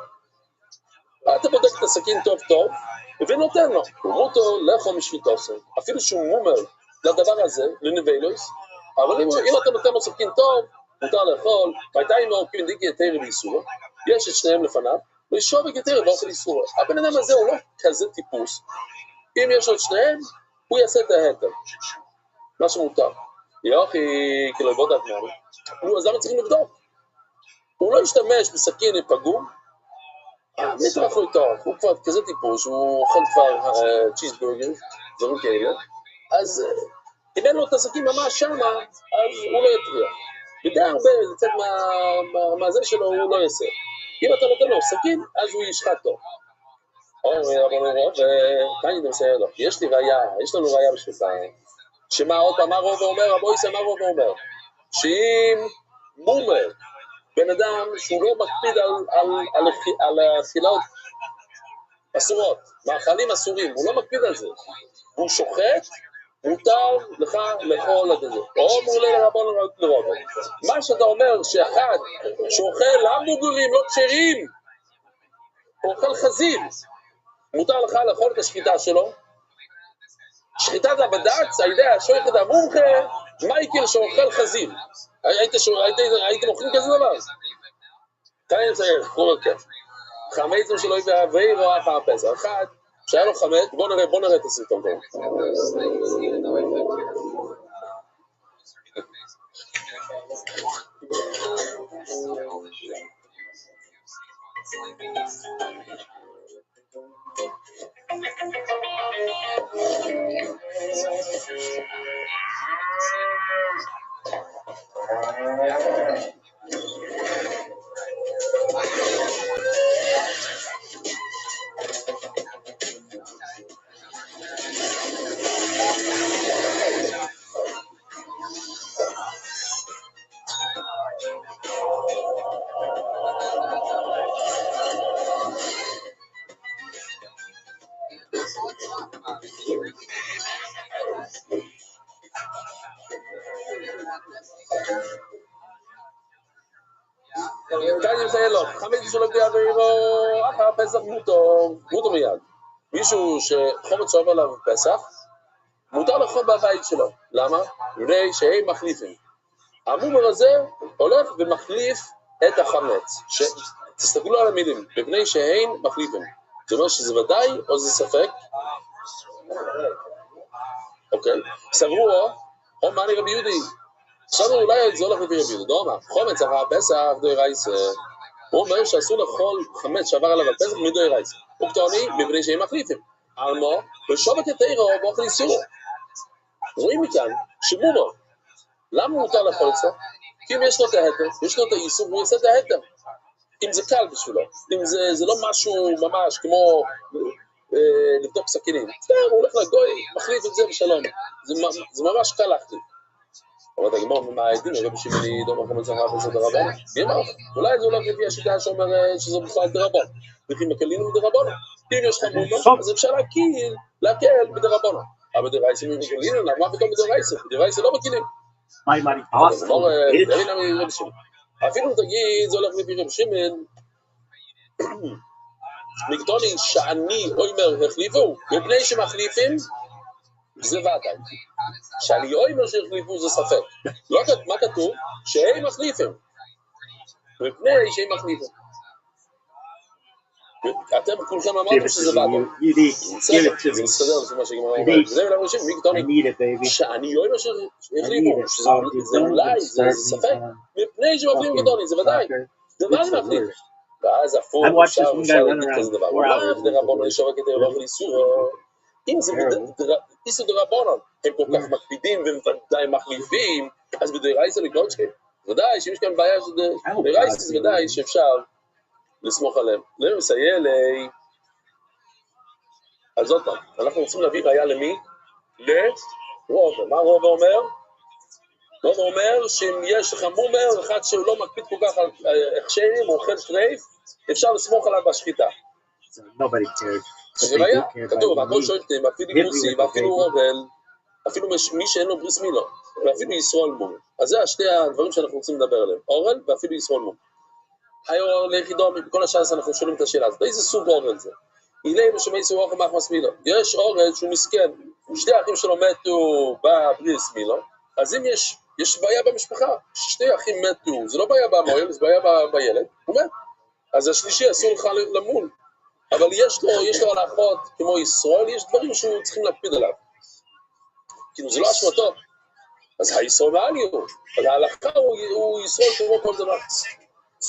Speaker 1: אתה בודק את הסכין טוב טוב, ונותן לו. הוא מותו לאכול משפיטוסו. אפילו שהוא מומר לדבר הזה, לנבלויס, אבל אם אתה נותן לו סכין טוב, מותר לאכול, בינתיים מעורקים דיקי יתרי ואיסור, יש את שניהם לפניו, וישוב יתרי ואוכל איסור. הבן אדם הזה הוא לא כזה טיפוס, אם יש לו את שניהם, הוא יעשה את ההתר, מה שמותר. יוכי, כאילו לבוא דעת מעלה, אז למה צריכים לבדוק? הוא לא ישתמש בסכין פגום, נטרח לו איתו, הוא כבר כזה טיפוס, הוא אוכל כבר צ'יזבורגר, דברים כאלה, אז אם אין לו את הסכין ממש שמה, אז הוא לא יטריח. ודי הרבה, לצאת מהזה שלו, הוא לא יעשה. אם אתה נותן לו סכין, אז הוא ישחט טוב. וכאן אני מסיים לו, יש לי ראייה, יש לנו ראייה בשבילה. שמה עוד פעם, מה רוב אומר, הבויסה, מה רוב אומר? שאם מומר, בן אדם שהוא לא מקפיד על אכילות אסורות, מאכלים אסורים, הוא לא מקפיד על זה. הוא שוחט, מותר לך לאכול את זה. או מולה לרבון לרוב. מה שאתה אומר שאחד שאוכל המבוגרים לא כשרים, הוא אוכל חזיר, מותר לך לאכול את השחיטה שלו. שחיטת הבד"ץ, על ידי השוחט המומחה, מייקל שאוכל חזיר. הייתם אוכלים כזה דבר? תראי נציין, קורא כיף. חמייצים שלו והיא רואה פעם פסח. אחד, שהיה לו חמץ, בוא נראה את הסרטון פה. כאן נמצא לו, חמץ שלו ביעבירו, אחר פסח מותו מיד. מישהו שחומץ שעובר עליו פסח, מותר לאכול בבית שלו. למה? מפני שהם מחליפים. המומר הזה הולך ומחליף את החמץ. תסתכלו על המילים, מפני שהן מחליפים. זה אומר שזה ודאי או זה ספק? אוקיי, סברו או מה אני רבי יהודי? עכשיו אולי זה הולך לפי רבי יהודי, דומה, חומץ אחר הפסח דוי רייסה. הוא אומר שאסור לאכול חמץ שעבר עליו הפסח מדוי רייסה. הוא פתאוני, מפני שהם מחליפים. אלמו, ושובת יתירו באוכל איסורו. רואים מכאן שמומו, למה מותר לאכול אצלו? כי אם יש לו את ההתר, יש לו את האיסור, הוא יעשה את ההתר. אם זה קל בשבילו, אם זה לא משהו ממש כמו לבדוק סכינים. סתם, הוא הולך לגוי, מחליף את זה בשלום. זה ממש קל להחליף. אבל אתה גמור, מה העדים? הרבי שמעוני דומר חמץ אחר הפסח דרבנו? יאמר, אולי זה הולך לפי השיטה שאומר שזה בכלל דרבנו. וכי מקלינו מדרבנו. אם יש לך מומו, אז אפשר להקל בדרבנו. אבל דרייסה מקלינו, מה פתאום בדרייסה? בדרייסה לא מקלים. אפילו תגיד, זה הולך לפי רבי שמעון, מקדוני שאני אומר החליפו, מפני שמחליפים זה ודאי. שאני אומר שהחליפו זה ספק. לא מה כתוב? שהם מחליפים. מפני שהם מחליפים. אתם כולכם אמרתם שזה ודאי. זה מסתדר לפי מה שגמרא אומרת. זה מלא ראשים, מקדוני שאני אומר שהחליפו, שזה אולי, זה ספק. מפני שמחליפים מקדוני, זה ודאי. זה מה זה מחליפים? ואז הפוך, אפשר להגיד כזה דבר. אולי דרבנו ישוב כדי לא לאיסור. אם זה איסור דרבנו, הם כל כך מקפידים והם ודאי מחליפים, אז בדרייסה לגלוצ'קי. ודאי שאם יש כאן בעיה של דרייסה, זה ודאי שאפשר לסמוך עליהם. לא מסייע לי. אז עוד פעם, אנחנו רוצים להביא ראיה למי? לרובה. מה רובה אומר? רובה אומר שאם יש לך מומר, אחד שהוא לא מקפיד כל כך על הכשרים או אוכל טרייף, אפשר לסמוך עליו בשחיטה. זה ראיה, כתוב, הכל שולטים, אפילו מוסי, ואפילו אוכל, אפילו מי שאין לו בריס מילו, ואפילו ישרול מום. אז זה שתי הדברים שאנחנו רוצים לדבר עליהם, אורל ואפילו ישרול מום. היו ליחידו, בכל השעה אנחנו שואלים את השאלה הזאת, איזה סוג אורל זה? אילנו שמי סוג אוכל מחמס מילו. יש אורל שהוא מסכן, שתי האחים שלו מתו בבריס מילו, אז אם יש בעיה במשפחה, ששתי אחים מתו, זה לא בעיה במועל, זה בעיה בילד, הוא מת. אז השלישי אסור לך למול. אבל יש לו הלכות כמו ישראל, יש דברים שהוא צריכים להקפיד עליו. כאילו זה לא אשמתו. אז הישראל מעליו, אז ההלכה הוא ישראל כמו כל דבר.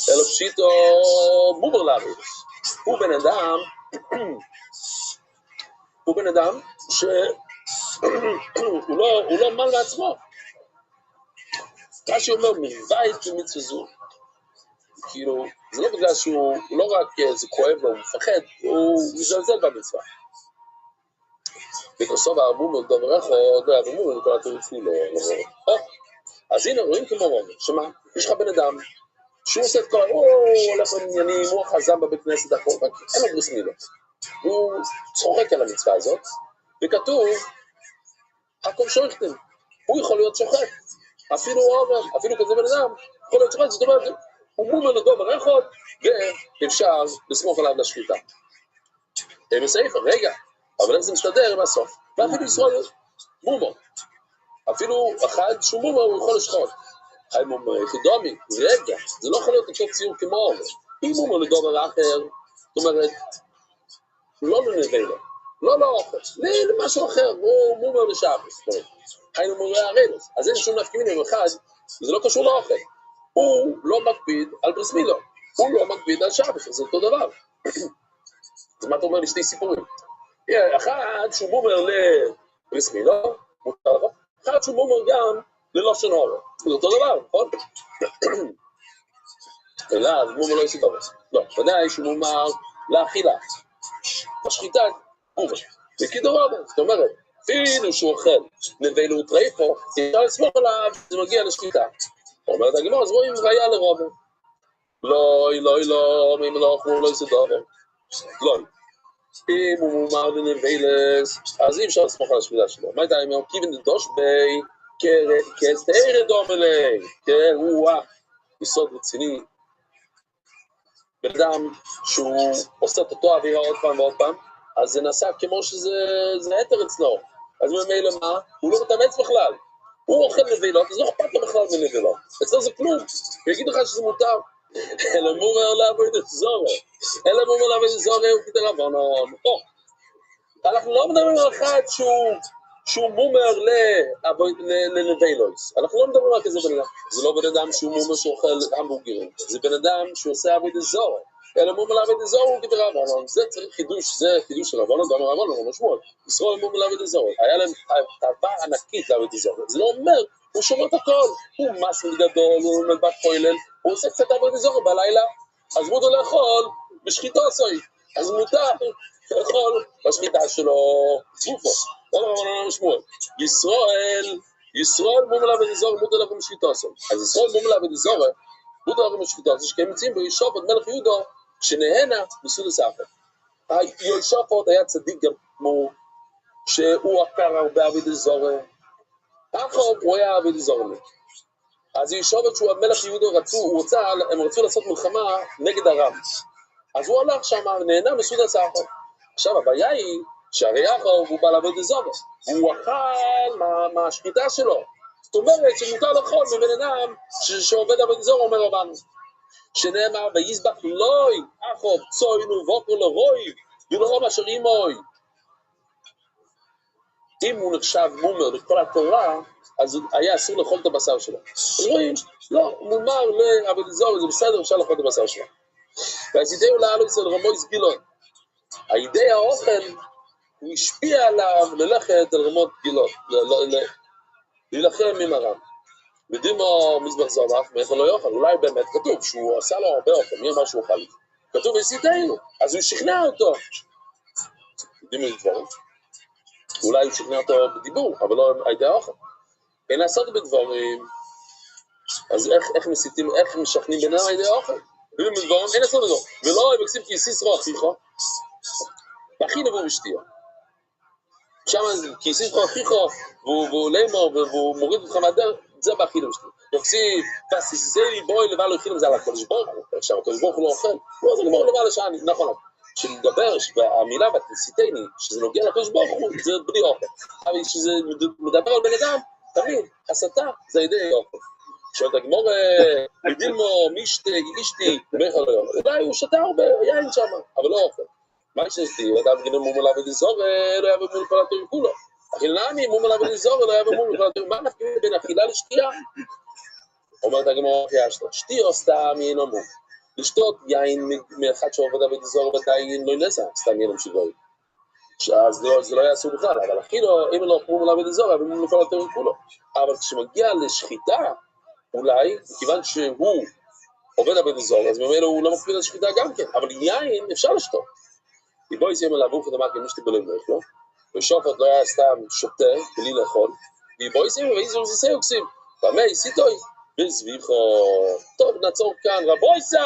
Speaker 1: אלו פשיטו מובר לנו. הוא בן אדם שהוא לא מל לעצמו. רש"י אומר מבית במצווה זו. כאילו, זה לא בגלל שהוא לא רק זה כואב לו, הוא מפחד, הוא מזלזל במצווה. וכוסוב הרמום דבר אחד, והרמום וכל התירוץ לי לא רואה. אז הנה רואים כמו רואה, שמה? יש לך בן אדם, שהוא עושה את כל, הוא הולך לעניינים, הוא חזם בבית כנסת, אין לו בריס מילה. הוא צוחק על המצווה הזאת, וכתוב, הכל שוחטים, הוא יכול להיות שוחט. אפילו אורן, אפילו כזה בן אדם, יכול להיות שוחט, זאת אומרת, הוא מומר לדובר אחד, ואפשר לסמוך עליו לשחיטה. בסעיפה, רגע, אבל איך זה מסתדר עם הסוף? ואפילו ישראל מומר. אפילו אחד שהוא מומר, הוא יכול לשחוט. חי מומר יחידומי, רגע, זה לא יכול להיות אותו ציור כמו אורן. אם מומר לדובר אחר, זאת אומרת, לא לנבלה, לא אוכל, למשהו אחר, הוא מומר לשעבס. חי מומר הרדס, אז אין שום נפקים עם אחד, זה לא קשור לאוכל. הוא לא מקפיד על בריס מילו, הוא לא מקפיד על שבס, זה אותו דבר. אז מה אתה אומר לי שתי סיפורים? אחד שהוא מומר לבריס מילו, אחד שהוא מומר גם ללושן אורן, זה אותו דבר, נכון? אלא, מומר לא יסידור. לא, ודאי שהוא מומר לאכילה, השחיטה, מומר. וכידור אורן, זאת אומרת, אפילו שהוא אוכל נבלו טרייפו, אפשר לסמוך עליו, זה מגיע לשחיטה. אומרת הגמרא, אז רואים ראיה לרובה. לא, אם לא אוכלו, לא יסדור. לא. אם הוא מומר לנבלס, אז אי אפשר לסמוך על השחיטה שלו. מה הייתה, אם הוא כיוון לדוש בי, כסתר דום אלי, כן, הוא יסוד רציני. בן אדם שהוא עושה את אותו אווירה עוד פעם ועוד פעם, אז זה נעשה כמו שזה היתר אצלו. אז ממילא מה? הוא לא מתאמץ בכלל. הוא אוכל נבלות, אז לא אכפת לו בכלל מנבלות. אצלו זה כלום, הוא יגיד לך שזה מותר. אלא מומר לעבוד את זורם. אלא מומר לעבוד את זורם הוא כדרבנן. אנחנו לא מדברים על אחד שהוא מומר לנבלות. אנחנו לא מדברים על כזה בן אדם. זה לא בן אדם שהוא מומר שאוכל המבורגרים. זה בן אדם שעושה עבוד את זורם. אלא מומר לעבוד את זורם הוא כדרבנן. זה צריך חידוש, זה חידוש של רבנן, גם רבנן, לא משמעות. ישראל מומר לעבוד את זורם. היה להם טבע ענקית לעבוד את זורם. זה לא אומר, הוא שומר את הכל. הוא מסל גדול, הוא מלבד כולל. הוא עושה קצת עבוד את זורם בלילה. אז מותר לאכול בשחיתו עשוי. אז מותר לאכול בשחיטה שלו גופו. לא רבנן משמעות. ישראל מומר לעבוד את זורם, מותר לאכול בשחיתו עשוי. אז ישראל מומר לעבוד את זורם, מותר לאכול בשחיתו עשוי, שכם יוצאים בו ישופט מלך יהודו, שנהנה מסעודה סחר. ישופט היה צדיק גמור, שהוא עקר הרבה עבוד את זורם. אחוב הוא היה עבוד את זורם. אז ישופט שהוא המלך יהודו הם רצו לעשות מלחמה נגד ארם. אז הוא הלך שם ונהנה מסעודה סחר. עכשיו הבעיה היא שהרי יעקב הוא בא לעבוד את זורם. הוא אכל מהשחיטה שלו. זאת אומרת שמותר לאכול מבן אדם שעובד עבוד את זורם, אומר רבנו. שנאמר ויזבח לוי אחוב צוינו ווקר לרוי ולרום אשר אימוי. אם הוא נחשב מומר לכל התורה, אז היה אסור לאכול את הבשר שלו. רואים? לא, מומר לעבוד את זורם, זה בסדר, אפשר לאכול את הבשר שלו. ואז ידעו לעלו אצל רמויס גילון. הידי האוכל, הוא השפיע עליו ללכת על רמות גילון, להילחם עם הרם. ודימו מזבח זרח, מאיפה לא יאכל, אולי באמת כתוב שהוא עשה לו הרבה אוכל, מי אמר שהוא אכל? כתוב וסיתנו, אז הוא שכנע אותו. יודעים איזה דברים? אולי הוא שכנע אותו בדיבור, אבל לא הידי האוכל. אין לעשות בדברים, אז איך מסיתים, איך משכנים ביניהם הידי האוכל? יודעים בדברים, אין לעשות בדברים. ולא יבקסיב כי סיסרו אחיכו, והכי נבוא ושתיו. שם כי סיסרו אחיכו, והוא לימור, והוא מוריד אותך מהדרך, זה באכילו ושתיו. יבקסיב, פסיסי בואי לבא לו אכילו, זה על הקודש ברוך הוא. עכשיו הקודש ברוך הוא לא אוכל, לא, זה גמור לבא לשעני, נכון. כשנדבר שהמילה ותסיתני, שזה נוגע לקודש ברוך הוא, זה בלי אוכל. אבל כשזה מדבר על בן אדם, תמיד, הסתה, זה ידי אוכל. שואלת הגמור, בדילמו, מישתי, אישתי, מאיך לא יאכל. אולי הוא שתה הרבה, יין שם, אבל לא אוכל. מה ששתי, אדם גנם מומר לעבוד אזור, לא יבוא מול כל התורים כולו. אכיל נעמי, מומר לעבוד אזור, לא יבוא מול כל התורים. מה נפקים בין אכילה לשתייה? אומרת הגמור, שתיו סתם יינו מום. לשתות יין מאחד שעובד עבוד אזור ודאי לא נסע, סתם יינו שגוי. אז זה לא יעשו בכלל, אבל אפילו אם לא מומר לעבוד אזור, יבוא מול כל התורים כולו. אבל כשמגיע לשחיטה, אולי, מכיוון שהוא עובד עבוד אזור, אז ממילא הוא לא מקפיד על שחיטה גם כן, אבל יין אפשר לשתות. בואי יסיים על אבוך ודמה כמשתי בלמך, לא? ושופט לא היה סתם שותה, בלי לאכול, ובואי יסיים ואיזו זה סיוקסים, ומי סיטוי, וסביבו, טוב נעצור כאן, רבוי סי,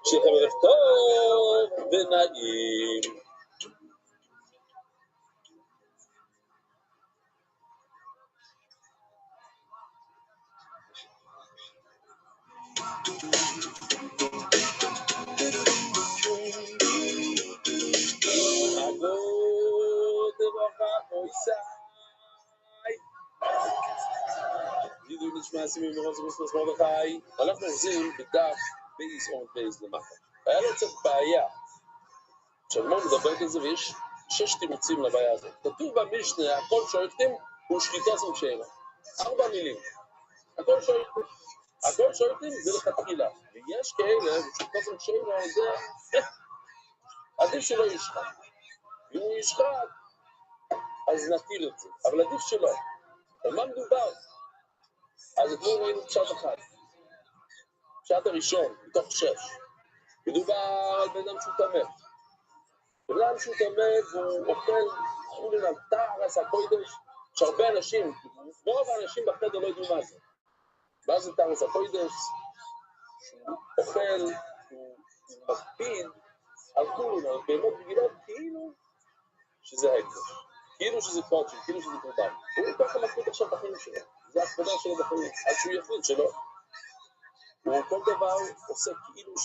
Speaker 1: שיחם ערב טוב ונעים. נשמע סימים מרוז וספוס מרדכי, אנחנו עוזים בדף בייס און בייס למטה. היה לו קצת בעיה. עכשיו מה מדבר כזה ויש 6 תירוצים לבעיה הזאת. כתוב במשנה, הכל שואפתם הוא שחיטה סוג שאלה. 4 מילים. הכל שואפתם. הכל שואפתם זה לכתחילה. ויש כאלה, שחיטה סוג שאלה, זה עדיף שלא ישחט. אם הוא ישחט, אז נטיל את זה. אבל עדיף שלא. על מה מדובר? אז אתמול ראינו פשט אחד. פשט הראשון, מתוך 6. מדובר על בן אדם שהוא תמת. בן אדם שהוא תמת והוא אוכל חולין על תערס הקוידש, שהרבה אנשים, רוב האנשים בחדר לא ידעו מה זה. מה זה תערס הקוידש? שהוא אוכל, הוא מקפיד על חולין, על בהמות רגילות, כאילו שזה הקדש. כאילו שזה קודש, כאילו שזה קורבן. הוא ככה מקפיד עכשיו בחיים שלו. זה הקפדה שלו בחיים, עד שהוא יחליט שלא. הוא כל דבר עושה כאילו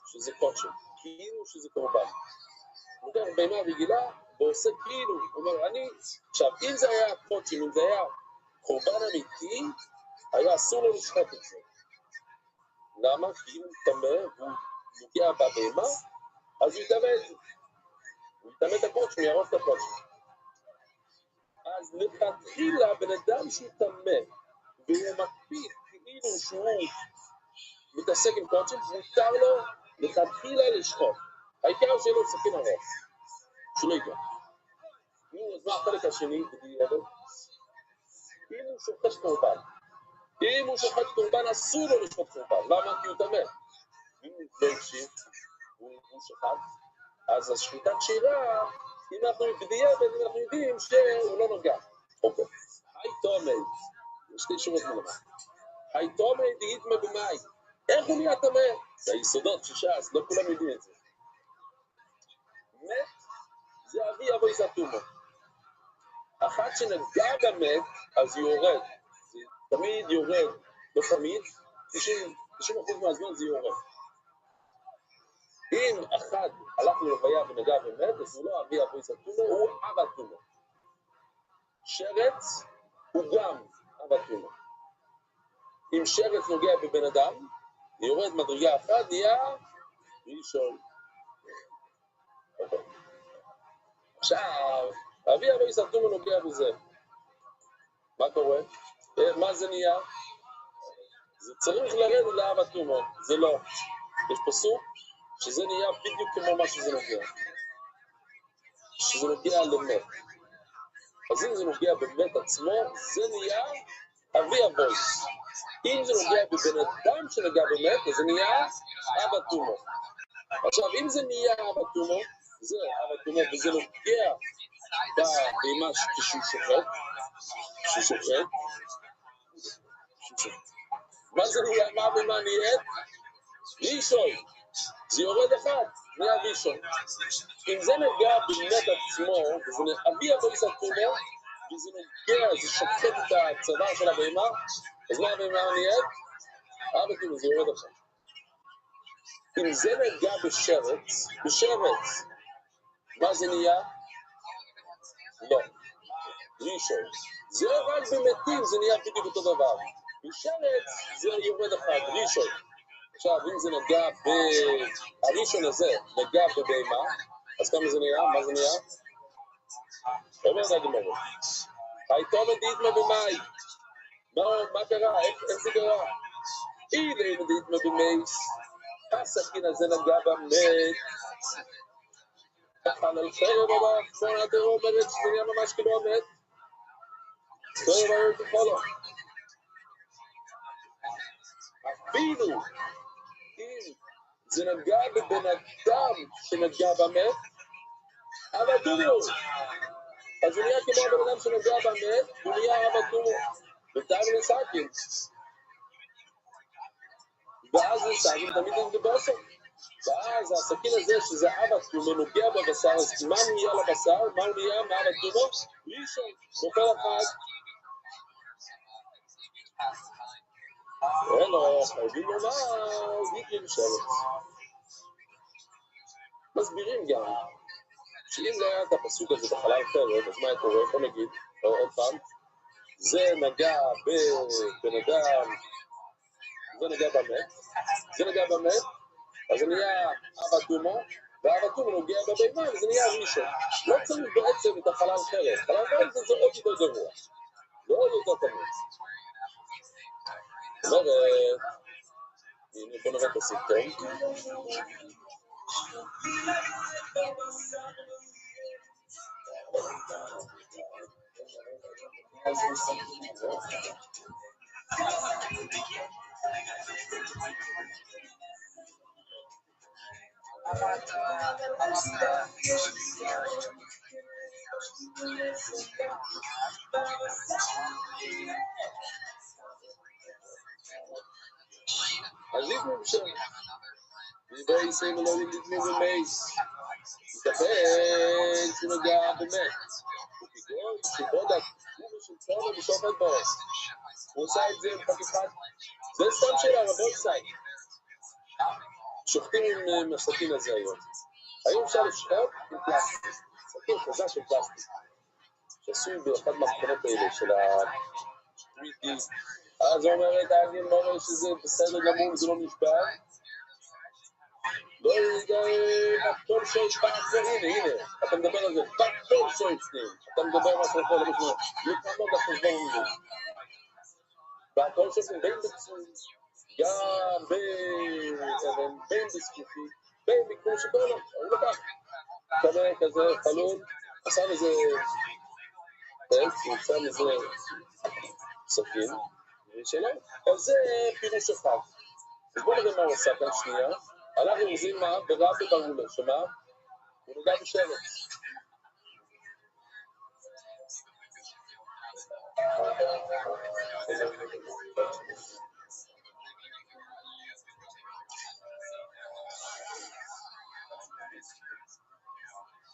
Speaker 1: שזה קודשם, כאילו שזה קורבן. הוא לוקח בהמה רגילה, ועושה כאילו, הוא אומר, עכשיו, אם זה היה קודשם, אם זה היה קורבן אמיתי, היה אסור לו לשחוט את זה. למה? כי אם הוא טמא והוא נוגע בבהמה, אז הוא יטמא את זה. הוא יטמא את הקודש, הוא יערוף את הקודש. אז לכתחילה בן אדם שהוא טמא, והוא מקפיד כאילו שהוא מתעסק עם קודש, מותר לו לכתחילה לשחוט. העיקר שיהיה לו סכין הראש, שלא ייגע. אז מה החלק השני בדיעבד? אם הוא שוחט קורבן. אם הוא שוחט קורבן, אסור לו לשחוט קורבן. למה? כי הוא טמא. אם הוא לא הקשיב, הוא שוחט, אז השחיטה כשירה, אם אנחנו בדיעבד, אנחנו יודעים שהוא לא נוגע. אוקיי. היי תומד, יש שתי שורות מלמד. היי תומד, דהיתמה במאי. איך הוא נהיה טמא? זה היסודות שש"ס, לא כולם יודעים את זה. מת, זה אבי אבוי זתומו. אחת שנגע במת, אז היא יורד. זה תמיד יורד, לא תמיד, 90% מהזמן זה יורד. אם אחד הלך ללוויה ונגע במת, אז הוא לא אבי אבוי זתומו, הוא אבא תומו. שרץ הוא גם אבא תומו. אם שרץ נוגע בבן אדם, יורד מדרגה אחת, נהיה ראשון. עכשיו, אבי אבוי זתומו נוגע בזה. מה קורה? מה זה נהיה? זה צריך לרדת לאבא תומו, זה לא. יש פסוק שזה נהיה בדיוק כמו מה שזה נוגע. שזה נוגע למת. אז אם זה נוגע במת עצמו, זה נהיה אבי אבוי. אם זה נוגע בבן אדם שנגע במת, אז זה נהיה אבא תומו. עכשיו, אם זה נהיה אבא תומו, זה אבא תומו, וזה נוגע בהמה כשהוא שוחט, מה זה נהיה? מה ומה נהיית? ראשון. זה יורד אחד, נהיה ראשון. אם זה נגע במת עצמו, וזה אבי אבוי זתומו, וזה נוגע, זה שוחט את הצוואר של הבהמה, אז מה הבהמה נהיית? אבא תומו, זה יורד אחד. אם זה נגע בשרץ, מה זה נהיה? לא. ראשון. זה רק במתים, זה נהיה בדיוק אותו דבר. בשרץ זה יורד אחד, ראשון. עכשיו, אם זה נגע הראשון הזה, נגע בבהמה, אז כמה זה נהיה? מה זה נהיה? אומר זה הגמרא. הייתו מדיתמה במאי. מה קרה? איך זה קרה? אילי מדיתמה במייס. הסכין הזה נגע במת. אכל על חרב הבא, כמו התיאור אומרת שזה נהיה ממש כאילו המת. לא יבואו תפולו. אפילו אם זה נגע בבן אדם שנגע במת, אבא תומו. אז הוא נהיה כמו הבן אדם שנגע במת, הוא נהיה אבא תומו. ותאר לסכין. ואז לסכין תמיד אין בבשר. ואז הסכין הזה שזה אבא תומו נוגע בבשר, אז מה נהיה לבשר? מה הוא נהיה מאבא תומו? ראשון, נופל אחד. אלו, חייבים לומר, גיטלי בשרץ. מסבירים גם, שאם לא היה את הפסוק הזה בחלל חרב, אז מה היה קורה? בוא נגיד, עוד פעם, זה נגע בבן אדם, זה נגע במת, אז זה נהיה אבא תומו, ואבא תומו נוגע בבהמה, וזה נהיה ראשון. לא צריך בעצם את החלל חרב. חלל חרב זה עוד יותר גרוע. לא עוד יותר תמיד. זאת אומרת, הנה בוא נראה את הסרטון. אז ליבנו בשם, ליבי יסיים אלוהי ליבנו במייס, יתכן שנוגע באמת, וכגון שבודת תגובה של צורם ושופט בו, הוא עושה את זה בחתיכת, זה סתם שאלה רבו יסיים, שוחטים עם הסכין הזה היום, היום אפשר לשחוט עם פלסטיק, סכין חזק של פלסטיק, שעשוי באחד מהמכונות האלה של 3D. אז אומרת, אני אומר שזה בסדר גמור, זה לא נשבר. לא יודע, פקטור שויפטים, הנה, אתה מדבר על זה, פקטור שויפטים, אתה מדבר על משהו אחר, לא משמע, מתעמוד החשבון הזה. והכל שויפטים בין בצוי, גם בין בספופי, בין ביקור שכל, הוא לקח כזה חלום, עשה מזה טקס, נמצא מזה סכין, ושלא, אז זה פירוש אחד. אז בואו נראה מה הוא עשה כאן שנייה. הלך ירוזים מה? ברב בברולה, שמה? הוא נגע בשרץ.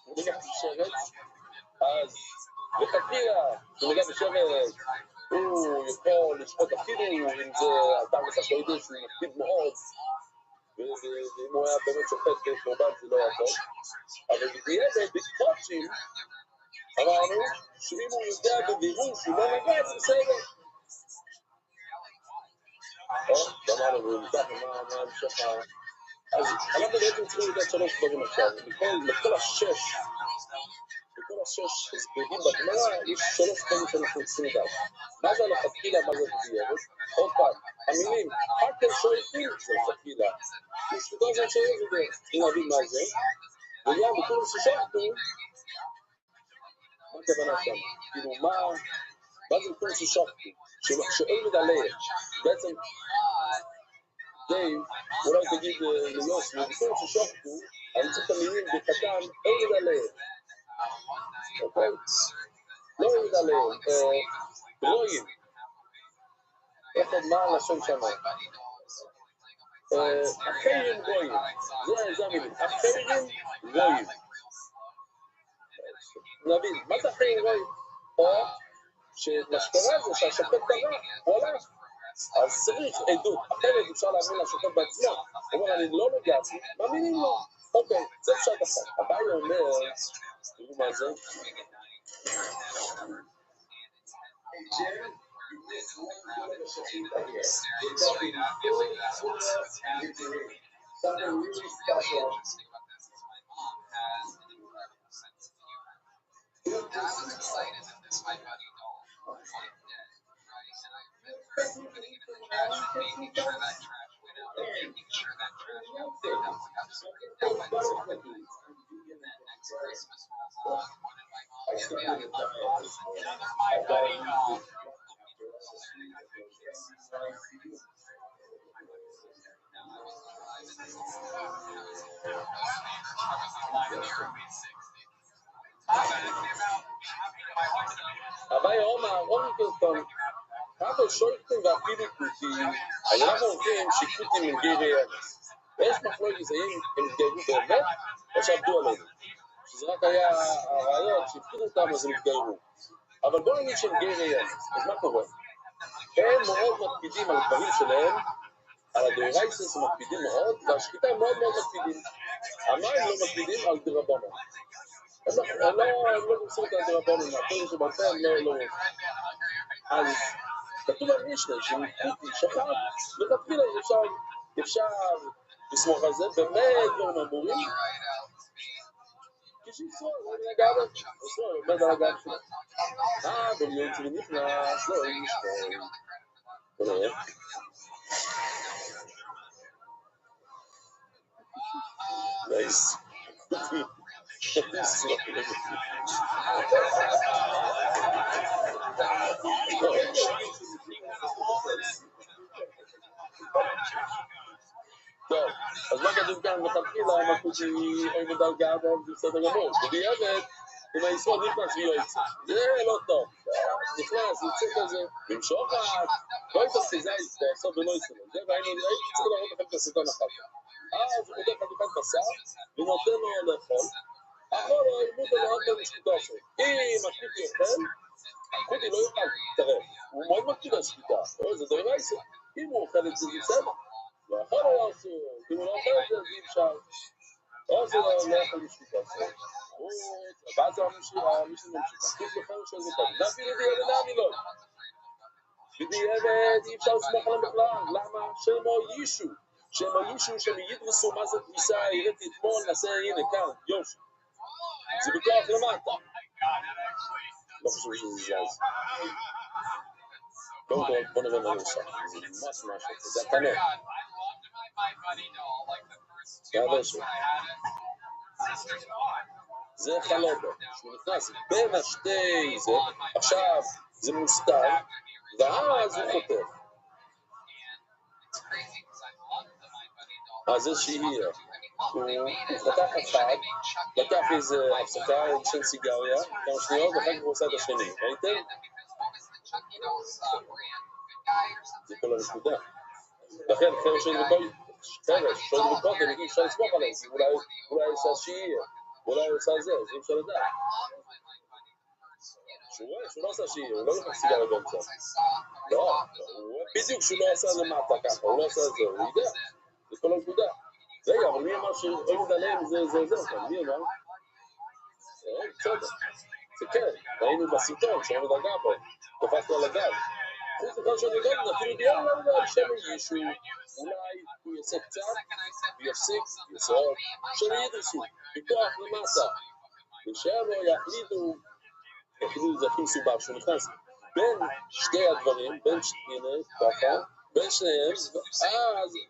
Speaker 1: הוא נגע בשרץ, אז לכתחילה, הוא נגע בשרץ, הוא יכול לשחוט אפילו אם זה אתר לחשוידו שהוא מקפיד מאוד, ואם הוא היה באמת שופט קורבן זה לא היה טוב, אבל בדיעבד, בקפוצ'ים, אמרנו שאם הוא יודע בבירור שהוא לא נגע, זה בסדר. אמרנו, והוא ניקח מה המשך ה... אז אנחנו בעצם צריכים לדעת 3 דברים עכשיו, לכל השש הסברים בגמרא יש 3 דברים שאנחנו צריכים לדעת. מה זה לכתחילה, מה זה בדיעבד? עוד פעם, המילים, חקר שויפים זה לכתחילה. ושתדע זה שיש את זה, אם נבין מה זה, וגם בכל ששחטו, מה הכוונה שם? כאילו, מה זה בכל ששחטו? שאין מדליה, בעצם, דייב, אולי תגיד ליוס, בכל ששחטו, אני צריך את המילים בקטן, אין מדליה. אוקיי? לא מדליה, גלויים. איך עוד מה הלשון שמה? אחרים גויים, זה המילים, אחרים גויים. נבין, מה זה אחרים גויים? או שמה שקרה זה שהשופט קרא, הוא הלך, אז צריך עדות, אחרת אפשר להאמין לשופט בעצמו, הוא אומר אני לא נגעתי, מאמינים לו, אוקיי, זה אפשר ככה, הבעיה אומר, תראו מה זה?
Speaker 2: This one good of a shechita here. We're talking fully and integrated. Something really special.
Speaker 1: הבעיה אומר, רוניקלטון, כמה שויפטים ואפילו קוטים, אז אנחנו הולכים שקוטים עם גרי ארץ. ויש מחלוקת האם הם התגיירו באמת, או שעבדו עלינו. שזה רק היה הרעיון שהפקידו אותם אז הם התגיירו. אבל בואו נגיד שהם גרי ארץ, אז מה קורה? הם מאוד מקפידים על הדברים שלהם, על הדוירייסס הם מקפידים מאוד, והשחיטה הם מאוד מאוד מקפידים. המים לא מקפידים על דרבנן. הם לא מוצאים את הדרבנן, הכל שבעצם הם לא... אז כתוב על משנה שמקוטי שחט, ותתחיל אפשר לסמוך על זה, באמת דברים אמורים, כשיצור, זה נגעד, יצור, עומד על הגב שלו. במיון שלי נכנס, לא, אין משנה. תראה. נייס. טוב, אז מה כתוב כאן בתחילה, המקוטי אוי מדלגה בו, זה בסדר גמור. בדיעבד, אם היסוד נכנס ויועצת. זה לא טוב. נכנס, יוצא כזה, למשוך לא יתעשי, זה הסוד ולא יסוד. זה והיינו צריך להראות לכם את הסרטון אחר כך. אז הוא חותך חתיכת בשר, ונותן לו לאכול. אחר לו, מותר לו עוד במשקיטו עשו. אם הקוטי אוכל, הקוטי לא יוכל, תראה, הוא מאוד מקפיד על שקיטה. זה דברים רייסה. אם הוא אוכל את זה, זה בסדר. ואחר לו יעשו, אם הוא לא אוכל את זה, אז אי אפשר. או זה לא יכול לשקיטה עשו. ואז המשנה ממשיכה. קוט לכם של זה טוב. ואפילו דיאבד אני לא. בדיעבד אי אפשר לסמוך עליהם בכלל. למה? שהם הרגישו. שהם ידרסו מה זה דריסה, הראיתי אתמול, נעשה הנה כאן, יופי. זה בכוח למטה. לא חושב שזה זז. קודם כל, בוא נראה מה נעשה. זה ממש משהו, זה הקנה. זה הדשא. זה חלובה, שהוא נכנס בין השתי זה, עכשיו זה מוסתר, ואז הוא חותך. אז זה שהיא, הוא חתך אחד, לקח איזה הפסקה, עישן סיגריה, כמה שניות, ואחר כך הוא עושה את השני, ראיתם? זה כל הנקודה. לכן, חרש שואל בקודם, אי אפשר לסמוך עליהם, אולי עושה שיהיה, אולי עושה זה, אז אי אפשר לדעת. שהוא רואה שהוא לא עושה שיהיה, הוא לא לקח סיגריה באמצע. לא, בדיוק שהוא לא עושה זה מעטה ככה, הוא לא עושה זה, הוא יודע, זה כל הנקודה. רגע, אבל מי אמר שאוהב עליהם זה כאן, מי אמר? בסדר, זה כן, ראינו בסרטון שאוהב דרגה פה, תופסנו על הגב. חוץ לכלל שאני יודע, אפילו דיון לא יודע על שם מישהו, אולי הוא יעשה קצת, ויפסיק, יעשה עוד, שהם ידרסו, בכוח למטה, ושהם יחליטו, זה הכי מסובך, שהוא נכנס בין שתי הדברים, בין שניהם,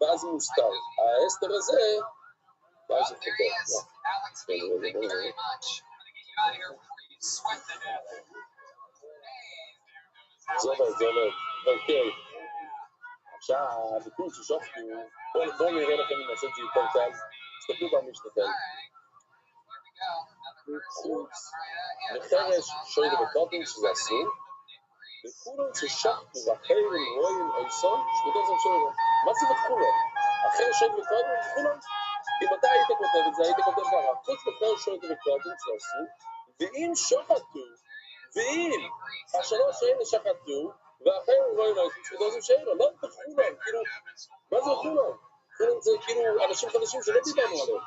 Speaker 1: ואז הוא מוסתר. האסתר הזה, ואז הוא חותר. זה עובד, אוקיי. עכשיו, הביטוי ששופטו, בואו נראה לכם אם נעשה את זה יותר קל, תסתכלו פעם משתתל. חוץ, מחרש, שויד ובקוטים, שזה אסור, וכולם ששחטו ואחרים רואים אויסון, שבתוך זה משהו, מה זה וכולם? אחרי שויד ובקוטים, וכולם? אם אתה היית כותב את זה, היית כותב ככה, חוץ מחרש שויד ובקוטים, שזה אסור, ואם שחטו, ואם השלוש האלה שחטו, ואחרים רואים אויסון, שבתוך זה משהו, לא בכולם, כאילו, מה זה וכולם? כולם זה כאילו אנשים חדשים שלא דיברנו עליהם.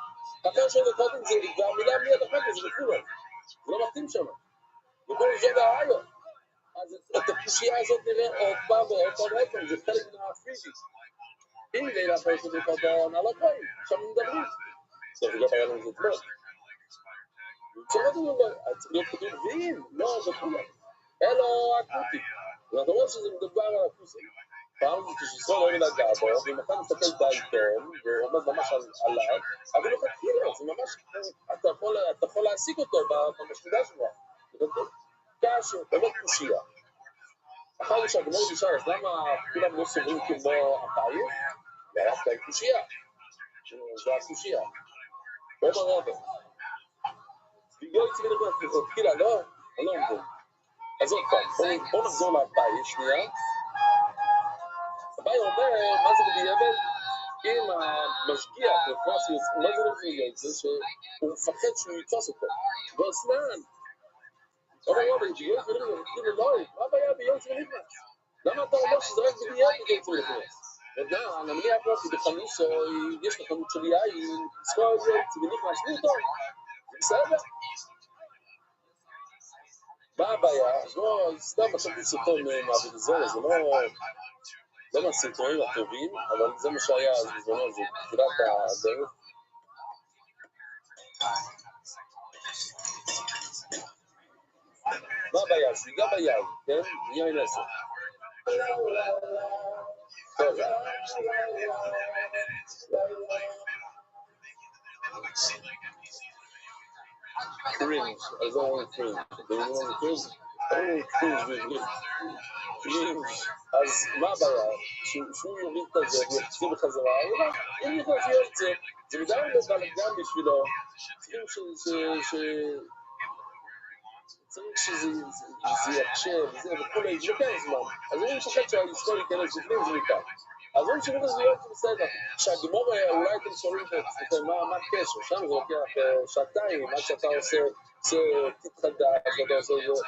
Speaker 1: אחרי שויד ובקוטים זה, והמילה מיד אחת זה בכולם, זה לא מתאים שם. וכל זה בעיה. אז את הקושייה הזאת נראה עוד פעם ועוד פעם, זה חלק מהפיזית. אם לילה אחרי שזה קודם על הפעמים, עכשיו מדברים. זה גם היה לנו זאת לא. צריך להיות כתוב ואם, לא, זה כולה. אלו אקוטי. ואתה אומר שזה מדובר על הקוסי. פעם זה כששרון לא מנהגה בו, ואם אתה מסתכל בעיתון, ועומד ממש עליו, אבל לא תתחיל, זה ממש, אתה יכול להשיג אותו במשתדה שלו. קשה, באמת קושייה. אחר שהגמור נשאר, אז למה כולם לא סוברים כמו הבית? והיה כאן קושייה. זה הקושייה. בואו נראה אותו. בגלל יצא בנכון, תחילה, לא? אני לא מבין. אז עוד פעם, בואו נחזור לבית, שנייה. הבית אומר, מה זה בדיעבד? אם המשגיח נכנס, מה זה לא זה שהוא מפחד שהוא יתפוס אותו. ואסנן. אבל לא, ביום צבא נכנס, מה הבעיה ביום צבא נכנס? למה אתה אומר שזה רק בדיוק ביום צבא נכנס? ודע, נמלי הפרטי בחמיסו, יש לך חנות של יין, ספור את זה, צבא נכנס, לי טוב, זה בסדר? מה הבעיה? אז לא, סתם מצאתי סרטון מעבוד הזה, זה לא מהסרטונים הטובים, אבל זה מה שהיה אז בזמנו, זה תחילת הדרך. מה הבעיה? שיגע ביד, כן? יין עשר. טוב. קרינג', אז זה אומרים קרינג'. קרינג'. אז מה הבעיה? שהוא יוריד את זה ויחזיר בחזרה, אם יכול להיות זה מדי לבלגן בשבילו, צריך שזה יקשה וזה וכולי, זה לוקח זמן. אז אני מפחד שההיסטוריה כאלה שפנים זה ניתן. אז אני שומעים את זה להיות בסדר. שהגמור אולי אתם שואלים את עצמכם מה הקשר, שם זה לוקח שעתיים, עד שאתה עושה טיפ חדש, שאתה עושה זה.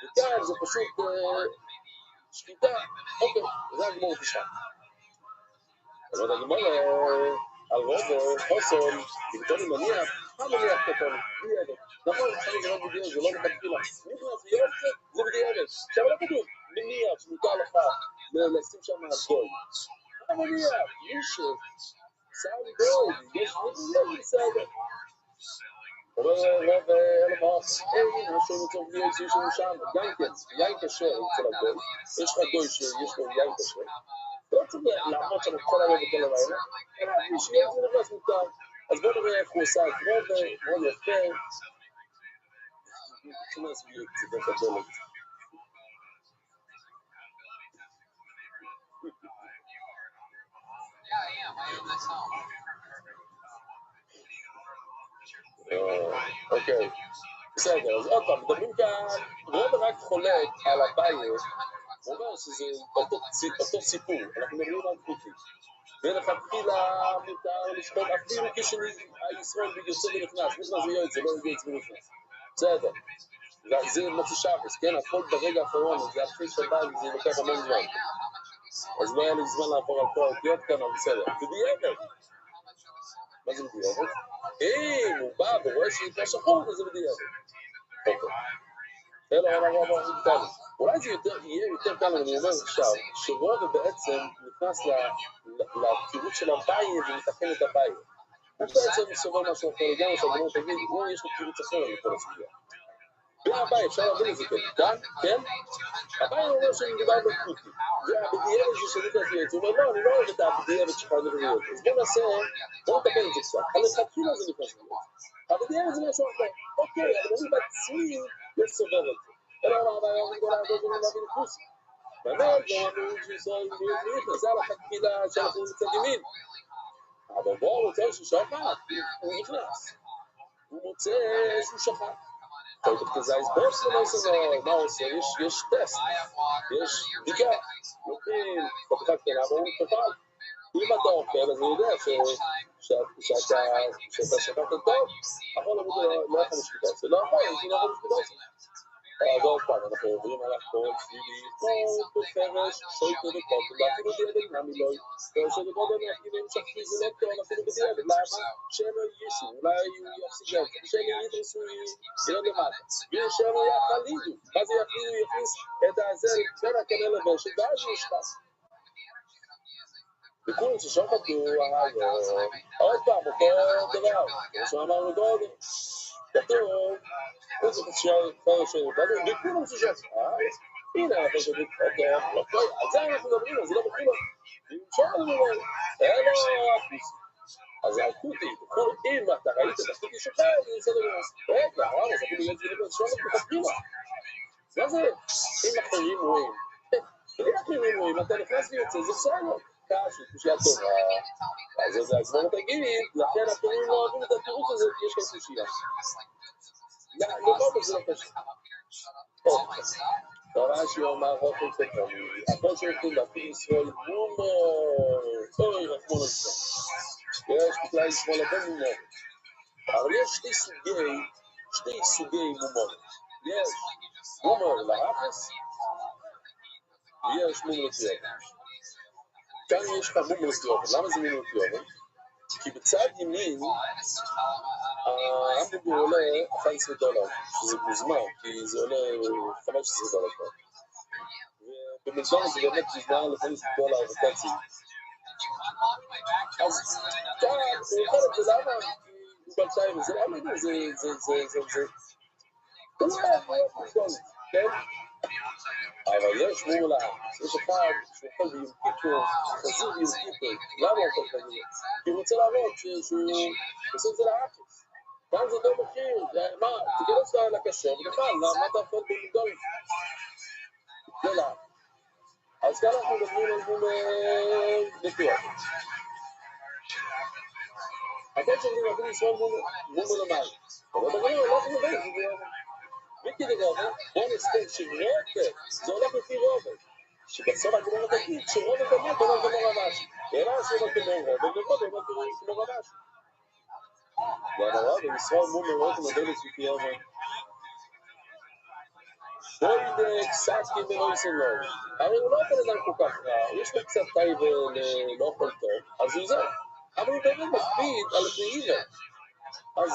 Speaker 1: וכאן זה פשוט שליטה, אוקיי, זה הגמור תשעה. אבל הגמור על רוב חוסון, בגתוני מניח, מה מניח כתוני? בדיעבד. נכון, עכשיו זה לא בדיעבד, זה לא מתחילה. נכנס ויוצא, זה בדיעבד. עכשיו לא כתוב, מניח שמותר לך לשים שם גוי. מניח, מי ששם גוי, יש בסדר. אומר רב אלמח, הנה, השם יצור בלי יצור שלנו שם, יין כשר אצל הגוי, יש לך גוי שיש לו יין כשר, לא צריך לעמוד שם כל הלב וכל הלילה, אלא מי שיהיה זה נכנס מותר. אז בואו נראה איך הוא עושה את רוב, מאוד יפה, נכנס בקצידת הדלת. אוקיי, בסדר, אז עוד פעם, מדברים כאן, רוב רק חולק על הבית, הוא אומר שזה אותו סיפור, אנחנו מדברים על חוטי. ולכתחילה מותר לשחוט אפילו כשהישראל יוצא ונכנס, נכנס ויועץ, זה לא יועץ ונכנס. בסדר, זה מוצא שבס, כן, הכל ברגע האחרון, זה אחרי שבת, זה לוקח המון זמן. אז לא היה לי זמן לעבור על כל האותיות כאן, אבל בסדר. בדיעבד. מה זה בדיעבד? אם הוא בא ורואה שנקרא שחור, אז זה בדיעבד. אוקיי. אלא, אולי זה יהיה יותר קל, אני אומר עכשיו, שרוב בעצם נכנס לתירוץ של הבית ומתקן את הבית. הוא בעצם סובר משהו אחר, גם הסגנון תגיד, הוא יש לו תירוץ אחר לכל הסוגיה. והבית, אפשר להבין את זה כאן, כן? הבית אומר שמדובר בקוטי. והבדיעבד זה שנכנס ליועץ, הוא אומר, לא, אני לא אוהב את הבדיעבד שלך ליועץ. אז בוא נעשה, בוא נתקן את זה קצת. הלכתחילה זה נכנס ליועץ. הבדיעבד זה משהו אחר. אוקיי, אבל אני בעצמי לא סובר את זה. אלא הבעיה הוא גדולה הזאת ולהביא לקוסי. באמת, לא אמרו שישראל נכנס, זה הלכתחילה שאנחנו מצד ימין. אבל בואו הוא רוצה ששחט, הוא נכנס. הוא מוצא שהוא שחט. כזה הסבור שלו, מה הוא עושה? יש טסט, יש בדיקה, לוקחים חתיכה קטנה, אבל הוא תפעל. אם אתה אוכל, אז הוא יודע שאתה שחט טוב, יכול לבוא לא יכול לשחט, זה לא יכול, זה לא יכול לשחט. אז עוד פעם, אנחנו עוברים על הכל סביבי, כמו פרש, שויטו וקוטו, ואפילו דיאבד נמילוי, ושאלה קודם יחדיבים שחקי זה לא טוב, אפילו בדיאבד, למה? שהם לא יישו, אולי הוא יפסיק את זה, שהם ידרסו ילד למטה, ושהם לא יחלידו, מה זה יחלידו? יכניס את הזל בין הקנה לבשת, ואז הוא ישחק. וכולם ששוחטו, עוד פעם, אותו דבר, כמו שאמרנו קודם. כתוב, איזה שבאנו, וכולם ששוחטו, הנה אנחנו מדברים, אוקיי, על זה אנחנו מדברים, אז זה לא בכולם. ואם מדברים, אלו הכוס. אז הכותי, אם אתה ראית את הכותי שלך, זה בסדר גמור. רגע, אז אפילו יש לי שוחט בכתחילה. מה זה? אם אחרים רואים, אם אחרים רואים, אתה נכנס ויוצא, זה בסדר. קש, קושייה טובה, אז זה הזמן תגיד, לכן אחרים לא אוהבים את התירוץ הזה, כי יש כאן קושייה. לא, זה לא קשה. רש"י אומר אוכל תקרבי, הכל שהולכים להפעיל ישראל מומור, אוי רחמון הזה. יש בכלל לשמאל הבן מומור. אבל יש שתי סוגי מומור. יש מומור לאפס, ויש מומור לתיאבן. כאן יש לך מומור לתיאבן. למה זה מומור לתיאבן? כי בצד ימין, ההמבורגר עולה $11, שזה מוזמן, כי זה עולה $15 כבר. ובמקום זה באמת מוזמן $15 וחצי. אז כאן, הוא יכול את זה למה? הוא בלתיים, זה לא מבין, זה... כן? אבל יש מומור לארץ, יש אחד שאוכל ביום כיפור, חזיר ביום כיפור, למה הוא אוכל כזה? כי הוא רוצה להראות שהוא עושה את זה לארץ. כאן זה לא מחיר, מה, תיכנס לקשר, ובכלל, מה אתה אוכל במגדול? זה לארץ. אז כאן אנחנו מדברים על מומור לתיאבן. הכל שאנחנו מדברים ישראל מומור למים. אבל בגלל, לא אנחנו מדברים, מיקי דגובה, בוא נסתכל שרובד, זה הולך לפי רובד. שבסוף הגמרא תגיד שרובד באמת הולך כמו רבשי. ורש"י הולך כמו רובד, ורובד הולך כמו רבשי. והמורה בישראל מומור נודל לפי רובד. בואי קצת ולא יסלול. הרי הוא לא בן אדם כל כך רע, יש לו קצת טייב לא אוכל טוב, אז הוא זה. אבל הוא באמת מקפיד על פני עיוור. אז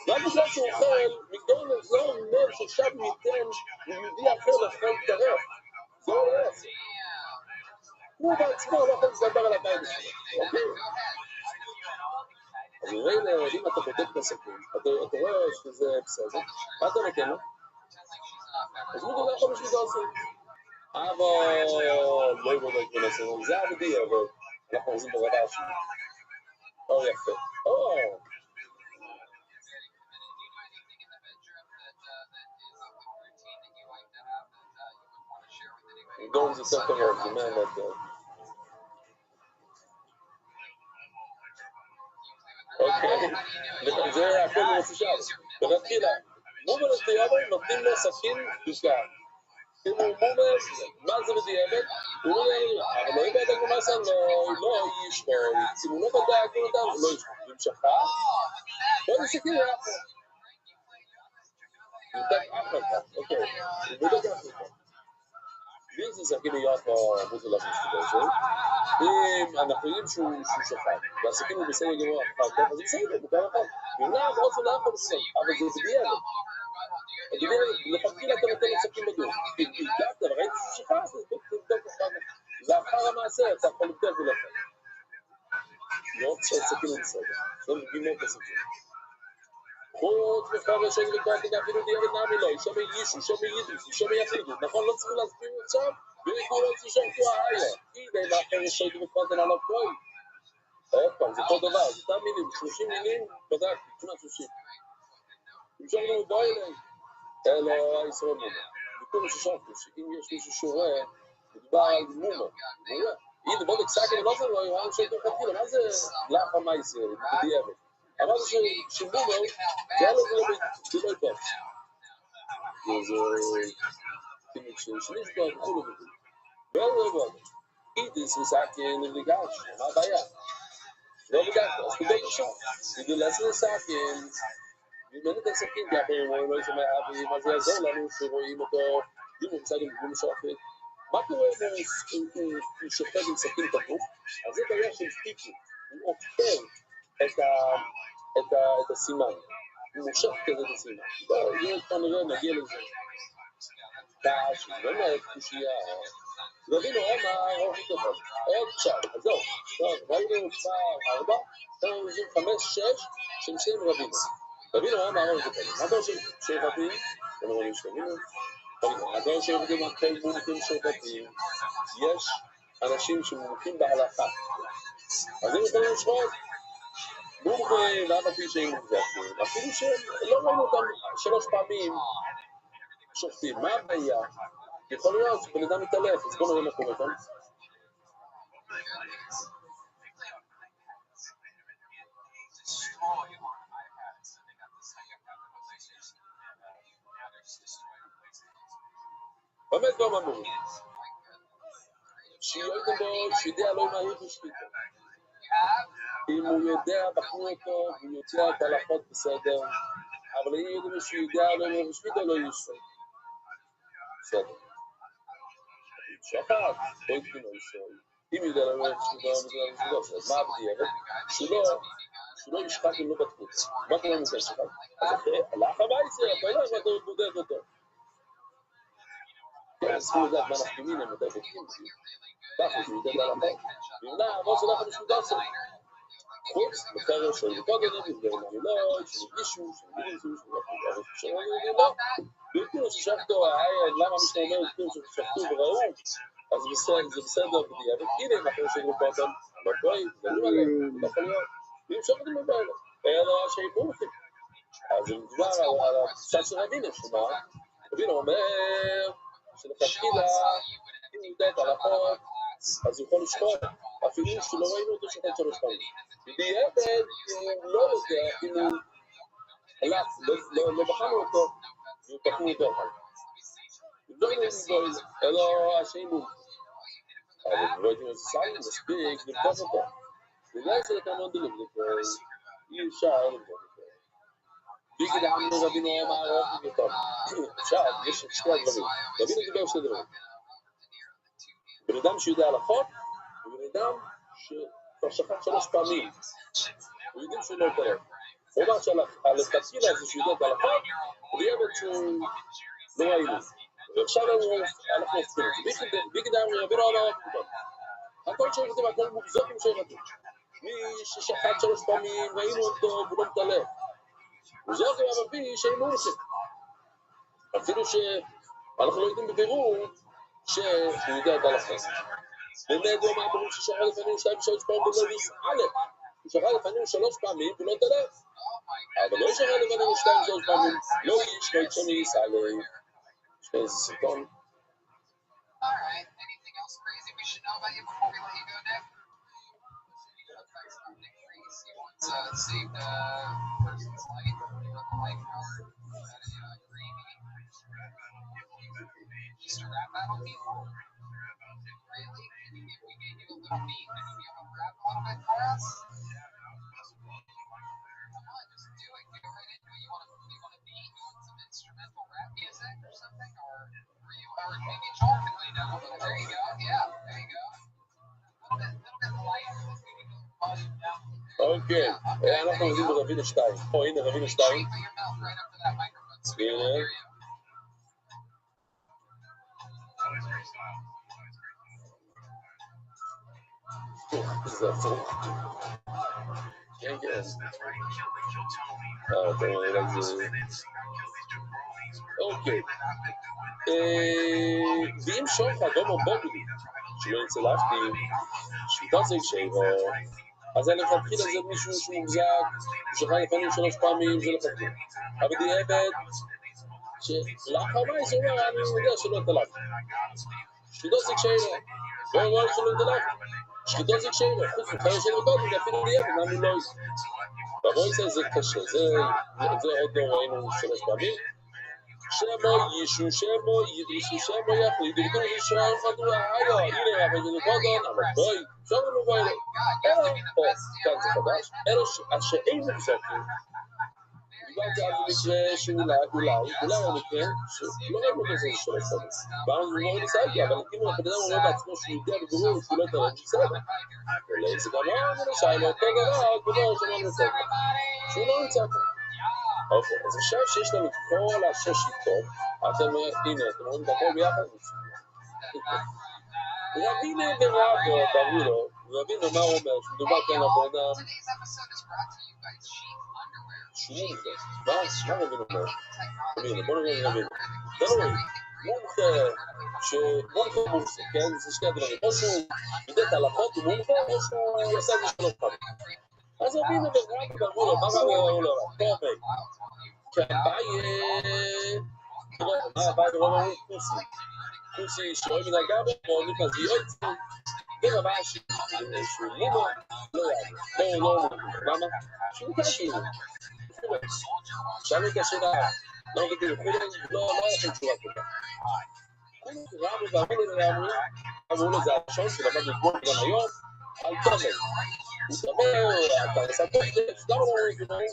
Speaker 1: רק בגלל שהוא אוכל, מקדונלדס לא אומר שעכשיו הוא ייתן ליהודי אחר לאכול טרף. זה לא הולך. הוא בעצמו לא יכול לדבר על הבית שלו, אוקיי? אז ממילא, אם אתה בודק את הסכין, אתה רואה שזה בסדר, מה אתה נותן לו? אז הוא לא יכול בשביל לעשות. אבל לא יבודק בנסים, זה עבדי, אבל אנחנו עוזים ברבה שלי. יפה. Going to set the world, the man that אוקיי, זה הכל מרצושב. ונתחילה, מומלס דיאבל נותנים לו סכין דוקה. כאילו מומלס, מה זה בדיאבל? הוא אומר, אבל לא יבדק במסן, לא ישחור, אם הוא לא בדק אותם, לא ישחור. אם שחר, בוא נסכין יחד. נבדק אחר, אוקיי, נבדק אחר. ואם זה סכין יחד, מוזל להכניס את אם אנחנו יודעים שהוא שחר, והסכין הוא בסדר גמור אחר כך, אז זה בסדר, מותר אחר. אם לא, אבל רוצה לאכול בסדר, אבל זה בדיאבל. לפתחילה אתה נותן לו סכין בדוק. כי דווקא, ראיתי שהוא שחר, אז תבדוק אחר כך. לאחר המעשה, אתה יכול לבדוק ולאכול. לא שהסכין הוא בסדר, זה מגינות בסכין. חוץ מחבר שאני בטוח כדי אפילו דיאבל נעמי לא, שם יישו, שם יידו, שם יחידו. נכון, לא צריכים להסביר עכשיו? ויקרו לא צריכים שחקו העיה. הנה, מאחר שהייתי בפרדן עליו כהן. עוד פעם, זה אותו דבר, זה אותם מילים, 30 מילים, בדקתי, כמעט 30. המשוך לנו בוא אליהם, אלו הישראל מומה. וכולו ששמתי, שאם יש מישהו שרואה, מדובר על מומה. הנה, בוא נקסקם, לא זה לא, יראה שאתה חתילה, מה זה לאח המייסר, בדיאבל? אמרנו שמומה, זה לא יפות. זה שליש בו, וכולו וכולו. ולא, אידיס וסקין לבגש, מה הבעיה? לא בגש, אז כדי לשם. כדי לעשות סקין, אם אין את הסכין, כי אחרים רואים לא שומע אבי, מה זה יעזור לנו שרואים אותו, אם הוא מצד עם גבול שופט. מה קורה אם הוא שופט עם סכין תפוק? אז זה בעיה של טיפו, הוא עוקר את הסימן, הוא מושך כזה את הסימן. זה כבר נראה, נגיע לזה. תעש, לא מעט קושייה. רבינו אמר, עוד עכשיו, אז זהו, ראינו מספר 4, 5, 6, של שהם רבינו. רבינו אמר, עוד יותר, מה אתה של רבים? אני רואים שתבינו. הדור של רבים, הכל מומחים של רבים, יש אנשים שמומחים בהלכה. אז הם יכולים לשחוט, מומחים, ואף פי שהם מומחים, אפילו שלא ראינו אותם 3 פעמים שופטים. מה הבעיה? יכול להיות שבן אדם מתעלף, אז בוא נראה מה קורה כאן. באמת גם אמרו, שיודע בו, שידע לא מהיר בשביתו. אם הוא יודע, בחרו אותו, הוא יוצא את הלכות בסדר, אבל אם יודעים שידע לא מהיר בשביתו, לא יושפט. בסדר. שחר, לא התקינו ישראל. אם יודע לא מהיר בשביתו, אז מה בדיעבד? שהוא לא ישחק אם לא בדקו. מה קורה מזה שחק? אז אחרי, הלך המייסר, אתה יודע ואתה בודק אותו. כן, צריכים לדעת מה אנחנו מינים, מתי בודקים. ככה, שהוא יודע להלכות. ואומנם, מה שלך בשביל דסו. חוץ, מחר של וקודם, ובדברים המילוי, שנגישו, שנגישו, לא. ואיתנו ששחטו, למה משנה אומר, איתנו ששחטו וראו, אז זה בסדר בדיעבד. הנה, אחרי שגרו קודם, לא טועים, זה לא מלא, לא יכול להיות. ואם שחטו מבאלה, אלא שיפור לכם. אז זה מדובר על הצד של רבינו, שמה, רבינו אומר, שלכתחילה, אם הוא יודע את הלכות, אז הוא יכול לשחוט, אפילו שלא ראינו אותו שחט 3 פעמים. בדיעבד, לא יודע, אם הוא הלך, לא בחנו אותו, והוא תחנו אותו אחר. לא נגדול, אלא השימו. אבל לא יודעים סיים, מספיק, לבדוק אותו. בגלל שזה כאן מאוד לבדוק, אי אפשר לבדוק אותו. בגלל העמנו רבינו אמר, עכשיו, יש 2 דברים. רבינו דיבר 2 דברים. בן אדם שיודע הלכות, ובן אדם שכבר שחט 3 פעמים. הוא יודעים שהוא לא טרף. כלומר שהלכתחילה זה שהוא יודע את ההלכות, ודיעבד שהוא לא ראינו. ועכשיו אנחנו הופכים את זה. ביגדם רבינו אמר הכל שירתים, הכל מוגזוקים שירתים. מי ששחט 3 פעמים, ראינו אותו והוא לא מתעלם. וזוכים המביא שאין מורסים. אפילו שאנחנו לא יודעים בבירור שהוא יודע את ההלכות. באמת הוא אמר ברור ששחט לפנינו 2-3 פעמים בלויס א', הוא שחט לפנינו 3 פעמים ולא מתעלם. אבל לא שחט לפנינו 2-3 פעמים, לא איש, לא יצ'וני ישראל. יש איזה סרטון.
Speaker 10: Saved a person's life, he wrote the life note at a Greeny. Just to rap battle people? Really? Can you if we gave you a little beat, would you be able to rap a little bit for us? Come on, just do it. Get right into it. You want a beat? You want some instrumental rap music or something? Or maybe Joel can lay down a little. There you go. Yeah, there you go. A little bit lighter. Maybe go volume down.
Speaker 1: אוקיי, אנחנו עומדים ברבינו 2. הנה רבינו 2. הנה. זה הפוך. כן, כן. אוקיי. ואם שוחד או מובוגלי, שלא יצלחתי, שביתה זה שבע, אז לכתחילה זה מישהו שהוא מוחזק, שחי לפעמים 3 פעמים, זה לכתחילה. אבל דיעבד, שלאחר מייס הוא אומר, אני יודע שלא תלך. שחיתו זה כשאירה, לא אומר שלא תלך. שחיתו זה כשאירה, חוץ מחיה של רגודים, אפילו דיעבד, למה לא יש. בבויסה זה קשה, זה עוד לא ראינו 3 פעמים. שמו יישו, שמו ידרישו, שמו יחליט, ידרישו ישראל חדוע, הנה, אבל זה קודם, אבל בואי, אפשר לנו בואי, כאן זה חדש, אלו שאין מוחזקים, דיברתי על מקרה שאולי המקרה, שלא ראינו כזה של הסדר, ואנחנו לא ניסייתי, אבל אם הבן אדם אומר בעצמו שהוא יודע בגרור, שהוא לא יתראה בסדר, אולי זה גם לא נשאר לו אותו דבר, כמו שלא נמצא פה, שהוא לא נמצא פה. אוקיי, אז עכשיו שיש לנו את כל 6 שיטות, הנה, אתם רואים את הכל ביחד? רבינו ברבו, תראו לו, רבינו מה הוא אומר, שמדובר כאן על בן אדם, שום זה, מה רבינו אומר? רבינו, בוא נראה רבינו, תראו, מומחה, כן, זה שני הדברים, או שהוא ידע את ההלכות הוא מומחה, או שהוא עושה את זה שלוש פעמים. אז רבינו ברבו, תראו לו, מה רבינו לו? טוב, הבית רואה קורסי, קורסי שרואה מן הגבר, רואים כזה יוצא, ורבה שהוא מומו, לא יעד, לא, למה? שהוא קשור, עכשיו היא קשורה, לא בדיוק, לא לכם תשובה ככה. רבו ואמרו לו זה השעון של הבא לגבור גם היום, על תומר. הוא אומר, אתה עושה פה את זה, למה לא רואים?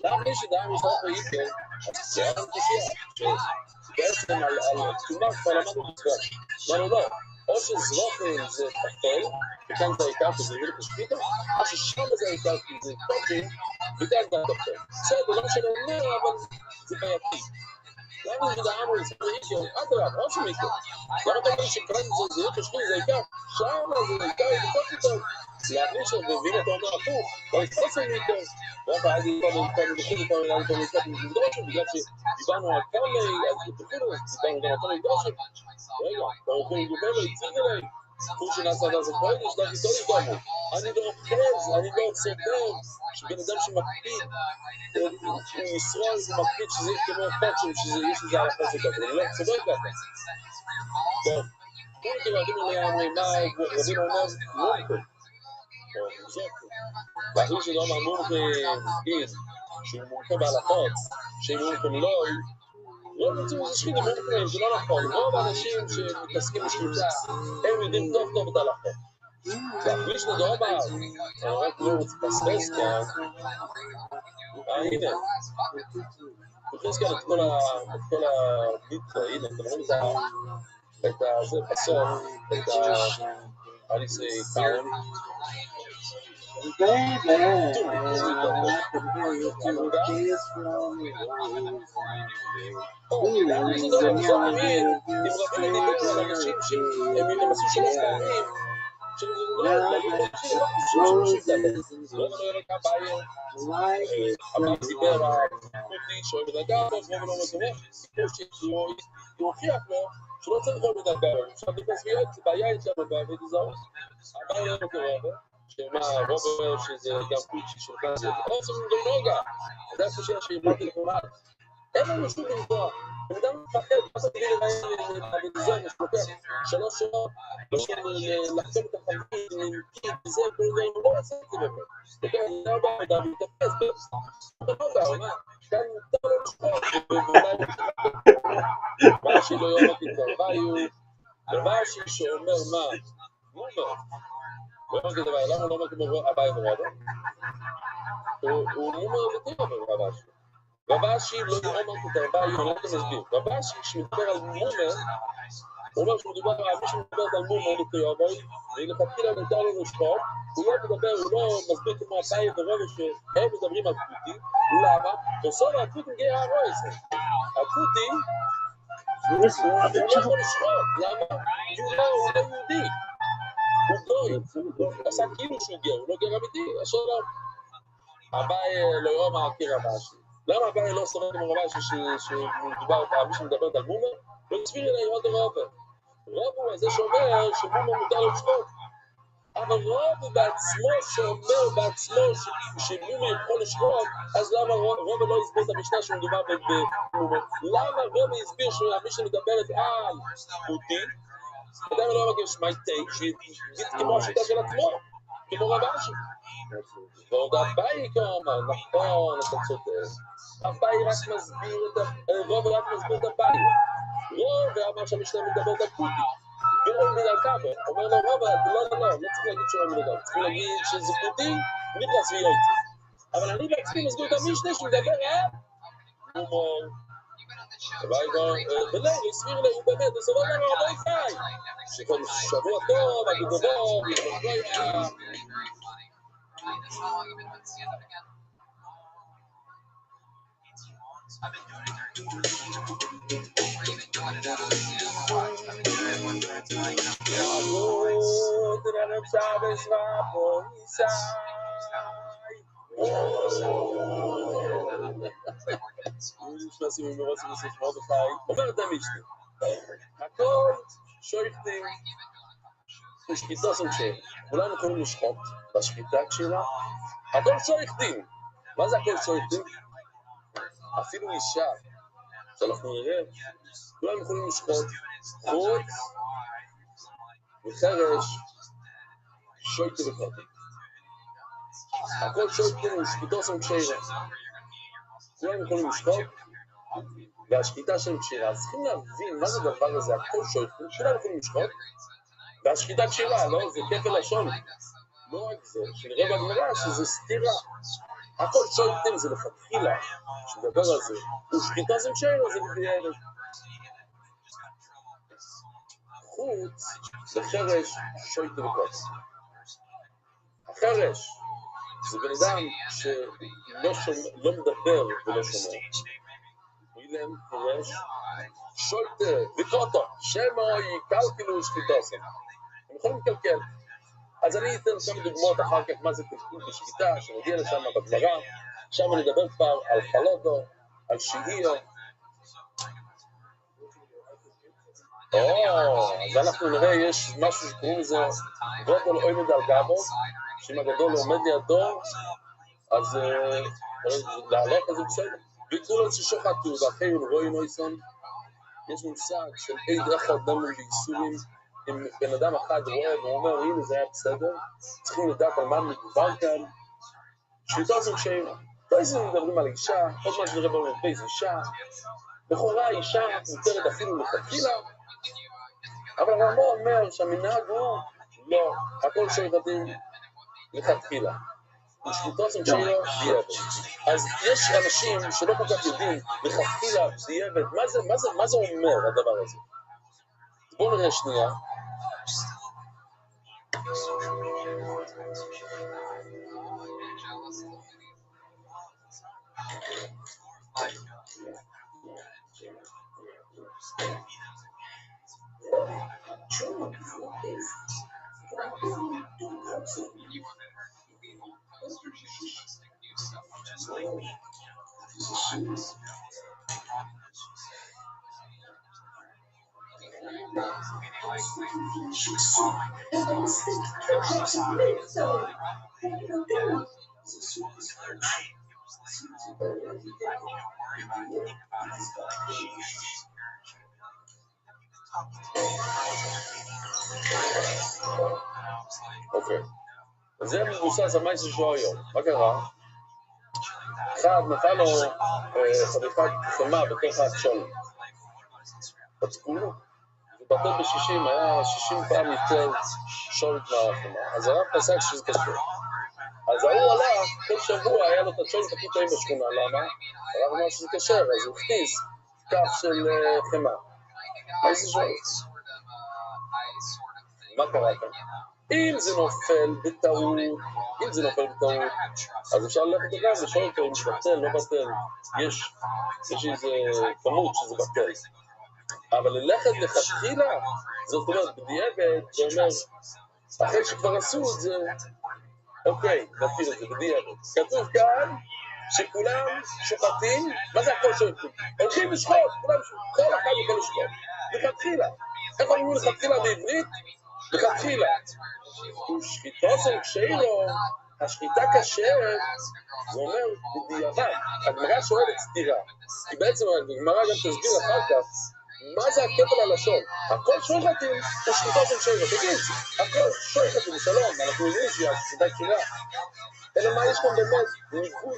Speaker 1: למה מי שדעה מסורת ואיתו, אז זה היה קושייה, שבעצם על תומר כבר למדנו לצבוע. אמרנו לא, או שזרוחים זה תפל, וכאן זה העיקר שזה יביא לקשפיתו, או ששם זה העיקר כי זה תופים, וכאן זה התופל. בסדר, לא משנה אומר, אבל זה בעייתי. למה שדעה מסורת ואיתו, עד רב, או שמיקו. למה אתה אומר שכאן זה יהיה קשפי, זה העיקר, שם זה העיקר, זה תופים. להכניס והנה אתה אומר הפוך, לא יתפוס לנו יותר, ואף אחד דיברנו בגלל שדיברנו על כמה דיברנו גם על כמה מגדושים, רגע, אתה רוצה לדבר לו, יציג אליי, כפור שנעשה עד אז הפועל, יש לך איתו לגמרי, אני לא אוחז, אני לא סותר, שבן אדם שמקפיד, הוא ישרוד ומקפיד שזה יהיה כמו פאצ'ים, שיש לזה על הפאצ'ים ככה, אני לא סובר ככה. טוב, כולם כמעטים עליה אומרים, מה רבינו אומר, לא נקוד. ואחרי שלא אמר מומחה דין, שהוא מומחה בהלכות, שהם מומחה מילוי, לא רוצים איזה שחידים מומחים, זה לא נכון. רוב האנשים שמתעסקים בשחיטה, הם יודעים טוב טוב את ההלכות. ואחרי שלא אמר, אני רק לא רוצה פספס כאן, הנה, נכנס כאן את כל הביטה, הנה, אתם רואים את זה בסוף, את הליסי קארן,
Speaker 5: Baby, I can hear you through a kiss from your rose.
Speaker 1: למה שזה לא מוזר תמיד, אם רבי דיבר על אנשים שהם עשו שלוש פעמים, שהיו חודשים, לא חושבים ככה. רוב לא ירק הבעיה דיבר על קוטי שאוהב בדרגה, רוב לא אומר כמוך, הוא הוכיח לו שלא צריך אוהב בדרגה, אפשר להיכנס ויועד, זה בעיה אצלנו בעבד הזרות. הבעיה לא אומר כרוב, שמה, רוב אומר שזה גם קוטי שלך, זה עושה גם נוגע, זה הקושייה שהימדתי לכולם. אין לנו שום לנבוע, בנאדם מפחד, מה זה תגיד לבעיה בעבד הזרות, משלוקח 3 שעות, לא שם לחצום את החלטית, נמקית, וזה, הוא לא עושה את זה באמת. וכן, אני לא בא לדעת, מתאפס, בנוגע, מה? כאן מותר לו לשפוט, מה שהיא לא יומק התרביו, ומה שאומר מה? הוא אומר, הוא אומר כדבר, למה הוא לא אומר כמו הבאי מרודו? הוא אומר ותראה ברבשי. רבשי לא יומק התרביו, אני לא מסביר. רבשי, כשמדבר על מומר, הוא אומר שמדובר על מי שמדברת על מומר לתיאבוי, ולכתחילה נותר לו לשפוט, הוא לא מדבר, הוא לא מסביר כמו הבאי ורובו שהם מדברים על קוטי, למה? תוסור הקוטי גאה הרויסה. הקוטי, הוא לא יכול לשחוט, למה? כי הוא לא יהודי, הוא גוי, הוא עשה כאילו שהוא גר, הוא לא גר אמיתי, השאלה, הבאי לא יאמר כרבשי. למה הבאי לא סובר כמו רבשי שמדובר על מי שמדברת על מומר? לא תסביר אליי עוד רוב. רוב הוא הזה שאומר שמומר מותר לו לשחוט. אבל רוב בעצמו שאומר בעצמו שמומר יכול לשחוט, אז למה רוב לא הסביר את המשנה שמדובר במומר? למה רוב הסביר שמי שמדברת על קוטי, אדם לא מגיש מייטי, שיגיד כמו השיטה של עצמו, כמו רבשי. ועוד הבאי כאומר, נכון, אתה צודק. הבאי רק מסביר את רוב רק מסביר את הבאי. רוב אמר שהמשנה מדברת על קוטי. ואומר בגלל כמה, אומר לו רוב, לא צריך להגיד שהוא מדבר, צריך להגיד שזה קוטי, נכנס ויועצה. אבל אני בעצמי מסביר את המשנה שמדבר על מומר. ולא, הוא הסביר לי, הוא באמת, הוא סבור לנו הרבה חי. שכל שבוע טוב, הגדולות, לגויה. אומרת המשנה, הכל שויכתים ושחיטה סוג כולנו יכולים לשחוט בשחיטה כשרה, הכל שויכתים. מה זה הכל שויכתים? אפילו אישה, שאנחנו נראה, כולנו יכולים לשחוט חוץ וחרש שויכתים וחוטים. הכל שויכתים ושחיטה סוג כשרה. כולנו יכולים לשחוט והשחיטה של כשרה, אז צריכים להבין מה זה הדבר הזה, הכל שויכתים, כולנו יכולים לשחוט והשחיטה כשרה, לא? זה כפל לשון. לא רק זה, שנראה בגמרא שזה סתירה. הכל שויכתים זה לכתחילה, שדבר על זה, ושחיטה זה כשרה, זה בדיעבד. חוץ זה חרש שויכתים וחוטים. החרש זה בן אדם שלא מדבר ולא שומע. אילם חרש שויכתים וחוטים, שמה יקלקלו שחיטה. הם יכולים לקלקל. אז אני אתן כמה דוגמאות אחר כך מה זה קלקול בשחיטה, שנגיע לשם בגמרא, שם נדבר כבר על חלודו, על שהיו. אז אנחנו נראה, יש משהו שקוראים לזה גודל עומד על גבו, שאם הגדול עומד לידו, אז להלך אז זה בסדר. וכולם ששוחטו, ואחרי רואים אויסון, יש מושג של עד אחד דמו באיסורים, אם בן אדם אחד רואה ואומר, הנה זה היה בסדר, צריכים לדעת על מה מדובר כאן. שחיטה זה כשרה. באיזה מדברים על אישה, עוד מה שנראה במרפא זה אישה. לכאורה אישה מותרת אפילו לכתחילה, אבל הרמב"ם אומר שהמנהג הוא לא, הכל שויכתים לכתחילה. ושחיטה זה כשרה דיעבד. אז יש אנשים שלא כל כך יודעים לכתחילה דיעבד, מה זה אומר הדבר הזה? בואו נראה שנייה. אוקיי. אז זה מבוסס על מייסר שלו היום. מה קרה? אחד נפל לו חתיכת חמה בתוך הצ'ול. פצקו לו. ובטל ב-60, היה 60 פעם יותר שולט מהחמה. אז הרב פסק שזה קשה. אז ההוא הלך, כל שבוע היה לו את הצ'ולת הכי טעים בשכונה. למה? הרב אמר שזה קשה, אז הוא הכניס כף של חמה. מה זה שולט? מה קרה כאן? אם זה נופל בטעות, אז אפשר ללכת גם לשאול אותו אם בטל, לא בטל. יש איזה כמות שזה בטל. אבל ללכת לכתחילה, זאת אומרת, בדיעבד, זה אומר, אחרי שכבר עשו את זה, אוקיי, נתיר את זה, בדיעבד. כתוב כאן שכולם שוחטים, מה זה הכל שוחטים? הולכים לשחוט, כולם שוחטים, כל אחד יכול לשחוט. לכתחילה. איך אומרים לכתחילה בעברית? לכתחילה. ושחיטו זה כשאילו, השחיטה כשרת, זה אומר בדיעבד. הגמרא שואלת סתירה. כי בעצם הגמרא גם תסביר אחר כך, מה זה הכפל הלשון? הכל שוחטים ושחיטו זה כשאילו. תגיד, הכל שוחטים, שלום, אנחנו יודעים שהיא השחיטה כשרה. אלא מה יש כאן באמת? ניגוד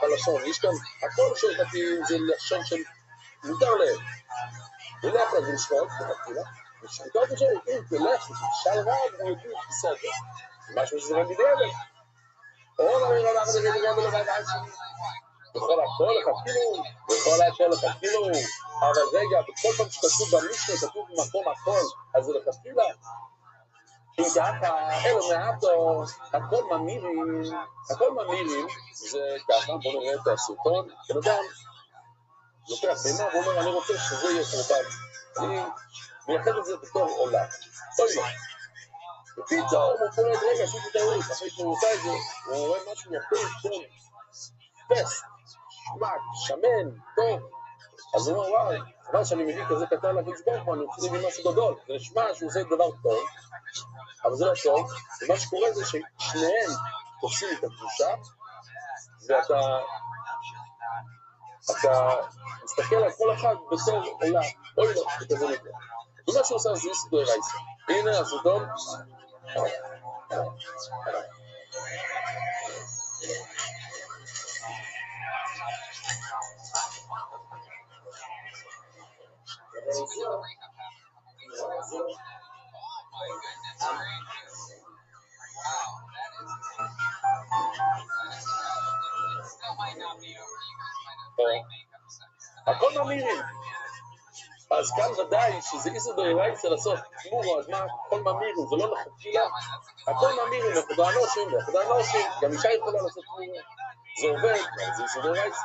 Speaker 1: בלשון. יש כאן, הכל שוחטים זה לשון של מותר להם. ולך לזה לשחוט, לכתחילה. ושחיטות זה אם תלך, תשאל רב, הוא יודעים, בסדר. משהו שזה גם בדיעבד. או נראה לך זה גם בלבד עצמי. בכל הכל לכתחילו, אבל רגע, בכל פעם שכתוב במשנה, כתוב במקום הכל, אז זה לכתחילה. אם ככה, אלו מעטו, הכל ממירים, זה ככה, בואו נראה את הסרטון. בן אדם לוקח בימה ואומר, אני רוצה שזה יהיה חורבן. אני מייחד את זה בתור עולה. אוי לא. ופתאום הוא פועד רגע, עשיתי טעות, אחרי שהוא עושה את זה, הוא רואה משהו יפה, טוב, פס, שמק, שמן, טוב. אז הוא אומר, וואי, חבל שאני מביא כזה קטן לקדוש ברוך הוא, אני רוצה להביא משהו גדול. זה נשמע שהוא עושה דבר טוב, אבל זה לא טוב, ומה שקורה זה ששניהם תופסים את הקדושה, ואתה מסתכל על כל אחד בתור עולה, אוי לא, וכזה נקרא. ומה שהוא עושה זה איסור דאורייתא. הנה הסרטון. הכל ממירים. אז כאן ודאי שזה איסור דאורייתא לעשות תמורו, אז מה הכל ממירים? זה לא לכתחילה. הכל ממירים, לכתחילה אנושים, גם אישה יכולה לעשות תמורו. זה עובד, זה איסור דאורייתא.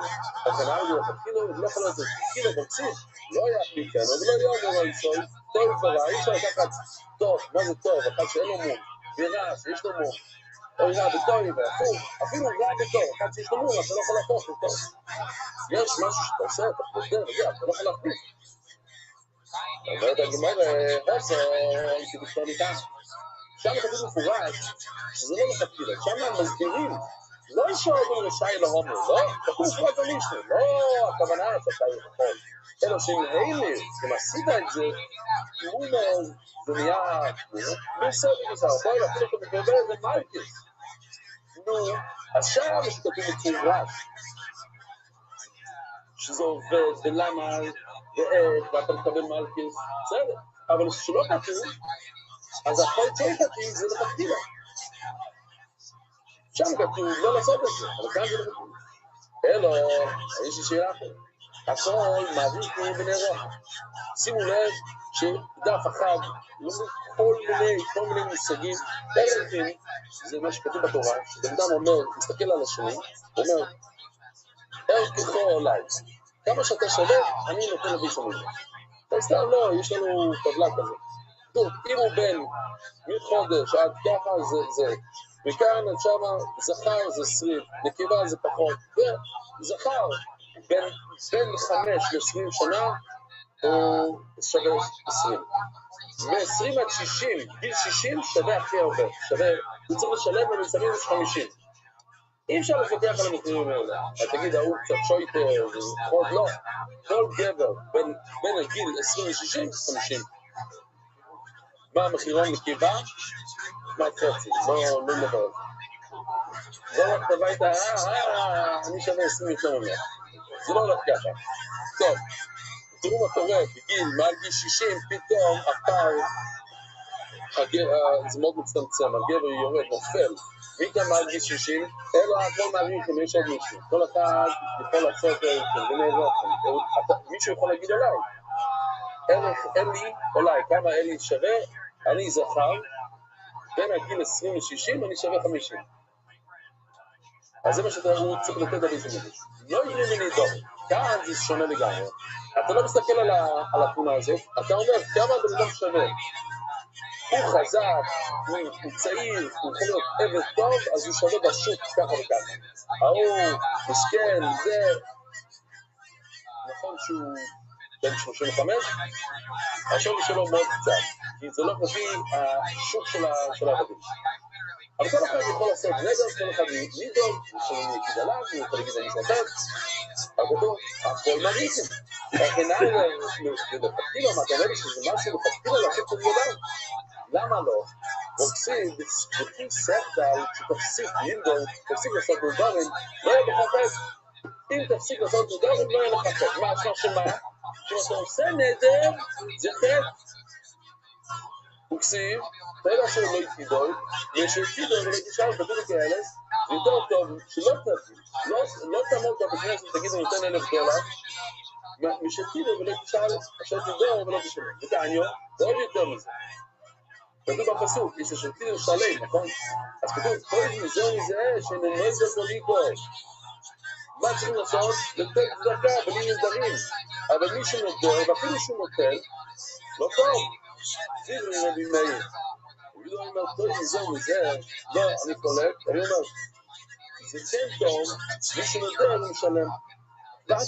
Speaker 1: אבל כנראה לכתחילה, זה לא יכול לעשות תחילה בבסיס. לא היה פליטנו, ולא היה אומר איסור. טוב כבר, אי אפשר לקחת טוב, מה זה טוב? אחד שאין לו מום, ורע, שיש לו מום. או רע בטוב, אפילו רע בטוב, אחד שיש לו מום, אתה לא יכול להפוך לטוב. יש משהו שאתה עושה, אתה חוזר, אתה לא יכול להחליף. אומרת הגמרא, חוסר, הייתי בכתוב איתה. שם כתוב מפורש, שזה לא לכתחילה, שם מסבירים, לא ישאלו רשאי להומר, לא, כתוב מפורש במשנה, לא הכוונה שאתה יכול, אלא שמאלה, אם עשית את זה, זה נהיה, בסדר גזר, בואי להפעיל אותו בקרבה, זה מלכס. נו, אז שם יש כתוב מפורש, שזה עובד, ולמה, ואיך, ואתה מקבל מלכס, בסדר, אבל כשלא כתוב, אז הכל שוחטים זה לכתחילה. שם כתוב לא לעשות את זה, אבל כאן זה לא כתוב. אלו, יש לי שאלה אחרת. הכל מעביר כמו בני רוח. שימו לב שדף אחד, כל מיני מושגים, ערכים, זה מה שכתוב בתורה, שבן אדם אומר, מסתכל על השני, אומר, ערככו עליי. כמה שאתה שווה, אני נותן לביס המידע. סתם לא, יש לנו טבלה כזאת. טוב, אם הוא בן מחודש עד ככה זה, מכאן עד שמה זכר זה 20, נקבה זה פחות, וזכר בין 5 ל-20 שנה הוא שווה 20. מ-20 עד 60, גיל 60 שווה הכי הרבה, שווה, הוא צריך לשלם ולסמים יש 50. אי אפשר לפתח על המחירים האלה, אז תגיד, ההוא קצת שויטר, עוד לא, כל גבר בין הגיל 20 ל-60, 50. מה המחירון נקבה? מה חצי, לא נדבר. לא רק הביתה, אני שווה 20 יותר ממך. זה לא הולך ככה. טוב, תראו מה קורה, בגיל, מעל גיל 60, פתאום הפער, זה מאוד מצטמצם, הגבר יורד, נופל. מי כאן מעל גיל 60? אלו הכל מעריכים, יש עוד מישהו. כל אחד יכול לעשות מישהו יכול להגיד עליי. אלי, אולי, כמה אלי שווה? אני זכר, בין הגיל 20 ל-60 אני שווה 50. אז זה מה שהוא צריך לתת דוד המקדש. לא יהיה מיני דור, כאן זה שונה לגמרי. אתה לא מסתכל על התמונה הזאת, אתה אומר כמה בן אדם שווה. הוא חזק, הוא צעיר, הוא יכול להיות עבד טוב, אז הוא שווה בשוק ככה וככה. ההוא, מסכן, זה... נכון שהוא בן 35, השווי שלו מאוד קצת, כי זה לא לפי השוק של העבדים. אבל כל אחד יכול לעשות נדר, כל אחד נידון, יכולים להגיד עליו, הוא יכול להגיד על מישהו אחר, אבל הכל מריחים. הכנעי לפתילה, מה אתה אומר לי שזה משהו לפתילה לעשות של ידיים? למה לא? רוצים, לפי סרטל, שתפסיק נידון, תפסיק לעשות נדרים, לא יהיה בחפש. אם תפסיק לעשות נדרים, לא יהיה לחפש. מה, אשמח שמה? כשאתה עושה נדר, זה חטא. וכסיב, תדע שלא יתקידוי, ושתקידוי ולא תשאל בדיוק כאלה, זה יותר טוב שלא תגיד, לא תעמוד בכנסת ותגיד אני נותן $1,000, משתקידוי ולא תשאל אשר תדור ולא תשאל. ותעניו, זה עוד יותר מזה. כתוב בפסוק, יש שתקידוי שלם, נכון? אז כתוב, כל מזה שנמד בפוליקו. מה צריכים לעשות? לתת צדקה בלי נדרים. אבל מי שנודר, ואפילו שהוא נותן, לא טוב. זה רבי מאיר. אני לא אומר, טוב מזה, לא, אני קולט, אני אומר, זה כן טוב, מי שנותר הוא משלם.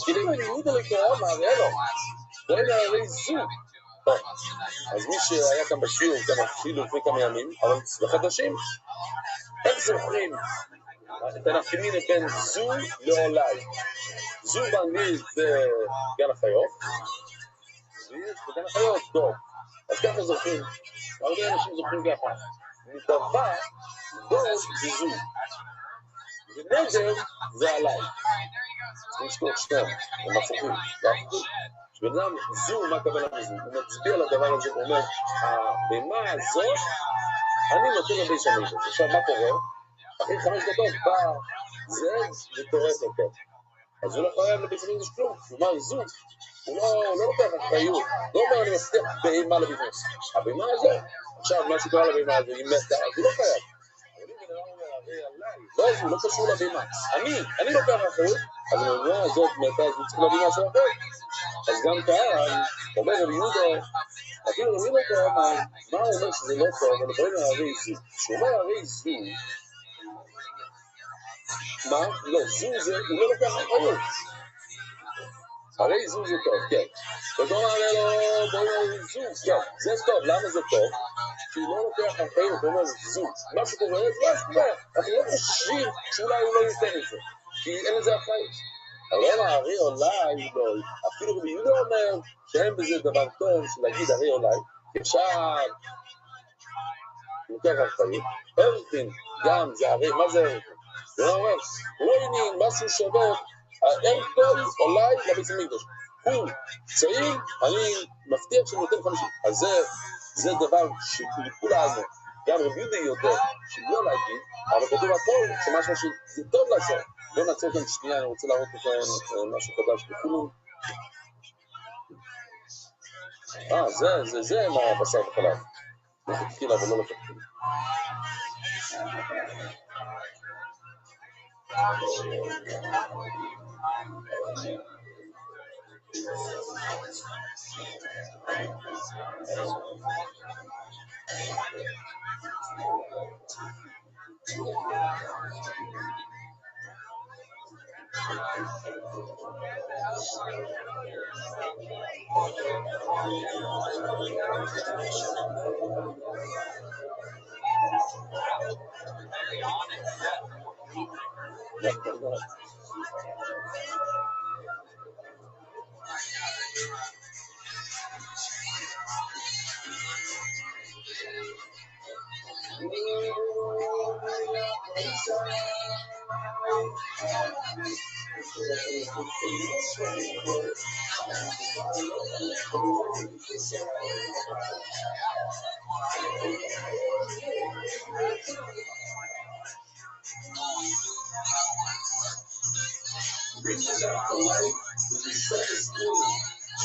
Speaker 1: כאילו אני יהודה לקרוא, מראה לו, בואי נערי זוג. טוב, אז מי שהיה כאן בשיעור, גם אפילו לפני כמה ימים, אבל לחדשים, איך זוכרים את הנפקמין בין זו לעולי? זו באנגלית זה גן החיות, וגן החיות דוב. אז ככה זוכרים, הרבה אנשים זוכרים ככה. מדבר, דוב זה זו. ונדר זה עליי. צריכים לשכוח שניהם, הם הפוכים. שבן אדם זו, מה הכוונה בזו? הוא מצביע לדבר הזה, הוא אומר, הבמה הזאת, אני נותן לבי שמישהו. עכשיו, מה קורה? אחרי 5 דקות בא זה וטורף אותו. אז הוא לא חייב לבי שמישהו כלום. כלומר, זו. הוא לא לוקח אחריות, לא אומר אני מבטיח בהמה לביטנס. הבהמה הזאת, עכשיו מה שקורה לבהמה הזאת, היא מתה, אז הוא לא חייב. לא, הוא לא קשור לבהמה. אני לוקח אחריות, אז הבהמה הזאת מתה, אז הוא צריך להביא משהו אחר. אז גם כאן, אומר רבי יהודה, אפילו רבי יהודה, מה הוא אומר שזה לא טוב, אבל דברים הרי זו. כשהוא אומר הרי זו, מה? לא, זו זה, הוא לא לוקח אחריות. הרי זו זה טוב, כן. ואתה אומר לו, בואי נראה זו, כן, זה טוב, למה זה טוב? כי הוא לא לוקח אחריות, הוא אומר זו. מה שקורה, זה מה שקורה. אנחנו לא חושבים שאולי הוא לא ייתן את זה, כי אין לזה אחריות. אבל הרי אולי, לא, אפילו רבי יהודה אומר שאין בזה דבר טוב של להגיד הרי אולי, אפשר לוקח אחריות. ערכין, גם זה הרי, מה זה ערכין? הוא אומר, הוא לא עניין משהו שווה, הערך טוב אולי לבית המקדש. הוא צעיר, אני מבטיח שאני נותן 50. אז זה דבר שכולנו, גם רבי יהודה יודע שלא להגיד, אבל כתוב הכל שמשהו שזה טוב לעשות. בואו נעצור כאן שנייה, אני רוצה להראות לכם משהו חדש בכולו. זה מה בשר וחלב. לכתחילה ולא לכתחילה.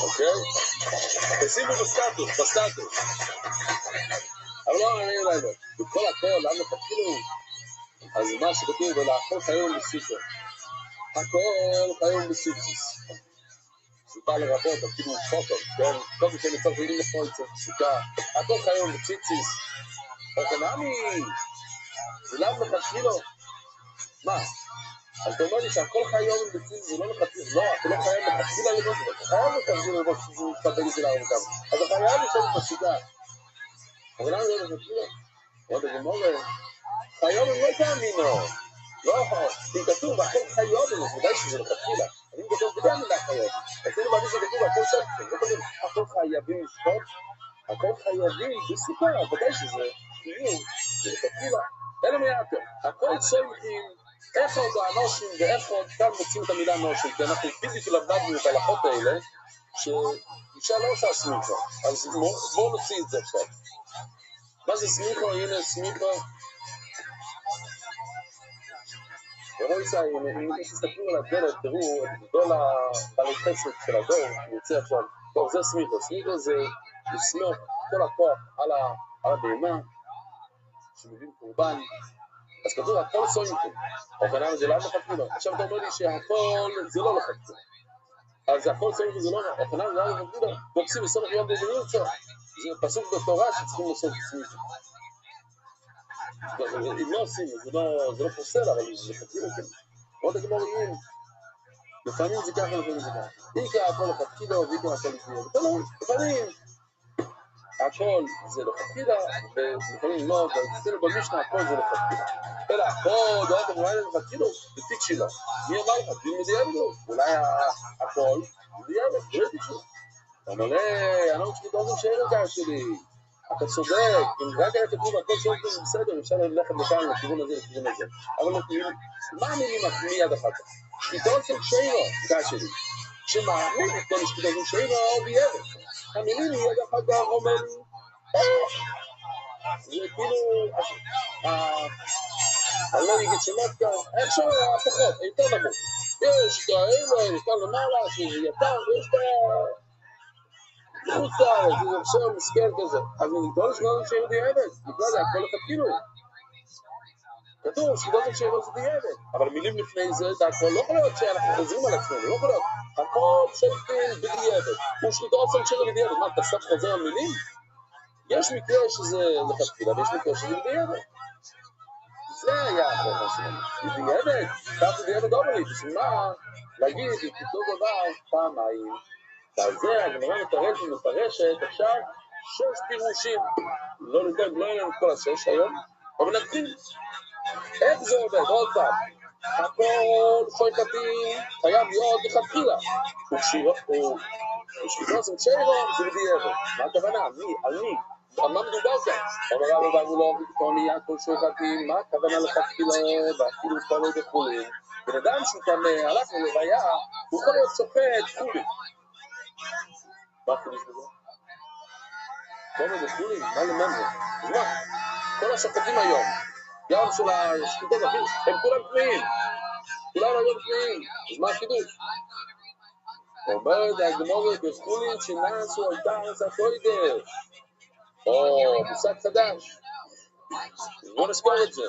Speaker 1: אוקיי? תשימו בסטטוס. אבל לא מעניין להם, בכל הכל, למה תתחילו? אז מה שכתוב, ולאכול חיום בסיסו. הכל חיום בסיסיס. זה בא לרבות, כאילו פוטו, כן? כל מי שנצטרך להגיד לכל יצטרך פסוקה. הכל חיום בסיסיס. אוטונומי. זה למה תתחילו? מה? אז אתה אומר לי שהכל חיום בסיסיס זה לא לחתחילה. לא, אתה לא חייב לחתחילה לבוא, אתה חייב לחתחילה לבוא שזה מתקבל את זה לערב גם. אז אתה חייב לשאול את הפסוקה. אבל למה זה לחתחילה? עוד הגמור, חיום לא תאמינו. לא, אם כתוב, הכל חיום, אז ודאי שזה לחתחילה. אני כתוב בדי המילה חיום. אצלנו בעלי שכתוב, הכל שפטים. לא כתוב, הכל חייבים לשפוט, הכל חייבים בסוכה, ודאי שזה חיום, זה לחתחילה. אלא מיעטר, הכל סולחים, איפה עוד האנושים ואיפה עוד כאן מוצאים את המילה אנושים, כי אנחנו בדיוק למדנו את ההלכות האלה, שאישה לא עושה סמיכו, אז בואו נוציא את זה עכשיו. מה זה סמיכו? הנה סמיכו. ורואי סי, אם תסתכלו על הדלת, תראו את גדול הבעלי חסד של הדור, יוצא עכשיו. טוב, זה סמיכו. סמיכו זה לסמוך כל הכוח על הבהמה, שמביאים קורבן. אז כתוב, הכל סוינקים. אופנם זה למה חתכו. עכשיו אתה אומר לי שהכל זה לא לחתכו. אז הכל סוינקים זה לא לחתכו. אופנם זה למה חתכו. תופסים בסוף יום בזמין קצת. זה פסוק בתורה שצריכים לעשות סמיכו. אם לא עושים, זה לא פוסל, אבל זה חתכים אותם. עוד הגמוריים, לפעמים זה ככה, לפעמים זה ככה. איקה הכל לחתכילו, ואיקה הכל לחתכילו. לפעמים הכל זה לחתכילו, ולפעמים לא, ואצלנו במשנה הכל זה לחתכילו. אלא הכל, דעות אמורה לחתכילו, זה תיק שלו. מי אמר לך? דין מדייבדו. אולי הכל, מדייבד, זה תיק שלו. אתה אומר, אני לא מצליח לדעת שאלה שלי. אתה צודק, אם רק היה כתוב הכל שולטים בסדר, אפשר ללכת לכאן, לכיוון הזה, לכיוון הזה. אבל מה המילים מיד אחת? שקידון של שיירו, קעה שלי. שמאמין את כל שקידון של שיירו או ביאבת. המילים מיד אחת אומר, זה כאילו, אני לא אגיד שמות כאן, איך שם הפחות, יותר נמוך. יש כאלה, יש כאן למעלה, שזה יקר, ויש כאלה. חוץ לארץ, זה עכשיו מסכן כזה. אז נגדול שקידון של דיאבת, נקרא זה הכל לחתכילו. כתוב, שקידון של דיאבת. אבל מילים לפני זה, זה הכל לא יכול להיות שאנחנו חוזרים על עצמנו, לא יכול להיות. הכל שולטים בדיאבת. הוא שקידון של דיאבת. מה, אתה סוף חוזר על מילים? יש מקרה שזה לחתכילו, ויש מקרה שזה דיאבת. זה היה החוכמה שלנו. דיאבת, כך דיאבת דובלית. בשביל מה? להגיד, כתוב דבר פעמיים. ועל זה הגמרא מפרשת עכשיו 6 פירושים. לא ניתן את כל 6 היום, אבל נתחיל. איך זה עובד? עוד פעם. הכל שוקטים חייב להיות לכתחילה. ושקידון של שיירו זה בדיעבד. מה הכוונה? על מה מדובר כאן? אומר רבי ואמרו לו, הכל שוקטים, מה הכוונה לכתחילה ואפילו פעלות וכולי? בן אדם שכאן הלך ללוויה, הוא יכול להיות שופט כולי. מה החידוש בזה? כל מיני כולים, מה למען זה? אז מה? כל השופטים היום, גם של השחיתות הכי, הם כולם פנויים. כולם היום פנויים. אז מה החידוש? אומרת הגמורת בכולים שנעשו על תארץ הקודש. או מושג חדש. בואו נזכור את זה.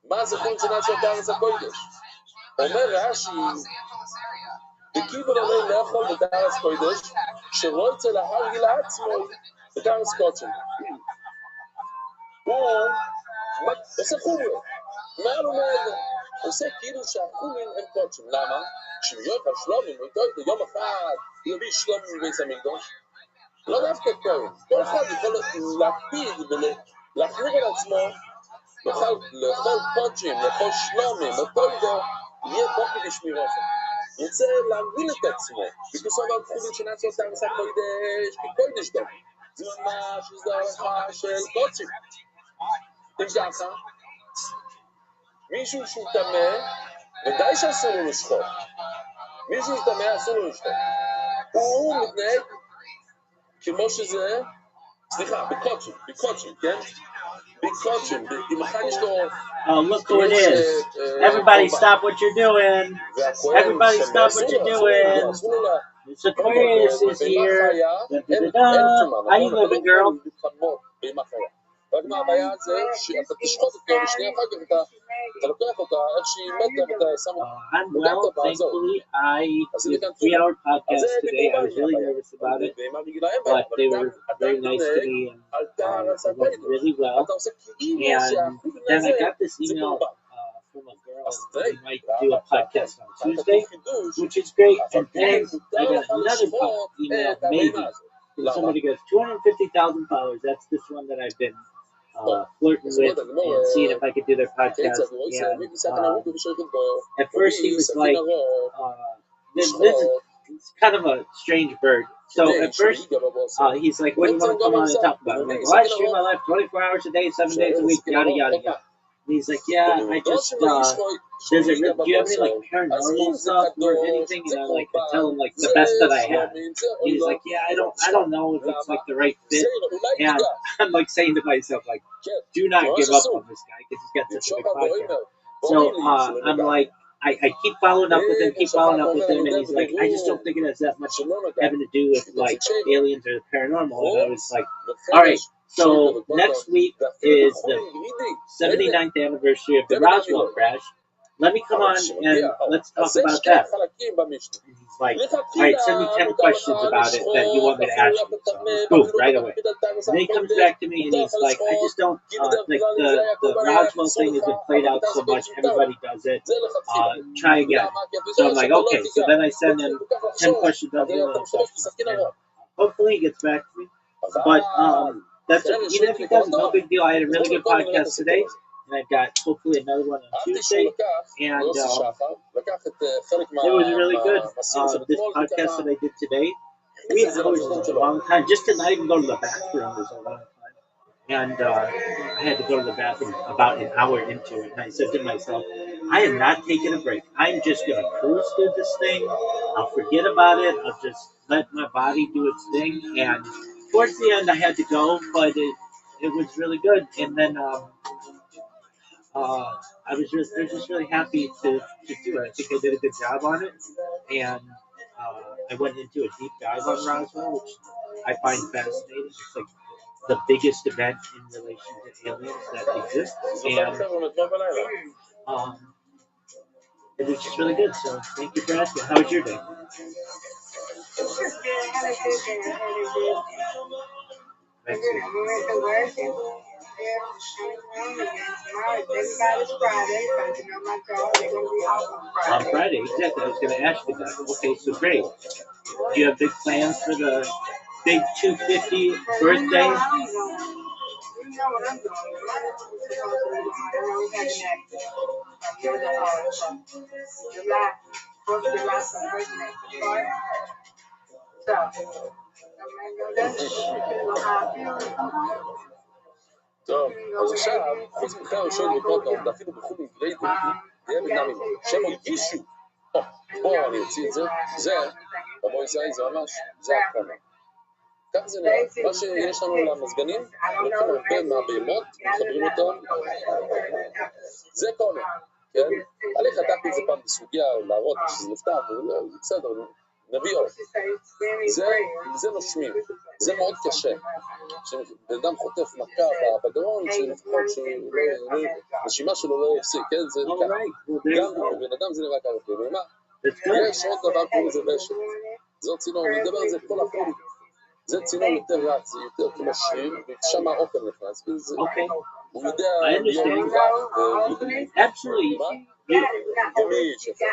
Speaker 1: מה זה כולים שנעשו על תארץ הקודש? אומר רש"י, וכיוון עליהם לאכול בתארץ קודש, שלא יצא להרגי לעצמו בתארץ קודשם. הוא עושה חומר, מעל ומעבר. הוא עושה כאילו שהחומים הם קודשם. למה? כשמיועד השלומים, יום אחד יביא שלום מבית המקדש, לא דווקא כהן. כל אחד יכול להקפיד ולהחמיר על עצמו, לאכול קודשים, לאכול שלומים, אותו דבר, יהיה בוקר לשמירו שם. הוא רוצה להגביל את עצמו, בכוסו והתחולים שנעשו אותם עשה קודש, כקודש דום. זה ממש הערכה של קודשים. אם ככה, מישהו שהוא טמא, ודאי שאסור לו לשחוט. מישהו שהוא טמא, אסור לו לשחוט. הוא מתנהג כמו שזה, סליחה, בקודשים, כן? בקודשים, אם אחד יש לו...
Speaker 6: Oh, look who it is. Everybody stop what you're doing. Everybody stop what you're doing. It's Aquarius is here. How you living, girl?
Speaker 1: רק מה הבעיה זה שאתה תשחוט את זה ושנייה אחר כך אתה לוקח אותה איך שהיא מתה ואתה שם
Speaker 6: I'm well, thankfully. I did a 3-hour podcast today. I was really nervous about it, but they were very nice to me and it went really well. And then I got this email from a girl that we might do a podcast on Tuesday, which is great. And then I got another email, maybe. And somebody goes, 250,000 followers. That's this one that I've been flirting with and seeing if I could do their podcast. And at first he was like, this is kind of a strange bird. So at first he's like, what do you want to come on and talk about? I'm like, well, I stream my life 24 hours a day, 7 days a week, yada, yada, yada. And he's like, yeah, I just, do you have any, like, paranormal stuff or anything? And I'm like, I tell him, like, the best that I have. And he's like, yeah, I don't know if it's, like, the right fit. And I'm, like, saying to myself, like, do not give up on this guy because he's got such a big podcast. So I'm like, I keep following up with him, and he's like, I just don't think it has that much having to do with, like, aliens or the paranormal. And I was like, all right. So next week is the 79th anniversary of the Roswell crash. Let me come on and let's talk about that. And he's like, all right, send me 10 questions about it that you want me to ask you. So, boom, right away. And then he comes back to me and he's like, I just don't, like, the Roswell thing has been played out so much, everybody does it. Try again. So I'm like, okay. So then I send him 10 questions on the other questions. And hopefully he gets back to me. But, that's even if he doesn't, no big deal. I had a really good podcast today, and I've got hopefully another one on Tuesday, and it was really good. This podcast that I did today, 3 hours was a long time. Just to not even go to the bathroom was a long time, and I had to go to the bathroom about an hour into it, and I said to myself, I am not taking a break. I'm just going to cruise through this thing. I'll forget about it. I'll just let my body do its thing, and towards the end, I had to go, but it was really good. And then I was just really happy to do it. I think I did a good job on it, and I went into a deep dive on Roswell, which I find fascinating. It's like the biggest event in relation to aliens that exists, and it was just really good. So thank you for asking. How was your day? On Friday, exactly. I was going to ask you that. Okay, so great. Do you have big plans for the big 250 birthday?
Speaker 1: טוב, אז עכשיו, חוץ מכלל ראשון לקרוא את העובדה, אפילו בחו"ל עברי דתי, תהיה מדינה ממנו, שהם הרגישו, בואו אני אוציא את זה, זה, בבוא ישראל זה ממש, זה הקרנה. כך זה נראה, מה שיש לנו למזגנים, לוקחים הרבה מהבהמות, מחברים אותם, זה קונה, כן? אני חתכתי את זה פעם בסוגיה, להראות שזה נפתח, בסדר, נביא עוד. זה נושמים, זה מאוד קשה. כשבן אדם חוטף מכה בגרון, שלפחות שהנשימה שלו לא יפסיק, כן? זה ככה. גם בבן אדם זה נראה ככה, ומה?
Speaker 5: That's good.
Speaker 1: יש עוד דבר קוראים לזה רשת. זה עוד צינור, אני מדבר על זה כל הפולי. זה צינור יותר רך, זה יותר כמו שריר, ושם האוכל נכנס. וזה-
Speaker 5: Okay,
Speaker 1: הוא יודע
Speaker 5: I understand.
Speaker 1: להיות רך
Speaker 5: Absolutely.
Speaker 1: מה?
Speaker 5: You,
Speaker 1: ומי שפר.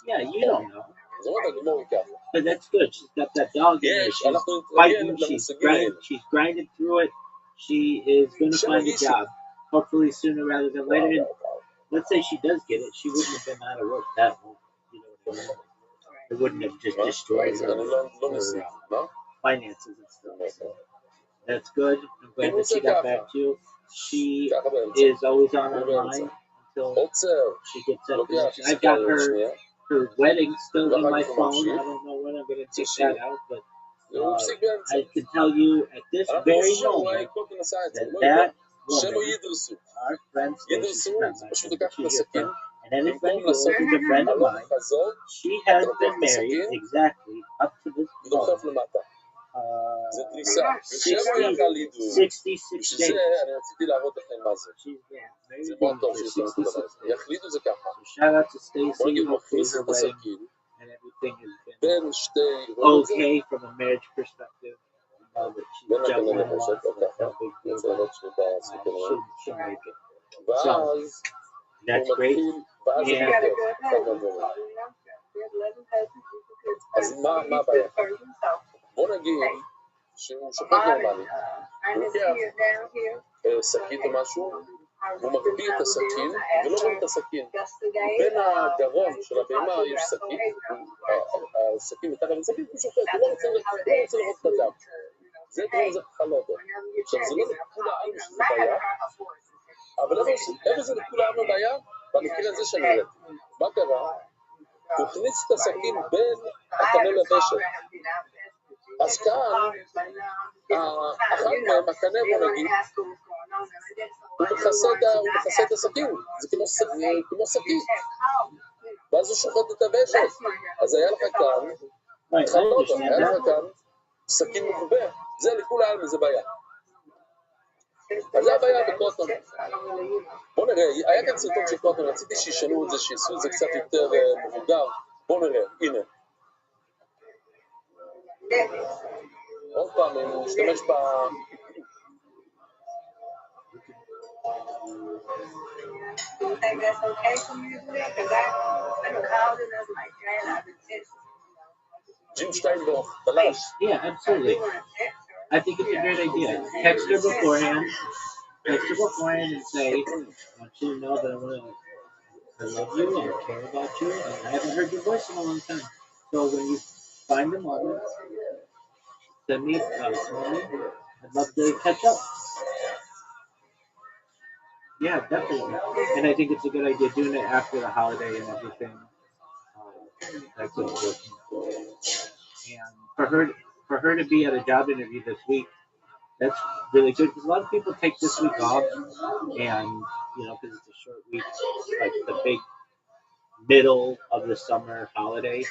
Speaker 5: yeah, you don't know,
Speaker 1: זאת אומרת, הגמור היא ככה.
Speaker 5: but that's good. She's got that dog in there.
Speaker 1: יש,
Speaker 5: She's
Speaker 1: אנחנו נתרגל
Speaker 5: fighting. She's
Speaker 1: למושגים האלה.
Speaker 5: she's grinding through it. She is going to find a job, hopefully sooner rather than later. And let's say she does get it, she wouldn't have been out of work that long. You know what I mean? It wouldn't have just
Speaker 1: מה?
Speaker 5: destroyed
Speaker 1: אז
Speaker 5: her,
Speaker 1: אני לא
Speaker 5: her
Speaker 1: ניסיתי. מה?
Speaker 5: finances and stuff. So that's good. I'm glad that she got back to you. She
Speaker 1: ככה באמצע.
Speaker 5: is always on her mind until
Speaker 1: עוצר.
Speaker 5: she gets that
Speaker 1: לוקח
Speaker 5: connection. I've got
Speaker 1: סיגריה
Speaker 5: her
Speaker 1: שנייה.
Speaker 5: wedding still in my
Speaker 1: ואחר כך
Speaker 5: phone.
Speaker 1: ממשיך.
Speaker 5: I don't know when I'm going to take that out, but
Speaker 1: הוא הפסיק באמצע.
Speaker 5: I can tell you at this
Speaker 1: אנחנו
Speaker 5: very
Speaker 1: חושבים אולי
Speaker 5: moment
Speaker 1: קודם נסע את זה.
Speaker 5: that
Speaker 1: לא יודע.
Speaker 5: that
Speaker 1: שלא
Speaker 5: woman,
Speaker 1: ידרסו.
Speaker 5: our friend Stacy,
Speaker 1: ידרסו,
Speaker 5: friend,
Speaker 1: זה
Speaker 5: my
Speaker 1: פשוט
Speaker 5: friend,
Speaker 1: לקחת את
Speaker 5: she's your
Speaker 1: הסכין.
Speaker 5: friend, and any
Speaker 1: במקום
Speaker 5: friend who
Speaker 1: לעשות
Speaker 5: is a friend of
Speaker 1: הלוך
Speaker 5: mine,
Speaker 1: חזור,
Speaker 5: she has
Speaker 1: אתה לוקח
Speaker 5: been
Speaker 1: את
Speaker 5: married
Speaker 1: הסכין
Speaker 5: exactly up to this
Speaker 1: ודוחף
Speaker 5: moment.
Speaker 1: למטה. זה דריסה. ושם
Speaker 5: 60,
Speaker 1: הוא יכל לדור.
Speaker 5: 66
Speaker 1: בשביל זה
Speaker 5: days.
Speaker 1: אני רציתי להראות לכם מה זה.
Speaker 5: She's been
Speaker 1: זה
Speaker 5: married
Speaker 1: מאוד טוב
Speaker 5: for
Speaker 1: שיש לנו את הדבר
Speaker 5: 66
Speaker 1: הזה.
Speaker 5: days.
Speaker 1: יחליטו זה ככה.
Speaker 5: So shout out to
Speaker 1: בוא
Speaker 5: Stacy.
Speaker 1: נגיד, הוא
Speaker 5: Hopefully
Speaker 1: מכניס
Speaker 5: her
Speaker 1: את
Speaker 5: wedding
Speaker 1: הסכין
Speaker 5: and everything has been
Speaker 1: בין שתי... רואים את זה?
Speaker 5: okay from a marriage perspective. You know that she's
Speaker 1: בין הגנה
Speaker 5: juggling a
Speaker 1: לנשק,
Speaker 5: lot,
Speaker 1: או
Speaker 5: so that's
Speaker 1: ככה.
Speaker 5: no big
Speaker 1: אני
Speaker 5: deal.
Speaker 1: רוצה
Speaker 5: But
Speaker 1: לראות שלי בסכין.
Speaker 5: she'll make it.
Speaker 1: ואז
Speaker 5: That's
Speaker 1: הוא
Speaker 5: great.
Speaker 1: מתחיל, ואז זה
Speaker 5: Yeah.
Speaker 1: כותב. אחד מהדברים. אז מה הבעיה? בוא נגיד שהוא שופט נורמלי, הוא לוקח סכין או משהו, הוא מגביר את הסכין, ולא רואים את הסכין. בין הגרון של הבהמה יש סכין, הסכין מתחת לסכין, הוא שופט, הוא לא רוצה לראות את הדם. זה קוראים לזה חלוטו. עכשיו זה לא לכולה עלמה שזה בעיה, אבל איפה זה לכולה עלמה בעיה? במקרה הזה שאני ראיתי. מה קרה? הוא הכניס את הסכין בין הקנה לבשת. אז כאן, אחד מהם, הקנה בוא נגיד, הוא מכסה את הסכין, זה כמו סכין, ואז הוא שוחט את הבשת. אז היה לך כאן, חלוטו, היה לך כאן סכין מגובה, זה לכולה עלמה, זה בעיה. אז זה הבעיה בקוטון. בוא נראה, היה כאן סרטון של קוטון, רציתי שישנו את זה, שיעשו את זה קצת יותר מבוגר. בוא נראה, הנה. עוד פעם, אני משתמש ב... ג'ים שטיינבורג, בלש.
Speaker 5: Yeah, absolutely. I think it's a great idea. Text her beforehand. Text her beforehand and say, I want you to know that I love you, I care about you, and I haven't heard your voice in a long time. So when you find the moment, send me call me. I'd love to catch up. Yeah, definitely. And I think it's a good idea doing it after the holiday and everything. That's important. And for her to be at a job interview this week, that's really good because a lot of people take this week off, and because it's a short week, like the big middle of the summer holiday,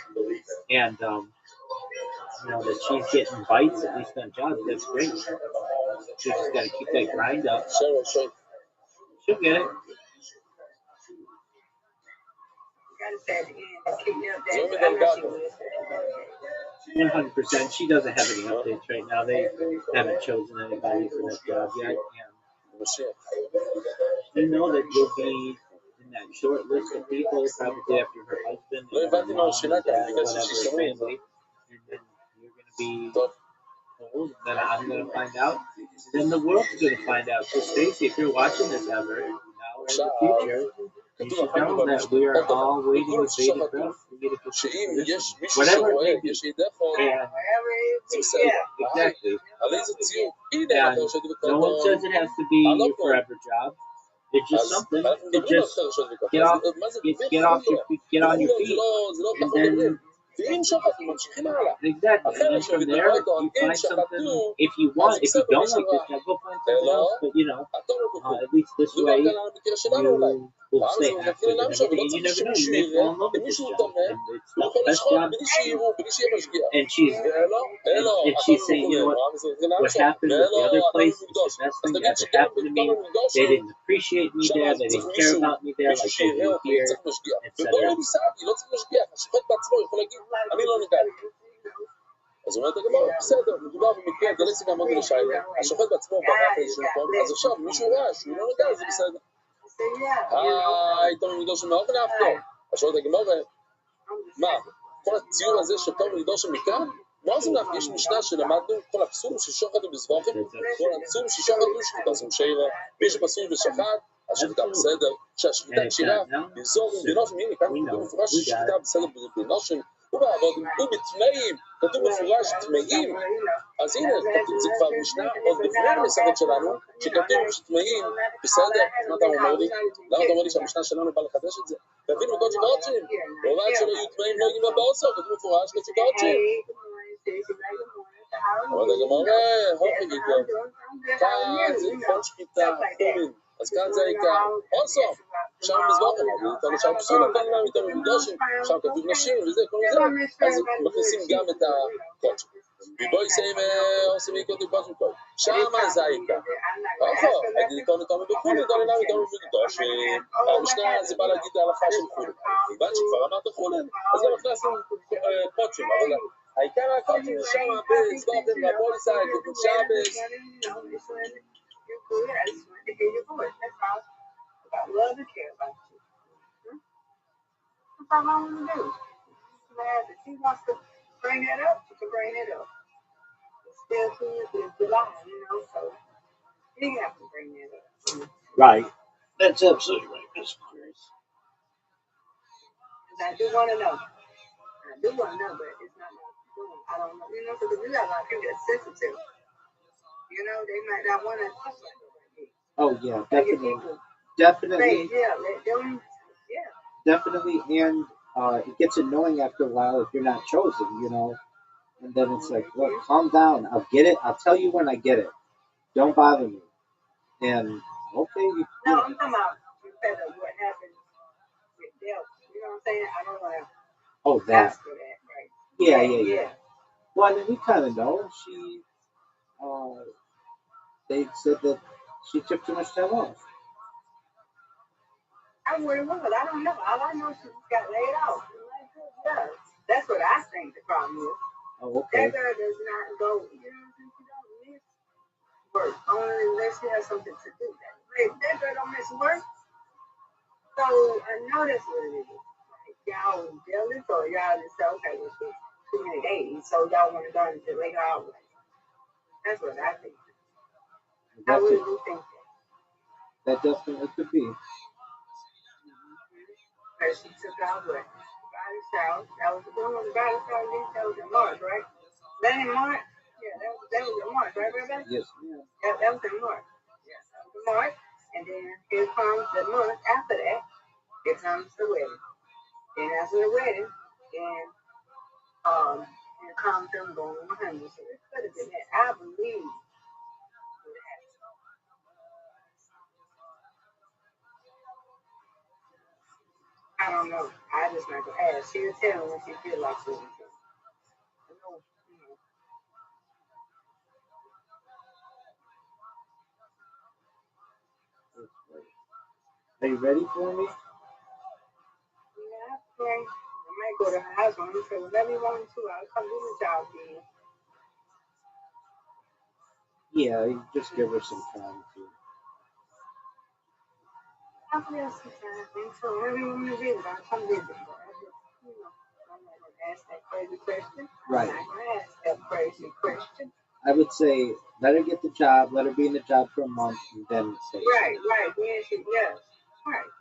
Speaker 5: and that she's getting bites at least on jobs. That's great. She just got to keep that grind up.
Speaker 1: Sure.
Speaker 5: She'll get it.
Speaker 1: זו מדלגת.
Speaker 5: 100%. She doesn't have any updates right now. They haven't chosen anybody for that job yet.
Speaker 1: משיח.
Speaker 5: You know that you'll be in that short list of people, probably after her husband
Speaker 1: לא
Speaker 5: and her
Speaker 1: הבנתי מה
Speaker 5: mom
Speaker 1: הוא שינה
Speaker 5: and
Speaker 1: כאן,
Speaker 5: dad,
Speaker 1: בגלל
Speaker 5: whatever,
Speaker 1: ששישמעו את זה.
Speaker 5: family. And then you're going to be
Speaker 1: טוב.
Speaker 5: told, then I'm going to find out. Then the world's going to find out. So Stacy, if you're watching this ever, now or in the future, you should know that we are all waiting with bated breath for you to get
Speaker 1: שאם
Speaker 5: this
Speaker 1: יש
Speaker 5: position.
Speaker 1: מישהו
Speaker 5: Whatever it
Speaker 1: שרואה,
Speaker 5: may be.
Speaker 1: יש ידי חול,
Speaker 5: And
Speaker 1: זה בסדר.
Speaker 5: exactly.
Speaker 1: על איזה ציור? הנה,
Speaker 5: And
Speaker 1: אתה יושב
Speaker 5: no one
Speaker 1: בקוטון.
Speaker 5: says it has to be your forever job. It's just
Speaker 1: אז
Speaker 5: something.
Speaker 1: אנחנו
Speaker 5: It
Speaker 1: מדברים על
Speaker 5: just
Speaker 1: חרשות וככה.
Speaker 5: get off,
Speaker 1: מה זה?
Speaker 5: get off your feet, get on your feet,
Speaker 1: זה לא
Speaker 5: and
Speaker 1: ככה
Speaker 5: then
Speaker 1: מדברים. ואם שחטנו, ממשיכים הלאה.
Speaker 5: exactly. And then from there, you find something. If you want, if you don't like this job, go find something else. But
Speaker 1: הטוב לא
Speaker 5: at least this
Speaker 1: זה לא
Speaker 5: way,
Speaker 1: הגנה למקרה שלנו אולי.
Speaker 5: will
Speaker 1: העם הזה
Speaker 5: say
Speaker 1: מתחיל
Speaker 5: active
Speaker 1: לנהל
Speaker 5: and
Speaker 1: שם, ולא
Speaker 5: everything, and you
Speaker 1: צריך
Speaker 5: never know, you
Speaker 1: שמישהו
Speaker 5: may
Speaker 1: יראה,
Speaker 5: fall in love with this
Speaker 1: ומישהו
Speaker 5: job,
Speaker 1: יתאמן,
Speaker 5: and it's
Speaker 1: הוא
Speaker 5: the
Speaker 1: יכול
Speaker 5: best
Speaker 1: לשחוט
Speaker 5: job.
Speaker 1: בלי שיראו, בלי שיהיה משגיח.
Speaker 5: And she's
Speaker 1: ואלו,
Speaker 5: and
Speaker 1: אתה
Speaker 5: she's saying, you know
Speaker 1: וכולי,
Speaker 5: what?
Speaker 1: העם הזה מתחיל לנהל
Speaker 5: What
Speaker 1: שם,
Speaker 5: happened with the
Speaker 1: ואלו,
Speaker 5: other
Speaker 1: אתה
Speaker 5: place is
Speaker 1: במקדוש.
Speaker 5: the best
Speaker 1: אז
Speaker 5: thing
Speaker 1: תגיד
Speaker 5: that ever
Speaker 1: שגם
Speaker 5: happened to
Speaker 1: בכמה
Speaker 5: me. They
Speaker 1: מקדושים,
Speaker 5: didn't appreciate me
Speaker 1: שם
Speaker 5: there. They
Speaker 1: צריך
Speaker 5: didn't care
Speaker 1: מישהו,
Speaker 5: about me there
Speaker 1: מישהו
Speaker 5: like they
Speaker 1: שיראה
Speaker 5: do
Speaker 1: אותו,
Speaker 5: here,
Speaker 1: צריך משגיח.
Speaker 5: etc.
Speaker 1: ובואו ניסעתי, לא צריך משגיח, השוחט בעצמו יכול להגיד, אני לא נגעתי. אז אומרת הגמרא, בסדר, מדובר במקרה, דלק זה גם עוד לשיילה, השוחט בעצמו ברח לאיזשהו מקום, אז עכשיו מישהו ראה שהוא לא נגע, זה בסדר. תום מקדושים מאוד נאפתו. אז שואלת הגמרא, מה, כל הציור הזה של תום מקדושים מכאן? מה זה נאפ? יש משנה שלמדנו, כל הפסולים ששוחטו בזבוכים, כל הפסולים ששוחטו שחיטה זה משיירה, מי שפסול ושחט, השחיטה בסדר, כשהשחיטה כשירה, לזור בנושים, הנה כאן כתוב מפורש ששחיטה בסדר בנושים, ובעבודים, ובטמאים, כתוב מפורש טמאים, אז הנה, זה כבר משנה עוד לפני המסכת שלנו, שכתוב שטמאים בסדר, אז מה אתה אומר לי? למה אתה אומר לי שהמשנה שלנו בא לחדש את זה? תבינו קודשי קודשים, ועובד שלא יהיו טמאים לא יהיו באוסר, כתוב מפורש קודשי קודשים. אבל הגמרא, הופי גיטו, כאן זה נכון שחיטה, חולין, אז כאן זה העיקר, אוסר, שם מזבוחים, אבל שם פסולים, כאן להם איתם מקדושים, שם כתוב נשים וזה, כל זה, אז מכניסים גם את הקודשים. ובואי סיים עושים לי כתוב קודשים קודשים, שם זה העיקר. נכון, אגיד איתו נתנו בחולין, איתו נתנו איתנו מקדושים, המשנה זה בא להגיד ההלכה של חולין, כיוון שכבר אמרת חולין, אז לא הכנסנו קודשים, אבל העיקר הקודשים זה שם בזבוחים, והפוליסה, כתוב שבס,
Speaker 3: I love to care about you. That's all I want to do. If she wants to bring it up, she can bring it up. It's still it's July, so she have to bring it up.
Speaker 5: Right. That's absolutely right, Miss Grace.
Speaker 3: I do want to know. I do want to know, but it's not what I'm doing. I don't know. Because we got a lot of people that's sensitive. They might not want to touch like that.
Speaker 5: Oh yeah, definitely. Definitely.
Speaker 3: Yeah.
Speaker 5: Definitely, and it gets annoying after a while if you're not chosen, and then it's like, look, calm down. I'll get it. I'll tell you when I get it. Don't bother me. And okay,
Speaker 3: No, I'm talking about because of what happened with Delta. You know what I'm saying? I don't want to.
Speaker 5: Oh, that.
Speaker 3: Ask for that, right?
Speaker 5: Yeah. Well, I mean, we kind of know. They said that she took too much time off.
Speaker 3: I wouldn't know. I don't know. All I know is she got laid off. Yeah. That's what I think the problem is.
Speaker 5: Oh, okay.
Speaker 3: That girl does not go, she don't miss work, only unless she has something to do. That girl don't miss work. So I know that's what it is. Like, y'all jealous or y'all just say, okay, well, she's too many days, so y'all want to go into lay her out. That's what I think. I really do think that.
Speaker 5: That definitely could be.
Speaker 3: Because she took out what? Body shower. That was the one with the body shower. That was in March, right? That in March? Yeah, that was in March, right, Rebecca?
Speaker 5: Yes, ma'am.
Speaker 3: That was in March. Yeah, that was in March. And then here comes the month after that. Here comes the wedding. And after the wedding, then here comes them going on honey. So it could have been that. I believe. I don't know. I just not gonna ask. She'll tell me when she feel like she will.
Speaker 5: Are you ready for me?
Speaker 3: Yeah, okay. I might go to her house and say, whatever you want to, I'll come do the job for you.
Speaker 5: Yeah, you just give her some time to.
Speaker 3: I'll give her some time. So whatever you want me to visit, I'll come visit. But I just, I'm not going to ask that crazy question.
Speaker 5: Right.
Speaker 3: I'm not going to ask that crazy question.
Speaker 5: I would say let her get the job, let her be in the job for a month, and then say.
Speaker 3: Right. Yes. Right.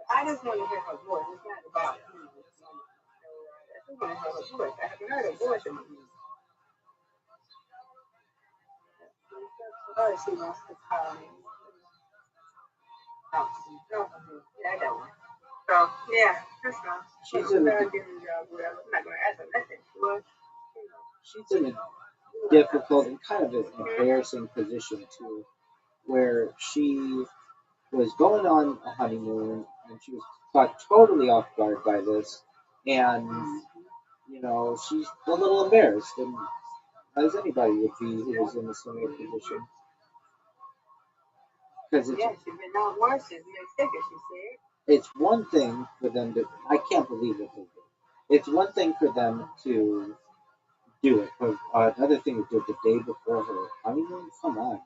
Speaker 3: I just want to hear her voice. It's not about, I just want to hear her voice. I haven't heard her voice in a minute. She wants to call me. Yeah, I got one. So, yeah, that's all.
Speaker 5: She's in a difficult and kind of an embarrassing position too, where she was going on a honeymoon, and she was caught totally off guard by this, and you know she's a little embarrassed, and as anybody would be who was in a similar position, because
Speaker 11: Yeah, she's been out worse since May 2nd, she said.
Speaker 5: it's one thing for them to. I can't believe what they did. It's one thing for them to do it, but another thing to do it the day before her honeymoon. Come on.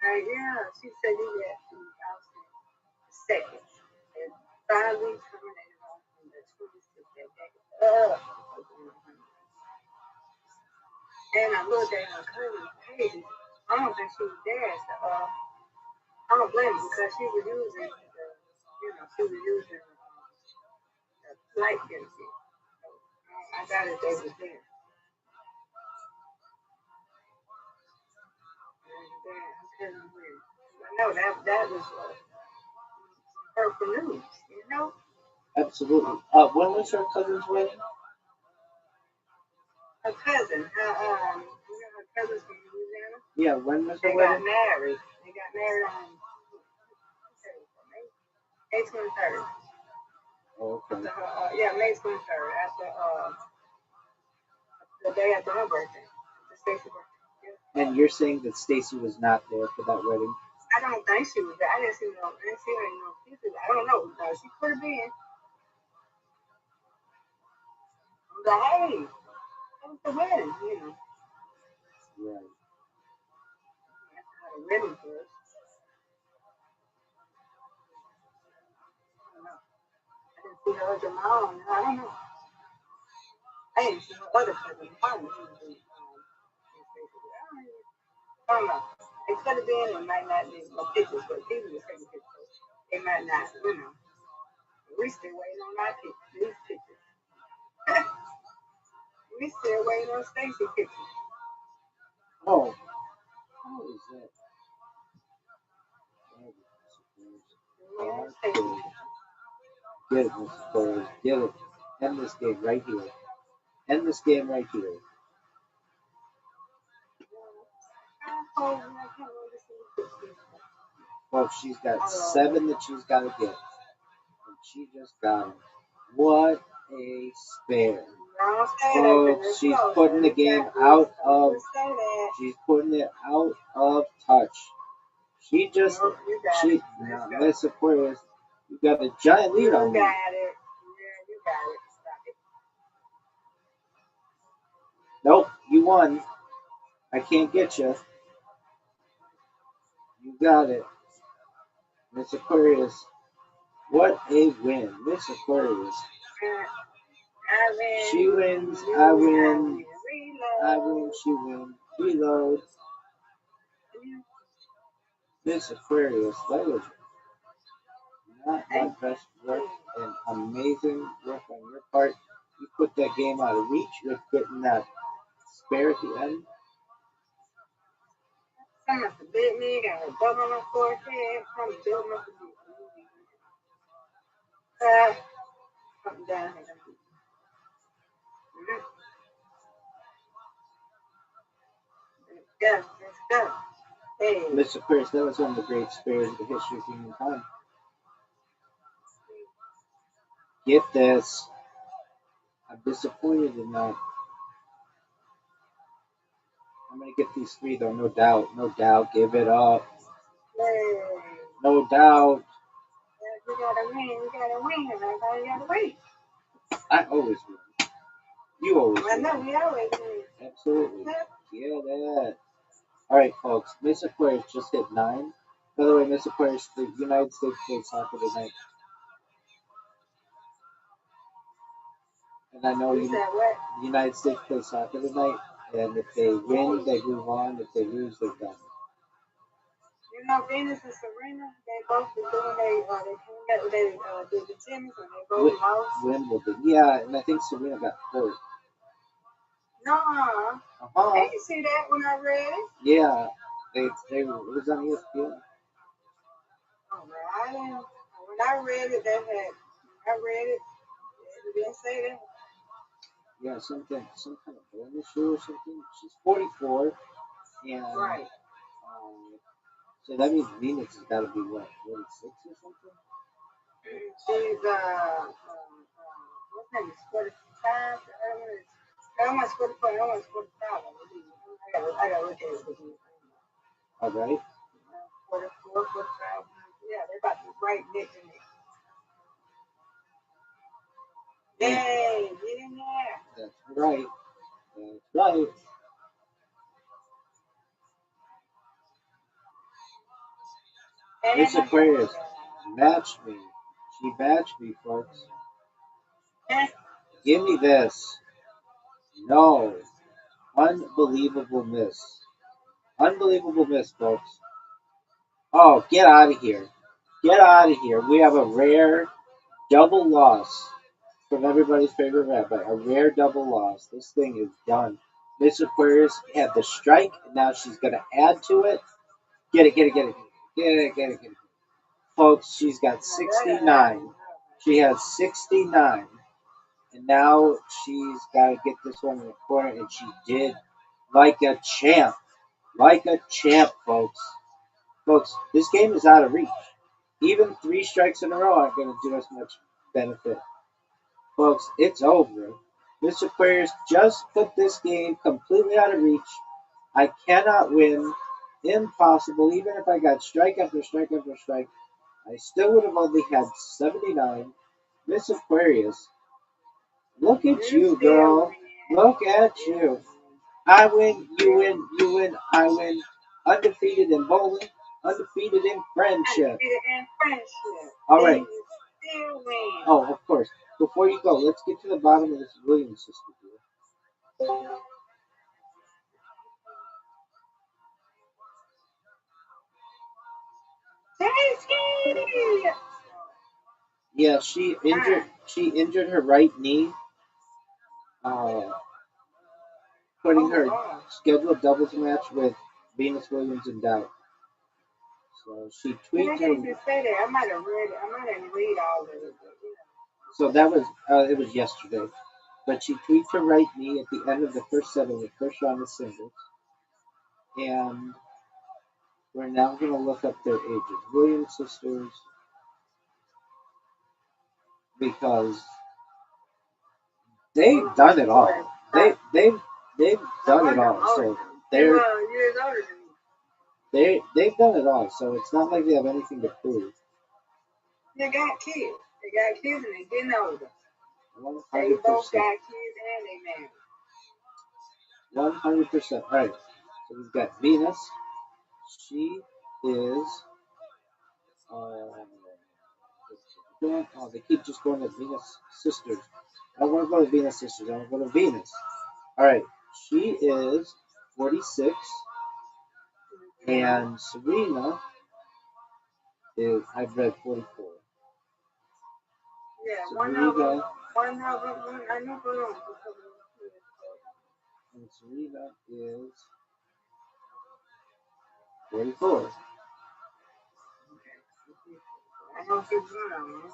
Speaker 11: Yeah, she said he left the house the 2nd. And 5 weeks terminated on the 26th that day. And I looked at her cousin's page. I don't think she was there. So, I don't blame her because she was using the flight benefit. So, I got it, they was there. No, that was hurtful news, you know?
Speaker 5: Absolutely. When was her cousin's wedding?
Speaker 11: Her cousin, her cousins from Louisiana,
Speaker 5: Yeah, when was her
Speaker 11: they got
Speaker 5: wedding?
Speaker 11: married. They got married on May 23rd.
Speaker 5: Oh, okay.
Speaker 11: After her, May 23rd, after the day after her birthday, the Stacy birthday. Yeah.
Speaker 5: And you're saying that Stacy was not there for that wedding?
Speaker 11: I don't think she was there. I didn't see her in no pictures. I don't know. No, she could have been. But hey, that was the wedding, you know.
Speaker 5: Right.
Speaker 11: That's how the wedding was. I don't know. I didn't see her Jamal. I don't know. I didn't see her other cousin. I don't know. It could have been, it might not be no pictures, but people were taking pictures. They might not, you know. We still waiting on our pictures, these pictures. We still waiting on Stacy pictures.
Speaker 5: Oh, how is that? Get it, Mrs. Torres. Get it. End this game right here. End this game right here. Well, she's got 7 that she's got to get. And she just got them. What a spare. Folks, she's putting the game out of. She's putting it out of touch. Miss Aquarius, you got a giant lead on me.
Speaker 11: You got it. Stop it.
Speaker 5: Nope, you won. I can't get you. You got it. Miss Aquarius. What a win. Miss Aquarius.
Speaker 11: I win.
Speaker 5: She wins. I win. I win. She wins. Reload. Miss Aquarius. That was not my best work and amazing work on your part. You put that game out of reach with getting that spare at the end.
Speaker 11: Some of the big me got a double on my forehead. Some building up the something down here. Let's go. Hey.
Speaker 5: Miss Aquarius, that was one of the great spares in the history of humankind. Get this. I'm disappointed in that. I'm going to get these 3 though, no doubt. No doubt. Give it up.
Speaker 11: Hey.
Speaker 5: No doubt.
Speaker 11: You gotta win. You gotta win. You gotta win.
Speaker 5: I always win. You always
Speaker 11: I
Speaker 5: win.
Speaker 11: know, we always win.
Speaker 5: Absolutely. Yeah, that. All right, folks. Miss Aquarius just hit 9. By the way, Miss Aquarius, the United States played soccer tonight. And I know
Speaker 11: You said what?
Speaker 5: the United States play soccer tonight. And if they win, they move on. If they lose, they're done.
Speaker 11: You know, Venus and Serena, they both been doing they did the tennis and they both lost.
Speaker 5: Wimbledon. Yeah, and I think Serena got hurt.
Speaker 11: No, I didn't see that when I read it.
Speaker 5: Yeah, it was on ESPN.
Speaker 11: Oh, man, I didn't. When I read it, it didn't say that.
Speaker 5: Yeah, some kind of bonus show or something. She's 44, and
Speaker 11: Right.
Speaker 6: So that means Venus has got to be what, 46 or something?
Speaker 11: She's what's name is 45. The other one is 44. The other one is 45. I believe. I gotta look at it again.
Speaker 6: All right.
Speaker 11: 44, 45. Yeah, they're about to be right neck to neck. Yay! Get in there.
Speaker 6: That's right. That's right.
Speaker 11: And
Speaker 6: Miss
Speaker 11: my
Speaker 6: Aquarius
Speaker 11: God.
Speaker 6: matched me. She matched me, folks.
Speaker 11: Eh,
Speaker 6: Give me this. No. Unbelievable miss. Unbelievable miss, folks. Oh, get out of here. Get out of here. We have a rare double loss from everybody's favorite rabbi. A rare double loss. This thing is done. Miss Aquarius had the strike, and now she's going to add to it. Get it, get it, get it. Get it, get it, get it. Folks, she's got 69. She has 69. And now she's got to get this one in the corner, and she did like a champ. Like a champ, folks. Folks, this game is out of reach. Even 3 strikes in a row aren't going to do us much benefit. Folks, it's over. Mr. Aquarius just put this game completely out of reach. I cannot win. Impossible. Even if I got strike after strike after strike, I still would have only had 79. Miss Aquarius, look at you, girl. Look at you. I win, you win, you win, I win. Undefeated in bowling, undefeated in friendship.
Speaker 11: undefeated in friendship.
Speaker 6: All right.
Speaker 11: And you still win.
Speaker 6: Oh, of course. Before you go, let's get to the bottom of this Williams system here.
Speaker 11: Tasty!
Speaker 6: Yeah, she injured her right knee, putting her scheduled doubles match with Venus Williams in doubt. So she
Speaker 11: I
Speaker 6: tweaked
Speaker 11: can't
Speaker 6: her.
Speaker 11: just say that. I might have read it. I might have read all of it. But, you know.
Speaker 6: So that was it was yesterday, but she tweaked her right knee at the end of the first set of the first round of singles, and we're now going to look up their ages, Williams sisters, because they've done it all. They've done it all. So
Speaker 11: You're years older than me.
Speaker 6: they've done it all. So it's not like they have anything to prove.
Speaker 11: They got kids. They got kids and they getting older.
Speaker 6: 100%.
Speaker 11: They both got kids and they married.
Speaker 6: 100%. All right. So we've got Venus. She is. Oh, they keep just going to Venus sisters. I don't want to go to Venus sisters. I want to go to Venus. All right. She is 46, and Serena is. I've read 44.
Speaker 11: Yeah,
Speaker 6: Serena,
Speaker 11: one of them, I know for long.
Speaker 6: and Serena is 44.
Speaker 11: I know she's one of them.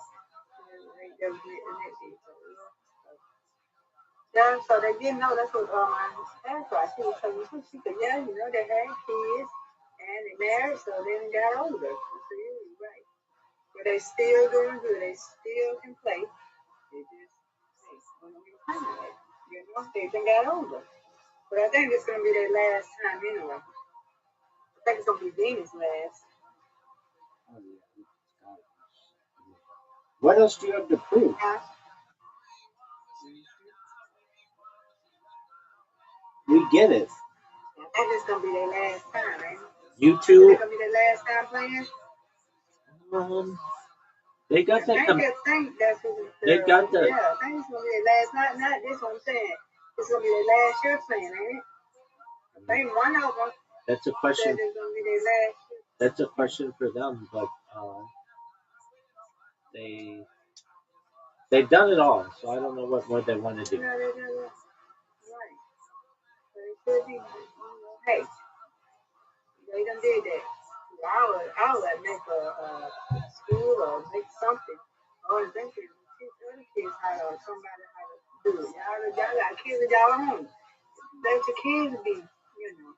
Speaker 11: Yeah, so they didn't know that's what my answer. She was telling me, she said, yeah, you know, they had kids and they married, so they done got older. I said, yeah, you're right. But they still doing good. They still can play. They just, hey, when we time it, you know, they done got older. But I think it's going to be their last time anyway. I think it's going to be Venus last.
Speaker 6: Oh, yeah. What else do you have to prove?
Speaker 11: Yeah.
Speaker 6: We get it.
Speaker 11: I think it's going to be their last time, ain't it?
Speaker 6: You
Speaker 11: Is
Speaker 6: two.
Speaker 11: it going to be their last time playing?
Speaker 6: They got that.
Speaker 11: I think that's what it's,
Speaker 6: They got that.
Speaker 11: yeah, I think it's going to be their last, not this one I'm saying. It's going to be their last year playing, ain't it? I think one of them
Speaker 6: That's a
Speaker 11: said
Speaker 6: question.
Speaker 11: it's going to be their last year.
Speaker 6: That's a question for them, but they've done it all, so I don't know what more they want to do.
Speaker 11: Yeah, they do that. Right. So it should be, hey, they done did that. I would make a school or make something. Or eventually teach other kids how to, somebody how to do it. Y'all got kids of y'all own. Let your kids be, you know.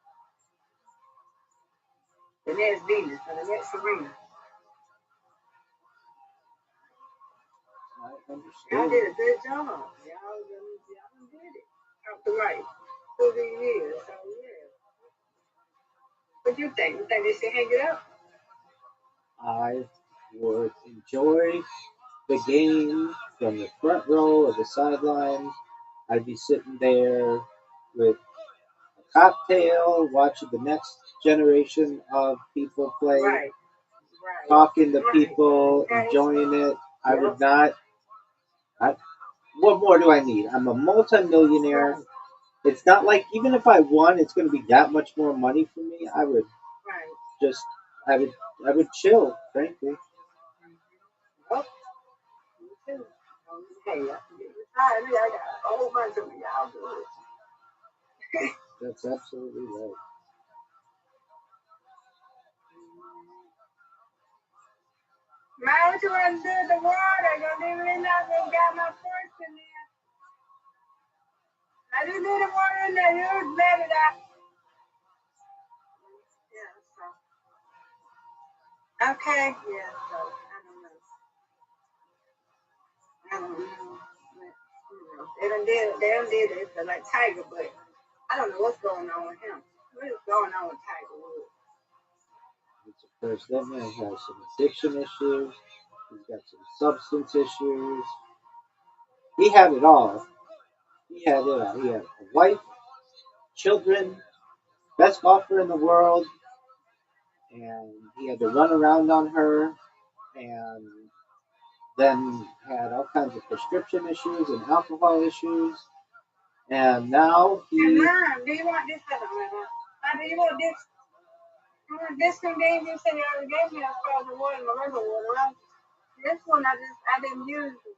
Speaker 11: The next Venus or the next Serena.
Speaker 6: I
Speaker 11: Y'all
Speaker 6: understand.
Speaker 11: did a good job. Y'all did it. Out the right. Through the years. So yeah. What you think? You think they should hang it up?
Speaker 6: I would enjoy the game from the front row of the sidelines. I'd be sitting there with a cocktail, watching the next generation of people play,
Speaker 11: Right. Right.
Speaker 6: talking to
Speaker 11: Right.
Speaker 6: people,
Speaker 11: Okay.
Speaker 6: enjoying it. I
Speaker 11: Yep.
Speaker 6: would not. What more do I need? I'm a multimillionaire.
Speaker 11: Right.
Speaker 6: It's not like even if I won, it's going to be that much more money for me. I would
Speaker 11: Right.
Speaker 6: just, I would chill, frankly.
Speaker 11: Yep. Me too. Hey, I can get retired. I got a whole bunch of them. Y'all do it.
Speaker 6: That's absolutely right.
Speaker 11: Man, what you want to do with the water? Gonna leave it in there? I got my purse in there. I didn't leave the water in there. You let it out. Yeah, so. Okay. Yeah, so. I don't know. But, they done did it for like Tiger, but I don't know what's going on with him. What is going on with Tiger Woods?
Speaker 6: Of course, that man has some addiction issues. He's got some substance issues. He had it all. He had it all. He had a wife, children, best golfer in the world, and he had to run around on her, and then had all kinds of prescription issues and alcohol issues. And now
Speaker 11: And
Speaker 6: he,
Speaker 11: Mom, do you want this? Do you want this? You want this one? Then you said you already gave me a frozen water and a regular water, right? This one I didn't use it.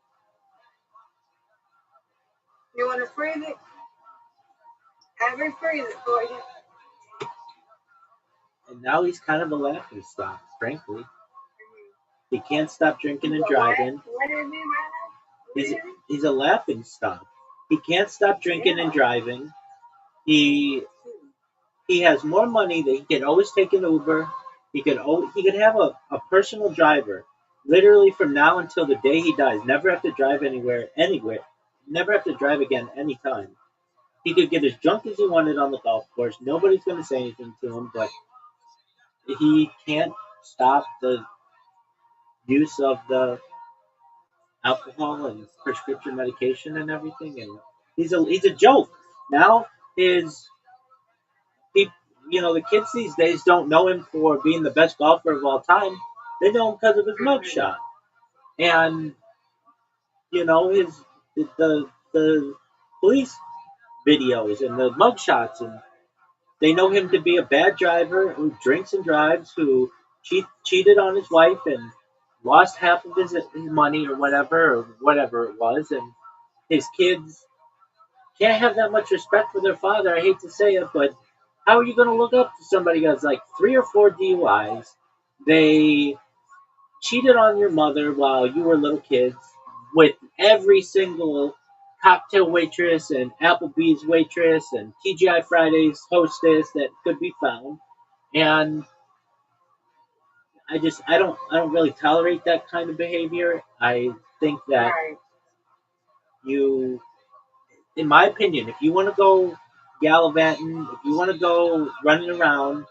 Speaker 11: You want to freeze it? I refreeze it for you.
Speaker 6: and now he's kind of a laughing stock, frankly. He can't stop drinking and
Speaker 11: What?
Speaker 6: driving.
Speaker 11: What is it, man?
Speaker 6: He's a laughing stock. He can't stop drinking and driving. He has more money that he can always take an Uber. He could have a personal driver, literally from now until the day he dies. Never have to drive anywhere. Never have to drive again anytime. He could get as drunk as he wanted on the golf course. Nobody's going to say anything to him, but he can't stop the use of the alcohol and prescription medication and everything. And he's a joke. Now his people, the kids these days don't know him for being the best golfer of all time. They know him because of his mugshot, and his the police videos and the mugshots, and they know him to be a bad driver who drinks and drives, who cheated on his wife and lost half of his money or whatever it was, and his kids can't have that much respect for their father. I hate to say it, but how are you going to look up to somebody who has like 3 or 4 DUIs? They cheated on your mother while you were little kids with every single cocktail waitress and Applebee's waitress and TGI Fridays hostess that could be found. And I don't really tolerate that kind of behavior. I think that
Speaker 11: Right.
Speaker 6: you, in my opinion, if you want to go gallivanting, if you want to go running around,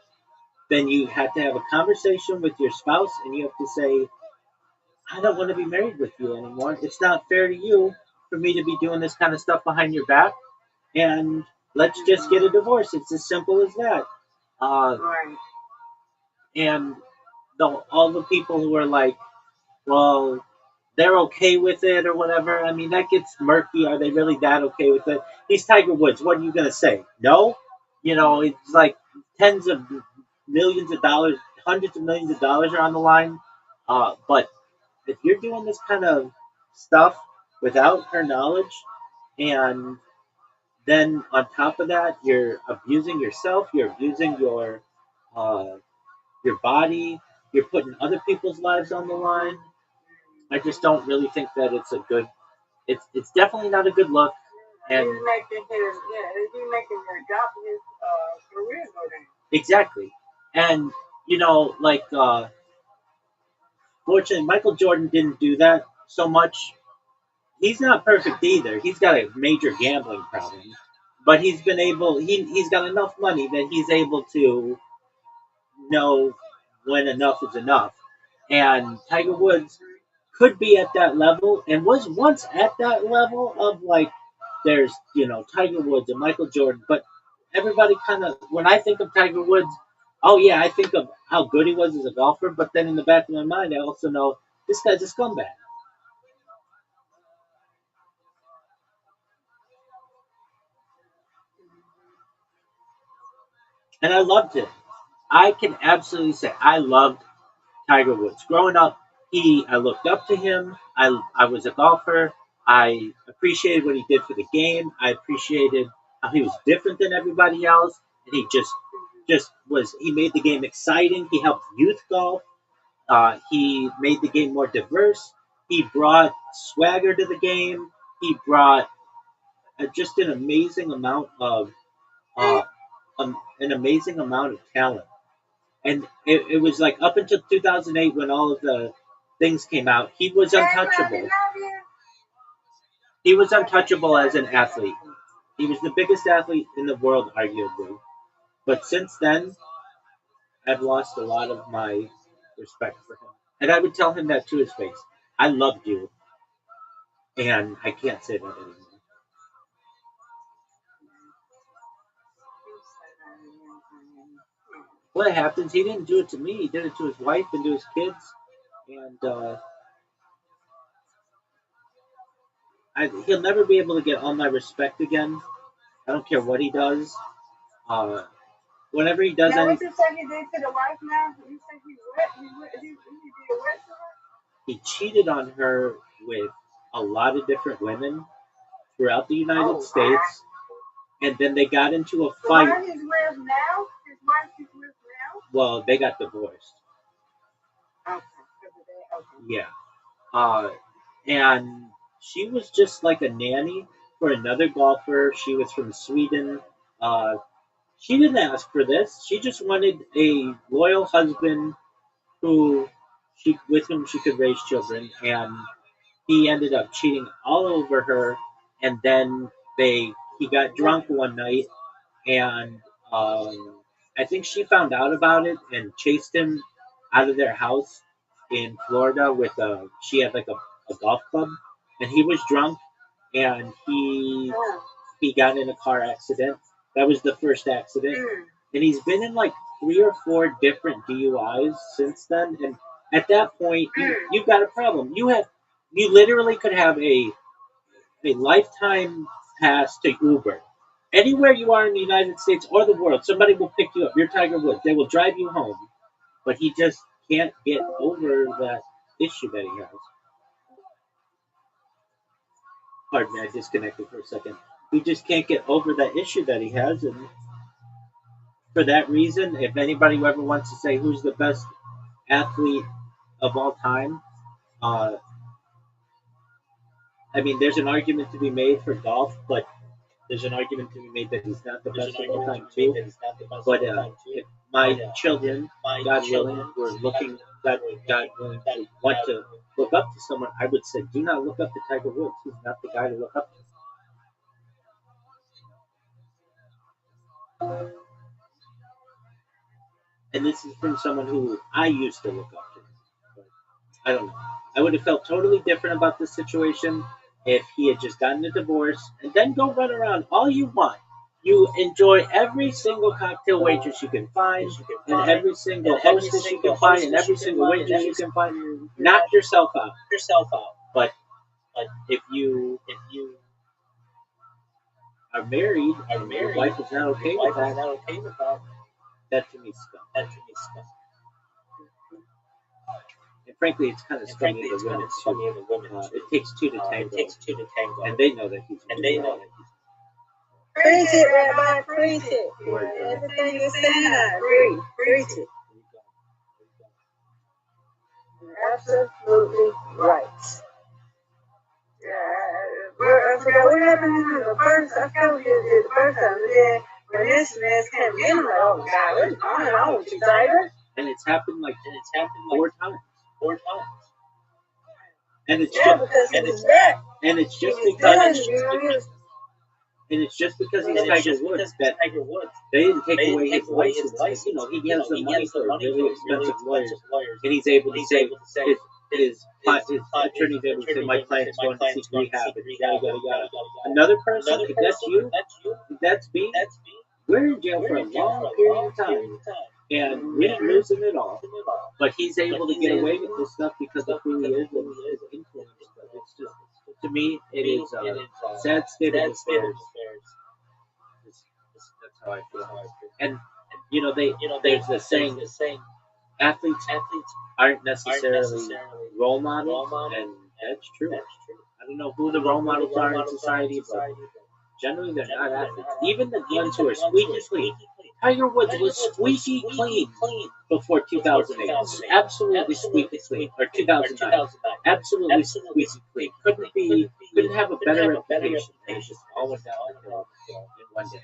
Speaker 6: then you have to have a conversation with your spouse and you have to say, I don't want to be married with you anymore. It's not fair to you for me to be doing this kind of stuff behind your back, and let's just get a divorce. It's as simple as that.
Speaker 11: Right.
Speaker 6: And all the people who are like, well, they're okay with it or whatever. I mean, that gets murky. Are they really that okay with it? He's Tiger Woods. What are you going to say? No? It's like tens of millions of dollars, hundreds of millions of dollars are on the line. But if you're doing this kind of stuff without her knowledge, and then on top of that, you're abusing yourself, you're abusing your body, you're putting other people's lives on the line. I just don't really think that it's a good. It's definitely not a good look. And
Speaker 11: He's making his job, his career go down.
Speaker 6: exactly. And
Speaker 5: like fortunately, Michael Jordan didn't do that so much. He's not perfect either. He's got a major gambling problem, but he's got enough money that he's able to know when enough is enough. And Tiger Woods could be at that level and was once at that level of like there's Tiger Woods and Michael Jordan, but everybody kind of when I think of Tiger Woods, oh yeah, I think of how good he was as a golfer, but then in the back of my mind I also know this guy's a scumbag. And I loved him. I can absolutely say I loved Tiger Woods. Growing up, I looked up to him. I was a golfer. I appreciated what he did for the game. I appreciated how he was different than everybody else, and he just was. He made the game exciting. He helped youth golf. He made the game more diverse. He brought swagger to the game. He brought just uh, an amazing amount of talent. And it was like up until 2008 when all of the things came out, he was untouchable. He was untouchable as an athlete. He was the biggest athlete in the world, arguably. But since then, I've lost a lot of my respect for him. And I would tell him that to his face. I loved you. And I can't say that anymore. What happens? He didn't do it to me. He did it to his wife and to his kids. And he'll never be able to get all my respect again. I don't care what he does. Whenever he does
Speaker 11: Now,
Speaker 5: anything,
Speaker 11: what you say he did to the wife now? You say he did what to her?
Speaker 5: he cheated on her with a lot of different women throughout the United States. And then they got into a
Speaker 11: The
Speaker 5: fight.
Speaker 11: one he's with now? His wife he's with now?
Speaker 5: Well, they got divorced.
Speaker 11: Okay.
Speaker 5: Yeah. And she was just like a nanny for another golfer. She was from Sweden. She didn't ask for this. She just wanted a loyal husband with whom she could raise children, and he ended up cheating all over her. And then he got drunk one night, and I think she found out about it and chased him out of their house in Florida she had like a golf club, and he was drunk, and he got in a car accident. That was the first accident, and he's been in like 3 or 4 different DUIs since then. And at that point, you've got a problem. You literally could have a lifetime pass to Uber. Anywhere you are in the United States or the world, somebody will pick you up. You're Tiger Woods. They will drive you home, but he just can't get over that issue that he has. Pardon me, I disconnected for a second. He just can't get over that issue that he has, and for that reason, if anybody ever wants to say who's the best athlete of all time, I mean, there's an argument to be made for golf, but there's an argument to be made that he's not the best of all time too. But if my children, God willing, were looking, God willing, to want to look up to someone, I would say, do not look up to Tiger Woods. He's not the guy to look up to. And this is from someone who I used to look up to. But I don't know. I would have felt totally different about this situation if he had just gotten a divorce, and then go run around all you want. You enjoy every single cocktail waitress you can find, and every single hostess you can find, and every single waitress you can find. Knock yourself out. But if you are married and your wife is not okay with that, that to me is scum. And frankly, it's kind of scummy of the women too. It takes two to tango, and they know that he's.
Speaker 11: Preach it, Rabbi, preach it. Everything you're saying, I agree. Preach it. You're absolutely right. I forgot what happened the first. I told you the first time. Then when this mess came in, I'm like, oh God, what's going on with you, Tiger?
Speaker 5: and it's happened like 4 times. And it's
Speaker 11: Yeah,
Speaker 5: just
Speaker 11: because he was back.
Speaker 5: and it's
Speaker 11: He
Speaker 5: just
Speaker 11: was
Speaker 5: because
Speaker 11: done, you know, he was.
Speaker 5: and it's just because he's Tiger Woods that they didn't take away his license. Like, you know, he has the money for really expensive lawyers, and he's able to say his attorney's able to say my client's going to seek rehab and yada yada yada. Another person, if that's you, if that's me, we're in jail for a long period of time, and we didn't losing it all. But he's able to get away with this stuff because of who he is and his influence. It's just, to me, it is a sad state of affairs. That's how I feel. And you know, there's the saying, athletes aren't necessarily role models, and that's true. I don't know who the role models are in society, but generally they're not athletes. Even the ones who are squeaky clean. Tiger Woods was squeaky clean before 2008. Absolutely squeaky clean. Or 2009. Absolutely squeaky clean. Couldn't have a better reputation. It was just all went down the hill in one day.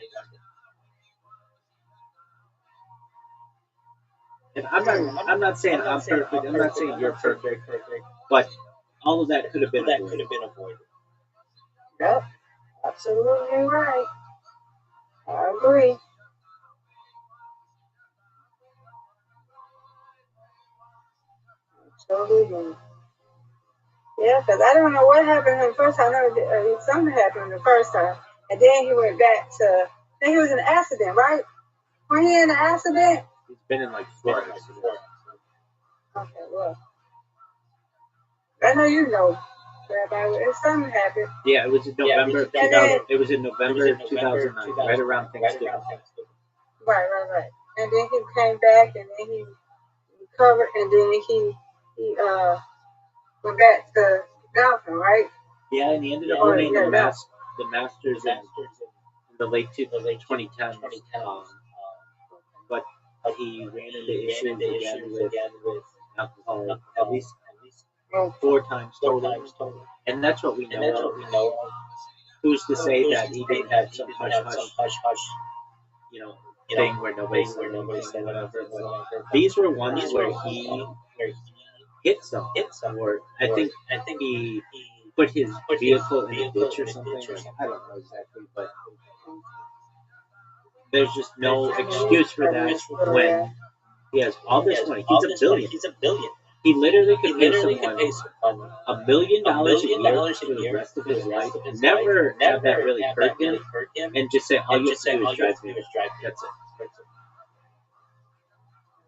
Speaker 5: And I'm not saying I'm perfect. I'm not saying you're perfect. But all of that could have been avoided.
Speaker 11: Yep, absolutely right. I agree. Totally agree. Yeah, because I don't know what happened the first time. I know something happened the first time. And then he went back to, I think he was in an accident, right? Were he in an accident?
Speaker 5: He's been in like 4 accidents.
Speaker 11: Okay, well. I know you know, Rabbi, if something happened.
Speaker 5: Yeah, it was in November 2000. It was in November 2009, right around Thanksgiving.
Speaker 11: Right. And then he came back, and then he recovered, and then he went back to golfing, right?
Speaker 5: Yeah, and he ended up winning the Masters in the late 2010s. But he ran into issues again with alcohol at least 4 times total. And that's what we know. Who's to say that he didn't have some hush, you know, thing where nobody said anything, whatever. But these were ones where he hit something, or I think he put his vehicle in a ditch or something. I don't know exactly, but there's just no excuse for that when he has all this money. He's a billion. He literally could pay someone $1 million a year for the rest of his life, never have that really hurt him, and just say, all you have to do is drive me. That's it.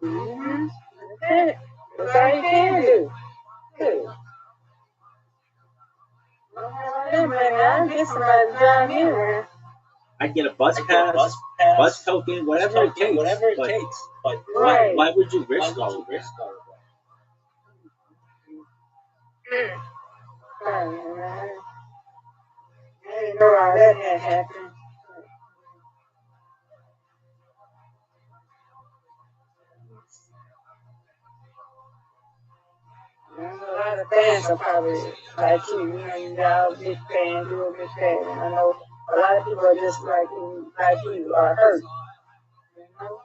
Speaker 11: Mm-hmm. That's it. That's all you can do. I'll get somebody to drive me around.
Speaker 5: I'd get a bus pass, bus token, whatever it takes. But why would you risk all of this?
Speaker 11: I didn't know all that had happened. A lot of fans are probably like you y'all big fans, you're a big fan, and I know a lot of people are just like you are hurt. You know?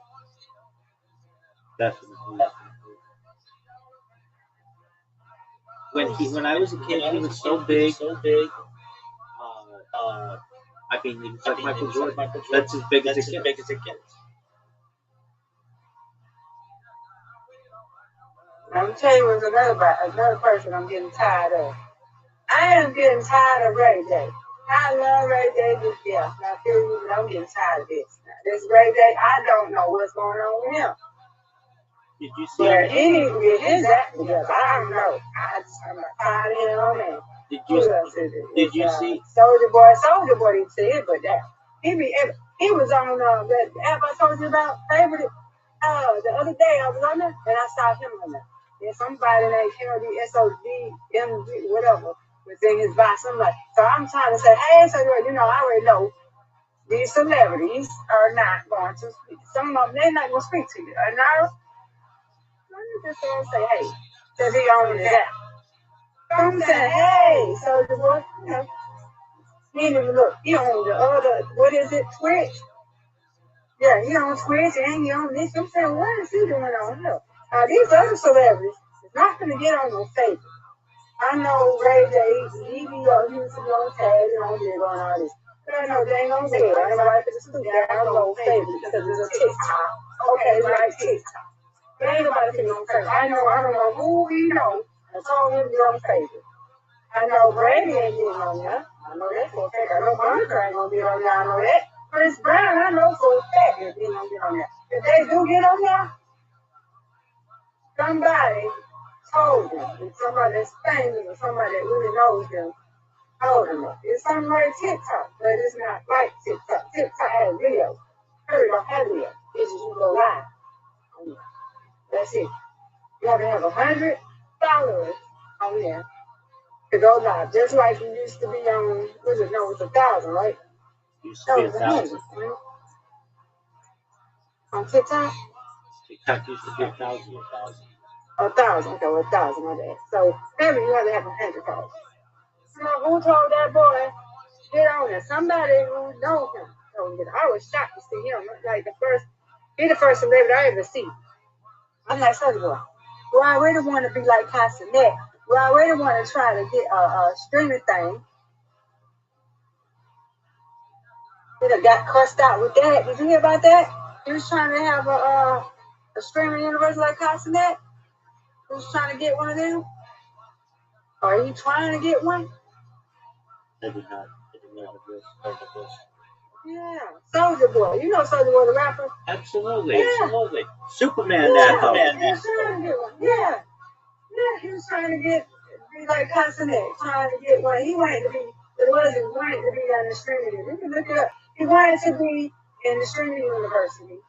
Speaker 5: Definitely. When I was a kid, he was so big. I mean, he was like Michael Jordan. That's as big as it gets.
Speaker 11: I'm gonna tell you what's another person I'm getting tired of. I am getting tired of Ray J. I love Ray J, but yeah, I feel you, but I'm getting tired of this. Now, this Ray J, I don't know what's going on with him.
Speaker 5: Did you see
Speaker 11: Where he needs to get his act together. I don't know. I'm tired of him, and
Speaker 5: Did you see
Speaker 11: Soulja Boy didn't say it, but that he was on that app I told you about, favorite. The other day I was on there, and I saw him on there. And somebody named Kennedy SODMG, whatever, was in his box. I'm like, so I'm trying to say, hey, so you know, I already know these celebrities are not going to speak. Some of them, they're not going to speak to you. And now, let me just say, hey, because he owns that. So I'm saying, hey, so the boy, you know, he didn't even look. He owns the other, what is it, Twitch? Yeah, he on Twitch and he on this. I'm saying, what is he doing on here? These other celebrities is not going to get on no favor. I know Ray J, he be on tag and on there going all this. But I know they ain't gonna do it. I ain't gonna write for the studio. I don't know favor because it's a TikTok. Okay, it's like TikTok. But ain't nobody can on favor. I don't know who we know that's all him be on favor. I know Brady ain't getting on there. I know that for a fact. I know Monica ain't gonna be on there. I know that. Chris Brown, I know for a fact that he ain't gonna get on there. If they do get on there, somebody told them. It's somebody that's famous or somebody that really knows them told them. It's something like TikTok, but it's not like TikTok. TikTok has videos. Hurry, don't have video. It's just you go live. That's it. You have to have 100 followers on there to go live. Just like you used to be on, was it? No, it's 1,000, right?
Speaker 5: Used
Speaker 11: No,
Speaker 5: to be
Speaker 11: it's
Speaker 5: 1,000.
Speaker 11: 100. Right? On TikTok?
Speaker 5: TikTok used to be 1,000.
Speaker 11: 1,000. Okay, 1,000, my bad. So, maybe you have to have 100 followers. You know, who told that boy, get on there? Somebody who knows him told him. I was shocked to see him. Like he the first celebrity I ever see. I'm like, Soulja Boy, well, I really want to be like Castanet. Well, I really want to try to get a streaming thing. He done got cussed out with that. Did you hear about that? He was trying to have a streaming universe like Castanet. He was trying to get one of them. Or are you trying to get one?
Speaker 5: I did not have this.
Speaker 11: Yeah, Soulja Boy. You know Soulja Boy, the rapper?
Speaker 5: Absolutely.
Speaker 11: Yeah.
Speaker 5: Absolutely. Superman,
Speaker 11: Yeah,
Speaker 5: that
Speaker 11: he was trying to get one. Yeah. Yeah, he was trying to be like Castanet, trying to get one. He wanted to be, it wasn't wanted to be on the streaming. You can look it up. He wanted to be in the streaming university.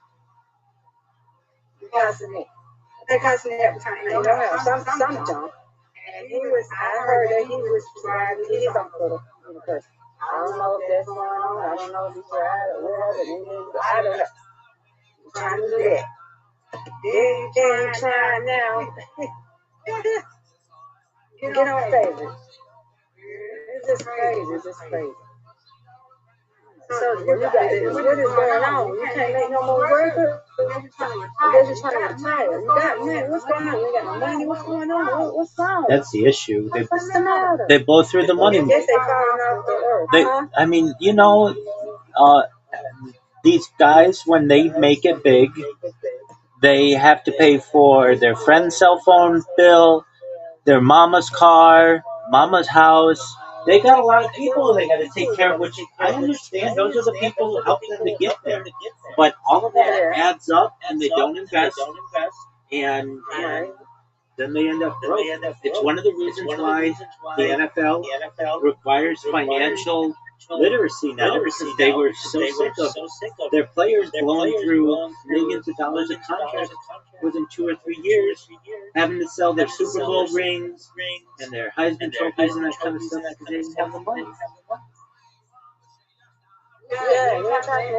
Speaker 11: Castanet. I think Castanet was trying to have some junk. And I heard that he was trying to get his own little university. I don't know if that's going on. I don't know if he's tried or whatever. I don't know. He's trying to do that. Then you trying now. Get on favorites. It's just crazy. It's just crazy. So what is going on? You can't make no more records. They're just trying to retire. You got man, what's going on? You got no money. What's going on? What's wrong?
Speaker 5: That's the issue.
Speaker 11: What's the matter?
Speaker 5: They blow through the money.
Speaker 11: I guess they falling off the earth.
Speaker 5: I mean, these guys, when they make it big, they have to pay for their friend's cell phone bill, their mama's car, mama's house. They got a lot of people they got to take care of, which I understand. Those are the people who help them to get there. But all of that adds up, and they don't invest, and then they end up broke. It's one of the reasons why the NFL requires financial literacy now, because they were so sick of their players blowing through millions of dollars of contracts within 2 or 3 years, having to sell their Super Bowl rings and their Heisman trophies and that kind of stuff because they didn't have the money.
Speaker 11: Yeah, you're trying to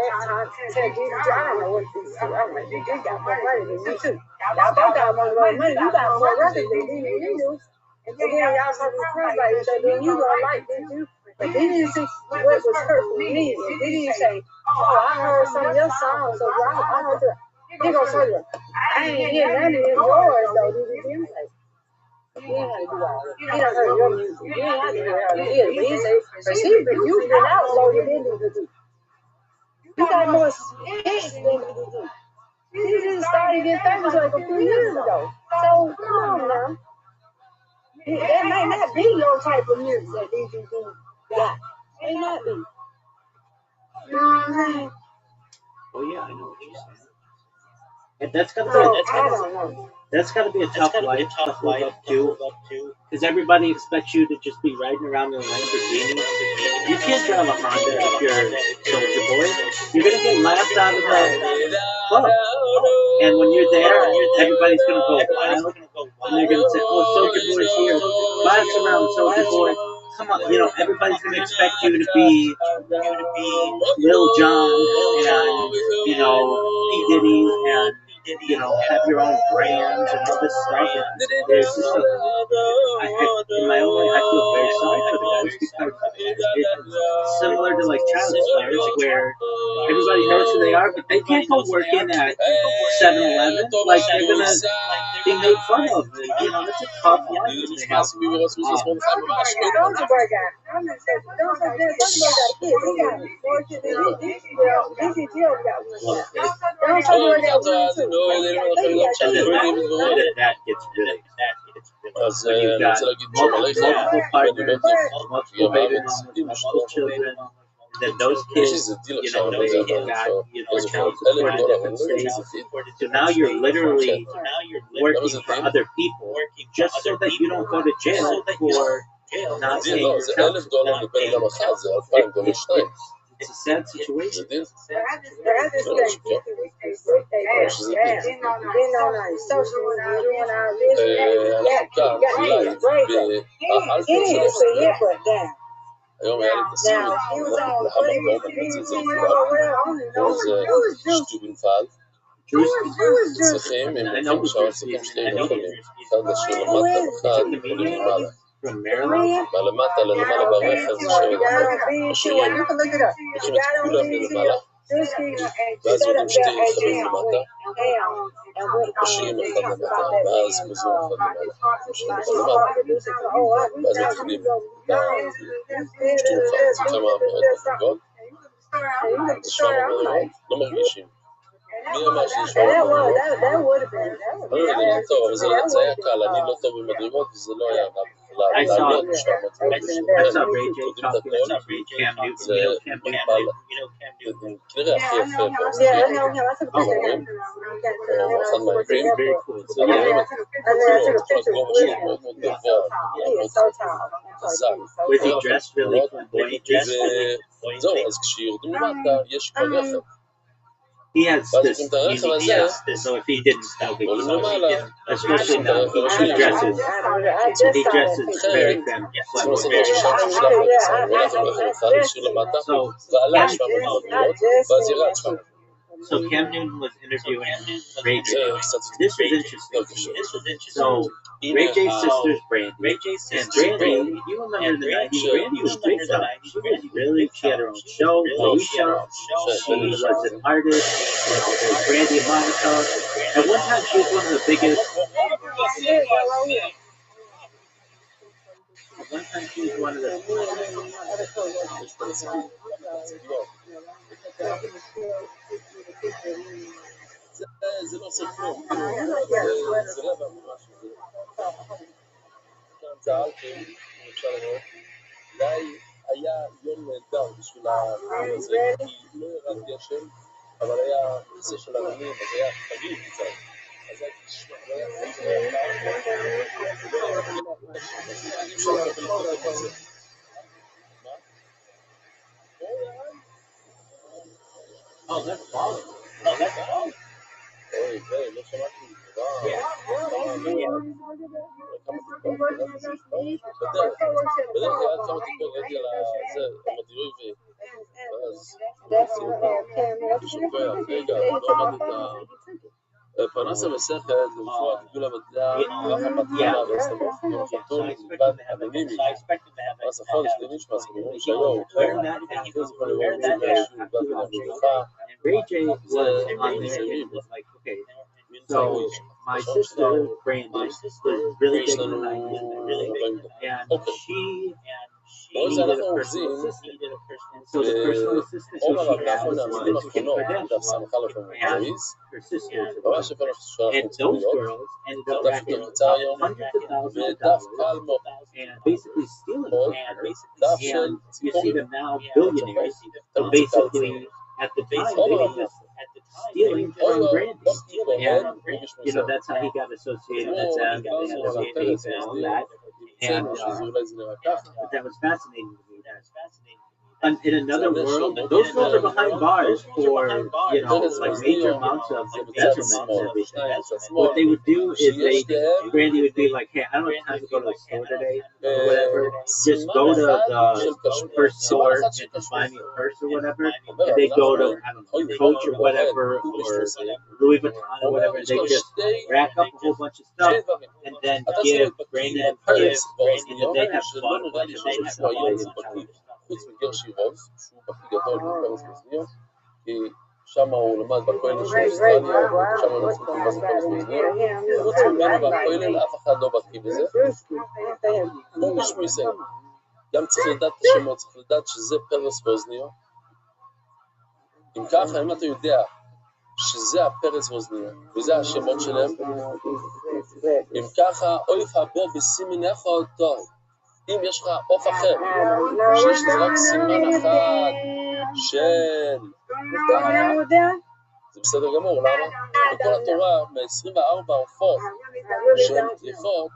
Speaker 11: tell Jesus, I don't know what these two, I'm like, they got more money than you too. Y'all both got more money, you got more records than you do. And then y'all talking about each other, then you don't like this, you. But they didn't see what was hurtful to me. And they didn't say, oh, I heard some of your songs, so I heard that. He gonna tell you, I ain't hear none of yours though, did you? You ain't had to do all that. He done heard your music. You ain't had to hear all that. But he say, but you've been out longer than DDG. You got more hits than DDG. He just started getting famous like a few years ago. So, come on now. That may not be your type of music that DDG got. May not be. You know what I'm saying?
Speaker 5: Oh yeah, I know what you're saying. And that's gotta be a tough life to hold up to, because everybody expects you to just be riding around in a Lamborghini. You can't drive a Honda if you're Soulja Boy. You're gonna get laughed out of the club, and when you're there, everybody's gonna go wild, and they're gonna say, "Oh, Soulja Boy's here. Laps around Soulja Boy." Come on, everybody's gonna expect you to be Lil Jon and P Diddy and have your own brands and all this stuff. And there's just in my own way, I feel very sorry for the guys stars because it's similar to like child stars where everybody knows who they are, but they can't go work in at 7-Eleven. Like they're gonna be made fun of. You know, that's a tough life
Speaker 1: ילדים
Speaker 5: that they have.
Speaker 1: שמעסיקים ברסמוס מרדכי ממש
Speaker 11: Rosenberg got it. Rosenberg got kids. He got it. More kids than DCG got one. Rosenberg got one too.
Speaker 1: לא ילדים אחרים גם שאני לא יודעים דברים.
Speaker 5: That gets really
Speaker 1: אז
Speaker 5: when you've
Speaker 1: אני
Speaker 5: got
Speaker 1: רוצה להגיד שלום עליכם,
Speaker 5: multiple
Speaker 1: ואני
Speaker 5: partners,
Speaker 1: בטוח
Speaker 5: multiple baby
Speaker 1: בארץ,
Speaker 5: mamas,
Speaker 1: עם
Speaker 5: multiple children, then those
Speaker 1: יש
Speaker 5: kids,
Speaker 1: איזה דיל
Speaker 5: you
Speaker 1: עכשיו,
Speaker 5: know,
Speaker 1: אני לא
Speaker 5: they
Speaker 1: יודע,
Speaker 5: got, you know,
Speaker 1: איזה
Speaker 5: child
Speaker 1: $1,000,
Speaker 5: support at different
Speaker 1: אני לא יודע איזה
Speaker 5: states.
Speaker 1: דיל.
Speaker 5: So now you're literally working
Speaker 1: זה
Speaker 5: for
Speaker 1: דיל?
Speaker 5: other people just so that you don't go to jail for not
Speaker 1: דיל,
Speaker 5: paying
Speaker 1: לא,
Speaker 5: your
Speaker 1: זה
Speaker 5: child
Speaker 1: $1,000
Speaker 5: support.
Speaker 1: לבן אדם אחד, זה 2,000 גם לשניים.
Speaker 5: It's a sad
Speaker 1: זה
Speaker 5: situation.
Speaker 1: דיל? היום היה לי תסריט להמקום, אני מוציא את זה לכולם, שטובנפלד, צריכים, הם הולכים שם, צריכים שתי מכונים, אחד לשיר למטה ואחד יכולים למעלה.
Speaker 5: From Maryland,
Speaker 1: מהלמטה ללמעלה ברכב זה שבת אחת. משאירים, לוקחים את כולם ללמעלה, ואז יורדים שתי רכבים למטה, משאירים אחד למטה, ואז מזור אחד למעלה, משאירים אחד למעלה, ואז מתחילים שטובנפלד, זה כמה מאות מדרגות, זה 700 מדרגות, לא מרגישים. מי אמר שיש 700 מדרגות? אני לא טוב, אבל זה היה קל, אני לא טוב במדרגות וזה לא היה רע.
Speaker 5: I saw
Speaker 1: לעלות 700 מדרגות.
Speaker 5: Ray J talking to Cam Newton.
Speaker 1: זה כנראה הכי יפה בארצות אחד מהעברים.
Speaker 5: Very cool. So
Speaker 1: אבל
Speaker 5: yeah,
Speaker 1: הגובה שלו מאוד מאוד גבוה, מאוד חזק.
Speaker 5: was he dressed really flamboyant?
Speaker 1: וזהו, אז כשיורדים למטה יש כבר רכב.
Speaker 5: He has
Speaker 1: ואז
Speaker 5: this
Speaker 1: לוקחים את הרכב
Speaker 5: unique
Speaker 1: הזה,
Speaker 5: dress, so if he didn't style it,
Speaker 1: עולים למעלה,
Speaker 5: especially
Speaker 1: לוקחים את
Speaker 5: now,
Speaker 1: הרכב
Speaker 5: he
Speaker 1: השני,
Speaker 5: dresses very
Speaker 1: צריכים לעשות את השישה של המלצה, הוא הולך עם רכב אחד, השאיר למטה, ועלה 700 מדרגות, ואז ירד 700.
Speaker 5: So Cam Newton was interviewing Ray J.
Speaker 1: זה קצת
Speaker 5: This was interesting. So Ray J's sister's Brandy, and Brandy, you remember the 90s, Brandy was big time. She was really, she had her own show, Alicia, she was an artist, you know, there's Brandy and Monica. At one time she was one of the biggest, at one time she was one of the,
Speaker 1: זה לא עושה כלום, זה רבע ממש. כאן צהלתם, אם אפשר לראות, אולי היה יום נהדר בשביל העיר הזה, כי לא ירד גשם, אבל היה נושא של עננים, אז היה חגיג קצת. אז היה תשמע, לא היה אי אפשר לקבל את זה. מה?
Speaker 5: oh, that's falling.
Speaker 1: אוי, זה, לא שמעתי. בדרך כלל כמה טיפות ראיתי על זה, המדירוי ואז שוקע, רגע, לא עמדת פרנסה ושכל, למפורט, כולה בדעה, רחה בתחילה, והסתמוך, חתול, מבד, אנונימי. אז החודש לנשמע, אז אומרים שהיום, זה יכול לראות את זה, שהוא מבד ולמשפחה.
Speaker 5: Ray J was on there and was like, okay, so my sister Brandy was really big in the 90s, and she needed a personal assistant. And so the personal assistant
Speaker 1: עומר
Speaker 5: she had
Speaker 1: אברהם מהמילים
Speaker 5: was Kim
Speaker 1: האחרונות,
Speaker 5: Kardashian
Speaker 1: דף סמכה לפעמים
Speaker 5: and
Speaker 1: מריז,
Speaker 5: her sisters.
Speaker 1: ממש יפה שאנחנו
Speaker 5: And
Speaker 1: צריכים
Speaker 5: those
Speaker 1: להיות,
Speaker 5: girls ended up
Speaker 1: דף
Speaker 5: racking
Speaker 1: קצר
Speaker 5: up
Speaker 1: היום,
Speaker 5: hundreds of thousands of
Speaker 1: ודף
Speaker 5: dollars
Speaker 1: קל מאוד,
Speaker 5: and basically stealing
Speaker 1: מאוד,
Speaker 5: from her.
Speaker 1: דף של
Speaker 5: And you see
Speaker 1: ציפורים,
Speaker 5: them now billionaires, but basically at the time they were just stealing from Brandy. And you know that's how he got associated. That's how he got associated and all that. And
Speaker 1: שזה אולי זה נראה ככה.
Speaker 5: but that was fascinating to me. in another world, those girls are behind bars for, like major amounts of embezzlement and everything. What they would do is Brandy would be like, hey, I don't have time to go to the store today or whatever. Just go to the first store and buy me a purse or whatever. And they go to, I don't know, Coach or whatever, or Louis Vuitton or whatever. They just rack up a whole bunch of stuff and then give Brandy and gifts, and then they have fun a bunch of other stuff related to
Speaker 1: חוץ מגרשי רוז, שהוא בכי גדול בפרס באוזניות, כי שם הוא למד בכולל של אוסטרליה, שם הוא למד בפרס באוזניות, חוץ ממנו והכולל אף אחד לא בכי בזה, הוא מישהו מזה, גם צריך לדעת את השמות, צריך לדעת שזה פרס באוזניות, אם ככה, אם אתה יודע שזה הפרס באוזניות, וזה השמות שלהם, אם ככה, אוי פבו בסימני אחד טוב, אם יש לך עוף אחר, שיש לך רק סימן אחד של מודע, זה בסדר גמור, למה? בכל התורה, מ-24 עופות שהן יפות,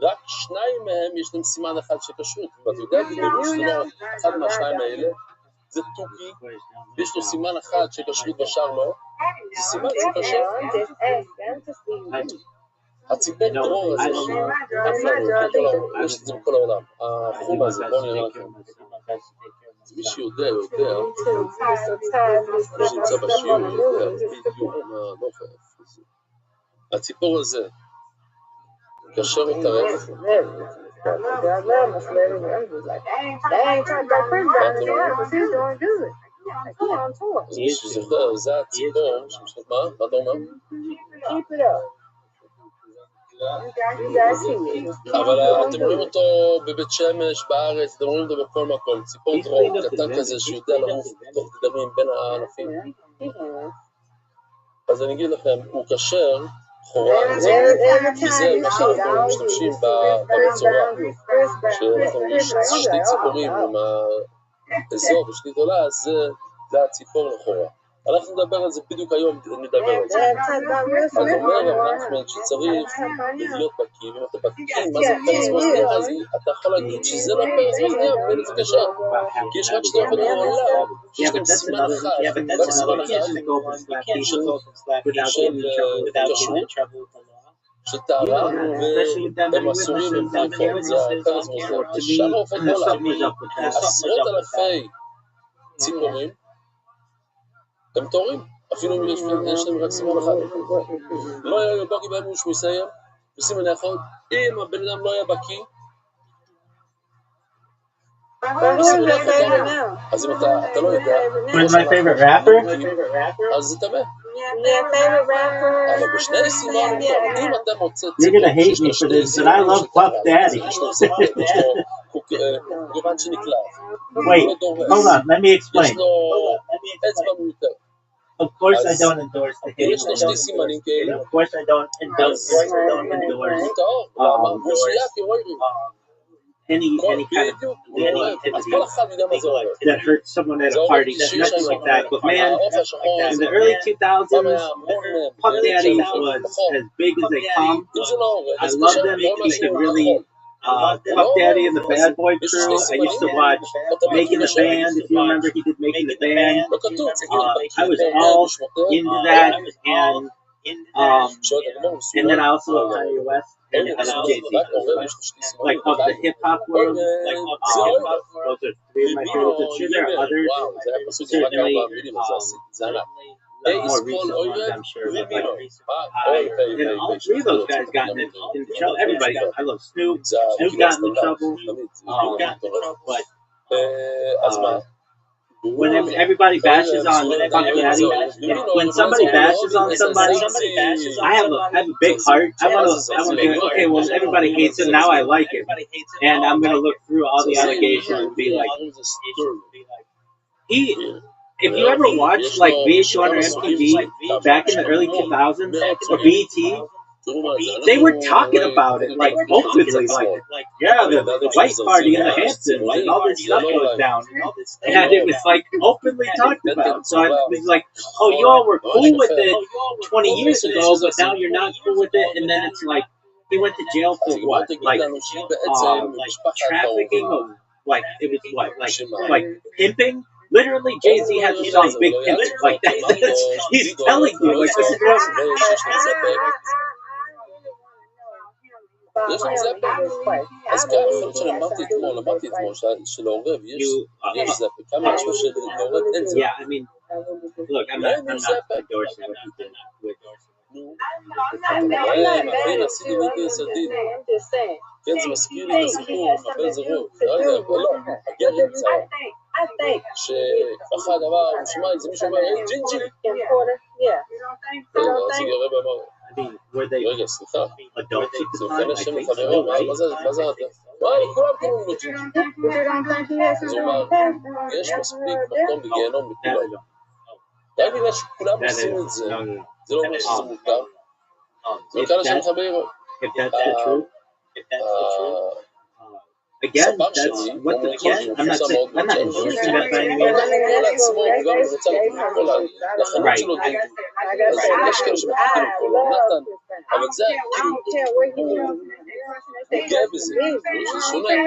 Speaker 1: רק 2 מהם יש להם סימן אחד של כשרות, ואתה יודע בגלוי שזה לא אחד מהשניים האלה, זה תוכי, יש לו סימן אחד של כשרות בשאר לא, זה סימן שהוא כשר. הציפור דרור הזה, יש את זה בכל העולם, החום הזה, בואו נראה לכם. מי שיודע, מי שנמצא בשיעור, יודע, בדיוק, לא חייב. הציפור הזה, קשר את הרף. אז מי שזוכר, זה הציפור, מה? מה אתה אומר? אבל אתם רואים אותו בבית שמש, בארץ, אתם רואים אותו בכל מקום, ציפור דרור, קטן כזה שיודע לעוף תוך תדרים בין הענפים. אז אני אגיד לכם, הוא קשר חורה, כי זה מה שאנחנו משתמשים במצורע, שאנחנו יש 2 ציפורים עם האזור ושתי גדולה, אז זה הציפור לחורה. אנחנו נדבר על זה בדיוק היום, נדבר על זה. אז אומר אחמד שצריך להיות בקיא, ואם אתה בקיא, מה זה פרס באוזניה? אז אתה יכול להגיד שזה לא פרס באוזניה, ואין זה קשר. כי יש רק 2 עופות בעולם, יש להם סימן אחד, רק סימן אחד, של כשרות, של טהרה, והם אסורים לבריחות, זה הפרס באוזניה. שאר העופות בעולם, 10,000 ציפורים, הם תורים, אפילו אם יש להם רק סימן אחד. לא היה בקי בהם שהוא מסיים, וסימן אחד, אם הבן אדם לא היה בקי, אז אם אתה לא יודע, אז זה תמה. אבל בשני סימן, אם אתה מוצא ציפור, שיש לו 2 סימן, גובן שנקלף.
Speaker 5: Wait, hold on, let me explain.
Speaker 1: יש לו אצבע מיותר.
Speaker 5: Of course I don't endorse the hate.
Speaker 1: יש לו 2 סימנים כאלה.
Speaker 5: Of course I don't endorse any kind of activity that hurts someone at a party, nothing like that. But man, in the early 2000s, Puff Daddy was as big as they come. I love them. He could really Puff Daddy and the Bad Boy Crew. I used to watch Making the Band. If you remember, he did Making the Band. I was all into that, and then I also love Kanye West and Jay-Z. Like of the hip hop world, those are 3 of my favorites. I'm sure there are others. Certainly, more recent ones, I'm sure. But and all 3 of those guys got in trouble. Everybody got. I love Snoop. Snoop got in trouble. But whenever everybody bashes on Puff Daddy, when somebody bashes on somebody, I have a big heart. I want to be like, okay, well, everybody hates him. Now I like him, and I'm gonna look through all the allegations and be like, if you ever watched like VH1 or MTV back in the early 2000s or BET, they were talking about it like openly, like yeah, the white party in the Hamptons and all this stuff goes down, and it was like openly talked about. So I was like, oh, you all were cool with it 20 years ago, but now you're not cool with it, and then it's like he went to jail for what, like trafficking of like it was what,
Speaker 1: שמה?
Speaker 5: like pimping. Literally, Jay-Z had the song Big Pimpin'. Like that. He's telling you, like this is what.
Speaker 1: יש להם זאפ. אז ככה, יכול להיות שאני אמרתי אתמול, שלעורב יש זאפ. כמה משהו שלעורב אין זאפ.
Speaker 5: Yeah, I mean, look, I'm not endorsing what he did with.
Speaker 1: עשיתי וידאו סרטים. כן, זה מזכיר לי את הסיפור, מחבל זה רוב. לא יודע, אבל לא, הגיע נמצא. שאחד אמר, שמע, זה מישהו אומר, היי, ג'ינג'י. אז יראה ואמר, רגע, סליחה. זה אוכל השם לחברו, מה זה? כולם קוראים לו ג'ינג'י. אז הוא אמר, יש מספיק מקום בגיהנום לכולם. רק בגלל שכולם עושים את זה, זה לא אומר שזה מותר. זה אוכל השם לחברו.
Speaker 5: Again, that's what the I'm not endorsing that by any means. Right.
Speaker 1: אבל זה פוגע בזה, זה שונה.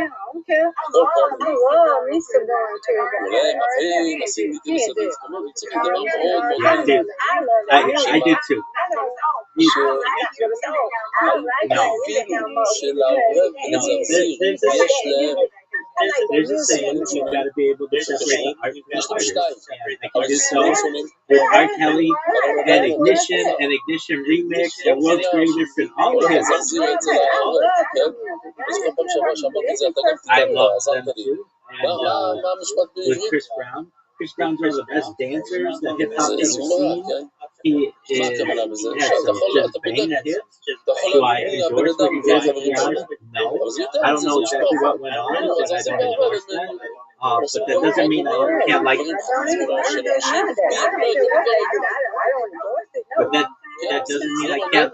Speaker 1: אולי, נשים איתי בסדר, זאת אומרת, צריך לדבר מאוד מאוד.
Speaker 5: I did too.
Speaker 1: של העורב מזרזיר, יש להם
Speaker 5: There's a saying that you gotta be able to separate the art from the artist. And I can do so with R. Kelly and Ignition Remix and World's Greatest and all of his. I love them too. And with Chris Brown. Chris Brown's one of the best dancers that hip hop has seen. He has some just bang hits. Do I endorse what he did with the artist? No. I don't know exactly what went on, but I don't endorse that. But that doesn't mean I can't like it. But that doesn't mean I can't.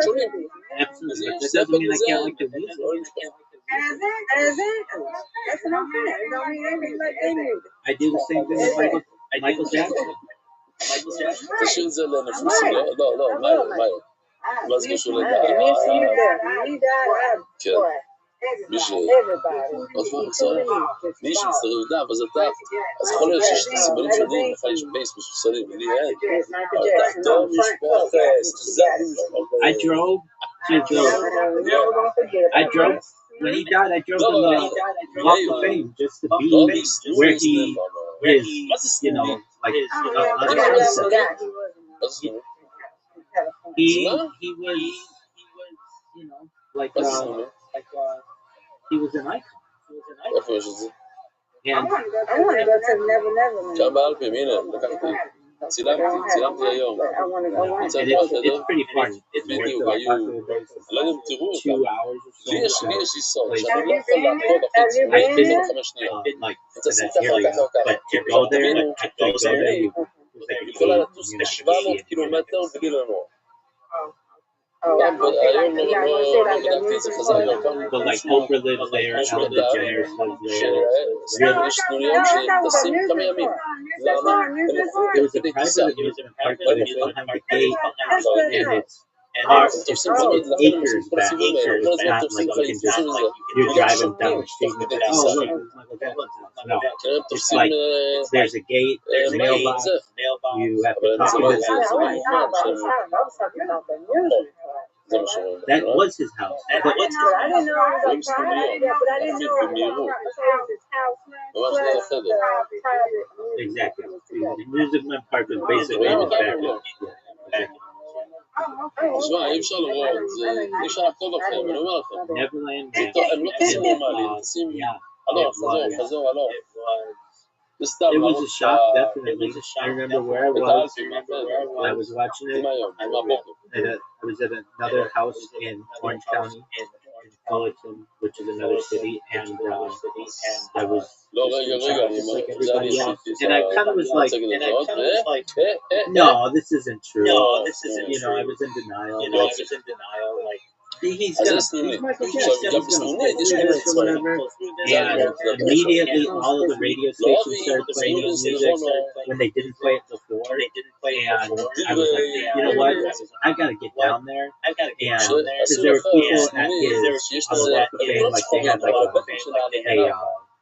Speaker 5: Absolutely. But that doesn't mean I can't like the music. I do the same thing with Michael Jackson.
Speaker 1: תשאיר את זה לנפוסים, לא, מאיר. מה זה קשור לדעה? כן. מי שצריך לדעת, אז אתה, אז יכול להיות שיש את הסימנים שונים, לך יש בייס משוסלים, לי אין. אתה טוב, יש פודקאסט, זה
Speaker 5: I drove. When he died, I drove to the Walk of Fame just to be where he is, you know, like he was, you know, like he was an icon. And
Speaker 11: I want to go to Never Never Land.
Speaker 1: שם באלפים, הנה, לקחתי. צילמתי היום.
Speaker 5: it's pretty fun.
Speaker 1: בדיוק, היו, לא יודע אם תראו אותם. לי יש לי סוד, שאני לא יכול לעקוב אחרי זה, 5 שניות. תשים ככה.
Speaker 5: But to go there,
Speaker 1: יכולה לטוס ב-700 קילומטר בלי לנוע. היום לא בדקתי את זה חזר היום.
Speaker 5: But like Oprah lives there, Ellen DeGeneres lives there.
Speaker 1: יש תנועים שטסים כמה ימים. למה?
Speaker 5: There was a private amusement park that is behind the gate, and it's acres back, it's not like you can just, you're driving down the street and it's, oh look, it's Michael Jackson's house. No, it's like, there's a gate, there's a mailbox, you have to talk to this. That was his house.
Speaker 11: I didn't know it was a private, but I didn't know it was his house.
Speaker 5: Exactly. The amusement park was basically in his backyard.
Speaker 1: תשמע, אי אפשר לראות, אי אפשר לעקוב אחריהם, אני אומר לכם. הם לא טסים נורמליים, טסים, חזור,
Speaker 5: It was a shock, definitely. I remember where I was. I was watching it. I was at another house in Orange County, in Fullerton, which is another city, and I was just like everybody else. And I kind of was like, no, this isn't true. You know, I was in denial. he's
Speaker 1: אז
Speaker 5: got
Speaker 1: זה
Speaker 5: a
Speaker 1: סנונית.
Speaker 5: he's Michael
Speaker 1: עכשיו,
Speaker 5: Jackson.
Speaker 1: גם
Speaker 5: He's gonna
Speaker 1: בסנונית
Speaker 5: pull
Speaker 1: יש
Speaker 5: through
Speaker 1: כל מיני
Speaker 5: this or
Speaker 1: צבעים.
Speaker 5: whatever.
Speaker 1: זה
Speaker 5: And
Speaker 1: העניין, זה העניין עכשיו.
Speaker 5: immediately all of the radio
Speaker 1: לא
Speaker 5: stations
Speaker 1: אבי,
Speaker 5: started playing his
Speaker 1: סנונית
Speaker 5: music
Speaker 1: לבונו,
Speaker 5: when they didn't play it before. And I was like, you know what? I gotta get down there. And because
Speaker 1: שעשו
Speaker 5: there
Speaker 1: לך
Speaker 5: were people at
Speaker 1: סנונית,
Speaker 5: his
Speaker 1: שיש
Speaker 5: on
Speaker 1: לזה,
Speaker 5: the Walk of
Speaker 1: כולם
Speaker 5: Fame, like they
Speaker 1: שחורים,
Speaker 5: had like
Speaker 1: אבל הבטן שלה
Speaker 5: a
Speaker 1: לבנה,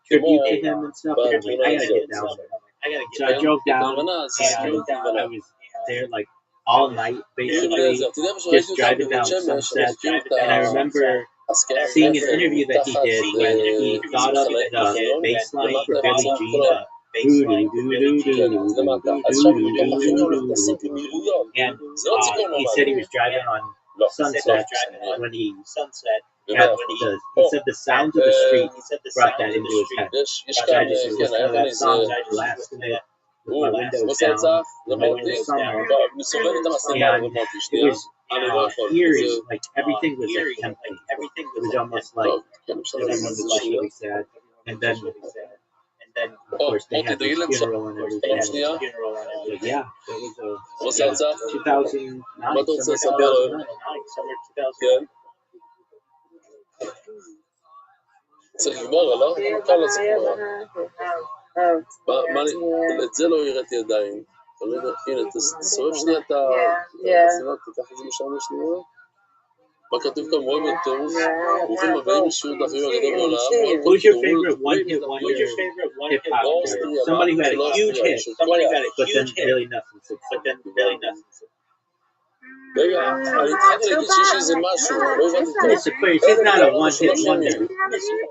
Speaker 1: כמו
Speaker 5: tribute to him and stuff. And I was like,
Speaker 1: בתמונה
Speaker 5: I gotta
Speaker 1: הזאת.
Speaker 5: get down there. So I
Speaker 1: כן?
Speaker 5: drove
Speaker 1: בטן
Speaker 5: down
Speaker 1: לבנה זה
Speaker 5: and
Speaker 1: סנונית לבנה.
Speaker 5: I was there like all night
Speaker 1: עיר בלי
Speaker 5: basically,
Speaker 1: עזר. אתה יודע שראיתי
Speaker 5: just
Speaker 1: אותם
Speaker 5: driving
Speaker 1: בבית
Speaker 5: down
Speaker 1: שמש,
Speaker 5: Sunset.
Speaker 1: שמחכים את
Speaker 5: And I remember seeing an interview that he did when he thought up the bass line for Billie Jean.
Speaker 1: אז למטה. אז שם פתאום החניון נכנסים במהירויות.
Speaker 5: And
Speaker 1: זה לא ציפור
Speaker 5: he said he
Speaker 1: נורמלי.
Speaker 5: was driving on
Speaker 1: לא,
Speaker 5: Sunset
Speaker 1: לא.
Speaker 5: when he
Speaker 1: באמת.
Speaker 5: had he said the sounds of the street brought that into his head.
Speaker 1: יש
Speaker 5: So I
Speaker 1: כאן,
Speaker 5: just
Speaker 1: כן,
Speaker 5: listened
Speaker 1: היה
Speaker 5: to
Speaker 1: כאן
Speaker 5: that
Speaker 1: איזה...
Speaker 5: song, blasting it with my windows
Speaker 1: עושה
Speaker 5: down
Speaker 1: הצעה,
Speaker 5: in the middle of the
Speaker 1: למדתי,
Speaker 5: summer.
Speaker 1: אני סובל את המסננה,
Speaker 5: And
Speaker 1: למדתי,
Speaker 5: it
Speaker 1: שנייה.
Speaker 5: was
Speaker 1: אני לא יכול.
Speaker 5: eerie,
Speaker 1: זה...
Speaker 5: like everything was like empty. It was almost like
Speaker 1: טוב, כן, אפשר
Speaker 5: everyone
Speaker 1: לעשות את
Speaker 5: was
Speaker 1: זה
Speaker 5: like
Speaker 1: שנייה.
Speaker 5: really sad. And then of
Speaker 1: או,
Speaker 5: course they
Speaker 1: מוטי,
Speaker 5: had
Speaker 1: תגיד
Speaker 5: his
Speaker 1: להם
Speaker 5: funeral and
Speaker 1: שלום
Speaker 5: everything.
Speaker 1: שנייה.
Speaker 5: But yeah, it was
Speaker 1: עושה הצעה.
Speaker 5: 2009,
Speaker 1: מה אתה רוצה
Speaker 5: summer
Speaker 1: לספר להם?
Speaker 5: 2009.
Speaker 1: כן. צריך לגמור, לא? אפשר לספר. את זה לא הראיתי עדיין. הנה, תסובב שנייה את הסביבה, תיקח את זה משם לשנייה. מה כתוב כאן? רואים את טירוף, ברוכים הבאים לשיעור דפים הגדול בעולם.
Speaker 5: Who's your favorite one-hit wonder hip-hop artist? Somebody who had a huge hit, but then really nothing succeeded.
Speaker 1: רגע, אני התחלתי להגיד שיש איזה משהו, לא הבנתי טוב.
Speaker 5: Miss Aquarius, he's not a one-hit wonder.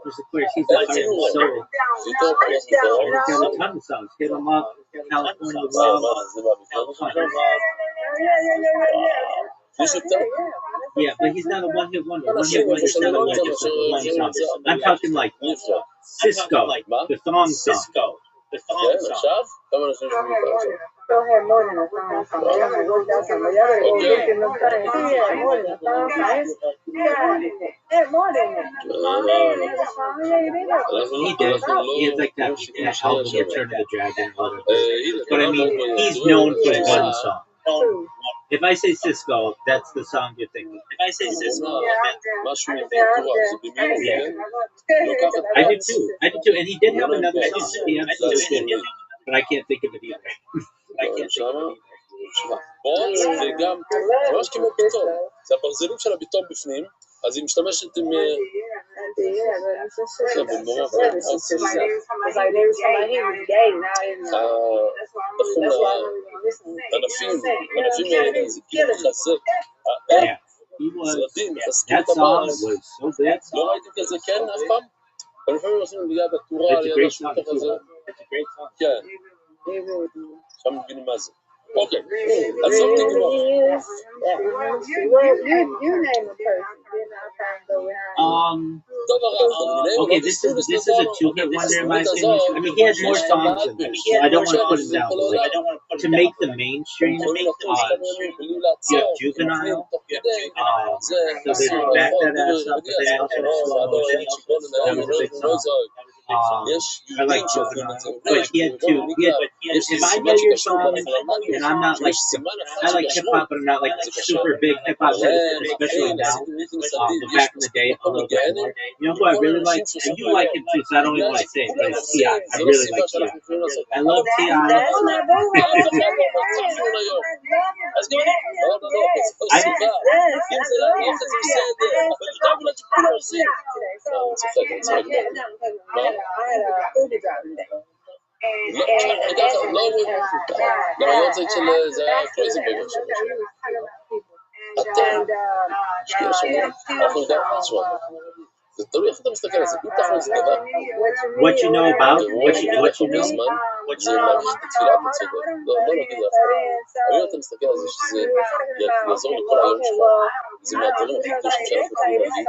Speaker 5: Miss Aquarius, he's a heart and soul.
Speaker 1: זה יותר פרסטור.
Speaker 5: He's got a ton of songs. Hit 'em up, California
Speaker 1: זה
Speaker 5: Love.
Speaker 1: מה, זה בא בפנים. יש יותר?
Speaker 5: Yeah, but he's not a one-hit wonder. One-hit wonder is not a one-hit wonder. One song. I'm talking like Cisco, the thong song.
Speaker 1: כן, עכשיו? כמה אנשים שומעים אותה עכשיו?
Speaker 11: Don't have more than a song. Y'all gotta go down somewhere. Y'all gotta go look in them things. He had more than a song. He had more than that.
Speaker 5: He did. He had like that album, Return of the Dragon, or whatever. But I mean, he's known for one song. If I say Cisco, that's the song you're thinking.
Speaker 1: משהו מטורף, זה במיוחד, כן?
Speaker 5: I did too, and he did have another song. He absolutely did, but I can't think of it either.
Speaker 1: בונס וגם, ממש כמו ביטון, זה הברזלים של הביטון בפנים, אז היא משתמשת עם... ענפים האלה, זה כאילו מחזק. סרטים, מחזקים את הבונס. לא ראיתי כזה, כן, אף פעם? אבל לפעמים עושים בגלל בתורה, ליד השמות כזה. כן. עכשיו מבינים מה זה. אוקיי, אז זאת תגמור.
Speaker 5: Okay, this is a two-hit wonder in my opinion. I mean, he had more songs than this, so I don't want to put him down. Like, to make the mainstream, you have Juvenile. So they would back that ass up, but they also have Slow Motion. That was a big song. I like Juvenile, but he had two. If I know your song, and I'm not like, I like hip hop, but I'm not like super big hip hop head, especially now. But back in the day, a little bit more. You know who I really like? And you like him too, so I don't even want to say it, but it's T.I. I really like T.I. I love T.I.
Speaker 1: לא, אני רוצה של זה היה קרייזי בגר שם. אתם, שנייה שנייה, אנחנו יודעים משהו. זה תלוי איך אתה מסתכל על זה, אם תכל'ס זה דבר.
Speaker 5: What you know about? What you know?
Speaker 1: זה מרגיש בתפילה אתה צודק. לא נגיד לך. אבל אם אתה מסתכל על זה שזה יעזור לכל היום שלך, זה מהדברים הכי קדושים שאנחנו יכולים להגיד.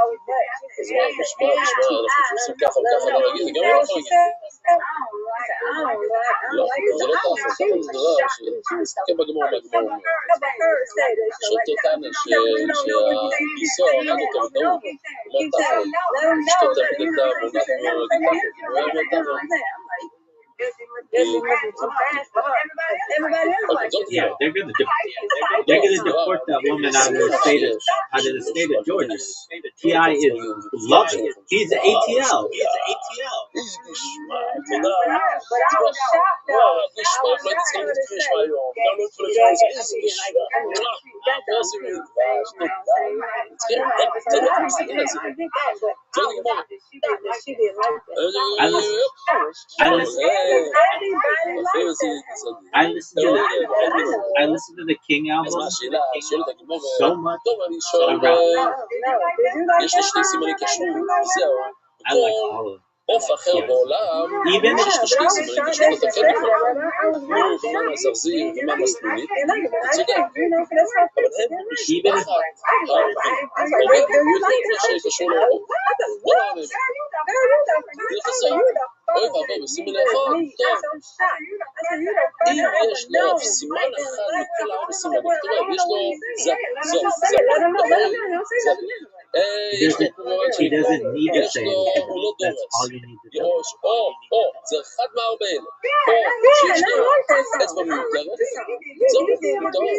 Speaker 1: אז מה, נשמע, אנחנו עושים ככה וככה לא להגיד, זה גם לא יכול להגיד. לא, זה לא ככה, ככה זה דבר שמסתכל בגמור מהגמור. שוטו טענה שהגיסו עמד אותו בטעות, כמו תחת, שתות תלמידתה ועונת מאוד תחת, הוא היה מאוד תחת.
Speaker 11: everybody else likes it.
Speaker 5: Yeah, they're gonna
Speaker 11: It's
Speaker 5: deport that woman out of the state of Georgia. T.I. is love it. He's an ATL.
Speaker 11: But I was shocked though. I was shocked her to say that she didn't like that.
Speaker 5: I listened to the King album so much.
Speaker 1: יש לי שני סימני כשרות, זהו.
Speaker 5: I like all of them.
Speaker 1: עוף אחר בעולם,
Speaker 5: Even
Speaker 1: יש לו שני סימני כשרות, אתה כן יכול. ומה מהזרזיר ומה מסלולית, אתה צודק. אבל הם משפחת, יותר שקשור לאירופה. בוא נעמד. אוי ואבוי, ושימי לאחור, טוב. אם יש לו סימן אחד מכל ארבע סימנים, תראה, יש לו
Speaker 5: He doesn't need to say
Speaker 1: הוא
Speaker 5: anything.
Speaker 1: לא
Speaker 5: That's
Speaker 1: דורס.
Speaker 5: all you need to know.
Speaker 1: זה אחד מהארבע אלה. או שיש לו אצבע מיותרת, זהו, פתרון,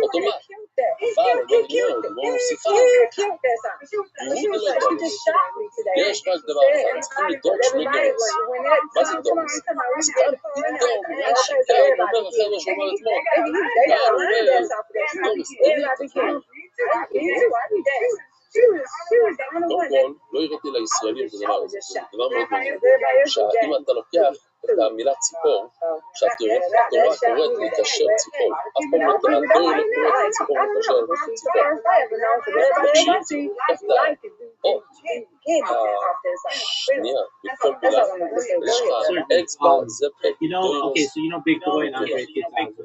Speaker 1: אוטומט. אבל לא מוסיפה. יש רק דבר אחד, צריכים לדאוג שני דורס. מה זה דורס? אז כאן פתאום, רש"י כאן אומר אחר מה שאומר אתמול. כאן אומר, דורס, אין לי תכנון. קודם כל, לא הראיתי לישראלים את הדבר הזה, זה דבר מאוד מעניין, שאם אתה לוקח את המילה ציפור, שהתורה קוראת לקשר ציפור, אף פעם לא התורה לא קוראת לציפור לקשר ציפור. תקשיב, ככה, השנייה, בכל מילה, יש לך אצבע, זה פה,
Speaker 5: Okay, so Big Boy and Andre 3000.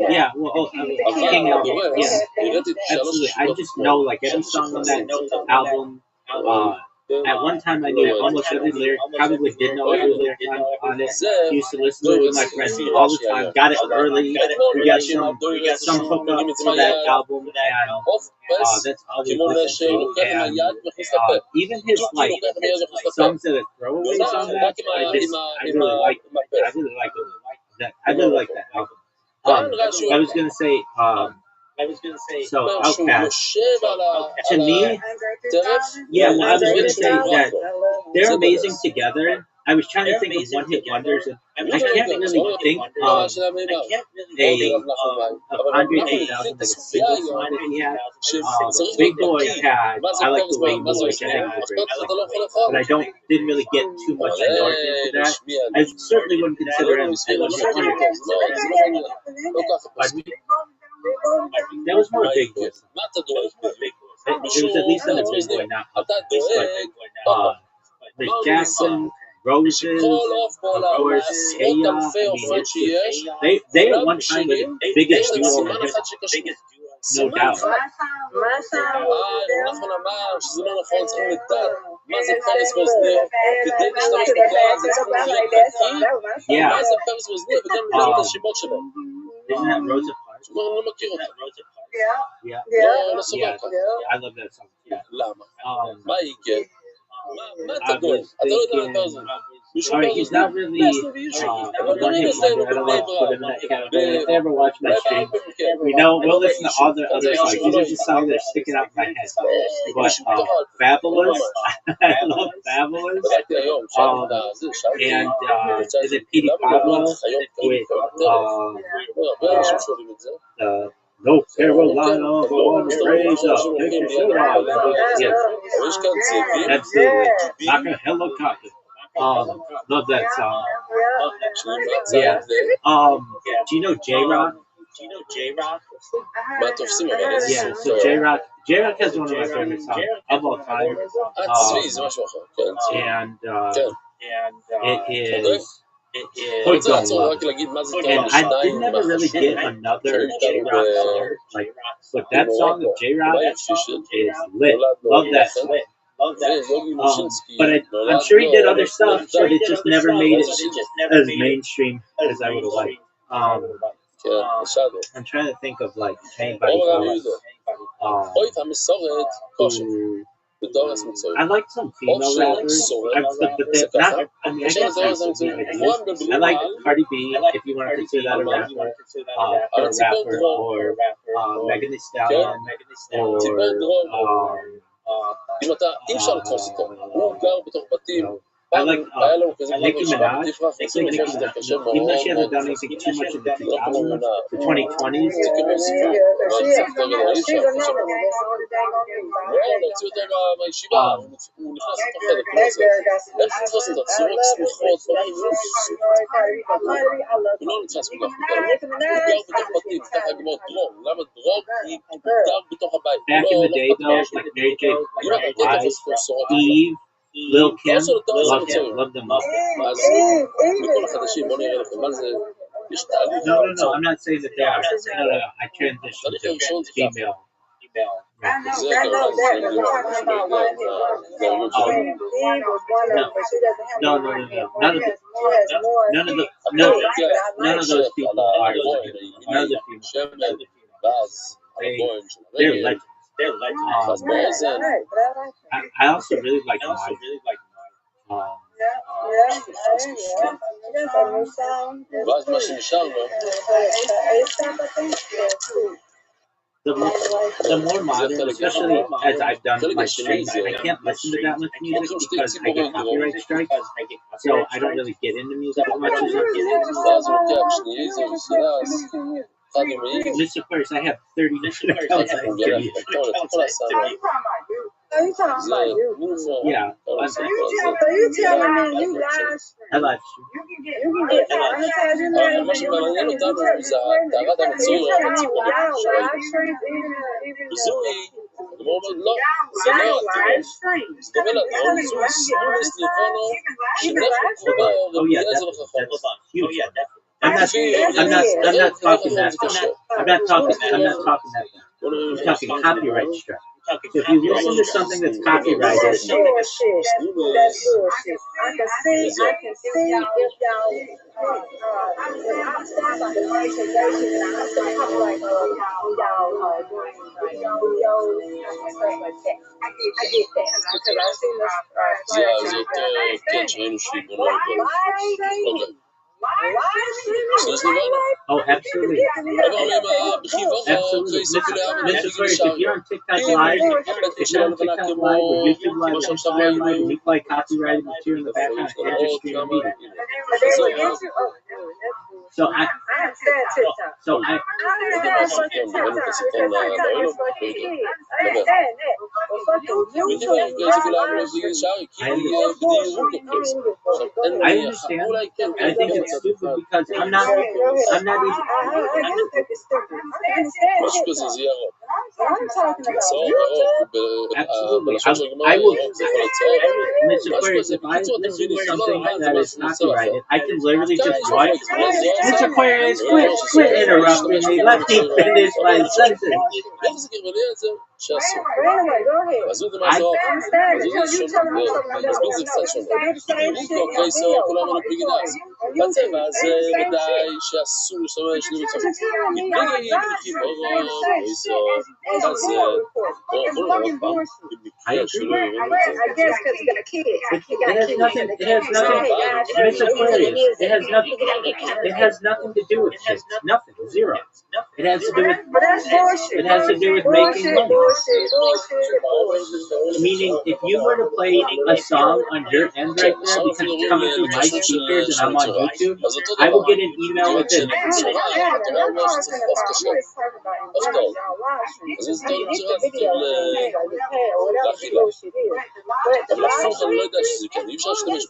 Speaker 5: Yeah, well, King album. Yeah, absolutely. I just know like every song on that album. At one time, I knew almost every lyric. Probably did know every lyric on it. Used to listen to it with my friends all the time. Got it early. We got some hookup for that album, and that's all we listened to. And even his like songs that are throwaways on that, I really like. I really like that album. I was gonna say, so Outkast. To me, yeah, well, I was gonna say that they're amazing together. I was trying to think of one-hit wonders, and I can't really think of Andre 3000 like a single song that he had. Big Boy had I Like the Way You Move, which I think is a great song, but I didn't really get too much north into that. I certainly wouldn't consider him a one-hit wonder. That was more Big Boy. It was at least on the Big Boy, not Miss Jackson, Roses, of course, Kaya. They at one time were the biggest duo in history, no doubt.
Speaker 1: נכון אמר שזה לא נכון, צריכים לדעת מה זה פרס ואוזניר, כדי להשתמש בקלעה הזה צריכים להיות נקי, מה זה פרס ואוזניר וגם לדעת את השמות שלהם.
Speaker 5: Isn't that Rosa Parks?
Speaker 1: אני לא מכיר אותה.
Speaker 5: Yeah.
Speaker 1: לא סובר כאן.
Speaker 5: I love that song.
Speaker 1: למה? מה היא כן? מה אתה דואג? אתה לא יודע לדבר הזה.
Speaker 5: Sorry, he's not really one-hit wonder. I don't like to put him in that category. If they ever watch my stream, we'll listen to all the other songs. These are just songs that are sticking out in my head. But Fabulous, I love Fabulous. And is it Petey Pablo with No Carolina, born and raised up. Take your shirt off. Yes, absolutely. Like a helicopter. Love that song. Yeah. Do you know J-Rock? Yeah, so J-Rock has one of my favorite songs of all time. And it is Hood Don't Love. And I did never really get another J-Rock song. But that song of J-Rock is lit. Love that song. But I'm sure he did other stuff, but it just never made it as mainstream as I would have liked. I'm trying to think of like anybody else
Speaker 1: בתיאוריה מצוין.
Speaker 5: I like some female
Speaker 1: או
Speaker 5: rappers.
Speaker 1: ששורד,
Speaker 5: But
Speaker 1: זה
Speaker 5: they're
Speaker 1: ככה.
Speaker 5: not. I mean, I
Speaker 1: יש לנו
Speaker 5: guess
Speaker 1: תיאוריה
Speaker 5: that's
Speaker 1: מצוין.
Speaker 5: what it
Speaker 1: רועם
Speaker 5: is. I
Speaker 1: בבלומל,
Speaker 5: like Cardi B, if you want to consider that a rapper,
Speaker 1: אבל
Speaker 5: or a
Speaker 1: ציפור
Speaker 5: rapper,
Speaker 1: דרור,
Speaker 5: or Megan Thee
Speaker 1: כן?
Speaker 5: Stallion,
Speaker 1: ציפור דרור,
Speaker 5: or
Speaker 1: אם אתה, אי אפשר לתפוס אותו, הוא גר בתוך
Speaker 5: you
Speaker 1: בתים.
Speaker 5: know, I
Speaker 1: פעם
Speaker 5: like
Speaker 1: היה לנו כזה
Speaker 5: Nicki
Speaker 1: בישיבה
Speaker 5: Minaj.
Speaker 1: בתפרח,
Speaker 5: I
Speaker 1: ניסו
Speaker 5: think
Speaker 1: לתפוס
Speaker 5: Nicki
Speaker 1: אותו קשה
Speaker 5: Minaj,
Speaker 1: מאוד
Speaker 5: even though she
Speaker 1: מאוד
Speaker 5: hasn't done
Speaker 1: קשה.
Speaker 5: anything too much in the
Speaker 1: לא כמו
Speaker 5: 2000s,
Speaker 1: ממנה,
Speaker 5: the 2020s.
Speaker 1: זה כמו סיפור, אבל
Speaker 11: She
Speaker 1: זה
Speaker 11: is
Speaker 1: יותר
Speaker 11: another,
Speaker 1: אי
Speaker 11: she's
Speaker 1: אפשר.
Speaker 11: another one. That's the only thing on him.
Speaker 1: לא, להוציא אותו מהישיבה, הוא נכנס לתוך חלק
Speaker 11: That
Speaker 1: כזה.
Speaker 11: girl got some.
Speaker 1: איך לתפוס אותו? צורות סמיכות, דברים, הוא לא נתפס כל כך בקלות. הוא גר בתוך בתים, ככה כמו דרום. למה דרום? כי הוא גר בתוך הבית.
Speaker 5: Back in the day, though, like Mary J. Blige, Eve, Lil Kim, love them up.
Speaker 1: אז מכל החדשים, בוא נראה לכם, מה זה, יש תהליך.
Speaker 5: No, I'm not saying that they are. No, I transitioned to female.
Speaker 11: I know that, but we're talking about one of his. Eve was one of them, but she doesn't have
Speaker 5: No. None of those people are like none of the females. They're legends.
Speaker 1: אז באוזן,
Speaker 5: I also really like Mike.
Speaker 1: ואז מה שנשאר לו,
Speaker 5: The more modern, especially as I've done my streams, I can't listen to that much music because I get copyright strikes. So I don't really get into music as much as I get into.
Speaker 1: ואז הוא לוקח שנייה איזה וסילס, אחד עם האיש,
Speaker 5: Mr. First, I have 30 different accounts I
Speaker 1: הוא
Speaker 5: can
Speaker 1: גלח
Speaker 5: use.
Speaker 1: את כל הסערה. זה מונפור.
Speaker 5: Yeah,
Speaker 11: So you telling me you live stream?
Speaker 5: I live stream.
Speaker 11: You can get monetized in there.
Speaker 1: מה שמעניין אותנו זה הטהרת המצויר, הציפורים שראינו. זוהי, הוא אומר, לא, זה לא הטרור. זאת אומרת, זוהי סמולס לבונו, שנכו קרובו רבי אליעזר וחכם.
Speaker 5: I'm not talking that. I'm not talking that. I'm talking copyright strike. So if you listen to something that's copyrighted,
Speaker 11: That's bullshit. That's bullshit. I can see if y'all if I'm starting like a monetization and I start copyright on y'all doing like videos and stuff like that. I get that because I've seen this.
Speaker 1: זה אותו, כן, שראינו שיפור. אוקיי.
Speaker 5: oh, absolutely. Absolutely. Mr. First, if you're on TikTok Live, or YouTube Live, or Instagram Live, and you play copyrighted material in the background, add your stream immediately. So I
Speaker 11: understand TikTok.
Speaker 5: So I
Speaker 11: understand fucking TikTok because TikTok is for kids. I understand that. But fucking YouTube,
Speaker 5: I understand. I think it's stupid because I'm not even.
Speaker 11: I do think it's stupid. I understand
Speaker 1: משהו
Speaker 11: TikTok.
Speaker 1: כזה, זה יהיה ארוך.
Speaker 11: But I'm talking about
Speaker 1: צהוב
Speaker 11: YouTube.
Speaker 1: ארוך,
Speaker 5: Absolutely.
Speaker 1: בלשון של גמרא,
Speaker 5: I will.
Speaker 1: ארוך זה יכול להיות צהוב.
Speaker 5: Mr. Aquarius, if I listen to something that is copyrighted, I can literally just watch. Mr. Aquarius, quit interrupting me. Let me finish my sentence.
Speaker 1: איך זה גרמני את זה? שאסור.
Speaker 11: Anyway, go ahead.
Speaker 1: אז זה משהו
Speaker 11: I
Speaker 1: אחר.
Speaker 11: understand
Speaker 1: אז
Speaker 11: because
Speaker 1: זה
Speaker 11: you
Speaker 1: שונה.
Speaker 11: telling me something.
Speaker 1: אז זה קצת שונה.
Speaker 11: They do the same shit
Speaker 1: מיקרו,
Speaker 11: on
Speaker 1: קייסר,
Speaker 11: video.
Speaker 1: כולם אמרו בגינס. בצבע הזה ודאי שאסור להשתמש לבצע. נגעי בחיבורו, קייסר, אז בואו נראה פעם. במקרה שלא יראו את זה.
Speaker 11: I guess because he got kids.
Speaker 5: It has nothing. It has nothing. Mr. Aquarius, it has nothing to do with kids. Nothing. Zero. It has to do with.
Speaker 11: But that's bullshit.
Speaker 5: It has to do with making money.
Speaker 11: Bullshit.
Speaker 5: Meaning, if you were to play a song on your end right now because it's coming through my speakers and I'm on YouTube, I will get an email within.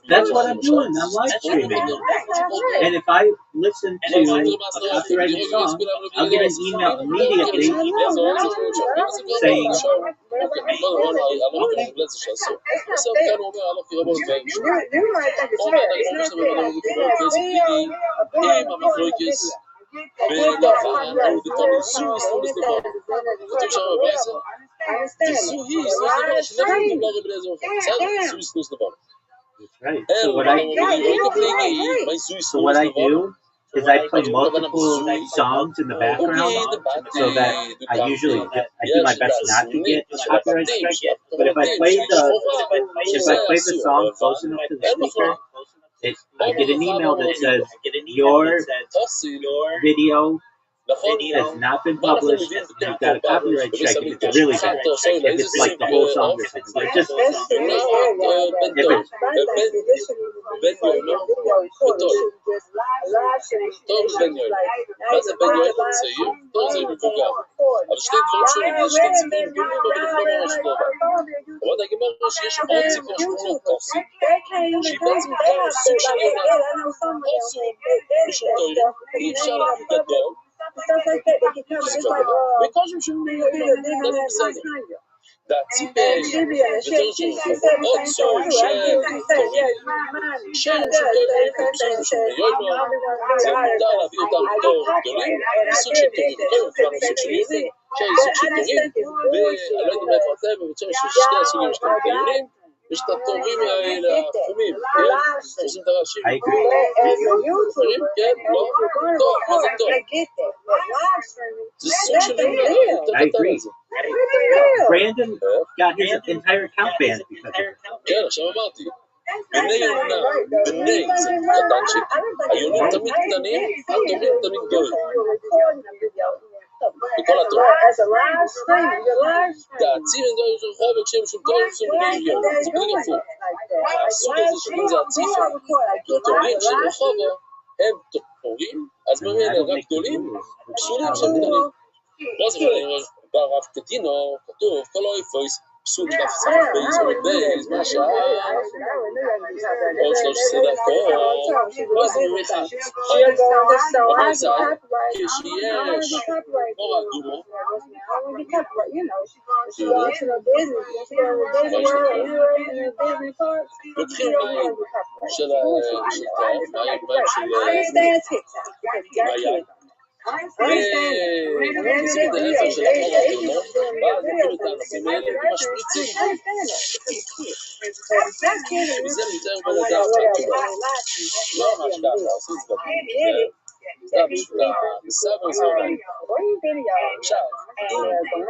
Speaker 5: That's what I'm doing. I'm live streaming. And if I listen to a copyrighted song, I'll get an email immediately saying, That's right. So what I do is I play
Speaker 1: יש כוונה
Speaker 5: multiple
Speaker 1: ביזוי,
Speaker 5: songs in the background
Speaker 1: בודד,
Speaker 5: so that
Speaker 1: בעתיד,
Speaker 5: I usually
Speaker 1: דוקמתי,
Speaker 5: I do my
Speaker 1: יש
Speaker 5: best not to
Speaker 1: הסנונית
Speaker 5: get
Speaker 1: של
Speaker 5: copyright
Speaker 1: הבתים,
Speaker 5: strike.
Speaker 1: של
Speaker 5: But if I
Speaker 1: הבתים,
Speaker 5: play
Speaker 1: שיש חובה,
Speaker 5: if
Speaker 1: שזה
Speaker 5: I play the
Speaker 1: אסור,
Speaker 5: song
Speaker 1: אבל
Speaker 5: close enough to the
Speaker 1: אין
Speaker 5: speaker,
Speaker 1: מחלוקת.
Speaker 5: I get an email that says your
Speaker 1: תפסיד,
Speaker 5: video
Speaker 1: נכון?
Speaker 5: has not been
Speaker 1: מה אנחנו
Speaker 5: published.
Speaker 1: מביאים בתור
Speaker 5: You've got a
Speaker 1: קורבן?
Speaker 5: copyright strike, and
Speaker 1: ובסמית
Speaker 5: it's really bad.
Speaker 1: שחטו, סוי,
Speaker 5: If it's like the whole song or something, but it's just
Speaker 1: בן
Speaker 5: if
Speaker 1: טוב,
Speaker 5: it's
Speaker 1: בן יונו, וטוב. טוב בן יונו. מה זה בן יונו צעיר? טוב זה מבוגר. אבל שני דברים שונים, יש שני ציפורים גדולים, אבל לא ממש טובה. אבל הגמרא שיש עוד ציפור שקוראים לו טוסי, שהיא בעצם גם סוג של יונה. טוסו, משום טוב, אי אפשר להגיד את הדוב, וקושם שום דברים בסדר. דעתי בתור של עוד סוג של תורים, שם של יוינו, זה מותר להביא אותם בתור גדולים, סוג של תורים, לא כבר סוג של יהודים, סוג של תורים, ואני לא יודע מאיפה אתם, ובצורה של שתי הסוגים של תורים, יש את התורים האלה, החומים, שעושים את הרעשים. תורים, כן, לא, טוב, מה זה טוב? זה סוג של יהודים, יותר קטן על זה.
Speaker 5: Brandon got his entire account banned because of it.
Speaker 1: כן, עכשיו אמרתי, בני יונה, בני זה קטנצ'יק, היונים תמיד קטנים, התורים תמיד גדולים. בכל התורה. דעצים הם דברים של רחוב, כשהם של כל סוגרים יום, זה בדיוק הפוך. הסוג הזה שקוראים זה הציפה, התורים של רחוב הם תורים, אז ממילא רק גדולים, פסולים של קטנים. לא זה ברב קטינו, כתוב, כל אויפויס, פסול דף ספר בייס או בייס, מה שעה, עוד 13 דקות, לא זה ממיכה. אבל זה, כשיש אור אדומו, לוקחים מים של טוב, מים של מים, ומכניסים את האפר של החור האדומו, ואז לוקחים את הענפים האלה ומשפריצים. ומזה נמצאים בן אדם חתומה. לא ממש ככה, עשו את זה בדיוק. סתם בשביל המסבר זה אולי. עכשיו, אם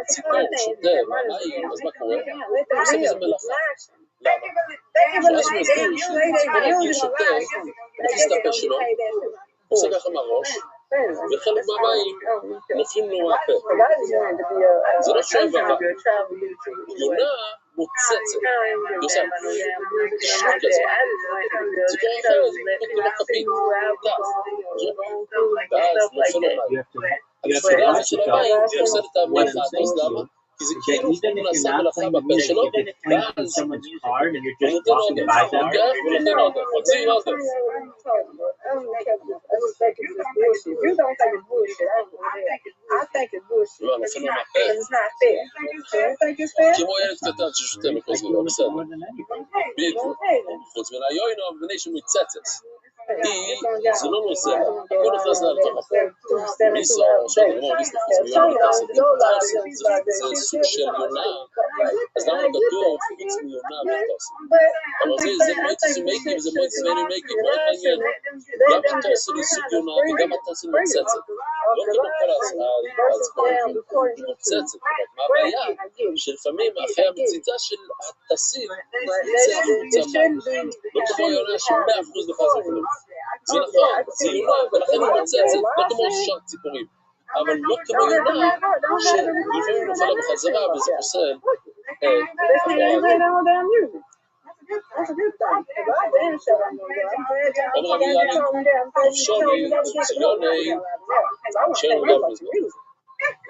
Speaker 1: ציפור שותה מהמים, אז מה קורה? הוא עושה מזה מלאכה. למה? ואז הוא מסביר, ציפור רגיל שותה, מכניס את הפה שלו, הוא עושה ככה מהראש, וחלק מהמים נופלים לו מהפה. זה לא שואב הבא. יונה מוצצת, היא עושה שוק כזה. ציפור אחרת, מתקומה כפית, ואז נופל לו מים. התפילה הזאת של המים עושה את המלאכה, אתה יודע למה? כי זה כאילו הוא נעשה מלאכה בפה שלו, ואז הוא נותן עוד, הוא לוקח ולכן עוד, מחזיר עוד. לא, נופל לו מהפה. כמו ילד קטן ששותה לו כזה, לא בסדר. בדיוק. חוץ מן היוינו, בני שמוצצת. זה לא נוזל, הכל נכנס לה לתוך הפה. מיסו, שאומרו, מיסו, זה סוג של יונה, אז למה כתוב חוץ מיונה וטוסים? אבל זה מועצת מייקים, זה מועצת מייקים, מאוד מעניין. גם הטוסים היא סוג יונה וגם הטוסים מוצצת. לא כמו כל הזכורים מוצצת, מה הבעיה? שלפעמים אחרי המציצה של הטסים, זה החוצה מים. לא כמו יונה של 100% לחזור כלום. זה נכון, זה יונה, ולכן היא מוצצת, לא כמו שאר ציפורים. אבל לא כמו יונה, שלפעמים נופלה בחזרה וזה פוסל. אומר רבי יאלי, שוני, ציוני, שאין לו גם לזמן.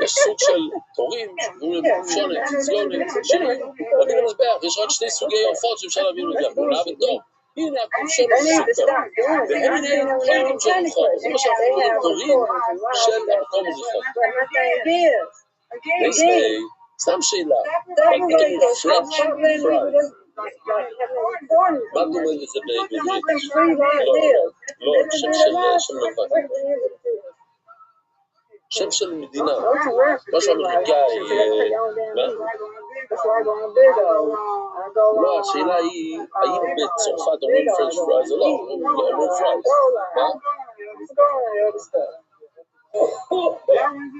Speaker 1: יש סוג של תורים, שקוראים להם שוני, ציוני, ציוני, רבי למזבח, יש רק שני סוגי עופות שאפשר להביא מזה, יונה ודור. הנה הקורשון סוכר, והם הנה חיילים של רחוב, זה מה שאנחנו קוראים תורים של המקום הזכות. לפני, סתם שאלה, פרנץ' פרייז, מה דומה לזה בעברית? לא, שם לבד. שם של מדינה, משהו אמריקאי, לא, השאלה היא, האם בצרפת אומרים פרנץ' פרייז או לא, אומרים פרייז, מה?
Speaker 11: to go on the other stuff.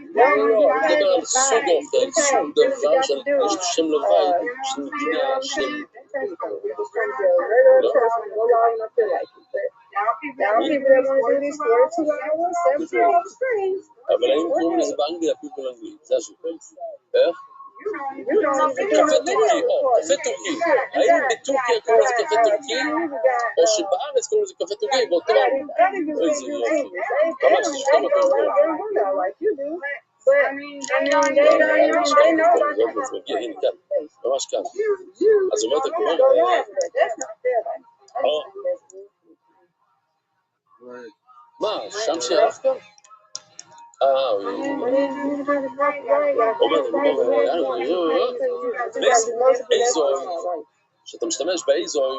Speaker 1: מדבר על סוג אוכל, סוג דבר של שם לבית, של מדינה, של... אבל האם קוראים לזה באנגליה פיפל אנגלית? זה השאלה. איך? קפה טורקי, קפה טורקי. האם בטורקיה קוראים לזה קפה טורקי, או שבארץ קוראים לזה קפה טורקי באותו... איזה יופי. ממש תשכם אותו. הנה כאן, ממש כאן. אז אומרת הגמרא, מה, שם שירחת? באיזוי, כשאתה משתמש באיזוי,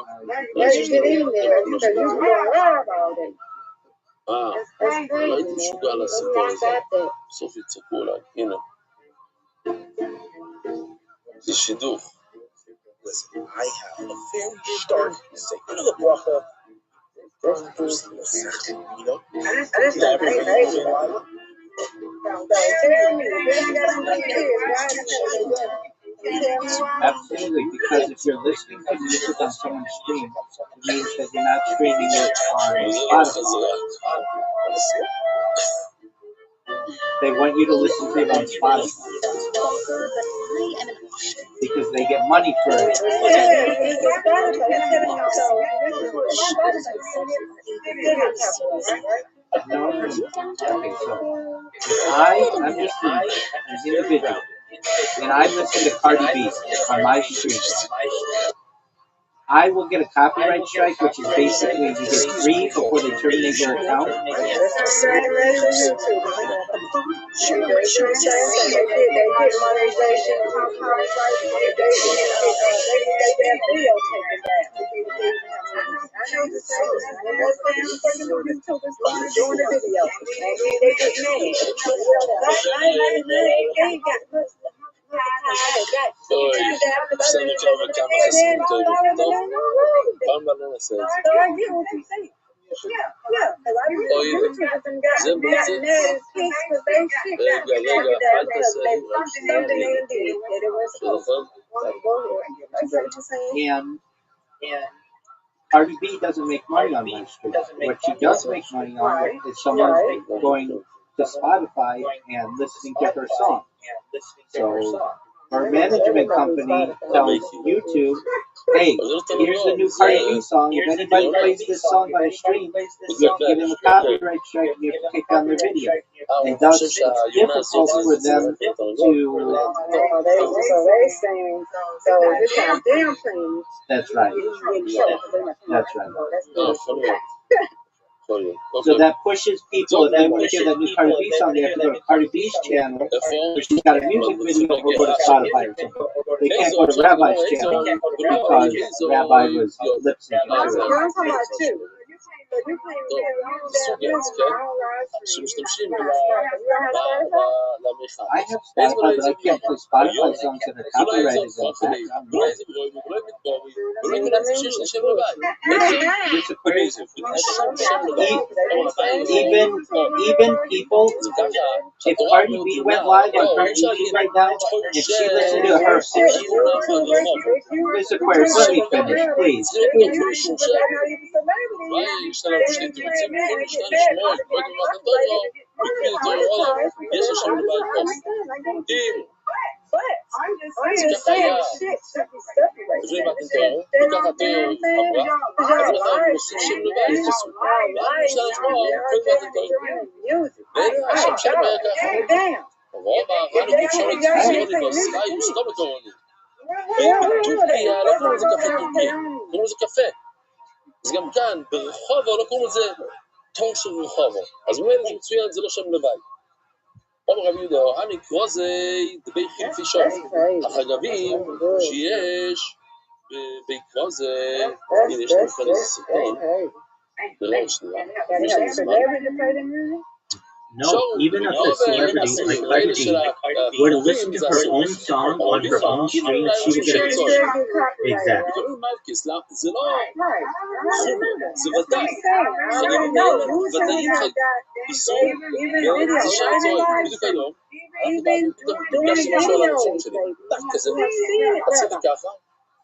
Speaker 1: ראיתי משוגע לסיפור הזה, בסוף יצחקו אליי, הנה, זה שידוך.
Speaker 4: I have a very stark secular the bracha.
Speaker 6: Absolutely, because if you're listening to music on someone's stream, it means that you're not streaming it on Spotify. They want you to listen to it on Spotify because they get money for it. No, okay, so I'm just an individual, and I listen to Cardi B on my stream. I will get a copyright strike, which is basically you get free before they terminate your account.
Speaker 1: בסדר כמה וכמה חסרים טובים, טוב? פעם לא נעשה את זה. אוי, זה בעצם... רגע, אל תעשה לי
Speaker 6: And Cardi B doesn't make money on my stream. What she does make money on is someone going to Spotify and listening to her song. So her management company tells YouTube, hey, here's the new Cardi B song. If anybody plays this song on a stream, you have to give them a copyright strike and you have to take down their video. And thus, it's difficult for them to... That's right. That's right. So that pushes people, if they want to hear that new Cardi B song, they have to go to Cardi B's channel, where she's got a music video, or go to Spotify or something. They can't go to Rabbi's channel because Rabbi was lip syncing to it.
Speaker 1: שמשתמשים
Speaker 6: I have Spotify, but I can't play Spotify songs that are copyrighted in the Even people, if Cardi B went live on her YouTube right now, if she listened to her song, Mr. Aquarius, let me finish, please.
Speaker 11: I'm just saying shit should be separated.
Speaker 1: בטורקיה לא קוראים לזה קפה טורקי, קוראים לזה קפה. אז גם כאן, ברחובו לא קוראים לזה תור של רחובו. אז באמת זה מצוין, זה לא שם לבית. אומר רבי יהודה, אני קרוא זה דבי חילפי שוב. החגבים שיש בעקרוא זה, הנה יש לנו כאן איזה סרטון. זה לא שנייה, יש לנו זמן.
Speaker 5: No, even if the celebrity like Cardi B were to listen to her own song on her own stream, she would get a exactly.
Speaker 1: מדברים מלכיס, זה לא
Speaker 11: Right.
Speaker 1: חומר, זה ודאי. חגים
Speaker 11: No,
Speaker 1: האלה
Speaker 11: you should
Speaker 1: ודאיים
Speaker 11: have got
Speaker 1: איסור,
Speaker 11: even video.
Speaker 1: זה שעה זוהי, בדיוק היום,
Speaker 11: Even doing
Speaker 1: פגשתי משהו על
Speaker 11: videos,
Speaker 1: הראשון שלי,
Speaker 11: baby.
Speaker 1: טק כזה,
Speaker 11: We have seen it,
Speaker 1: עשיתי
Speaker 11: brother.
Speaker 1: ככה,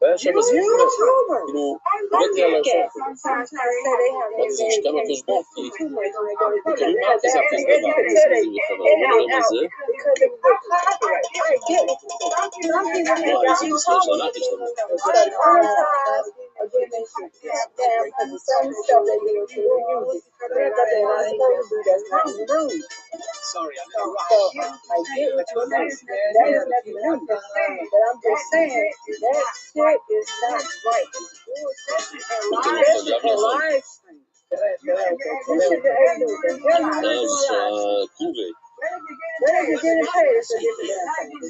Speaker 1: והיה שם איזה חומר,
Speaker 11: YouTuber.
Speaker 1: כאילו, הבאתי על הראשון שלי.
Speaker 11: Sometimes they say they have
Speaker 1: אמרתי, זה משקע מהחשבון, כי
Speaker 11: too much when they go to
Speaker 1: קוראים
Speaker 11: video.
Speaker 1: מלכיס על פייסבוק, מלכיס זה בכלל, אני לא יודע מה זה,
Speaker 11: Because it was copyright. I get what you're saying. Some people
Speaker 1: לא,
Speaker 11: think
Speaker 1: איזה מסלול של הלכי שלנו.
Speaker 11: again, they should get down because some stuff they do to the music. They're not supposed to do that's not rude.
Speaker 2: Sorry, I'm
Speaker 11: So,
Speaker 2: not
Speaker 11: I get what you're saying. That is nothing new. But I'm just saying, that shit is not right. Especially in live stream. You should be able to do it.
Speaker 1: אז קרובי,
Speaker 11: Where are you getting paid for this?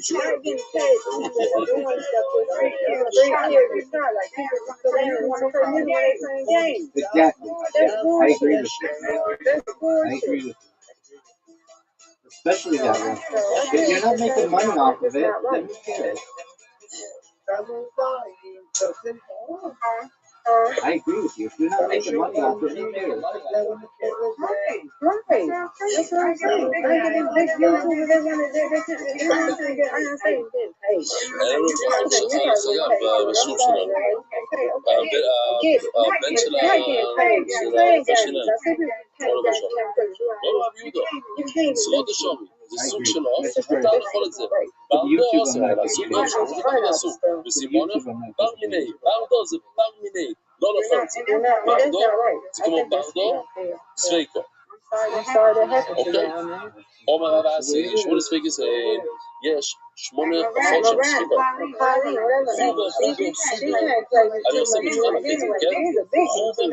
Speaker 11: You're not getting paid for doing stuff for free. It's not like people they don't want to play music when they playing games.
Speaker 5: Exactly.
Speaker 11: That's
Speaker 5: I
Speaker 11: bullshit.
Speaker 5: agree with you.
Speaker 11: That's
Speaker 5: I
Speaker 11: bullshit.
Speaker 5: agree with you. Especially that one. If you're not making money off of it, then who cares? I agree with you. If you're not making money off of it, who cares?
Speaker 11: Right. That's what I'm saying. I get these big YouTubers, they want to get, I don't say getting paid.
Speaker 1: היה לנו בחור שהיה חייב בשיעור שלנו, הבן של הרופא שלנו, לא לבשור, לא אוהב יהודו, זרות השורי, זה סוג שלו, מותר לאכול את זה, ברדו אוסר, אלא סוג משהו, זה כבר אסור, וסימונף, בר מיני, ברדו זה בר מיני, לא לאכול את זה, ברדו זה כמו ברדו, ספיקו, אוקיי? עומר רב אסי, 8 ספיקי זה, יש 8 עופות של ספיקות, חובר, אני עושה מצווה וחצי, כן? חובר,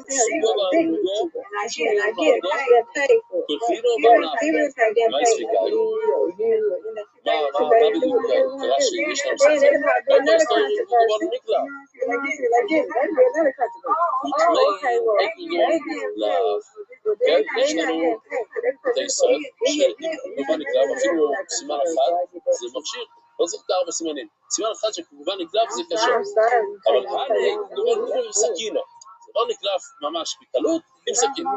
Speaker 1: סובר ברדו, קולפינו בעונה, מה ספיקה? מה בדיוק קרה שיש לנו ספיקה? איפה הסטורי מדובר נקלע? יש לנו את הישראל שכמובן נקלב, אפילו סימן אחד זה מכשיר, לא צריך את 4 סימנים, סימן אחד שכמובן נקלב זה קשה, אבל מה עם סכינו, זה לא נקלב ממש בקלות עם סכינו,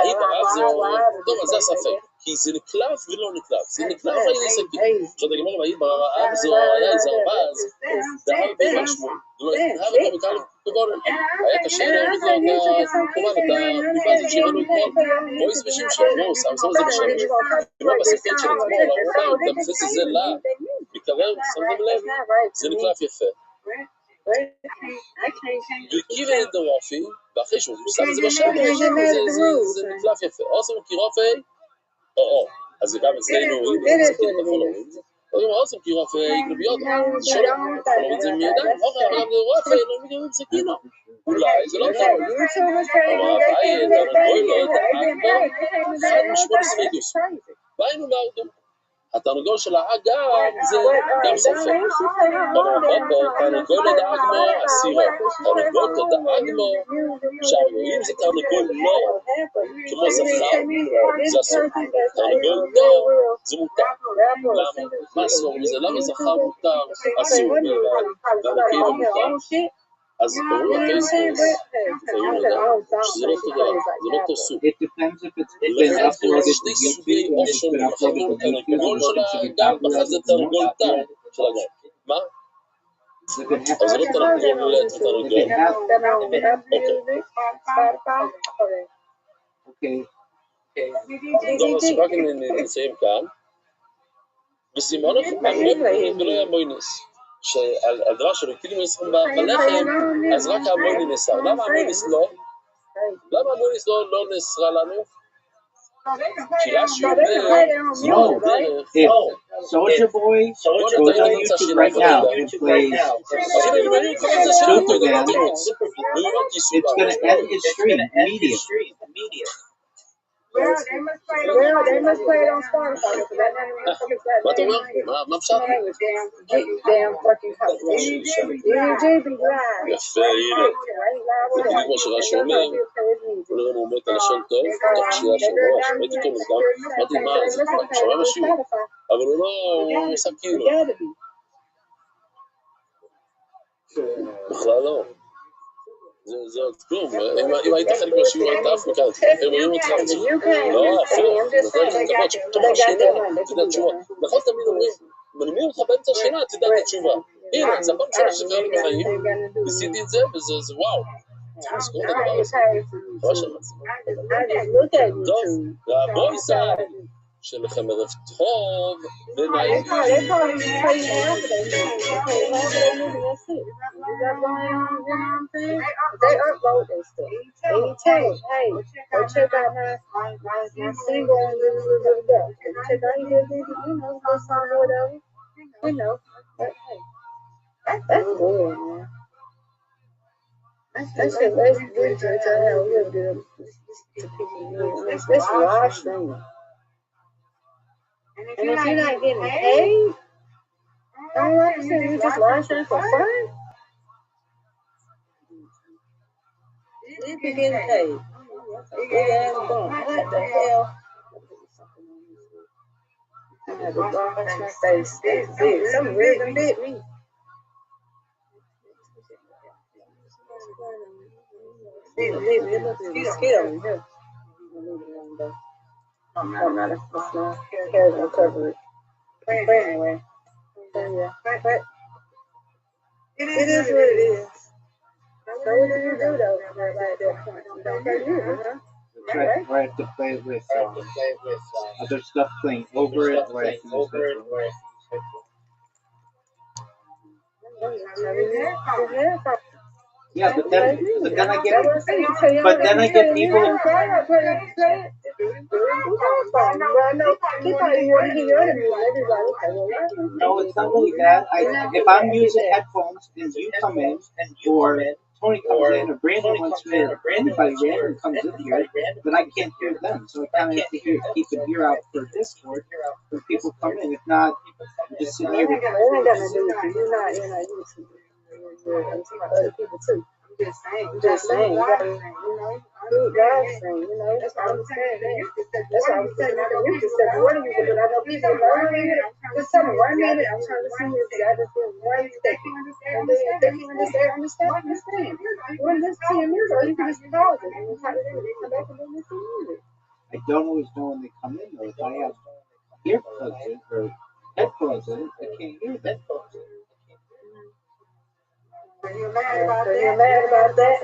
Speaker 1: האם הרב זה, טוב אז זה הספק, כי זה נקלב ולא נקלב, זה נקלב על ידי סכין, עכשיו תגמור והאם הרב זה היה איזה ארבז, זה היה בין משמעות, ולא היה וגם מכאן כבוד, היה קשה להוריד לו כמובן את הפיפה הזאת שראינו אתמול, בויס ושם שלנו, שם את זה בשמש, כמו בספק של אתמול, הרוב גם חצי זה לה, מקרר, שמתם לב, זה נקלב יפה. וכיוון את הרופי, ואחרי שהוא שם את זה בשמש, זה נקלף יפה. עושים כי רופי, אז זה גם אצלנו, אם זה סכין, אתה יכול להוריד את זה. עושים כי רופי גלוביות, שלא, אתה יכול להוריד את זה מידיים, אבל גם רופי לא מגרמים סכינו. אולי זה לא טוב. אבל הבאי, תרנגול לא דאגנו, אחד משמונה ספיגוס. באינו מרדו. התרנגול של האגם זה גם ספק. תרנגול לא דאגנו, אסירו. תרנגול לא דאגנו, אם זה תרנגול לא, כמו זכר, זה אסור. תרנגול לא, זה מותר. למה? מה אסור מזה? למה זכר מותר, אסור, והנקי לא מותר? אז ברור הפייסבוס, שזה לא תודה, זה לא תוסו. יש שני סוגי עוף שונים, אחד הוא תרנגול של האגם, ואחד זה תרנגול טעם של האגם. מה? אז זה לא תרנגול לתרנגול. טוב, אז רק נסיים כאן. וסימונוף, ולא היה מוינס. שעל דבר שלו כאילו נסחים בלחם, אז רק המויני נסר. למה המויניס לא? למה המויניס לא נסרה לנו? כי רש"י אומר, דרך,
Speaker 5: Soldier Boy goes on YouTube right now and plays Superman. It's going to end his stream immediately.
Speaker 11: Well, they must play it on Spotify because that motherfucker's got
Speaker 1: מה אתה
Speaker 11: damn
Speaker 1: אומר?
Speaker 11: money.
Speaker 1: מה אפשר?
Speaker 11: Damn fucking copyright. EJ be live.
Speaker 1: יפה, הנה. זה בדיוק מה שרש"י אומר, כל היום הוא אומר את הלשון טוב, תוך קשייה של ראש. הייתי אותו מוקדם, אמרתי, מה, זה כבר שמע משהו? אבל הוא לא, הוא עושה כאילו. בכלל לא. זה עוד כלום, אם היית חלק מהשיעור היית עף מכאן, הם רואים אותך עצמם. לא, הפוך, תאמר שאלה, תדע תשובה. נכון תמיד אומרים, מנמיד אותך באמצע השאלה, תדע את התשובה. הנה, זה הפעם שלה שקרה לי בחיים, ניסיתי את זה, וזה וואו. צריך לזכור את הדבר הזה. חבל שאני מצליח. טוב, והבוא ישראל, שלכם ערב טוב, ונעים.
Speaker 11: They upload that stuff. And you tell them, hey, go check out my single on the check out your video, you know, little song or whatever. You know, but hey, that's good, man. That shit makes good to have a little bit of to people, especially live streaming. And if you're not getting paid, all right, so you just live stream for fun. You be getting paid. Big ass bum. What the hell? I had to wash my face. It's big. Something weird done bit me. Leave it. It looks like a mosquito in here. I'm not a small hair will cover it. But anyway. Yeah. But it is what it is. So what do you do though? At that point, you don't play music, huh?
Speaker 6: Or I have to play with other stuff playing over it, or I have to use it. Yeah, but then I get people. No, it's not really that. If I'm using headphones and you come in, or Tony comes in, or Brandon wants me, or anybody random comes in here, then I can't hear them. So I kind of have to keep an ear out for Discord when people come in. If not, I'm just sitting here.
Speaker 11: You're not YouTube. Other people too. I'm just saying, you know, do live stream, you know, that's what I'm saying. That's what I'm saying. You just said, what are you doing? I know people know 1 minute. Just tell me 1 minute. I'm trying to see if I just do 1 step. And then if they understand. You want to listen to your music, or you can just pause it and try to come back and listen to music.
Speaker 6: I don't always know when they come in, though. If I have earplugs in or headphones in, I can't hear them.
Speaker 11: You're mad about that?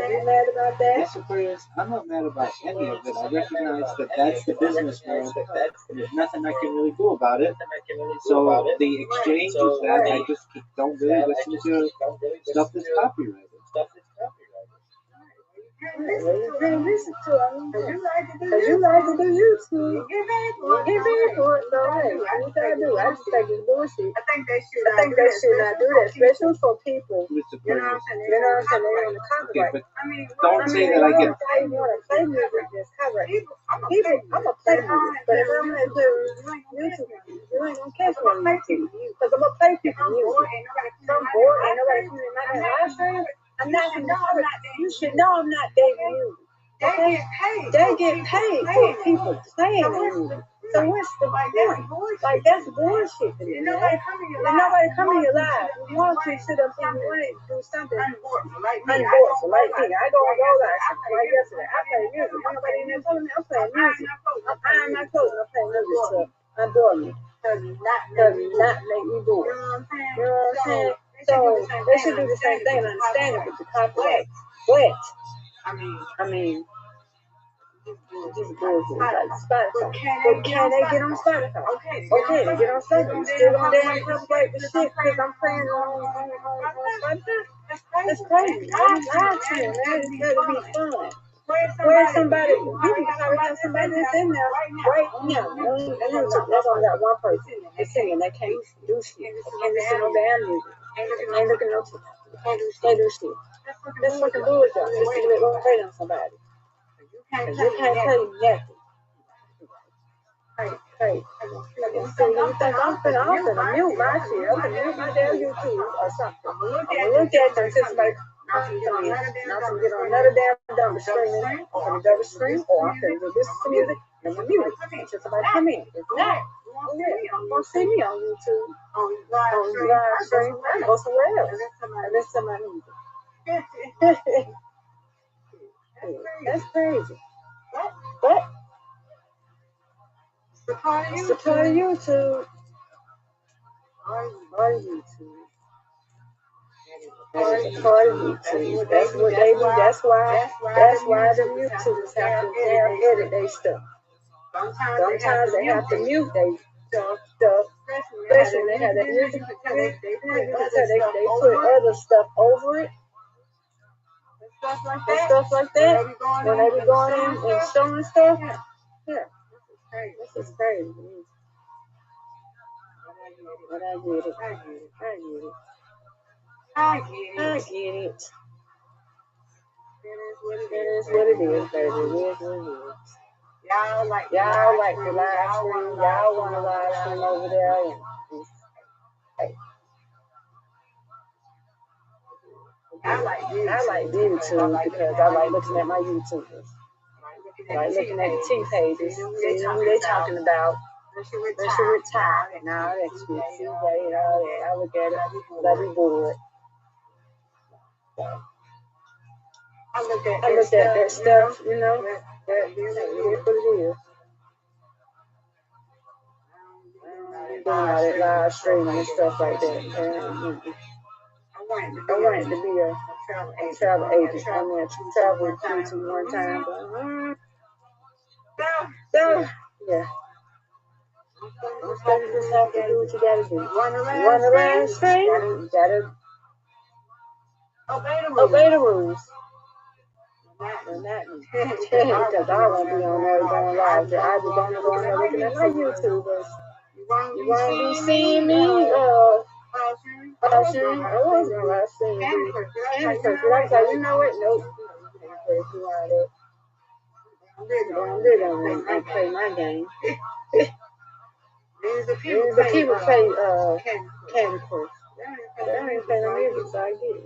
Speaker 6: Yes, of course. I'm not mad about any of it. I recognize that that's the business world, and there's nothing I can really do about it. So the exchange is that I just don't really listen to stuff that's copyrighted.
Speaker 11: Listen to it. Because you like to do YouTube. You get paid for it. So, hey, what I do? I just think it's bullshit. I think they should not do that, especially for people. You know what I'm saying? They're on the copyright.
Speaker 6: Don't say that I get.
Speaker 11: I want to play music that's copyright. People, I'm going to play music. But if I'm going to do YouTube, you ain't going to catch me on YouTube. Because I'm going to play people music. I'm bored. Ain't nobody coming in my live stream. I'm not gonna know. You should know I'm not dating you. They get paid for people playing music. So what's the point? Like that's bullshit to me. Nobody coming here live. You want to sit up and you want to do something unboard. Like me, I go live. Like yesterday, I play music. Nobody in there telling me I'm playing music. I'm not closing. I'm playing music. So unboard me. Does not make me bored. You know what I'm saying? So they should do the same thing and understand it with the copyright. But I mean, this bullshit like Spotify. But can they get on Spotify? Okay, they get on Spotify. You still gonna damn copyright the shit because I'm playing on Spotify? That's crazy. I'm lying to you, man. It's gotta be fun. Where's somebody? You can probably have somebody that's in there right now. That's only got one person that's singing. They can't do shit. They can't listen to no damn music. Ain't looking no shit. Can't do shit. That's fucking bullshit. Just to go play on somebody. You can't play nothing. Hey, let me see. You think I'm finna mute my shit? I'm finna mute my damn YouTube or something. I'm gonna look at them until somebody comes in. Now I'm gonna get on another damn double screen, or I'm finna just listen to music and I'm gonna mute it until somebody come in. If not, I'm gonna see me on YouTube on live stream. I'm gonna go somewhere else and listen to my music. That's crazy. But it's the part of YouTube. Part of YouTube. Part of YouTube. That's what they do. That's why the YouTubers have to edit their stuff. Sometimes they have to mute their stuff, especially when they have that music. They put other stuff over it. Stuff like that. When they be going in and showing stuff. Yeah. This is crazy. But I get it. I get it. It is what it is, baby. It is what it is. Y'all like the live stream. Y'all want to live stream over there. And hey. I like YouTube because I like looking at my YouTubers. I like looking at the T pages, seeing who they talking about. When she retired and all that shit. See, all that. I look at it, I be bored. I look at that stuff, you know. That is what it is. Doing all that live streaming and stuff like that. And, I wanted to be a travel agent. I mean, I traveled with YouTube one time, but yeah. You just have to do what you gotta do. Want to live stream? You gotta obey the rules. Because I won't be on there going live. I just don't go on there looking at my YouTubers. You won't be seeing me, I was gonna live stream. But I was like, you know what? Nope. I'm gonna play my game. The people play Candy Crush. They ain't playing no music, so I get it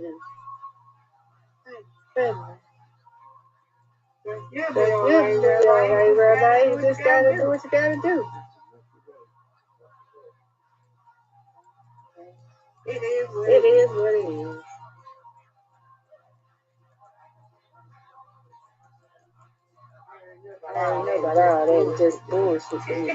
Speaker 11: now. You'll be alright, Rabbi. You just gotta do what you gotta do. It is what it is. I don't know about all that. It's just bullshit to me.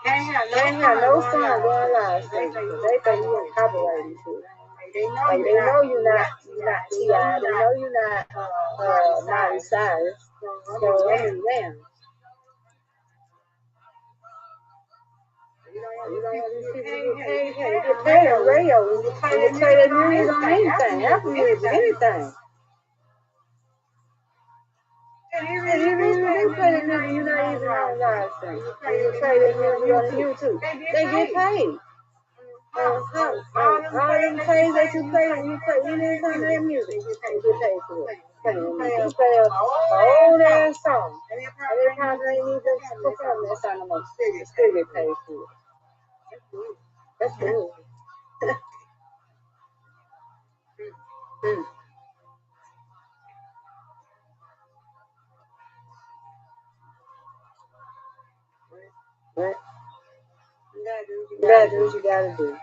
Speaker 11: Can't have no fun going live streaming. They think you ain't copyrighted shit. Like they know you're not T.I. They know you're not Miley Cyrus. So I mean, damn. You don't want these people to get paid. Hey, you get paid on radio. You get paid that music on anything. Apple Music, anything. And they play that music, you're not even on live stream. You play that music on YouTube. They get paid. All them plays that you play, when you play any kind of that music, you get paid for it. You play a old ass song. And every time they need to perform that song, I'm going to still get paid for it. That's cool. What? You gotta do what you gotta do. You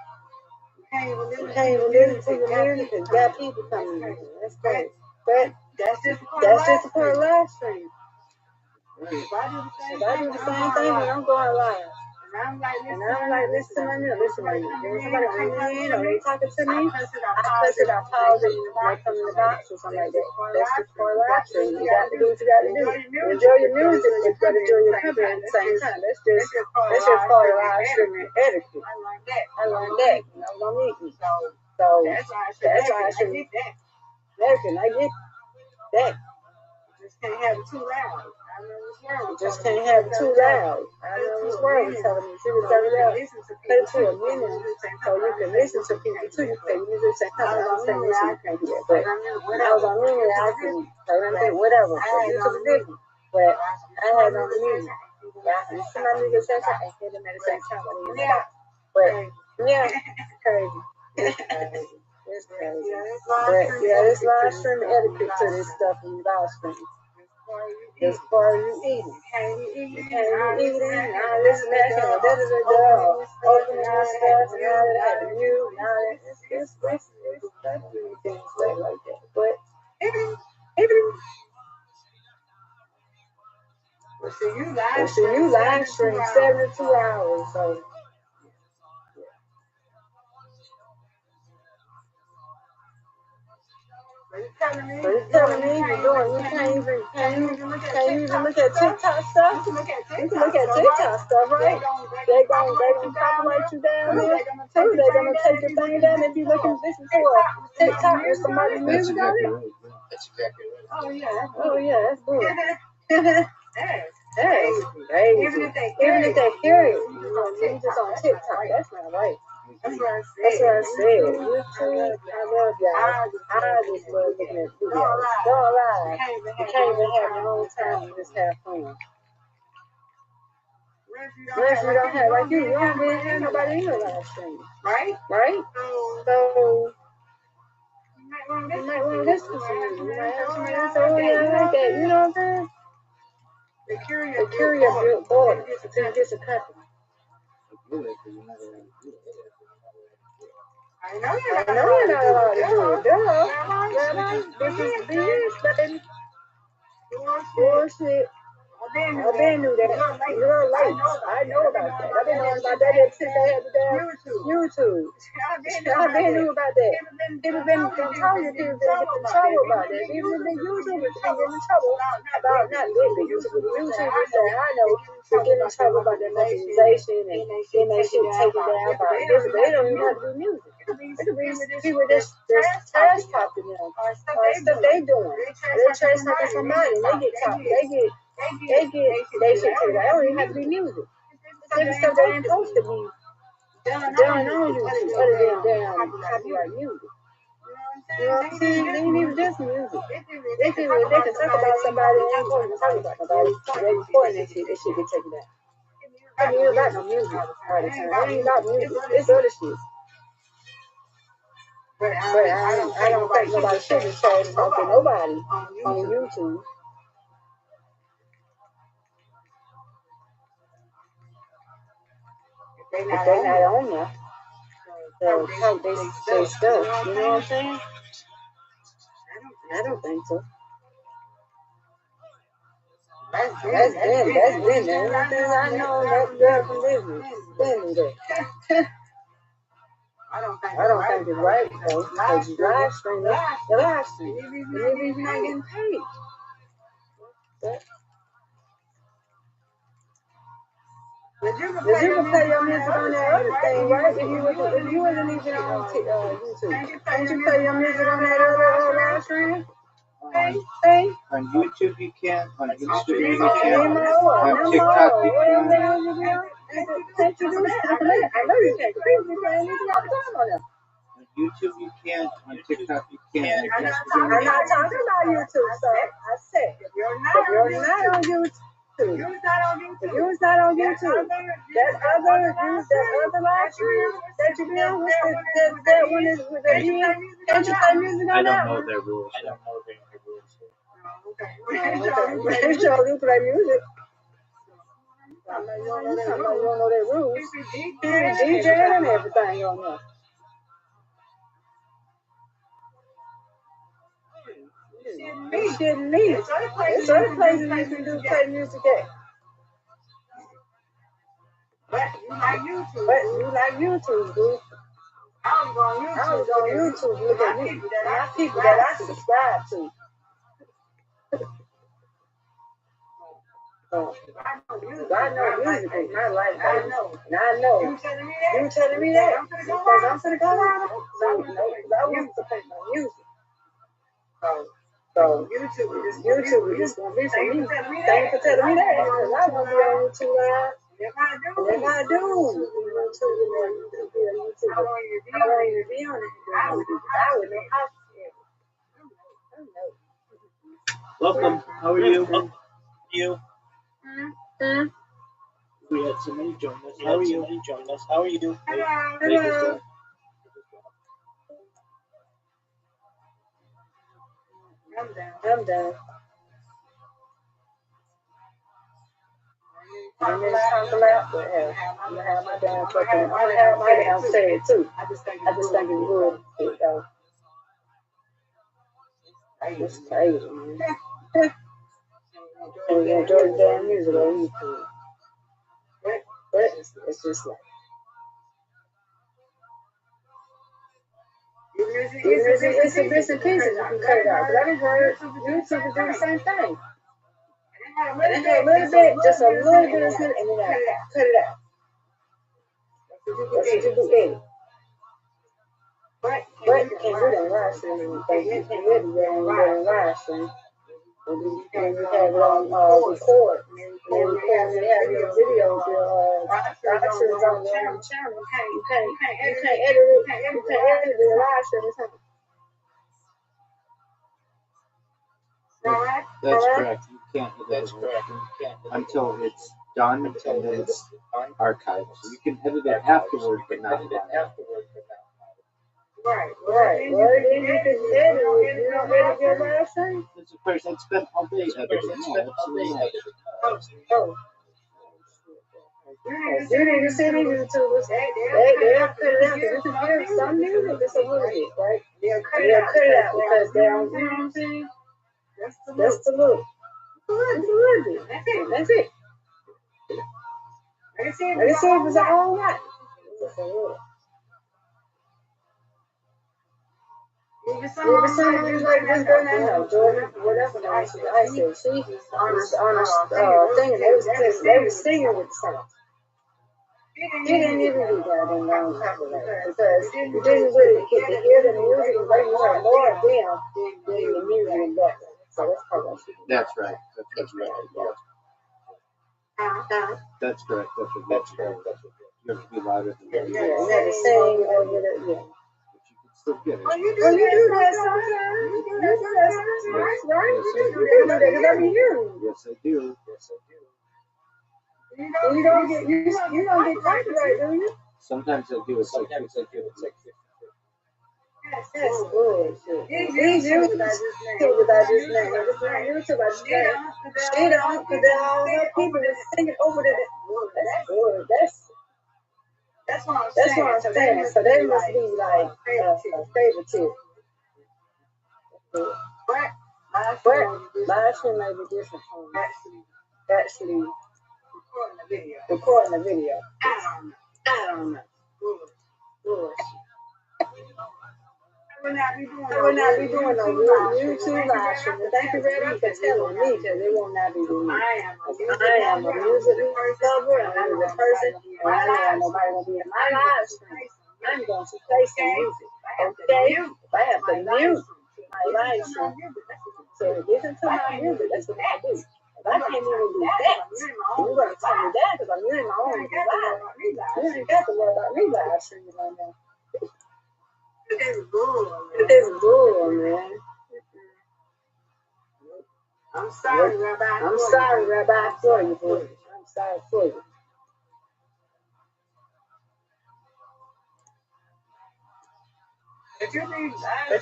Speaker 11: can't even listen to the music because got people coming in. That's great. But that's just a part of live stream. If I do the same thing when I'm going live. And I'm like, listen to my music. When somebody comes in or they talking to me, I press it, I pause it, I come in the box or something like that. That's just part of live stream. You got to do what you got to do. Enjoy your music, but you got to enjoy your company at the same time. That's just part of live streaming etiquette. I learned that. You know, don't meet me. So that's why I should get that. American, I get that. Just can't have it too loud. Just can't have it too loud. I know this world is telling me you can turn it up, play it to a minimum, so you can listen to people too. You play music, say, I don't say listen, you can't do that. But when I was on music, I can play anything, whatever. So music is different. But I had on the music. listen to my music session and hear them at the same time when you're in the box. But yeah, it's crazy. It's crazy. It's crazy. But yeah, there's live stream etiquette to this stuff when you live stream. As far as you eating. Can you eating? Now this and that, and opening your stuff and all that, and you, and all that. It's stuff you can say like that. But see, you live stream 72 hours, so. So you telling me you can't even look at TikTok stuff? You can look at TikTok stuff, right? They gonna copyright you down there too. They're gonna take your thing down if you listen to a TikTok with somebody's music on it.
Speaker 1: That's exactly right.
Speaker 11: Oh yeah, that's good. Hey, even if they hear it, you just on TikTok. That's not right. That's what I said. YouTube, I love y'all. I just love looking at videos. Go live. You can't even have your own time and just have fun. Unless you don't have, like you don't really have nobody in your live stream. Right? So, you might want to listen to you. You might have somebody else say, oh yeah, I like that. You know what I'm saying? The carry your board until you get a couple. I know you're not allowed to do it. This is BS, baby. Bullshit. I've been knew that. You're late. I know about that. I've been knowing about that ever since I had the damn YouTube. I've been knew about that. People been telling you people been getting in trouble about that. Even the YouTubers been getting in trouble about not being the YouTubers. The YouTubers that I know been getting in trouble about their monetization and getting their shit taken down by this. They don't even have to do music. It could be people just trash talking them or stuff they doing. They're trash talking somebody and they get they shit taken down. They don't even have to be music. It's stuff that ain't supposed to be done on YouTube other than damn copyright music. You know what I'm saying? They ain't even just music. They can talk about somebody and ain't supposed to talk about nobody. They recording that shit get taken down. It ain't about no music all the time. It ain't about music. It's other shit. But I don't think nobody should be trash talking nobody on YouTube. If they not on there, so talk they stuff. You know what I'm saying? I don't think so. That's been there. Ever since I know that girl from Disney, been there. I don't think it's right though, because you live stream it, you live stream. Maybe you're not getting paid. But you can play your music on that other thing, right? If you wasn't even on YouTube, can't you play your music on that other live stream? Thing?
Speaker 6: On YouTube you can, on Instagram you can, on TikTok you can.
Speaker 11: Can't you do that? I know you can't. People be playing music all the time on there.
Speaker 6: On YouTube you can, on TikTok you can.
Speaker 11: I'm not talking about YouTube, sir. I said, if you're not on YouTube, if you're not on YouTube, that other live stream that you do with that one is with the music, can't you play music on that one?
Speaker 6: I don't know their rules.
Speaker 11: Okay. You play music. You don't know their rules. DJing and everything on there. You shouldn't need it. There's other places you can play music at. But you like YouTube, dude. I was on YouTube looking at people that I subscribe to. I know music is my life. I know. You telling me that? Because I'm finna go out. So, I want to play my music. So YouTube is just gonna be for me. Thank you for telling me that. Because I want to be on YouTube live. If I do, YouTube, how long you be on it? I would know how to.
Speaker 6: Welcome. How are you? We had somebody join us. How are you?
Speaker 11: Hello. Hello. I'm done. I'm in Congalap, but hell, I'm gonna have my damn fucking, I'm gonna have my damn say too. I just think it's good. It's crazy, man. And we enjoy the damn music on YouTube. But it's just like, it's a bits and pieces you can cut it out. But I done heard YouTube do the same thing. And it had a little bit, just a little bit of it, and then I cut it out. That's what you do edit. But you can't do that in live stream. Because you can't edit that in live stream. And you have it on record. And then record and have your videos, your actions on your channel. You can't edit it. You can't edit it in live stream.
Speaker 5: That's correct. You can't edit it until it's done and then it's archived. So you can edit it afterward, but not live.
Speaker 11: Right. Well, then you can edit it. You don't edit your live stream?
Speaker 5: That's of course, I spent all day editing. No, absolutely not.
Speaker 11: Oh. You need to see these YouTubers. They'll cut it out because you can hear some music just a little bit, right? They'll cut it out because they're on, you know what I'm saying? That's the look. It's a little bit. That's it. Like I said, it was a whole lot. Just a little. Even some of these like this girl named Jordan, whatever the ice said, she was on a thing and they was singing with the song. He didn't even do that in copyright because you didn't really get to hear the music and they heard more of them than the music in background. So that's probably what she did.
Speaker 5: That's right. That's right. That's correct. That's correct. You have to be louder than that.
Speaker 11: Yeah, you had to sing over the, yeah.
Speaker 5: But you can still get it.
Speaker 11: Oh, you do that sometimes. You do that sometimes, right? You do that because I can hear you.
Speaker 5: Yes, I do.
Speaker 11: You don't get copyright, do you?
Speaker 5: Sometimes I do. It's like
Speaker 11: That's bullshit. These YouTubers I just named. YouTube I just named. They don't, because they all have people that sing it over to them. That's good. That's what I'm saying. So they must be like favoritism. But live stream may be different from actually recording the video. I don't know. Bullshit. I will not be doing no YouTube live stream. Thank you very much for telling me because it will not be doing it. I am a music lover and I'm a person and I know nobody will be in my live stream. I'm going to play some music. Okay? If I have to mute my live stream to listen to my music, that's what I do. If I can't even do that, you're going to tell me that because I'm muting my own live. You ain't got to worry about me live streaming right now. It's bull, man. I'm sorry, Rabbi, for you, boy. I'm sorry for you. But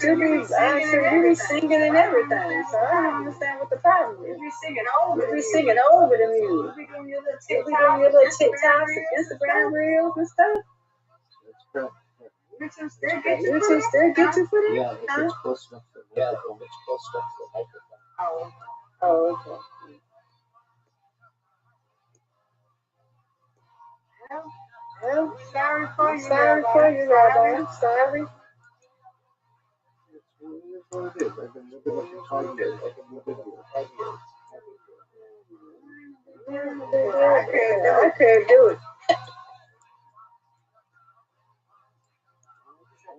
Speaker 11: you be singing and everything, so I don't understand what the problem is. You be singing over the music. You be doing your little TikToks and Instagram reels and stuff.
Speaker 5: That's correct.
Speaker 11: YouTube still get you for that?
Speaker 5: Yeah, if it's close enough to the microphone.
Speaker 11: Oh, okay. Well, sorry for you, Rabbi. I'm sorry.
Speaker 5: It's what it is. I've been living with you 5 years.
Speaker 11: I can't do it.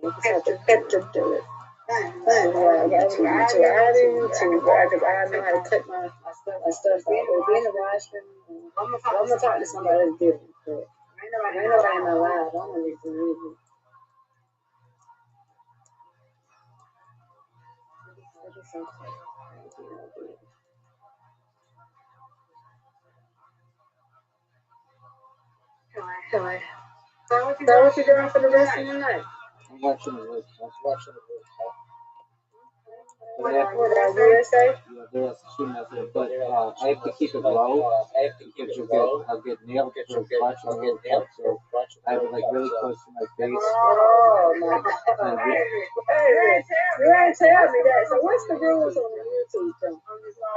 Speaker 11: I have to do it. I got to add YouTube because I know how to cut my stuff out. It'll be in the washroom. I'm going to talk to somebody that's different. But I know I ain't alive. I don't want to do it. Anyway. So what you doing for the rest of the night?
Speaker 6: I'm watching the World Cup.
Speaker 11: What, USA?
Speaker 6: Yeah, there are two methods, but I have to keep it low because I'll get nailed for watching the World Cup. So I have it like really close to my face.
Speaker 11: Oh, my God.
Speaker 6: And
Speaker 11: You ain't tell me that. So what's the rules on the YouTube thing?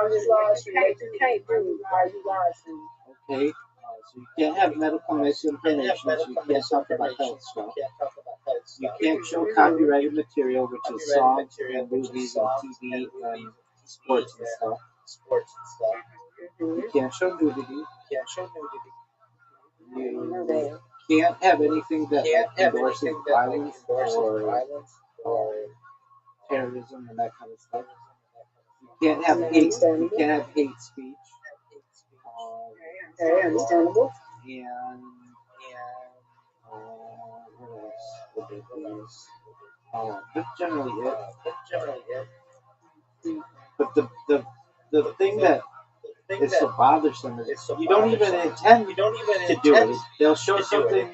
Speaker 11: On this live stream that you can't do while you live stream?
Speaker 6: okay, so you can't have medical misinformation, so you can't talk about health stuff. You can't show copyrighted material, which is songs and movies and TV and sports and stuff. You can't show nudity. You can't have anything that endorses violence or terrorism and that kind of stuff. You can't have hate. You can't have hate speech.
Speaker 11: Okay, understandable.
Speaker 6: And what else? That's generally it. But the thing that is so bothersome is you don't even intend to do it. They'll show something.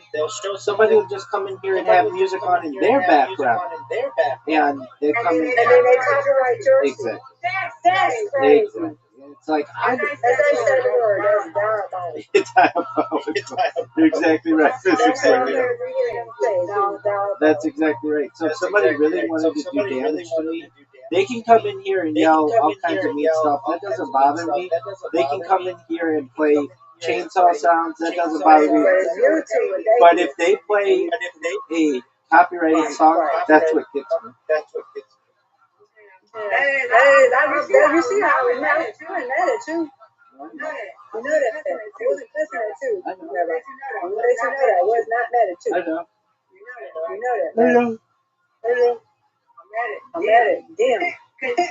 Speaker 6: Somebody will just come in here and have music on in their background, and they come in.
Speaker 11: And then they copyright yours.
Speaker 6: Exactly.
Speaker 11: That's crazy.
Speaker 6: Exactly. It's like
Speaker 11: As they said the word, that's diabolical.
Speaker 6: It's diabolical. You're exactly right. That's exactly right. That's exactly right. So if somebody really wanted to do damage to me, they can come in here and yell all kinds of mean stuff. That doesn't bother me. They can come in here and play chainsaw sounds. That doesn't bother me. But if they play a copyrighted song, that's what gets me.
Speaker 11: You see how we met? You ain't mad at you. You know that. It wasn't cussing at you. I'm gonna let you know that. I was not mad at you.
Speaker 6: I know.
Speaker 11: You know that. I know. I'm mad at them. Because you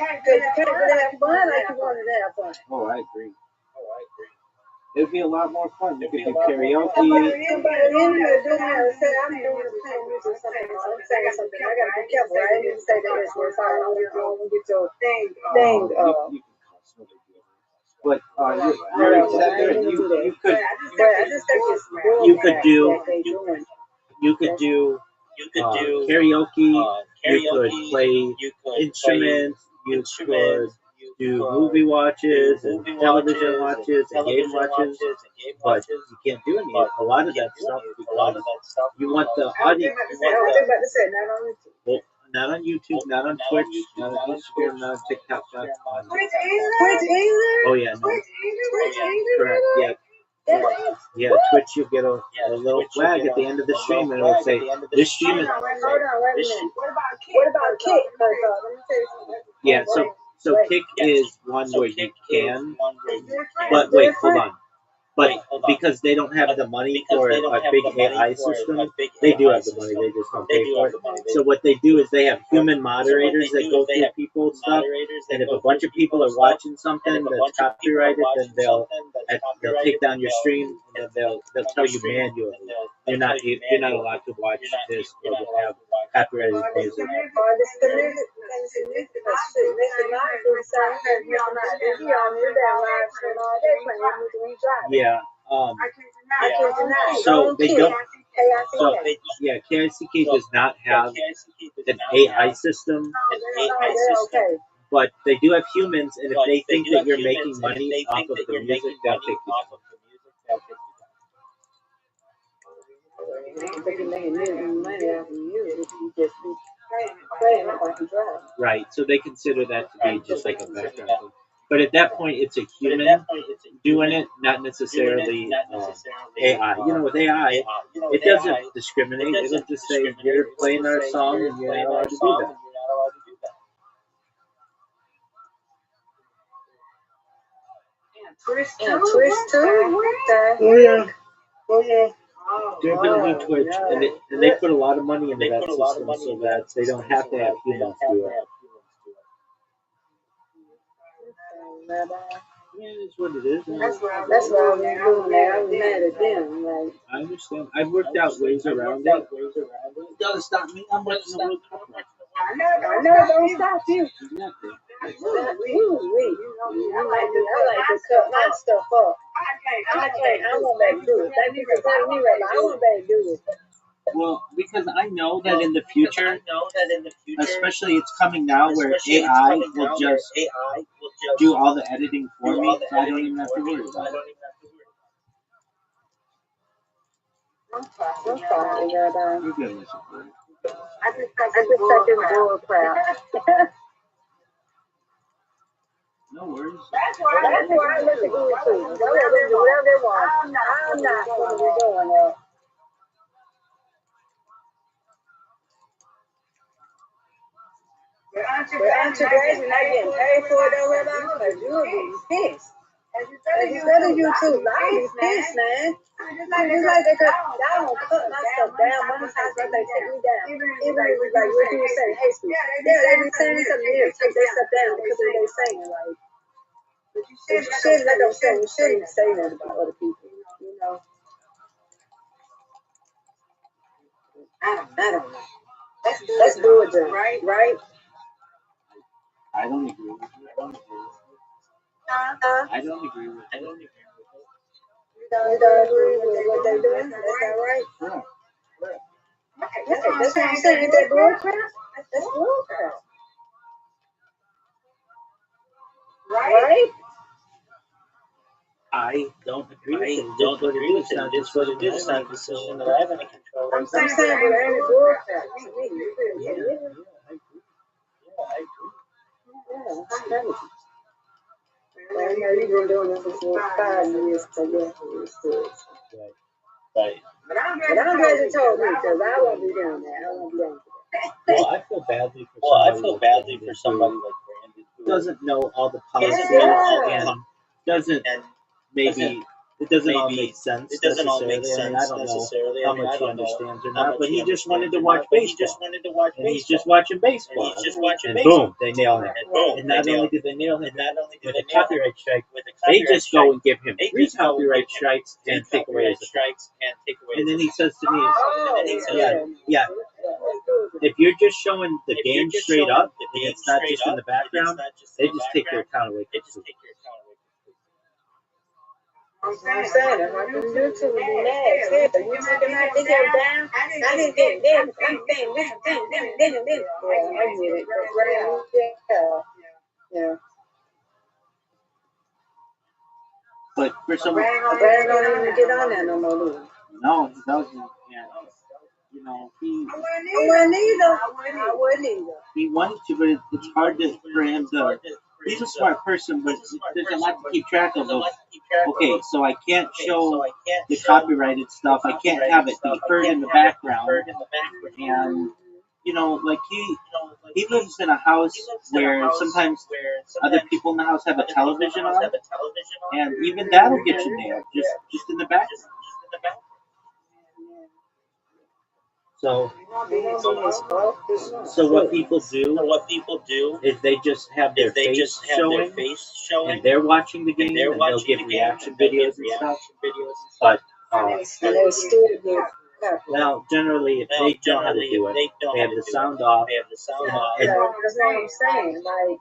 Speaker 11: can't really have fun like you wanted to have fun.
Speaker 6: Oh, I agree. It'd be a lot more fun. You could do karaoke.
Speaker 11: Somebody in here doing it said I'm doing the same music or something. So I'm saying something. I gotta be careful. I didn't even say that this word. So I don't get your thing.
Speaker 6: You can cuss, nobody do it. But you're exactly. You could.
Speaker 11: I just think it's
Speaker 6: You could do karaoke. You could play instruments. You could do movie watches and television watches and game watches, but you can't do a lot of that stuff because you want the audience. Well, not on YouTube, not on Twitch, not on Instagram, not on TikTok, not on. Oh yeah, no. Correct. Yeah. Yeah, Twitch, you get a little flag at the end of the stream, and it'll say, "This stream is."
Speaker 11: Hold on, wait a minute. What about Kick? Let me tell you something.
Speaker 6: Yeah, so Kick is one where you can, but wait, hold on. But because they don't have the money for a big AI system, they do have the money, they just don't pay for it. So what they do is they have human moderators that go through people's stuff, and if a bunch of people are watching something that's copyrighted, then they'll take down your stream, and then they'll tell you manually, you're not allowed to watch this or to have copyrighted music. Yeah. So they don't. So yeah, KICK does not have an AI system, but they do have humans, and if they think that you're making money off of the music, they'll take you down. Right, so they consider that to be just like a background thing. But at that point, it's a human doing it, not necessarily AI. You know, with AI, it doesn't discriminate. It'll just say, you're playing our song and you're not allowed to do that.
Speaker 11: Twitch too?
Speaker 6: Oh yeah. They're going to do Twitch, and they put a lot of money into that system so that they don't have to have humans do it. Yeah, it's what it is.
Speaker 11: That's why I was doing that. I was mad at them. Like,
Speaker 6: I understand. I've worked out ways around it. It doesn't stop me. I'm watching the World Cup.
Speaker 11: I know, don't stop you.
Speaker 6: Exactly.
Speaker 11: I like to cut my stuff up. I want back to do it. Thank you for telling me that. I want back to do it.
Speaker 5: Well, because I know that in the future, especially it's coming now where AI will just do all the editing for me, so I don't even have to worry about it.
Speaker 11: I'm sorry, Rabbi.
Speaker 5: You're good, Mr. Ford.
Speaker 11: I just stuck in bull crap.
Speaker 5: No worries.
Speaker 11: That's why I look at YouTube. Whatever they want. I'm not going to be doing that. But aren't you guys not getting paid for it though, Rabbi? Because you would be pissed. As you go to YouTube, I'll be pissed, man. Just like they could, y'all don't cut my stuff down. Monetize stuff, they take me down. Even if it's like what you were saying, hate speech. Yeah, they be saying something here, take their stuff down because of what they saying. Like, but you shouldn't, like I'm saying, you shouldn't say that about other people, you know. I don't know. Let's do it then, right?
Speaker 5: I don't agree with you. I don't agree with you.
Speaker 11: You don't agree with what they're doing? That's not right?
Speaker 5: Yeah.
Speaker 11: That's what I'm saying. Ain't that bull crap? That's bull crap. Right?
Speaker 5: I don't agree with it. Just what it is. Just what it is. It's not a decision that I have any control over.
Speaker 11: I'm saying, but ain't it bull crap?
Speaker 5: Yeah, I agree.
Speaker 11: Yeah, I'm telling you. Well, you know, you've been doing this for 5 years, so yeah, it's good.
Speaker 5: Right.
Speaker 11: But I'm glad you told me, because I won't be doing that. I won't be doing that.
Speaker 5: Well, I feel badly for somebody like Brandon who doesn't know all the politics and doesn't maybe it doesn't all make sense. I mean, I don't know how much he understands or not, but he just wanted to watch baseball. And he's just watching baseball. And boom, they nail him. And not only did they nail him with a copyright strike, they just go and give him 3 copyright strikes and take away his account. And then he says to me, yeah, if you're just showing the game straight up, and it's not just in the background, they just take your account away.
Speaker 11: I'm saying, if I can do to me next, yeah, but you taking my video down, I didn't get this, I'm saying this. Yeah, I get it. Yeah.
Speaker 5: But for some,
Speaker 11: Brad don't even get on there no more, do he?
Speaker 5: no, he doesn't. And, you know,
Speaker 11: I wouldn't either.
Speaker 5: He wanted to, but it's hard for him to. He's a smart person, but there's a lot to keep track of. Okay, so I can't show the copyrighted stuff. I can't have it be heard in the background. And you know, like he lives in a house where sometimes other people in the house have a television on, and even that'll get you nailed just in the background. So what people do is they just have their face showing, and they're watching the game, and they'll give reaction videos and stuff. But well, generally, if they know how to do it, they have the sound off.
Speaker 11: That's what I'm saying. Like,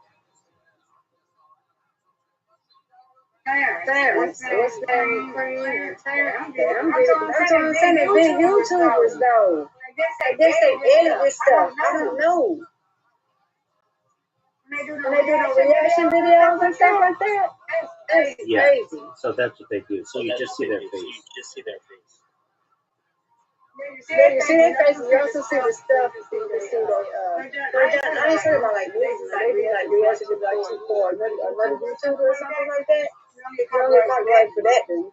Speaker 11: Terrence, what's that? That's what I'm saying. They're big YouTubers, though. I guess they edit this stuff. I don't know. When they do the reaction videos and stuff like that, that's crazy.
Speaker 5: So that's what they do. So you just see their face.
Speaker 11: Yeah, you see their faces. You also see the stuff. You see I ain't talking about like movies. They do like reaction videos for another YouTuber or something like that. You can only copyright for that, dude.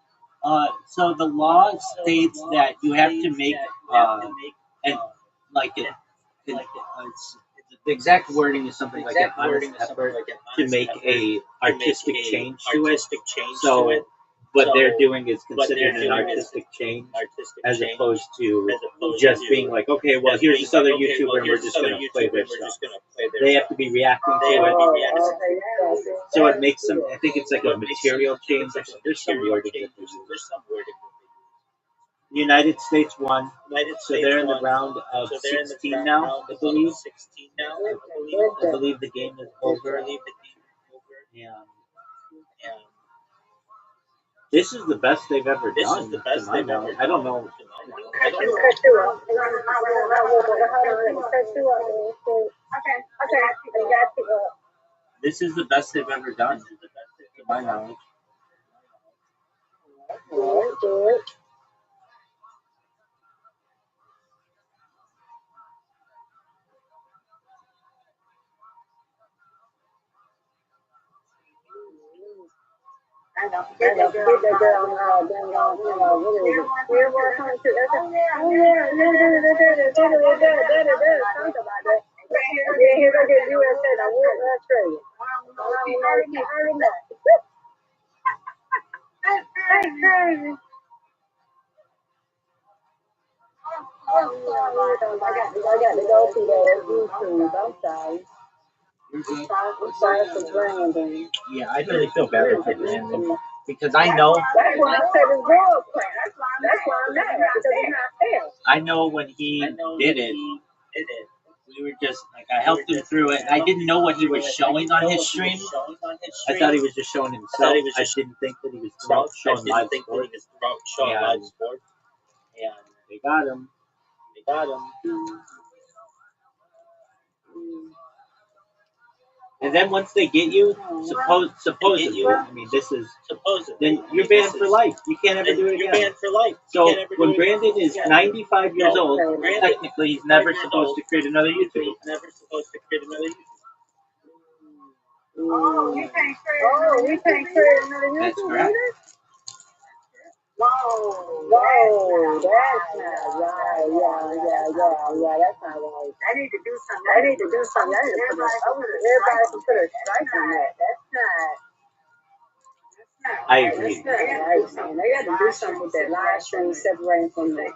Speaker 5: So the law states that you have to make and like it, the exact wording is something like an honest effort to make a artistic change to it. So what they're doing is considered an artistic change as opposed to just being like, okay, well, here's this other YouTuber and we're just going to play their stuff. They have to be reacting to it. So it makes them, I think it's like a material change. There's some wording that they use. The United States won, so they're in the round of 16 now, I believe. I believe the game is over. And This is the best they've ever done, to my knowledge. I don't know.
Speaker 11: Cut you off. Hold on, let me cut you off. Okay, I got you up.
Speaker 5: This is the best they've ever done, to my knowledge.
Speaker 11: Good. I know, forget that girl, what is it? Clearwater coming to, that's it. Oh, yeah, talk about that. Yeah, here go get USA, now we're in Australia. Keep hurting that. That's crazy. I got to go through that YouTube, I'm sorry. I'm sorry for Brandon.
Speaker 5: Yeah, I really feel bad for Brandon because I know.
Speaker 11: That's why I said it's real crap. That's why I'm mad, because it's not fair.
Speaker 5: I know when he did it, we were just like, I helped him through it. I didn't know what he was showing on his stream. I thought he was just showing himself. I didn't think that he was showing live sport. And they got him. And then once they get you, supposedly, I mean, this is, then you're banned for life. You can't ever do it again. So when Brandon is 95 years old, technically he's never supposed to create another YouTube.
Speaker 11: Oh, you can't create another YouTube.
Speaker 5: That's correct.
Speaker 11: Whoa, that's not right. Yeah, that's not right. I need to do something. I need to put everybody can put a strike on that. That's not.
Speaker 5: I agree.
Speaker 11: That's not right, man. They got to do something with that live stream separating from that.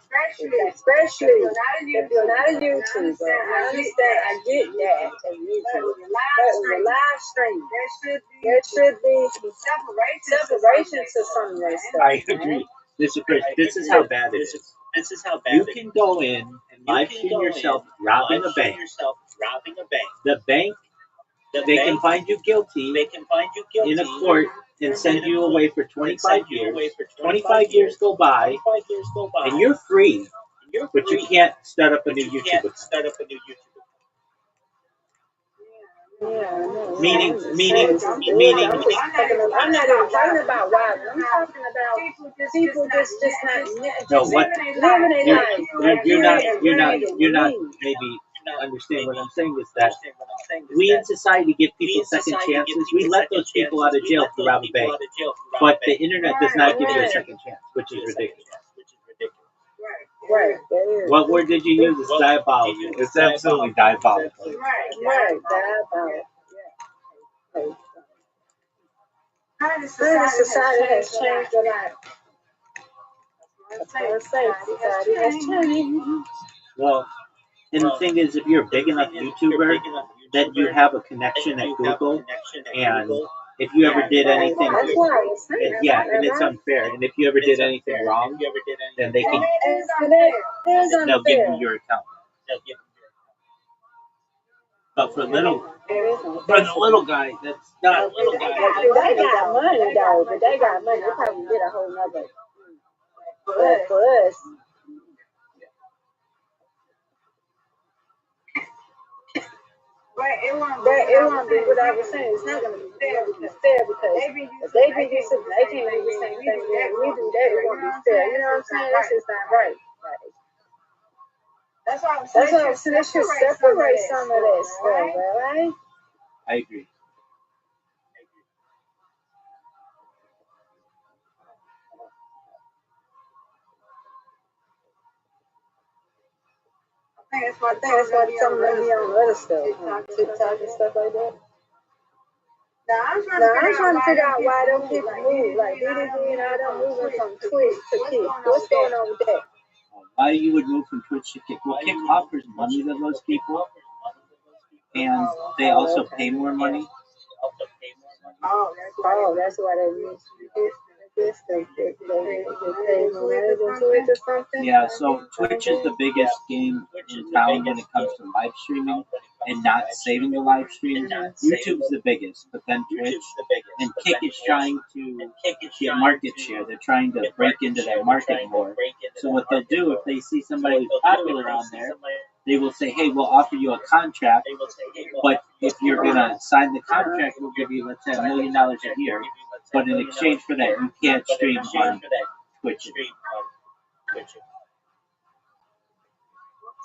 Speaker 11: Especially if you're not a YouTuber. I understand. I get that as a YouTuber. But with the live stream, there should be separation to some of that stuff.
Speaker 5: I agree. This is how bad it is. You can go in and live stream yourself robbing a bank. The bank, they can find you guilty in a court and send you away for 25 years. 25 years go by, and you're free, but you can't start up a new YouTube account. Meaning.
Speaker 11: I'm not even talking about robbing. I'm talking about people just not living their life.
Speaker 5: You're not maybe understand what I'm saying is that we in society give people second chances. We let those people out of jail to rob a bank, but the internet does not give you a second chance, which is ridiculous.
Speaker 11: Right.
Speaker 5: What word did you use? It's diabolical. It's absolutely diabolical.
Speaker 11: Right. Diabolical. Yeah. How the society has changed a lot. Society has changed.
Speaker 5: Well, and the thing is, if you're a big enough YouTuber, then you have a connection at Google, and if you ever did anything, and it's unfair. And if you ever did anything wrong, then they can, they'll give you your account. But for the little guy, that's not.
Speaker 11: They got money though, but they got money. They probably did a whole nother. But for us. Right, it won't be what I was saying. It's not going to be fair because if they be used to, they can't do the same thing. When we do that, it won't be fair. You know what I'm saying? That's just not right. That's why I'm saying they should separate some of that stuff, right?
Speaker 5: I agree.
Speaker 11: I think that's why some of them be on other stuff, TikTok and stuff like that. Now I'm trying to figure out why them people move, like DDG and all them moving from Twitch to Kick. What's going on with that?
Speaker 5: Why you would move from Twitch to Kick? Well, Kick offers money to those people, and they also pay more money.
Speaker 11: Oh, that's why they move to
Speaker 5: Yeah, so Twitch is the biggest game in town when it comes to live streaming, and not saving the live stream. YouTube's the biggest, but then Twitch and Kick is trying to get market share. They're trying to break into that market more. So what they'll do if they see somebody who's popular on there, they will say, hey, we'll offer you a contract, but if you're gonna sign the contract, we'll give you, let's say, $1 million a year. But in exchange for that, you can't stream on Twitch.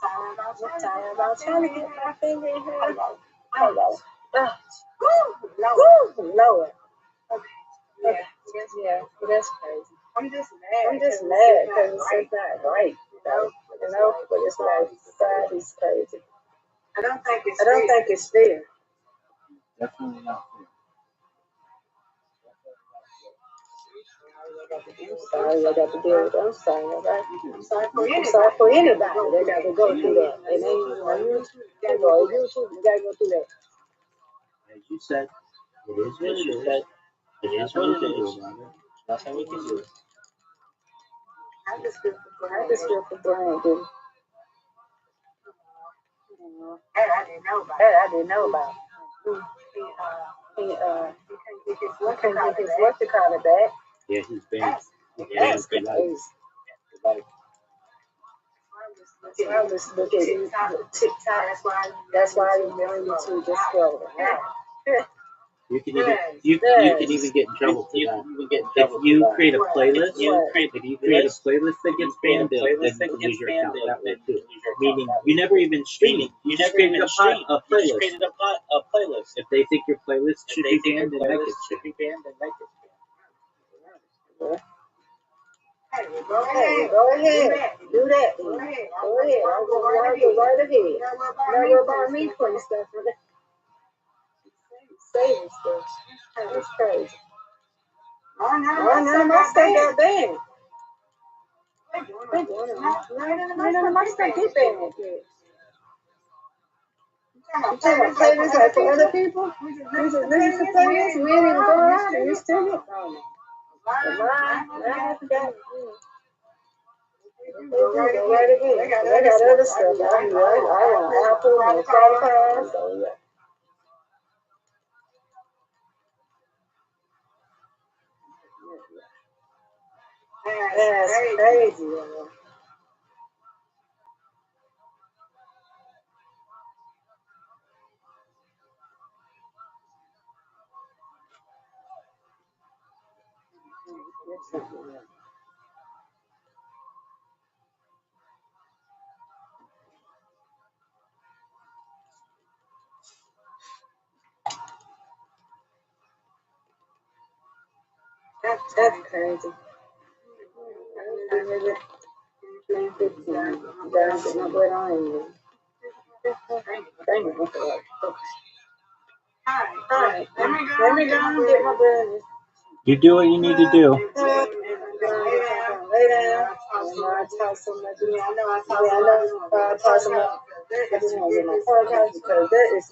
Speaker 11: I'm trying to get my finger in here. Lord. Okay. Yeah, that's crazy. I'm just mad because it's not right. You know, but it's like society's crazy. I don't think it's fair.
Speaker 5: Definitely not fair.
Speaker 11: I'm sorry, I got to deal with that. I'm sorry, right? I'm sorry for anybody that got to go through that. And then on YouTube, you gotta go through that.
Speaker 5: As you said, it is what it is. It is what it is. Nothing we can do.
Speaker 11: I just feel for Brandon. That I didn't know about. He can't get his work to call it back.
Speaker 5: Yeah, he's banned.
Speaker 11: That's crazy. I just look at TikTok. That's why I really need to just scroll.
Speaker 5: You can even get in trouble for that. If you create a playlist, that gets banned, then you can lose your account that way too. Meaning you never even stream. You just created a playlist. If they think your playlist should be banned, then that gets banned.
Speaker 11: Go ahead. Do that. Go ahead. I'll go right ahead. Never about me putting stuff in there. Saving stuff. That's crazy. None of my stuff got banned. None of my stuff get banned. You talking about playlists like for other people? We just listen to playlists. We ain't even go around and you still get I forgot. Go right ahead. I got other stuff. I want Apple and Spotify. So yeah. That's crazy. That's crazy. Alright, let me go and get my breakfast.
Speaker 5: You do what you need to do.
Speaker 11: Lay down. I talk so much. I know I talk so much. I just want to get my podcast because that is